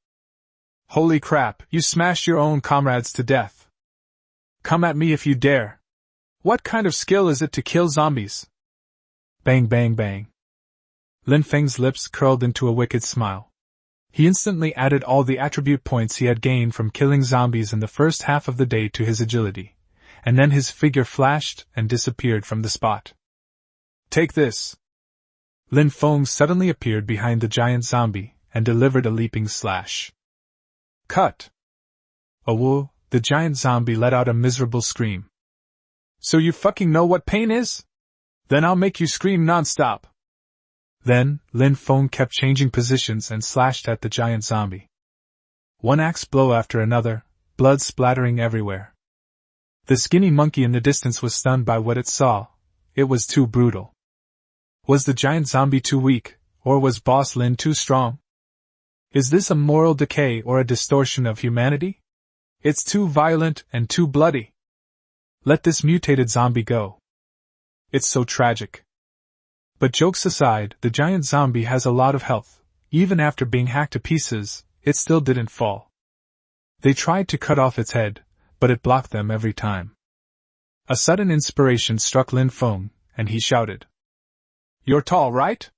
Holy crap, you smashed your own comrades to death. Come at me if you dare. What kind of skill is it to kill zombies? Bang bang bang. Lin Feng's lips curled into a wicked smile. He instantly added all the attribute points he had gained from killing zombies in the first half of the day to his agility, and then his figure flashed and disappeared from the spot. Take this! Lin Feng suddenly appeared behind the giant zombie and delivered a leaping slash. Cut! Oh whoa, the giant zombie let out a miserable scream. So you fucking know what pain is? Then I'll make you scream non-stop. Then, Lin Feng kept changing positions and slashed at the giant zombie. One axe blow after another, blood splattering everywhere. The skinny monkey in the distance was stunned by what it saw. It was too brutal. Was the giant zombie too weak, or was Boss Lin too strong? Is this a moral decay or a distortion of humanity? It's too violent and too bloody. Let this mutated zombie go. It's so tragic. But jokes aside, the giant zombie has a lot of health. Even after being hacked to pieces, it still didn't fall. They tried to cut off its head, but it blocked them every time. A sudden inspiration struck Lin Feng, and he shouted. You're tall, right?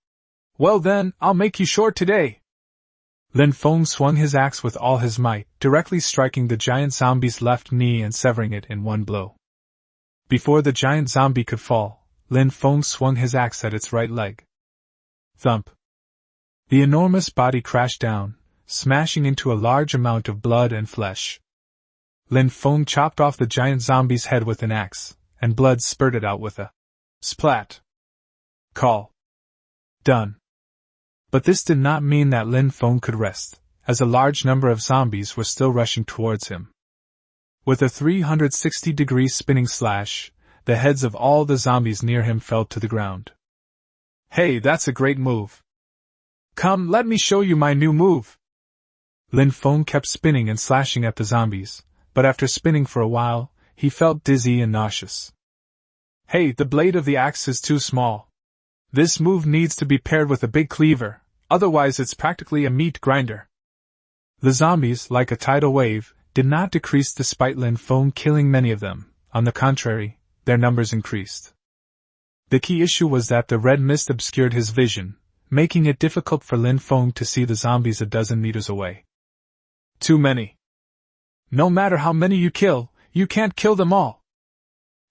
Well then, I'll make you short today. Lin Feng swung his axe with all his might, directly striking the giant zombie's left knee and severing it in one blow. Before the giant zombie could fall, Lin Feng swung his axe at its right leg. Thump! The enormous body crashed down, smashing into a large amount of blood and flesh. Lin Feng chopped off the giant zombie's head with an axe, and blood spurted out with a splat. Call. Done. But this did not mean that Lin Feng could rest, as a large number of zombies were still rushing towards him. With a 360-degree spinning slash, the heads of all the zombies near him fell to the ground. "Hey, that's a great move. Come, let me show you my new move." Lin Feng kept spinning and slashing at the zombies, but after spinning for a while, he felt dizzy and nauseous. "Hey, the blade of the axe is too small. This move needs to be paired with a big cleaver, otherwise it's practically a meat grinder." The zombies, like a tidal wave, did not decrease despite Lin Feng killing many of them. On the contrary, their numbers increased. The key issue was that the red mist obscured his vision, making it difficult for Lin Feng to see the zombies a dozen meters away. "Too many. No matter how many you kill, you can't kill them all."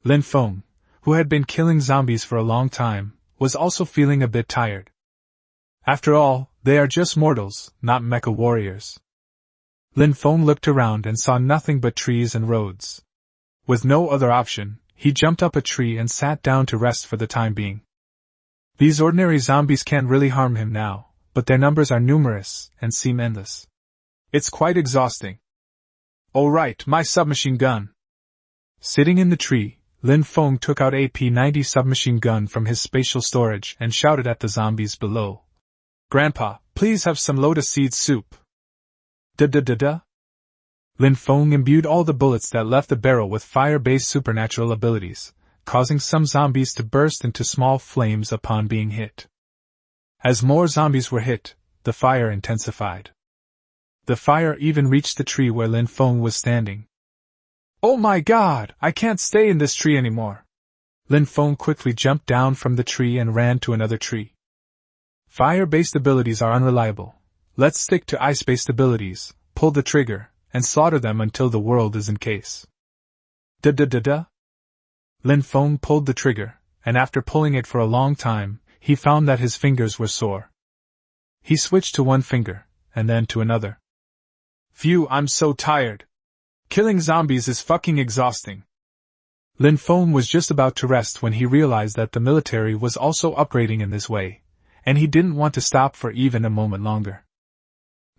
Lin Feng, who had been killing zombies for a long time, was also feeling a bit tired. After all, they are just mortals, not mecha warriors. Lin Feng looked around and saw nothing but trees and roads. With no other option, he jumped up a tree and sat down to rest for the time being. These ordinary zombies can't really harm him now, but their numbers are numerous and seem endless. It's quite exhausting. "Oh right, my submachine gun." Sitting in the tree, Lin Feng took out a P-90 submachine gun from his spatial storage and shouted at the zombies below. "Grandpa, please have some lotus seed soup." Da-da-da-da. Lin Feng imbued all the bullets that left the barrel with fire-based supernatural abilities, causing some zombies to burst into small flames upon being hit. As more zombies were hit, the fire intensified. The fire even reached the tree where Lin Feng was standing. "Oh my god, I can't stay in this tree anymore." Lin Feng quickly jumped down from the tree and ran to another tree. Fire-based abilities are unreliable. Let's stick to ice-based abilities, pull the trigger, and slaughter them until the world is in case. Da-da-da-da. Lin Feng pulled the trigger, and after pulling it for a long time, he found that his fingers were sore. He switched to one finger, and then to another. "Phew, I'm so tired. Killing zombies is fucking exhausting." Lin Feng was just about to rest when he realized that the military was also upgrading in this way, and he didn't want to stop for even a moment longer.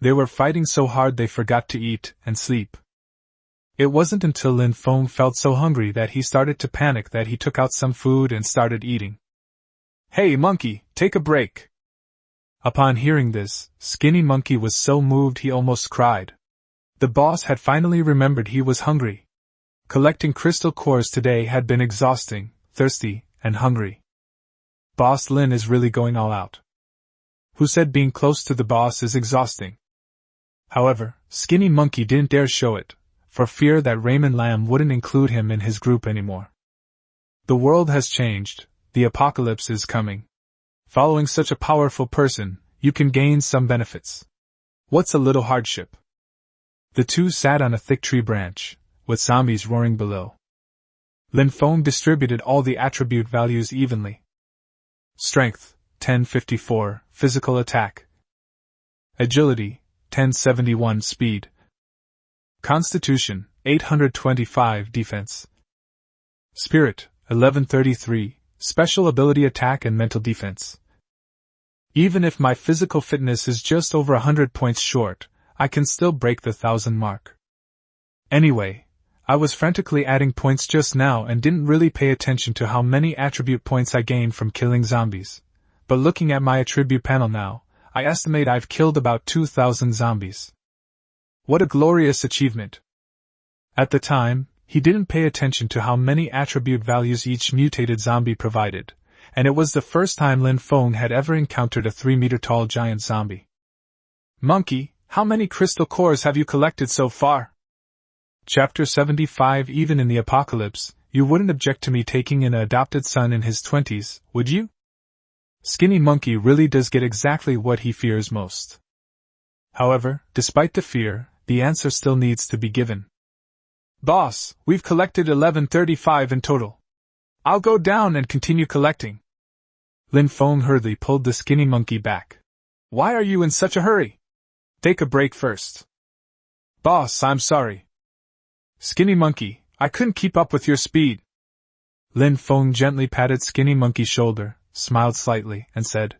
They were fighting so hard they forgot to eat and sleep. It wasn't until Lin Feng felt so hungry that he started to panic that he took out some food and started eating. "Hey monkey, take a break." Upon hearing this, Skinny Monkey was so moved he almost cried. The boss had finally remembered he was hungry. Collecting crystal cores today had been exhausting, thirsty, and hungry. Boss Lin is really going all out. Who said being close to the boss is exhausting? However, Skinny Monkey didn't dare show it, for fear that Raymond Lamb wouldn't include him in his group anymore. The world has changed, the apocalypse is coming. Following such a powerful person, you can gain some benefits. What's a little hardship? The two sat on a thick tree branch, with zombies roaring below. Lin Feng distributed all the attribute values evenly. Strength, 1054, physical attack. Agility, 1071, speed. Constitution, 825, defense. Spirit, 1133, special ability attack and mental defense. Even if my physical fitness is just over 100 points short, I can still break the 1,000 mark. Anyway, I was frantically adding points just now and didn't really pay attention to how many attribute points I gained from killing zombies. But looking at my attribute panel now, I estimate I've killed about 2,000 zombies. What a glorious achievement! At the time, he didn't pay attention to how many attribute values each mutated zombie provided, and it was the first time Lin Feng had ever encountered a 3-meter-tall giant zombie. "Monkey, how many crystal cores have you collected so far?" Chapter 75. Even in the apocalypse, you wouldn't object to me taking an adopted son in his 20s, would you? Skinny Monkey really does get exactly what he fears most. However, despite the fear, the answer still needs to be given. "Boss, we've collected 1135 in total. I'll go down and continue collecting." Lin Feng hurriedly pulled the Skinny Monkey back. "Why are you in such a hurry? Take a break first." "Boss, I'm sorry. Skinny Monkey, I couldn't keep up with your speed." Lin Feng gently patted Skinny Monkey's shoulder, smiled slightly, and said,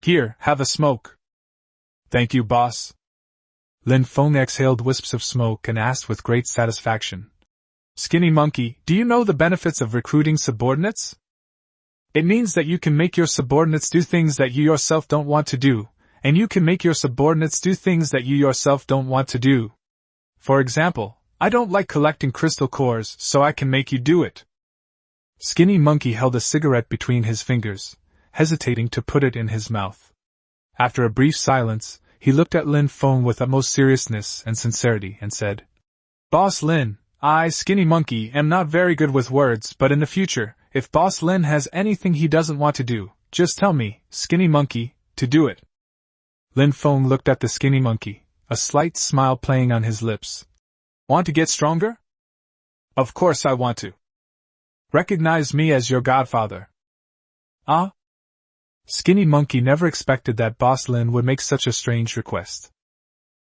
Here, have a smoke. Thank you, boss. Lin Feng exhaled wisps of smoke and asked with great satisfaction. Skinny monkey, do you know the benefits of recruiting subordinates? It means that you can make your subordinates do things that you yourself don't want to do, and you can make your subordinates do things that you yourself don't want to do. For example, I don't like collecting crystal cores, so I can make you do it. Skinny monkey held a cigarette between his fingers, hesitating to put it in his mouth. After a brief silence, he looked at Lin Feng with utmost seriousness and sincerity and said, Boss Lin, I, Skinny Monkey, am not very good with words, but in the future, if Boss Lin has anything he doesn't want to do, just tell me, Skinny Monkey, to do it. Lin Feng looked at the Skinny Monkey, a slight smile playing on his lips. Want to get stronger? Of course I want to. Recognize me as your godfather. Ah? Skinny Monkey never expected that Boss Lin would make such a strange request.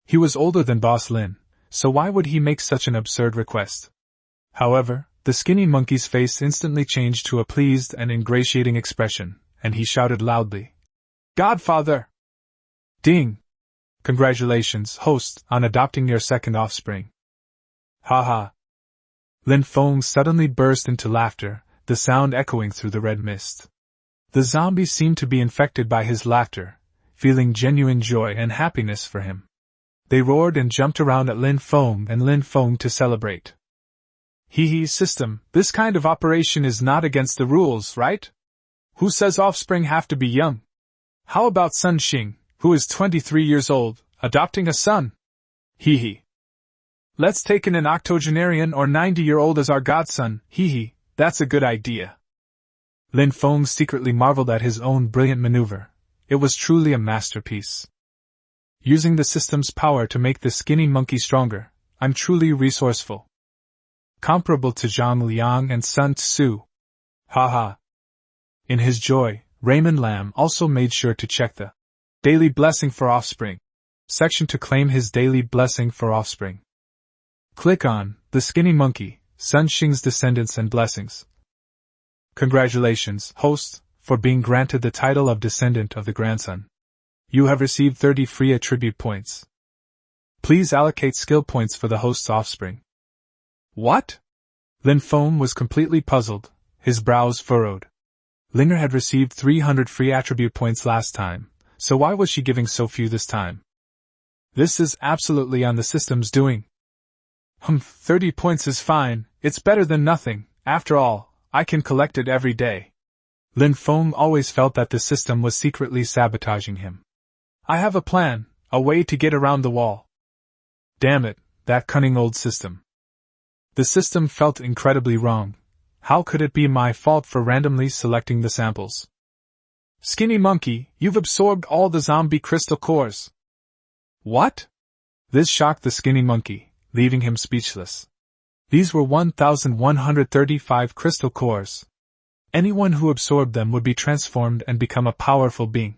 He was older than Boss Lin, so why would he make such an absurd request? However, the Skinny Monkey's face instantly changed to a pleased and ingratiating expression, and he shouted loudly, Godfather! Ding! Congratulations, host, on adopting your second offspring. Ha ha! Lin Feng suddenly burst into laughter, the sound echoing through the red mist. The zombies seemed to be infected by his laughter, feeling genuine joy and happiness for him. They roared and jumped around at Lin Feng to celebrate. Hee system, this kind of operation is not against the rules, right? Who says offspring have to be young? How about Sun Xing, who is 23 years old, adopting a son? Hee. Let's take an octogenarian or 90-year-old as our godson, hee, that's a good idea. Lin Feng secretly marveled at his own brilliant maneuver. It was truly a masterpiece. Using the system's power to make the Skinny Monkey stronger, I'm truly resourceful. Comparable to Zhang Liang and Sun Tzu. Ha. In his joy, Raymond Lam also made sure to check the Daily Blessing for Offspring section to claim his Daily Blessing for Offspring. Click on the Skinny Monkey, Sun Xing's Descendants and Blessings. Congratulations, host, for being granted the title of Descendant of the Grandson. You have received 30 free attribute points. Please allocate skill points for the host's offspring. What? Lin Feng was completely puzzled, his brows furrowed. Linger had received 300 free attribute points last time, so why was she giving so few this time? This is absolutely on the system's doing. 30 points is fine, it's better than nothing, after all, I can collect it every day. Lin Feng always felt that the system was secretly sabotaging him. I have a plan, a way to get around the wall. Damn it, that cunning old system. The system felt incredibly wrong. How could it be my fault for randomly selecting the samples? Skinny Monkey, you've absorbed all the zombie crystal cores. What? This shocked the Skinny Monkey, leaving him speechless. These were 1,135 crystal cores. Anyone who absorbed them would be transformed and become a powerful being.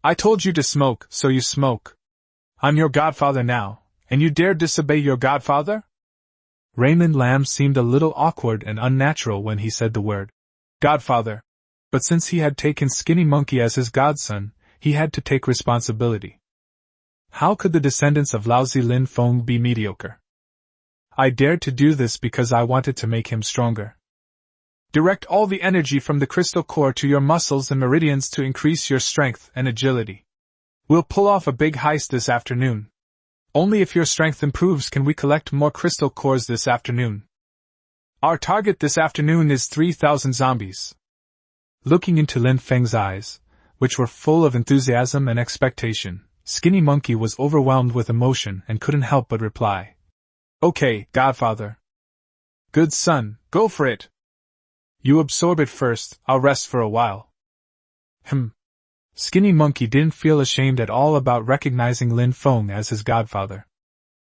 I told you to smoke, so you smoke. I'm your godfather now, and you dare disobey your godfather? Raymond Lam seemed a little awkward and unnatural when he said the word godfather, but since he had taken Skinny Monkey as his godson, he had to take responsibility. How could the descendants of lousy Lin Feng be mediocre? I dared to do this because I wanted to make him stronger. Direct all the energy from the crystal core to your muscles and meridians to increase your strength and agility. We'll pull off a big heist this afternoon. Only if your strength improves can we collect more crystal cores this afternoon. Our target this afternoon is 3,000 zombies. Looking into Lin Feng's eyes, which were full of enthusiasm and expectation, Skinny Monkey was overwhelmed with emotion and couldn't help but reply. Okay, Godfather. Good son, go for it. You absorb it first, I'll rest for a while. Skinny Monkey didn't feel ashamed at all about recognizing Lin Feng as his godfather.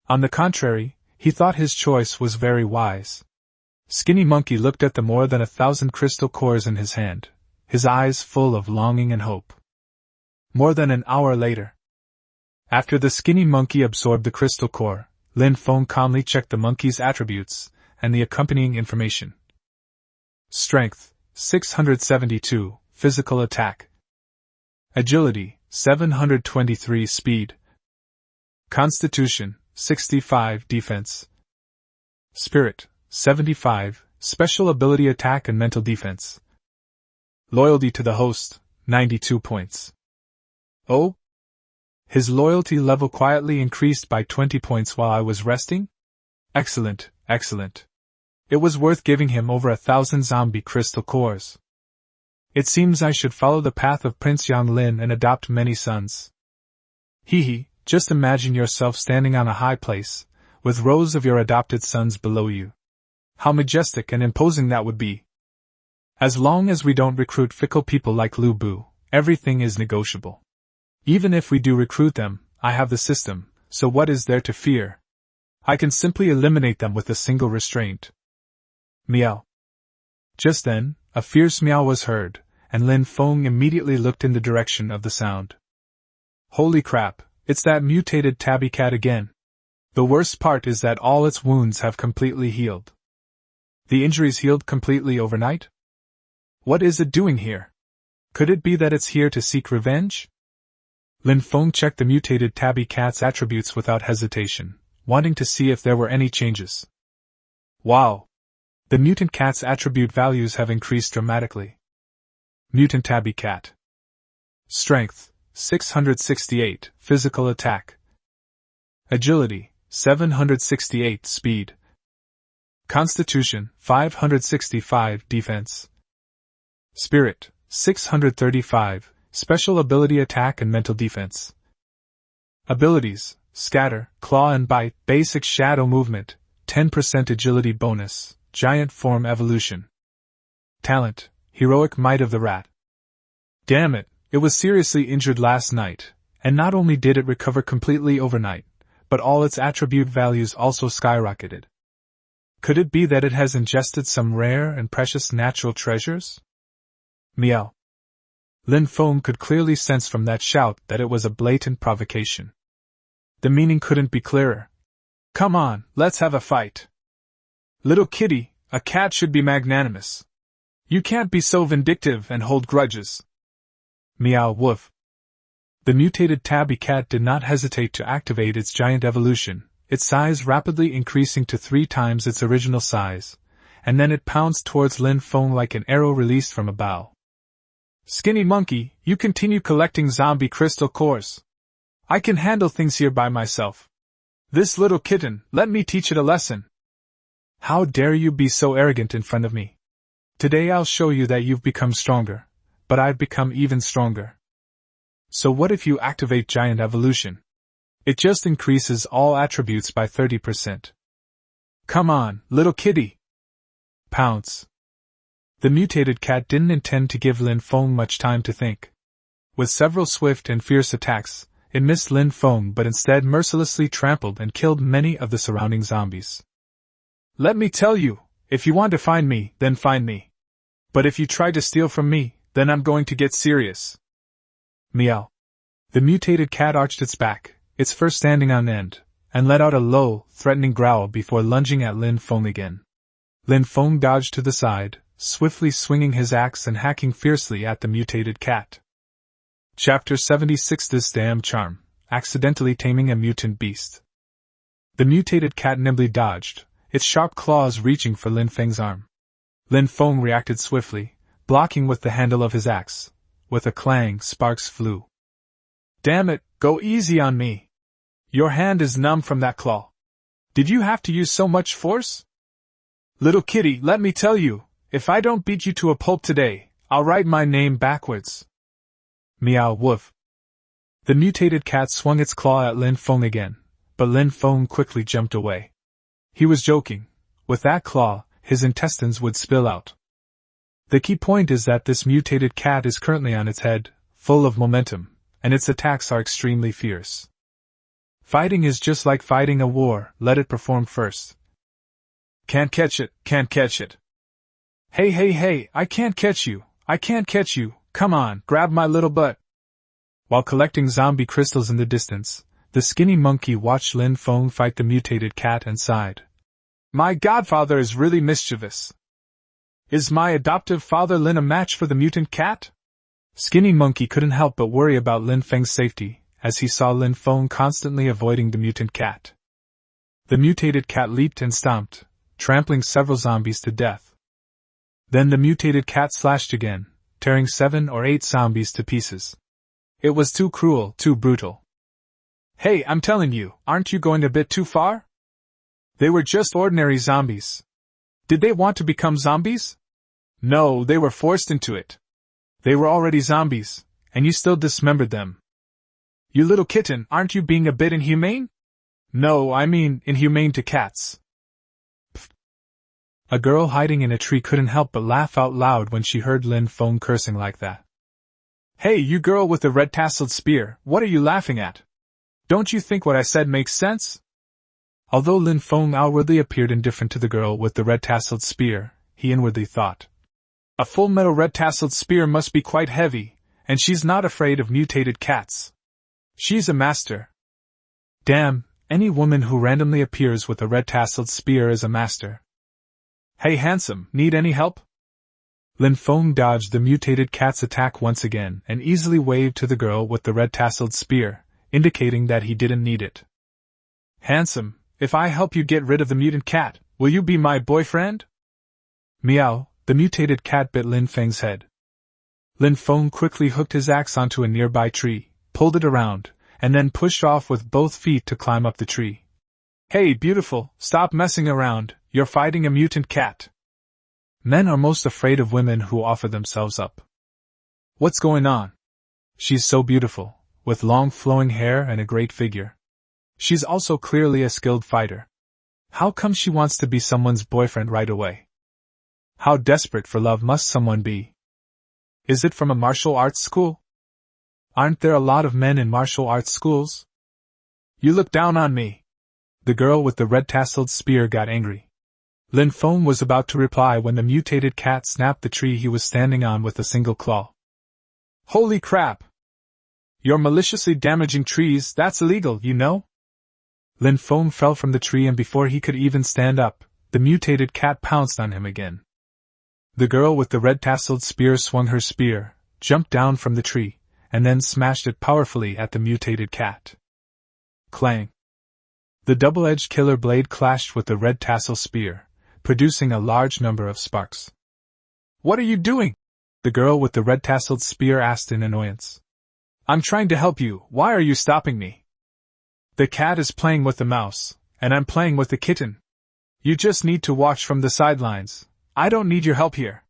On the contrary, he thought his choice was very wise. Skinny Monkey looked at the more than 1,000 crystal cores in his hand, his eyes full of longing and hope. More than an hour later. After the Skinny Monkey absorbed the crystal core, Lin Feng calmly checked the monkey's attributes and the accompanying information. Strength, 672, physical attack, Agility, 723 speed. Constitution, 65 defense. Spirit, 75, special ability attack and mental defense. Loyalty to the host, 92 points. Oh? His loyalty level quietly increased by 20 points while I was resting? Excellent, excellent. It was worth giving him over 1,000 zombie crystal cores. It seems I should follow the path of Prince Yanglin and adopt many sons. Hee, just imagine yourself standing on a high place, with rows of your adopted sons below you. How majestic and imposing that would be. As long as we don't recruit fickle people like Lu Bu, everything is negotiable. Even if we do recruit them, I have the system, so what is there to fear? I can simply eliminate them with a single restraint. Meow. Just then, a fierce meow was heard, and Lin Feng immediately looked in the direction of the sound. Holy crap, it's that mutated tabby cat again. The worst part is that all its wounds have completely healed. The injuries healed completely overnight? What is it doing here? Could it be that it's here to seek revenge? Lin Feng checked the mutated tabby cat's attributes without hesitation, wanting to see if there were any changes. Wow! The mutant cat's attribute values have increased dramatically. Mutant tabby cat. Strength, 668, physical attack. Agility, 768, speed. Constitution, 565, defense. Spirit, 635, special ability attack and mental defense. Abilities, scatter, claw and bite, basic shadow movement, 10% agility bonus, giant form evolution. Talent, heroic might of the rat. Damn it, it was seriously injured last night, and not only did it recover completely overnight, but all its attribute values also skyrocketed. Could it be that it has ingested some rare and precious natural treasures? Meow. Lin Feng could clearly sense from that shout that it was a blatant provocation. The meaning couldn't be clearer. Come on, let's have a fight. Little kitty, a cat should be magnanimous. You can't be so vindictive and hold grudges. Meow woof. The mutated tabby cat did not hesitate to activate its giant evolution, its size rapidly increasing to 3 times its original size, and then it pounced towards Lin Feng like an arrow released from a bow. Skinny monkey, you continue collecting zombie crystal cores. I can handle things here by myself. This little kitten, let me teach it a lesson. How dare you be so arrogant in front of me? Today I'll show you that you've become stronger, but I've become even stronger. So what if you activate giant evolution? It just increases all attributes by 30%. Come on, little kitty. Pounce. The mutated cat didn't intend to give Lin Feng much time to think. With several swift and fierce attacks, it missed Lin Feng but instead mercilessly trampled and killed many of the surrounding zombies. Let me tell you, if you want to find me, then find me. But if you try to steal from me, then I'm going to get serious. Meow. The mutated cat arched its back, its fur standing on end, and let out a low, threatening growl before lunging at Lin Feng again. Lin Feng dodged to the side, swiftly swinging his axe and hacking fiercely at the mutated cat. Chapter 76 This Damn Charm, Accidentally Taming a Mutant Beast. The mutated cat nimbly dodged, its sharp claws reaching for Lin Feng's arm. Lin Feng reacted swiftly, blocking with the handle of his axe. With a clang, sparks flew. Damn it, go easy on me. Your hand is numb from that claw. Did you have to use so much force? Little kitty, let me tell you, if I don't beat you to a pulp today, I'll write my name backwards. Meow woof. The mutated cat swung its claw at Lin Feng again, but Lin Feng quickly jumped away. He was joking. With that claw, his intestines would spill out. The key point is that this mutated cat is currently on its head, full of momentum, and its attacks are extremely fierce. Fighting is just like fighting a war, let it perform first. Can't catch it, can't catch it. Hey, I can't catch you, come on, grab my little butt. While collecting zombie crystals in the distance, the skinny monkey watched Lin Feng fight the mutated cat and sighed. My godfather is really mischievous. Is my adoptive father Lin a match for the mutant cat? Skinny Monkey couldn't help but worry about Lin Feng's safety, as he saw Lin Feng constantly avoiding the mutant cat. The mutated cat leaped and stomped, trampling several zombies to death. Then the mutated cat slashed again, tearing 7 or 8 zombies to pieces. It was too cruel, too brutal. Hey, I'm telling you, aren't you going a bit too far? They were just ordinary zombies. Did they want to become zombies? No, they were forced into it. They were already zombies, and you still dismembered them. You little kitten, aren't you being a bit inhumane? No, I mean, inhumane to cats. Pfft. A girl hiding in a tree couldn't help but laugh out loud when she heard Lin Feng cursing like that. Hey, you girl with the red-tasseled spear, what are you laughing at? Don't you think what I said makes sense? Although Lin Feng outwardly appeared indifferent to the girl with the red-tasseled spear, he inwardly thought, a full-metal red-tasseled spear must be quite heavy, and she's not afraid of mutated cats. She's a master. Damn, any woman who randomly appears with a red-tasseled spear is a master. Hey handsome, need any help? Lin Feng dodged the mutated cat's attack once again and easily waved to the girl with the red-tasseled spear, indicating that he didn't need it. Handsome, if I help you get rid of the mutant cat, will you be my boyfriend? Meow, the mutated cat bit Lin Feng's head. Lin Feng quickly hooked his axe onto a nearby tree, pulled it around, and then pushed off with both feet to climb up the tree. Hey, beautiful, stop messing around, you're fighting a mutant cat. Men are most afraid of women who offer themselves up. What's going on? She's so beautiful, with long flowing hair and a great figure. She's also clearly a skilled fighter. How come she wants to be someone's boyfriend right away? How desperate for love must someone be? Is it from a martial arts school? Aren't there a lot of men in martial arts schools? You look down on me. The girl with the red-tasseled spear got angry. Lin Feng was about to reply when the mutated cat snapped the tree he was standing on with a single claw. Holy crap! You're maliciously damaging trees, that's illegal, you know? Lin Feng fell from the tree and before he could even stand up, the mutated cat pounced on him again. The girl with the red-tasseled spear swung her spear, jumped down from the tree, and then smashed it powerfully at the mutated cat. Clang! The double-edged killer blade clashed with the red-tassel spear, producing a large number of sparks. What are you doing? The girl with the red-tasseled spear asked in annoyance. I'm trying to help you, why are you stopping me? The cat is playing with the mouse, and I'm playing with the kitten. You just need to watch from the sidelines. I don't need your help here.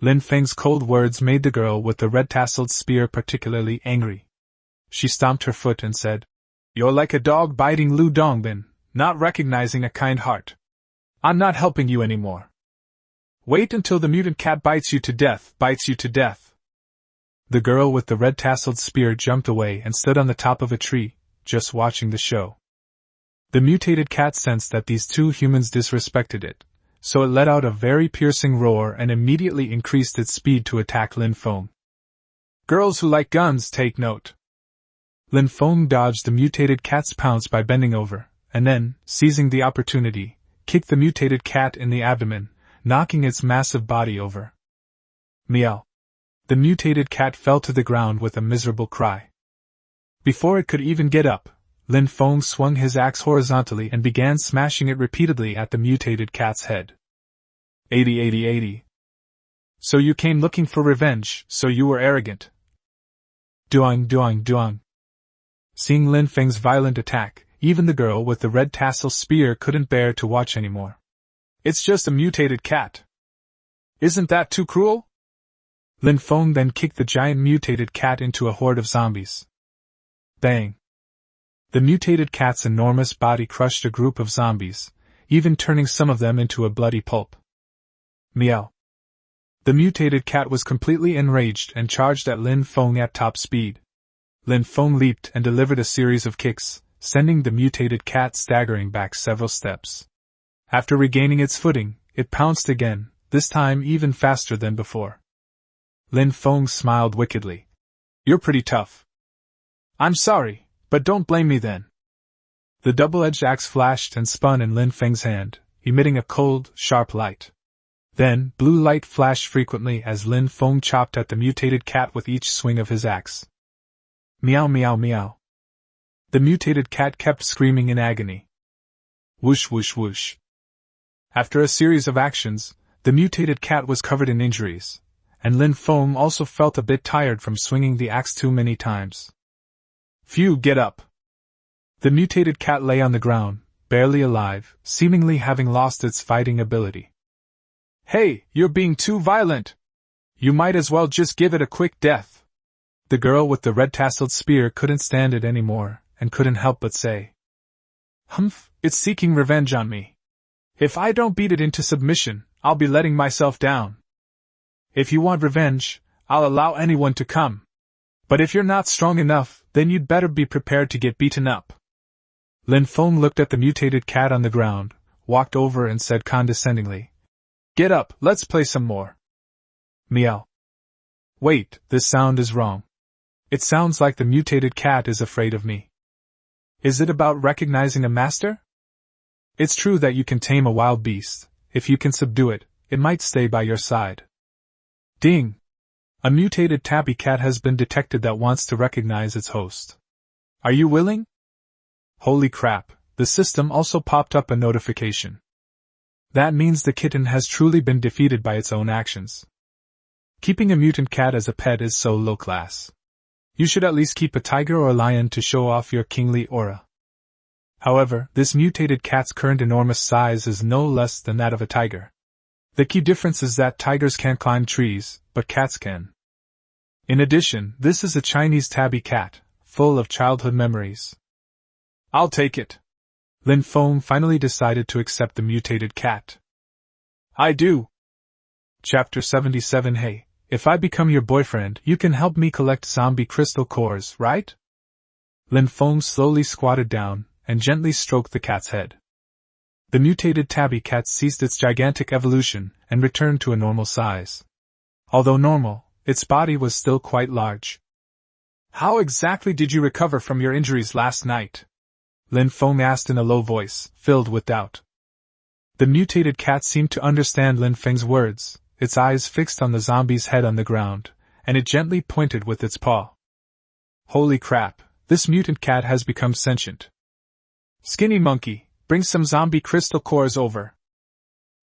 Lin Feng's cold words made the girl with the red-tasseled spear particularly angry. She stomped her foot and said, You're like a dog biting Lu Dongbin, not recognizing a kind heart. I'm not helping you anymore. Wait until the mutant cat bites you to death. The girl with the red-tasseled spear jumped away and stood on the top of a tree, just watching the show. The mutated cat sensed that these two humans disrespected it, so it let out a very piercing roar and immediately increased its speed to attack Lin Feng. Girls who like guns take note. Lin Feng dodged the mutated cat's pounce by bending over, and then, seizing the opportunity, kicked the mutated cat in the abdomen, knocking its massive body over. Meow. The mutated cat fell to the ground with a miserable cry. Before it could even get up, Lin Feng swung his axe horizontally and began smashing it repeatedly at the mutated cat's head. 80. So you came looking for revenge, so you were arrogant. Duang. Seeing Lin Feng's violent attack, even the girl with the red tassel spear couldn't bear to watch anymore. It's just a mutated cat. Isn't that too cruel? Lin Feng then kicked the giant mutated cat into a horde of zombies. Bang! The mutated cat's enormous body crushed a group of zombies, even turning some of them into a bloody pulp. Meow. The mutated cat was completely enraged and charged at Lin Feng at top speed. Lin Feng leaped and delivered a series of kicks, sending the mutated cat staggering back several steps. After regaining its footing, it pounced again, this time even faster than before. Lin Feng smiled wickedly. You're pretty tough. I'm sorry, but don't blame me then. The double-edged axe flashed and spun in Lin Feng's hand, emitting a cold, sharp light. Then, blue light flashed frequently as Lin Feng chopped at the mutated cat with each swing of his axe. Meow meow meow. The mutated cat kept screaming in agony. Whoosh whoosh whoosh. After a series of actions, the mutated cat was covered in injuries, and Lin Feng also felt a bit tired from swinging the axe too many times. Phew, get up! The mutated cat lay on the ground, barely alive, seemingly having lost its fighting ability. Hey, you're being too violent! You might as well just give it a quick death. The girl with the red-tasseled spear couldn't stand it anymore, and couldn't help but say. Humph, it's seeking revenge on me. If I don't beat it into submission, I'll be letting myself down. If you want revenge, I'll allow anyone to come. But if you're not strong enough, then you'd better be prepared to get beaten up. Lin Feng looked at the mutated cat on the ground, walked over and said condescendingly, Get up, let's play some more. Meow. Wait, this sound is wrong. It sounds like the mutated cat is afraid of me. Is it about recognizing a master? It's true that you can tame a wild beast. If you can subdue it, it might stay by your side. Ding! A mutated tabby cat has been detected that wants to recognize its host. Are you willing? Holy crap, the system also popped up a notification. That means the kitten has truly been defeated by its own actions. Keeping a mutant cat as a pet is so low class. You should at least keep a tiger or a lion to show off your kingly aura. However, this mutated cat's current enormous size is no less than that of a tiger. The key difference is that tigers can't climb trees, but cats can. In addition, this is a Chinese tabby cat, full of childhood memories. I'll take it. Lin Feng finally decided to accept the mutated cat. I do. Chapter 77. Hey, if I become your boyfriend, you can help me collect zombie crystal cores, right? Lin Feng slowly squatted down and gently stroked the cat's head. The mutated tabby cat ceased its gigantic evolution and returned to a normal size. Although normal, its body was still quite large. How exactly did you recover from your injuries last night? Lin Feng asked in a low voice, filled with doubt. The mutated cat seemed to understand Lin Feng's words, its eyes fixed on the zombie's head on the ground, and it gently pointed with its paw. Holy crap, this mutant cat has become sentient. Skinny monkey, bring some zombie crystal cores over.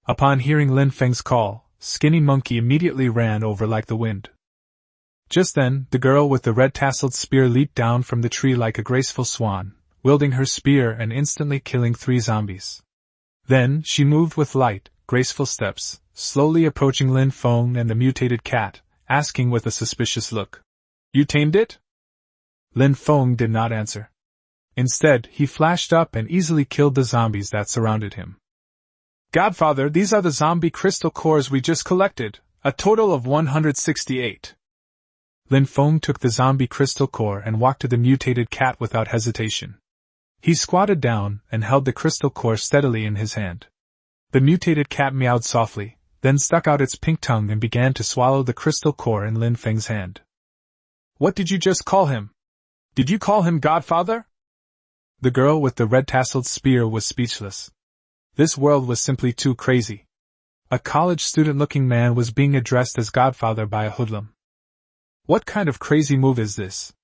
Upon hearing Lin Feng's call, Skinny monkey immediately ran over like the wind. Just then, the girl with the red-tasseled spear leaped down from the tree like a graceful swan, wielding her spear and instantly killing 3 zombies. Then, she moved with light, graceful steps, slowly approaching Lin Feng and the mutated cat, asking with a suspicious look, You tamed it? Lin Feng did not answer. Instead, he flashed up and easily killed the zombies that surrounded him. Godfather, these are the zombie crystal cores we just collected, a total of 168. Lin Feng took the zombie crystal core and walked to the mutated cat without hesitation. He squatted down and held the crystal core steadily in his hand. The mutated cat meowed softly, then stuck out its pink tongue and began to swallow the crystal core in Lin Feng's hand. What did you just call him? Did you call him Godfather? The girl with the red-tasseled spear was speechless. This world was simply too crazy. A college student-looking man was being addressed as Godfather by a hoodlum. What kind of crazy move is this?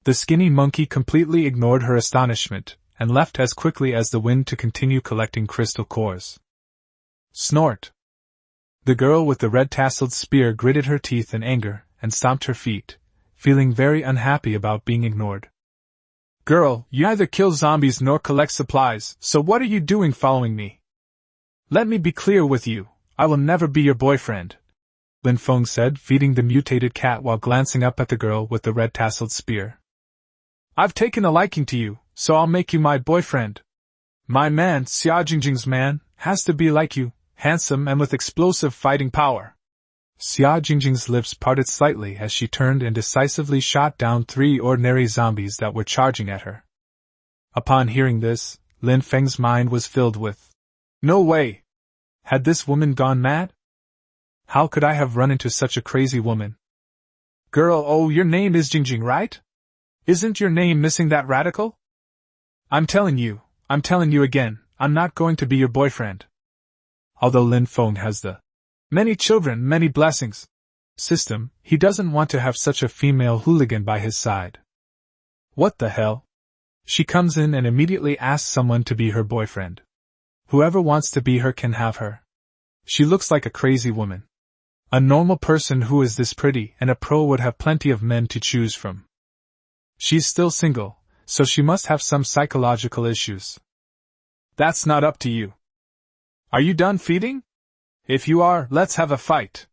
The skinny monkey completely ignored her astonishment, and left as quickly as the wind to continue collecting crystal cores. Snort! The girl with the red-tasseled spear gritted her teeth in anger, and stomped her feet, feeling very unhappy about being ignored. Girl, you neither kill zombies nor collect supplies, so what are you doing following me? Let me be clear with you, I will never be your boyfriend, Lin Feng said, feeding the mutated cat while glancing up at the girl with the red-tasseled spear. I've taken a liking to you, so I'll make you my boyfriend. My man, Xia Jingjing's man, has to be like you, handsome and with explosive fighting power. Xia Jingjing's lips parted slightly as she turned and decisively shot down 3 ordinary zombies that were charging at her. Upon hearing this, Lin Feng's mind was filled with, no way! Had this woman gone mad? How could I have run into such a crazy woman? Girl, oh, your name is Jingjing, right? Isn't your name missing that radical? I'm telling you again, I'm not going to be your boyfriend. Although Lin Feng has the Many children, many blessings. System, he doesn't want to have such a female hooligan by his side. What the hell? She comes in and immediately asks someone to be her boyfriend. Whoever wants to be her can have her. She looks like a crazy woman. A normal person who is this pretty and a pro would have plenty of men to choose from. She's still single, so she must have some psychological issues. That's not up to you. Are you done feeding? If you are, let's have a fight.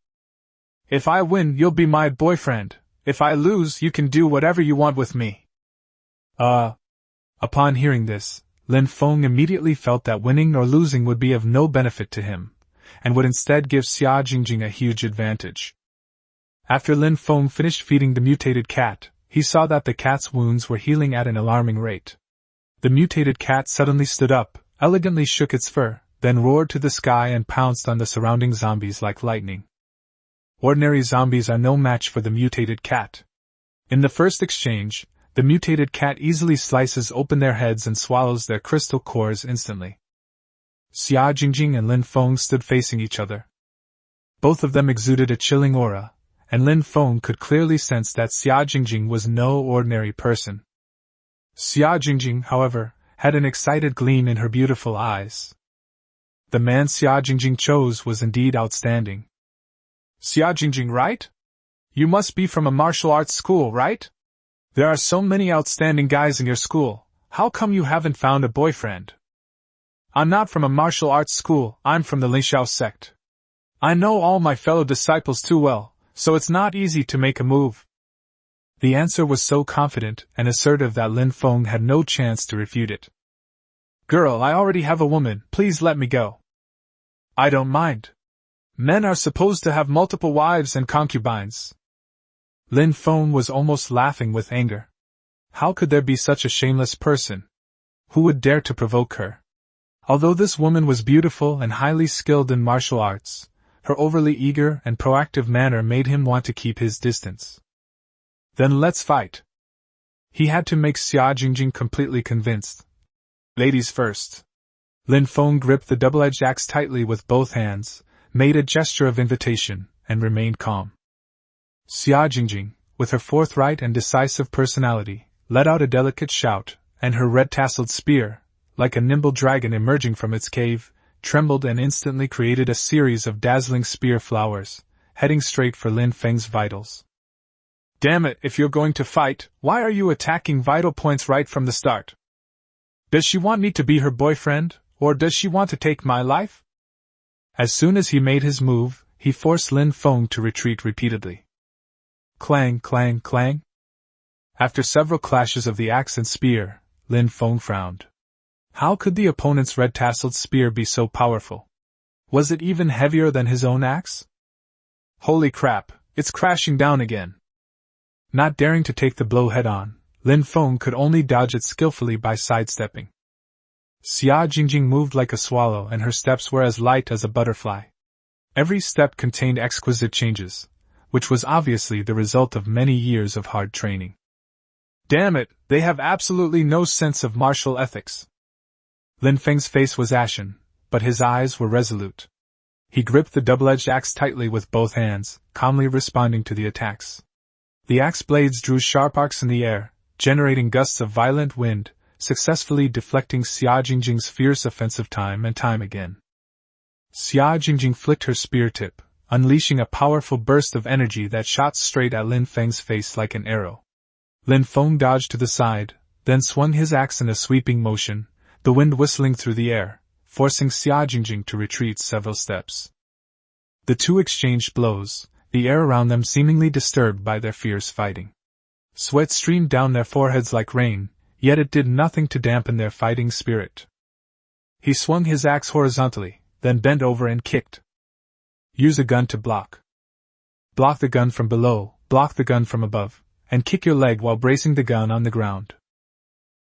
If I win, you'll be my boyfriend. If I lose, you can do whatever you want with me. Upon hearing this, Lin Feng immediately felt that winning or losing would be of no benefit to him, and would instead give Xia Jingjing a huge advantage. After Lin Feng finished feeding the mutated cat, he saw that the cat's wounds were healing at an alarming rate. The mutated cat suddenly stood up, elegantly shook its fur, then roared to the sky and pounced on the surrounding zombies like lightning. Ordinary zombies are no match for the mutated cat. In the first exchange, the mutated cat easily slices open their heads and swallows their crystal cores instantly. Xia Jingjing and Lin Feng stood facing each other. Both of them exuded a chilling aura, and Lin Feng could clearly sense that Xia Jingjing was no ordinary person. Xia Jingjing, however, had an excited gleam in her beautiful eyes. The man Xia Jingjing chose was indeed outstanding. Xia Jingjing, right? You must be from a martial arts school, right? There are so many outstanding guys in your school, how come you haven't found a boyfriend? I'm not from a martial arts school, I'm from the Linxiao sect. I know all my fellow disciples too well, so it's not easy to make a move. The answer was so confident and assertive that Lin Feng had no chance to refute it. Girl, I already have a woman, please let me go. I don't mind. Men are supposed to have multiple wives and concubines. Lin Feng was almost laughing with anger. How could there be such a shameless person? Who would dare to provoke her? Although this woman was beautiful and highly skilled in martial arts, her overly eager and proactive manner made him want to keep his distance. Then let's fight. He had to make Xia Jingjing completely convinced. Ladies first. Lin Feng gripped the double-edged axe tightly with both hands, made a gesture of invitation, and remained calm. Xia Jingjing, with her forthright and decisive personality, let out a delicate shout, and her red-tasseled spear, like a nimble dragon emerging from its cave, trembled and instantly created a series of dazzling spear flowers, heading straight for Lin Feng's vitals. Damn it, if you're going to fight, why are you attacking vital points right from the start? Does she want me to be her boyfriend, or does she want to take my life? As soon as he made his move, he forced Lin Feng to retreat repeatedly. Clang, clang, clang. After several clashes of the axe and spear, Lin Feng frowned. How could the opponent's red-tasseled spear be so powerful? Was it even heavier than his own axe? Holy crap, it's crashing down again. Not daring to take the blow head-on, Lin Feng could only dodge it skillfully by sidestepping. Xia Jingjing moved like a swallow and her steps were as light as a butterfly. Every step contained exquisite changes, which was obviously the result of many years of hard training. Damn it, they have absolutely no sense of martial ethics. Lin Feng's face was ashen, but his eyes were resolute. He gripped the double-edged axe tightly with both hands, calmly responding to the attacks. The axe blades drew sharp arcs in the air, generating gusts of violent wind, successfully deflecting Xia Jingjing's fierce offensive time and time again. Xia Jingjing flicked her spear tip, unleashing a powerful burst of energy that shot straight at Lin Feng's face like an arrow. Lin Feng dodged to the side, then swung his axe in a sweeping motion, the wind whistling through the air, forcing Xia Jingjing to retreat several steps. The two exchanged blows, the air around them seemingly disturbed by their fierce fighting. Sweat streamed down their foreheads like rain, yet it did nothing to dampen their fighting spirit. He swung his axe horizontally, then bent over and kicked. Use a gun to block. Block the gun from below, block the gun from above, and kick your leg while bracing the gun on the ground.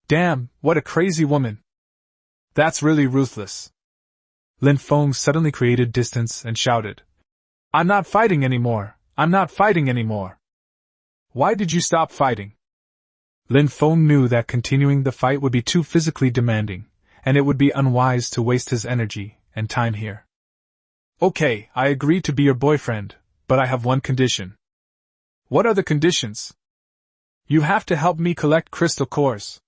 Damn, what a crazy woman! That's really ruthless. Lin Feng suddenly created distance and shouted, I'm not fighting anymore! I'm not fighting anymore! Why did you stop fighting? Lin Feng knew that continuing the fight would be too physically demanding, and it would be unwise to waste his energy and time here. Okay, I agree to be your boyfriend, but I have one condition. What are the conditions? You have to help me collect crystal cores.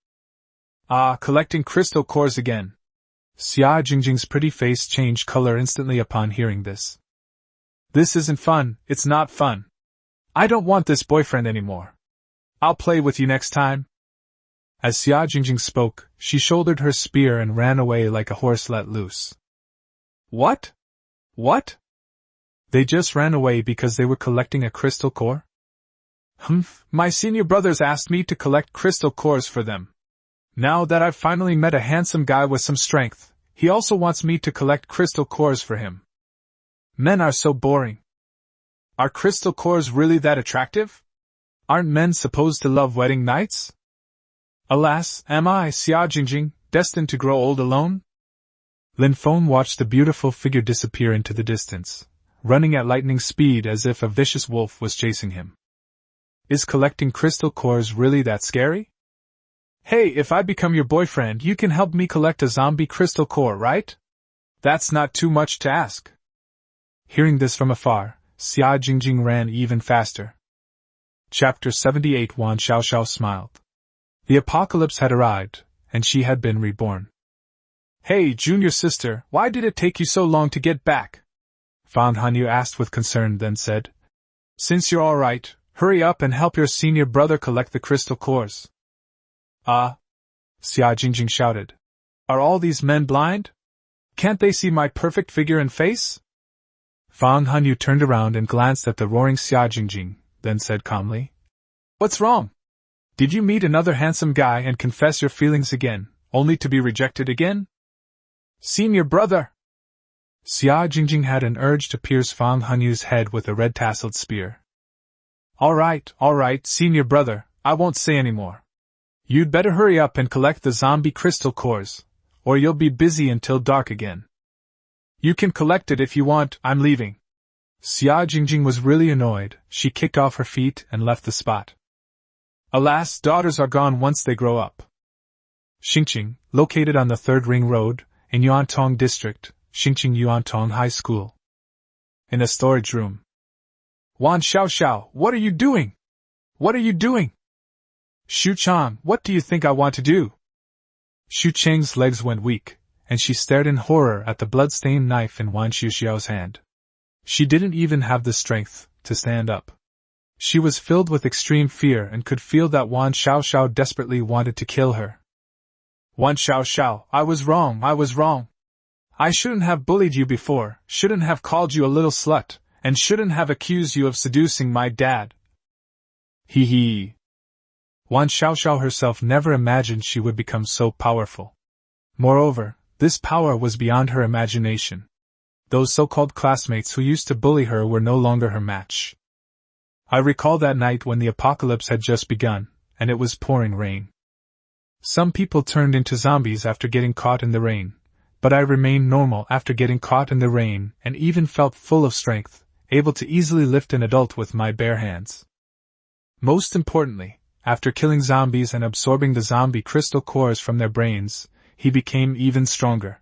Ah, collecting crystal cores again. Xia Jingjing's pretty face changed color instantly upon hearing this. This isn't fun, it's not fun. I don't want this boyfriend anymore. I'll play with you next time. As Xia Jingjing spoke, she shouldered her spear and ran away like a horse let loose. What? What? They just ran away because they were collecting a crystal core? My senior brothers asked me to collect crystal cores for them. Now that I've finally met a handsome guy with some strength, he also wants me to collect crystal cores for him. Men are so boring. Are crystal cores really that attractive? Aren't men supposed to love wedding nights? Alas, am I, Xia Jingjing, destined to grow old alone? Lin Feng watched the beautiful figure disappear into the distance, running at lightning speed as if a vicious wolf was chasing him. Is collecting crystal cores really that scary? Hey, if I become your boyfriend, you can help me collect a zombie crystal core, right? That's not too much to ask. Hearing this from afar, Xia Jingjing ran even faster. Chapter 78. Wan Xiaoxiao smiled. The apocalypse had arrived, and she had been reborn. Hey, junior sister, why did it take you so long to get back? Fan Hanyu asked with concern, then said, Since you're alright, hurry up and help your senior brother collect the crystal cores. Xia Jingjing shouted. Are all these men blind? Can't they see my perfect figure and face? Fan Hanyu turned around and glanced at the roaring Xia Jingjing, then said calmly, What's wrong? Did you meet another handsome guy and confess your feelings again, only to be rejected again? Senior brother! Xia Jingjing had an urge to pierce Fan Hanyu's head with a red-tasseled spear. Alright, senior brother, I won't say any more. You'd better hurry up and collect the zombie crystal cores, or you'll be busy until dark again. You can collect it if you want, I'm leaving. Xia Jingjing was really annoyed. She kicked off her feet and left the spot. Alas, daughters are gone once they grow up. Xingqing, located on the 3rd Ring Road, in Yuantong District, Xingqing Yuantong High School. In a storage room. Wan Xiaoxiao, what are you doing? What are you doing? Xu Chang, what do you think I want to do? Xu Chang's legs went weak, and she stared in horror at the blood-stained knife in Wan Xiaoxiao's hand. She didn't even have the strength to stand up. She was filled with extreme fear and could feel that Wan Xiaoxiao desperately wanted to kill her. Wan Xiaoxiao, I was wrong. I shouldn't have bullied you before, shouldn't have called you a little slut, and shouldn't have accused you of seducing my dad. Hee hee. Wan Xiaoxiao herself never imagined she would become so powerful. Moreover, this power was beyond her imagination. Those so-called classmates who used to bully her were no longer her match. I recall that night when the apocalypse had just begun, and it was pouring rain. Some people turned into zombies after getting caught in the rain, but I remained normal after getting caught in the rain and even felt full of strength, able to easily lift an adult with my bare hands. Most importantly, after killing zombies and absorbing the zombie crystal cores from their brains, he became even stronger.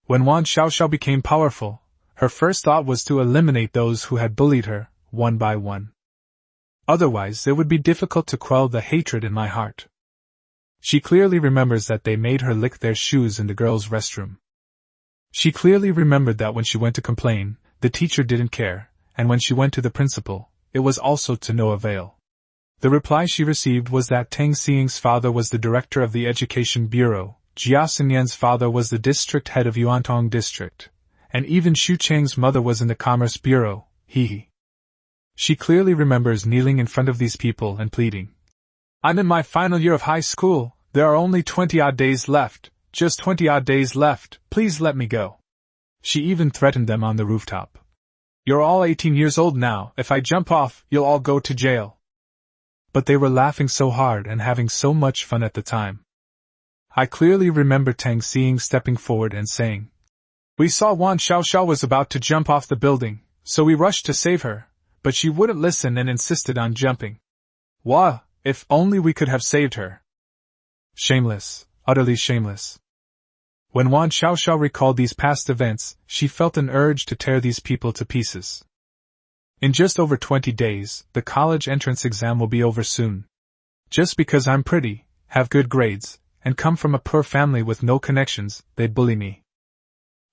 When Wan Xiaoxiao became powerful, her first thought was to eliminate those who had bullied her, one by one. Otherwise, it would be difficult to quell the hatred in my heart. She clearly remembers that they made her lick their shoes in the girls' restroom. She clearly remembered that when she went to complain, the teacher didn't care, and when she went to the principal, it was also to no avail. The reply she received was that Tang Xiying's father was the director of the Education Bureau, Jia Xinyan's father was the district head of Yuantong District, and even Xu Chang's mother was in the Commerce Bureau, She clearly remembers kneeling in front of these people and pleading. I'm in my final year of high school, there are only 20-odd days left, just 20-odd days left, please let me go. She even threatened them on the rooftop. You're all 18 years old now, if I jump off, you'll all go to jail. But they were laughing so hard and having so much fun at the time. I clearly remember Tang Xiying stepping forward and saying, We saw Wan Xiaoxiao was about to jump off the building, so we rushed to save her, but she wouldn't listen and insisted on jumping. Wah! If only we could have saved her. Shameless, utterly shameless. When Wan Xiaoxiao recalled these past events, she felt an urge to tear these people to pieces. In just over 20 days, the college entrance exam will be over soon. Just because I'm pretty, have good grades, and come from a poor family with no connections, they bully me.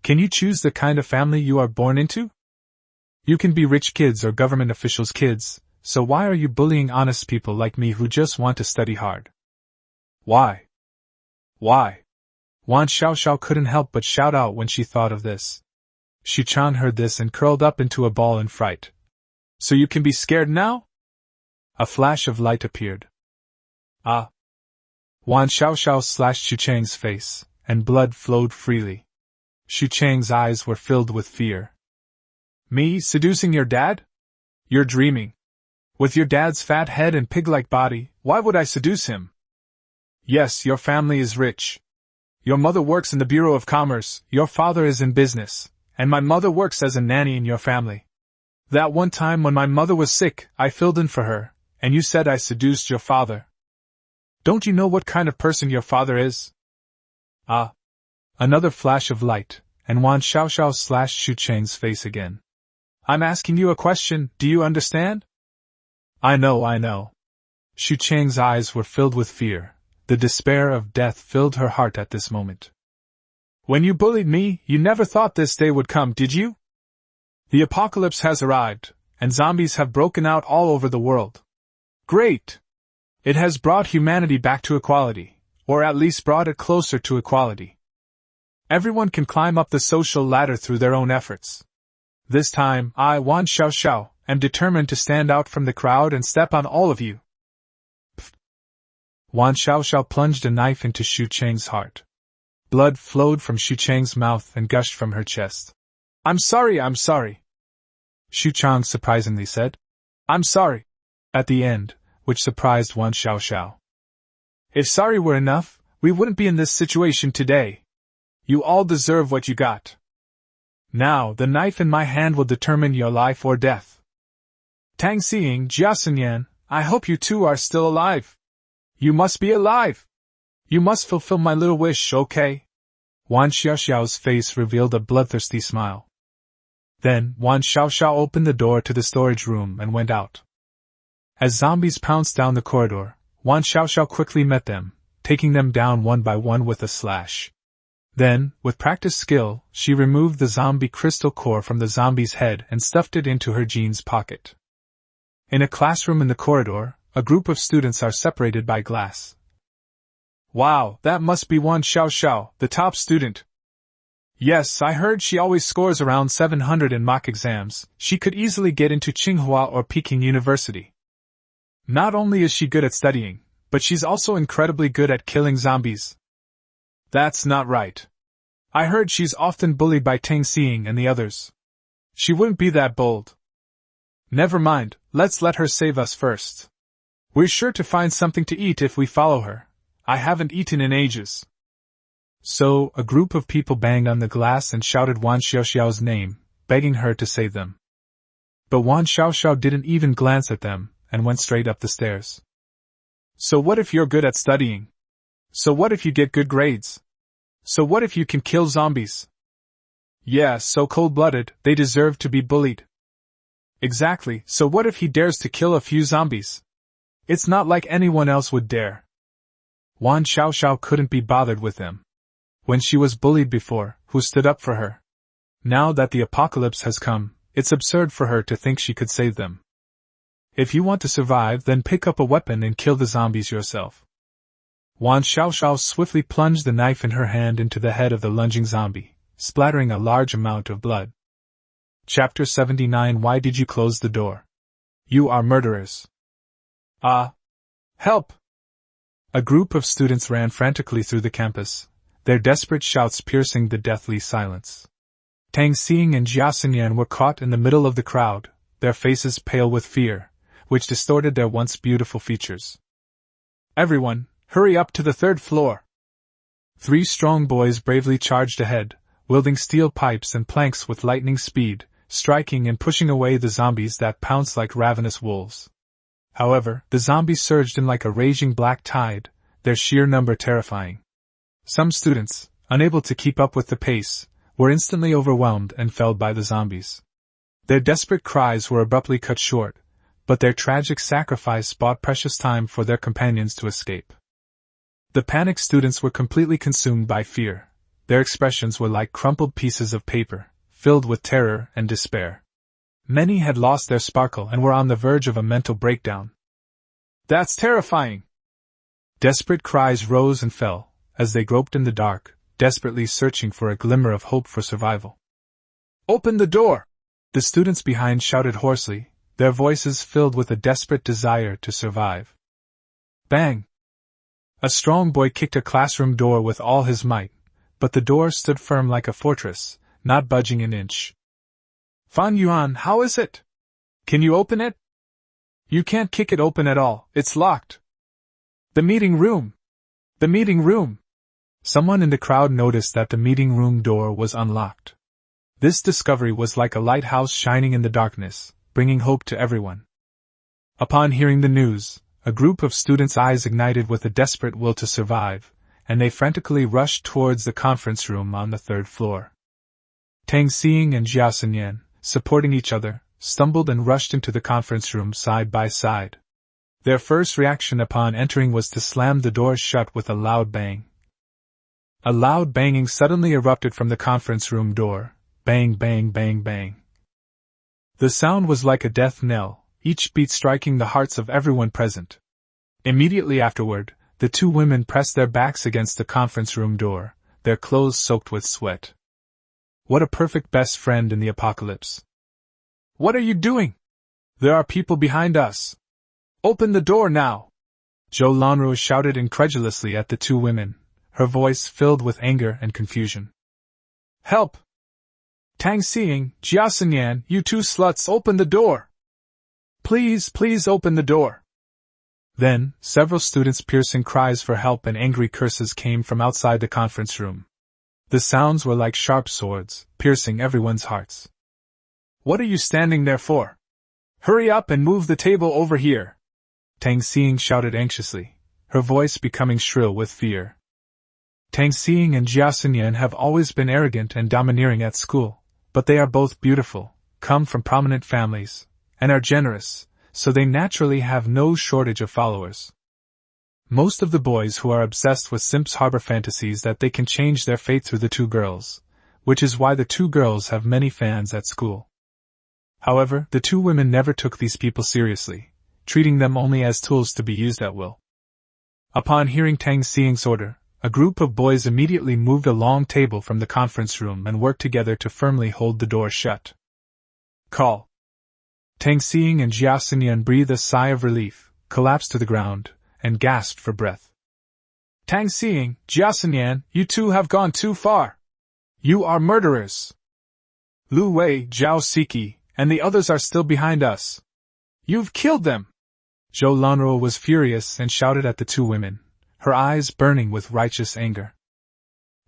Can you choose the kind of family you are born into? You can be rich kids or government officials' kids, so why are you bullying honest people like me who just want to study hard? Why? Why? Wan Xiaoxiao couldn't help but shout out when she thought of this. Xu Chang heard this and curled up into a ball in fright. So you can be scared now? A flash of light appeared. Ah! Wan Xiaoxiao slashed Xu Chang's face, and blood flowed freely. Xu Chang's eyes were filled with fear. Me, seducing your dad? You're dreaming. With your dad's fat head and pig-like body, why would I seduce him? Yes, your family is rich. Your mother works in the Bureau of Commerce, your father is in business, and my mother works as a nanny in your family. That one time when my mother was sick, I filled in for her, and you said I seduced your father. Don't you know what kind of person your father is? Ah! Another flash of light, and Wan Xiaoxiao slashed Xu Chang's face again. I'm asking you a question, do you understand? I know. Xu Chang's eyes were filled with fear. The despair of death filled her heart at this moment. When you bullied me, you never thought this day would come, did you? The apocalypse has arrived, and zombies have broken out all over the world. Great! It has brought humanity back to equality, or at least brought it closer to equality. Everyone can climb up the social ladder through their own efforts. This time, I, Wan Xiaoxiao, am determined to stand out from the crowd and step on all of you. Pfft. Wan Xiaoxiao plunged a knife into Xu Chang's heart. Blood flowed from Xu Chang's mouth and gushed from her chest. I'm sorry. Xu Chang surprisingly said. I'm sorry. At the end, which surprised Wan Xiaoxiao. If sorry were enough, we wouldn't be in this situation today. You all deserve what you got. Now, the knife in my hand will determine your life or death. Tang Xiying, Jiasunyan, I hope you two are still alive. You must be alive. You must fulfill my little wish, okay? Wan Xiaoxiao's face revealed a bloodthirsty smile. Then, Wan Xiaoxiao opened the door to the storage room and went out. As zombies pounced down the corridor, Wan Xiaoxiao quickly met them, taking them down one by one with a slash. Then, with practiced skill, she removed the zombie crystal core from the zombie's head and stuffed it into her jeans pocket. In a classroom in the corridor, a group of students are separated by glass. Wow, that must be Wan Xiaoxiao, the top student. Yes, I heard she always scores around 700 in mock exams. She could easily get into Tsinghua or Peking University. Not only is she good at studying, but she's also incredibly good at killing zombies. That's not right. I heard she's often bullied by Tang Xiying and the others. She wouldn't be that bold. Never mind, let's let her save us first. We're sure to find something to eat if we follow her. I haven't eaten in ages. So, a group of people banged on the glass and shouted Wan Xiaoxiao's name, begging her to save them. But Wan Xiaoxiao didn't even glance at them, and went straight up the stairs. So what if you're good at studying? So what if you get good grades? So what if you can kill zombies? Yeah, so cold-blooded, they deserve to be bullied. Exactly, so what if he dares to kill a few zombies? It's not like anyone else would dare. Wan Xiaoxiao couldn't be bothered with them. When she was bullied before, who stood up for her? Now that the apocalypse has come, it's absurd for her to think she could save them. If you want to survive, then pick up a weapon and kill the zombies yourself. Wan Xiaoxiao swiftly plunged the knife in her hand into the head of the lunging zombie, splattering a large amount of blood. Chapter 79. Why did you close the door? You are murderers. Ah! Help! A group of students ran frantically through the campus, their desperate shouts piercing the deathly silence. Tang Xiying and Jia Xinyan were caught in the middle of the crowd, their faces pale with fear, which distorted their once beautiful features. Everyone, hurry up to the 3rd floor! 3 strong boys bravely charged ahead, wielding steel pipes and planks with lightning speed, striking and pushing away the zombies that pounced like ravenous wolves. However, the zombies surged in like a raging black tide, their sheer number terrifying. Some students, unable to keep up with the pace, were instantly overwhelmed and felled by the zombies. Their desperate cries were abruptly cut short, but their tragic sacrifice bought precious time for their companions to escape. The panicked students were completely consumed by fear. Their expressions were like crumpled pieces of paper, filled with terror and despair. Many had lost their sparkle and were on the verge of a mental breakdown. "That's terrifying!" Desperate cries rose and fell, as they groped in the dark, desperately searching for a glimmer of hope for survival. "Open the door!" The students behind shouted hoarsely, their voices filled with a desperate desire to survive. Bang! A strong boy kicked a classroom door with all his might, but the door stood firm like a fortress, not budging an inch. "Fan Yuan, how is it? Can you open it?" "You can't kick it open at all, it's locked." "The meeting room! The meeting room!" Someone in the crowd noticed that the meeting room door was unlocked. This discovery was like a lighthouse shining in the darkness, bringing hope to everyone. Upon hearing the news, a group of students' eyes ignited with a desperate will to survive, and they frantically rushed towards the conference room on the 3rd floor. Tang Xing and Jia Xinyan, supporting each other, stumbled and rushed into the conference room side by side. Their first reaction upon entering was to slam the doors shut with a loud bang. A loud banging suddenly erupted from the conference room door. Bang, bang, bang, bang. The sound was like a death knell, each beat striking the hearts of everyone present. Immediately afterward, the two women pressed their backs against the conference room door, their clothes soaked with sweat. What a perfect best friend in the apocalypse. "What are you doing? There are people behind us. Open the door now!" Zhou Lanruo shouted incredulously at the two women, her voice filled with anger and confusion. "Help! Tang Xing, Jia Xinyan, you two sluts, open the door! Please, please open the door!" Then, several students' piercing cries for help and angry curses came from outside the conference room. The sounds were like sharp swords, piercing everyone's hearts. "What are you standing there for? Hurry up and move the table over here!" Tang Xing shouted anxiously, her voice becoming shrill with fear. Tang Xing and Jia Xinyan have always been arrogant and domineering at school, but they are both beautiful, come from prominent families, and are generous, so they naturally have no shortage of followers. Most of the boys who are obsessed with simps harbor fantasies that they can change their fate through the two girls, which is why the two girls have many fans at school. However, the two women never took these people seriously, treating them only as tools to be used at will. Upon hearing Tang Xing's order, a group of boys immediately moved a long table from the conference room and worked together to firmly hold the door shut. "Call!" Tang Xing and Jia Xinyan breathed a sigh of relief, collapsed to the ground, and gasped for breath. "Tang Xing, Jia Xinyan, you two have gone too far. You are murderers. Lu Wei, Zhao Siki, and the others are still behind us. You've killed them!" Zhou Lanruo was furious and shouted at the two women, her eyes burning with righteous anger.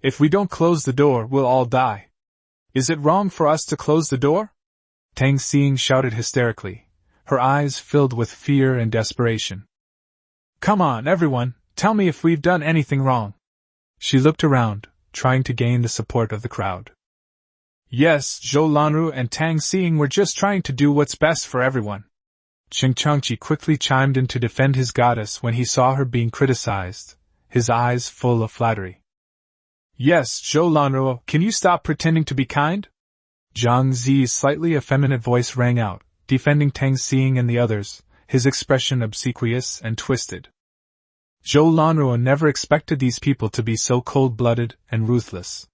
"If we don't close the door, we'll all die. Is it wrong for us to close the door?" Tang Xing shouted hysterically, her eyes filled with fear and desperation. "Come on, everyone, tell me if we've done anything wrong." She looked around, trying to gain the support of the crowd. "Yes, Zhou Lanru and Tang Xing were just trying to do what's best for everyone." Qing Changqi quickly chimed in to defend his goddess when he saw her being criticized, his eyes full of flattery. "Yes, Zhou Lanru, can you stop pretending to be kind?" Zhang Zi's slightly effeminate voice rang out, defending Tang Xing and the others, his expression obsequious and twisted. Zhou Lanruo never expected these people to be so cold-blooded and ruthless.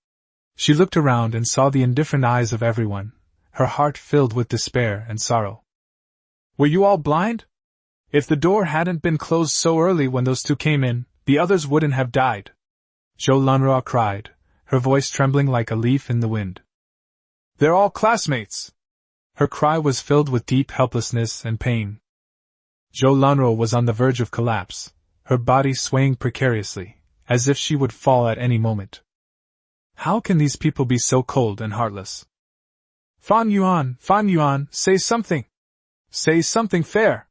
She looked around and saw the indifferent eyes of everyone, her heart filled with despair and sorrow. "Were you all blind? If the door hadn't been closed so early when those two came in, the others wouldn't have died," Zhou Lanruo cried, her voice trembling like a leaf in the wind. "They're all classmates!" Her cry was filled with deep helplessness and pain. Zhou Lanruo was on the verge of collapse, her body swaying precariously, as if she would fall at any moment. How can these people be so cold and heartless? Fan Yuan, say something! Say something fair!"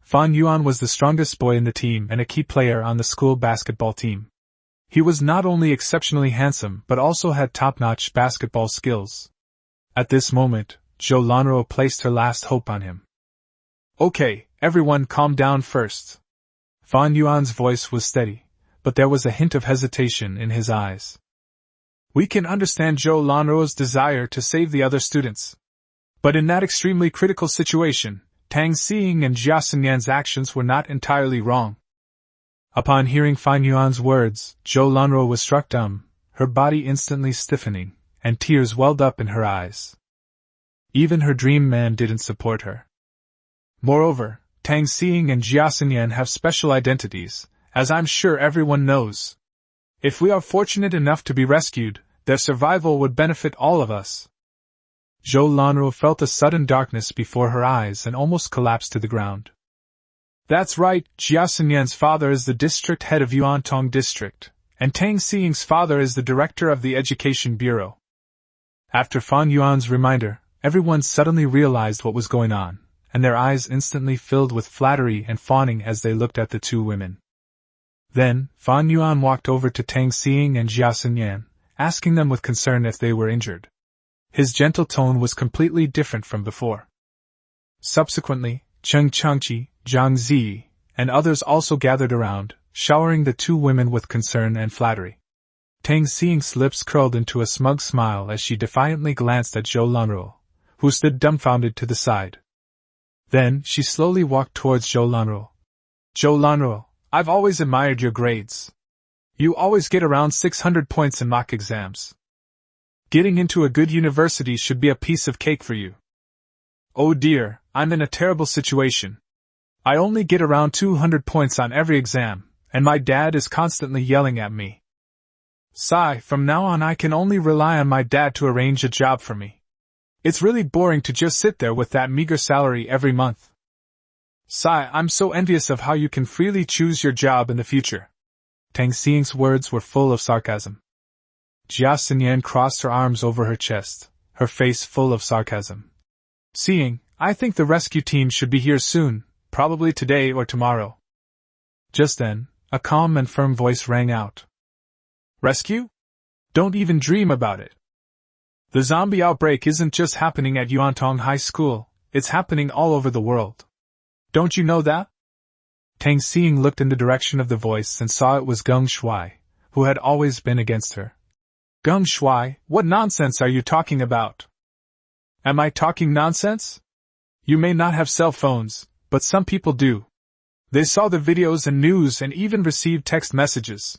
Fan Yuan was the strongest boy in the team and a key player on the school basketball team. He was not only exceptionally handsome but also had top-notch basketball skills. At this moment, Zhou Lanruo placed her last hope on him. Okay, everyone calm down first. Fan Yuan's voice was steady, but there was a hint of hesitation in his eyes. We can understand Zhou Lanruo's desire to save the other students. But in that extremely critical situation, Tang Xiying and Jia Xinyan's actions were not entirely wrong. Upon hearing Fan Yuan's words, Zhou Lanruo was struck dumb, her body instantly stiffening, and tears welled up in her eyes. Even her dream man didn't support her. Moreover, Tang Xiying and Jia Xinyan have special identities, as I'm sure everyone knows. If we are fortunate enough to be rescued, their survival would benefit all of us. Zhou Lanruo felt a sudden darkness before her eyes and almost collapsed to the ground. That's right, Jia Xinyan's father is the district head of Yuantong District, and Tang Xiying's father is the director of the Education Bureau. After Fan Yuan's reminder, everyone suddenly realized what was going on, and their eyes instantly filled with flattery and fawning as they looked at the two women. Then, Fan Yuan walked over to Tang Xiying and Jia Xinyan, asking them with concern if they were injured. His gentle tone was completely different from before. Subsequently, Cheng Changqi, Zhang Zi, and others also gathered around, showering the two women with concern and flattery. Tang Xiying's lips curled into a smug smile as she defiantly glanced at Zhou Lanruo, who stood dumbfounded to the side. Then, she slowly walked towards Zhou Lanruo. Zhou Lanruo, I've always admired your grades. You always get around 600 points in mock exams. Getting into a good university should be a piece of cake for you. Oh dear, I'm in a terrible situation. I only get around 200 points on every exam, and my dad is constantly yelling at me. Sigh, from now on I can only rely on my dad to arrange a job for me. It's really boring to just sit there with that meager salary every month. Sigh, I'm so envious of how you can freely choose your job in the future. Tang Xiying's words were full of sarcasm. Jia Xinyan crossed her arms over her chest, her face full of sarcasm. Xiying, I think the rescue team should be here soon, probably today or tomorrow. Just then, a calm and firm voice rang out. Rescue? Don't even dream about it. The zombie outbreak isn't just happening at Yuantong High School, it's happening all over the world. Don't you know that? Tang Xiying looked in the direction of the voice and saw it was Geng Shuai, who had always been against her. Geng Shuai, what nonsense are you talking about? Am I talking nonsense? You may not have cell phones, but some people do. They saw the videos and news and even received text messages.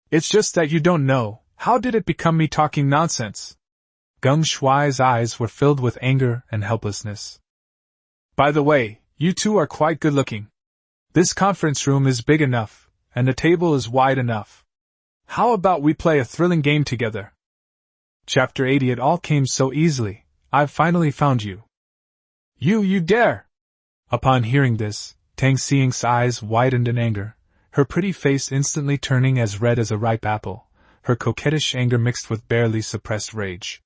It's just that you don't know. How did it become me talking nonsense? Geng Shuai's eyes were filled with anger and helplessness. By the way, you two are quite good looking. This conference room is big enough, and the table is wide enough. How about we play a thrilling game together? Chapter 80. It all came so easily. I've finally found you. You dare! Upon hearing this, Tang Xiying's eyes widened in anger, her pretty face instantly turning as red as a ripe apple, her coquettish anger mixed with barely suppressed rage.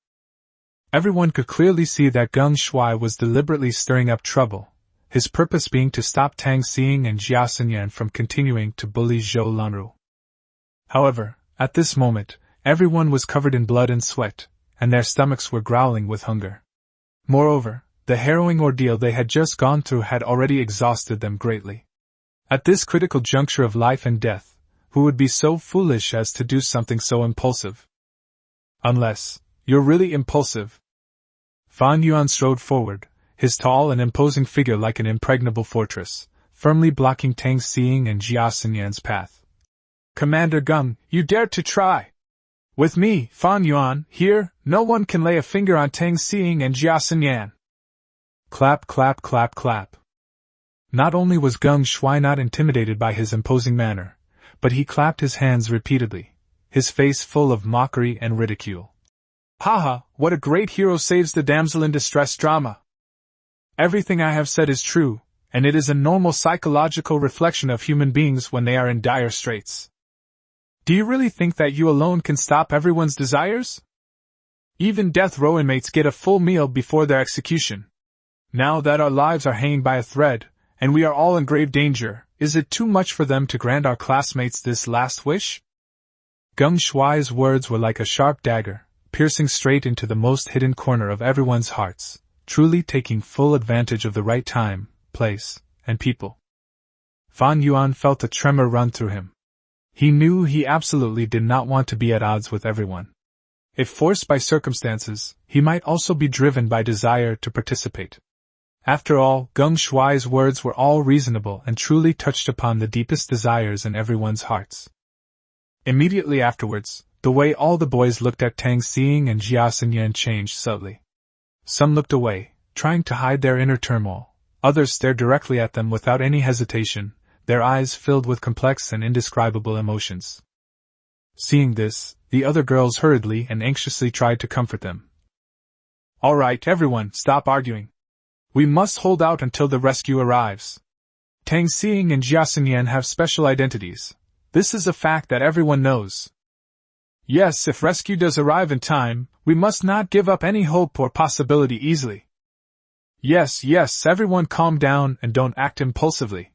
Everyone could clearly see that Geng Shuai was deliberately stirring up trouble, his purpose being to stop Tang Xiying and Jia Xinyan from continuing to bully Zhou Lanruo. However, at this moment, everyone was covered in blood and sweat, and their stomachs were growling with hunger. Moreover, the harrowing ordeal they had just gone through had already exhausted them greatly. At this critical juncture of life and death, who would be so foolish as to do something so impulsive? Unless you're really impulsive. Fan Yuan strode forward, his tall and imposing figure like an impregnable fortress, firmly blocking Tang Xiying and Jia Xinyan's path. Commander Geng, you dared to try! With me, Fan Yuan, here, no one can lay a finger on Tang Xiying and Jia Xinyan. Clap, clap, clap, clap. Not only was Geng Shuai not intimidated by his imposing manner, but he clapped his hands repeatedly, his face full of mockery and ridicule. Haha, what a great hero saves the damsel in distress drama! Everything I have said is true, and it is a normal psychological reflection of human beings when they are in dire straits. Do you really think that you alone can stop everyone's desires? Even death row inmates get a full meal before their execution. Now that our lives are hanging by a thread, and we are all in grave danger, is it too much for them to grant our classmates this last wish? Geng Shuai's words were like a sharp dagger, piercing straight into the most hidden corner of everyone's hearts, truly taking full advantage of the right time, place, and people. Fan Yuan felt a tremor run through him. He knew he absolutely did not want to be at odds with everyone. If forced by circumstances, he might also be driven by desire to participate. After all, Geng Shuai's words were all reasonable and truly touched upon the deepest desires in everyone's hearts. Immediately afterwards, the way all the boys looked at Tang Xiying and Jia Xinyan changed subtly. Some looked away, trying to hide their inner turmoil. Others stared directly at them without any hesitation, their eyes filled with complex and indescribable emotions. Seeing this, the other girls hurriedly and anxiously tried to comfort them. "All right, everyone, stop arguing. We must hold out until the rescue arrives. Tang Xiying and Jia Xinyan have special identities. This is a fact that everyone knows. Yes, if rescue does arrive in time, we must not give up any hope or possibility easily. Yes, everyone calm down and don't act impulsively.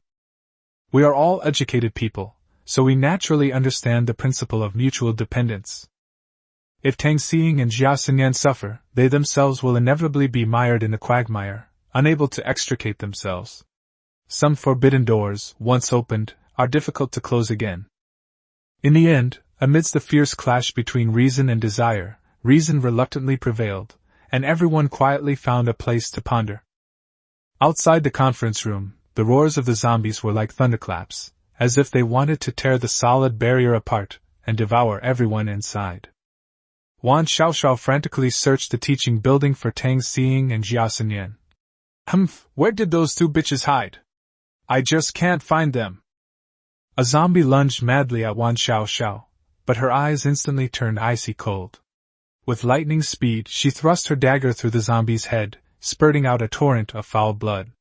We are all educated people, so we naturally understand the principle of mutual dependence. If Tang Xiying and Jia Xinyan suffer, they themselves will inevitably be mired in the quagmire, unable to extricate themselves. Some forbidden doors, once opened, are difficult to close again. In the end, amidst the fierce clash between reason and desire, reason reluctantly prevailed, and everyone quietly found a place to ponder. Outside the conference room, the roars of the zombies were like thunderclaps, as if they wanted to tear the solid barrier apart and devour everyone inside. Wan Xiaoxiao frantically searched the teaching building for Tang Xiying and Jia Xinyan. Where did those two bitches hide? I just can't find them. A zombie lunged madly at Wan Xiaoxiao, but her eyes instantly turned icy cold. With lightning speed, she thrust her dagger through the zombie's head, spurting out a torrent of foul blood.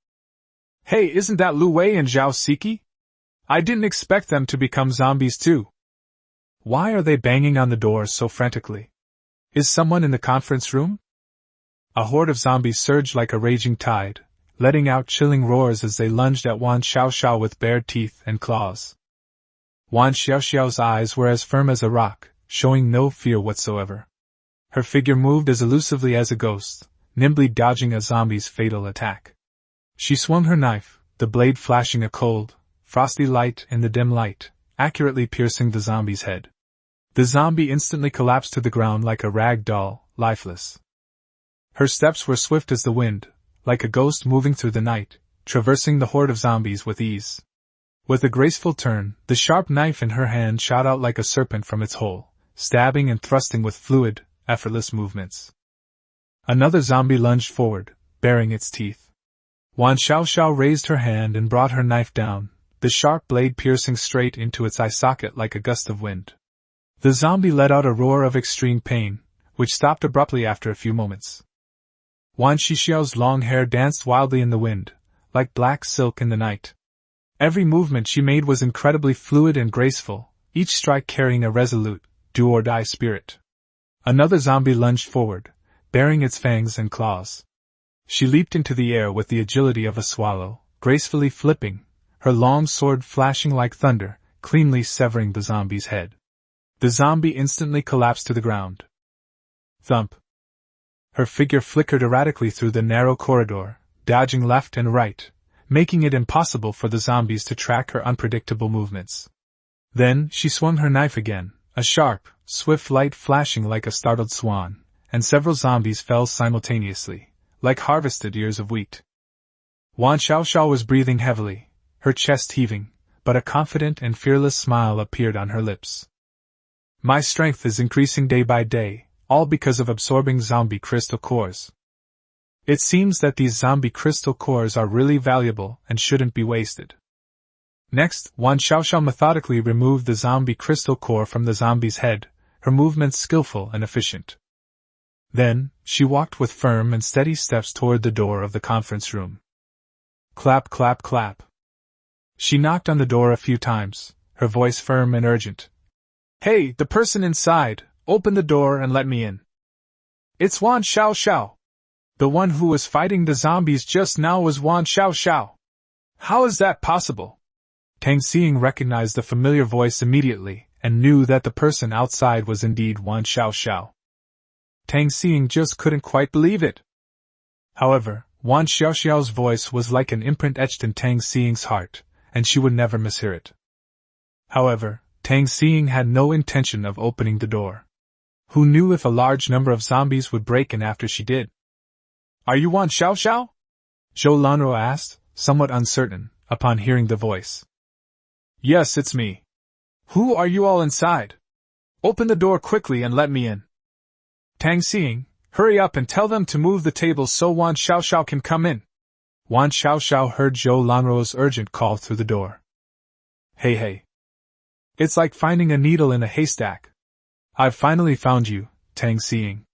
Hey, isn't that Lu Wei and Zhao Siki? I didn't expect them to become zombies too. Why are they banging on the door so frantically? Is someone in the conference room? A horde of zombies surged like a raging tide, letting out chilling roars as they lunged at Wan Xiaoxiao with bared teeth and claws. Wan Xiaoxiao's eyes were as firm as a rock, showing no fear whatsoever. Her figure moved as elusively as a ghost, nimbly dodging a zombie's fatal attack. She swung her knife, the blade flashing a cold, frosty light in the dim light, accurately piercing the zombie's head. The zombie instantly collapsed to the ground like a rag doll, lifeless. Her steps were swift as the wind, like a ghost moving through the night, traversing the horde of zombies with ease. With a graceful turn, the sharp knife in her hand shot out like a serpent from its hole, stabbing and thrusting with fluid, effortless movements. Another zombie lunged forward, baring its teeth. Wan Xiaoxiao raised her hand and brought her knife down, the sharp blade piercing straight into its eye socket like a gust of wind. The zombie let out a roar of extreme pain, which stopped abruptly after a few moments. Wan Xiaoxiao's long hair danced wildly in the wind, like black silk in the night. Every movement she made was incredibly fluid and graceful, each strike carrying a resolute, do-or-die spirit. Another zombie lunged forward, baring its fangs and claws. She leaped into the air with the agility of a swallow, gracefully flipping, her long sword flashing like thunder, cleanly severing the zombie's head. The zombie instantly collapsed to the ground. Thump. Her figure flickered erratically through the narrow corridor, dodging left and right, making it impossible for the zombies to track her unpredictable movements. Then she swung her knife again, a sharp, swift light flashing like a startled swan, and several zombies fell simultaneously, like harvested ears of wheat. Wan Xiaoxiao was breathing heavily, her chest heaving, but a confident and fearless smile appeared on her lips. My strength is increasing day by day, all because of absorbing zombie crystal cores. It seems that these zombie crystal cores are really valuable and shouldn't be wasted. Next, Wan Xiaoxiao methodically removed the zombie crystal core from the zombie's head, her movements skillful and efficient. Then, she walked with firm and steady steps toward the door of the conference room. Clap, clap, clap. She knocked on the door a few times, her voice firm and urgent. Hey, the person inside, open the door and let me in. It's Wan Xiaoxiao. The one who was fighting the zombies just now was Wan Xiaoxiao. How is that possible? Tang Xiying recognized the familiar voice immediately, and knew that the person outside was indeed Wan Xiaoxiao. Tang Xing just couldn't quite believe it. However, Wan Xiaoxiao's voice was like an imprint etched in Tang Xing's heart, and she would never mishear it. However, Tang Xing had no intention of opening the door. Who knew if a large number of zombies would break in after she did? "Are you Wan Xiaoxiao?" Zhou Lanruo asked, somewhat uncertain, upon hearing the voice. "Yes, it's me. Who are you all inside? Open the door quickly and let me in. Tang Xing, hurry up and tell them to move the table so Wan Xiaoxiao can come in." Wan Xiaoxiao heard Zhou Lanruo's urgent call through the door. Hey. It's like finding a needle in a haystack. I've finally found you, Tang Xing.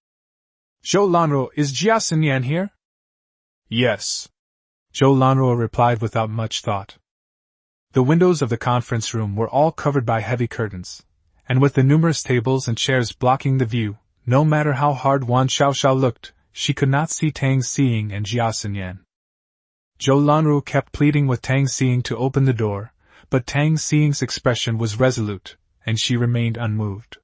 Zhou Lanruo, is Jia Xinyan here? Yes. Zhou Lanruo replied without much thought. The windows of the conference room were all covered by heavy curtains, and with the numerous tables and chairs blocking the view, no matter how hard Wan Xiaoxiao looked, she could not see Tang Xing and Jia Xinyan. Zhou Lanruo kept pleading with Tang Xing to open the door, but Tang Xing's expression was resolute, and she remained unmoved.